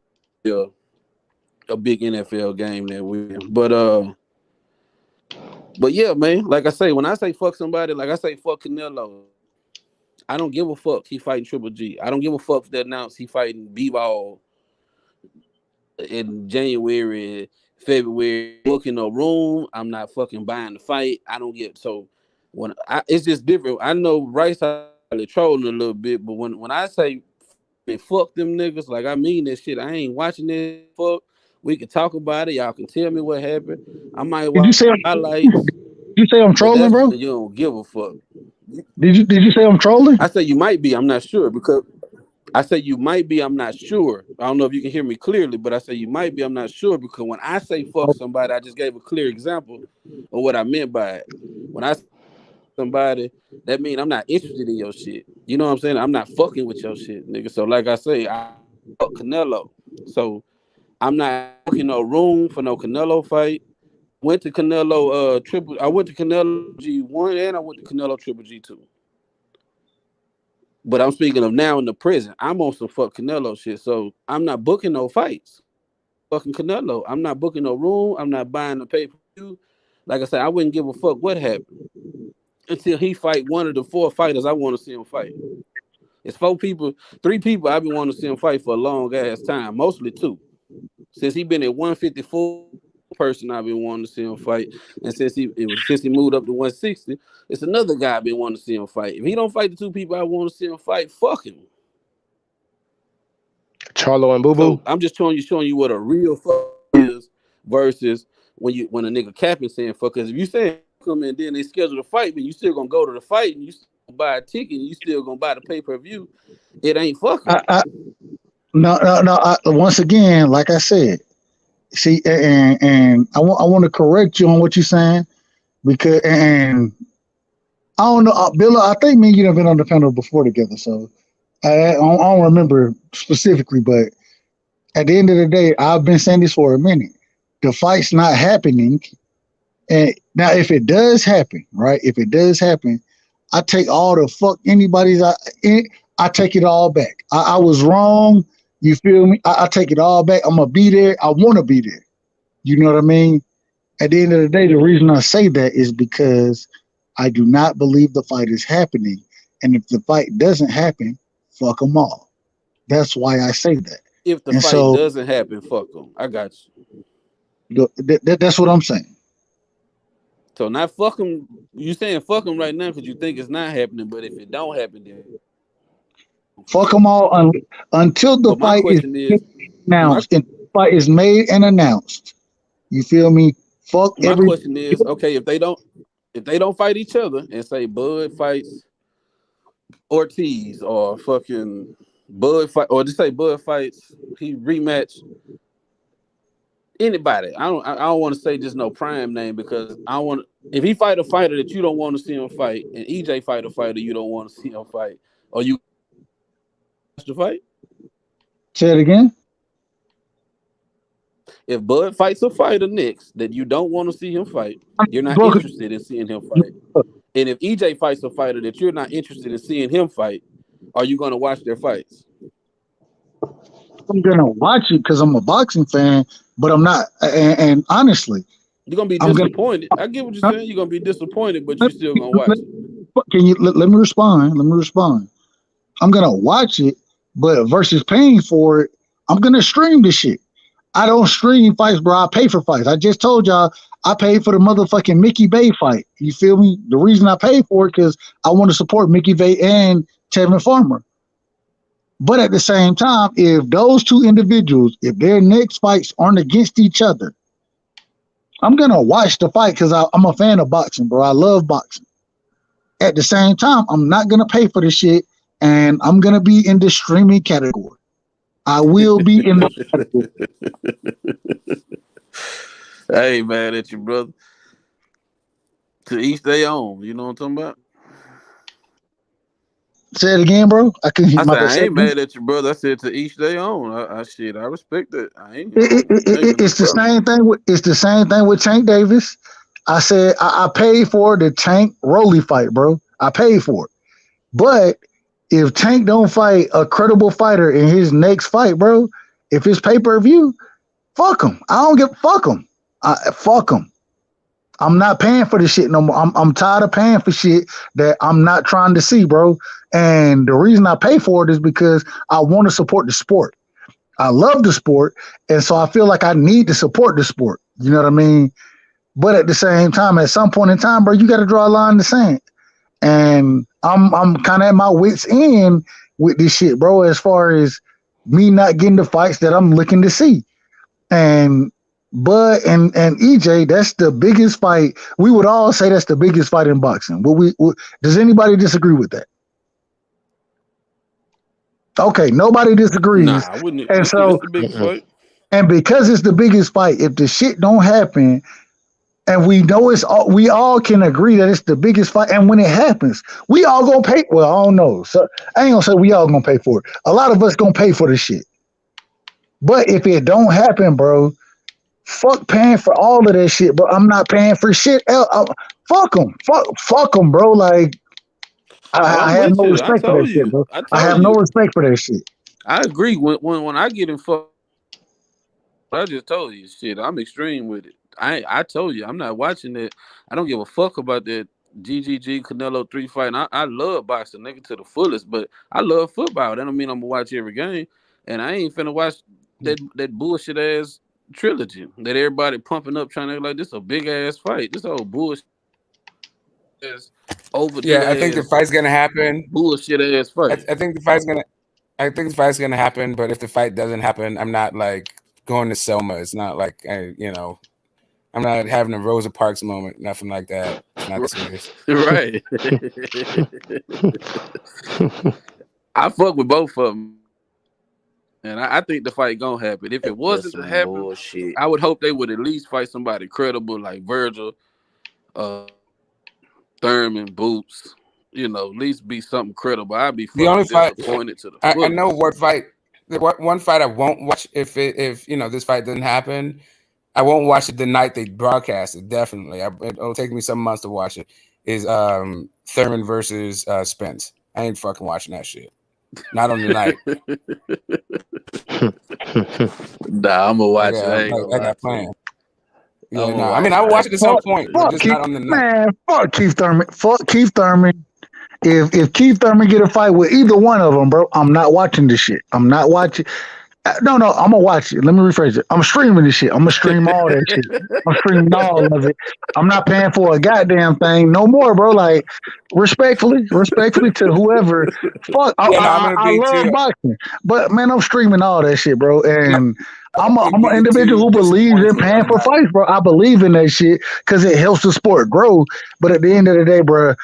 a big NFL game that weekend. But yeah, man, like I say, when I say fuck somebody, like I say fuck Canelo, I don't give a fuck he fighting Triple G. I don't give a fuck that announced he fighting B-Ball in January, February. Booking a room, I'm not fucking buying the fight. I don't get so when it's just different. I know Rice probably trolling a little bit, but when I say fuck them niggas, like I mean that shit. I ain't watching this. Fuck. We can talk about it. Y'all can tell me what happened. I might watch highlights. Did you say I'm trolling, bro? You don't give a fuck. Did you say I'm trolling? I say you might be. I'm not sure because I say you might be. I'm not sure. I don't know if you can hear me clearly, but I say you might be. I'm not sure because when I say fuck somebody, I just gave a clear example of what I meant by it. When I say somebody, that means I'm not interested in your shit. You know what I'm saying? I'm not fucking with your shit, nigga. So like I say, I fuck Canelo. So I'm not booking no room for no Canelo fight. Went to Canelo I went to Canelo G1 and I went to Canelo Triple G2. But I'm speaking of now in the present. I'm on some fuck Canelo shit. So I'm not booking no fights. Fucking Canelo. I'm not booking no room. I'm not buying the pay-per-view. Like I said, I wouldn't give a fuck what happened until he fight one of the 4 fighters I want to see him fight. It's 3 people I've been wanting to see him fight for a long ass time, mostly 2. Since he been at 154, person I've been wanting to see him fight, and since he moved up to 160, it's another guy I've been wanting to see him fight. If he don't fight the 2 people I want to see him fight, fuck him. Charlo and Boo Boo. So I'm just showing you what a real fuck is versus when a nigga capping saying fuck. Because if you say come and then they schedule the fight, but you still gonna go to the fight and you still gonna buy a ticket and you still gonna buy the pay-per-view, it ain't fucking. No. Once again, like I said, see, and I want to correct you on what you're saying because, and I don't know, Bill. I think me and you have been on the panel before together, so I don't remember specifically, but at the end of the day, I've been saying this for a minute. The fight's not happening, and now if it does happen, right? If it does happen, I take all the fuck anybody's. I take it all back. I was wrong. You feel me? I take it all back. I'm gonna be there. I want to be there. You know what I mean? At the end of the day, the reason I say that is because I do not believe the fight is happening. And if the fight doesn't happen, fuck them all. That's why I say that. If the fight doesn't happen, fuck them. I got you. That's what I'm saying. So not fuck them. You saying fuck them right now because you think it's not happening, but if it don't happen, then fuck them all until the fight is announced. And the fight is made and announced. You feel me? Fuck my question is, okay, if they don't fight each other and say Bud fights Ortiz or fucking Bud fight, or just say Bud fights, he rematch anybody. I don't want to say just no prime name because I want if he fight a fighter that you don't want to see him fight, and EJ fight a fighter you don't want to see him fight, or you watch the fight. Say it again. If Bud fights a fighter next that you don't want to see him fight, you're not interested in seeing him fight. And if EJ fights a fighter that you're not interested in seeing him fight, are you going to watch their fights? I'm going to watch it because I'm a boxing fan, but I'm not. And honestly, you're going to be disappointed. I get what you're saying. You're going to be disappointed, but you're still going to watch it. Can you let me respond? Let me respond. I'm going to watch it, but versus paying for it, I'm going to stream this shit. I don't stream fights, bro. I pay for fights. I just told y'all I paid for the motherfucking Mickey Bay fight. You feel me? The reason I paid for it because I want to support Mickey Bay and Tevin Farmer. But at the same time, if those 2 individuals, if their next fights aren't against each other, I'm going to watch the fight because I'm a fan of boxing, bro. I love boxing. At the same time, I'm not going to pay for this shit, and I'm going to be in the streaming category. I will be in the category. I ain't mad at you, brother. To each their own. You know what I'm talking about? Say it again, bro. I couldn't hear I my said bad. I Say it ain't again. mad at you, brother. I said to each their own. I respect that. I ain't, It's the same thing with Tank Davis. I said I paid for the Tank Rolly fight, bro. I paid for it. But if Tank don't fight a credible fighter in his next fight, bro, if it's pay-per-view, fuck him. I don't give fuck him. Fuck him. I'm not paying for this shit no more. I'm tired of paying for shit that I'm not trying to see, bro. And the reason I pay for it is because I want to support the sport. I love the sport, and so I feel like I need to support the sport. You know what I mean? But at the same time, at some point in time, bro, you got to draw a line in the sand. And I'm kind of at my wits' end with this shit, bro. As far as me not getting the fights that I'm looking to see, and Bud and EJ, that's the biggest fight. We would all say that's the biggest fight in boxing. Does anybody disagree with that? Okay, nobody disagrees. Nah, I wouldn't. And It's so, the biggest fight. and because it's the biggest fight, if the shit don't happen, and we know we all can agree that it's the biggest fight, and when it happens, we all gonna pay. Well, I don't know. So I ain't gonna say we all gonna pay for it. A lot of us gonna pay for the shit. But if it don't happen, bro, fuck paying for all of that shit, bro. I'm not paying for shit else. Fuck them. Fuck them, bro. Like, I have no respect for that shit, bro. I have no respect for that shit. I agree. When I get in fuck, I just told you, shit. I'm extreme with it. I told you, I'm not watching it. I don't give a fuck about that GGG Canelo 3 fight. And I love boxing, nigga, to the fullest. But I love football. That don't mean I'm gonna watch every game. And I ain't finna watch that bullshit ass trilogy that everybody pumping up, trying to act like this a big ass fight. This whole bullshit ass overdue. I think the fight's gonna happen. Bullshit ass fight. I think the fight's gonna happen. But if the fight doesn't happen, I'm not like going to Selma. It's not like I'm not having a Rosa Parks moment. Nothing like that. It's not serious. Right. I fuck with both of them. And I think the fight gonna happen. If it wasn't to happen, bullshit. I would hope they would at least fight somebody credible like Virgil, Thurman, Boots. You know, at least be something credible. I'd be The only fight disappointed to the I know what fight. One fight I won't watch if this fight doesn't happen. I won't watch it the night they broadcast it. Definitely, it'll take me some months to watch it. Is Thurman versus Spence? I ain't fucking watching that shit. Not on the night. Nah, I'm gonna watch it. I got planned. Yeah, no. I mean, I'll watch it at some point, but just not on the night. Man, fuck Keith Thurman. Fuck Keith Thurman. If Keith Thurman get a fight with either one of them, bro, I'm not watching this shit. I'm not watching. No, I'm gonna watch it. Let me rephrase it. I'm streaming this shit. I'm gonna stream all that shit. I'm streaming all of it. I'm not paying for a goddamn thing no more, bro. Like, respectfully to whoever. Fuck, I love boxing, but man, I'm streaming all that shit, bro. And I'm an individual who believes in paying for fights, bro. I believe in that shit because it helps the sport grow. But at the end of the day, bro,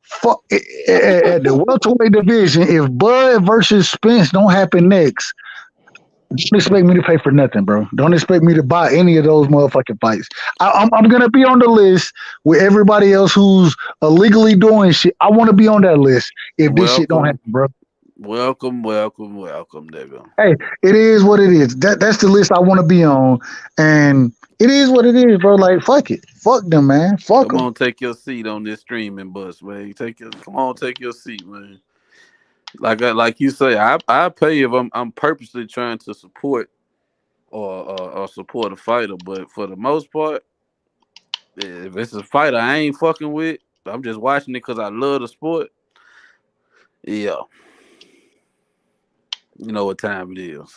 fuck at the welterweight division, if Bud versus Spence don't happen next. Don't expect me to pay for nothing, bro. Don't expect me to buy any of those motherfucking fights. I'm gonna be on the list with everybody else who's illegally doing shit. I want to be on that list if this shit don't happen, bro. Welcome, nigga. Hey, it is what it is. That's the list I want to be on, and it is what it is, bro. Like, fuck it, fuck them, man. Fuck them. Come on, take your seat on this streaming bus, man. Take your seat, man. Like you say, I pay if I'm purposely trying to support or support a fighter, but for the most part, if it's a fighter I ain't fucking with, I'm just watching it because I love the sport. Yeah, you know what time it is.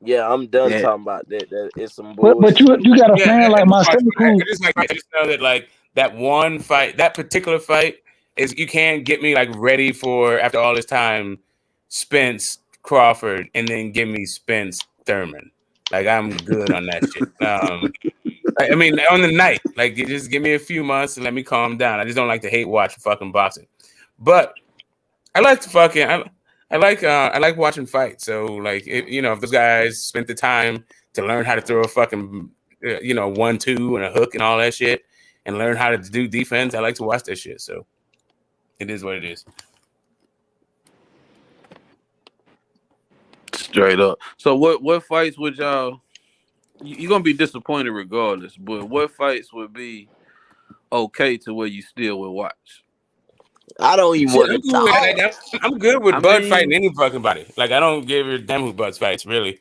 Yeah, I'm done talking about that. That it's some bullshit. But you got a fan like myself who I just know that like that one fight, that particular fight. Is you can't get me like ready for after all this time, Spence Crawford, and then give me Spence Thurman. Like I'm good on that shit. I mean, on the night, like you just give me a few months and let me calm down. I just don't like to hate watch fucking boxing, but I like to fucking I like watching fights. So like if those guys spent the time to learn how to throw a fucking 1-2 and a hook and all that shit, and learn how to do defense. I like to watch that shit. So it is what it is. Straight up. So what fights would y'all? You're gonna be disappointed regardless, but what fights would be okay to where you still would watch? I don't even want to talk. I'm good with Bud fighting any fucking body. Like, I don't give a damn who Bud fights, really.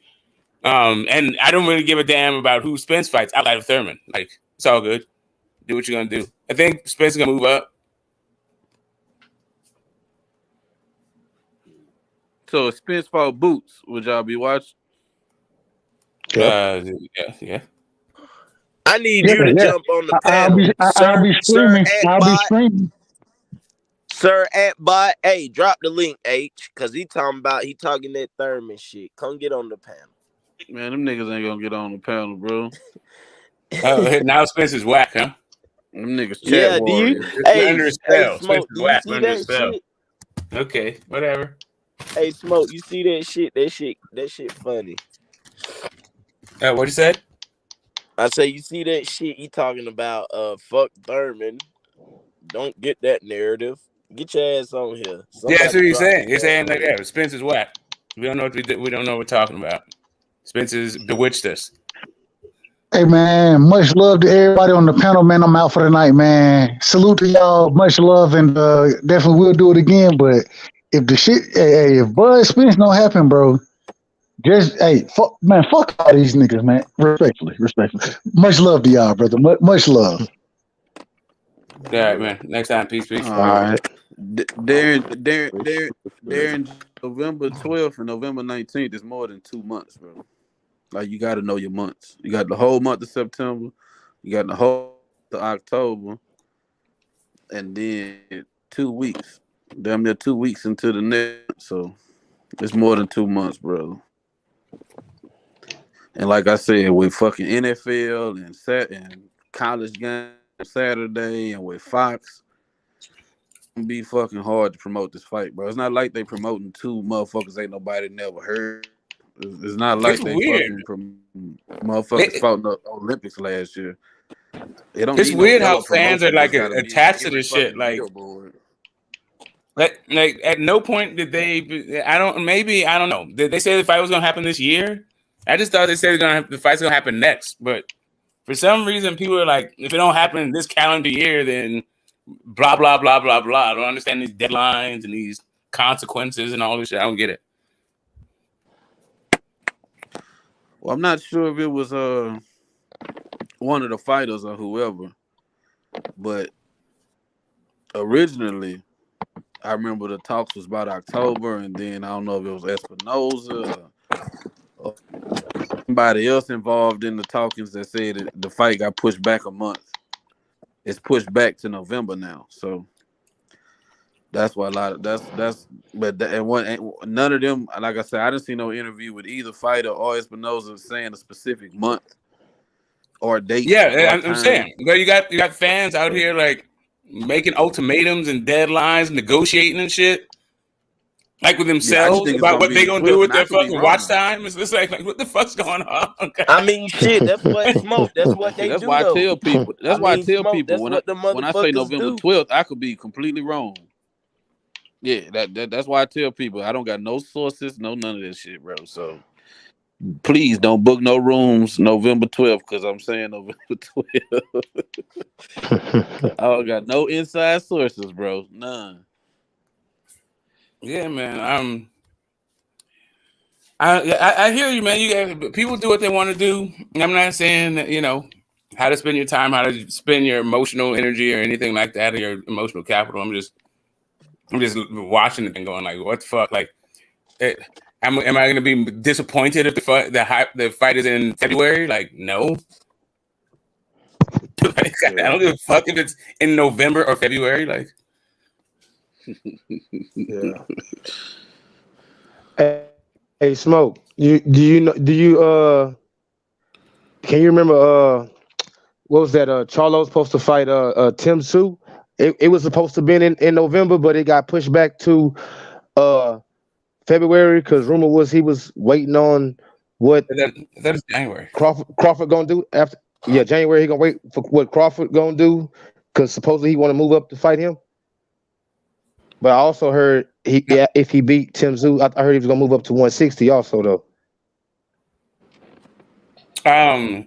And I don't really give a damn about who Spence fights outside of Thurman. Like, it's all good. Do what you're gonna do. I think Spence is gonna move up. So if Spence fought Boots, would y'all be watching? Yeah. I need you to jump on the panel. I'll be streaming. Sir Antbot, hey, drop the link, H, because he talking that Thurman shit. Come get on the panel. Man, them niggas ain't gonna get on the panel, bro. Now Spence is whack, huh? Them niggas chat warriors. Under his spell. Smoke, Spence is whack you under his see spell. that shit? Okay, whatever. Hey, Smoke, you see that shit? That shit funny. What you said? I say, you see that shit? He talking about fuck Thurman. Don't get that narrative. Get your ass on here. Yeah, that's what he's saying. He's saying like that. Spence is whack. We don't know what we don't know what we're talking about. Spence has bewitched us. Hey man, much love to everybody on the panel, man. I'm out for the night, man. Salute to y'all, much love, and definitely we'll do it again. But if the shit, if Bud Spence don't happen, bro, just fuck all these niggas, man. Respectfully. Much love to y'all, brother. Much love. All right, man. Next time, peace. All right. They're November 12th and November 19th is more than 2 months, bro. Like, you got to know your months. You got the whole month of September, you got the whole month of October, and then 2 weeks. Damn near 2 weeks into the next. So it's more than 2 months, bro. And like I said, with fucking NFL and college games Saturday and with Fox, it'll be fucking hard to promote this fight, bro. It's not like they promoting two motherfuckers ain't nobody never heard. It's not like they weird. fucking motherfuckers fought in the Olympics last year. It's weird how fans are like attached to this shit. Like at no point did they. I don't know. Did they say the fight was gonna happen this year? I just thought they said the fight's gonna happen next. But for some reason, people are like, if it don't happen this calendar year, then blah blah blah blah blah. I don't understand these deadlines and these consequences and all this shit. I don't get it. Well, I'm not sure if it was one of the fighters or whoever, but originally I remember the talks was about October, and then I don't know if it was Espinoza or somebody else involved in the talkings that said that the fight got pushed back a month. It's pushed back to November now, so that's why a lot of none of them. Like I said, I didn't see no interview with either fighter or Espinoza saying a specific month or date. Yeah, I'm saying, but you got fans out here like making ultimatums and deadlines, negotiating and shit, like with themselves about what they gonna do with their fucking watch time. It's like what the fuck's going on? I mean, shit. That's what Smoke. That's what they do. That's why I tell people. That's why I tell people when I say November 12th, I could be completely wrong. Yeah, that's why I tell people I don't got no sources, none of this shit, bro. So please don't book no rooms November 12th because I'm saying November 12th. I don't got no inside sources, bro. None. Yeah, man. I hear you, man. You guys, people do what they want to do. I'm not saying that, how to spend your time, how to spend your emotional energy or anything like that, or your emotional capital. I'm just watching it and going like, what the fuck? Like, am I going to be disappointed if the fight is in February? Like, no. I don't give a fuck if it's in November or February. Like, yeah. Hey, Smoke. Can you remember what was that? Charlo's supposed to fight Tim Tszyu. It was supposed to be in November, but it got pushed back to February because rumor was he was waiting on what that is January. Crawford gonna do after. Yeah, January he gonna wait for what Crawford gonna do because supposedly he want to move up to fight him. But I also heard if he beat Tim Tszyu, I heard he was gonna move up to 160 also though. I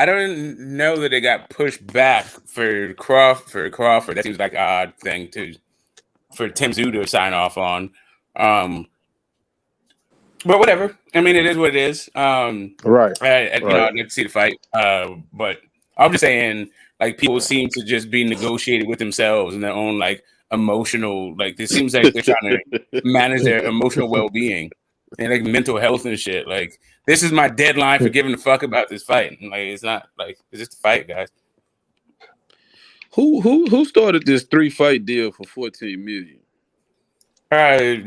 don't know that it got pushed back for Crawford. That seems like an odd thing for Tim Tszyu to sign off on. But whatever. I mean, it is what it is. Right. You know, I'd like to see the fight. But I'm just saying, like, people seem to just be negotiating with themselves and their own like emotional. Like, it seems like they're trying to manage their emotional well-being and like mental health and shit. Like, this is my deadline for giving a fuck about this fight. And, like, it's not like it's just a fight, guys. Who started this 3-fight deal for $14 million?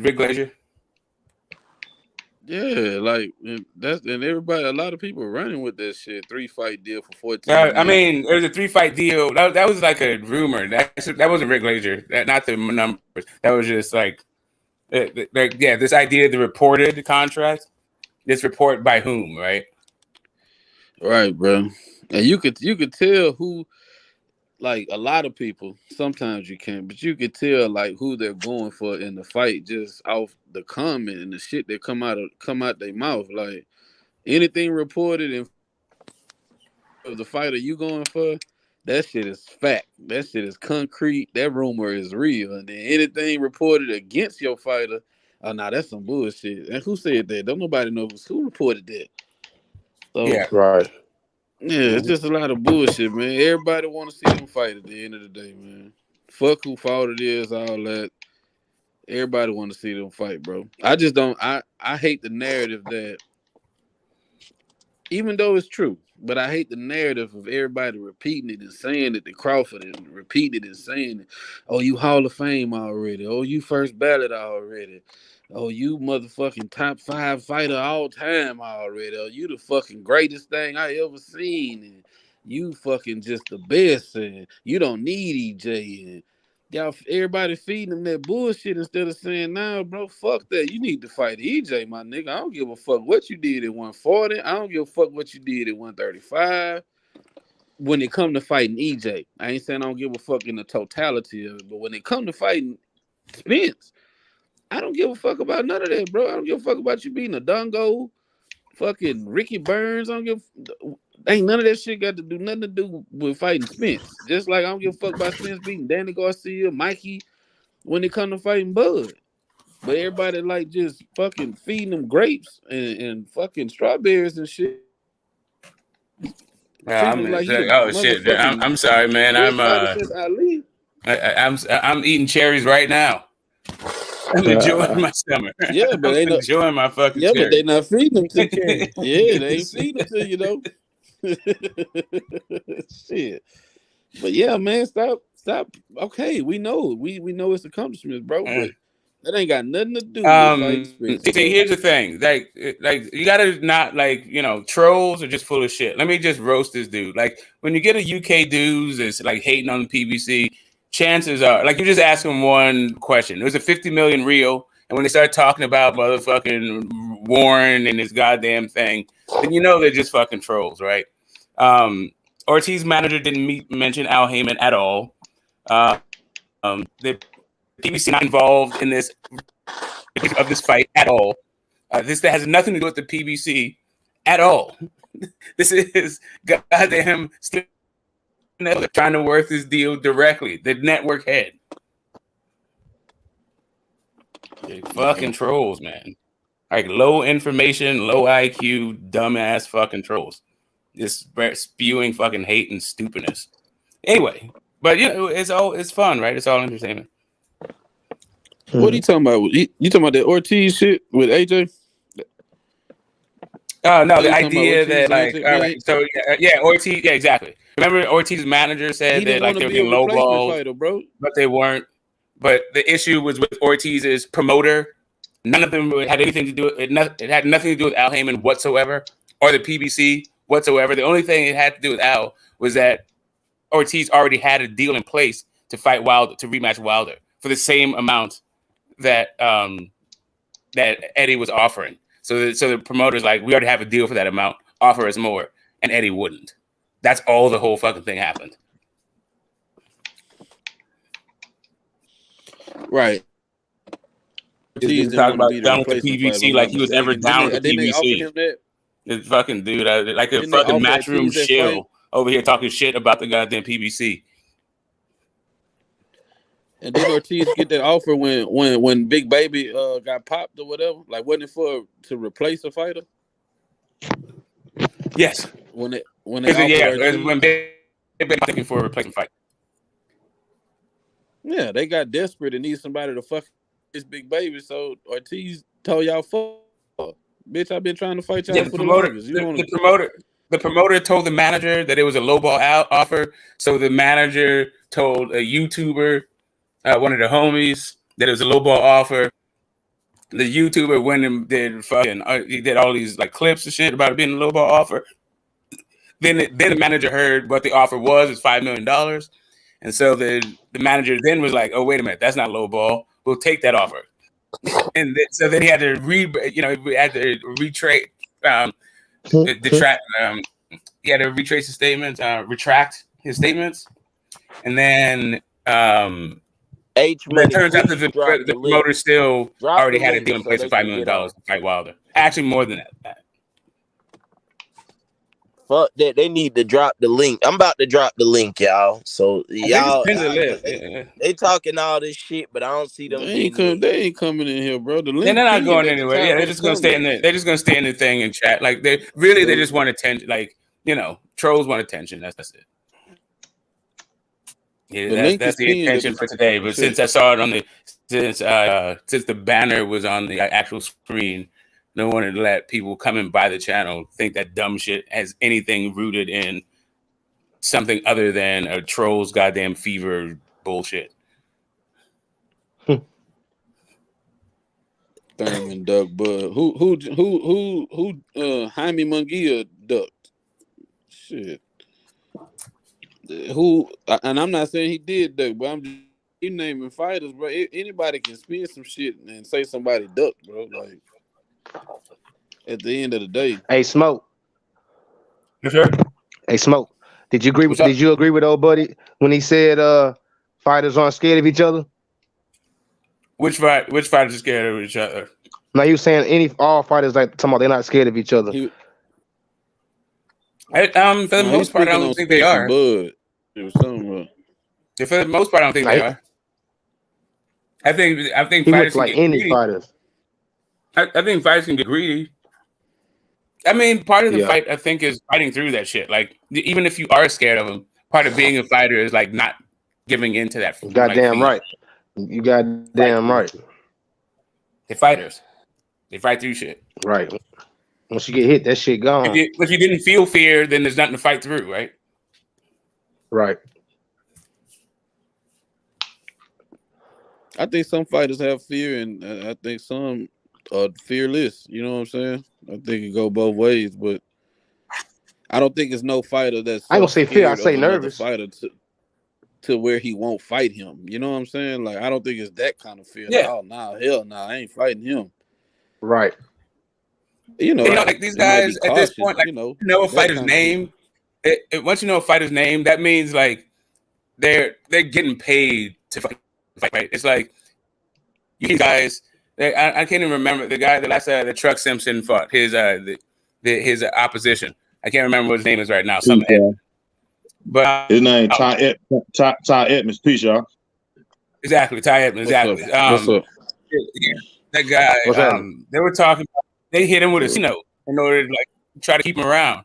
Rick Glazier. Yeah, like that's and everybody, a lot of people running with that shit. 3-fight deal for $14 million. I mean, there was a 3-fight deal. That was like a rumor. That wasn't Rick Glazier. Not the numbers. That was just like this idea of the reported contract. This report by whom, right? Right, bro. And you could tell who, like a lot of people. Sometimes you can't, but you could tell like who they're going for in the fight just off the comment and the shit that come out their mouth. Like anything reported in the fighter you going for, that shit is fact. That shit is concrete. That rumor is real. And then anything reported against your fighter, oh, nah, that's some bullshit. And who said that? Don't nobody know who reported that. So, yeah, right. Yeah, it's just a lot of bullshit, man. Everybody want to see them fight at the end of the day, man. Fuck who fault it is, all that. Everybody want to see them fight, bro. I just don't. I hate the narrative that, even though it's true, but I hate the narrative of everybody repeating it and saying it to Crawford and repeating it and saying it. Oh, you Hall of Fame already. Oh, you first ballot already. Oh, you motherfucking top 5 fighter all time already. Oh, you the fucking greatest thing I ever seen. And you fucking just the best. And you don't need EJ. And y'all, everybody feeding them that bullshit instead of saying, nah, bro, fuck that. You need to fight EJ, my nigga. I don't give a fuck what you did at 140. I don't give a fuck what you did at 135. When it come to fighting EJ, I ain't saying I don't give a fuck in the totality of it, but when it come to fighting Spence, I don't give a fuck about none of that, bro. I don't give a fuck about you being a Dungo, fucking Ricky Burns. Ain't none of that shit got to do nothing to do with fighting Spence. Just like I don't give a fuck about Spence beating Danny Garcia, Mikey, when it come to fighting Bud. But everybody like just fucking feeding them grapes and fucking strawberries and shit. Shit! I'm sorry, man. I'm eating cherries right now. I'm enjoying my summer. Yeah, but I'm enjoying my fucking cherries. But they not feeding them to you. Yeah, they ain't feeding them to you though. Shit. But yeah, man, stop. Okay, we know. We know it's accomplishments, bro. But that ain't got nothing to do with fighting Spence. See, here's the thing. Like you gotta not trolls are just full of shit. Let me just roast this dude. Like when you get a UK dudes that's like hating on the PBC, chances are like you just ask them one question. It was a 50 million real, and when they start talking about motherfucking Warren and his goddamn thing, then you know they're just fucking trolls, right? Ortiz's manager didn't mention Al Heyman at all. The PBC not involved in this fight at all. This has nothing to do with the PBC at all. This is goddamn trying to work this deal directly. The network head. Fucking trolls, man. Like low information, low IQ, dumbass fucking trolls. Just spewing fucking hate and stupidness. Anyway, but it's fun, right? It's all entertainment. What are you talking about? You talking about that Ortiz shit with AJ? No, the idea that like, all right, so yeah, Ortiz, yeah, exactly. Remember, Ortiz's manager said that like they were getting lowballed, but they weren't. But the issue was with Ortiz's promoter. None of them had anything to do with it. It had nothing to do with Al Heyman whatsoever, or the PBC whatsoever. The only thing it had to do with Al was that Ortiz already had a deal in place to fight Wilder, to rematch Wilder for the same amount that that Eddie was offering. So the promoter's like, we already have a deal for that amount. Offer us more. and Eddie wouldn't. That's all the whole fucking thing happened. Right. He's talking about done with the PBC like he was ever down with the Didn't they offer PBC. him that? This fucking dude, like a Didn't they fucking offer matchroom Ortiz that fight? shill over here talking shit about the goddamn PBC. And didn't Ortiz get that offer when Big Baby got popped or whatever? Like, wasn't it to replace a fighter? Yes. When they When offered Big Baby looking for a replacement fight. Yeah, they got desperate and need somebody to fuck this Big Baby. So Ortiz told y'all, fuck, bitch, I've been trying to fight y'all for the longest. The promoter told the manager that it was a lowball out offer. So the manager told a YouTuber, one of the homies, that it was a lowball offer. The YouTuber went and he did all these like clips and shit about it being a lowball offer. Then the manager heard what the offer was. It's $5 million. And so the manager then was like, "Oh, wait a minute, that's not lowball. We'll take that offer." And so then he had to retrace, he had to retrace his statements, retract his statements, and then it turns out that the promoter still already had a deal in place for $5 million to fight Wilder. Actually, more than that. Fuck that. They need to drop the link. I'm about to drop the link, y'all. So y'all, they talking all this shit, but I don't see them. They ain't coming in here, bro. The link They're not going anywhere. Yeah, they're just gonna stay in there. They're just gonna stay in the thing and chat. Like they just want attention. Like, trolls want attention. That's it. Yeah, that's the intention for today. But since I saw it since the banner was on the actual screen, no one would let people come and buy the channel think that dumb shit has anything rooted in something other than a troll's goddamn fever bullshit. Thurman duck, but who Jaime Munguia ducked? Shit. Who? And I'm not saying he did duck, but I'm just naming fighters, bro. Anybody can spin some shit and say somebody ducked, bro. Like, at the end of the day. Hey, Smoke. Yes, sir. Hey, Smoke. Did you agree with old buddy when he said fighters aren't scared of each other? Which fighters are scared of each other? No, you saying all fighters like talking about they're not scared of each other. For the most part, I don't think they are. For the most part, I don't think they are. I think he fighters like any fighters. I think fighters can get greedy. I mean, part of the fight, I think, is fighting through that shit. Like, even if you are scared of them, part of being a fighter is like not giving into that. Goddamn right. You goddamn right. They're fighters. They fight through shit. Right. Once you get hit, that shit gone. If you didn't feel fear, then there's nothing to fight through, right? Right. I think some fighters have fear, and I think some are fearless. You know what I'm saying? I think it go both ways, but I don't think it's no fighter that's. I ain't gonna say fear. I say nervous. Fighter to where he won't fight him. You know what I'm saying? Like, I don't think it's that kind of fear. Yeah. Like, oh, nah, hell nah, I ain't fighting him. Right. Like these guys at this point, like, know a fighter's name. Once you know a fighter's name, that means like they're getting paid to fight. Right? It's like you guys. I can't even remember the guy that Truck Simpson fought. His opposition. I can't remember what his name is right now. But his name Ty Edmonds. Peace, y'all. Exactly, Ty Edmonds. Exactly. What's up? That guy. They were talking about. They hit him with a casino in order to like try to keep him around.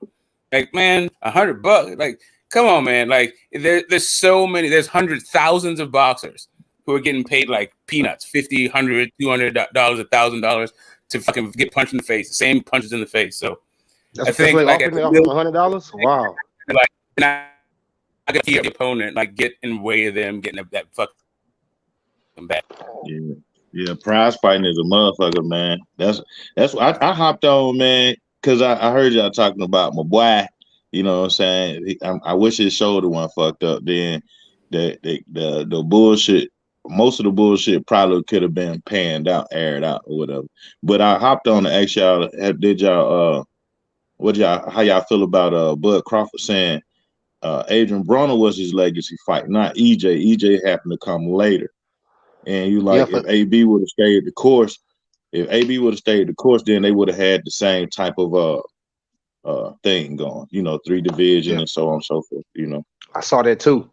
Like, man, $100. Like, come on, man. Like, there's so many. There's thousands of boxers who are getting paid like peanuts, $50, $100, $200, $1,000 to fucking get punched in the face. The same punches in the face. So I think like $100. Wow. Like, I got the opponent like get in the way of them getting that fucking back. Yeah, prize fighting is a motherfucker, man. That's what I hopped on, man, because I heard y'all talking about my boy. You know what I'm saying? I wish his shoulder wasn't fucked up. Then the bullshit, most of the bullshit probably could have been aired out or whatever. But I hopped on to ask y'all, did y'all how y'all feel about Bud Crawford saying Adrian Broner was his legacy fight, not EJ. EJ happened to come later. And you like, if AB would have stayed the course, then they would have had the same type of thing going, 3 division and so on and so forth, I saw that too.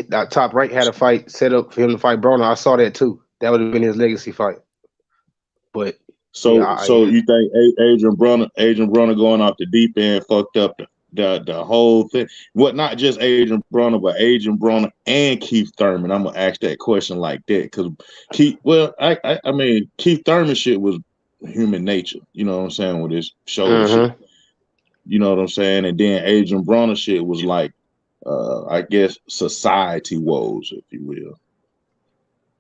That Top Rank had a fight set up for him to fight Broner. I saw that too. That would have been his legacy fight. But so you think Adrian Broner going off the deep end fucked up the whole thing? What, not just Adrian Broner, but Adrian Broner and Keith Thurman? I'm gonna ask that question like that because Keith Thurman shit was human nature, you know what I'm saying, with his shoulder shit. You know what I'm saying? And then Adrian Broner shit was like I guess society woes, if you will.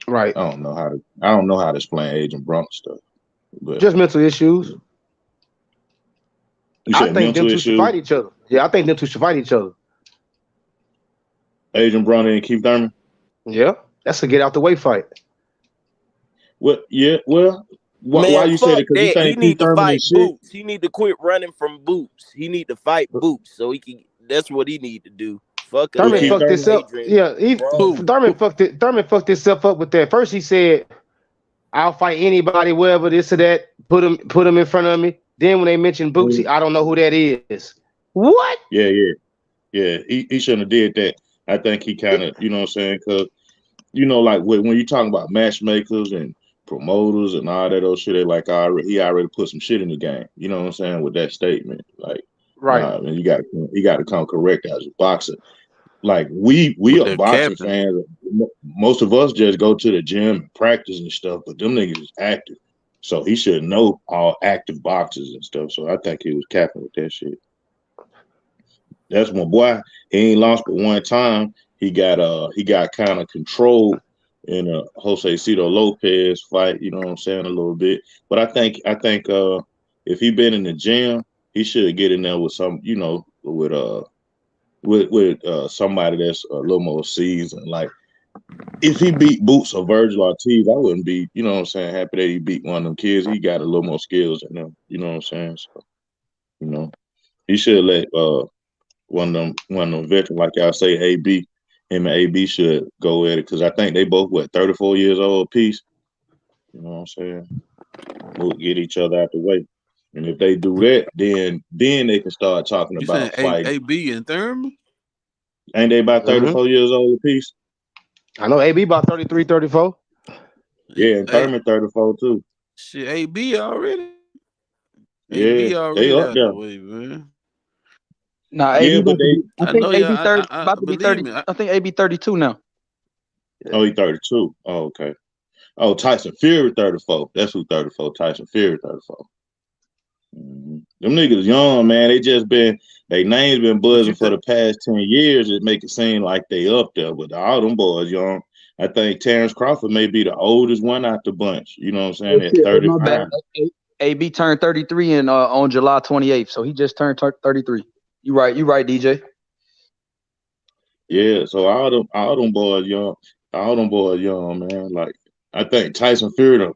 Right. I don't know how to explain Adrian Broner stuff. But just mental issues. I think them two should fight each other. Yeah, I think them two should fight each other. Adrian Broner and Keith Thurman? Yeah. That's a get out the way fight. Why you say that? Because you think he need to fight shit? Boots. He need to quit running from Boots. He need to fight Boots so he can. That's what he need to do. Fuck Thurman fucked this up. Yeah, Thurman fucked himself up with that. First he said, "I'll fight anybody, wherever, this or that. Put him in front of me." Then when they mentioned Bootsy, I don't know who that is. What? Yeah. He shouldn't have did that. I think he kind of, you know what I'm saying? Because like when you talking about matchmakers and promoters and all that old shit, they like he already put some shit in the game. You know what I'm saying with that statement? Like, right? And you got to come correct as a boxer. Like we are boxing fans. Most of us just go to the gym and practice and stuff, but them niggas is active. So he should know all active boxers and stuff. So I think he was capping with that shit. That's my boy. He ain't lost but one time. He got kind of controlled in a Jose Cito Lopez fight, you know what I'm saying, a little bit. But I think if he been in the gym, he should get in there with some, with somebody that's a little more seasoned. Like if he beat Boots or Virgil Ortiz, I wouldn't be, you know what I'm saying, happy that he beat one of them kids. He got a little more skills in him, you know what I'm saying? So, he should let one of them veterans, like y'all say, him and AB should go at it because I think they both 34 years old apiece. You know what I'm saying? We'll get each other out the way. And if they do that, then they can start talking about fighting. AB and Thurman? Ain't they about 34 years old apiece? I know AB about 33, 34. Yeah, and Thurman 34 too. Shit, AB already. Yeah, AB already they up out there. the way, man. Nah, Yeah, AB but I think AB 30, about to be 30. I think AB 32 now. Oh, he 32. Oh, okay. Oh, Tyson Fury 34. That's who 34. Tyson Fury 34. Mm-hmm. Them niggas young, man. They names been buzzing for the past 10 years. It make it seem like they up there, but all them boys young. I think Terence Crawford may be the oldest one out the bunch. You know what I'm saying? At 35. AB turned 33 on July 28th, so he just turned 33. You right, DJ. Yeah, so all them boys young. All them boys young, man. Like I think Tyson Fury,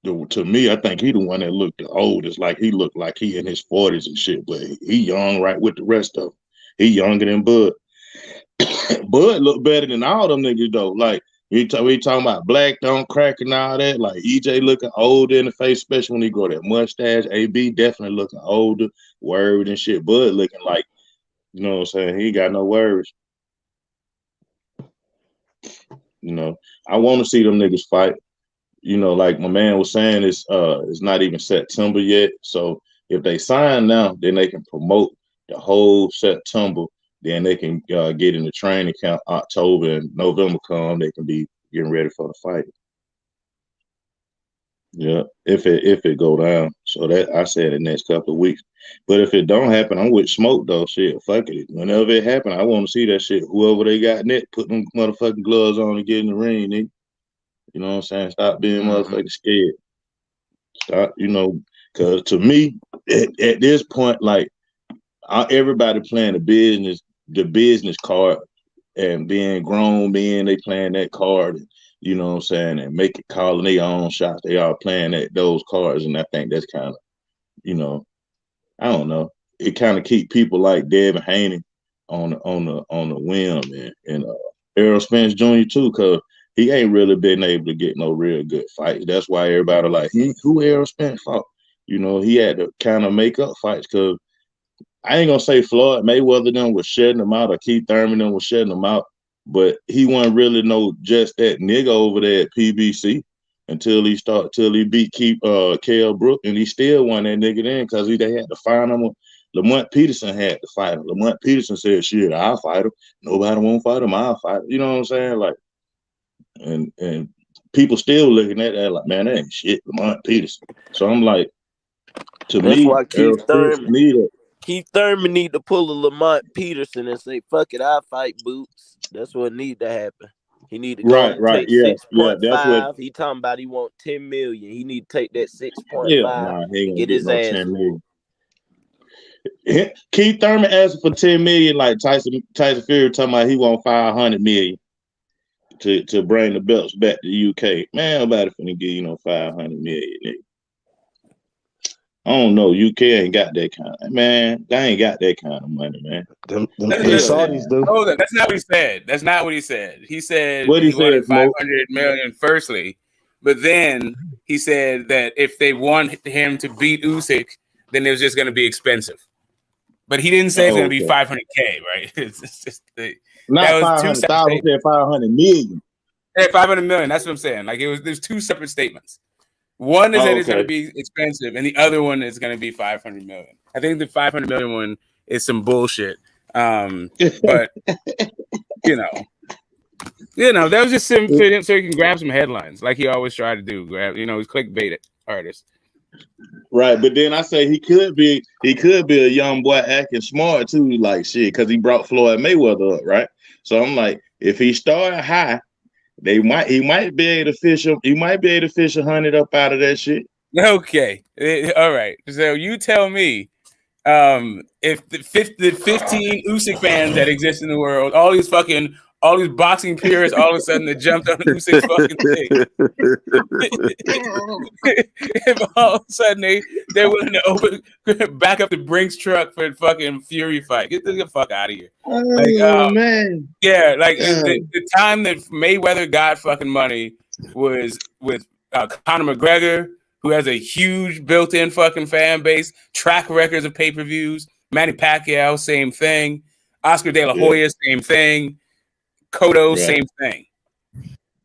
to me, I think he the one that looked the oldest. Like he looked like he in his 40s and shit, but he young right with the rest of them. He younger than Bud. Bud look better than all them niggas though. Like we talking about black don't crack and all that. Like EJ looking older in the face, especially when he grow that mustache. AB definitely looking older, worried and shit. Bud looking like, you know what I'm saying, he ain't got no worries. I want to see them niggas fight. Like my man was saying, it's not even September yet. So if they sign now, then they can promote the whole September. Then they can get in the training camp October and November come. They can be getting ready for the fight. Yeah, if it go down. So that I said the next couple of weeks. But if it don't happen, I'm with Smoke though. Shit, fuck it. Whenever it happen, I want to see that shit. Whoever they got net, put them motherfucking gloves on and get in the ring, nigga. You know what I'm saying? Stop being motherfucking scared. Stop, because to me, at this point, like everybody playing the business card and being grown, they playing that card, and, you know what I'm saying, and make it calling their own shots. They all playing those cards, and I think that's kind of, I don't know. it kind of keep people like Devin Haney on the whim, and Errol Spence Jr. too, because he ain't really been able to get no real good fights. That's why everybody like, who Errol Spence fought? You know, he had to kind of make up fights, because I ain't gonna say Floyd Mayweather them was shedding them out or Keith Thurman them was shedding them out, but he wasn't really just that nigga over there at PBC until he beat Kell Brook, and he still won that nigga then because they had to find him. Lamont Peterson had to fight him. Lamont Peterson said, "Shit, I'll fight him. Nobody won't fight him. I'll fight him." You know what I'm saying? Like, and people still looking at that like, man, that ain't shit, Lamont Peterson. So I'm like, to That's me, why Keith Thurman need to pull a Lamont Peterson and say, "Fuck it, I'll fight Boots." That's what need to happen. He need to go and take 6.5. He talking about he want 10 million. He need to take that 6.5 and get his ass. 10 million. Keith Thurman asking for 10 million, like Tyson Fury talking about he want 500 million to bring the belts back to the UK. Man, nobody finna give you no 500 million. Nigga. I don't know. UK ain't got that kind of, man. They ain't got that kind of money, man. Them Saudis do. Hold on, that's not what he said. That's not what he said. He said what he wanted 500 million firstly, but then he said that if they want him to beat Usyk, then it was just going to be expensive. But he didn't say it's going to be 500K, right? It's just not 500,000. Said 500 million. Yeah, 500 million. That's what I'm saying. Like there's two separate statements. One is that it's going to be expensive, and the other one is going to be 500 million. I think the 500 million one is some bullshit. But you know, that was just so he can grab some headlines, like he always tried to do. He's clickbait artist. Right, but then I say he could be a young boy acting smart too, like shit, because he brought Floyd Mayweather up, right? So I'm like, if he started high, he might be able to fish him. He might be able to fish 100 up out of that shit. Okay, all right. So you tell me, if the 15 Usyk fans that exist in the world, all these boxing purists, all of a sudden they jumped on Usyk's fucking thing. If all of a sudden they willing to back up the Brinks truck for a fucking Fury fight, get the fuck out of here. Man. Yeah, the time that Mayweather got fucking money was with Conor McGregor, who has a huge built-in fucking fan base, track records of pay-per-views. Manny Pacquiao, same thing. Oscar De La Hoya, same thing. Cotto, same thing.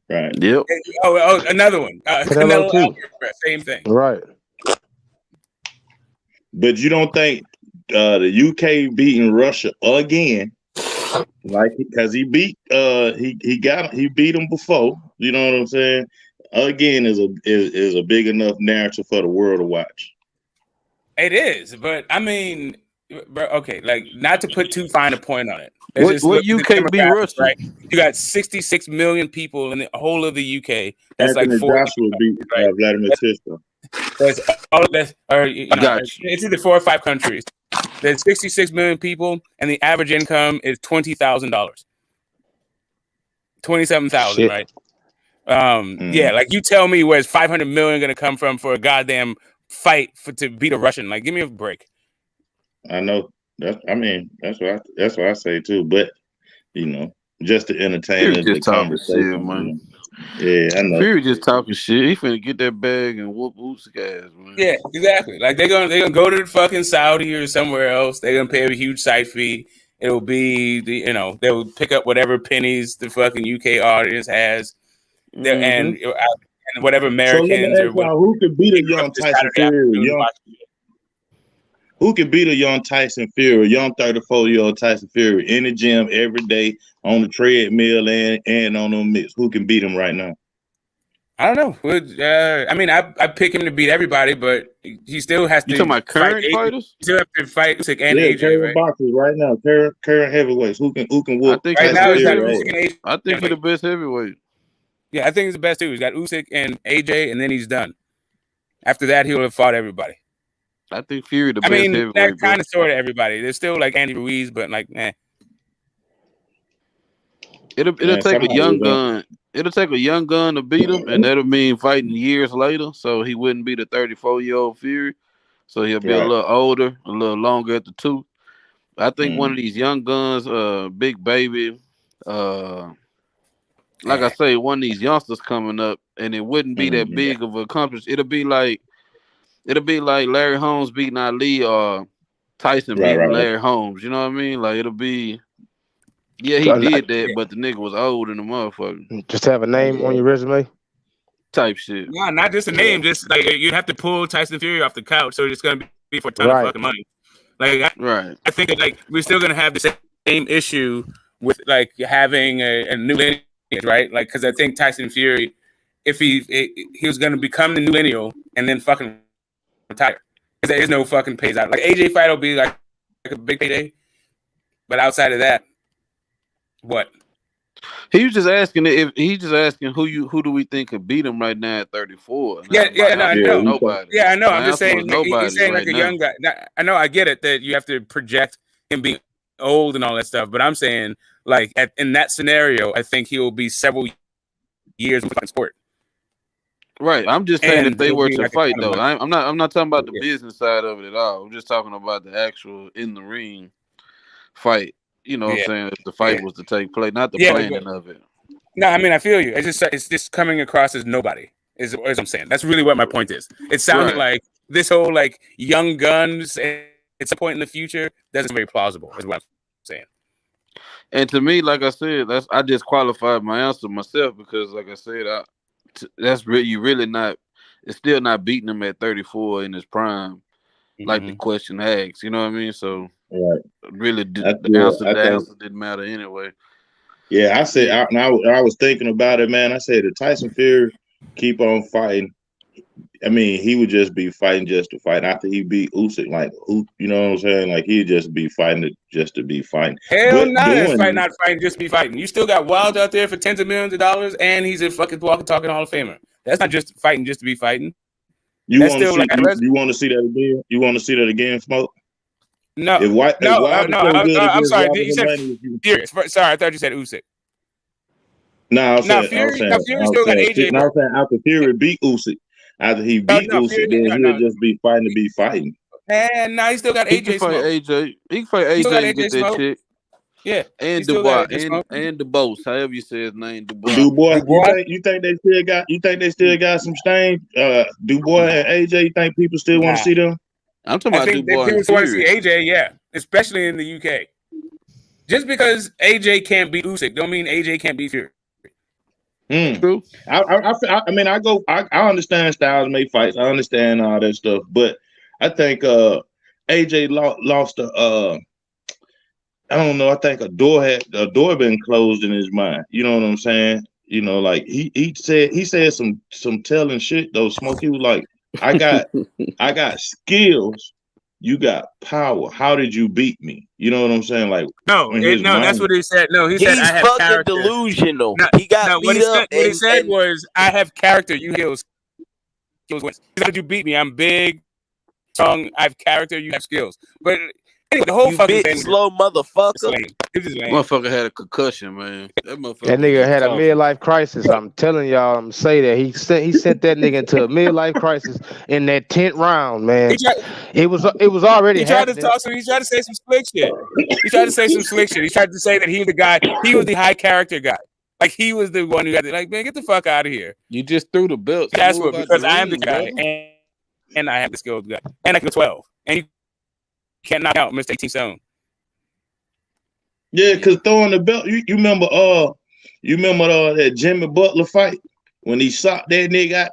Right. Yep. And, another one. Canelo Alvarez, same thing. Right. But you don't think the UK beating Russia again, like because he beat he beat them before. You know what I'm saying? Again is a big enough narrative for the world to watch. It is, but I mean, okay, like not to put too fine a point on it. What UK beat Russia? Right? You got 66 million people in the whole of the UK. That's Anthony like 4 Joshua beat Vladimir Klitschko. That's all. It's either 4 or 5 countries. There's 66 million people, and the average income is $20,000, $27,000, right? Yeah, like you tell me where's 500 million going to come from for a goddamn fight to beat a Russian? Like, give me a break. I know that's what I say too. But just to entertain the conversation, man. Yeah, I know. Fury just talking shit. He finna get that bag and whoop Usyk ass, man. Yeah, exactly. Like they're gonna go to the fucking Saudi or somewhere else. They're gonna pay a huge site fee. It'll be they will pick up whatever pennies the fucking UK audience has, and whatever Americans or who could beat a young Tyson Fury? Who could beat a young Tyson Fury, a young 34-year-old Tyson Fury in the gym every day on the treadmill and on them mitts? Who can beat him right now? I don't know. I mean, I pick him to beat everybody, but he still has to. You talking about current fighters? He still have to fight Usyk and AJ, right? Boxers right now, current heavyweights. Who can whoop? I think right now he's got Usyk and AJ. I think he's the best heavyweight. Yeah, I think he's the best too. He's got Usyk and AJ, and then he's done. After that, he will have fought everybody. I think Fury the best heavyweight. That kind of sort of everybody. There's still like Andy Ruiz, but like, It'll take a young gun. It'll take a young gun to beat him, and that'll mean fighting years later. So he wouldn't be the 34-year-old Fury. So he'll be a little older, a little longer at the tooth. I think one of these young guns, Big Baby, like I say, one of these youngsters coming up, and it wouldn't be that big of a accomplishment. It'll be like Larry Holmes beating Ali or Tyson beating Larry Holmes. You know what I mean? Like it'll be, yeah, he did that, but the nigga was old in the motherfucker. Just have a name on your resume. Type shit. No, not just a name. Just like you'd have to pull Tyson Fury off the couch, so it's gonna be for a ton of fucking money. Like, I think that like we're still gonna have the same issue with like having a new lineage, right? Like, because I think Tyson Fury, if he was gonna become the new lineal and then fucking retire, because there is no fucking pays out. Like AJ fight will be like a big payday, but outside of that, what? He was just asking who do we think could beat him right now at 34? I know. Nobody. Yeah, I know. I'm just saying saying he's saying like a young guy. I know, I get it that you have to project him being old and all that stuff, but I'm saying like in that scenario, I think he will be several years in sport. Right. I'm just saying if they were to fight though. I'm not talking about the business side of it at all. I'm just talking about the actual in the ring fight. You know what I'm saying? If the fight was to take place, not the planning of it. No, I mean I feel you. It's just coming across as nobody. Is what I'm saying. That's really what my point is. It sounded like this whole like young guns at some point in the future doesn't seem very plausible. Is what I'm saying. And to me, like I said, I just qualified my answer myself because, like I said, that's really not. It's still not beating him at 34 in his prime, like the question asks. You know what I mean? So. Really, the answer didn't matter anyway. Yeah, I said, I was thinking about it, man. I said, if Tyson Fury keep on fighting, I mean, he would just be fighting just to fight. After he beat Usyk, like, you know what I'm saying? Like, he'd just be fighting just to be fighting. Hell no, that's not fighting just to be fighting. You still got Wilder out there for tens of millions of dollars, and he's a fucking walking, talking Hall of Famer. That's not just fighting just to be fighting. You want to see that again? You want to see that again, Smoke? No, I'm sorry. You said Fury. Sorry, I thought you said Usyk. No, Fury still got AJ. No, I'm saying after Fury beat Usyk, after he beat Usyk, then he'll just be fighting to be fighting. And now he still got AJ. He can fight AJ and get that chick. Yeah, and Dubois and DuBois, however you say his name, Dubois. You think they still got some stain? Dubois and AJ. You think people still want to see them? I'm talking about Dubois. People want to see AJ, yeah, especially in the UK. Just because AJ can't beat Usyk, don't mean AJ can't beat Fury. True. I mean, I understand styles make fights. I understand all that stuff, but I think AJ lost I don't know. I think a door been closed in his mind. You know what I'm saying? You know, like he said some telling shit though. Smoke. He was like, I got skills. You got power. How did you beat me? You know what I'm saying? Like that's what he said. No, he said I have fucking character. Delusional. He got beat up. What he said was, I have character. You skills. Wins. How did you beat me? I'm big, strong. I have character. You have skills. But anyway, the whole fucking thing. Slow motherfucker. Motherfucker had a concussion, man. That nigga had a midlife crisis. I'm telling y'all, I'm say that he sent that nigga into a midlife crisis in that 10th round, man. It was already. He tried to talk. So he tried to say some slick shit. He tried to say that he was the guy. He was the high character guy. Like he was the one who got like, man, get the fuck out of here. You just threw the belt. That's what, because I am the guy, and I have the skilled guy, and I can go 12, and you can't knock out Mr. 18 Stone. Yeah, because throwing the belt, you remember that Jimmy Butler fight when he shot that nigga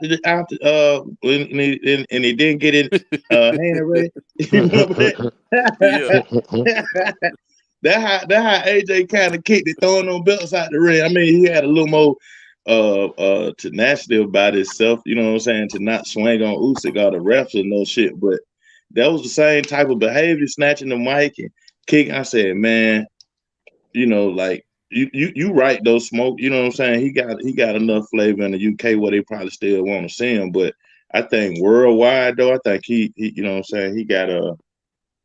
and he didn't get it hand raised. You remember that? That how AJ kind of kicked it, throwing them belts out the ring. I mean, he had a little more tenacity about himself, you know what I'm saying, to not swing on Usyk or the refs or no shit. But that was the same type of behavior, snatching the mic and kicking. I said, man, you know, like you right though, Smoke. You know what I'm saying? He got enough flavor in the UK where they probably still want to see him. But I think worldwide though, I think he you know what I'm saying, he got a,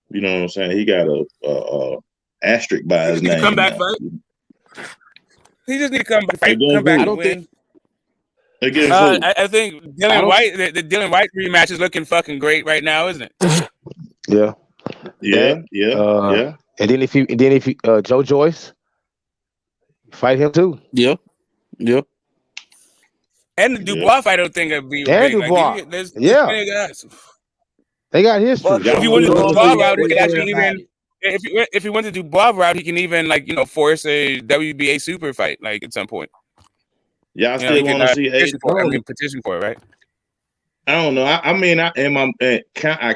you know what I'm saying, he got a asterisk by his name. Come back, fight. He just need to come back. I don't think Against who? I think Dylan White, the Dylan White rematch is looking fucking great right now, isn't it? Yeah. Yeah. And then if you Joe Joyce, fight him too. Yeah. And the Dubois fight, I don't think it'd be And big. Dubois. Like, there's Yeah. plenty of guys. They got history. If you went to Dubois route, he could actually Worry about even. If he went to Dubois route, he can even force a WBA super fight at some point. Y'all still want to see petition for it, right? I don't know. I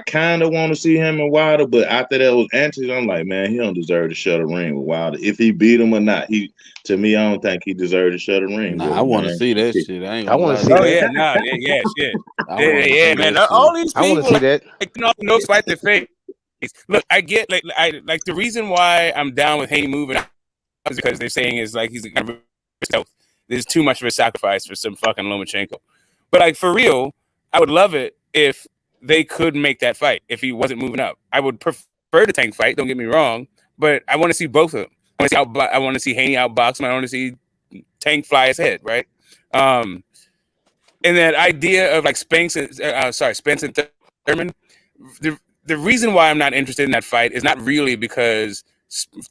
kind of want to see him and Wilder, but after that was antics, I'm like, man, he don't deserve to share the ring with Wilder. If he beat him or not, to me, I don't think he deserved to share the ring. Nah, I want to see that shit. I want to see that. Shit. Yeah, man. All these people, I want to see that. No fight their face. Look, I get like the reason why I'm down with Haney moving is because they're saying is he's there's too much of a sacrifice for some fucking Lomachenko. But for real, I would love it if they could make that fight if he wasn't moving up. I would prefer the Tank fight, don't get me wrong, but I want to see both of them. I want to see Haney outbox him. I want to see Tank fly his head, right? And that idea of Spence and Thurman, the reason why I'm not interested in that fight is not really because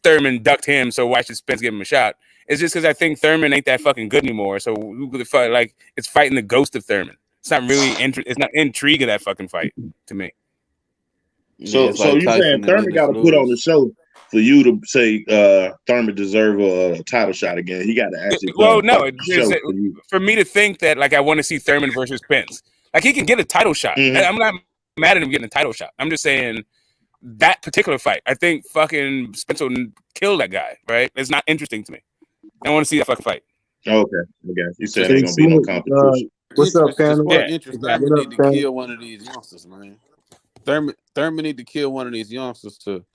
Thurman ducked him, so why should Spence give him a shot? It's just because I think Thurman ain't that fucking good anymore. So it's fighting the ghost of Thurman. It's not really it's not intrigue of that fucking fight to me. So you saying Thurman got to put on the show for you to say Thurman deserve a title shot again? He got to actually. Well, no, for me to think that I want to see Thurman versus Spence. He can get a title shot. Mm-hmm. I'm not mad at him getting a title shot. I'm just saying that particular fight, I think fucking Spence will kill that guy. Right? It's not interesting to me. I want to see that fucking fight. Okay, you said ain't gonna be no competition. What's up, panel? Thurman need to kill one of these youngsters, man. Thurman need to kill one of these youngsters to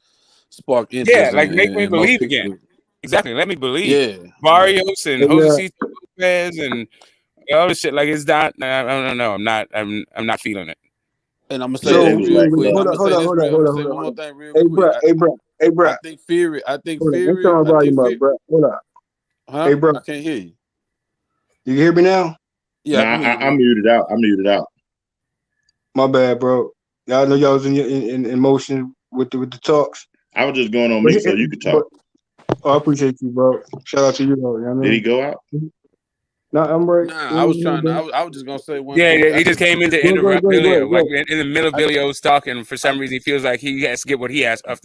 spark interest. Yeah, make me believe again. Exactly, let me believe. Yeah, Barrios and Jose Lopez and all this shit. It's not. I don't know. I'm not feeling it. And I'm gonna say this real quick. Hold on. Say one more thing real quick. Hey, bro. I think Fury. Bro. Hold up. Huh? Hey, bro. I can't hear you. You can hear me now? Yeah, I'm muted out. My bad, bro. Y'all know y'all was in motion with the talks. I was just going on mute so you could talk. I appreciate you, bro. Shout out to you, though. You know what I mean? Did he go out? No, I'm right. Nah, I was trying to. I was just gonna say one. Yeah, he just came in to interrupt Billy. In the middle of Billy was talking. For some reason, he feels like he has to get what he has to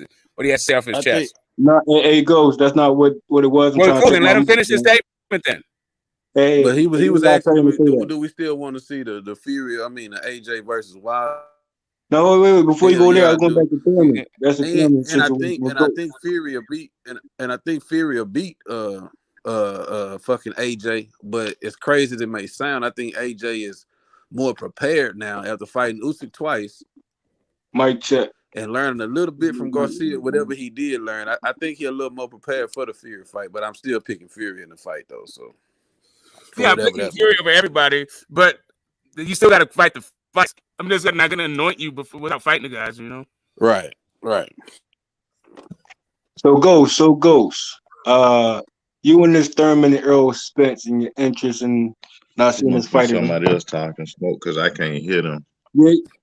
say off his chest. Hey, Ghost. That's not what it was. Well, then let him finish his statement then. Hey, but he was asking, do we still want to see the Fury? I mean, the AJ versus Wilder? No, wait. Before you go there, I was going back to Thurman. That's a Thurman situation. And I think Fury will beat. And I think Fury will beat fucking AJ. But as crazy as it may sound, I think AJ is more prepared now after fighting Usyk twice. Mic check. And learning a little bit from Garcia, whatever he did learn. I think he's a little more prepared for the Fury fight. But I'm still picking Fury in the fight though. So. Yeah, I'm picking Fury over everybody, but you still got to fight the fight. I'm just not going to anoint you without fighting the guys, you know? Right. So Ghost. You and this Thurman and Errol Spence and your interest in not seeing this fight. Somebody else talking smoke because I can't hear them.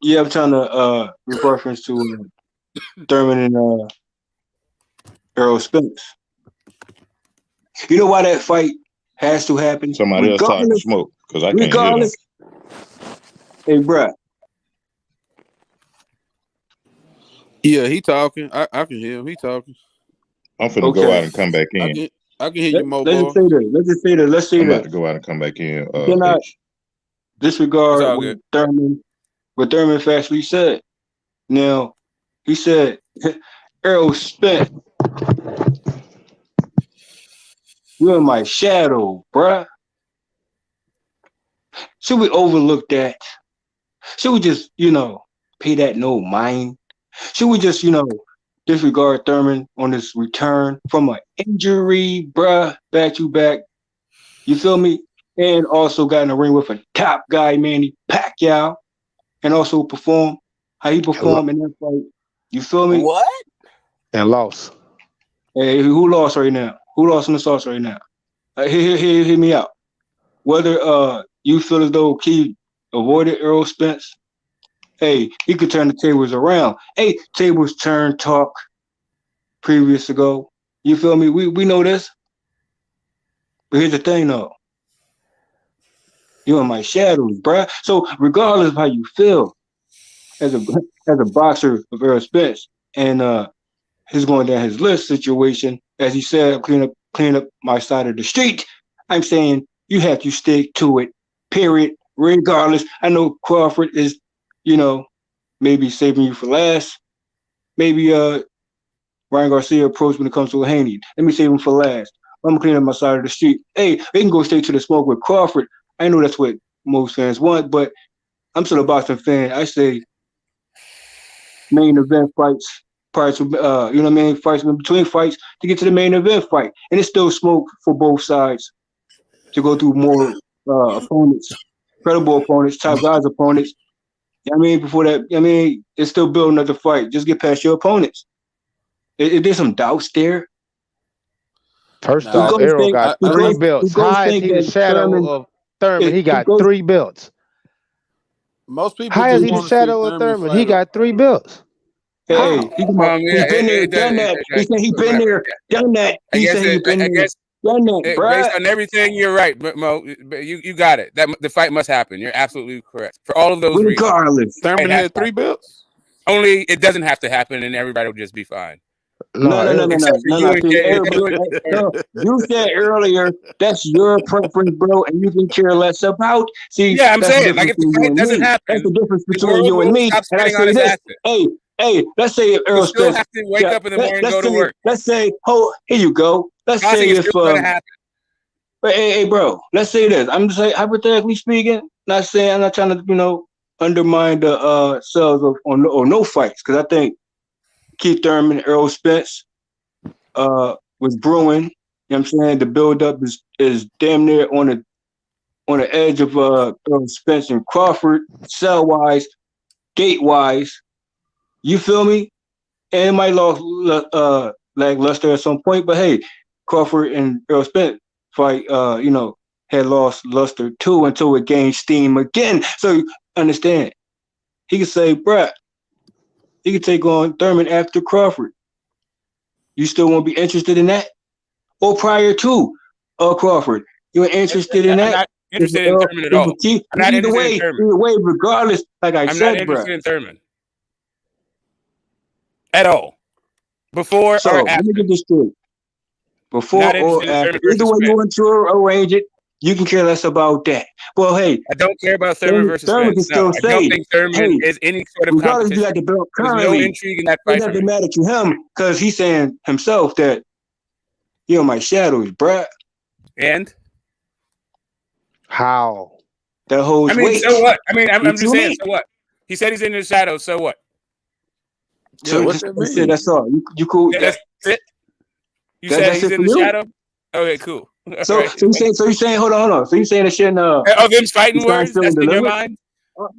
Yeah, I'm trying to with reference to Thurman and Errol Spence. You know why that fight has to happen? Somebody else talking smoke because I can't hear them. Hey, bruh. Yeah, he talking. I can hear him. He talking. I'm finna go out and come back in. I can hear you, Mo. Let's just say that. I'm about to go out and come back in. Cannot disregard what Thurman factually said. Now, he said, Errol Spence, you're in my shadow, bruh. Should we overlook that? Should we just, pay that no mind? Should we just, disregard Thurman on his return from an injury, bruh, back-to-back? You feel me? And also got in the ring with a top guy, Manny Pacquiao, and also perform how he performed in that fight. You feel me? What? And lost. Hey, who lost right now? Who lost in the sauce right now? Hear me out. Whether you feel as though Keith avoided Errol Spence? Hey, he could turn the tables around. Hey, tables turn talk previous ago. You feel me? We know this. But here's the thing though. You're in my shadows, bruh. So regardless of how you feel as a boxer of Errol Spence and his going down his list situation, as he said, clean up my side of the street, I'm saying you have to stick to it, period. Regardless. I know Crawford is, maybe saving you for last. Maybe Ryan Garcia approach when it comes to Haney. Let me save him for last. I'm gonna clean up my side of the street. Hey, they can go straight to the smoke with Crawford. I know that's what most fans want, but I'm still a boxing fan. I say main event fights, fights in between fights to get to the main event fight, and it's still smoke for both sides to go through more opponents, credible opponents, top guys opponents. Before that, it's still building another fight. Just get past your opponents. There's some doubts there. First off, Errol got 3 belts. How is he the shadow of Thurman? He got 3 belts. Most people. How is he the shadow of Thurman? He got 3 belts. Hey, he's been there, done that. He said he's been there, done that. He said he's been there, done that, bro. Based on everything, you're right, Mo. You got it. That the fight must happen. You're absolutely correct for all of those reasons. Thurman had 3 belts. Only it doesn't have to happen, and everybody will just be fine. No. You said earlier that's your preference, bro, and you can care less about. See, yeah, I'm saying like if the fight doesn't happen, that's the difference between you and me. And I say this, hey, let's say if Errol Spence have to wake up in the morning and go to work. Let's say, here you go. Let's say if hey, bro, let's say this. I'm just saying, hypothetically speaking, I'm not trying to, undermine the sales of or no fights, because I think Keith Thurman, Errol Spence was brewing. You know what I'm saying? The build-up is damn near on the edge of Errol Spence and Crawford, cell-wise, gate-wise. You feel me? And it might lost lackluster at some point, but hey, Crawford and Errol Spence fight, had lost luster too until it gained steam again. So understand, he could say, bruh, he could take on Thurman after Crawford. You still won't be interested in that? Or prior to Crawford, you ain't interested in that? I'm not interested in Thurman at all. I'm not interested in Thurman. Either way, regardless, like I said, I'm not interested in Thurman at all. Before or after. Let me get this straight. Before or after. Either way you want to arrange it, you can care less about that. Well, hey, I don't care about Thurman versus Spence. No, I don't think Thurman is any sort of competition. You got the belt currently, there's no intrigue in that fight. It doesn't matter to him because he's saying himself that my shadows, bruh. And how that holds weight. So what? I'm just saying. So what? He said he's in the shadows. So what? So what's that mean? That's all. You cool? That's it. You said he's in the shadow. Okay, cool. So you're saying, hold on. So you're saying that shit? Are them fighting words? That's in your mind?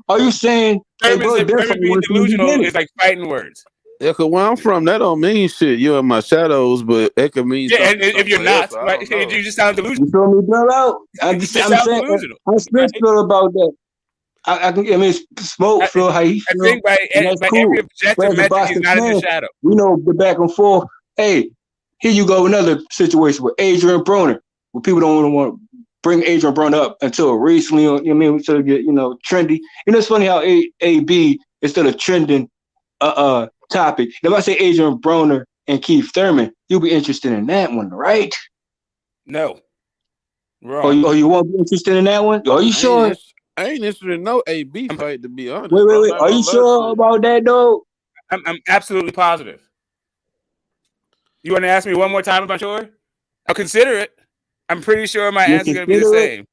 Are you saying Thurman being delusional is like fighting words? Yeah, cause where I'm from, that don't mean shit. You're in my shadows, but it could mean and if you're not, right? You just sound delusional. You feel me, Bill? Out. I'm saying, how Spence feel about that? Smoke feel how he feels. I think by every objective metric, he's not in the shadow. We know the back and forth. Hey, here you go, another situation with Adrian Broner. Where people don't want to bring Adrian Broner up until recently, until get, trendy. It's funny how AB is still a trending topic. If I say Adrian Broner and Keith Thurman, you'll be interested in that one, right? No. Wrong. Oh, you won't be interested in that one? Are you sure? I ain't interested in no AB fight, to be honest. Wait. Are you sure about that, though? I'm absolutely positive. You want to ask me one more time if I'm sure? I'll consider it. I'm pretty sure my answer is going to be the same.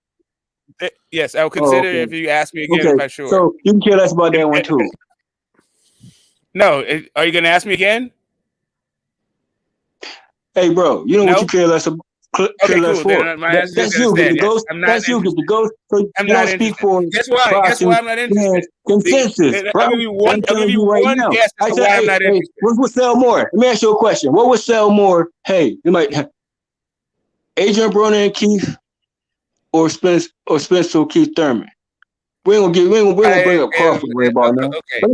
Yes, I'll consider it if you ask me again if I'm sure. So you can care less about that one, too. No. Are you going to ask me again? Hey, bro, you know what you care less about? Okay, cool. That's you, get the ghost. That's you, get the ghost. So I'm you not don't speak for. Guess why I'm not interested? Consensus, bro. I'll give you one guess as to why I'm not interested. What would sell more? Let me ask you a question. What would sell more? Hey, you might Adrian Broner and Keith or Spence or Keith Thurman. We ain't gonna bring up Crawford right about now. Okay. But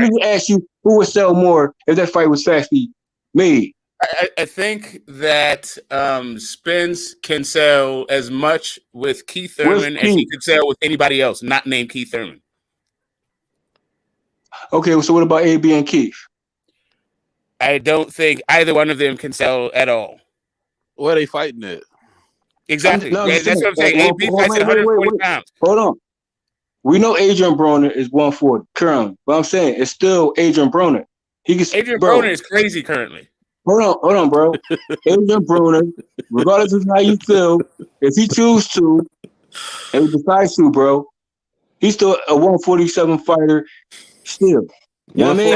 let me ask you, who would sell more if that fight was actually made? I think that Spence can sell as much with Keith Thurman as he could sell with anybody else, not named Keith Thurman. Okay, so what about AB and Keith? I don't think either one of them can sell at all. Where are they fighting at? Exactly. That's what I'm saying. AB fights at 140 pounds. Hold on. We know Adrian Broner is 140 currently, but I'm saying it's still Adrian Broner. Adrian Broner is crazy currently. Hold on, bro. Adrian Broner, regardless of how you feel, if he chooses to and he decides to, bro, he's still a 147 fighter still. You know what I mean?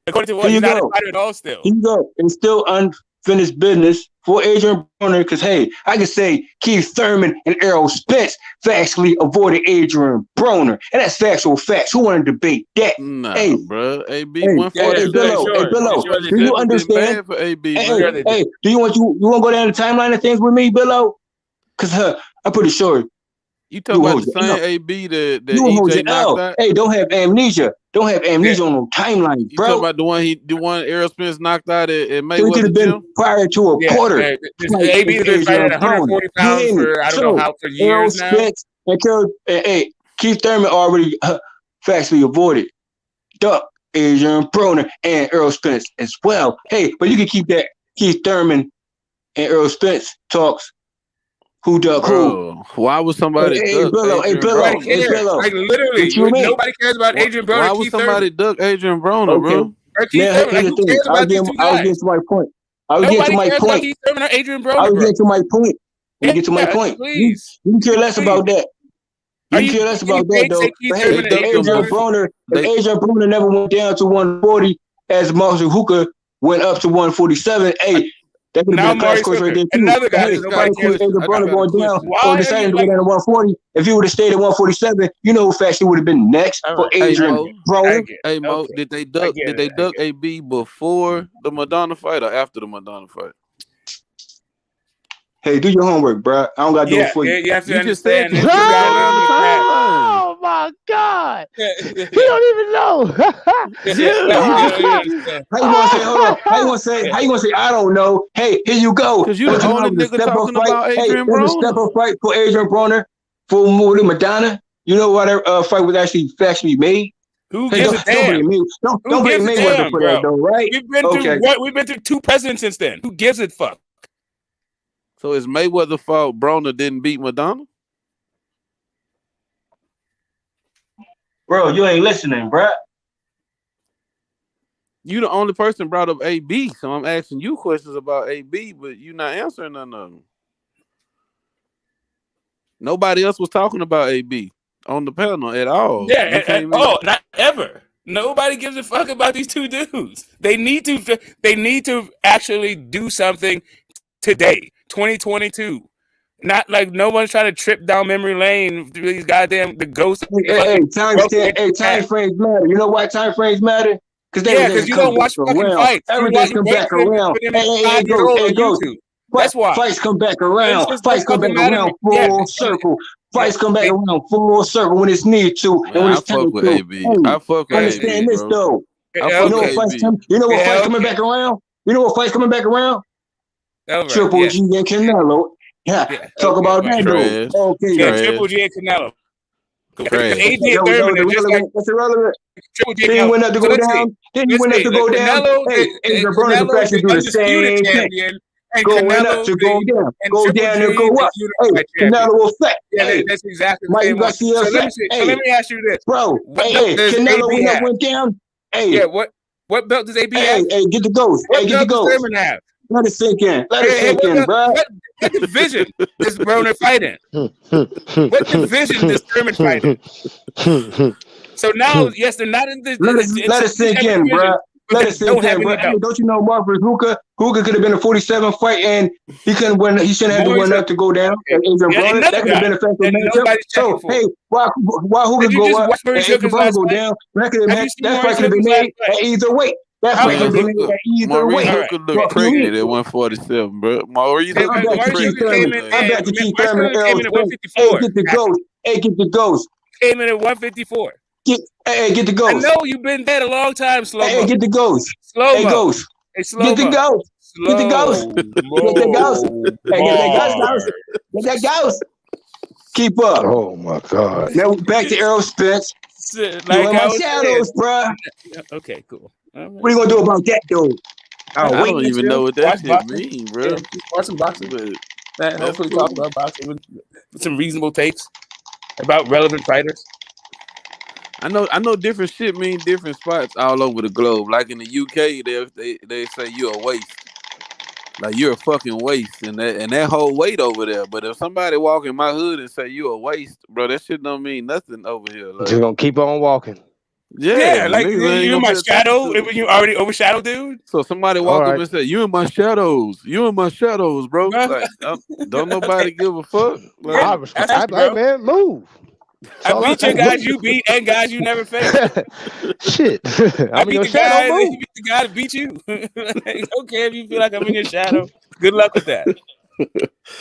According to what? He's not a fighter at all still. Here you go. It's still unfinished business for Adrian Broner because, hey, I could say Keith Thurman and Errol Spence factually avoided Adrian Broner. And that's factual facts. Who want to debate that? Nah, hey, bro. AB hey, 140. Billo, do you understand? For AB, hey, do you want to go down the timeline of things with me, Billo? Because I'm pretty sure. You talking about the same AB that EJ knocked out? Hey, don't have amnesia. Don't have amnesia on no timeline, bro. You talking about the one Errol Spence knocked out at Mayweather? So it could have been prior to a quarter. AB has been fighting at 140 pounds for I don't know how for years now. Spence and Keith Thurman already factually avoided. Duck, Adrian Broner, and Errol Spence as well. Hey, but you can keep that Keith Thurman and Errol Spence talks. Who duck who? Why was somebody duck? Billo. Like literally, nobody cares about Adrian Broner. Why was somebody duck Adrian Broner, bro? Here's the thing. I was getting to my point. I was getting to my point. You get to my point. Please. You can care less about that. You can care less about that, though. But hey, Adrian Broner never went down to 140 as Marshall Hooker went up to 147. Hey, that could have been a class course right there, too. Another guy. Nobody cares Adrian Broner going down or deciding to go down to 140. If he would have stayed at 147, you know who faction would have been next for Adrian Broner. Hey, Mo, did they duck AB before the Madonna fight or after the Madonna fight? Hey, do your homework, bro. I don't got to do it for you. You have to understand. Oh, my God. He don't even know. How you gonna say, hold on? How you gonna say, I don't know? Hey, here you go. Because you the only nigga talking about Adrian Broner. Hey, step up fight for Adrian Broner for Madonna. You know what that fight was actually made? Who gives a damn? Don't blame Mayweather for that, though, right? We've been through 2 presidents since then. Who gives a fuck? So is Mayweather fault Broner didn't beat Madonna? Bro, you ain't listening, bro. You the only person brought up AB, so I'm asking you questions about AB, but you're not answering none of them. Nobody else was talking about AB on the panel at all. Yeah, not ever. Nobody gives a fuck about these two dudes. They need to actually do something today. 2022. Not like no one's trying to trip down memory lane through these goddamn the ghosts. Time frames matter. You know why time frames matter? Because you don't watch fucking fights. Everything's come back around. It goes. That's why fights come back around. Fights come back around full circle. Fights come back around full circle when it's needed to and when it's time to. AB. I fuck with understand AB, this though. You know what fights coming back around? You know what fights coming back around? Triple G and Canelo. Talk about that though. Okay, Triple G and Canelo. AJ and Thurman are just like that's irrelevant. Triple G. Then he went up to go down. Then he went up to go down. Hey, Adrian Broner can actually do the same thing. Going up to go down, go down and go up. Hey, Canelo effect. Yeah, that's exactly the same. So let me ask you this, bro. Hey, Canelo went down. Hey, yeah, what belt does AB have? Hey, get the ghost. Hey, get the ghost. Let it sink in. Let it sink in, bro. What division is Broner fighting? What division is Thurman fighting? So now, yes, they're not in the. Let it sink in, bro. Let it sink in, bro. Hey, don't you know Mark versus Hooker? Hooker could have been a 47 fight, and he couldn't win. He shouldn't have to win up to go down. That could have been a factor matchup. So, hey, why Hooker go up and Adrian Broner go down? That fight could have been made either way. That fight would have been made at either Maurice way. Hooker looked pregnant at 147, bro. Maurice Hooker I'm back looked to Keith pregnant. Thurman. I'm back to Keith Thurman and Hooker Errol came in at Spence. Hey, 154. get the ghost. Hey, get the ghost. Came in at 154. Hey, get the I ghost. know you've been dead a long time, slow mo. Hey, get the ghost. Slow Hey, mo. ghost. Hey, slow Get the mo. ghost. Get the ghost. Get the ghost. Hey, get that ghost. Get that ghost. Keep up. Oh my God. Now back to Errol Spence. Like You in I my was shadows, bruh. Okay, cool. What are you gonna do about that, though? I Wait don't and even chill. know what that Watch shit boxing. mean, bro. Yeah, watch some boxing. But Man, that's hopefully cool. talk about boxing with some reasonable takes about relevant fighters. I know different shit mean different spots all over the globe. Like in the UK, they say you're a waste. Like you're a fucking waste, and that whole weight over there. But if somebody walk in my hood and say you a waste, bro, that shit don't mean nothing over here. Like, Just gonna keep on walking. Yeah, like niggas ain't you're gonna my pay attention shadow. to it. You already overshadowed, dude. So somebody All walk up right. and say, "You in my shadows. You in my shadows, bro." Like, don't nobody give a fuck. Like, I respect. Hey, man, move. That's I all beat your guys you beat and guys you never faced. Shit. I I'm in beat your the shadow, guys. move. You beat the guy that beat you. Like, okay, if you feel like I'm in your shadow, good luck with that.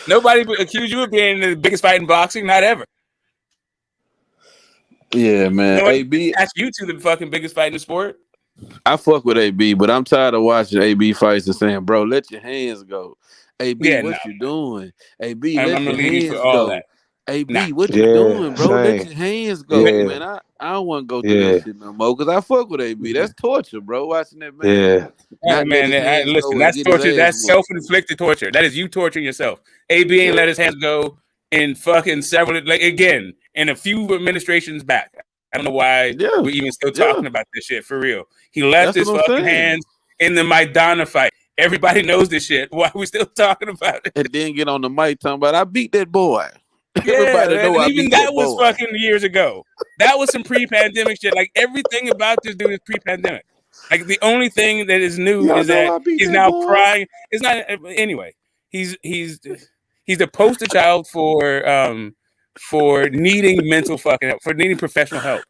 Nobody accused you of being the biggest fight in boxing, not ever. yeah, man. No one AB, attached you to the fucking biggest fight in the sport. I fuck with AB, but I'm tired of watching AB fights and saying, "Bro, let your hands go." AB, Yeah, what no. you doing? AB, I'm let gonna your leave you for hands all go. that. AB, Nah. what you Yeah, doing, bro? Let same. your hands go, Yeah, man. I don't want to go through yeah, that shit no more because I fuck with AB. That's torture, bro. Watching that man yeah. not let Man, his hands listen, go and that's get his torture. ass That's whooped. self-inflicted torture. That is you torturing yourself. AB ain't let his hands go in fucking several, like again, in a few administrations back. I don't know why Yeah, we're even still yeah. talking about this shit for real. He left That's his what I'm fucking saying. hands in the Maidana fight. Everybody knows this shit. Why are we still talking about it? And then get on the mic talking about I beat that boy. Yeah, Everybody man, know and I even beat that that was boy. fucking years ago. That was some pre-pandemic shit. Like everything about this dude is pre-pandemic. Like the only thing that is new Y'all is know that I beat he's that now boy. crying. It's not anyway. He's the poster child for needing mental fucking help, for needing professional help.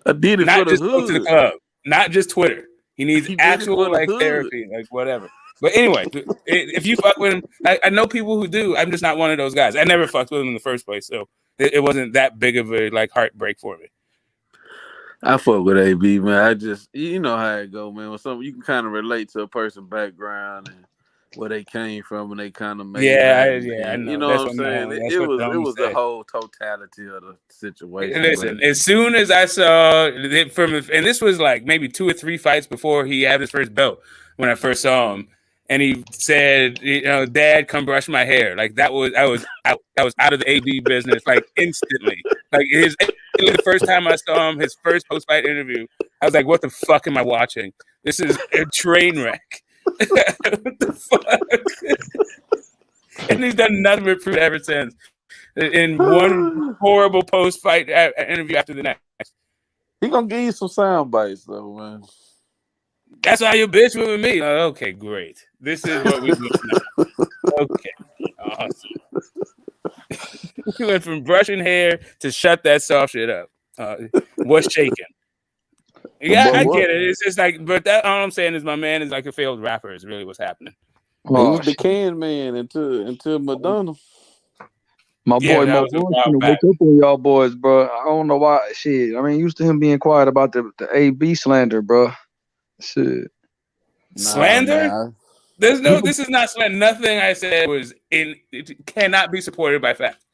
I did it for Not the just go to the hood. club, not just Twitter. He needs He did it for actual the like hood. therapy, like whatever. But anyway, if you fuck with him, I know people who do. I'm just not one of those guys. I never fucked with him in the first place, so it wasn't that big of a like heartbreak for me. I fuck with AB, man. I just, you know how it go, man. When something you can kind of relate to a person's background and where they came from, and they kind of made it Yeah, happen. I And you know. know That's what I'm what saying? that's It what was Domi the said. whole totality of the situation. Listen, as soon as I saw it from, and this was like maybe 2 or 3 fights before he had his first belt when I first saw him, and he said, you know, "Dad, come brush my hair." Like I was out. I was out of the AB business like instantly. Like the first time I saw him, his first post fight interview, I was like, "What the fuck am I watching? This is a train wreck." What the fuck? And he's done nothing but prove ever since. In one horrible post-fight interview after the next. He gonna give you some sound bites though, man. That's how you bitch with me. Okay, great. This is what we need now. Okay, awesome. We went from brushing hair to shut that soft shit up. What's shaking? Yeah, I get it. It's just like, but that all I'm saying is my man is like a failed rapper. Is really what's happening. He was the can man until Madonna. My boy Mo was a Boy while finna back. wake up on y'all boys, bro. I don't know why. Shit, I mean, used to him being quiet about the AB slander, bro. Shit. Slander? There's no. This is not slander. Nothing I said was it cannot be supported by fact.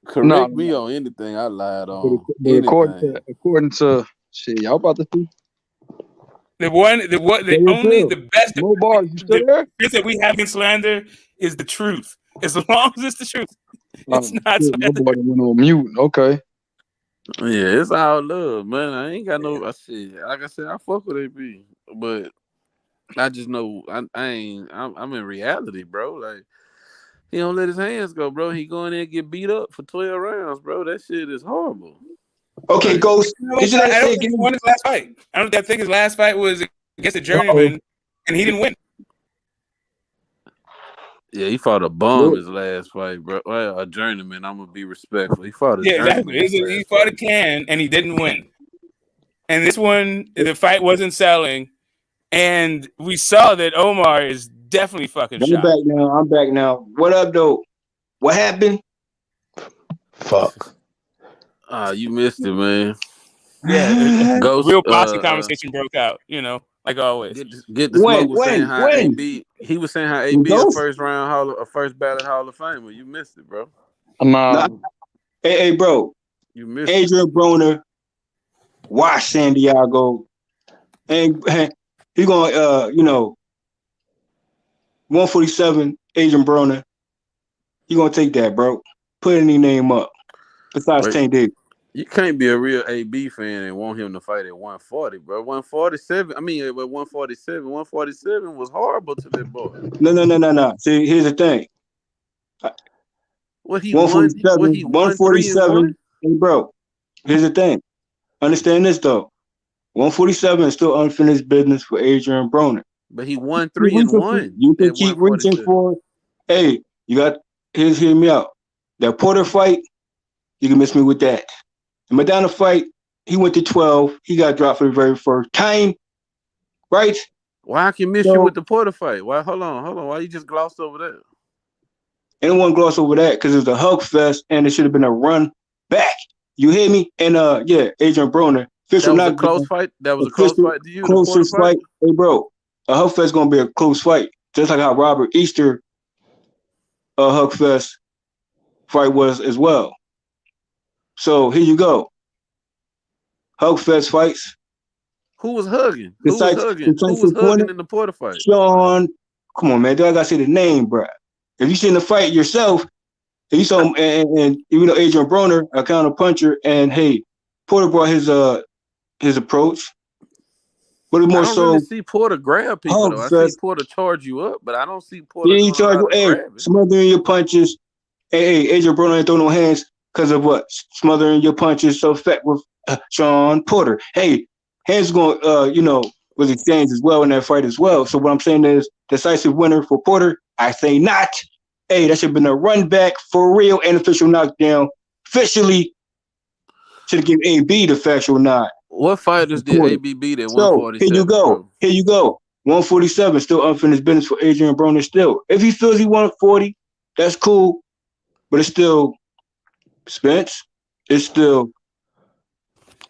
Correct me on anything I lied on. But according to shit, y'all about to see. The best Mo Bars, you still there? that we have in slander is the truth. As long as it's the truth, it's not shit, my boy went on mute. Okay. Yeah, it's all love, man. I ain't got no. I said, like I said, I fuck with AB, but I just know I ain't. I'm in reality, bro. Like he don't let his hands go, bro. He go in there and get beat up for 12 rounds, bro. That shit is horrible. Okay, Ghost. I don't think he won his last fight. I think his last fight was against a journeyman, and he didn't win. Yeah, he fought a bum his last fight, bro. Well, a journeyman. I'm gonna be respectful. He fought a journeyman. Exactly. He fought a can, and he didn't win. And this one, the fight wasn't selling, And we saw that Omar is definitely fucking I'm shot. back now. I'm back now. What up, though? What happened? Fuck. You missed it, man. Yeah, Ghost. real boxing conversation broke out. Like always. Get the smoke was saying how when? AB. He was saying how AB a first ballot Hall of Famer. You missed it, bro. Hey, bro. You missed Adrian Broner, watch Santiago, and he gonna 147. Adrian Broner, he gonna take that, bro. Put any name up besides Tank Davis. You can't be a real AB fan and want him to fight at 140, bro. 147. I mean, at 147. 147 was horrible to that boy. No. See, here's the thing. What he won? 147. Hey, bro. Here's the thing. Understand this though. 147 is still unfinished business for Adrian Broner. But he won 3-1. You can keep reaching for. Hey, you got. Hear me out. That Porter fight, you can miss me with that. The Madonna fight, he went to 12. He got dropped for the very first time. Right? Why I can miss you with the Porter fight? Why? Hold on. Why you just glossed over that? Anyone gloss over that because it was a hug fest and it should have been a run back. You hear me? And Adrian Broner. That was a close fight. That was a close fight to you. Closest fight. Hey, bro, a hug fest gonna be a close fight, just like how Robert Easter, a hug fest fight was as well. So here you go. Hug fest fights. Who was hugging? Who was hugging in the Porter fight? Sean, come on, man. Do I gotta say the name, bro? If you seen the fight yourself, if you saw him, and even though Adrian Broner, a counter puncher, and hey, Porter brought his approach. But more I don't really see Porter grab people though. I see Porter charge you up, but I don't see Porter. Yeah, he charge you. Smothering your punches. Hey, Adrian Broner ain't throw no hands because of what? Smothering your punches so fat with Sean Porter. Hey, hands going was exchanged as well in that fight as well. So what I'm saying is decisive winner for Porter. I say not. Hey, that should have been a run back for real and official knockdown. Officially should have given AB the factual nod. What fighters did AB beat at 147? Here you go. Here you go. 147 still unfinished business for Adrian Broner still. If he feels he 140, that's cool. But it's still Spence. It's still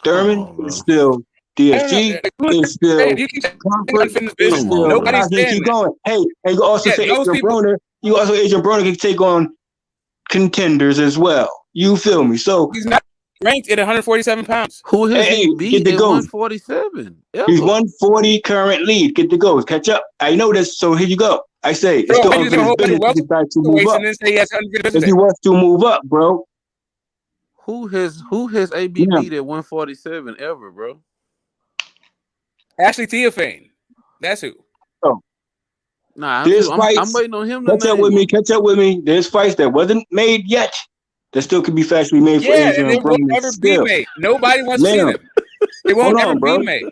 Thurman. It's still DSG. It's still Crawford. It's still Nobody's saying keep going. Hey, and you also say Adrian Broner. You also Adrian Broner can take on contenders as well. You feel me? So he's not ranked at 147 pounds. Who has he beat at 147? He's 140 current lead. Get the goals. Catch up. I know this. So here you go. I say it's still unfinished business. He decides to move up. If he wants to move up, bro. Who has AB beat at 147 ever, bro? Ashley Theophane. That's who. Oh. Nah, I'm waiting on him to catch up with me. There's fights that wasn't made yet that still could be factually made for Adrian. Yeah, and it will never be made. Nobody wants to see them. It won't ever be made.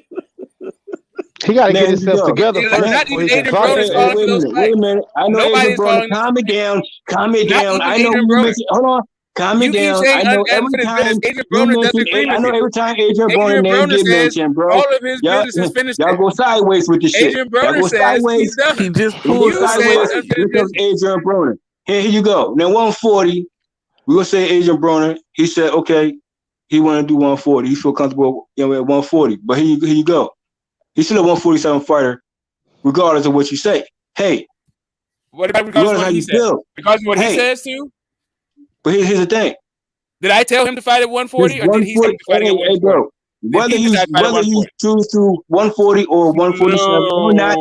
He got to get himself together first. Not even Adrian Broner's calling for those fights. Wait a minute. I know Adrian Broner. Calm it down. I know you mentioned. Hold on. Calm it down. I know every time Adrian Broner name get mentioned, bro. All of his business is finished. Y'all go sideways with this shit. Adrian Broner says he's done. He just pulled sideways. Here comes Adrian Broner. Here you go. Now 140. We gonna say Adrian Broner. He said, okay, he want to do 140. He feel comfortable, at 140. But here you go. He's still a 147 fighter, regardless of what you say. Hey, what about regardless of what he says? Regardless of what he says too. But here's the thing. Did I tell him to fight at 140, or did he say to fight at 140? Bro, whether you choose to 140 or 147 or not,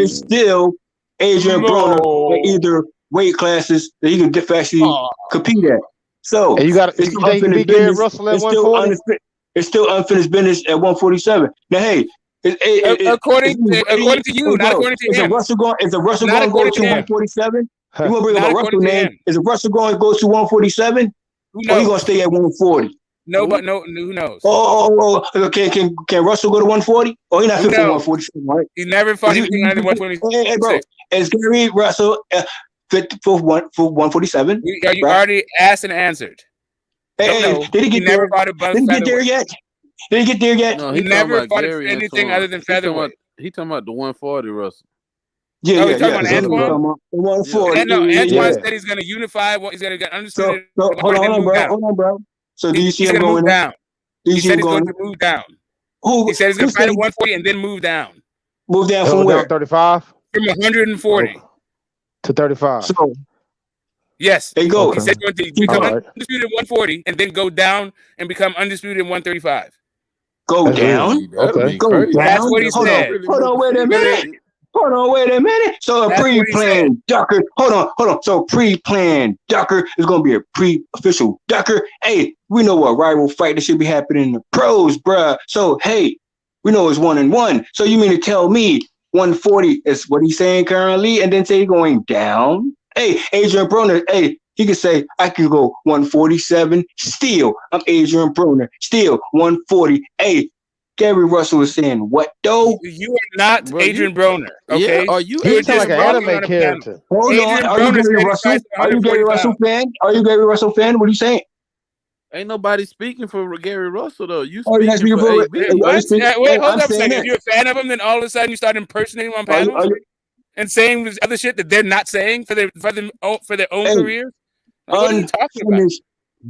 it's still Adrian Broner in either weight classes that he can actually compete at. So and you think you beat Gary Russell at 140? It's still unfinished business at 147. Now, hey, according to you, not according to him. Is Russell going to go to 147? You want to bring up a Russell name? Is Russell going to go to 147? Or he going to stay at 140? No, but who knows? Can Russell go to 140? Oh, he's not fit for 147, right? He never fought anything under 126. Hey, bro, is Gary Russell fit for 147? You already asked and answered. Hey, did he get there? Did he get there yet? Did he get there yet? No, he never fought anything other than featherweight. He talking about the 140 Russell. Yeah, Oh, yeah, he's talking yeah. about That's what I'm Antoine? talking about. The 140. No, Yeah, Antoine yeah. said he's going to unify. He's going to get undisputed. So hold on, bro. Hold on, bro. So do you see He's him going to move going down. Do you He see said him he's going going to move down. Who? He said he's going Who to fight said at 140 and then move down. move down from where? 35 from 140 to 35. So yes, they go. he said he's going to become undisputed at 140 and then go down and become undisputed at 135. Go down? Okay. Go down? That's what he said. Hold on, wait a minute. Hold on, wait a minute. So a That's what he pre-planned ducker. Hold on. So pre-planned ducker is going to be a pre-official ducker. Hey, we know what rival fight that should be happening in the pros, bruh. So, hey, we know it's 1-1. So you mean to tell me 140 is what he's saying currently and then say he's going down? Hey, Adrian Broner, hey, he could say, I can go 147 still. I'm Adrian Broner, still 140. Hey, Gary Russell was saying what though? You are not Adrian Broner, okay? Yeah, are you? He sound like an anime character. Hold on, are you Gary Russell? Are you Gary Russell fan? Are you Gary Russell fan? What are you saying? Ain't nobody speaking for Gary Russell though. You Oh, you're speaking not for speaking AB. What? Wait, hold I'm up a saying second. that. If you're a fan of him, then all of a sudden you start impersonating him on panels and saying this other shit that they're not saying for their own careers. Like, what are you talking about?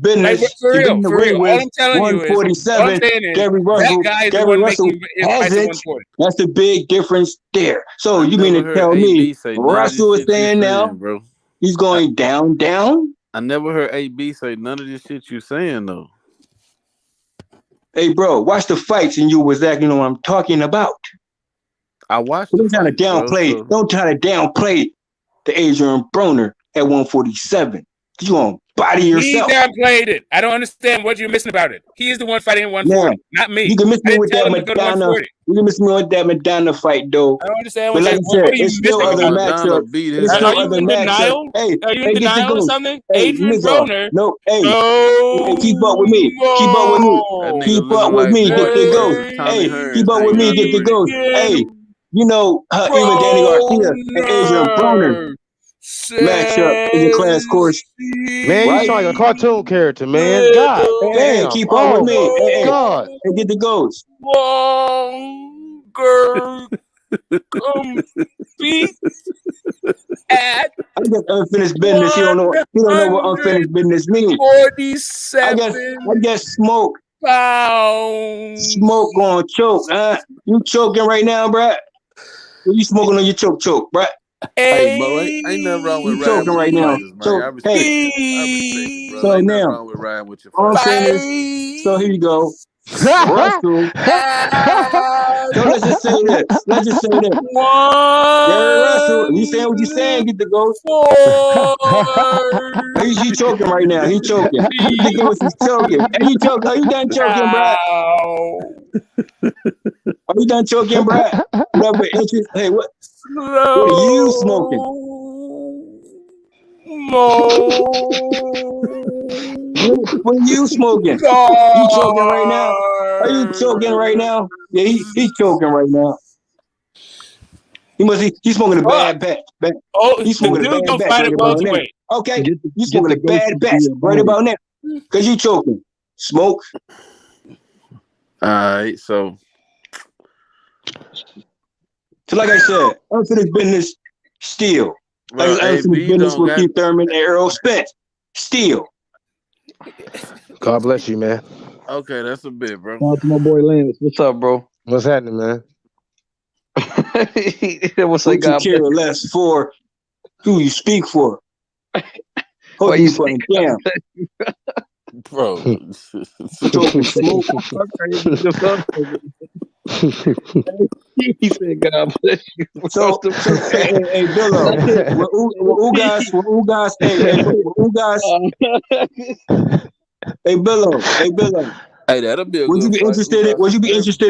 Business. Like, for real. All I'm telling you is, 147. Gary Russell. that guy is the Gary one Russell making his fights at hasn't. 140. That's the big difference there. So you mean to tell me Russell is saying now, bro? He's going down? I never heard AB say none of this shit you saying though. Hey, bro, watch the fights and you was exactly know what I'm talking about. I watched. Don't try to downplay. Don't try to downplay the Adrian Broner at 147. You gonna body yourself. He downplayed it. I don't understand what you're missing about it. He is the one fighting at 140, not me. You can miss me with that him to go to Madonna. 140. You can miss me with that Madonna fight, though. I don't understand But what like you I said, what are you it's still missing other about it? matchups. It's still Are you other in matchups. denial? Hey, Are you in get the denial or goals. something? Hey, Adrian Mizzo. Broner. No, hey, keep up with me. Keep up with me. Keep up with me. Get the ghost. Hey, keep up with me. Get the ghost. Hey, you know, even Danny Garcia and Adrian Broner matchup is a class course. Man, you sound like a cartoon character, man. God damn. Keep up with me. Hey, God. Hey, get the ghost. Compete at I guess unfinished business. He don't know what unfinished business means. 47 I guess smoke. pounds. Smoke gonna choke. You choking right now, bruh? You smoking on your choke, bruh? Hey, Mo, ain't nothing wrong with You riding choking with right your now. fighters, man. So I respect it, bro. so Ain't nothing now, wrong with riding with your all I'm fighters. saying is, so here you go. Russell. So let's just say this. Gary Russell, you saying what you saying, get the ghost. He's choking right now. He's choking. Get the ghost, he's choking. Hey, you choking. Are you done choking, bruh? Are you done choking, bruh? Hey, what are you smoking? What are you smoking? You choking right now? Are you choking right now? Yeah, he's choking right now. He's smoking a bad batch. He's smoking a bad batch right about now. Okay, you smoking a bad batch right about now. Cause you choking. Smoke. All right, so like I said, unfinished business still. Bro, unfinished business with Keith Thurman and Errol Spence. Still. God bless you, man. Okay, that's a bit, bro. Shout out to my boy Lance. What's up, bro? What's happening, man? What's what you care less for? Who you speak for? Who you putting down? Bro. Talking smoke. He said, God bless you. So hey, Billo, hey, Billo. Hey, that'll be a Would you be interested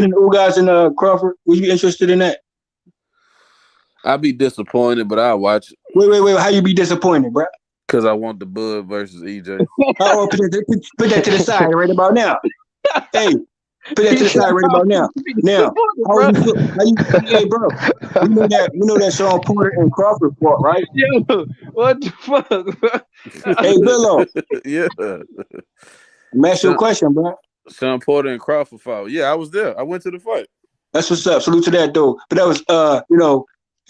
in Ugas and Crawford? Would you be interested in that? I'd be disappointed, but I'll watch it. Wait. How you be disappointed, bro? Because I want the Bud versus EJ. Oh, put that to the side right about now. Hey, put that to the side right about now. Now, hey, bro, you know that Sean Porter and Crawford fought, right? Yo, what the fuck? Hey, Billo. Yeah. I'm asking you a question, bro. Sean Porter and Crawford fought. Yeah, I was there. I went to the fight. That's what's up. Salute to that though. But that was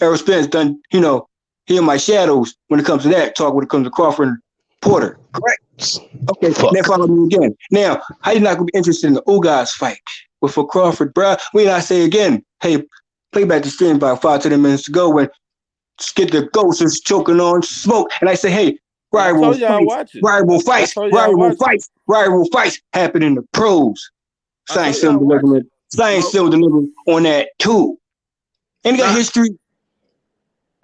Errol Spence done, he in my shadows when it comes to that talk when it comes to Crawford and Porter. Correct. Okay, now follow me again. Now, how you not gonna be interested in the Ugas fight with for Crawford, bruh? We not say again, hey, play back the stream about 5 to 10 minutes ago when Skid the Ghost is choking on smoke. And I say, hey, rival fights happen in the pros. Science still delivering on that too. And you got history.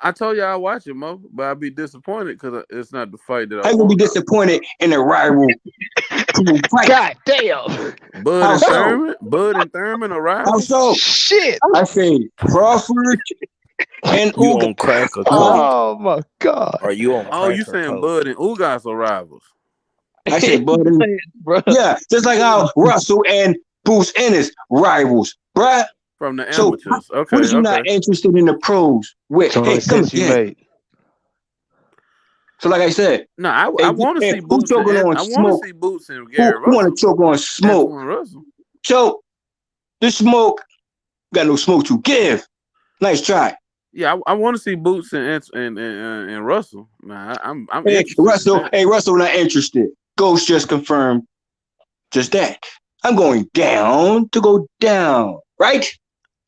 I told you I watch it, Mo, but I'd be disappointed because it's not the fight that I want. I'm gonna be disappointed in a rival fight. God damn. Bud and Thurman are rivals. So shit. I say Crawford and you on crack or oh my God. Are you on? Oh, you saying Bud and Ugas are rivals? I said Bud and yeah, just like how Russell and Bruce Ennis rivals, bruh. From the amateurs. So, what is you not interested in the pros with? Hey, come again. So like I said, no, I want to see Boots. I want to see Boots and Gary Russell. Who want to choke on smoke? So this smoke got no smoke to give. Nice try. Yeah, I want to see Boots and Russell. Nah, I'm hey, Russell not interested. Ghost just confirmed just that. I'm going down to go down. Right?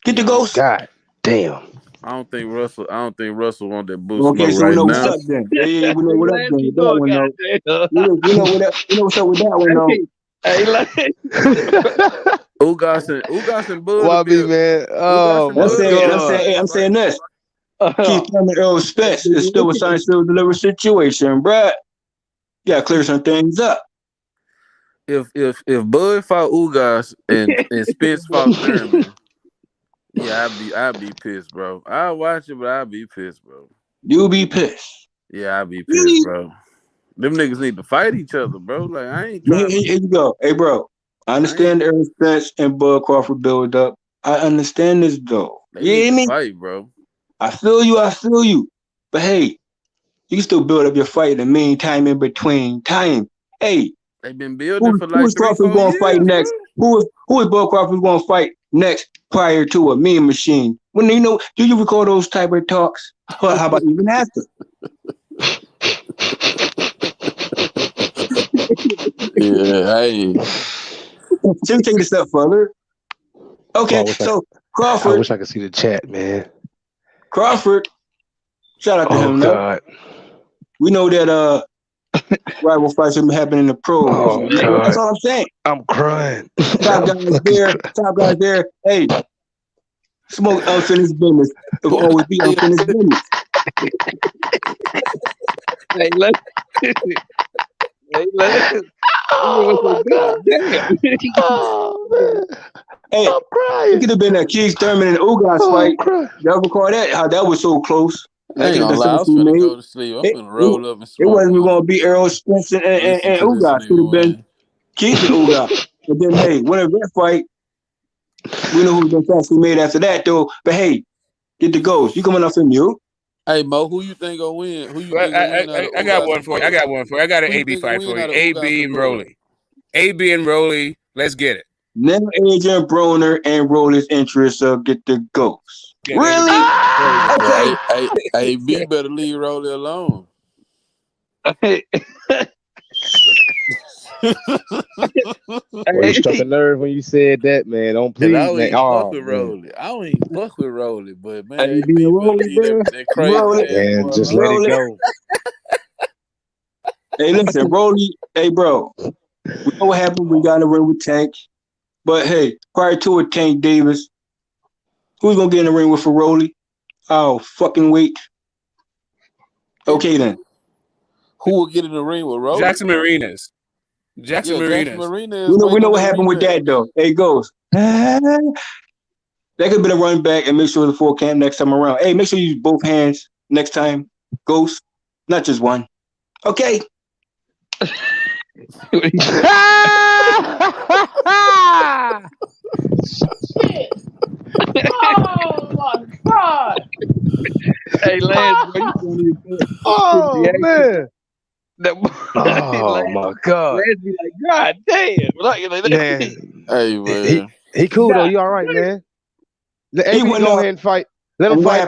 Get the Ghost. God damn. I don't think Russell want that Boost. Okay, so we know what's up then. Yeah, we know what up then. We know what's up with that one though. Hey, Ugas and Bud. Why me, man? Oh, I'm saying this. Keith Thurman, Errol Spence is still a sign, still deliver situation, bruh. You gotta clear some things up. If Bud fought Ugas and Spence fought Thurman, yeah, I'd be pissed, bro. I'll watch it, but I'll be pissed, bro. You be pissed. Yeah, I'll be pissed, bro. Them niggas need to fight each other, bro. Like I ain't trying. Here you go. Hey, bro. I understand Errol Spence and Bud Crawford build up. I understand this though. They need to fight, bro. I feel you. But hey, you can still build up your fight in the meantime, in between time. Hey, they've been building for like who is Crawford going to fight next? Who is Bud Crawford going to fight next prior to a meme machine? When do you recall those type of talks? Or how about even after? Yeah, hey. Let me take it a step further. Okay, Crawford. I wish I could see the chat, man. Crawford, shout out to him. God. We know that rival fights have been happening in the pros. Oh, God. That's all I'm saying. I'm crying. Top guys there. Hey, smoke unfinished business. It will always be unfinished business. Hey, Hey, I'm crying. It could have been a Keith Thurman and Ugas fight. Y'all recall that? How that was so close. I ain't gonna lie, I was finna go to sleep. I'm finna roll up and smoke. It wasn't going to be Errol Spence and Ugas. It could have been Keith and Ugas. But then, hey, whenever that fight, we know who's going to actually made after that, though. But hey, get the Ghost. You coming off from you? Hey, Mo, who you think gonna win? Who you think I got one for you. I got an AB fight for you. AB and Rolly. AB and Rolly. Let's get it. Now Agent Broner and Rolly's interests get the Ghost. Really? Okay. Hey, B better leave Rolly alone. Hey, you struck a nerve when you said that, man. Don't please, I don't man. even fuck with Rolly. I don't even fuck with Rolly, but man, hey, B Rolly, that crazy man, just let it go. Hey, listen, Rolly. Hey, bro. We know what happened. We got in the ring with Tank. But hey, prior to it, Tank Davis, who's gonna get in the ring with for Rolly? Oh, fucking wait. Okay then. Who will get in the ring with Rolly? Jackson Marinas. Jackson Marinas. We know what happened with that though. Hey, Ghost. That could have been a run back and make sure the full camp next time around. Hey, make sure you use both hands next time, Ghost. Not just one. Okay. Shit. Oh my God. Hey, Lance, oh man. Oh my God. Lance be like, God damn. Man. Hey, man. He cool though. You all right, man? Let AB go ahead and fight. Let him fight.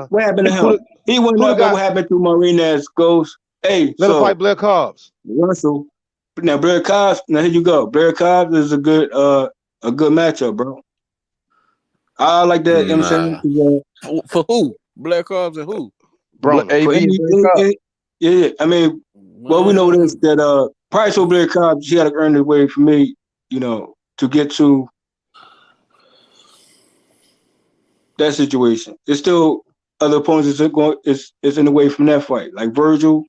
What happened to him? He went up, but what happened to Martinez goes, hey, let him fight Blair Cobbs. Russell. Now Blair Cobbs, now here you go. Blair Cobbs is a good matchup, bro. I like that. You know what I'm saying? For who? Blair Cobbs and who? Bro, yeah. I mean, well, we know this that Price over Blair Cobbs, he had to earn his way for me, you know, to get to that situation. There's still other opponents is in the way from that fight, like Virgil,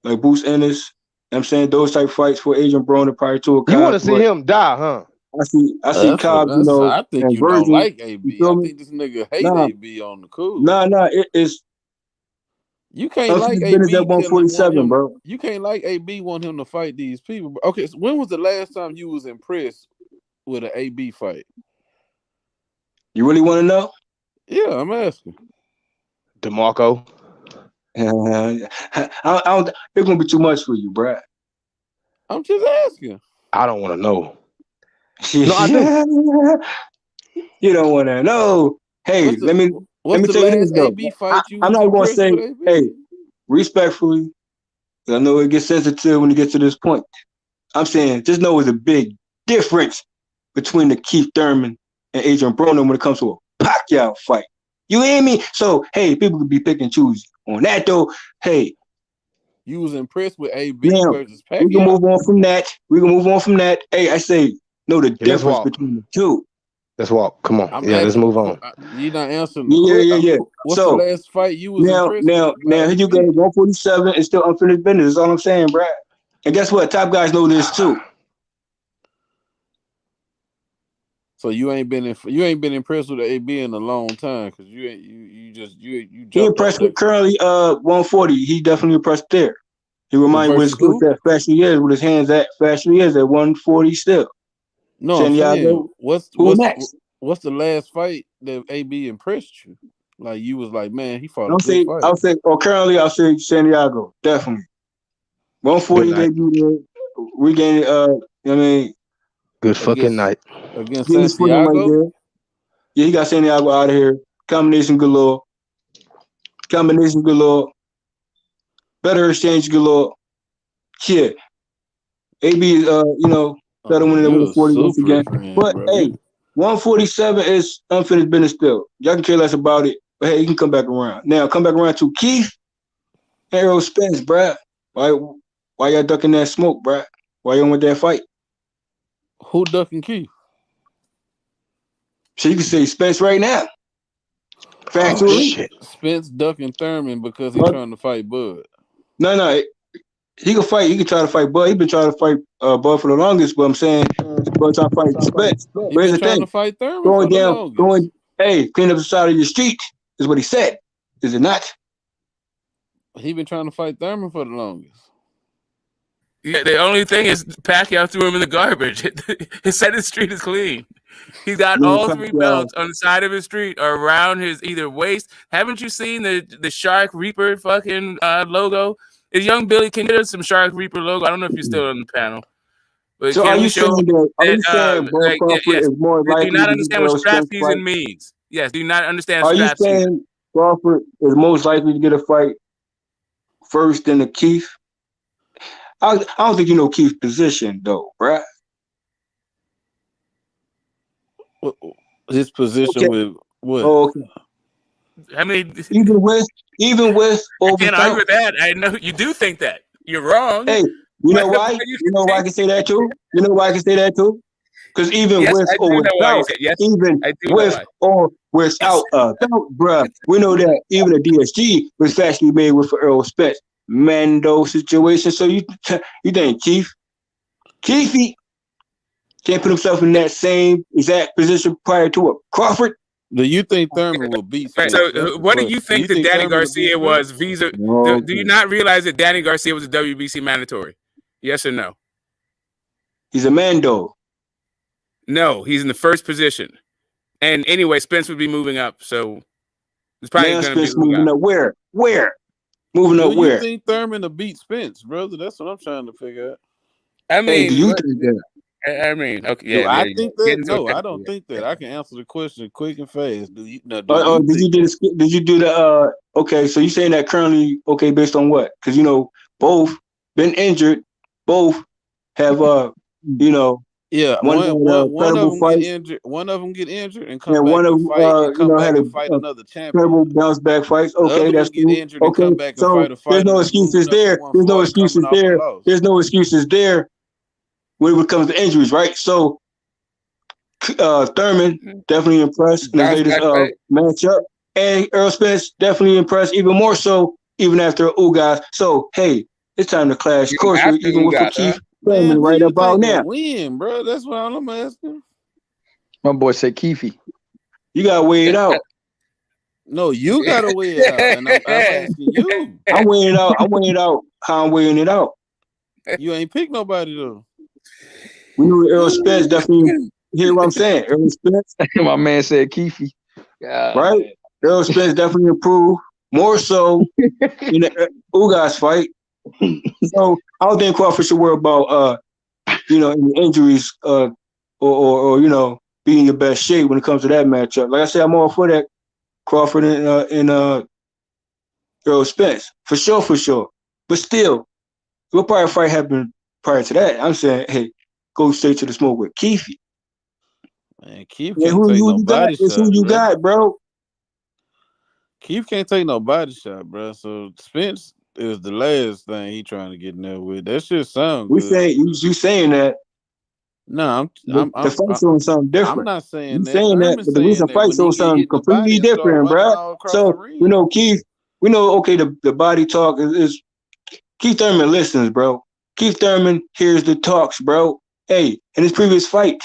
like Bruce Ennis. You know what I'm saying those type fights for Adrian Broner prior to a Cobbs. You want to see him die, huh? I see Cobbs, you know. I think you Virgil, don't like AB. I think this nigga hate AB on the cool. It's you can't like AB at 147, bro. You can't like AB want him to fight these people. Okay, so when was the last time you was impressed with an AB fight? You really want to know? Yeah, I'm asking. DeMarco. I don't, it's gonna be too much for you, Brad. I'm just asking. I don't want to know. No, I do. You don't want to know. Hey, let me tell you this though. I'm not going to say, hey, respectfully, I know it gets sensitive when you get to this point. I'm saying just know there's a big difference between the Keith Thurman and Adrian Broner when it comes to a Pacquiao fight. You hear me? So, hey, people could be pick and choose on that though. Hey, you was impressed with AB versus Pacquiao. We can move on from that. Hey, I say know the difference between the two. Let's walk. Come on. Let's move on. You're not answering. Yeah. What's the last fight you was impressed now here you go. 147 is still unfinished business. That's all I'm saying, Brad. And guess what? Top guys know this too. So you ain't been impressed with the AB in a long time because you He impressed with currently 140. He definitely impressed there. He reminds me with his skill set, fast he is with his hands fast he is at 140 still. No, I'm saying, what's the last fight that AB impressed you? Like you was like, man, he fought a good fight. Currently I'll say Santiago, definitely. 140 debut regained good fucking night. Against Santiago? Right there. Yeah, he got Santiago out of here. Combination galore. Better exchange galore. Yeah. AB is better winning than 140 once again. But hey, 147 is unfinished business still. Y'all can care less about it. But hey, you can come back around. Now come back around to Keith and Errol Spence, bruh. Why y'all ducking that smoke, bruh? Why you don't want that fight? Who ducking Keith? So you can say Spence right now. Shit. Spence ducking Thurman because he's trying to fight Bud. No. He can fight. He can try to fight Bud. He been trying to fight Bud for the longest, but I'm saying he's trying to fight Spence. He been trying to fight Thurman for the longest. Clean up the side of your street is what he said. Is it not? He been trying to fight Thurman for the longest. Yeah, the only thing is Pacquiao threw him in the garbage. His side of the street is clean. He's got all three belts on the side of his street or around his either waist. Haven't you seen the Shark Reaper fucking logo? Is young Billy can get us some Shark Reaper logo? I don't know if you're still on the panel. But so are you saying Crawford is more likely do you not understand what strap season means? Yes, do you not understand strap season? Are you saying Crawford is most likely to get a fight first than the Keith? I don't think you know Keith's position though, bruh. His position with what? Oh, okay. I mean, even with I can't argue with that. I know you do think that. You're wrong. Hey, you know why? You know why I can say that too? Because even with or without, with or without a belt, bruh, we know that even a DSG was actually made with Errol Spence. Mando situation. So you think Keithy can't put himself in that same exact position prior to a Crawford? Do you think Thurman will beat Spence? So what do you think that Danny Garcia was visa? Do you not realize that Danny Garcia was a WBC mandatory? Yes or no? He's a Mando. No, he's in the first position. And anyway, Spence would be moving up. So it's probably going to be moving up. Where? Moving up where? You think Thurman to beat Spence, brother? That's what I'm trying to figure out. I mean, do you think that? I mean, okay, Do yeah. I There you go. think that? Get into No, it. I don't think that. I can answer the question quick and fast. Do you? Now, Or did you think do that? the? Did you do the? Okay, so you saying that currently? Okay, based on what? Because both been injured, both have Yeah, one had one of credible them get fights, injured. One of them get injured and come and back one of and them fight and come back had and fight a another champion. credible bounce back fights. The Okay, other one that's get cool. injured and Okay, come back and so fight a there's fighter no that's excuses moving up to there. There's no 140 coming excuses off a there. loss. There's no excuses there when it comes to injuries, right? So Thurman definitely impressed in his Bounce latest back fight. matchup, and Errol Spence definitely impressed even more so even after Ugas. So hey, it's time to clash Even culture after even with Ugas, Keith huh? Thurman Man, who right you about think now. gonna win, bro? That's what I'm asking. My boy said Keefy. You gotta weigh it out. No, you gotta weigh it out, and I'm asking you. I'm weighing it out. I'm weighing it out. How I'm weighing it out. You ain't pick nobody though. We know Errol Spence definitely. Hear what I'm saying? Errol Spence, My man said Keefy. right? Errol Spence definitely improved more so in the Ugas fight. So I don't think Crawford should worry about any injuries or being in your best shape when it comes to that matchup. Like I said, I'm all for that Crawford and Errol Spence for sure. But still, what prior fight happened prior to that? I'm saying, hey, go straight to the smoke with Keefe. Man, Keith Yeah, can't who take no you got? body It's who shot, you bro. got, bro. Keith can't take no body shot, bro. So Spence is the last thing he trying to get in there with. That shit sound We good. say you saying that. No, The fight showing something I'm different. not saying You that. saying that, Thurman's but the saying recent that fight when he shows get something hit in the body, completely he'll start different, running bro. all across the So ring. Keith, we know okay the body talk is Keith Thurman listens, bro. Keith Thurman hears the talks, bro. Hey, in his previous fight,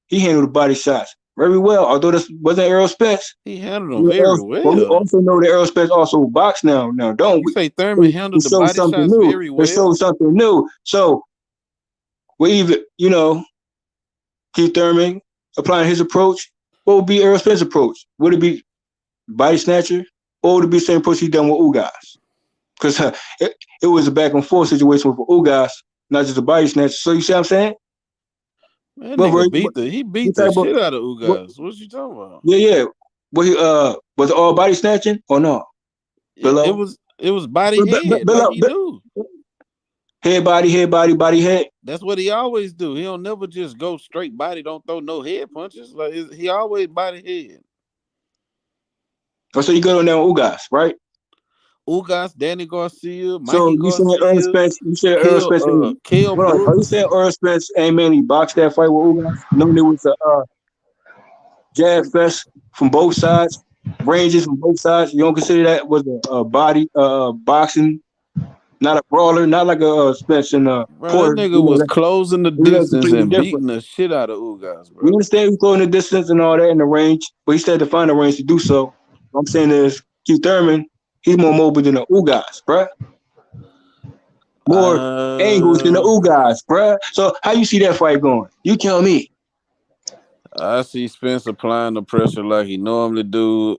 he handled the body shots very well. Although this wasn't Errol Spence. He handled them very But we well. also know that Errol Spence also box now, don't You we? say Thurman It handled the shows body something shots new. very It well? shows something new. So we even, Keith Thurman applying his approach. What would be Errol Spence's approach? Would it be body snatcher, or would it be the same approach he done with Ugas? Because it was a back and forth situation with Ugas, not just a body snatcher. So you see what I'm saying? That But nigga what beat the type of shit out of Ugas. What you talking about? yeah. What he was it all body snatching or no? Below? It was body head like he do. Head body body head. That's what he always do. He don't never just go straight body. Don't throw no head punches. Like he always body head. Oh, so you go on there with Ugas, right? Ugas, Danny Garcia, So Mikey you said Errol Garcia, Spence. You said Errol Spence. Kell Are you Brooks. saying Errol Spence ain't mainly boxed that fight with Ugas? No, there was a jab fest from both sides, ranges from both sides. You don't consider that was a body boxing, not a brawler, not like a Spence and Bro, that Porter. nigga was closing the That's distance completely and different. beating the shit out of Ugas, We bro. understand he's going the distance and all that in the range, but he still had to find a range to do so. What I'm saying is Keith Thurman, he's more mobile than the Ugas, bruh. More angles than the Ugas, bruh. So how you see that fight going? You tell me. I see Spence applying the pressure like he normally do.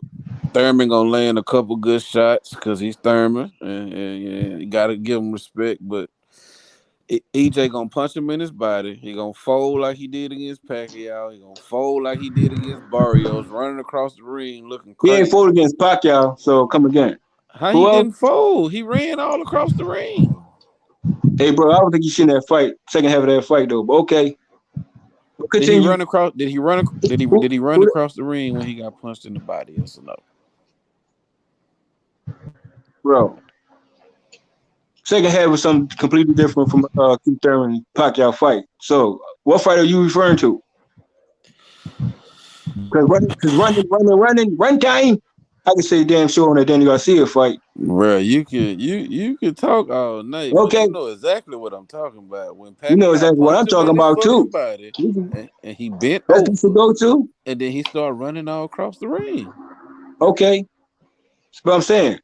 Thurman gonna land a couple good shots because he's Thurman, and you gotta give him respect. But EJ gonna punch him in his body. He gonna fold like he did against Pacquiao. He gonna fold like he did against Barrios, running across the ring looking He ain't crazy. folded against Pacquiao, so come again. How he didn't fold? He ran all across the ring. Hey, bro, I don't think you seen that fight, second half of that fight though. But okay, Did he continue. run across? Did he run across the ring when he got punched in the body? Yes or no? Bro, second half was something completely different from Keith Thurman Pacquiao fight. So, what fight are you referring to? Because run time. I can say damn sure on that Danny Garcia fight. Bro, you could talk all night, but Okay, you know exactly what I'm talking about. When you know Pacquiao exactly what punched I'm him talking in his about fucking too. body, and he bent That's what you over, go to. and then he started running all across the ring. Okay, that's what I'm saying.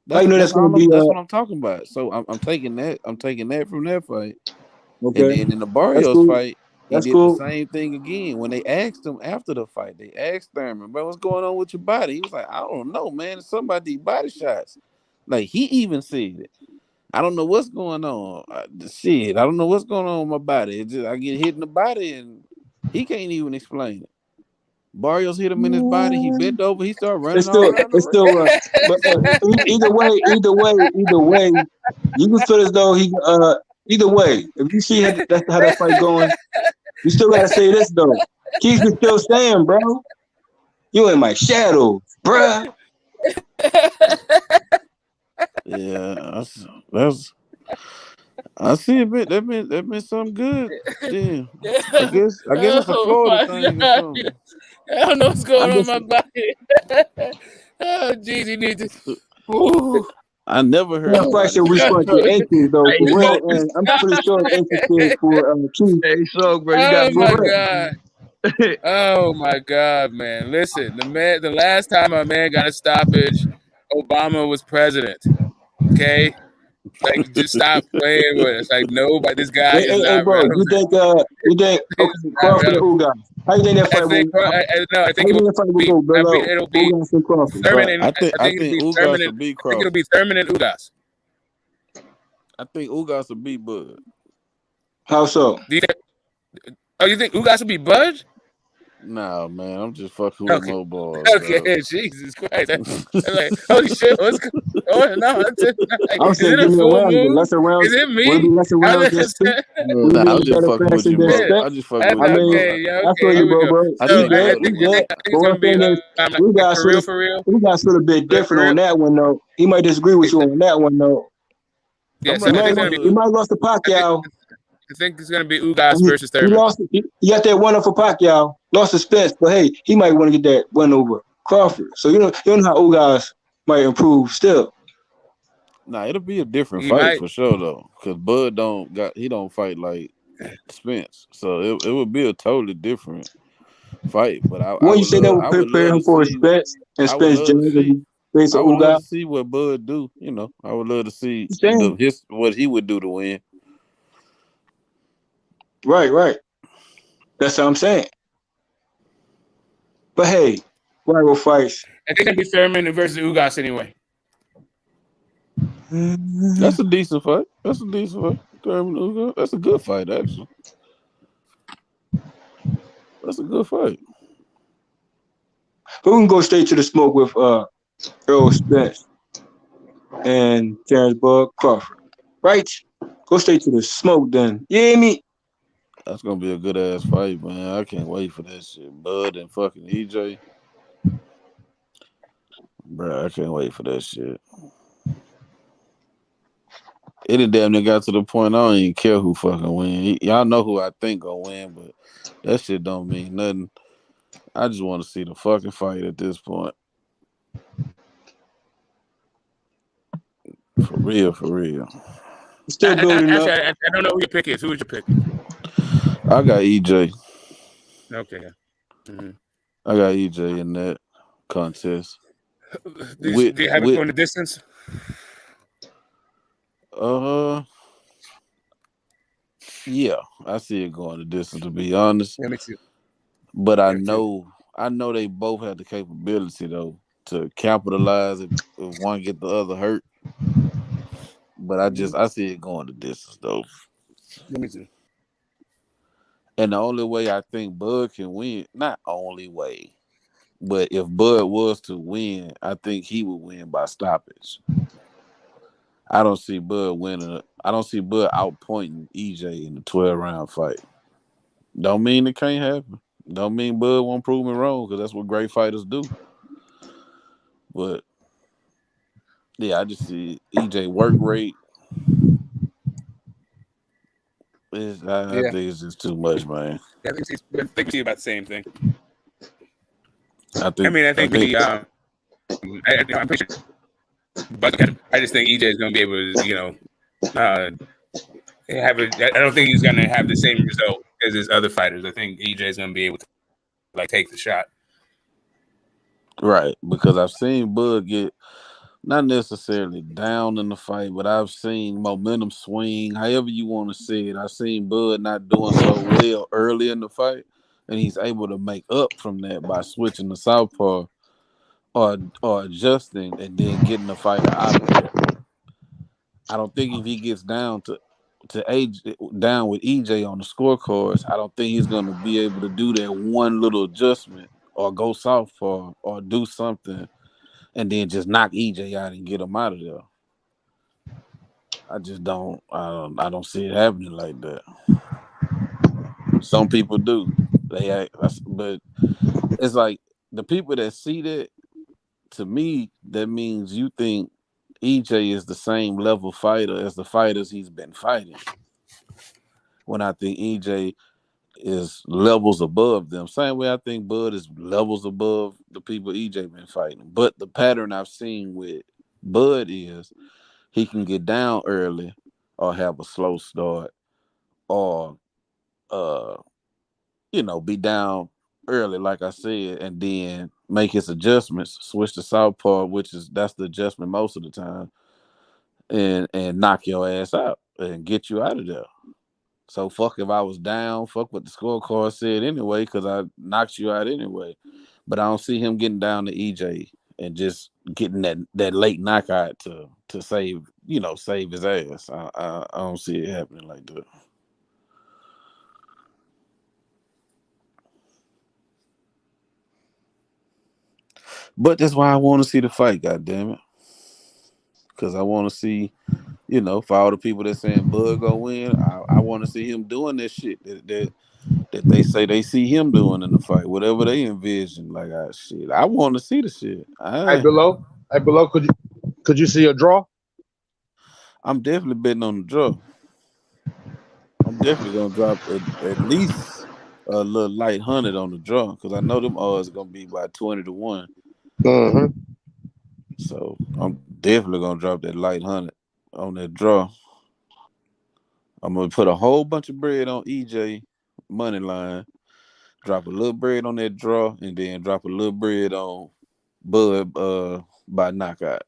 How you know that's going to be? That's what I'm talking about. So I'm taking that. I'm taking that from that fight. And Okay, then in the that's Barrios cool. fight, he That's did the cool. same thing again. When they asked him after the fight, they asked Thurman, "Bro, what's going on with your body?" He was like, "I don't know, man. It's something about these body shots." Like he even said it. I don't know what's going on. Shit, I don't know what's going on with my body. It just I get hit in the body and he can't even explain it. Barrios hit him in his body. He bent over. He started running all around the ring. But either way, you can feel as though he either way. If you see that's how that fight going, you still gotta say this though. Keith is still saying, bro, you in my shadow, bruh. Yeah, that's. I see a bit. That been something good. Yeah, I guess it's a Florida thing or something. I don't know what's going on in my body. Oh, geez, you need to. Ooh. I never heard That should respond to ankles though, for real. And I'm pretty sure ankles for Keith. Hey, so bro, you Oh got my god. Oh my god, man. Listen, the last time a man got a stoppage, Obama was president. Okay? Like, just stop playing with us. Like, nobody, this guy is not bro, relevant. you think okay, Crawford or Ugas? How you think that fight will I think it'll be Ugas and Crawford. Thurman and I think Ugas will beat Crawford. I think it'll be Thurman and Ugas. I think Ugas will beat Bud. How so? You think Ugas will be Bud? Nah, man, I'm just fucking with low balls. Okay, bro. Jesus Christ. I'm like, holy shit, what's going on? I'm Is saying it a give me a full round. moon? Lesser rounds. Is it me? Will it be lesser rounds than spit? Nah, I'm just fucking with you, bro. I just fucking with you. I feel you, bro. So, He good. But one thing is, we got for real. We got a bit different on that one though. He might disagree with you on that one though. Yeah, so he might lost to Pacquiao. I think it's gonna be Ugas versus Thurman. He lost. He got that one up for Pacquiao. Lost to Spence, but hey, he might want to get that one over Crawford. So you know how Ugas might improve still. Nah, it'll be a different fight for sure though, because Bud don't fight like Spence, so it would be a totally different fight. But I you say that would prepare him for Spence and Spence James. I would love to see what Bud do. You know, I would love to see what he would do to win. Right. That's what I'm saying. But hey, rival fights. I think it'd be Thurman versus Ugas anyway. That's a decent fight. Thurman Ugas. That's a good fight, actually. That's a good fight. Who can go straight to the smoke with Errol Spence and Terence Crawford? Right? Go straight to the smoke then. You hear me? That's gonna be a good ass fight, man. I can't wait for that shit. Bud and fucking EJ. Bro, I can't wait for that shit. It damn near got to the point I don't even care who fucking win. Y'all know who I think gonna win, but that shit don't mean nothing. I just want to see the fucking fight at this point. For real. Still building up. I don't know who your pick is. Who is your pick? I got EJ. Okay. Mm-hmm. I got EJ in that contest. Do you have it going the distance? Yeah, I see it going the distance, to be honest. Yeah, me too. But I know they both have the capability though to capitalize if one get the other hurt. But I see it going the distance though. Yeah, me too. And the only way I think Bud can win, not only way, but if Bud was to win, I think he would win by stoppage. I don't see Bud winning. I don't see Bud outpointing EJ in the 12-round fight. Don't mean it can't happen. Don't mean Bud won't prove me wrong, because that's what great fighters do. But yeah, I just see EJ work rate. I think it's just too much, man. I think you about the same thing. I think I'm pretty sure. But I just think EJ is going to be able to, have it. I don't think he's going to have the same result as his other fighters. I think EJ is going to be able to take the shot. Right, because I've seen Bud get not necessarily down in the fight, but I've seen momentum swing, however you want to say it. I've seen Bud not doing so well early in the fight, and he's able to make up from that by switching to southpaw or adjusting and then getting the fighter out of there. I don't think if he gets down with EJ on the scorecards, I don't think he's gonna be able to do that one little adjustment or go southpaw or do something and then just knock EJ out and get him out of there. I just don't. I don't see it happening like that. Some people do. But it's like the people that see that. To me, that means you think EJ is the same level fighter as the fighters he's been fighting. When I think EJ is levels above them. Same way I think Bud is levels above the people EJ been fighting. But the pattern I've seen with Bud is he can get down early or have a slow start or be down early, like I said, and then make his adjustments, switch to southpaw, that's the adjustment most of the time, and knock your ass out and get you out of there. So fuck if I was down, fuck what the scorecard said anyway, because I knocked you out anyway. But I don't see him getting down to EJ and just getting that late knockout to save his ass. I don't see it happening like that. But that's why I want to see the fight, goddammit. Because I want to see, for all the people that saying Bud gonna win, I want to see him doing this shit that they say they see him doing in the fight, whatever they envision. Like, I want to see the shit. Hey, below, could you see a draw? I'm definitely betting on the draw. I'm definitely gonna drop at least a little light 100 on the draw because I know them odds are gonna be by 20-1. So I'm definitely gonna drop that light 100 on that draw. I'm gonna put a whole bunch of bread on EJ money line, drop a little bread on that draw, and then drop a little bread on Bud by knockout.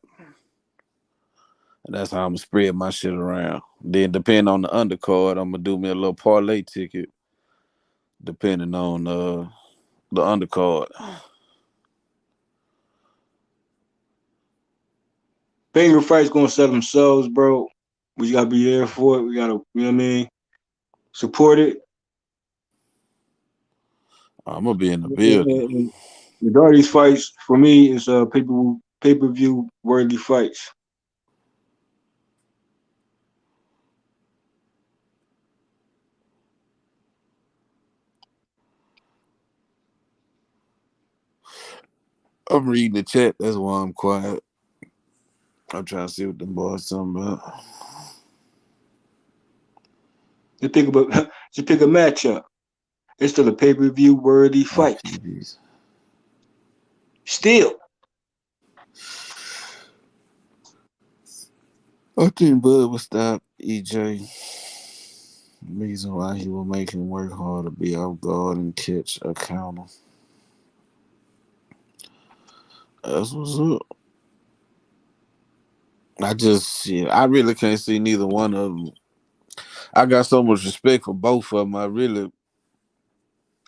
And that's how I'm gonna spread my shit around. Then depending on the undercard, I'm gonna do me a little parlay ticket depending on the undercard. Banger fights gonna sell themselves, bro. We gotta be there for it. We gotta, you know what I mean? Support it. I'm gonna be in the building. Majority of these fights for me is pay-per-view worthy fights. I'm reading the chat. That's why I'm quiet. I'm trying to see what them boys talking about. Just pick a matchup. It's still a pay-per-view worthy fight. Still. I think Bud would stop EJ. Reason why he will make him work hard to be off guard and catch a counter. That's what's up. I really can't see neither one of them. I got so much respect for both of them.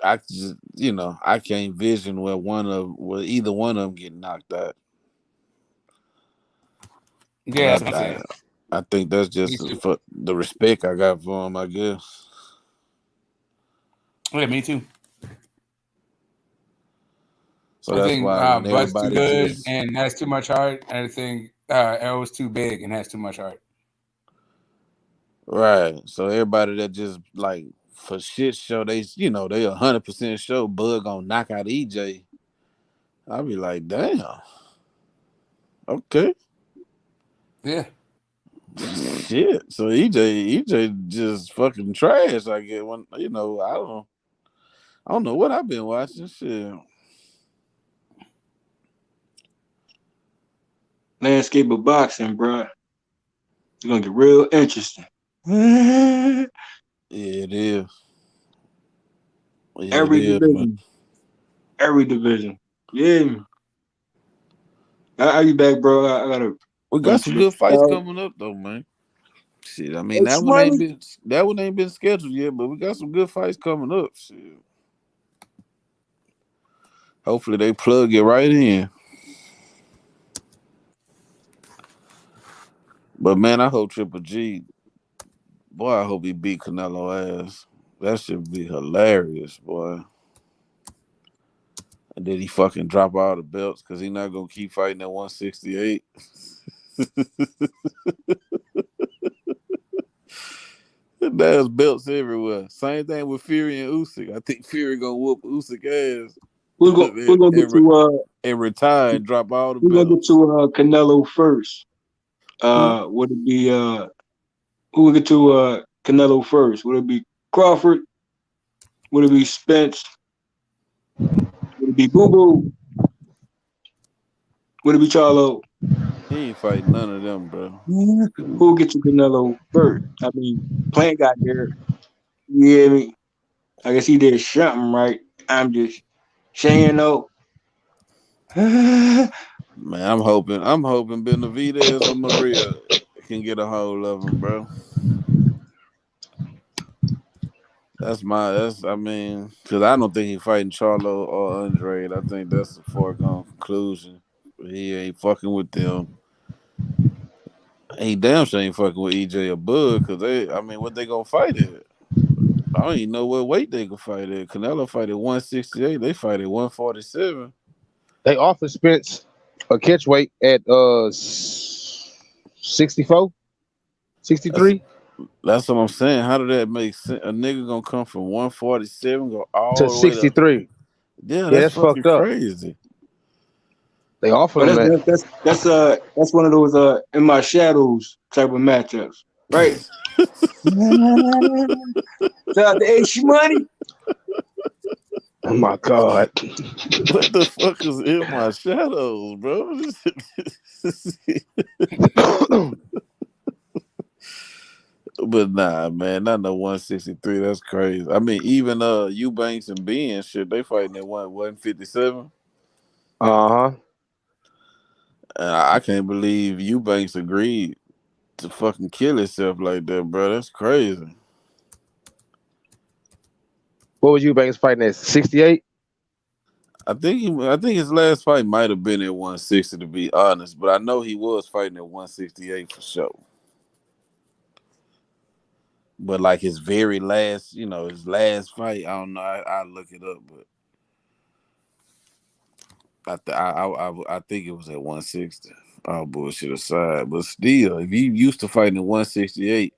I can't vision where either one of them get knocked out. Yeah, I think that's just for the respect I got for him, I guess. Yeah, me too. So that's why when Bud's too everybody good and has too much heart, and I think Errol's too big and has too much heart. Right. So everybody that just like for shit show, they 100% sure Bud gonna knock out EJ. I'll be like, damn. Okay. Yeah. Shit. So EJ just fucking trash. I get when I don't know what I've been watching. Shit. Landscape of boxing, bro. It's gonna get real interesting. Yeah, it is. Yeah, Every division. Every division. Yeah. I'll be back, bro. We got some good fights coming up though, man. Shit, I mean that one ain't been scheduled yet, but we got some good fights coming up. Shit. Hopefully they plug it right in. But man, I hope Triple G, boy, I hope he beat Canelo ass. That should be hilarious, boy. And did he fucking drop all the belts because he not gonna keep fighting at 168? There's belts everywhere. Same thing with Fury and Usyk. I think Fury gonna whoop Usyk ass. We're gonna get to and retire and drop all the we're belts. gonna get to Canelo first. Would it be who would get to Canelo first? Would it be Crawford? Would it be Spence? Would it be Boo Boo? Would it be Charlo? He ain't fighting none of them, bro. Who'll get to Canelo first? I mean, Plant got there. Yeah, I mean, I guess he did something right. I'm just saying though. Man, I'm hoping Benavidez or Morrell can get a hold of him, bro. Because I don't think he's fighting Charlo or Andre. I think that's a foregone conclusion. He ain't fucking with them. He damn sure ain't fucking with EJ or Bud because what they gonna fight at? I don't even know what weight they can fight at. Canelo fight at 168. They fight at 147. They offered Spence a catch weight at 64, 63. That's what I'm saying. How did that make sense? A nigga gonna come from 147, go all to the way 63. Yeah, that's fucking fucked up. crazy. They offered him that. That's one of those in my shadows type of matchups, right? Shout out to H Money. Oh my God. What the fuck is in my shadows, bro? But nah, man, not no 163. That's crazy. I mean, even Eubanks and Ben shit, they fighting at 157. Uh-huh. I can't believe Eubanks agreed to fucking kill himself like that, bro. That's crazy. What was Eubanks fighting at? 68? I think his last fight might have been at 160 to be honest, but I know he was fighting at 168 for sure. But like his very last, his last fight, I don't know. I look it up, but I think it was at 160. Oh, bullshit aside, but still, if you used to fighting at 168,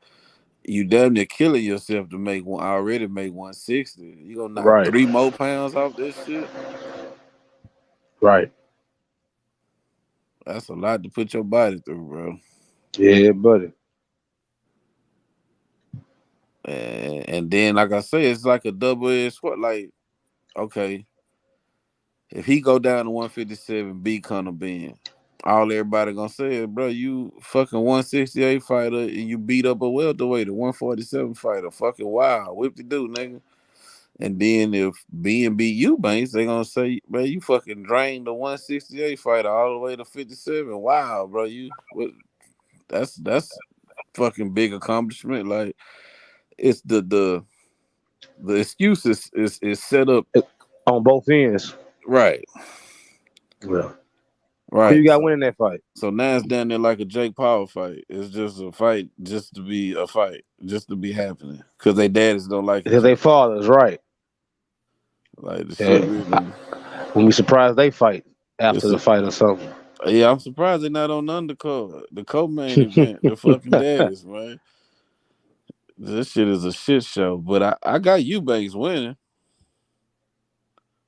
you damn near killing yourself to already make 160. You gonna knock 3 more pounds off this shit? Right. That's a lot to put your body through, bro. Yeah, buddy. And then, like I say, it's like a double-edged sword. Like, okay, if he go down to 157, beat Conor Ben, all everybody gonna say is, bro, you fucking 168 fighter and you beat up a welterweight, a 147 fighter. Fucking wow, whip-de-doo, nigga. And then if Ben beat Eubanks, they gonna say, bro, you fucking drained the 168 fighter all the way to 57. Wow, bro, that's fucking big accomplishment. Like, it's the excuse is set up on both ends. Right. Yeah. Right. Who you got winning that fight? So now it's down there like a Jake Paul fight. It's just a fight just to be a fight, just to be happening. Because they daddies don't like it. Because they fathers, right. Like the shit really. When we surprised they fight after the fight or something. Yeah, I'm surprised they're not on the undercard. The co-main event, the fucking daddies, man. This shit is a shit show. But I got Eubanks winning.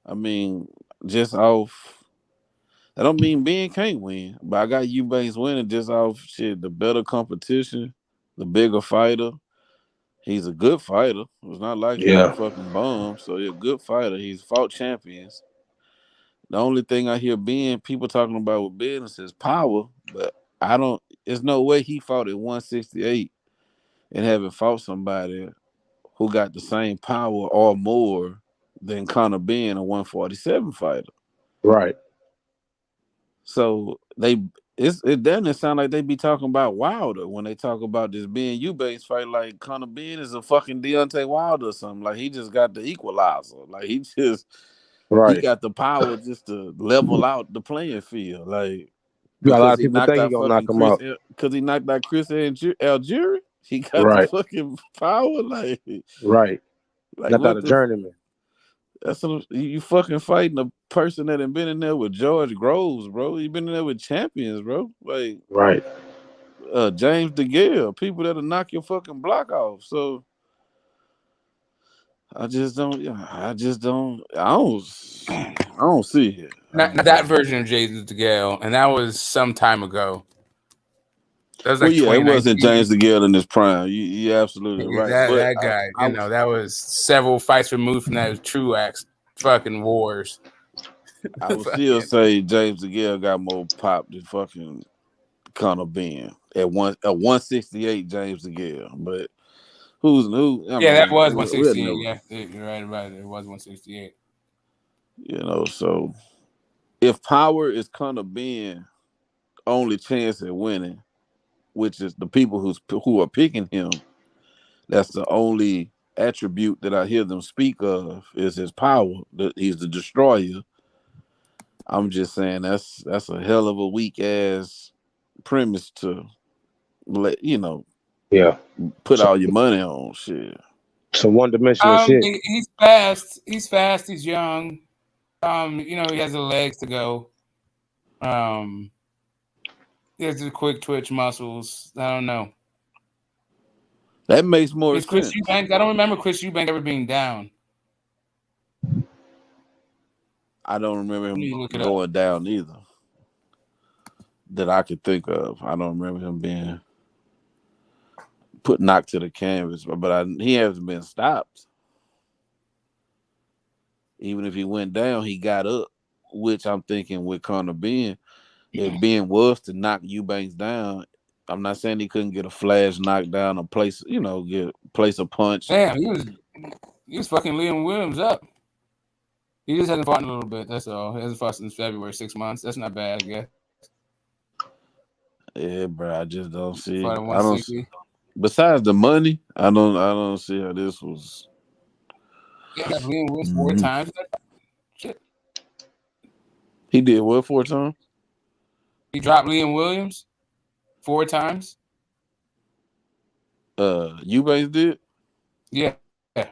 I mean, just off. I don't mean Ben can't win, but I got Eubanks winning just off shit. The better competition, the bigger fighter. He's a good fighter. It's not like he's a fucking bum. So he's a good fighter. He's fought champions. The only thing I hear people talking about with Ben is his power, but there's no way he fought at 168 and haven't fought somebody who got the same power or more than Conor Ben, a 147 fighter. Right. So it doesn't sound like they be talking about Wilder when they talk about this Ben Eubanks fight. Like Conor Ben is a fucking Deontay Wilder or something. Like he just got the equalizer. Like he got the power just to level out the playing field. Like You got a lot Because of he people knocked think he out gonna knock fucking him out. Because he knocked out Chris Algieri. He got the Right, fucking power, like right. Not that what a the. journeyman. You fucking fighting a person that had been in there with George Groves, bro. You been in there with champions, bro. Like Right. James DeGale, people that'll knock your fucking block off. So I don't see it. Not that version of James DeGale, and that was some time ago. That was Well, like yeah, it 2019. wasn't James DeGale in his prime. You're absolutely right. But That guy, that was several fights removed from that Truax fucking wars. I would still say James DeGale got more pop than fucking Conor Ben at 168. James DeGale, but who? That was 168. Yeah, you're right about it. It was 168. You know, so if power is Conor Ben only chance at winning, which is the people who are picking him, that's the only attribute that I hear them speak of is his power. That he's the destroyer. I'm just saying that's a hell of a weak ass premise to let put all your money on shit. Some one dimensional shit. He's fast. He's fast. He's young. He has the legs to go. He has the quick twitch muscles. I don't know. That makes more sense. Chris Eubank, I don't remember Chris Eubank ever being down. I don't remember him going down either. That I could think of. I don't remember him being knocked to the canvas, but he hasn't been stopped. Even if he went down, he got up, which I'm thinking with Conor Ben, if Ben was to knock Eubanks down, I'm not saying he couldn't get a flash knockdown or place a punch. Damn, he was fucking Liam Williams up. He just hasn't fought in a little bit. That's all. He hasn't fought since February, 6 months. That's not bad, I guess. Yeah, bro. I just don't see. I don't. Besides the money, I don't see how this was. Yeah, Liam Williams 4 times. Shit. He did what 4 times? He dropped Liam Williams 4 times. Eubanks did. Yeah,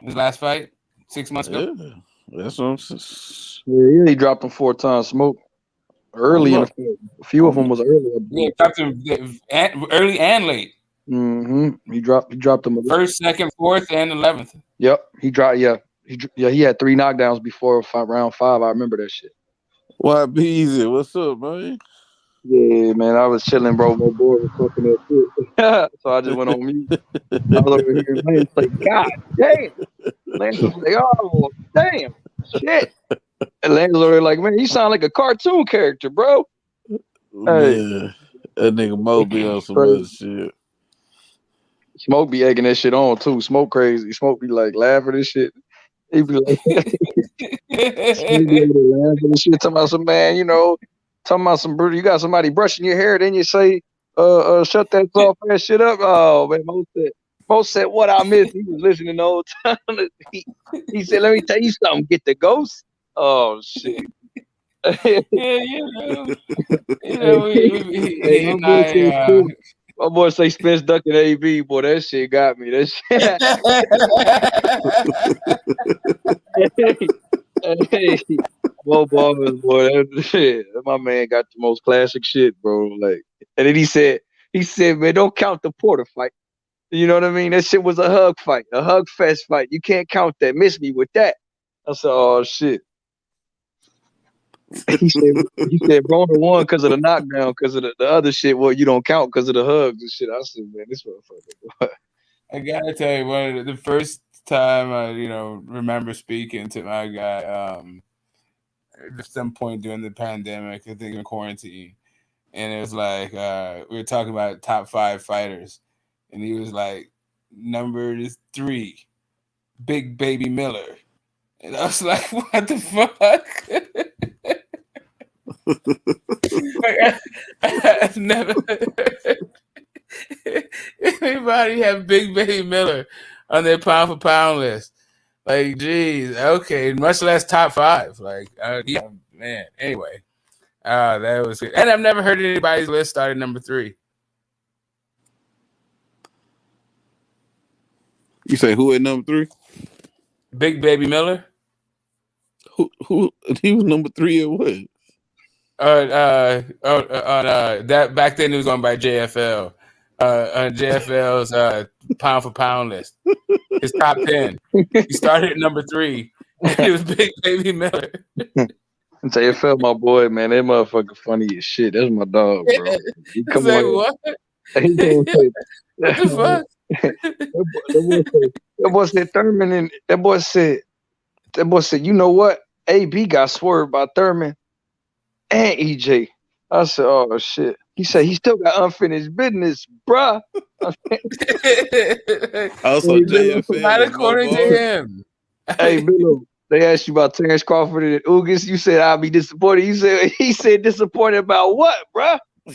his last fight 6 months ago. Yeah, that's what I'm saying. Yeah, he dropped him 4 times. Smoke early in the fight. A few of them was early. Yeah, dropped him early and late. Mm-hmm. He dropped him 1st, 2nd, 4th, and 11th. Yep, he dropped. Yeah, he had 3 knockdowns before round 5. I remember that shit. Why be easy? What's up, man? Yeah, man, I was chilling, bro. My boy was fucking that shit. So I just went on mute. I was over here, Lance like, God damn. Lance was like, oh, damn, shit. And Lance was over there like, man, you sound like a cartoon character, bro. Hey. That nigga Mo be on some other shit. Smoke be egging that shit on, too. Smoke crazy. Smoke be like laughing and shit. He be like, Smoke be able to laugh and shit. Talking about some man, talking about some you got somebody brushing your hair, then you say, shut that soft ass shit up. Oh man, Mo said what I missed. He was listening the whole time. He said, let me tell you something, get the ghost. Oh shit. My boy say Spence ducking AB, boy. That shit got me. That shit. Hey, Mo Ballers, boy. That shit. My man got the most classic shit, bro. Like, and then he said, man, don't count the Porter fight. You know what I mean? That shit was a hug fight, a hug fest fight. You can't count that. Miss me with that. I said, oh shit. He said, Rona won because of the knockdown, because of the other shit. Well, you don't count because of the hugs and shit. I said, man, this motherfucker. I gotta tell you, the first time I, remember speaking to my guy, at some point during the pandemic, I think in quarantine, and it was like we were talking about top 5 fighters, and he was like, number 3, Big Baby Miller, and I was like, what the fuck? Like, I've never anybody have Big Baby Miller on their pound for pound list. Like, geez, okay, much less top 5. Like, yeah, man. Anyway, That was good. And I've never heard anybody's list start at number 3. You say who at number 3? Big Baby Miller. Who he was number 3 at what? That back then he was going by JFL. On JFL's pound for pound list. His top 10. He started at number 3. And it was Big Baby Miller. JFL, my boy, man. That motherfucker funny as shit. That's my dog, bro. He come on. What? He don't say, What the fuck? that boy said Thurman, and that boy said, you know what? AB got swerved by Thurman and EJ. I said, oh shit. He said he still got unfinished business, bruh. Also, JFL. Not according to him. Hey, Billo, they asked you about Terence Crawford and Ugas. You said I'll be disappointed. He said disappointed about what, bruh? He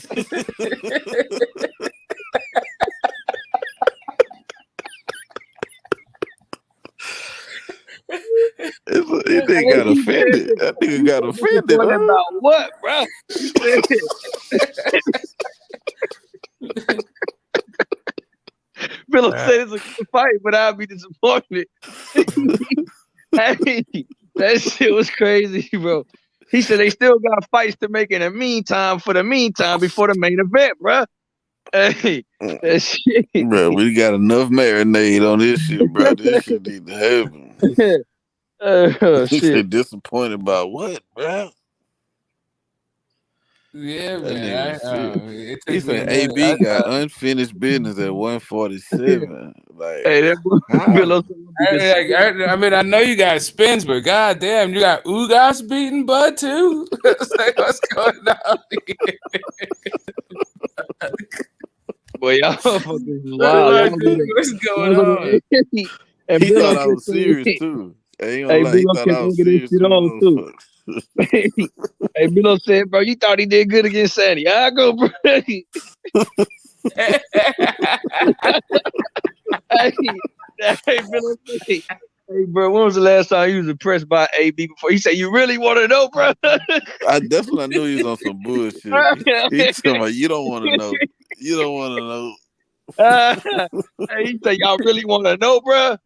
nigga got offended. That nigga got offended. About what, bro? Billo said it's a good fight, but I'll be disappointed. Hey, that shit was crazy, bro. He said they still got fights to make in the meantime before the main event, bro. Hey, that shit. Bro, we got enough marinade on this shit, bro. This shit need to happen. He said disappointed about what, bro? Yeah, man. He said AB got unfinished business at 147. Like, hey, that Billo. I mean, I know you got Spence, but goddamn, you got Ugas beating Bud too. Like, what's going on here? Boy, y'all fucking wild. What's going on? He thought I was serious too. He thought I was serious too. Hey, Billo said, bro, you thought he did good against Santiago, bro. Hey, Billo said, hey, bro, when was the last time you was impressed by AB before? He said, you really want to know, bro? That's when I knew he was on some bullshit. He told me, you don't want to know. You don't want to know. Hey, he said, y'all really want to know, bro?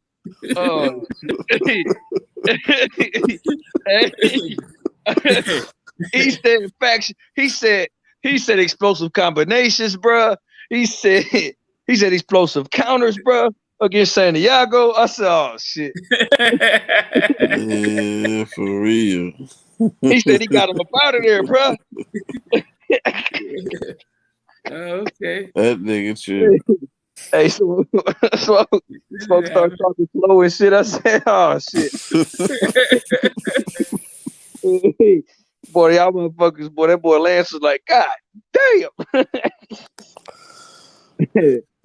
He said facts. He said explosive combinations, bro. He said explosive counters, bro, against Santiago. I said, oh shit. Yeah, for real. He said he got him up out of there, bro. Okay. That nigga true. Hey, so folks start talking slow and shit. I said, oh shit. Boy, y'all motherfuckers, boy, that boy Lance was like, God damn.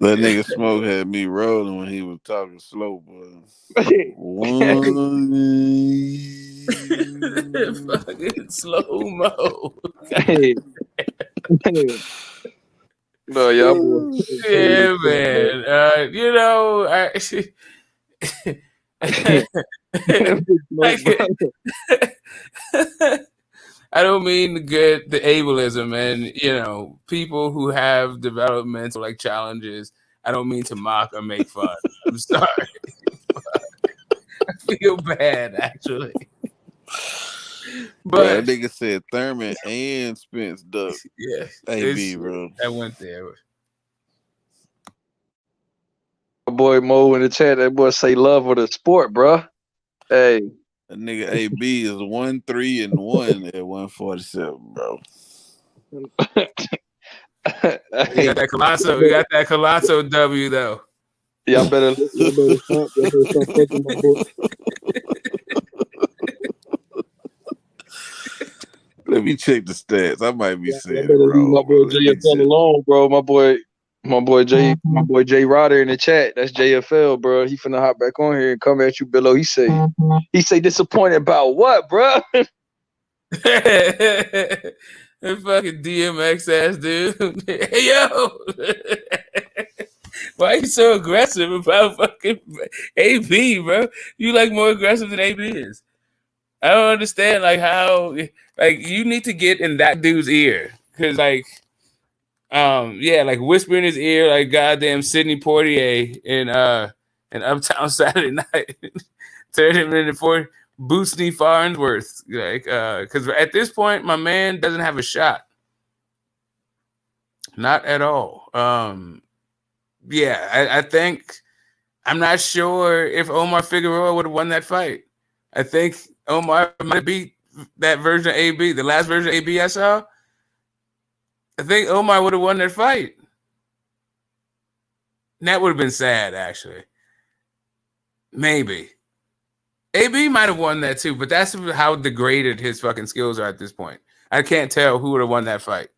That nigga Smoke had me rolling when he was talking slow, boy. Fucking slow mo. No, y'all boy. Yeah, man. You know, I don't mean the ableism and, you know, people who have developmental like challenges. I don't mean to mock or make fun. I'm sorry. I feel bad, actually. But that nigga said Thurman and Spence ducked. Yeah, AB, bro. I went there. My boy Mo in the chat, that boy say love of the sport, bro. Hey. That nigga AB is 1-3-1 at 147, bro. We got that Colosso W though. Y'all better stop fucking my boy. Let me check the stats. I might be saying it wrong. My boy JFL alone, bro. My boy Jay Rodder in the chat. That's JFL, bro. He finna hop back on here and come at you below. He say disappointed about what, bro? That fucking DMX ass dude. Hey yo. Why are you so aggressive about fucking AB, bro? You like more aggressive than AB is. I don't understand like how Like you need to get in that dude's ear because like. Yeah, like whisper in his ear, like goddamn Sidney Poitier in Uptown Saturday Night. Turn him into Boostney Farnsworth, like because at this point, my man doesn't have a shot, not at all. Yeah, I think I'm not sure if Omar Figueroa would have won that fight. I think Omar might beat that version of AB, the last version of AB I saw. I think Omar would have won that fight. And that would have been sad, actually. Maybe. AB might have won that too, but that's how degraded his fucking skills are at this point. I can't tell who would have won that fight.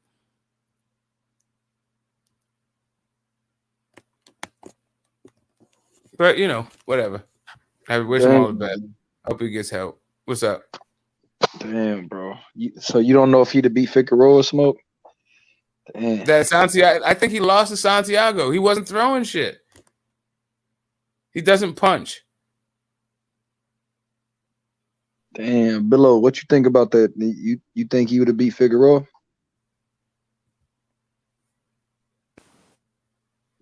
But, you know, whatever. I wish him all the best. Hope he gets help. What's up? Damn, bro. So you don't know if he'd beat Figueroa, Smoke? Damn. That Santiago, I think he lost to Santiago. He wasn't throwing shit. He doesn't punch. Damn, Billo, what you think about that? You think he would have beat Figueroa?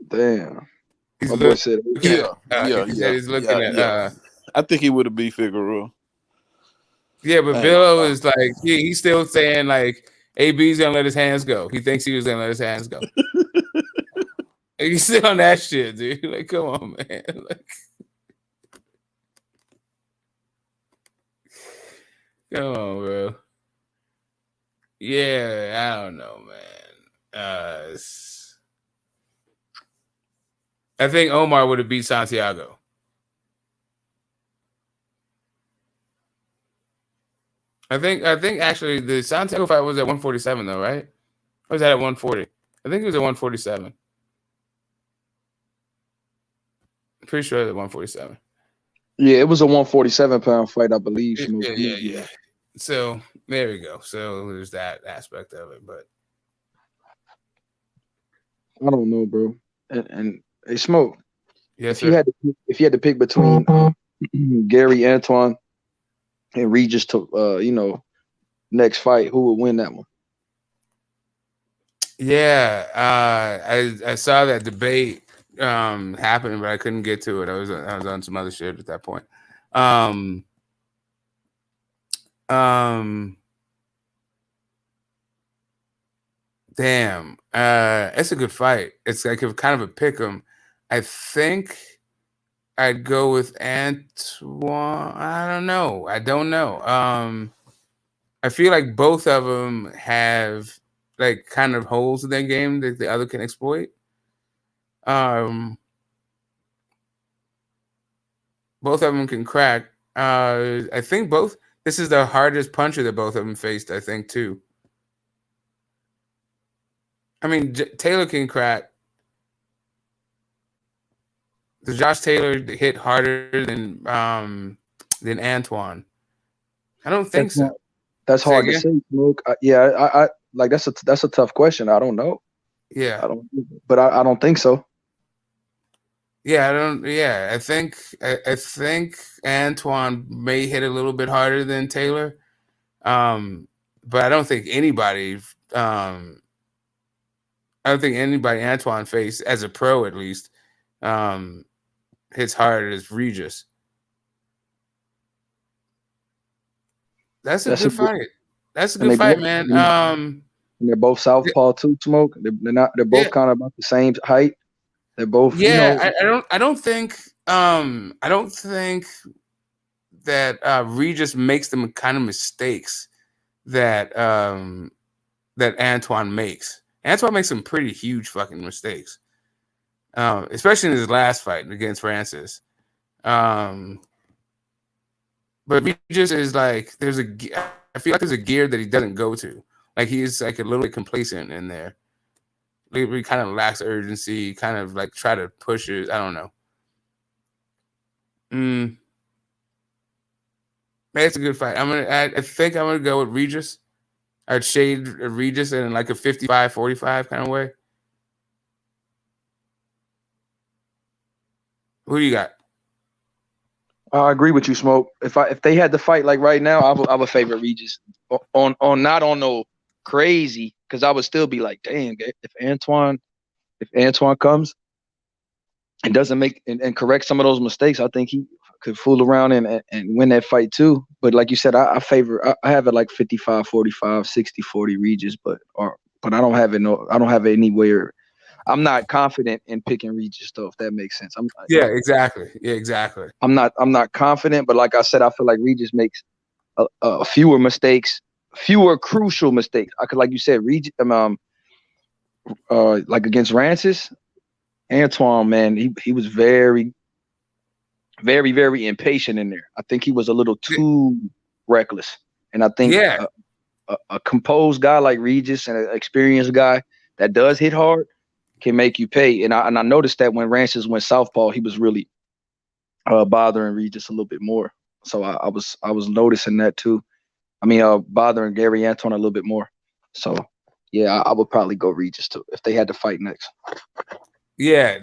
Damn. He's boy said, he's looking at. I think he would have beat Figueroa. Yeah, but Billo is like he's still saying like AB's gonna let his hands go. He thinks he was gonna let his hands go. He's still on that shit, dude. Like, come on, man. Like, come on, bro. Yeah, I don't know, man. I think Omar would have beat Santiago. I think actually the Santiago fight was at 147 though, right? Or was that at 140? I think it was at 147. Pretty sure it was at 147. Yeah, it was a 147-pound fight, I believe. Yeah. So there we go. So there's that aspect of it, but I don't know, bro. And hey, Smoke. Yes, if you had to pick between Gary Antoine and Regis to next fight, who would win that one? Yeah, I saw that debate happening, but I couldn't get to it. I was on some other shit at that point. Damn, it's a good fight. It's like kind of a pick 'em. I think I'd go with Antoine. I don't know. I feel like both of them have like kind of holes in their game that the other can exploit. Both of them can crack. I think this is the hardest puncher that both of them faced, I think, too. I mean, Taylor can crack. Does Josh Taylor hit harder than Antoine? I don't think so. That's hard to say, Smoke. I like that's a tough question. I don't know. Yeah, I don't think so. Yeah, I don't. Yeah, I think Antoine may hit a little bit harder than Taylor, but I don't think anybody. I don't think anybody Antoine faced as a pro, at least, hits hard as Regis. That's a good fight. That's a good fight, man. And they're both southpaw too, Smoke. They're both kind of about the same height. They're both. Yeah, I don't think that Regis makes them kind of mistakes that Antoine makes. Antoine makes some pretty huge fucking mistakes, especially in his last fight against Francis. But Regis is like I feel like there's a gear that he doesn't go to. Like he's like a little bit complacent in there. He kind of lacks urgency, kind of like try to push it. I don't know. It's a good fight. I think I'm gonna go with Regis. I'd shade Regis in like a 55-45 kind of way. Who do you got? I agree with you, Smoke. If they had to fight like right now, I would favor Regis on not on no crazy, because I would still be like, damn, if Antoine comes and doesn't make and correct some of those mistakes, I think he could fool around and win that fight too. But like you said, I have it like 55-45, 60-40 Regis, but I don't have it anywhere. I'm not confident in picking Regis though, if that makes sense. Exactly. Yeah, exactly. I'm not confident, but like I said, I feel like Regis makes fewer mistakes, fewer crucial mistakes. Like you said, Regis, like against Rancis, Antoine, man, he was very, very, very impatient in there. I think he was a little too reckless, and I think a composed guy like Regis and an experienced guy that does hit hard can make you pay. And I noticed that when Rancis went southpaw, he was really bothering Regis a little bit more. So I was noticing that too. I mean, bothering Gary Antoine a little bit more. So yeah, I would probably go Regis too if they had to fight next. Yeah.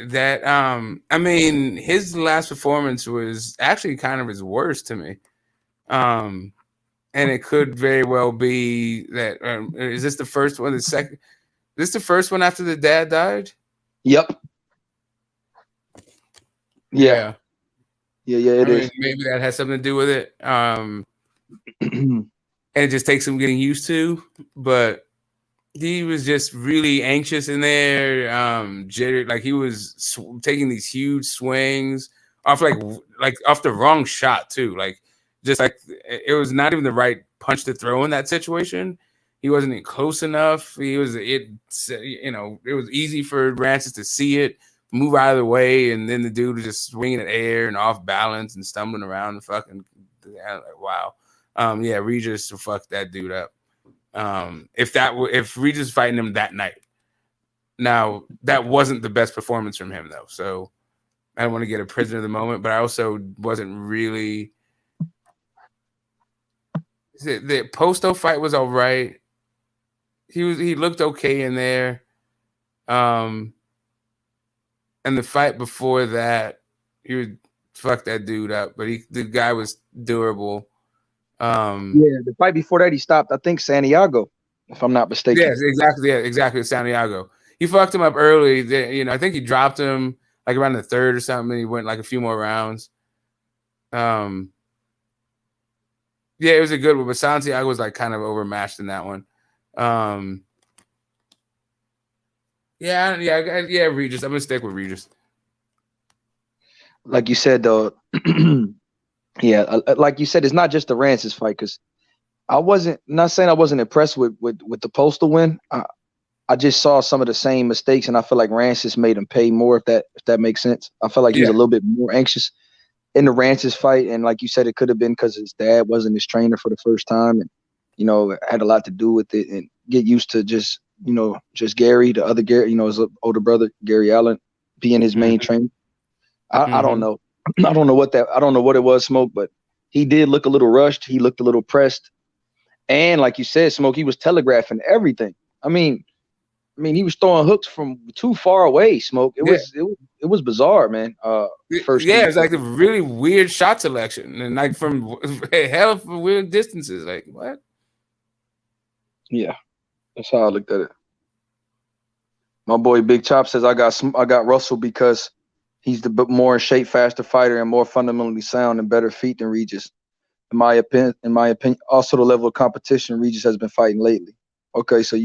That I mean, his last performance was actually kind of his worst to me. And it could very well be that. Is this the first one? The second? This the first one after the dad died? Yep. Yeah. It is. Maybe that has something to do with it. And it just takes some getting used to. But he was just really anxious in there. Jittered, like he was taking these huge swings off, like off the wrong shot too. Like just like it was not even the right punch to throw in that situation. He wasn't even close enough. It was easy for Rancis to see it, move out of the way, and then the dude was just swinging at air and off balance and stumbling around and fucking. Like, wow. Regis fucked that dude up. If Regis fighting him that night, now that wasn't the best performance from him though. So I don't want to get a prisoner of the moment, but I also wasn't really. The Posto fight was all right. He looked okay in there. And the fight before that, he would fuck that dude up, but the guy was durable. The fight before that, he stopped, I think, Santiago, if I'm not mistaken. Yes, exactly. Yeah, exactly. Santiago. He fucked him up early. I think he dropped him like around the third or something. He went like a few more rounds. It was a good one, but Santiago was like kind of overmatched in that one. Regis. I'm gonna stick with Regis. Like you said, though, like you said, it's not just the Rancis fight, because not saying I wasn't impressed with the Postal win. I just saw some of the same mistakes, and I feel like Rancis made him pay more. If that makes sense, I feel like he was a little bit more anxious in the Rancis fight, and like you said, it could have been because his dad wasn't his trainer for the first time, and it had a lot to do with it, and get used to just Gary, the other Gary, his older brother Gary Allen, being his main trainer. I don't know. I don't know what it was, Smoke, but he did look a little rushed. He looked a little pressed. And like you said, Smoke, he was telegraphing everything. I mean, he was throwing hooks from too far away, Smoke. It was bizarre, man. It was like a really weird shot selection, and like from hell of weird distances. Like what? Yeah, that's how I looked at it. My boy Big Chop says I got Russell because he's the more in shape, faster fighter and more fundamentally sound and better feet than Regis. In my opinion, also the level of competition Regis has been fighting lately. Okay, so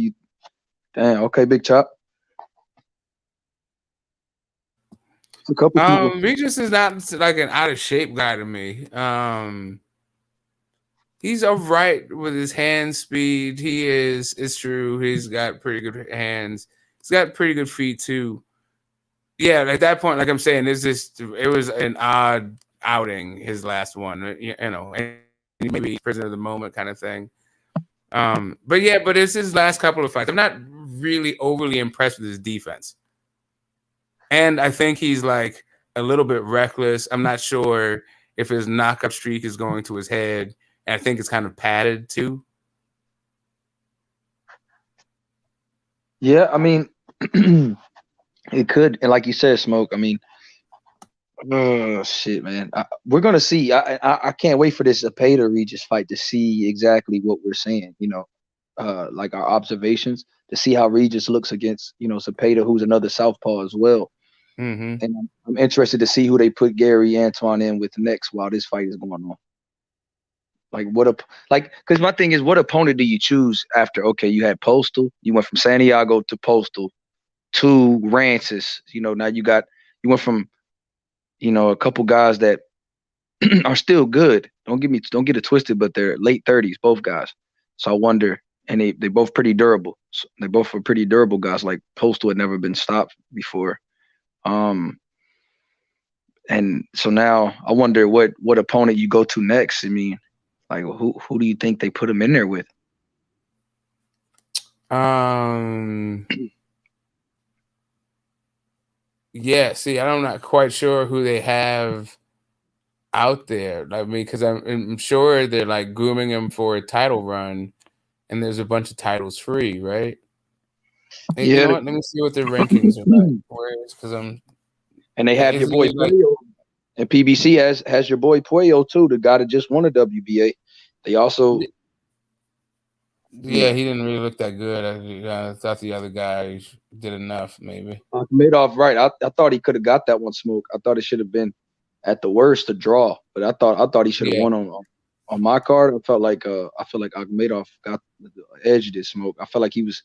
okay, Big Chop. A couple people. Regis is not like an out of shape guy to me. He's all right with his hand speed. It's true. He's got pretty good hands. He's got pretty good feet too. Yeah, at that point, like I'm saying, it was an odd outing, his last one, and maybe prisoner of the moment kind of thing. But it's his last couple of fights. I'm not really overly impressed with his defense. And I think he's like a little bit reckless. I'm not sure if his knockout streak is going to his head. And I think it's kind of padded too. Yeah, I mean, it could. And like you said, Smoke, I mean, Oh shit, man! We're gonna see. I can't wait for this Zapata Regis fight to see exactly what we're saying. Like our observations to see how Regis looks against Zapata, who's another southpaw as well. Mm-hmm. And I'm interested to see who they put Gary Antoine in with next while this fight is going on. Because my thing is, what opponent do you choose after? Okay, you had Postal, you went from Santiago to Postal to Rancis. Now you went from a couple guys that are still good. Don't get it twisted, but they're late 30s, both guys. So I wonder, and they both pretty durable. So they both are pretty durable guys. Like Postal had never been stopped before. And so now I wonder what opponent you go to next. I mean, like who do you think they put him in there with? Yeah, see, I'm not quite sure who they have out there. I mean, because I'm sure they're like grooming him for a title run, and there's a bunch of titles free, right? Yeah. You know what? Let me see what their rankings are like. Because and they have your boy Puello, and PBC has your boy Puello too, the guy that just won a WBA. They also. Yeah, he didn't really look that good. I thought the other guy did enough, maybe. Madoff, right? I thought he could have got that one, Smoke. I thought it should have been at the worst a draw, but I thought he should have won on my card. I feel like Madoff got the edge of this, Smoke. I felt like he was.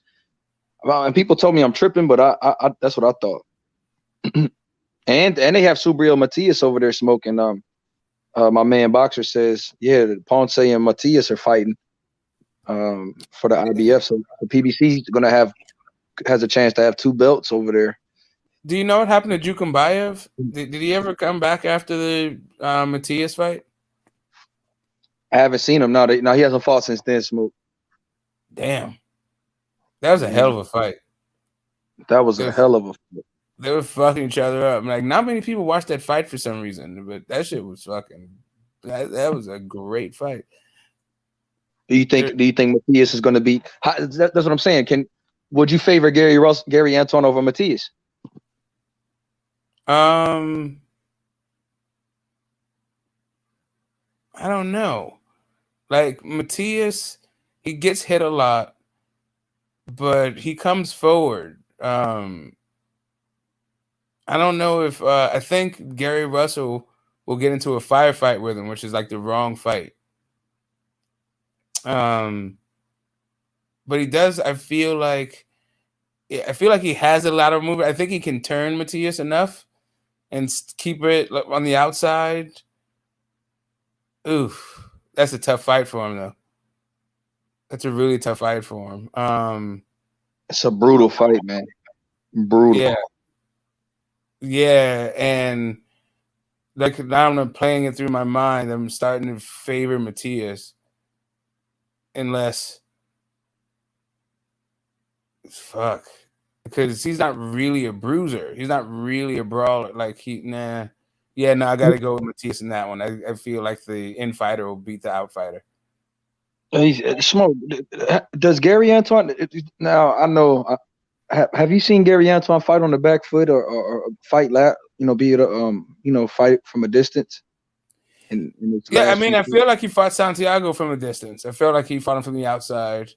And people told me I'm tripping, but I that's what I thought. and they have Subriel Matias over there smoking. My man Boxer says, yeah, Ponce and Matias are fighting. For the IBF, so the PBC has a chance to have 2 belts over there. Do you know what happened to Jukumbayev? Did he ever come back after the Matias fight? I haven't seen him. No, he hasn't fought since then. Smoke. Damn, that was a hell of a fight. That was a hell of a fight. They were fucking each other up. Like, not many people watched that fight for some reason, but that shit was fucking. That was a great fight. Do you think Matias is going to be? That's what I'm saying. Would you favor Gary Antoine over Matias? I don't know. Like Matias, he gets hit a lot, but he comes forward. I don't know if I think Gary Russell will get into a firefight with him, which is like the wrong fight. But he does. I feel like he has a lot of movement. I think he can turn Matias enough and keep it on the outside. Oof, that's a tough fight for him, though. That's a really tough fight for him. It's a brutal fight, man. Brutal. Yeah, and like now I'm playing it through my mind. I'm starting to favor Matias, unless. Fuck, because he's not really a bruiser. He's not really a brawler. Like I gotta go with Matias in that one. I feel like the infighter will beat the outsider. Smoke. Does Gary Antoine? Now I know. Have you seen Gary Antoine fight on the back foot or fight lap? Be it fight from a distance. I feel like he fought Santiago from a distance. I feel like he fought him from the outside.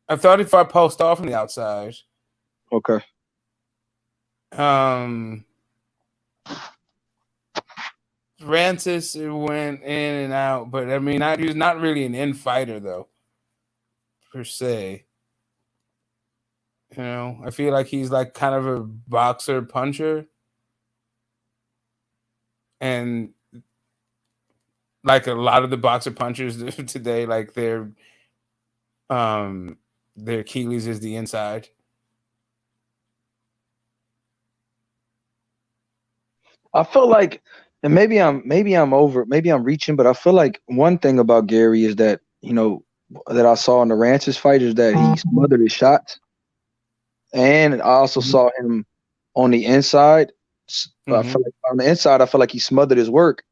I thought he fought Postol from the outside. Okay. Rancis went in and out, but I mean, he was not really an infighter though, per se. I feel like he's like kind of a boxer puncher, and like a lot of the boxer punchers today, like their Achilles is the inside. I feel like, and maybe I'm reaching, but I feel like one thing about Gary is that that I saw in the Rancis fight is that he smothered his shots, and I also saw him on the inside. I feel like on the inside, I feel like he smothered his work,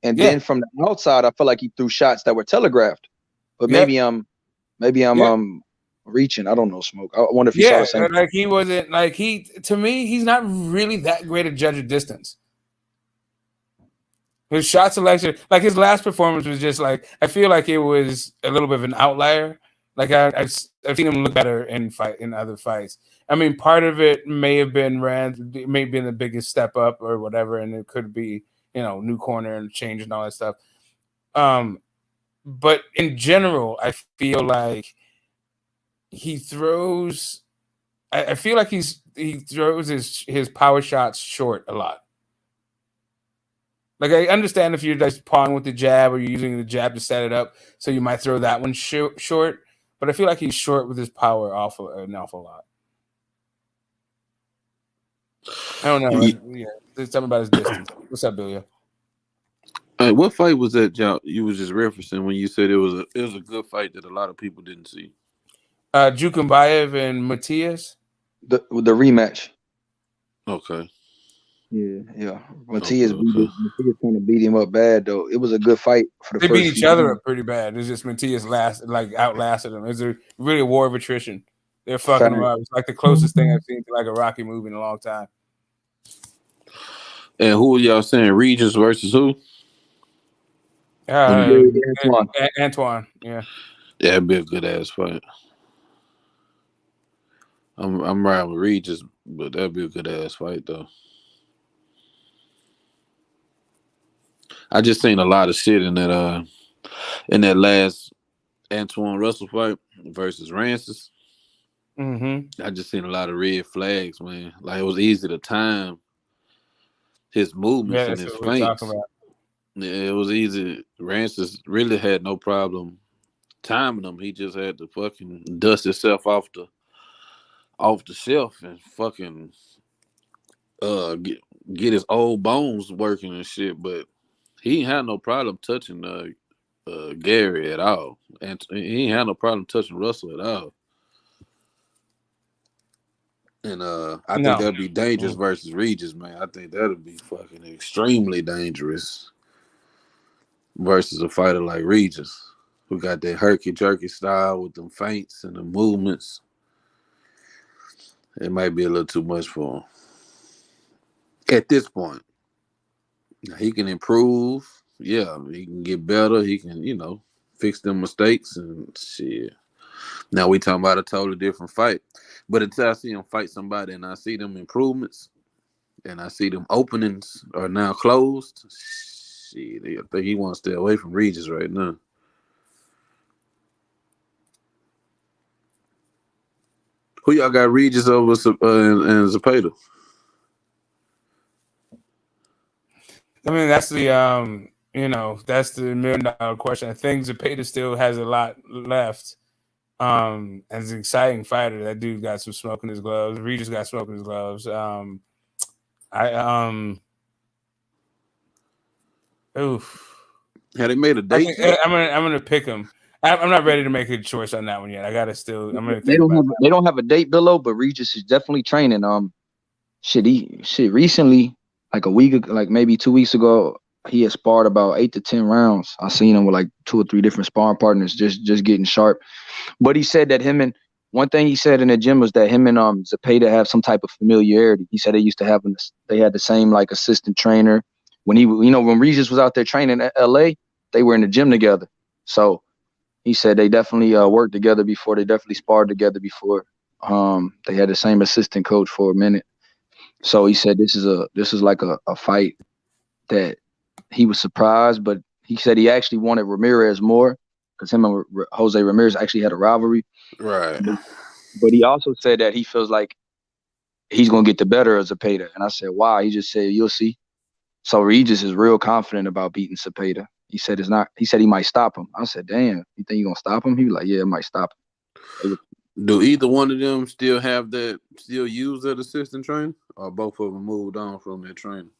and then from the outside, I feel like he threw shots that were telegraphed. But maybe I'm reaching. I don't know, Smoke. I wonder if you saw the same. Like he wasn't like to me, he's not really that great a judge of distance. His shot selection, like his last performance was just like, I feel like it was a little bit of an outlier. Like I've seen him look better in other fights. I mean, part of it may have been may have been the biggest step up or whatever, and it could be, new corner and change and all that stuff. But in general, I feel like he throws. I feel like he throws his power shots short a lot. Like, I understand if you're just pawing with the jab or you're using the jab to set it up, so you might throw that one short. But I feel like he's short with his power an awful lot. I don't know. There's something about his distance. What's up, Billy? What fight was that you was just referencing when you said it was a good fight that a lot of people didn't see? Jukumbayev and Matias. The rematch. Okay. Yeah. Matias kind of beat him up bad though. It was a good fight for the They first. beat each other up pretty bad. It's just Matias outlasted him. It's really a war of attrition. They're fucking him up. It's like the closest thing I've seen to like a Rocky movie in a long time. And who are y'all saying? Regis versus who? Antoine. Yeah. That'd be a good ass fight. I'm riding with Regis, but that'd be a good ass fight though. I just seen a lot of shit in that last Antoine Russell fight versus Rancis. Mm-hmm. I just seen a lot of red flags, man. Like, it was easy to time his movements and his feints. Yeah, it was easy. Rancis really had no problem timing him. He just had to fucking dust himself off the shelf and fucking get his old bones working and shit. But he ain't had no problem touching Gary at all, and he ain't had no problem touching Russell at all. And I think that'd be dangerous versus Regis, man. I think that'd be fucking extremely dangerous versus a fighter like Regis, who got that herky-jerky style with them feints and the movements. It might be a little too much for him at this point. He can improve. Yeah, he can get better. He can, fix them mistakes and shit. Now we talking about a totally different fight. But until I see him fight somebody and I see them improvements and I see them openings are now closed, shit, I think he wants to stay away from Regis right now. Who y'all got Regis over and Zepeda? I mean, that's the that's the $1 million question. I think Zepeda still has a lot left. As an exciting fighter, that dude got some smoke in his gloves. Regis got smoke in his gloves. Had they made a date? I'm gonna pick him. I'm not ready to make a choice on that one yet. I gotta still. I'm gonna. They don't have a date below, but Regis is definitely training. Recently, like a week, like maybe 2 weeks ago, he had sparred about 8 to 10 rounds. I seen him with like 2 or 3 different sparring partners, just getting sharp. But he said that one thing he said in the gym was that him and Zepeda have some type of familiarity. He said they had the same like assistant trainer. When when Regis was out there training at LA, they were in the gym together. So he said they definitely worked together before. They definitely sparred together before. They had the same assistant coach for a minute. So he said this is like a fight that he was surprised, but he said he actually wanted Ramirez more because him and Jose Ramirez actually had a rivalry. Right. But he also said that he feels like he's going to get the better of Zepeda. And I said, why? He just said, you'll see. So Regis is real confident about beating Zepeda. He said he said he might stop him. I said, damn, you think you're going to stop him? He was like, yeah, it might stop him. Do either one of them still use that assistant trainer, or both of them moved on from their training?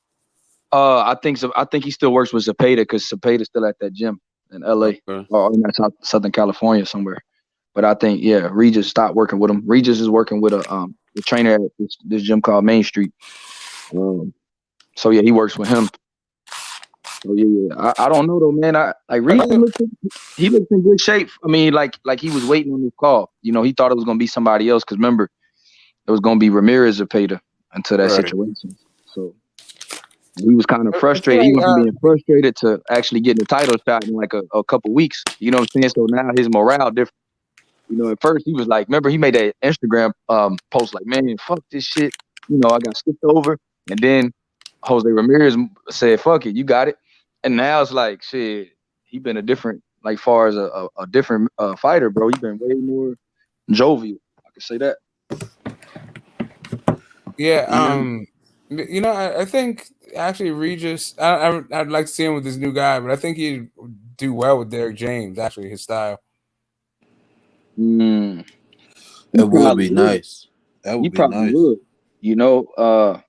I think he still works with Zepeda because Zepeda's still at that gym in LA or in Southern California somewhere. But I think Regis stopped working with him. Regis is working with a trainer at this gym called Main Street. So he works with him. So I don't know though, man. Regis looks in good shape. I mean, like he was waiting on this call. He thought it was gonna be somebody else because remember, it was gonna be Ramirez Zepeda until that situation. So He was kind of frustrated. He went from being frustrated to actually getting the title shot in like a couple weeks. You know what I'm saying? So now his morale different. You know, at first he was like, remember he made that Instagram post like, man, fuck this shit. You know, I got skipped over. And then Jose Ramirez said, fuck it, you got it. And now it's like, shit, he been a different, like far as a different fighter, bro. He been way more jovial. I can say that. Yeah. You know, I think actually Regis, I'd like to see him with this new guy, but I think he'd do well with Derek James, actually, his style. That would be nice. That would be nice. Would. You know,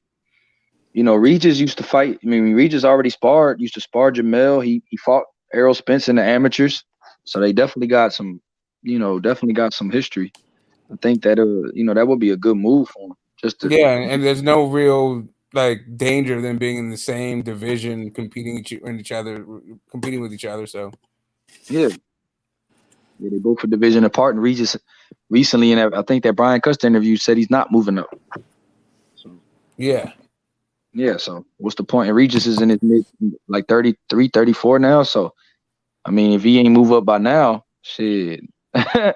Regis used to fight. I mean, Regis already used to spar Jamel. He fought Errol Spence in the amateurs. So they definitely got some history. I think that that would be a good move for him. And there's no real like danger of them being in the same division, competing with each other. So yeah, they both a division apart. And Regis recently, in I think that Brian Custer interview said he's not moving up. So yeah. So what's the point? And Regis is in his mid like 33, 34 now. So I mean, if he ain't move up by now, shit. Yeah,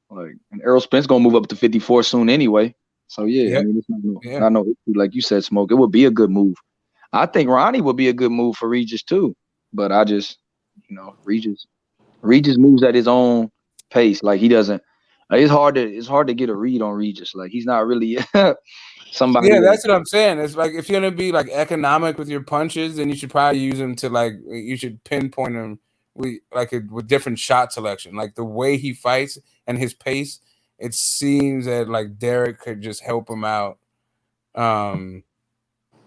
like and Errol Spence gonna move up to 54 soon anyway. So yeah. I mean, it's not no issue, like you said, Smoke. It would be a good move. I think Ronnie would be a good move for Regis too. But I just, Regis moves at his own pace. Like he doesn't. It's hard to get a read on Regis. Like he's not really somebody. Yeah, that's what I'm saying. It's like if you're gonna be like economic with your punches, then you should probably use them to like you should pinpoint them with different shot selection. Like the way he fights and his pace, it seems that like Derek could just help him out.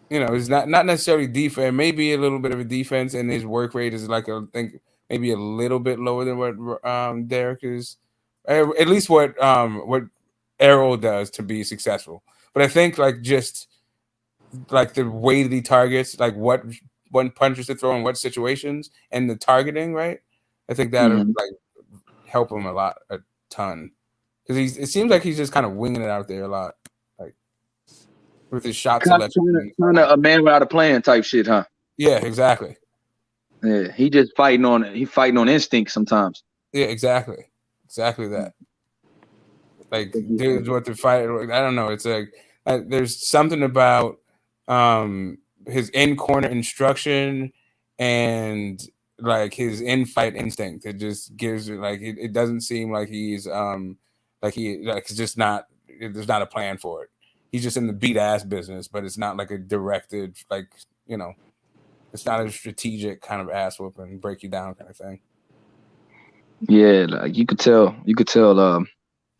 It's not necessarily defense, maybe a little bit of a defense, and his work rate is like I think maybe a little bit lower than what Derek is, at least what Errol does to be successful. But I think like just like the way that he targets, like what punches to throw in what situations, and the targeting, right? I think that would like help him a ton, because it seems like he's just kind of winging it out there a lot, like with his shot selection. Kind of a man without a plan type shit, huh? Yeah, exactly. Yeah, he just fighting on instinct sometimes. Yeah, exactly that. Like, dudes, what to fight? I don't know. It's like there's something about his in corner instruction and like his in fight instinct. It just gives it like it doesn't seem like he's it's just not. There's not a plan for it. He's just in the beat ass business, but it's not like a directed it's not a strategic kind of ass whooping, break you down kind of thing. Yeah, like you could tell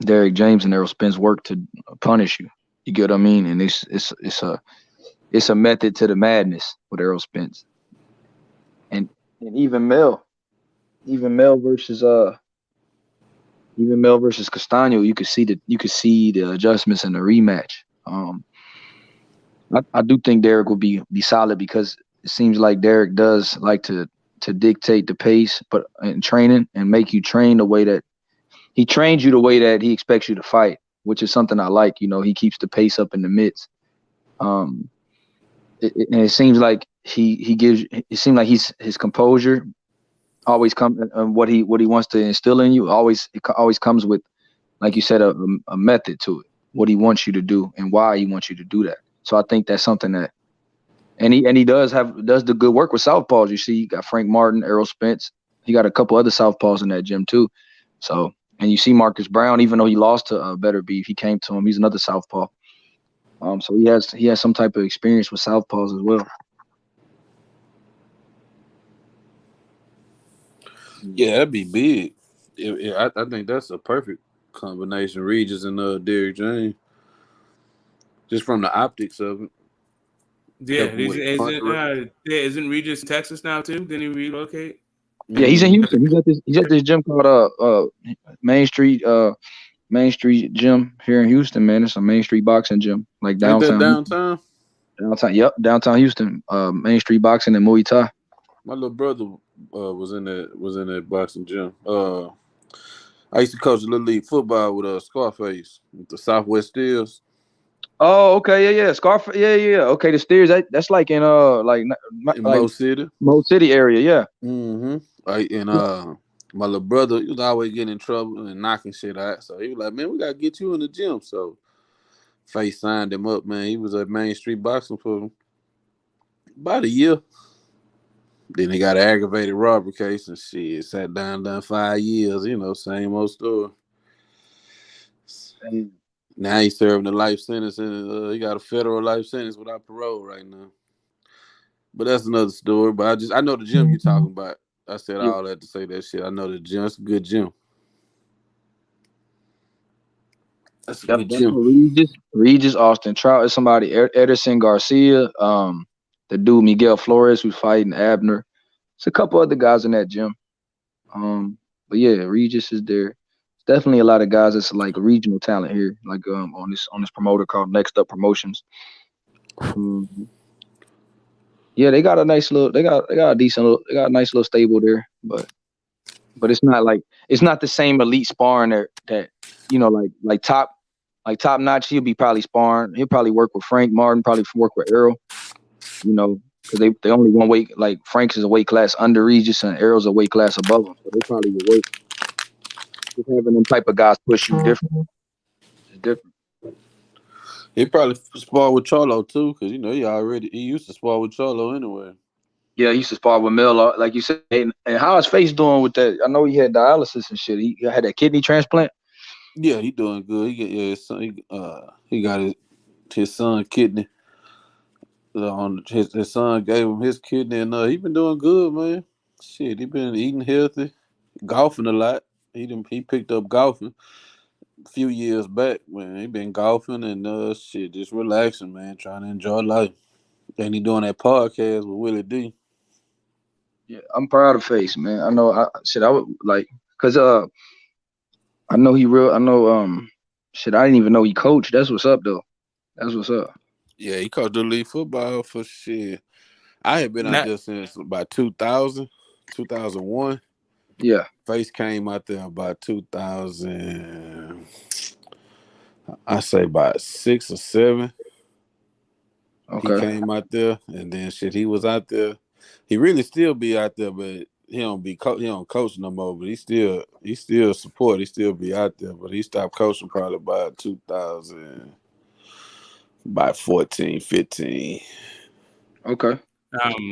Derek James and Errol Spence work to punish you. You get what I mean? And it's a method to the madness with Errol Spence. And even Mel versus Castano, you could see the adjustments in the rematch. I do think Derek will be solid, because it seems like Derek does like to dictate the pace, but in training, and make you train the way that he trains you, the way that he expects you to fight, which is something I like. He keeps the pace up in the midst. And it seems like it seems like his composure always comes, what he wants to instill in you it always comes with, like you said, a method to it, what he wants you to do and why he wants you to do that. So I think that's something that, and he does the good work with southpaws. You see, you got Frank Martin, Errol Spence. He got a couple other southpaws in that gym too. So, and you see Marcus Brown, even though he lost to Better Beef, he came to him. He's another southpaw. So he has some type of experience with southpaws as well. Yeah, that'd be big. I think that's a perfect combination, Regis and Derek James, just from the optics of it. Yeah, isn't Regis in Texas now too? Didn't he relocate? Yeah, he's in Houston. He's at this gym called Main Street Gym here in Houston, man. It's a Main Street boxing gym, like downtown. Downtown? Yep, downtown Houston. Main Street boxing and Muay Thai. My little brother was in that boxing gym. I used to coach Little League football with Scarface with the Southwest Steels. Oh, okay, yeah. Scarf, yeah. Okay, the Steers. That's like in in like Mo City. Mo City area, yeah. Mm-hmm. Like and my little brother, he was always getting in trouble and knocking shit out. So he was like, "Man, we gotta get you in the gym." So Face signed him up, man. He was at Main Street Boxing for about a year. Then he got an aggravated robbery case and shit. Sat down, done 5 years. You know, same old story. And now he's serving a life sentence, and he got a federal life sentence without parole right now. But that's another story. But I know the gym you're talking about. I said all that to say that shit. I know the gym. It's a good gym. That's a good gym. Regis, Austin Trout is somebody. Ederson Garcia, the dude Miguel Flores who's fighting Abner. It's a couple other guys in that gym. But yeah, Regis is there. Definitely a lot of guys that's like regional talent here, like on this promoter called Next Up Promotions. Yeah, they got a nice little, they got a nice little stable there, but it's not the same elite sparring that you know, like top notch. He'll be probably sparring. He'll probably work with Frank Martin, probably work with Errol. You know, because they only one weight. Like Frank's is a weight class under Regis, and Errol's a weight class above him, so they probably will work. Just having them type of guys push you different. It's different. He probably sparred with Cholo too, because you know he used to spar with Cholo anyway. Yeah, he used to spar with Mel, like you said. And how his face doing with that? I know he had dialysis and shit. He had that kidney transplant. Yeah, he doing good. He got his son kidney. His son gave him his kidney, and he been doing good, man. Shit, he been eating healthy, golfing a lot. He picked up golfing a few years back, man. He been golfing and just relaxing, man, trying to enjoy life. And he doing that podcast with Willie D. Yeah, I'm proud of Face, man. I know I would like, cause I know I didn't even know he coached. That's what's up though. That's what's up. Yeah, he coached the league football for shit. I had been out there since about 2000, 2001. Yeah. Face came out there about 2000, I say about 6 or 7. Okay. He came out there, and then he was out there. He really still be out there, but he don't coach no more. But he still support. He still be out there, but he stopped coaching probably about 2000, about 14, 15. Okay.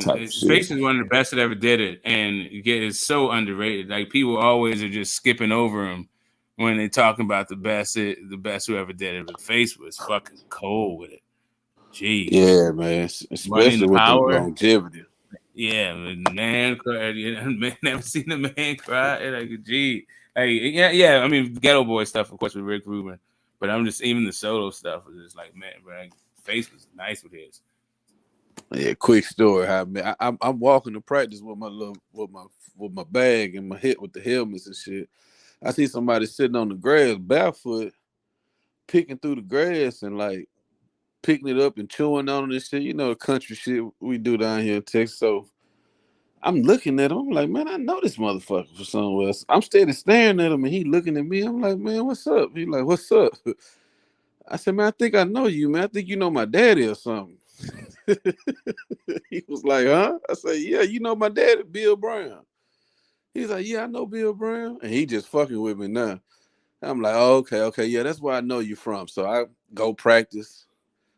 Face is one of the best that ever did it, and it's so underrated. Like people always are just skipping over him when they're talking about the best who ever did it. But Face was fucking cold with it. Jeez. Yeah, man. Especially with the longevity. Yeah, man cried. Man, never seen a man cry. Like, gee, yeah. I mean, Ghetto Boy stuff, of course, with Rick Rubin, but I'm just even the solo stuff was just like, man, bro, Face was nice with his. Yeah, quick story. I'm walking to practice with my bag and my hit with the helmets and shit. I see somebody sitting on the grass barefoot, picking through the grass and like picking it up and chewing on it and shit. You know the country shit we do down here in Texas. So I'm looking at him. I'm like, man, I know this motherfucker from somewhere else. I'm steady staring at him and he looking at me. I'm like, man, what's up? He like, what's up? I said, man, I think I know you, man. I think you know my daddy or something. He was like, huh? I said, yeah, you know my daddy, Bill Brown. He's like, yeah, I know Bill Brown. And he just fucking with me now. I'm like, oh, okay, yeah, that's where I know you from. So I go practice.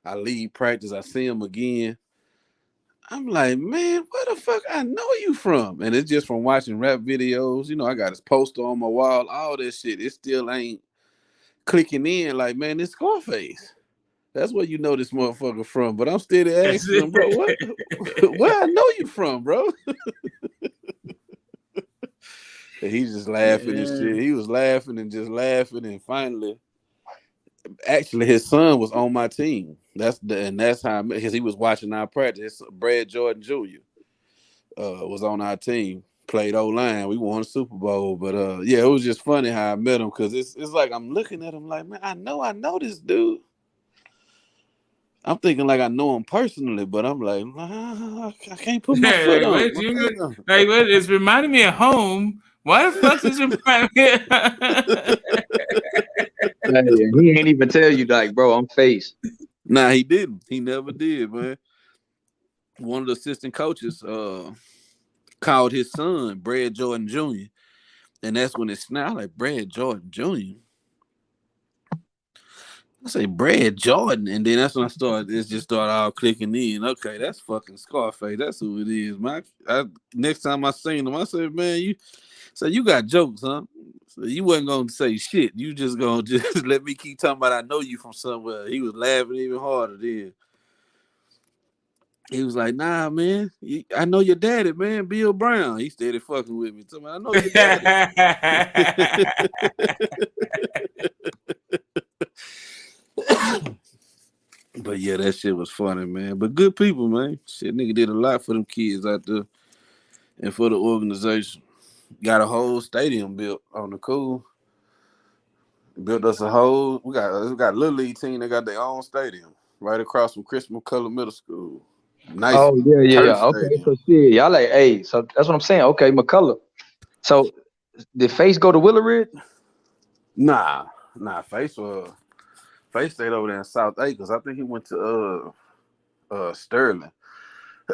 I leave practice. I see him again. I'm like, man, where the fuck I know you from? And it's just from watching rap videos. You know, I got his poster on my wall, all that shit. It still ain't clicking in like, man, it's Scarface. That's where you know this motherfucker from. But I'm still asking him, bro, where I know you from, bro? And he's just laughing and shit. He was laughing and just laughing. And finally, actually, his son was on my team. That's how I met, because he was watching our practice. Brad Jordan Jr. Was on our team. Played O-line. We won a Super Bowl. But yeah, it was just funny how I met him, because it's like I'm looking at him like, man, I know this dude. I'm thinking like I know him personally, but I'm like, I can't put my foot on it. It's reminding me of home. Why the fuck is it reminding me? He ain't even tell you, like, bro, I'm Face. Nah, he didn't. He never did, man. One of the assistant coaches called his son Brad Jordan Jr. And that's when it snapped like Brad Jordan Jr. I say Brad Jordan, and then that's when it just started all clicking in. Okay, that's fucking Scarface. That's who it is, man. Next time I seen him, I said, man, you got jokes, huh? So you wasn't gonna say shit. You just gonna just let me keep talking about I know you from somewhere. He was laughing even harder then. He was like, nah, man, I know your daddy, man, Bill Brown. He started fucking with me. So, I know your daddy. But yeah, that shit was funny, man. But good people, man. Shit, nigga did a lot for them kids out there and for the organization. Got a whole stadium built on the cool. Built us a whole. We got a little league team. They got their own stadium right across from Chris McCullough Middle School. Nice. Oh yeah. Okay, stadium. so shit, y'all like, hey, so that's what I'm saying. Okay, McCullough. So did Face go to Willow Ridge? Nah. Face stayed over there in South Acres. I think he went to Sterling.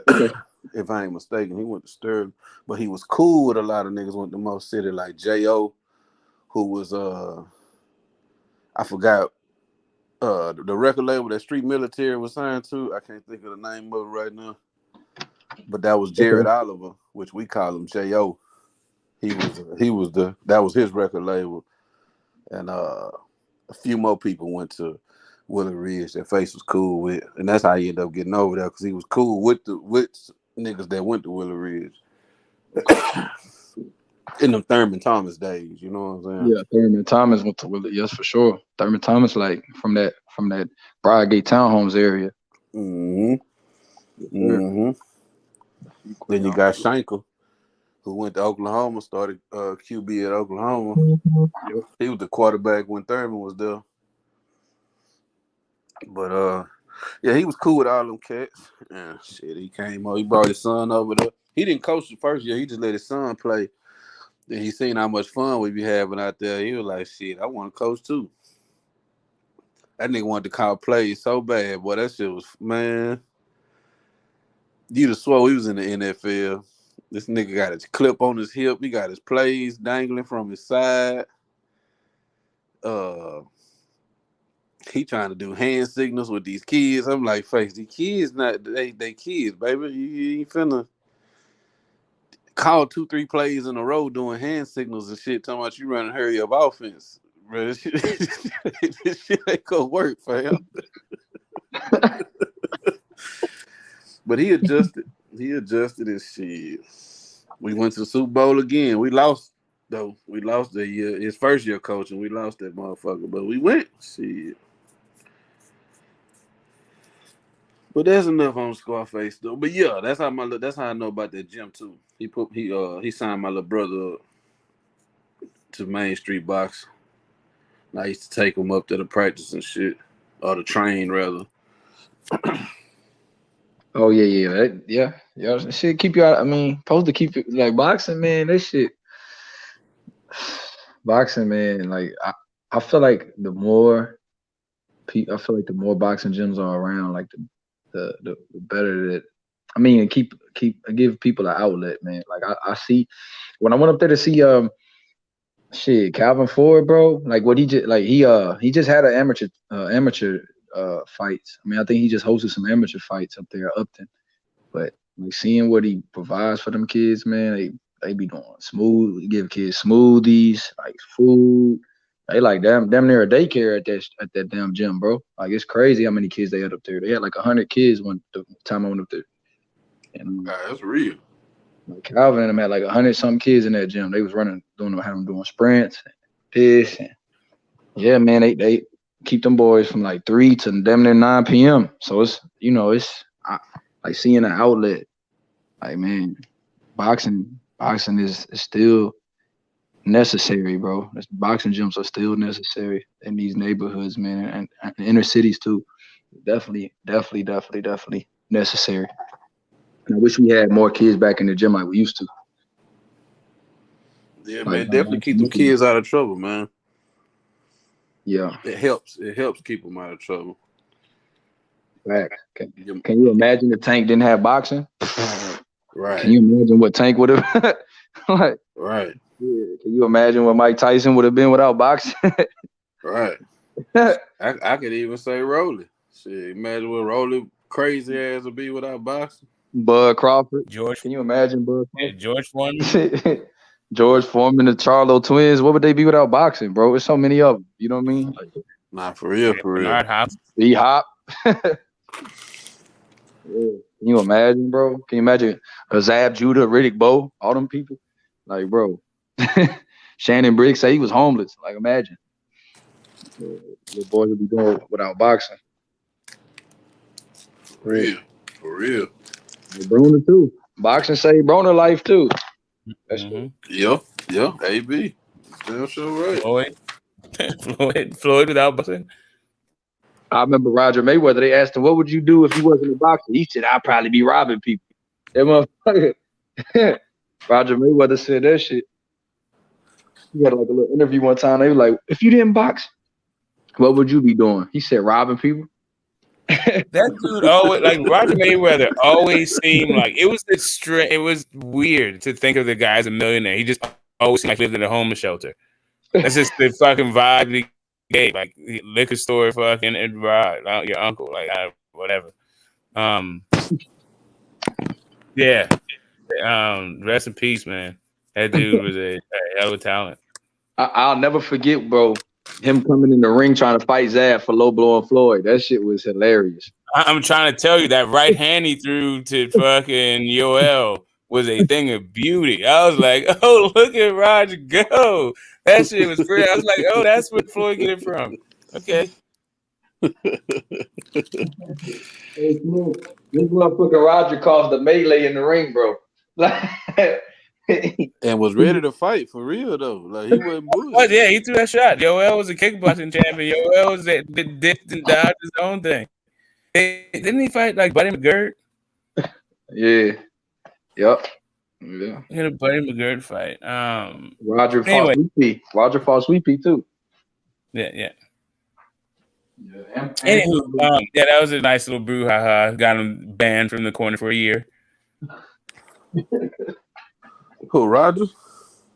Okay. If I ain't mistaken, he went to Sterling. But he was cool with a lot of niggas went to Mo City, like J.O., who was I forgot the record label that Street Military was signed to. I can't think of the name of it right now. But that was Jared Oliver, which we call him J.O. That was his record label. And a few more people went to Willow Ridge that Face was cool with. And that's how he ended up getting over there, because he was cool with niggas that went to Willow Ridge. In them Thurman Thomas days, you know what I'm saying? Yeah, Thurman Thomas went to Willow. Yes, for sure. Thurman Thomas, like from that Briargate Townhomes area. Mm-hmm. Then you got Schenkel, who went to Oklahoma, started QB at Oklahoma. Yep. He was the quarterback when Thurman was there. But yeah, he was cool with all them cats. And shit, he came over. He brought his son over there. He didn't coach the first year. He just let his son play. Then he seen how much fun we be having out there. He was like, shit, I want to coach too. That nigga wanted to call plays so bad. Boy, that shit was, man. You'd have swore he was in the NFL. This nigga got his clip on his hip. He got his plays dangling from his side. He trying to do hand signals with these kids. I'm like, Face, these kids they kids, baby. You ain't finna call 2-3 plays in a row doing hand signals and shit, talking about you running hurry up offense. Bro, this shit ain't gonna work, fam. But he adjusted. He adjusted his shit. We went to the Super Bowl again. We lost, though. We lost his first year coaching. We lost that motherfucker. But we went. Shit. But that's enough on Scarface, though. But yeah, that's how I know about that gym too. He signed my little brother up to Main Street Box. And I used to take him up to the practice and shit, or the train rather. Oh yeah. That shit keep you out. I mean, supposed to keep it like boxing, man. That shit, boxing, man. Like I feel like the more boxing gyms are around, like the better that. I mean, give people an outlet, man. Like I see when I went up there to see Calvin Ford, bro. Like what he just had an amateur fights. I mean, I think he just hosted some amateur fights up there at Upton. But like seeing what he provides for them kids, man, they be doing smooth. Give kids smoothies, like food. They like damn near a daycare at that damn gym, bro. Like it's crazy how many kids they had up there. They had like 100 kids the time I went up there. And that's real. Like Calvin and them had like 100-something kids in that gym. They was had them doing sprints, and yeah, man. They keep them boys from like 3 to damn near 9 p.m. So it's like seeing an outlet. Like man, boxing is still necessary, bro. Boxing gyms are still necessary in these neighborhoods, man, and inner cities too. Definitely necessary. And I wish we had more kids back in the gym like we used to. Yeah, man, definitely keep them kids out of trouble, man. Yeah, it helps. It helps keep them out of trouble. Facts. Can you imagine if Tank didn't have boxing? Right. Can you imagine what Tank would have like? Right. Yeah. Can you imagine what Mike Tyson would have been without boxing? Right. I could even say Rolly. Shit, imagine what Rolly crazy ass would be without boxing. Bud Crawford. George. Can you imagine Bud? Yeah, George Foreman. George Foreman, the Charlo twins. What would they be without boxing, bro? There's so many of them. You know what I mean? Like, nah, for real, for real. Bernard Hop. D-Hop. Yeah. Can you imagine, bro? Can you imagine Azab, Judah, Riddick Bowe, all them people? Like, bro. Shannon Briggs say he was homeless. Like, imagine. The boys would be doing without boxing. For real. For real. Bruner, too. Boxing saved Bruner life, too. That's Yeah, AB. Damn sure right. Floyd without boxing. I remember Roger Mayweather. They asked him, "What would you do if you wasn't a boxer?" He said, "I'd probably be robbing people." That motherfucker. Roger Mayweather said that shit. He had like a little interview one time. They were like, "If you didn't box, what would you be doing?" He said, "Robbing people." That dude always like Roger Mayweather always seemed like it was it was weird to think of the guy as a millionaire. He just always seemed like he lived in a homeless shelter. That's just the fucking vibe he gave. Like liquor store fucking and rob your uncle, like whatever. Yeah. Rest in peace, man. That dude was a hell of a talent. I'll never forget, bro. Him coming in the ring trying to fight Zab for low blowing Floyd. That shit was hilarious. I'm trying to tell you that right hand he threw to fucking Yoel was a thing of beauty. I was like, oh, look at Roger go. That shit was pretty. I was like, oh, that's where Floyd get it from. Okay. This motherfucker Roger caused the melee in the ring, bro. And was ready to fight for real though. Like he wasn't bullshit. Oh yeah, he threw that shot. Yoel was a kickboxing champion. Yoel was dipped and dodged his own thing. Didn't he fight like Buddy McGirt? Yeah. Yep. Yeah. He had a Buddy McGirt fight. Roger anyway. fought Sweepy. Roger fought Sweepy too. Yeah. Anywho, yeah, that was a nice little brouhaha. Got him banned from the corner for a year. Who, Roger?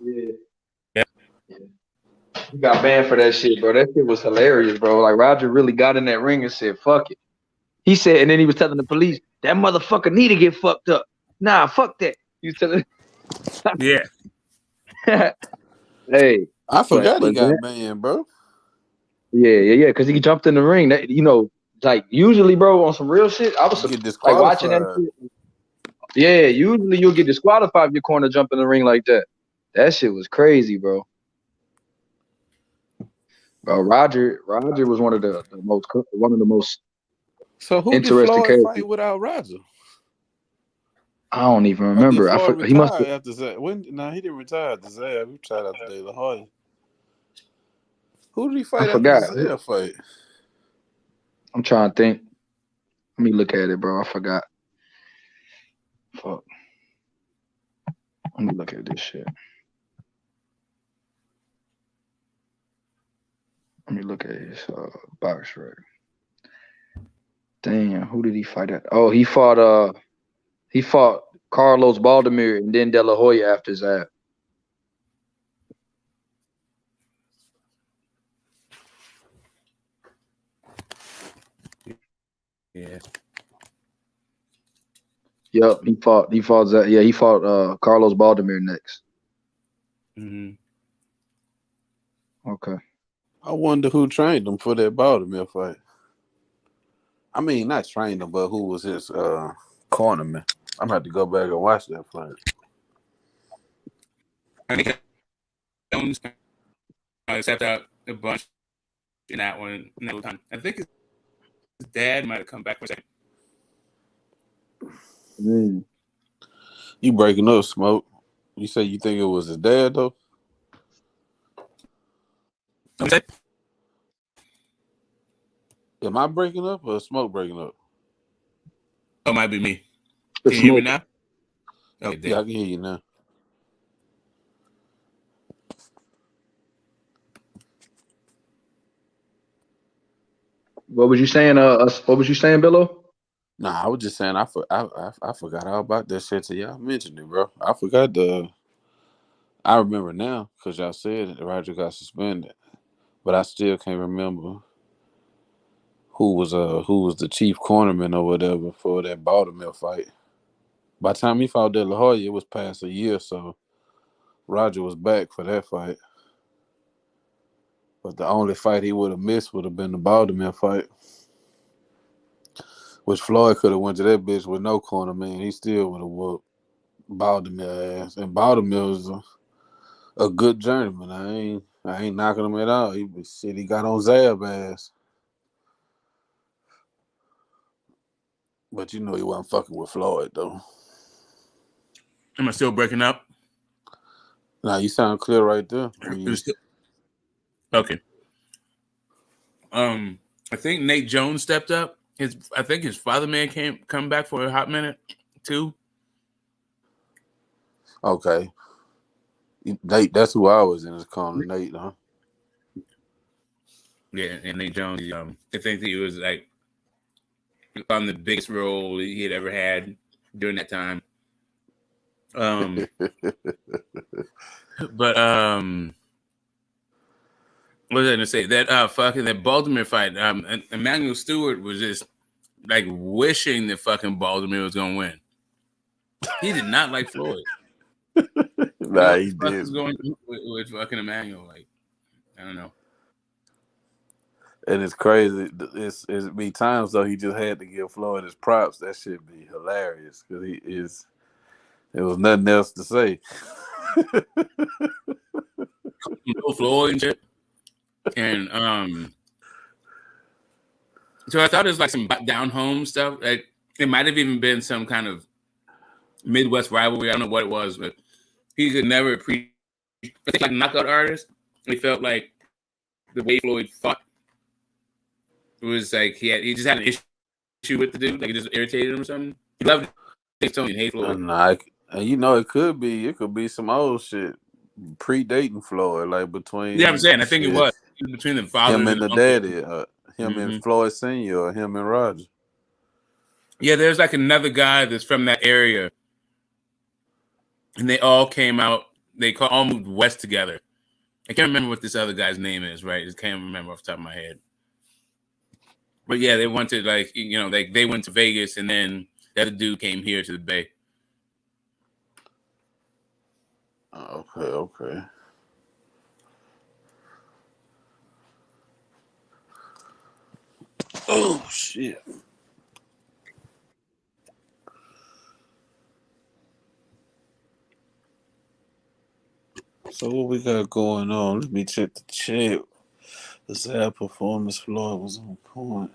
Yeah. He got banned for that shit, bro. That shit was hilarious, bro. Like Roger really got in that ring and said, "Fuck it." He said, and then he was telling the police, "That motherfucker need to get fucked up." Nah, fuck that. He was telling. Yeah. Hey, I forgot he got banned, bro. Yeah. Because he jumped in the ring. That, like usually, bro, on some real shit, I was like watching that shit. Yeah, usually you'll get disqualified if your corner jump in the ring like that. That shit was crazy, bro. Bro, Roger was one of the most So who did interesting Floyd characters. fight without Roger? I don't even remember. He must have. After Zab. He didn't retire after Zab. He retired after De La Hoya. Who did he fight after the Zab fight? I'm trying to think. Let me look at it, bro. I forgot. Fuck. Let me look at this shit. Let me look at his box record. Damn, who did he fight at? Oh, he fought Carlos Baldomir and then De La Hoya after Zab. Yeah. Yep, he fought Zab. Yeah, he fought Carlos Baldomir next. Mm-hmm. Okay. I wonder who trained him for that Baltimore fight. I mean, not trained him, but who was his cornerman? I'm gonna have to go back and watch that fight. I stepped out a bunch in that one time. I think his dad might have come back for a second. You breaking up, Smoke? You say you think it was his dad though? Am I breaking up or Smoke breaking up? Oh, it might be me. Can you hear me now? Okay, yeah, I can hear you now. What was you saying? What was you saying, Billo? Nah, I was just saying I forgot all about that shit till y'all mentioned it, bro. I forgot I remember now because y'all said that Roger got suspended, but I still can't remember who was the chief cornerman or whatever for that Baltimore fight. By the time he fought De La Hoya, it was past a year, so Roger was back for that fight. But the only fight he would have missed would have been the Baltimore fight, which Floyd could have went to that bitch with no cornerman. He still would have whooped Baltimore ass, and Baltimore was a good journeyman. I ain't knocking him at all. He got on Zab ass. But you know he wasn't fucking with Floyd though. Am I still breaking up? Nah, you sound clear right there. Okay. I think Nate Jones stepped up. I think his father man come back for a hot minute too. Okay. Nate, that's who I was in his corner, Nate, huh? Yeah, and Nate Jones, I think he was like on the biggest role he had ever had during that time. But what was I gonna say? That Baltimore fight, Emmanuel Stewart was just like wishing that fucking Baltimore was gonna win. He did not like Floyd. Nah, he did. What was going with fucking Emmanuel? Like, I don't know. And it's crazy. It's be times though he just had to give Floyd his props. That should be hilarious because there was nothing else to say. Floyd and shit. And so I thought it was like some down home stuff. Like it might have even been some kind of Midwest rivalry. I don't know what it was, but he could never appreciate like knockout artist. He felt like the way Floyd fought was like he just had an issue with the dude. Like it just irritated him or something. He loved Tony and hate Floyd. You know, it could be some old shit predating Floyd, like between. Yeah, I'm saying. I think it was between the father, him and the daddy, him and Floyd Senior, or him and Roger. Yeah, there's like another guy that's from that area, and they all came out. They all moved west together. I can't remember what this other guy's name is. Right, I just can't remember off the top of my head. But yeah, they went to they went to Vegas, and then the other dude came here to the Bay. Okay. Oh shit. So what we got going on? Let me check the chat. The Zab performance Floyd was on point.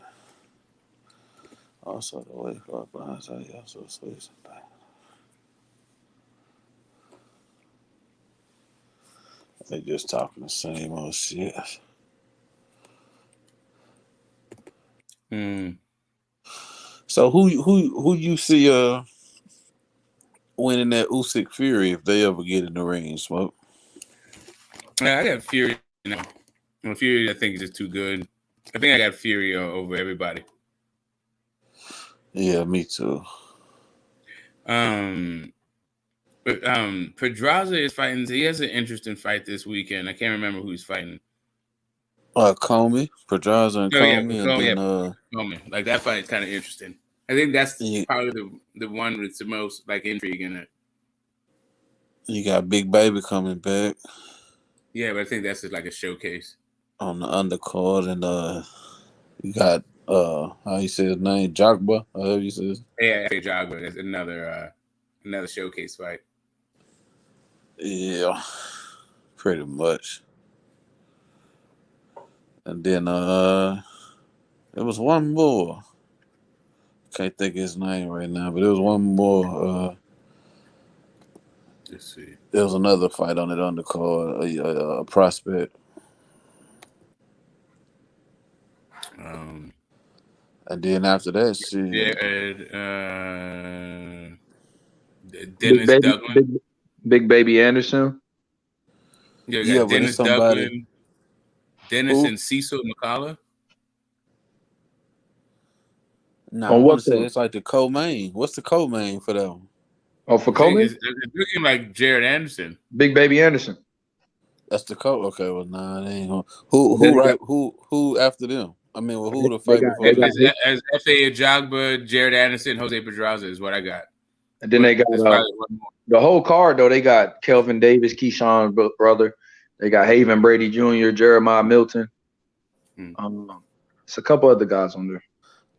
Also the way Floyd behind side, he also says something. They just talking the same old shit. So who you see winning that Usyk Fury if they ever get in the ring, Smoke? I got Fury now. Fury, I think is just too good. I think I got Fury over everybody. Yeah, me too. But Pedraza is fighting. He has an interesting fight this weekend. I can't remember who he's fighting. Comey, Pedraza and Comey, Comey. Like that fight is kind of interesting. I think that's probably the one with the most like intrigue in it. You got Big Baby coming back. Yeah, but I think that's just like a showcase on the undercard, and you got how you say his name, Jogba. However you say his. Yeah, Jogba. That's another showcase fight. Yeah, pretty much. And then there was one more. Can't think of his name right now, but there was one more. Let's see. There was another fight on it undercard, a prospect. And then after that, Dennis Duglin. Big Baby Anderson. Yeah, Dennis Duglin. Dennis and Cecil McCullough. Nah, I On want what to say card? it's like the co-main. What's the co-main for that one? Oh, for I think Coleman? it's looking like Jared Anderson. Big Baby Anderson. That's the co. Okay, well, nah, they ain't gonna. And then they got Who after them? I mean, well, who the they fight got before they got them? As F.A. Ajagba, Jared Anderson, Jose Pedraza is what I got. and then they got There's probably one more. the whole card though. They got Kelvin Davis, Keyshawn brother. They got Haven Brady Jr., Jeremiah Milton. It's a couple other guys on there.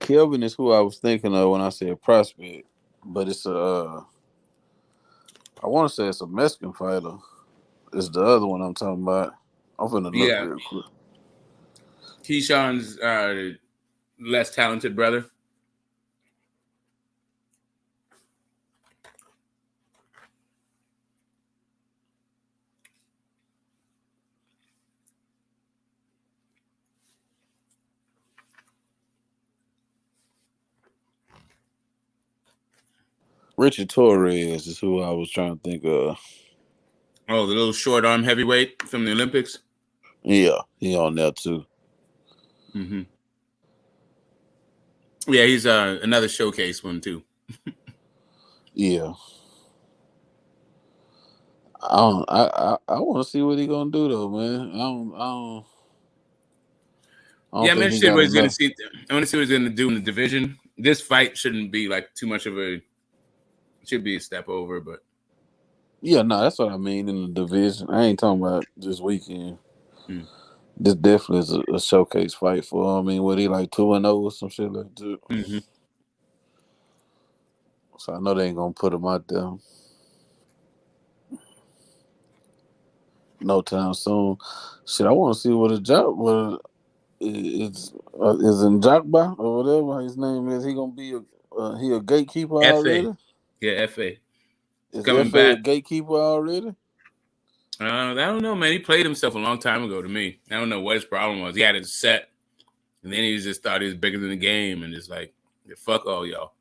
Kelvin is who I was thinking of when I said prospect, but it's a. I want to say it's a Mexican fighter. It's the other one I'm talking about. I'm finna look Yeah. real quick. Keyshawn's less talented brother. Richard Torres is who I was trying to think of. Oh, the little short arm heavyweight from the Olympics. Yeah, he on there too. Mm-hmm. Yeah, he's another showcase one too. Yeah. I want to see what he gonna do though, man. I don't Yeah, I'm think he interested got what he's gonna enough. see. I want to see what he's gonna do in the division. This fight shouldn't be like too much of a. Should be a step over, but Yeah, no, that's what I mean in the division. I ain't talking about this weekend. This definitely is a showcase fight for him. I mean, what he like 2-0 or some shit like that. Mm-hmm. So I know they ain't gonna put him out there no time soon. Shit, I want to see what his job is in Jakba or whatever his name is. He gonna be a gatekeeper already? FA, yeah, FA Is coming FA a back. gatekeeper already? I don't know, man. He played himself a long time ago to me. I don't know what his problem was. He had it set, and then he just thought he was bigger than the game, and just like, yeah, fuck all y'all.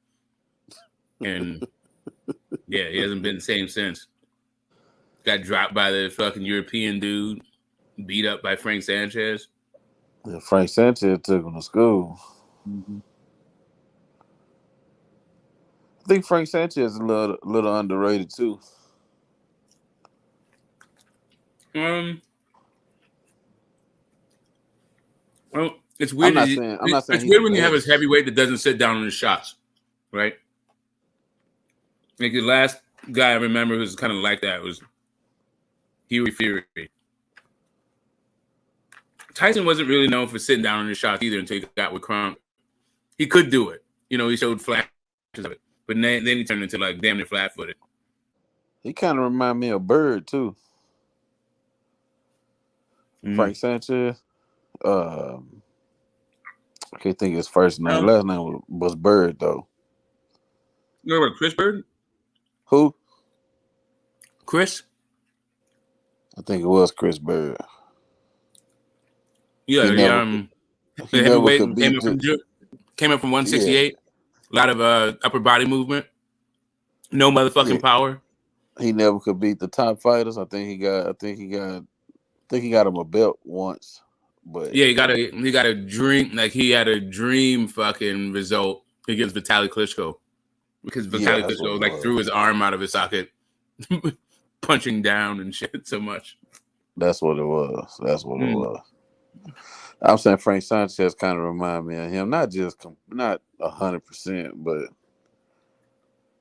And yeah, he hasn't been the same since. Got dropped by the fucking European dude, beat up by Frank Sanchez. Yeah, Frank Sanchez took him to school. Mm-hmm. I think Frank Sanchez is a little underrated too. Well, it's weird. I'm not saying It's he's weird the when you have best. a heavyweight that doesn't sit down on his shots, right? Like the last guy I remember who was kind of like that was Huey Fury. Tyson wasn't really known for sitting down on his shots either until he got with Kronk. He could do it. You know, he showed flashes of it. But then he turned into like damn near flat-footed. He kind of remind me of Bird too. Frank Sanchez. I can't think of his first name. Last name was Bird though. You know about Chris Bird? Who? Chris? I think it was Chris Bird. Yeah, he the never heavyweight could beat came up from 168. A lot of upper body movement. No motherfucking power. He never could beat the top fighters. I think he got him a belt once. But yeah, he got a dream, like he had a dream fucking result against Vitaly Klitschko. Because Vitaly Klitschko like threw his arm out of his socket, punching down and shit so much. That's what it was. It was. I'm saying Frank Sanchez kind of remind me of him. Not 100%, but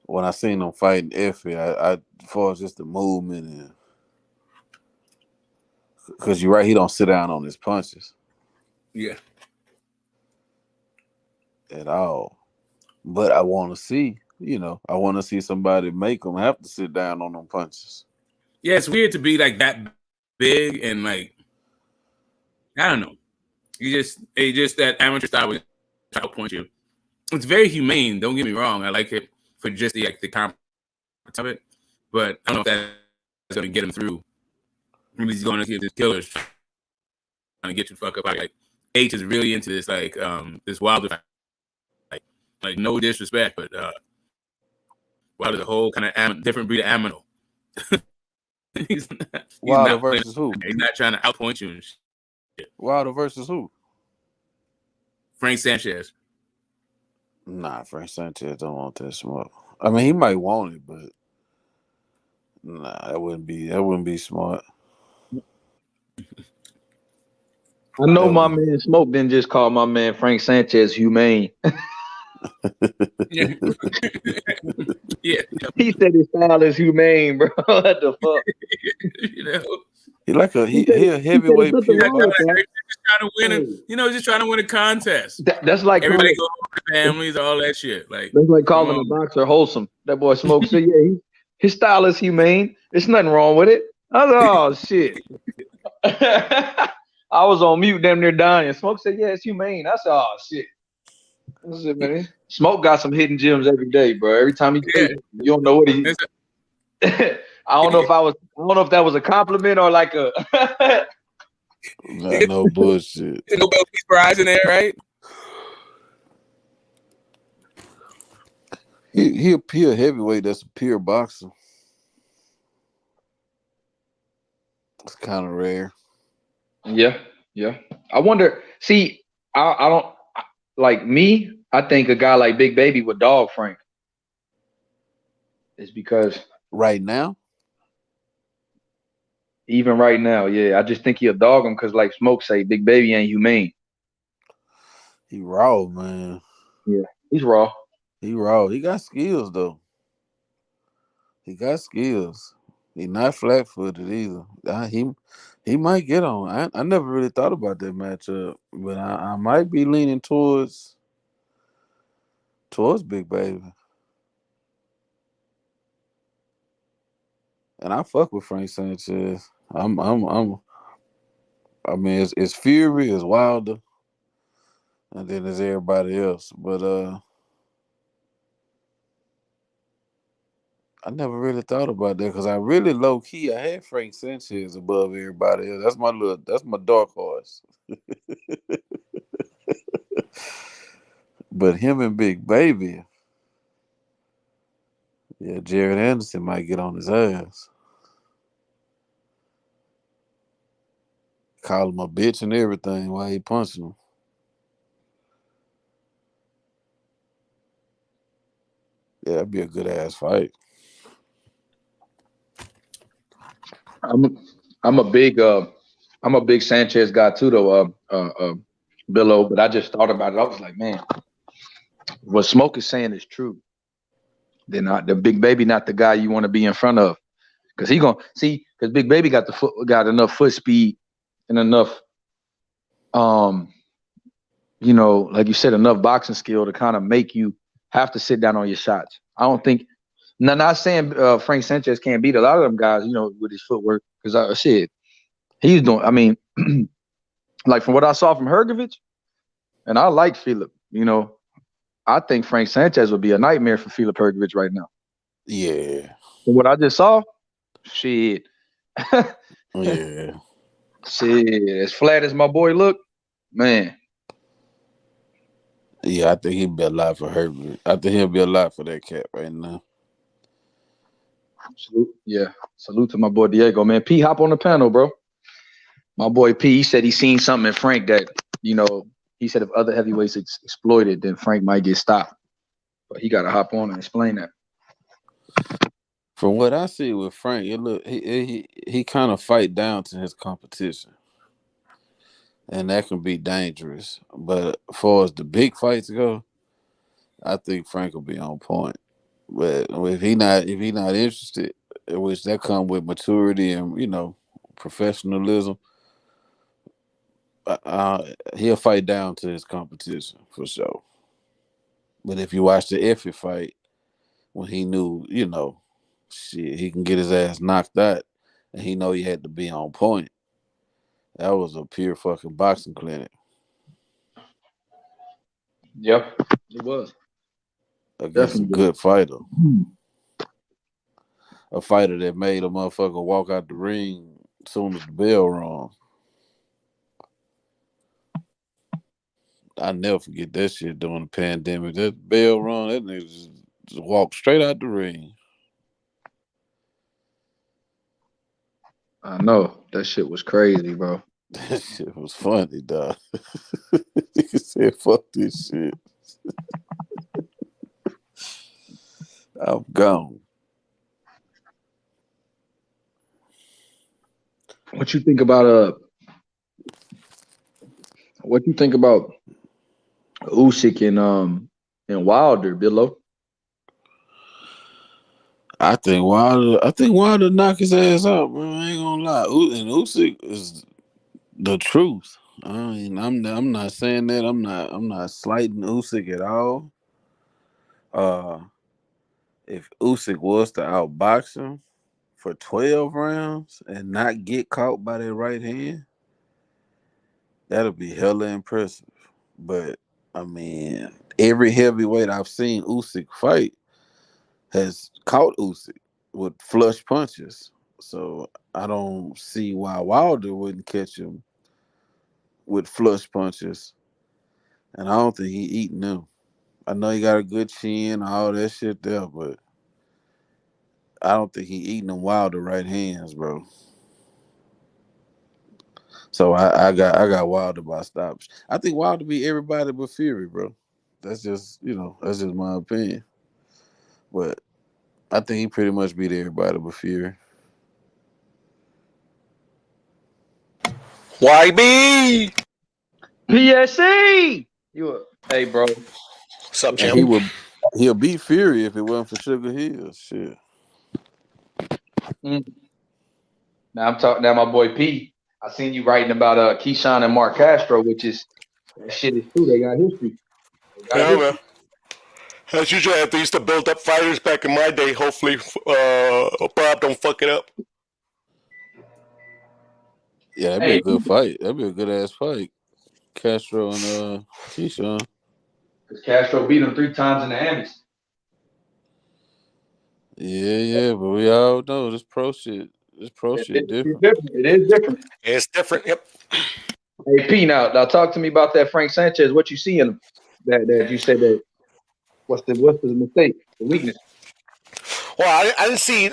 when I seen him fighting Effie, I as far as just the movement and because you're right, he don't sit down on his punches. Yeah. At all. But I want to see, I want to see somebody make them have to sit down on them punches. Yeah, it's weird to be like that big and like, I don't know. Just that amateur style will try to point you. It's very humane. Don't get me wrong. I like it for just the competence of it, but I don't know if that's going to get him through. He's going to get this killers trying to get you the fuck up. Like H is really into this this Wilder fight. Like no disrespect, but Wilder's a whole kind of different breed of animal. Wilder versus who? He's not trying to outpoint you and shit. Wilder versus who? Frank Sanchez. Nah, Frank Sanchez don't want that smoke. I mean, he might want it, but nah, that wouldn't be smart. I know my man Smoke didn't just call my man Frank Sanchez humane. Yeah. Yeah. He said his style is humane, bro. What the fuck? You know. He like a heavyweight pure boxer. Just trying to win just trying to win a contest. That's like everybody go home to families, all that shit. Like that's like calling a boxer wholesome. That boy Smoke said, yeah, his style is humane. There's nothing wrong with it. I was like, oh shit. I was on mute, damn near dying. Smoke said, yeah, it's humane. I said, oh shit. That's it, man. Smoke got some hidden gems every day, bro. Every time he you don't know what he I don't know if that was a compliment or like a no bullshit. No Nobel Peace Prize in there, right? He a heavyweight that's a pure boxer. It's kind of rare. Yeah. I wonder. See, I don't like me. I think a guy like Big Baby would dog Frank. It's because right now, even right now, yeah, I just think he'll dog him because, like Smoke say, Big Baby ain't humane. He raw, man. Yeah, he's raw. He raw. He got skills though. He got skills. He not flat footed either. He might get on. I never really thought about that matchup, but I might be leaning towards Big Baby. And I fuck with Frank Sanchez. I mean, it's Fury, it's Wilder, and then there's everybody else. But I never really thought about that because I really low key I had Frank Sanchez above everybody else. That's my dark horse. But him and Big Baby, yeah, Jared Anderson might get on his ass. Call him a bitch and everything while he punching him. Yeah, that'd be a good ass fight. I'm a big Sanchez guy too, though, Billo. But I just thought about it. I was like, man, what Smoke is saying is true. They're not the Big Baby, not the guy you want to be in front of, because because Big Baby got enough foot speed and enough, like you said, enough boxing skill to kind of make you have to sit down on your shots. I don't think. Now, not saying Frank Sanchez can't beat a lot of them guys, with his footwork, because he's doing. I mean, like from what I saw from Hrgovic, and I like Philip. I think Frank Sanchez would be a nightmare for Philip Hrgovic right now. Yeah. From what I just saw, shit. Yeah. Shit, as flat as my boy look, man. Yeah, I think he'd be a lot for Hrgovic. I think he'll be a lot for that cat right now. Salute to my boy Diego, man. P, hop on the panel, bro. My boy P, he said he seen something in Frank that, he said if other heavyweights exploited, then Frank might get stopped. But he got to hop on and explain that. From what I see with Frank, he kind of fight down to his competition. And that can be dangerous. But as far as the big fights go, I think Frank will be on point. But if he not interested, which that comes with maturity and professionalism, he'll fight down to his competition for sure. But if you watch the Effie fight, when he knew, he can get his ass knocked out, and he know he had to be on point. That was a pure fucking boxing clinic. Yep, it was. Against a good fighter. A fighter that made a motherfucker walk out the ring as soon as the bell rung. I never forget that shit during the pandemic. That bell rung, that nigga just walked straight out the ring. I know. That shit was crazy, bro. That shit was funny, dog. Nigga said, fuck this shit. I'm gone. What you think about what you think about Usyk and Wilder, Billo? I think Wilder knock his ass out, bro. I ain't gonna lie. And Usyk is the truth. I mean, I'm not saying that. I'm not slighting Usyk at all. If Usyk was to outbox him for 12 rounds and not get caught by that right hand, that'll be hella impressive. But I mean, every heavyweight I've seen Usyk fight has caught Usyk with flush punches. So I don't see why Wilder wouldn't catch him with flush punches. And I don't think he eating them. I know he got a good chin, all that shit there, but I don't think he eating them Wilder right hands, bro. So I got Wilder by stops. I think Wilder beat everybody but Fury, bro. That's just my opinion. But I think he pretty much beat everybody but Fury. YB PSC. Hey, bro. What's up, And champ? he'll beat Fury if it wasn't for Sugar Hill. Shit. Now I'm talking. Now my boy P. I seen you writing about Keyshawn and Mark Castro, which is that shit is true. They got history. Yeah, man. As usual, they used to build up fighters back in my day. Hopefully, Bob don't fuck it up. Yeah, that'd be a good fight. That'd be a good ass fight. Castro and Keyshawn. Because Castro beat him 3 times in the Amex. Yeah, but we all know this pro shit. This pro shit different. It is different. It's different. Yep. Hey P, now talk to me about that Frank Sanchez. What you see in him? That you said that. What's the mistake? The weakness? Well, I didn't see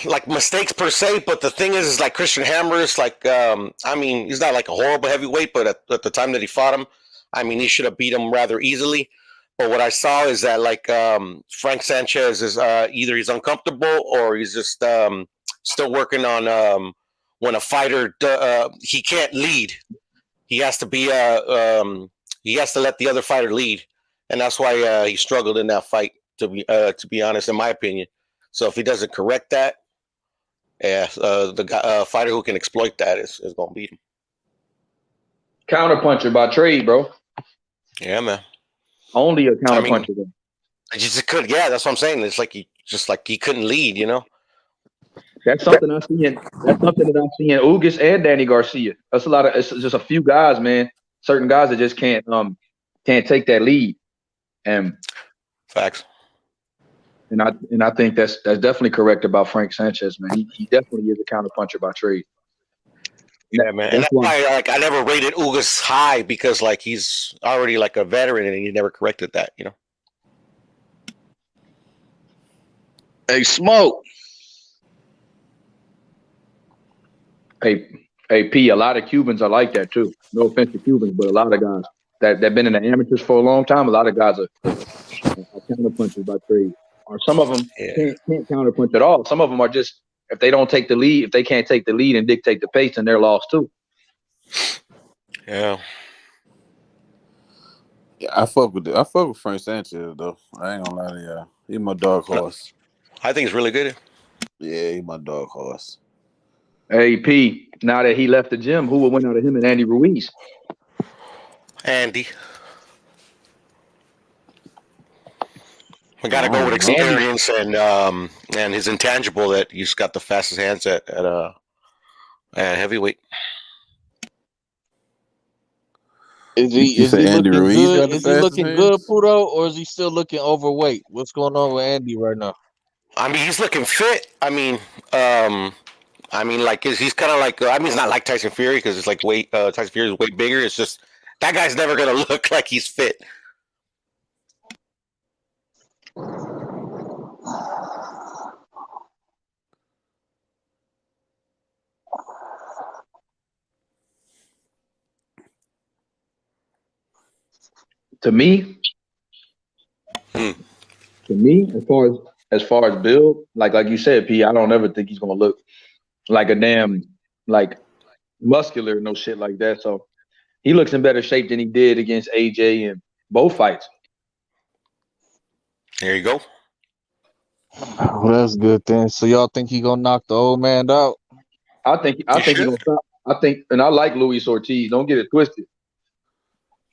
like mistakes per se, but the thing is like Christian Hammer is like I mean, he's not like a horrible heavyweight, but at the time that he fought him, I mean, he should have beat him rather easily. But what I saw is that like Frank Sanchez is either he's uncomfortable or he's just still working on when a fighter he can't lead. He has to be he has to let the other fighter lead, and that's why he struggled in that fight. To be honest, in my opinion. So if he doesn't correct that, the fighter who can exploit that is going to beat him. Counterpuncher by trade, bro. Yeah, man. Only a counterpuncher. I mean, I just could. Yeah, that's what I'm saying. It's like he couldn't lead. You know. That's something I see in Ugas and Danny Garcia. That's a lot of. It's just a few guys, man. Certain guys that just can't take that lead. And facts. And I think that's definitely correct about Frank Sanchez, man. He definitely is a counterpuncher by trade. Yeah, man. And that's why like I never rated Ugas high because like he's already like a veteran and he never corrected that, you know. Hey, Smoke. Hey, P, a lot of Cubans are like that too. No offense to Cubans, but a lot of guys that been in the amateurs for a long time, a lot of guys are counterpunchers by trade. Or some of them can't counterpunch at all. Some of them are just, if they don't take the lead, if they can't take the lead and dictate the pace, then they're lost too. Yeah. Yeah, I fuck with Frank Sanchez though. I ain't gonna lie to y'all. He's my dark horse. I think he's really good. Yeah, he's my dark horse. Hey P, now that he left the gym, who would win out of him and Andy Ruiz? Andy. We got to go with experience and his intangible that he's got the fastest hands at heavyweight. Is he looking good? Is he looking good, hands? Puto, or is he still looking overweight? What's going on with Andy right now? I mean, he's looking fit. I mean, like he's kind of like I mean, he's not like Tyson Fury because it's like Tyson Fury is way bigger. It's just that guy's never gonna look like he's fit. To me, as far as as far as build, like you said, P, I don't ever think he's gonna look like a damn like muscular, no shit like that. So he looks in better shape than he did against AJ in both fights. There you go. Well, that's good then. So y'all think he gonna knock the old man out? I think You he should. gonna stop. I think, and I like Luis Ortiz. Don't get it twisted.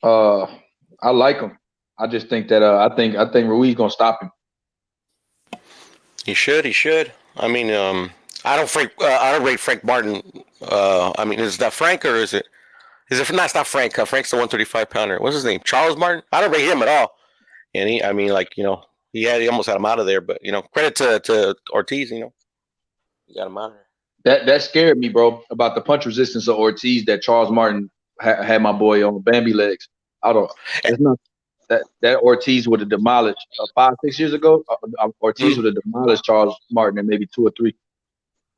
I like him. I just think that I think Ruiz gonna stop him. He should. He should. I mean, I don't rate Frank Martin. I mean, is that Frank or is it? Is it? No, it's not Frank. Frank's the 135 pounder. What's his name? Charles Martin. I don't rate him at all. And he, I mean, like, you know, he almost had him out of there. But you know, credit to Ortiz. You know, he got him out of there. That scared me, bro, about the punch resistance of Ortiz that Charles Martin had my boy on Bambi legs. I don't. It's not that Ortiz would have demolished 5-6 years ago. Ortiz would have demolished Charles Martin in maybe 2 or 3.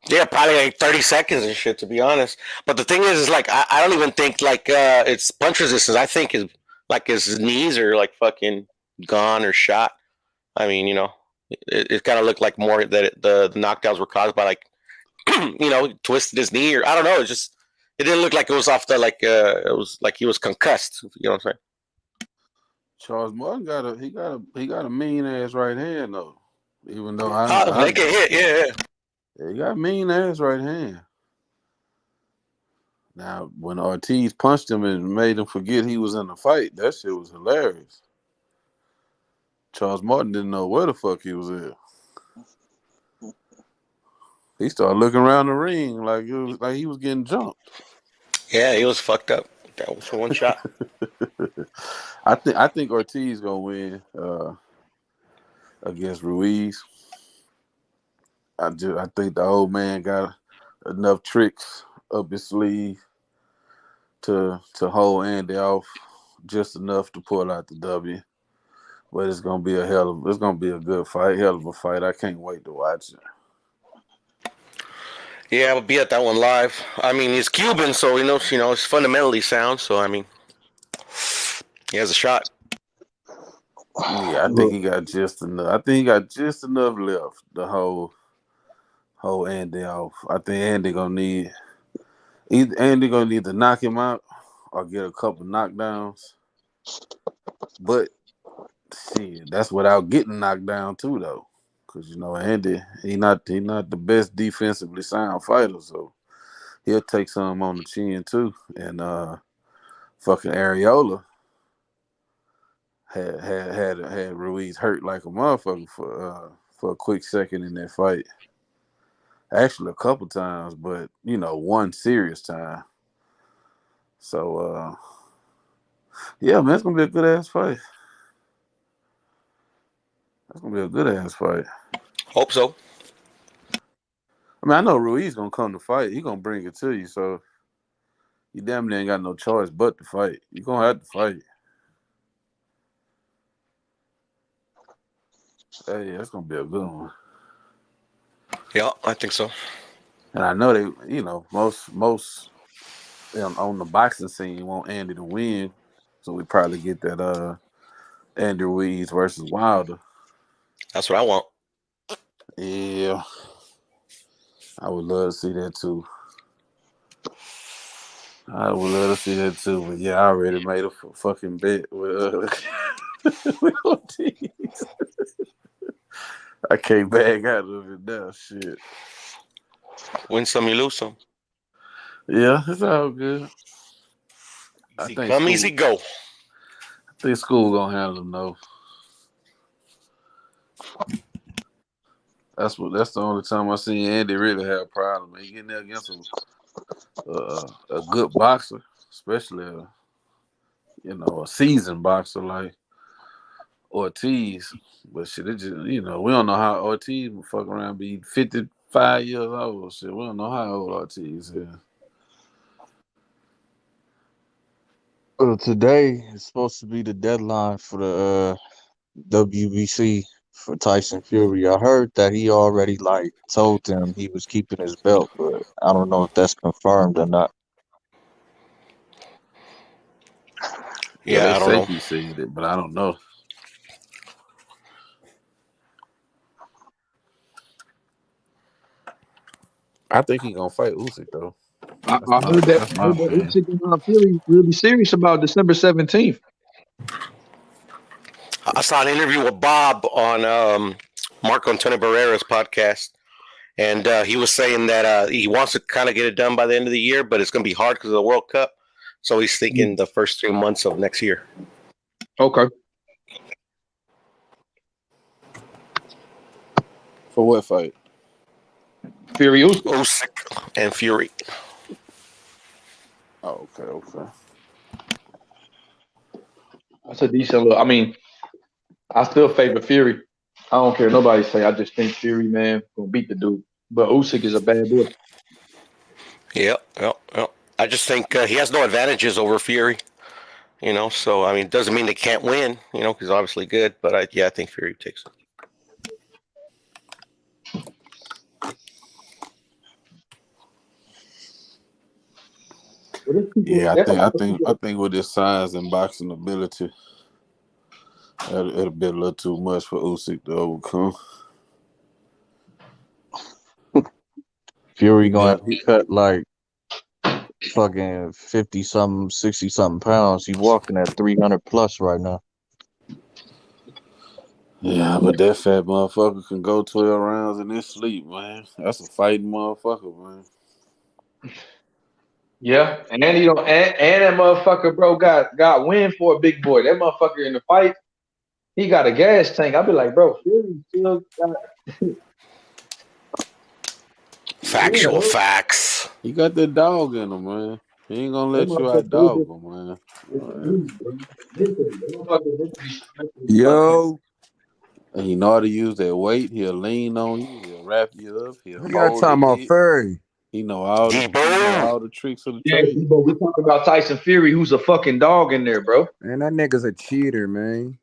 Yeah, probably like 30 seconds and shit, to be honest. But the thing is like, I don't even think like it's punch resistance. I think his knees are like fucking gone or shot. I mean, you know, it kind of looked like more that the knockdowns were caused by like, you know, twisted his knee or I don't know. It didn't look like it was off the it was like he was concussed. You know what I'm saying? Charles Martin got a mean ass right hand though. Even though they can hit, yeah. He got a mean ass right hand. Now, when Ortiz punched him and made him forget he was in the fight, that shit was hilarious. Charles Martin didn't know where the fuck he was at. He started looking around the ring like he was getting jumped. Yeah, he was fucked up. That was for one shot. I think Ortiz gonna win against Ruiz. I think the old man got enough tricks up his sleeve to hold Andy off just enough to pull out the W. But it's gonna be a good fight, hell of a fight. I can't wait to watch it. Yeah, I'll be at that one live. I mean, he's Cuban, so he knows, you know, it's fundamentally sound. So I mean, he has a shot. Yeah, I think he got just enough. I think he got just enough left to hold Andy off. I think Andy gonna need to knock him out or get a couple knockdowns. But shit, that's without getting knocked down too, though. Because you know Andy, he not the best defensively sound fighter, so he'll take some on the chin too. And fucking Areola had Ruiz hurt like a motherfucker for a quick second in that fight. Actually, a couple times, but you know, one serious time. So yeah, man, it's gonna be a good ass fight. That's gonna be a good ass fight. Hope so. I mean, I know Ruiz gonna come to fight. He gonna bring it to you, so you damn near ain't got no choice but to fight. You gonna have to fight. Hey, that's gonna be a good one. Yeah, I think so. And I know they, you know, most on the boxing scene want Andy to win, so we probably get that Andy Ruiz versus Wilder. That's what I want. Yeah, I would love to see that too. But yeah, I already made a fucking bet with Ortiz. I can't back out of it now. Shit. Win some, you lose some. Yeah, it's all good. Easy go. I think school gonna handle them though. That's the only time I seen Andy really have a problem. He getting there against a good boxer, especially a seasoned boxer like Ortiz. But shit, it just we don't know how Ortiz will fuck around be 55 years old. Shit, we don't know how old Ortiz is. Today is supposed to be the deadline for the WBC for Tyson Fury. I heard that he already told them he was keeping his belt, but I don't know if that's confirmed or not. Yeah, they I don't say know. he said it, but I don't know. I think he gonna fight Usyk though. I heard that. That's I my heard that opinion. Usyk and Fury really serious about December 17th. I saw an interview with Bob on Marco Antonio Barrera's podcast, and he was saying that he wants to kind of get it done by the end of the year, but it's going to be hard because of the World Cup. So he's thinking the first 3 months of next year. Okay. For what fight? Fury Usyk and Fury. Oh, okay. That's a decent look. I mean, I still favor Fury. I don't care what nobody say. I just think Fury, man, gonna beat the dude. But Usyk is a bad boy. Yep. I just think he has no advantages over Fury. So I mean, it doesn't mean they can't win. Because he's obviously good, but I think Fury takes it. Yeah, I think with his size and boxing ability, it'll be a little too much for Usyk to overcome. Fury gonna have to cut like fucking 50-something, 60-something pounds. He's walking at 300 plus right now. Yeah, but that fat motherfucker can go 12 rounds in his sleep, man. That's a fighting motherfucker, man. Yeah, and that motherfucker, bro, got win for a big boy. That motherfucker in the fight, he got a gas tank. I'll be like, bro, Fury still got Factual facts. He got that dog in him, man. He ain't gonna let you out dog him, man. Yo. And he know how to use that weight. He'll lean on you. He'll wrap you up. He'll Who y'all talking about, Furry? He know all the tricks of the trade. Debo, we talking about Tyson Fury, who's a fucking dog in there, bro. Man, that nigga's a cheater, man.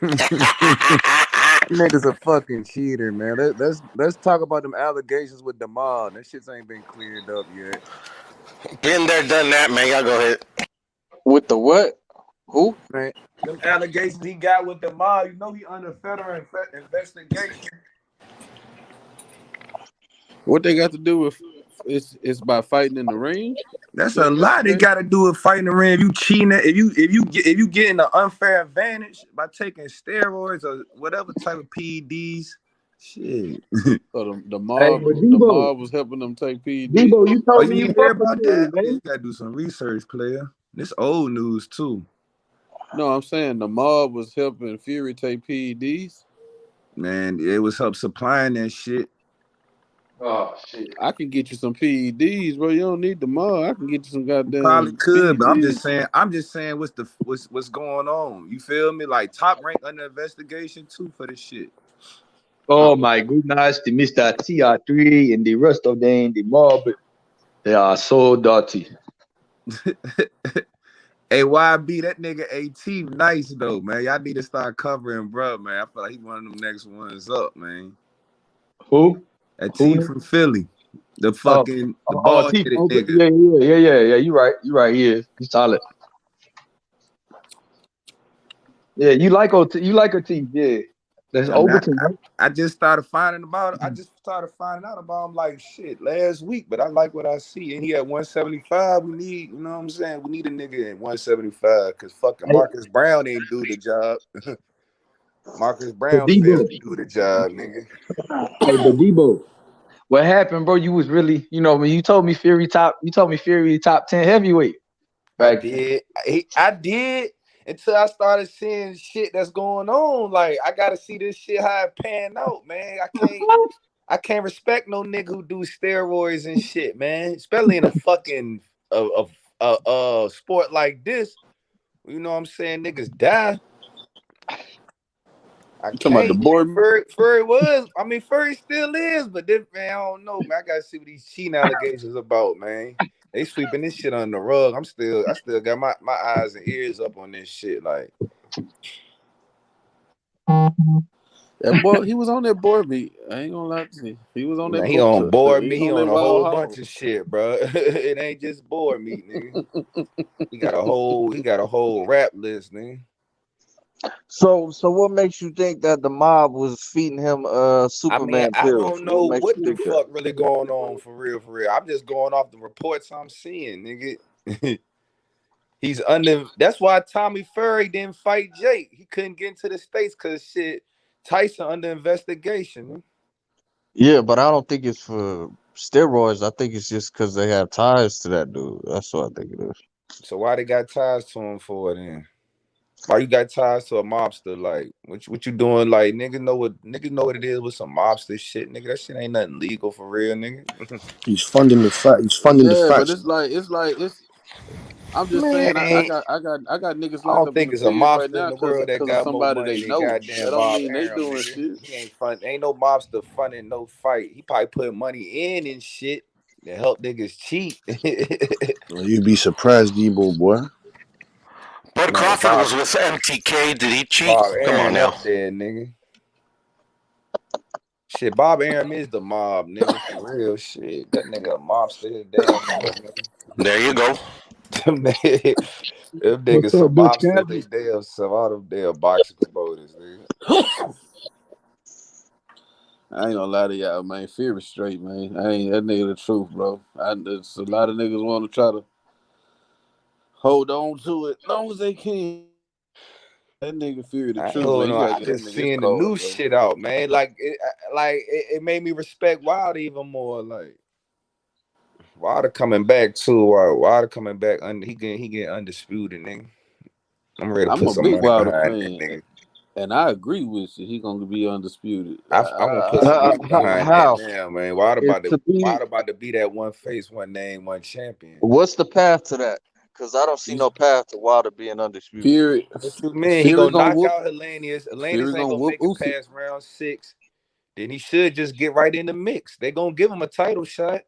That nigga's a fucking cheater, man. Let's talk about them allegations with Jamal. That shit ain't been cleared up yet. Been there, done that, man. Y'all go ahead. With the what? Who? Man, them allegations he got with Jamal, he under federal investigation. What they got to do with it's by fighting in the ring? That's a lot they got to do with fighting the ring. If you cheating, if you getting an unfair advantage by taking steroids or whatever type of PEDs, shit. So the mob was helping them take PEDs. Debo, you told me you you hear fuck about with that? Fury, man. You gotta do some research, player. This old news too. No, I'm saying the mob was helping Fury take PEDs. Man, it was help supplying that shit. Oh shit! I can get you some PEDs, bro. You don't need the mob. I can get you some goddamn. Probably could, PEDs. but I'm just saying what's going on. You feel me? Like top rank under investigation too for this shit. Oh my goodness, the Mr. TR3 and the rest of them, the mob, they are so dirty. Hey, YB, that nigga AT nice though, man. Y'all need to start covering, bro, man. I feel like he one of them next ones up, man. Who? That T from Philly. The fucking bald-headed nigga. Yeah. You right. He is. He's solid. Yeah, you like OT. You like OT. Yeah. That's Overton. I just started finding out about him like shit last week, but I like what I see. And he at 175. We need, you know what I'm saying? We need a nigga at 175 because fucking Marcus Brown ain't do the job. Marcus Brown failed to do the job, nigga. Hey, but Debo, what happened, bro? You was really, when you told me Fury top 10 heavyweight. Right? I did. Until I started seeing shit that's going on, like I gotta see this shit how it pan out, man. I can't respect no nigga who do steroids and shit, man. Especially in a fucking sport like this. You know what I'm saying? Niggas die. Talking about the board. Furry was. I mean, Furry still is, but this, man, I don't know, man. I gotta see what these cheating allegations about, man. They sweeping this shit under the rug. I still got my eyes and ears up on this shit. Like that boy, he was on that board beat. I ain't gonna lie to you. He was on that. He on board meat. He on a whole bunch of shit, bro. It ain't just board meat, nigga. He got a whole rap list, nigga. So what makes you think that the mob was feeding him I mean, Superman I pills? don't What know makes what you the think that? fuck really going on for real, for real. I'm just going off the reports I'm seeing, nigga. He's under. That's why Tommy Fury didn't fight Jake. He couldn't get into the states because shit. Tyson under investigation. Man. Yeah, but I don't think it's for steroids. I think it's just because they have ties to that dude. That's what I think it is. So why they got ties to him for then? Why you got ties to a mobster? Like what you doing? Like niggas know what it is with some mobster shit, nigga. That shit ain't nothing legal for real, nigga. He's funding the fight. He's funding the Yeah, but fights. it's. I'm just Man, saying, I got niggas I locked don't up in think the it's a feds right mobster in now the because world that of got more somebody money they than know. goddamn That don't Bob mean they Arum, doing nigga. shit. He ain't fun. Ain't no mobster funding no fight. He probably put money in and shit to help niggas cheat. You'd be surprised, Debo boy. But Man, Crawford was with MTK. Did he cheat? Bob Come on Arum now. up there, nigga. Shit, Bob Arum is the mob, nigga. For real, shit. That nigga a mobster his damn self, nigga. There you go. Them niggas What's up, some bitch? mobsters, they damn self. All them damn boxing promoters, nigga. I ain't gonna lie to y'all, man. Fury straight, man. I ain't that nigga the truth, bro. There's a lot of niggas want to try to hold on to it long as they can. That nigga Fury the I ain't truth, man. holding You on. gotta I get that just nigga his seeing the card, new bro. shit out, man. Like it made me respect Wilder even more. Like Wilder coming back too. Wilder coming back. He get undisputed, nigga. I'm ready to I'm put a some big money Wilder behind that fan, nigga. and I agree with you. He gonna be undisputed. I'm gonna put some money behind that How? now, man. Wilder It's to be. about to be that one face, one name, one champion. What's the path to that? Because I don't see no path to Wilder being undisputed. Fury, What you mean? He Fury gonna gonna knock whoop. out Hellenius. Fury Hellenius ain't gonna gonna whoop make it Usyk. past round 6. Then he should just get right in the mix. They gonna give him a title shot.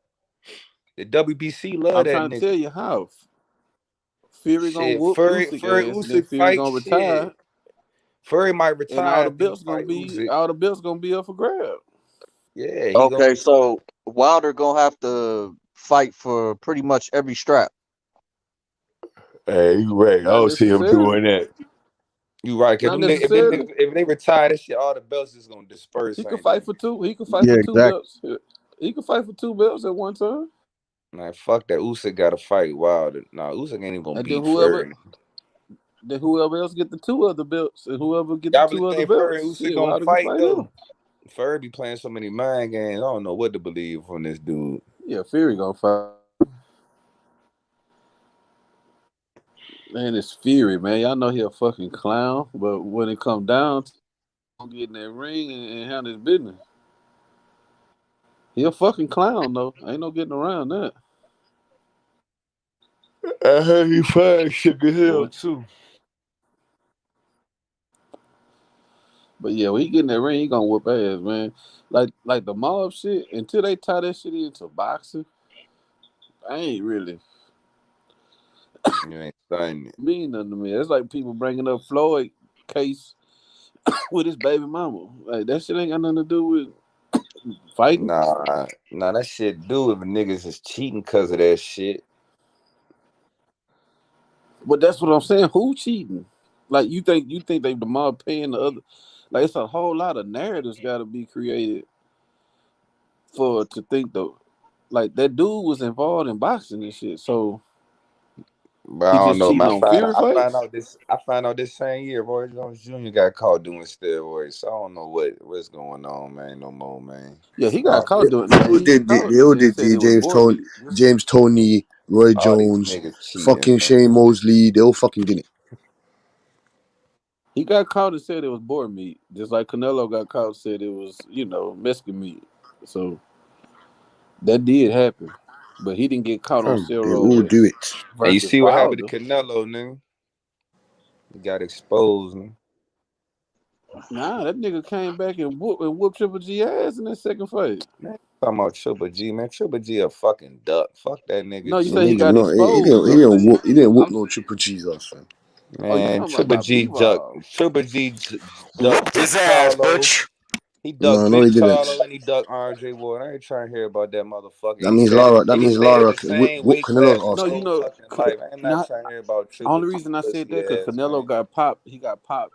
The WBC love I'm that trying to tell nigga. you how. Fury gonna Shit, whoop Furry Usyk ass, and then Usyk Fury fight gonna retire, shit. Furry might and all retire the after he belts fight Usyk. gonna be up for grab. Yeah, he gonna. Okay, so Wilder gonna have to fight for pretty much every strap. Hey, you right. I Not don't see him necessarily. doing that. You right, cause Not if them necessarily. niggas, if they retire, that shit, all the belts is gonna disperse, He could ain't they? fight for two. He could fight Yeah, for two exactly. belts. He could fight for two belts at one time. Man, fuck that. Usyk got to fight Wilder. Nah, Usyk ain't even gonna And then beat Furry. whoever else get the two other belts, and whoever get the Y'all really two other think Furry and belts, Usyk shit, gonna Wilder can fight fight though? him. Furry be playing so many mind games. I don't know what to believe from this dude. Yeah, Fury gonna fight. Man, it's Fury, man. Y'all know he a fucking clown, but when it come down to get in that ring and handle his business, he a fucking clown though. Ain't no getting around that. I heard he fired Sugar Hill Boy. too. But yeah, when he get in that ring, he gonna whoop ass, man. Like the mob shit, until they tie that shit into boxing, I ain't really You ain't studying it. mean nothing to me. It's like people bringing up Floyd case with his baby mama. Like that shit ain't got nothing to do with fighting. Nah, that shit do if niggas is cheating because of that shit. But that's what I'm saying. Who cheating? Like you think they the mob paying the other? Like it's a whole lot of narratives got to be created to think though. Like that dude was involved in boxing and shit, so But he I don't just know. cheating Man, on Fury fights. I found out this same year Roy Jones Jr. got caught doing steroids. So I don't know what's going on, man. No more, man. Yeah, he got All, caught doing. Now he got caught They all and did. said it was James board Tony, meat. James Tony, Roy all these Jones, niggas cheating, fucking man. Shane Mosley. They all fucking did it. He got caught and said it was boar meat, just like Canelo got caught and said it was, Mexican meat. So that did happen, but he didn't get caught on They all steroids do it. And you versus see what happened to Wilder. Canelo, nigga? He got exposed, man. Nah, that nigga came back and whooped Triple G ass in that second fight. Man, talking about Triple G, man. Triple G a fucking duck. Fuck that nigga No, you No, say he too. nigga, got no, exposed. he I'm didn't saying, whoop. He didn't whoop I'm. no Triple G's ass, fam. Oh, you Man, talking about B-Rob? Triple G ducked Whooped Big his ass, Charlo. bitch. He No, ducked no, Big he didn't. Charlo and he ducked Andre Ward. I ain't trying to hear about that motherfucker. That means Lara. That He means stayed in Lara the can same whoop weight Canelo's class his ass. whole fucking life. I'm not Not trying to hear about Triple only G reason I said pussy that because ass, Canelo man. got popped. He got popped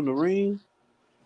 on the ring,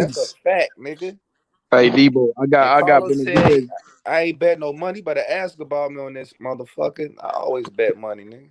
That's a fact, nigga. Hey, Debo, I And got Carlos said, Benavidez. I ain't bet no money, but ask about me on this motherfucker. I always bet money, nigga.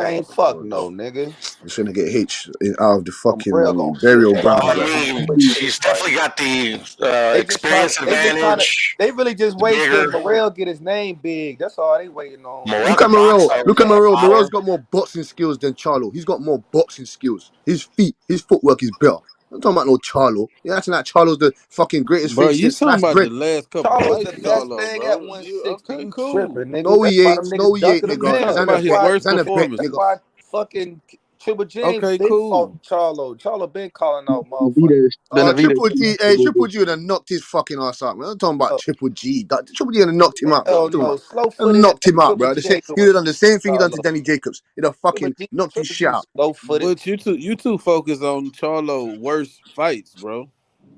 Man, fuck no, nigga. He's trying to get H out of the fucking Morrell gonna burial kill ground. I y'all. mean, he's definitely got the They just trying. experience They just trying to. advantage. They really just The waiting till bigger. Morrell get his name big. That's all they waiting on. Morrell Look at can box Morrell. though. Look at Morrell. Morrell's Power. got more boxing skills than Charlo. He's got more boxing skills. His footwork is better. I'm talking about no Charlo. You're acting like Charlo's the fucking greatest Bro, thing you since talking sliced about the bread. last couple Charlo's fights the of best Charlo, thing at bro. 160. Okay, You cool. tripping, nigga? No, That's he why ain't. them No, niggas he ain't, ducking him You nigga. now. It's talking on a about That's his bet. why. worst It's on a bet, performance. That's nigga. why fucking Triple G Okay, been fought cool. Charlo. Charlo been calling out motherfuckers. Benavidez, Oh, Benavidez. Triple G, Triple G would have knocked his fucking ass out, man. I'm talking about Oh, Triple G. Triple G would have knocked him out, bro. hell I'm talking no, about. slow And footed knocked him out, Triple bro. G ain't He would doing have done the same thing he done to Charlo. Danny Jacobs. He'd have fucking knocked his Triple shit G out. slow footed. But you too focused on Charlo worst fights, bro.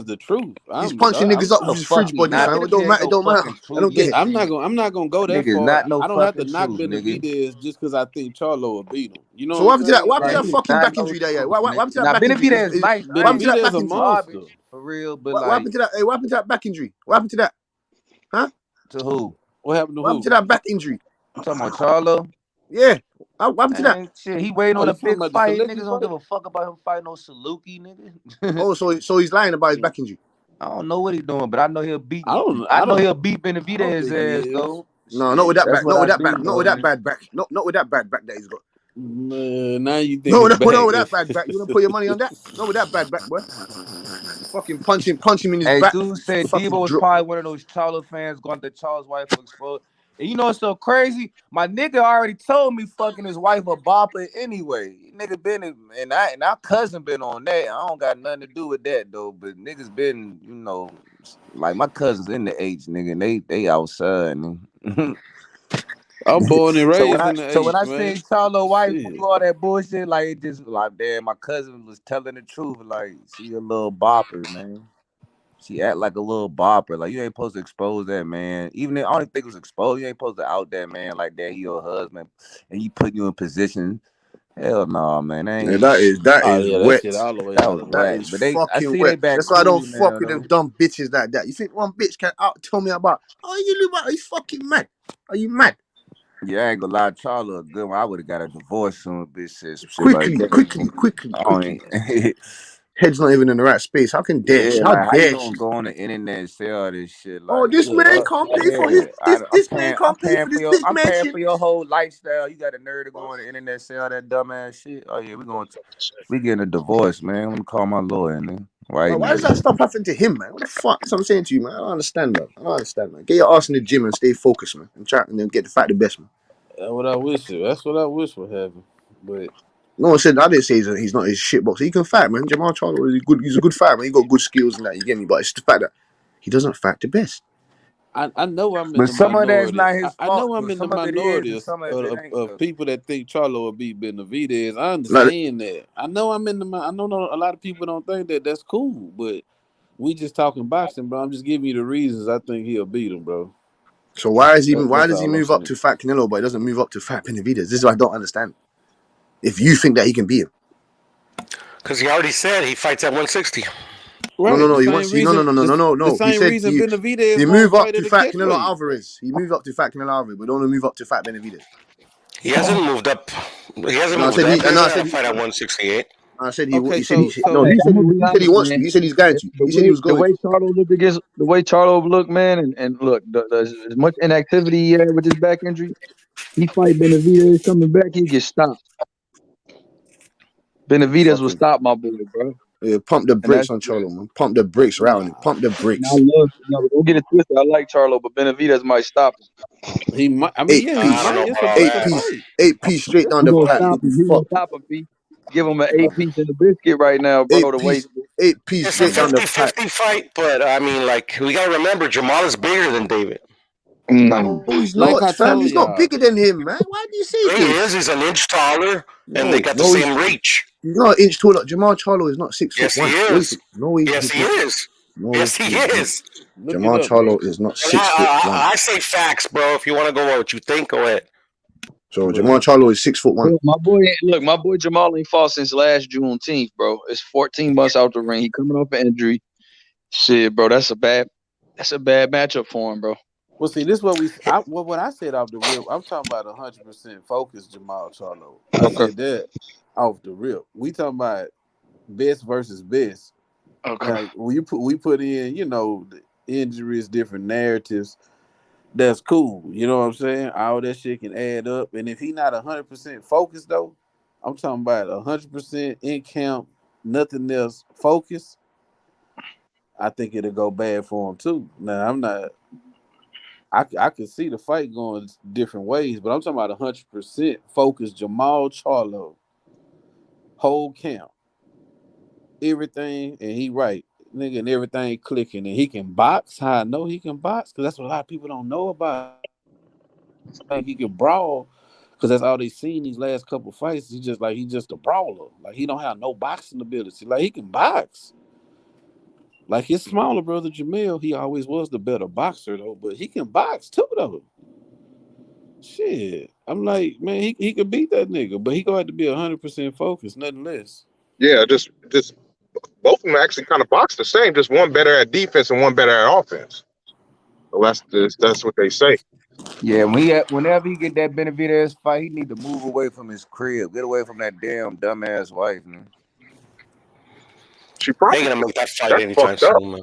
is the truth. He's punching niggas up with his fridge body, fam. It don't matter. It don't matter. I don't get it. I'm not gonna go that Nigga, far. not no I don't have to fucking knock truth, nigga. Benavidez just because I think Charlo will beat him. You know So what what I'm happened to that? saying? What happened to that It's fucking not back no injury there? Yeah. truth, What happened to that Now back injury? Benavidez is nice. What happened to that Benavidez back a injury? monster. For real, but What happened to that? Hey, what happened to that back injury? What happened to that? Huh? To who? What happened to What happened who? to that back injury? I'm talking about Charlo. Yeah. What happened to that? Man, shit, he waiting Oh, on you a talking big about the fight. Selecki Niggas don't fight? give a fuck about him fighting no Saluki, nigga. Oh, so he's lying about his back injury. I don't know what he's doing, but I know he'll beat. I I know don't he'll beat think Benavidez he ass is. though. No, not with that That's back. what Not with I that do back. Not with know. that bad back. Not with that bad back that he's got. Man, now you think No, it's no, back. with that bad back. You wanna put your money on that? Not with that bad back, boy. Fucking punch him in his Hey, back. dude said Fucking Debo was drop. probably one of those Charlo fans going to Charles' wife for exposed. And you know what's so crazy? My nigga already told me fucking his wife a bopper anyway. Nigga been and our cousin been on that. I don't got nothing to do with that though. But niggas been, you know, like my cousins in the H, nigga. And they outside. I'm born and raised in the So when H, I man. seen Charlo wife Shit. do all that bullshit, like it just like damn, my cousin was telling the truth. Like she a little bopper, man. She act like a little bopper. Like you ain't supposed to expose that man. Even if I don't think it was exposed, you ain't supposed to out that man like that. He your husband, and he put you in position. Hell no, man. That Yeah, ain't. that Oh is yeah, that wet. shit all the way That out was of That line. whack. is But I fucking see they wet. back That's why I don't cool fuck now with them though. dumb bitches like that. You think one bitch can out tell me about? Oh, you look about? Are you fucking mad? Are you mad? Yeah, I ain't gonna lie, Charlo a good one. I would have got a divorce soon. Bitch said some shit like that. I don't Head's not even in the right space. How can dare Yeah, she? How like how you dare gonna she? go on the internet and say all this shit? Oh, Like, this man can't pay for his. I'm This man I'm can't pay for this bitch I'm paying mansion. for your whole lifestyle. You got a nerve to go on the internet and say all that dumbass shit. Oh yeah, we getting a divorce, man. I'm gonna call my lawyer, man. Right Like, why does now. that stuff happen to him, man? What the fuck? That's what I'm saying to you, man. I don't understand, man. I don't understand, man. Get your ass in the gym and stay focused, man. And try and then get the fight the best, man. That's what I wish. That's what I wish would happen. But No one said I didn't say he's not his shit boxer. He can fight, man. Jamal Charlo is good. He's a good fighter, man. He got good skills and that. You get me? But it's the fact that he doesn't fight the best. I know I'm in But the some of that's minority. not his I fault. know I'm But in the some of it is, minority and some of it ain't. of people that think Charlo will beat Benavidez. I Like, understand that. I know I'm in the. I know a lot of people don't think that that's cool, but we just talking boxing, bro. I'm just giving you the reasons I think he'll beat him, bro. so why is he? Why That's does he all I'm move up saying. to fight Canelo, but he doesn't move up to fight Benavidez? This is what I don't understand. If you think that he can beat him, Because he already said he fights at 160. Right. The He wants. same reason. The He same said reason Benavidez he won't move up fight to at a fight Canelo catchweight. Alvarez. He moved up to fight Canelo Alvarez, but don't move up to fight Benavidez. He hasn't moved up. He hasn't No, I moved said up. he. No, I Benavidez had said a he. fight at 168. I said he. Okay, He said he. No, so Hey, I'm gonna be he said he honest, wants to. man. He said he's going to. He said he was The going way to. Charlo looked against the way Charlo looked, man, and look, as much inactivity he had with his back injury, he fight Benavidez coming back, he gets stopped. Benavidez will Fucking stop my boy, bro. pump the And that's brakes on Charlo, man. Pump the brakes right on him. Pump the and I brakes. love no, don't get it twisted. I like Charlo, but Benavidez might stop him. he might. I mean, Eight yeah, he I don't piece. know might. It's a about all Eight brutal that. piece. fight. 8 piece straight down He the gonna pipe. stop You'll be him. He gonna fucked. stop him, B. Give him an 8 piece in the biscuit right now, bro. 8 The way piece. 8 piece It's a straight down the pipe. 50-50 fight, but I mean, like, we got to remember, Jamal is bigger than David. No, he's Like not, I fam. told He's not y'all, bigger than him, man. Why do you say He is. this? He's an inch taller, and they No, got the no, same reach. he's not an inch taller. Jamal Charlo is not 6 foot Yes, he one. No, is. Yes, he is. No, Yes, he he's not. is. look it Jamal up, bro. Charlo is not And 6 foot 1. I say facts, bro. If you want to go what you think, go ahead. So But Jamal Charlo is 6 foot 1. my boy Jamal ain't fought since last Juneteenth, bro. It's 14 months out the ring. He coming off an injury. Shit, bro, that's a bad matchup for him, bro. well, see, this is what I said off the rip. I'm talking about 100% focused Jamal Charlo. I Okay. said that off the rip. We talking about best versus best. Okay. Like we put in, you know, the injuries, different narratives. That's cool. You know what I'm saying? All that shit can add up. And if he not 100% focused though, I'm talking about 100% in camp, nothing else focused. I think it'll go bad for him too. Now I'm not. I could see the fight going different ways, but I'm talking about 100% focused Jamal Charlo, whole camp, everything, and he right, nigga, and everything clicking, and he can box. How I know he can box? Because that's what a lot of people don't know about. Like he can brawl, because that's all they seen these last couple fights. He's just a brawler. Like he don't have no boxing ability. Like he can box. Like his smaller brother Jamil, he always was the better boxer though, but he can box too though. Shit, I'm like, man, he could beat that nigga, but he gonna have to be 100% focused, nothing less. Yeah, just both of them actually kind of box the same. Just one better at defense and one better at offense. So that's what they say. Yeah, whenever he get that Benavidez fight, he need to move away from his crib. Get away from that damn dumbass wife, man. She They probably ain't gonna make that fight that's anytime fucked up. soon, man.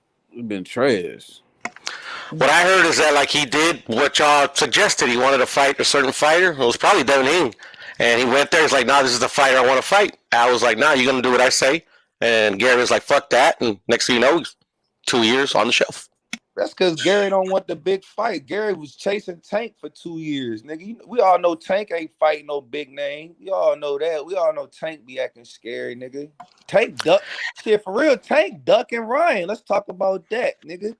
It's been trash. What I heard is that like he did what y'all suggested. He wanted to fight a certain fighter. It was probably Devin Haney. And he went there. He's like, nah, this is the fighter I want to fight. I was like, nah, you're going to do what I say. And Gary was like, "Fuck that!" And next thing you know, 2 years on the shelf. That's because Gary don't want the big fight. Gary was chasing Tank for 2 years, nigga. We all know Tank ain't fighting no big name. We all know that. We all know Tank be acting scary, nigga. Tank duck shit for real. Tank ducking Ryan. Let's talk about that, nigga.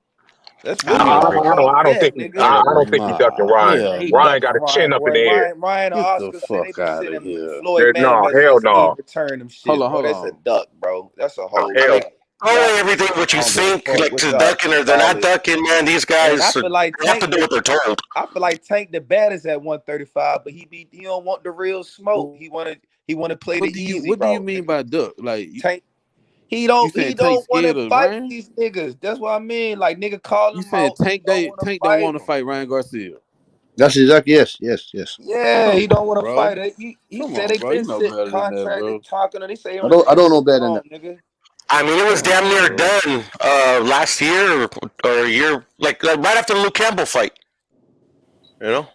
Let's really I talk agree. about I don't that, think nigga. I don't think he's ducking Ryan. Yeah, he Ryan got ducking a chin Ryan, up in boy. the air. Ryan and Get the Oscar said they fuck be out of sending here. Floyd man No, hell messages and he no. return them Hold shits, on, bro. hold That's a on. duck, bro. That's a No, whole hell duck. no. Only everything what I you don't give a think, fuck like what to y'all ducking or they're call not it. ducking, man. These And I guys feel like have to Tank do what they're told. I feel like Tank the baddest at 135, but he don't want the real smoke. He wanna play the easy What do you route, mean nigga. by duck? Like Tank you he saying Tank don't want to scared of fight Ryan? these niggas. That's what I mean. Like nigga call You him saying out. He don't want to Tank don't fight want to him. fight Ryan Garcia? That's exactly yes. Yeah, he Come don't on, want to bro. fight it. He Come said on, they bro. You been know sitting better than that, contracted bro. talking to. They say I on the don't training know better than strong, that. nigga. I mean, it was Come damn on, near bro. done last year or a year, like right after the Luke Campbell fight. You know,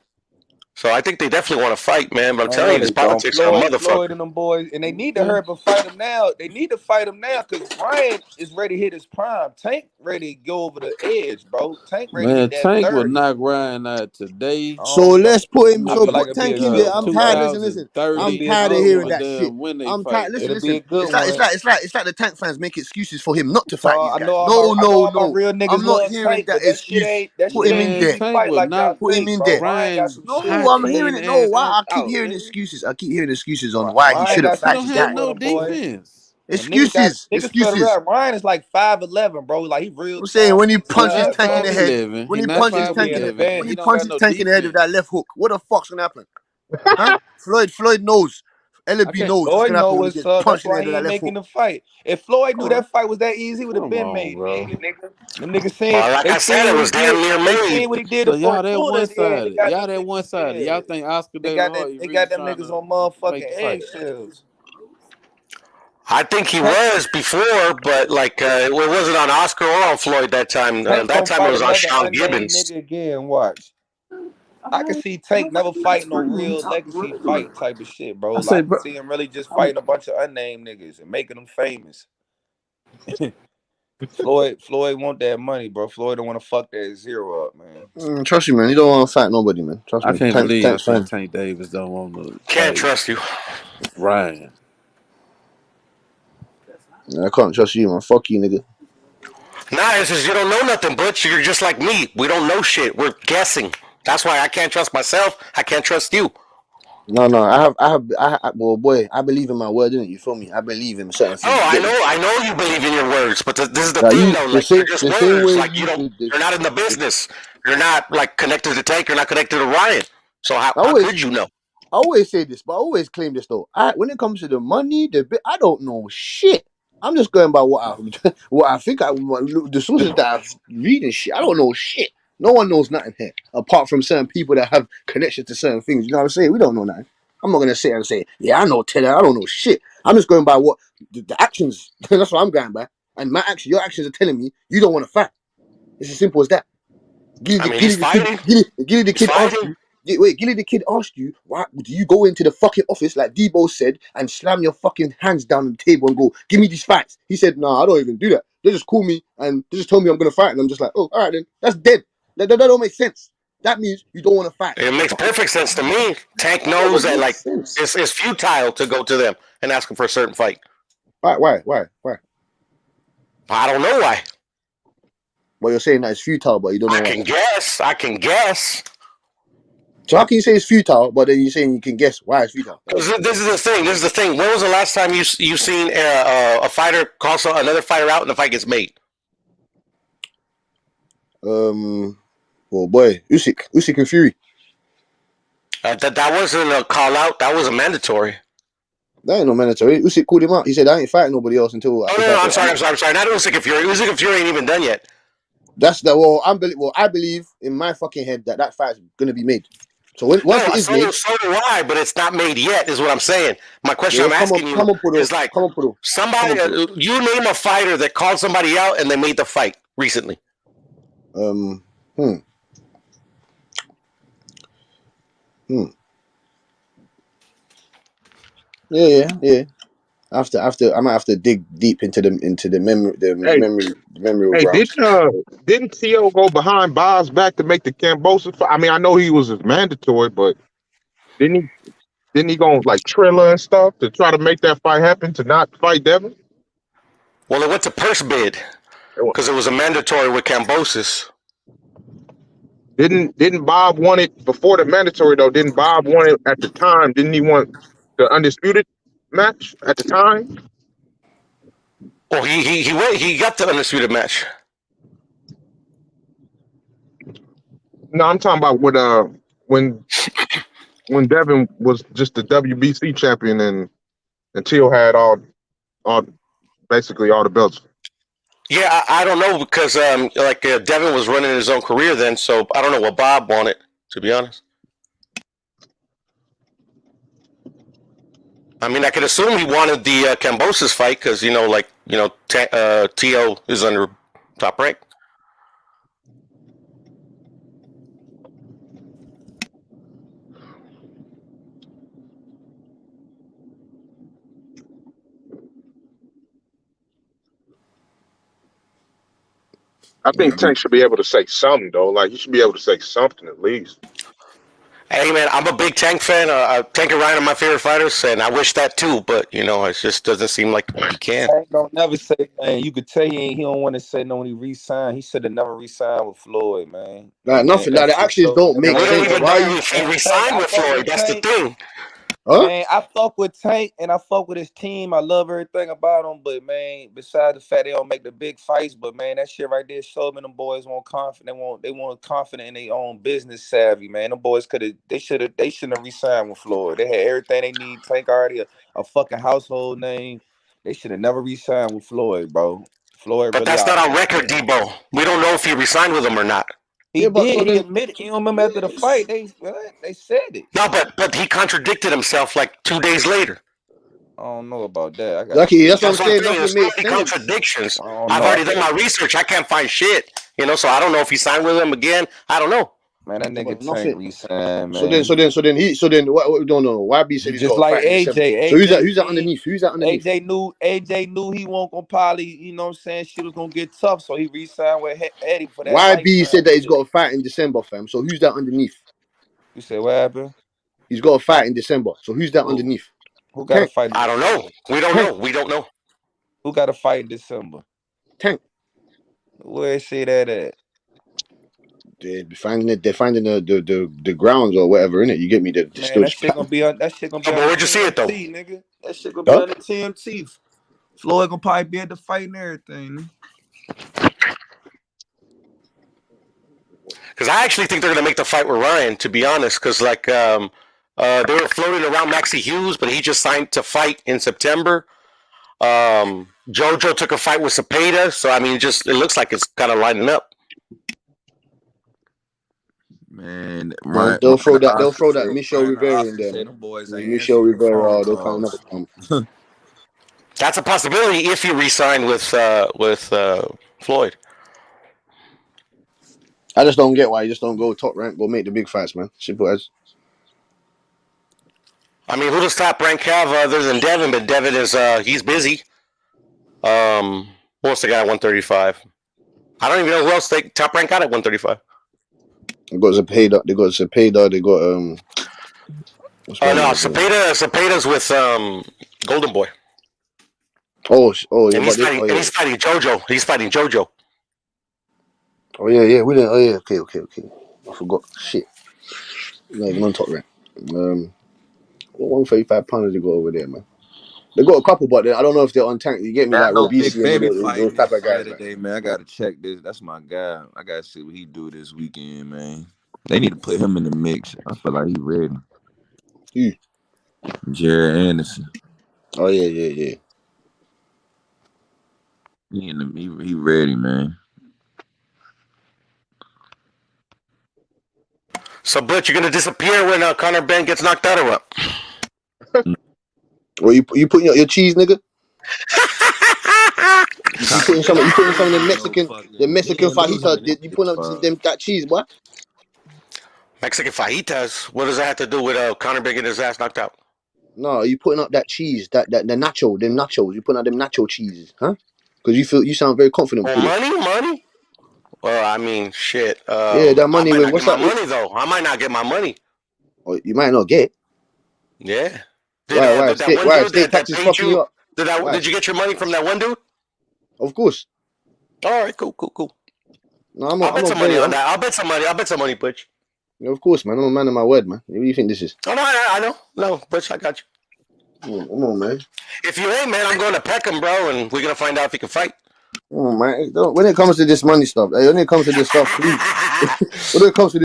so I think they definitely want to fight, man. But I'm Man, telling no, you, this they don't. politics are a Floyd motherfucker. and them boys, and they need to hurry up and fight him now. They need to fight him now because Ryan is ready to hit his prime. Tank ready to go over the edge, bro. Tank ready to Man, hit that Tank will 30. knock Ryan out today. I So don't know. let's put him. I So feel like put it'll be a Tank in good there. one, I'm bro. tired. Listen. It'll I'm be a 2030. I tired of don't good give hearing a one. that shit. damn when they I'm fight, tired. It'll nigga. be Listen. a good It's like one. the Tank fans make excuses for him not to fight So these I know guys. all my No. real I'm niggas not love hearing Tank, that but that excuse. shit Put him ain't in Man, there. easy Tank fight will like y'all knock Put him think, in bro. there. Ryan got Ryan some shit, No, I'm nigga. high-paying hearing it. No, ass why ass I keep out, hearing nigga. excuses. I keep hearing excuses on why he Ryan shouldn't got He some fight don't these have shit guys. with no him, boy. defense. And niggas fed Excuses. around. Ryan is like 5'11", bro. Like he real I'm saying tall, when he six He punches not five, Tank in bro. the head, 5'11". when He he not That punches shit gonna be Tank an in the5'11". when He he advantage. don't got punches no Tank in the head with that defense. left hook, what the fuck's gonna happen? Huh? Floyd knows. I LB can't. knows what's Floyd gonna know happen when he what's gets up. punched That's in the why head with he that ain't left making hook. the fight. If Floyd knew that fight was that easy, he would have Come been on, made it, bro. nigga. Them niggas seen Well, like they I said, seen it what he was damn did. near They made. seen what he did So to y'all that Fortuna. Yeah, they one-sided. got Y'all them that niggas. one-sided. Y'all Yeah, think Oscar De La Hoya they really got them trying niggas to on make motherfucking the fight? eggshells. I think he Tank, was before, but like it wasn't on Oscar or on Floyd that time. Tank That gonna time it fight was on another Sean unnamed Gibbons. nigga again. Watch. I can see Tank never fighting no real legacy fight type of shit, bro. I Like, say, I can bro. see him really just fighting a bunch of unnamed niggas and making them famous. Floyd want that money, bro. Floyd don't want to fuck that zero up, man. Trust me, man. You don't want to fight nobody, man. Trust I me. can't believe y'all Tank's think fine. Tank Davis don't want to Can't fight trust you. Ryan. I can't trust you, man. Fuck you, nigga. Nah, it's just you don't know nothing, Butch. You're just like me. We don't know shit. We're guessing. That's why I can't trust myself. I can't trust you. No. Well, boy, I believe in my word, didn't you? Feel me? I believe in certain Oh, things. You get me? I know you believe in your words, but this is the Like thing, you, though. Like they're just the same words. way Like you you don't. should. You're not in the business. You're not like connected to Tank. You're not connected to Ryan. So I how always, could you know? I always say this, but I always claim this though. When it comes to the money, the bit, I don't know shit. I'm just going by what I think. The sources that I've read and shit. I don't know shit. No one knows nothing here, apart from certain people that have connections to certain things. You know what I'm saying? We don't know nothing. I'm not gonna sit here and say, yeah, I know Taylor. I don't know shit. I'm just going by what the actions. That's what I'm going by. And your actions are telling me you don't want to fight. It's as simple as that. I mean, he's fighting. Gilly the He's kid asked fighting. you. Gilly the kid asked you, why do you go into the fucking office like Debo said and slam your fucking hands down on the table and go, give me these fights? He said, nah, I don't even do that. They just call me and they just tell me I'm gonna fight, and I'm just like, oh, all right then, that's dead. That don't make sense. That means you don't want to fight. It makes perfect sense to me. Tank That knows doesn't that make like sense. it's futile to go to them and ask them for a certain fight. Why? I don't know why. Well, you're saying that it's futile, but you don't know I why. can guess. I can guess. So how can you say it's futile, but then you're saying you can guess why it's futile? Because this is the thing. This is the thing. When was the last time you seen a fighter call another fighter out and the fight gets made? Well, boy, Usyk and Fury. That wasn't a call out. That was a mandatory. That ain't no mandatory. Usyk called him out. He said, I ain't fighting nobody else until Oh no, I'm sorry. Not Usyk and Fury. Usyk and Fury ain't even done yet. That's the I believe in my fucking head that fight's gonna be made. So once it is made, So do I, but it's not made yet. Is what I'm saying. My question well, I'm asking you is like somebody. You name a fighter that called somebody out and they made the fight recently. Yeah. I might have to dig deep into the memory Hey, grounds. didn't T.O. go behind Bob's back to make the Cambosa fight? I mean, I know he was mandatory, but didn't he go like Triller and stuff to try to make that fight happen to not fight Devin? Well, it went to purse bid because it was a mandatory with Cambosis. Didn't Bob want it before the mandatory though? Didn't Bob want it at the time? Didn't he want the undisputed match at the time? Well, he got the undisputed match. No, I'm talking about when Devin was just the WBC champion and Teal had all basically all the belts. Yeah, I don't know because Devin was running his own career then, so I don't know what Bob wanted, to be honest. I mean, I could assume he wanted the Cambosis fight because T.O. is under Top Rank. I think Tank should be able to say something though. Like he should be able to say something at least. Hey man, I'm a big Tank fan. Tank and Ryan are my favorite fighters, and I wish that too. But it just doesn't seem like he can. Tank don't never say, man. You could tell he don't want to say no when he re-signed. He should have never re-signed with Floyd, man. Like nothing. Like the actions don't make sense. We don't even know if he re-signed with Floyd. That's the thing. Huh? Man, I fuck with Tank and I fuck with his team. I love everything about him, but man, besides the fact they don't make the big fights, but man, that shit right there showed me them boys want confident. They want confident in their own business savvy, man. Them boys they shouldn't have re-signed with Floyd. They had everything they need. Tank already a fucking household name. They should have never re-signed with Floyd, bro. Floyd, but really that's not on record, Debo. We don't know if he re-signed with him or not. He did. He admitted. You don't remember after the fight? They said it. No, but he contradicted himself like 2 days later. I don't know about that. That's what I'm saying. Nothing makes sense. Contradictions. I've already done my research. I can't find shit. So I don't know if he signed with him again. I don't know. Man, that nigga Tank re-signed, man. So then what we don't know. YB said he's just got like AJ. So who's that underneath? Who's that underneath? AJ knew he won't gonna probably, you know what I'm saying, shit was gonna get tough, so he re-signed with Eddie for that. YB said that he's got a fight in December, fam. So who's that underneath? You said what happened? He's got a fight in December. So who's that underneath? Who got a fight? I don't know. We don't know. Who got a fight in December? Tank. Where say that at? They're finding the grounds or whatever in it. You get me? Man, that shit gonna be on. That shit gonna be on. Where'd you see it though? Nigga. That shit gonna be on the TMT. Floyd gonna probably be at the fight and everything. Because I actually think they're gonna make the fight with Ryan. To be honest, because they were floating around Maxie Hughes, but he just signed to fight in September. JoJo took a fight with Cepeda, so I mean, it looks like it's kind of lining up. Man, they'll throw that Michelle Rivera in there. Michelle Rivera, they'll find another one. That's a possibility if you re-sign with Floyd. I just don't get why you just don't go Top Rank, go make the big fights, man. Simple as. I mean, who does Top Rank have other than Devin? But Devin is he's busy. What's the guy at 135? I don't even know who else Top Rank got at 135. They got Cepeda. They got Cepeda's with Golden Boy. Oh, and he's fighting JoJo. He's fighting JoJo. Oh yeah. We didn't. Oh yeah. Okay. I forgot. Shit. Not even on Top Rank. What 135 pounders they got over there, man? They got a couple, but I don't know if they're on tank. You get me? Like obesity and those type of guys. Saturday, man. I gotta check this. That's my guy. I gotta see what he do this weekend, man. They need to put him in the mix. I feel like he ready. Jared Anderson. Oh yeah. He ready, man. So, Butch, you're gonna disappear when Conor Ben gets knocked out, or what? Well, you putting your cheese, nigga? you putting some of the Mexican fajita? You putting up that cheese, boy? Mexican fajitas. What does that have to do with Conor Ben getting his ass knocked out? No, you putting up that cheese, the nachos. You putting up them nacho cheeses, huh? Because you sound very confident. Oh, money. Well, I mean, shit. Yeah, that money. I might not What's get that? my money though. I might not get my money. Or you might not get. Yeah. Why? Did that one dude State that taxes paid fucking you up? Did you get your money from that one dude? Of course. All right, cool. No, I'll bet some money on that. I'll bet some money, Butch. Yeah, of course, man. I'm a man of my word, man. What do you think this is? Oh, no, I know. No, Butch, I got you. Come on, man. If you ain't, man, I'm going to peck him, bro, and we're going to find out if he can fight. Oh, man. When it comes to this money stuff, when it comes to this stuff, please. When it comes to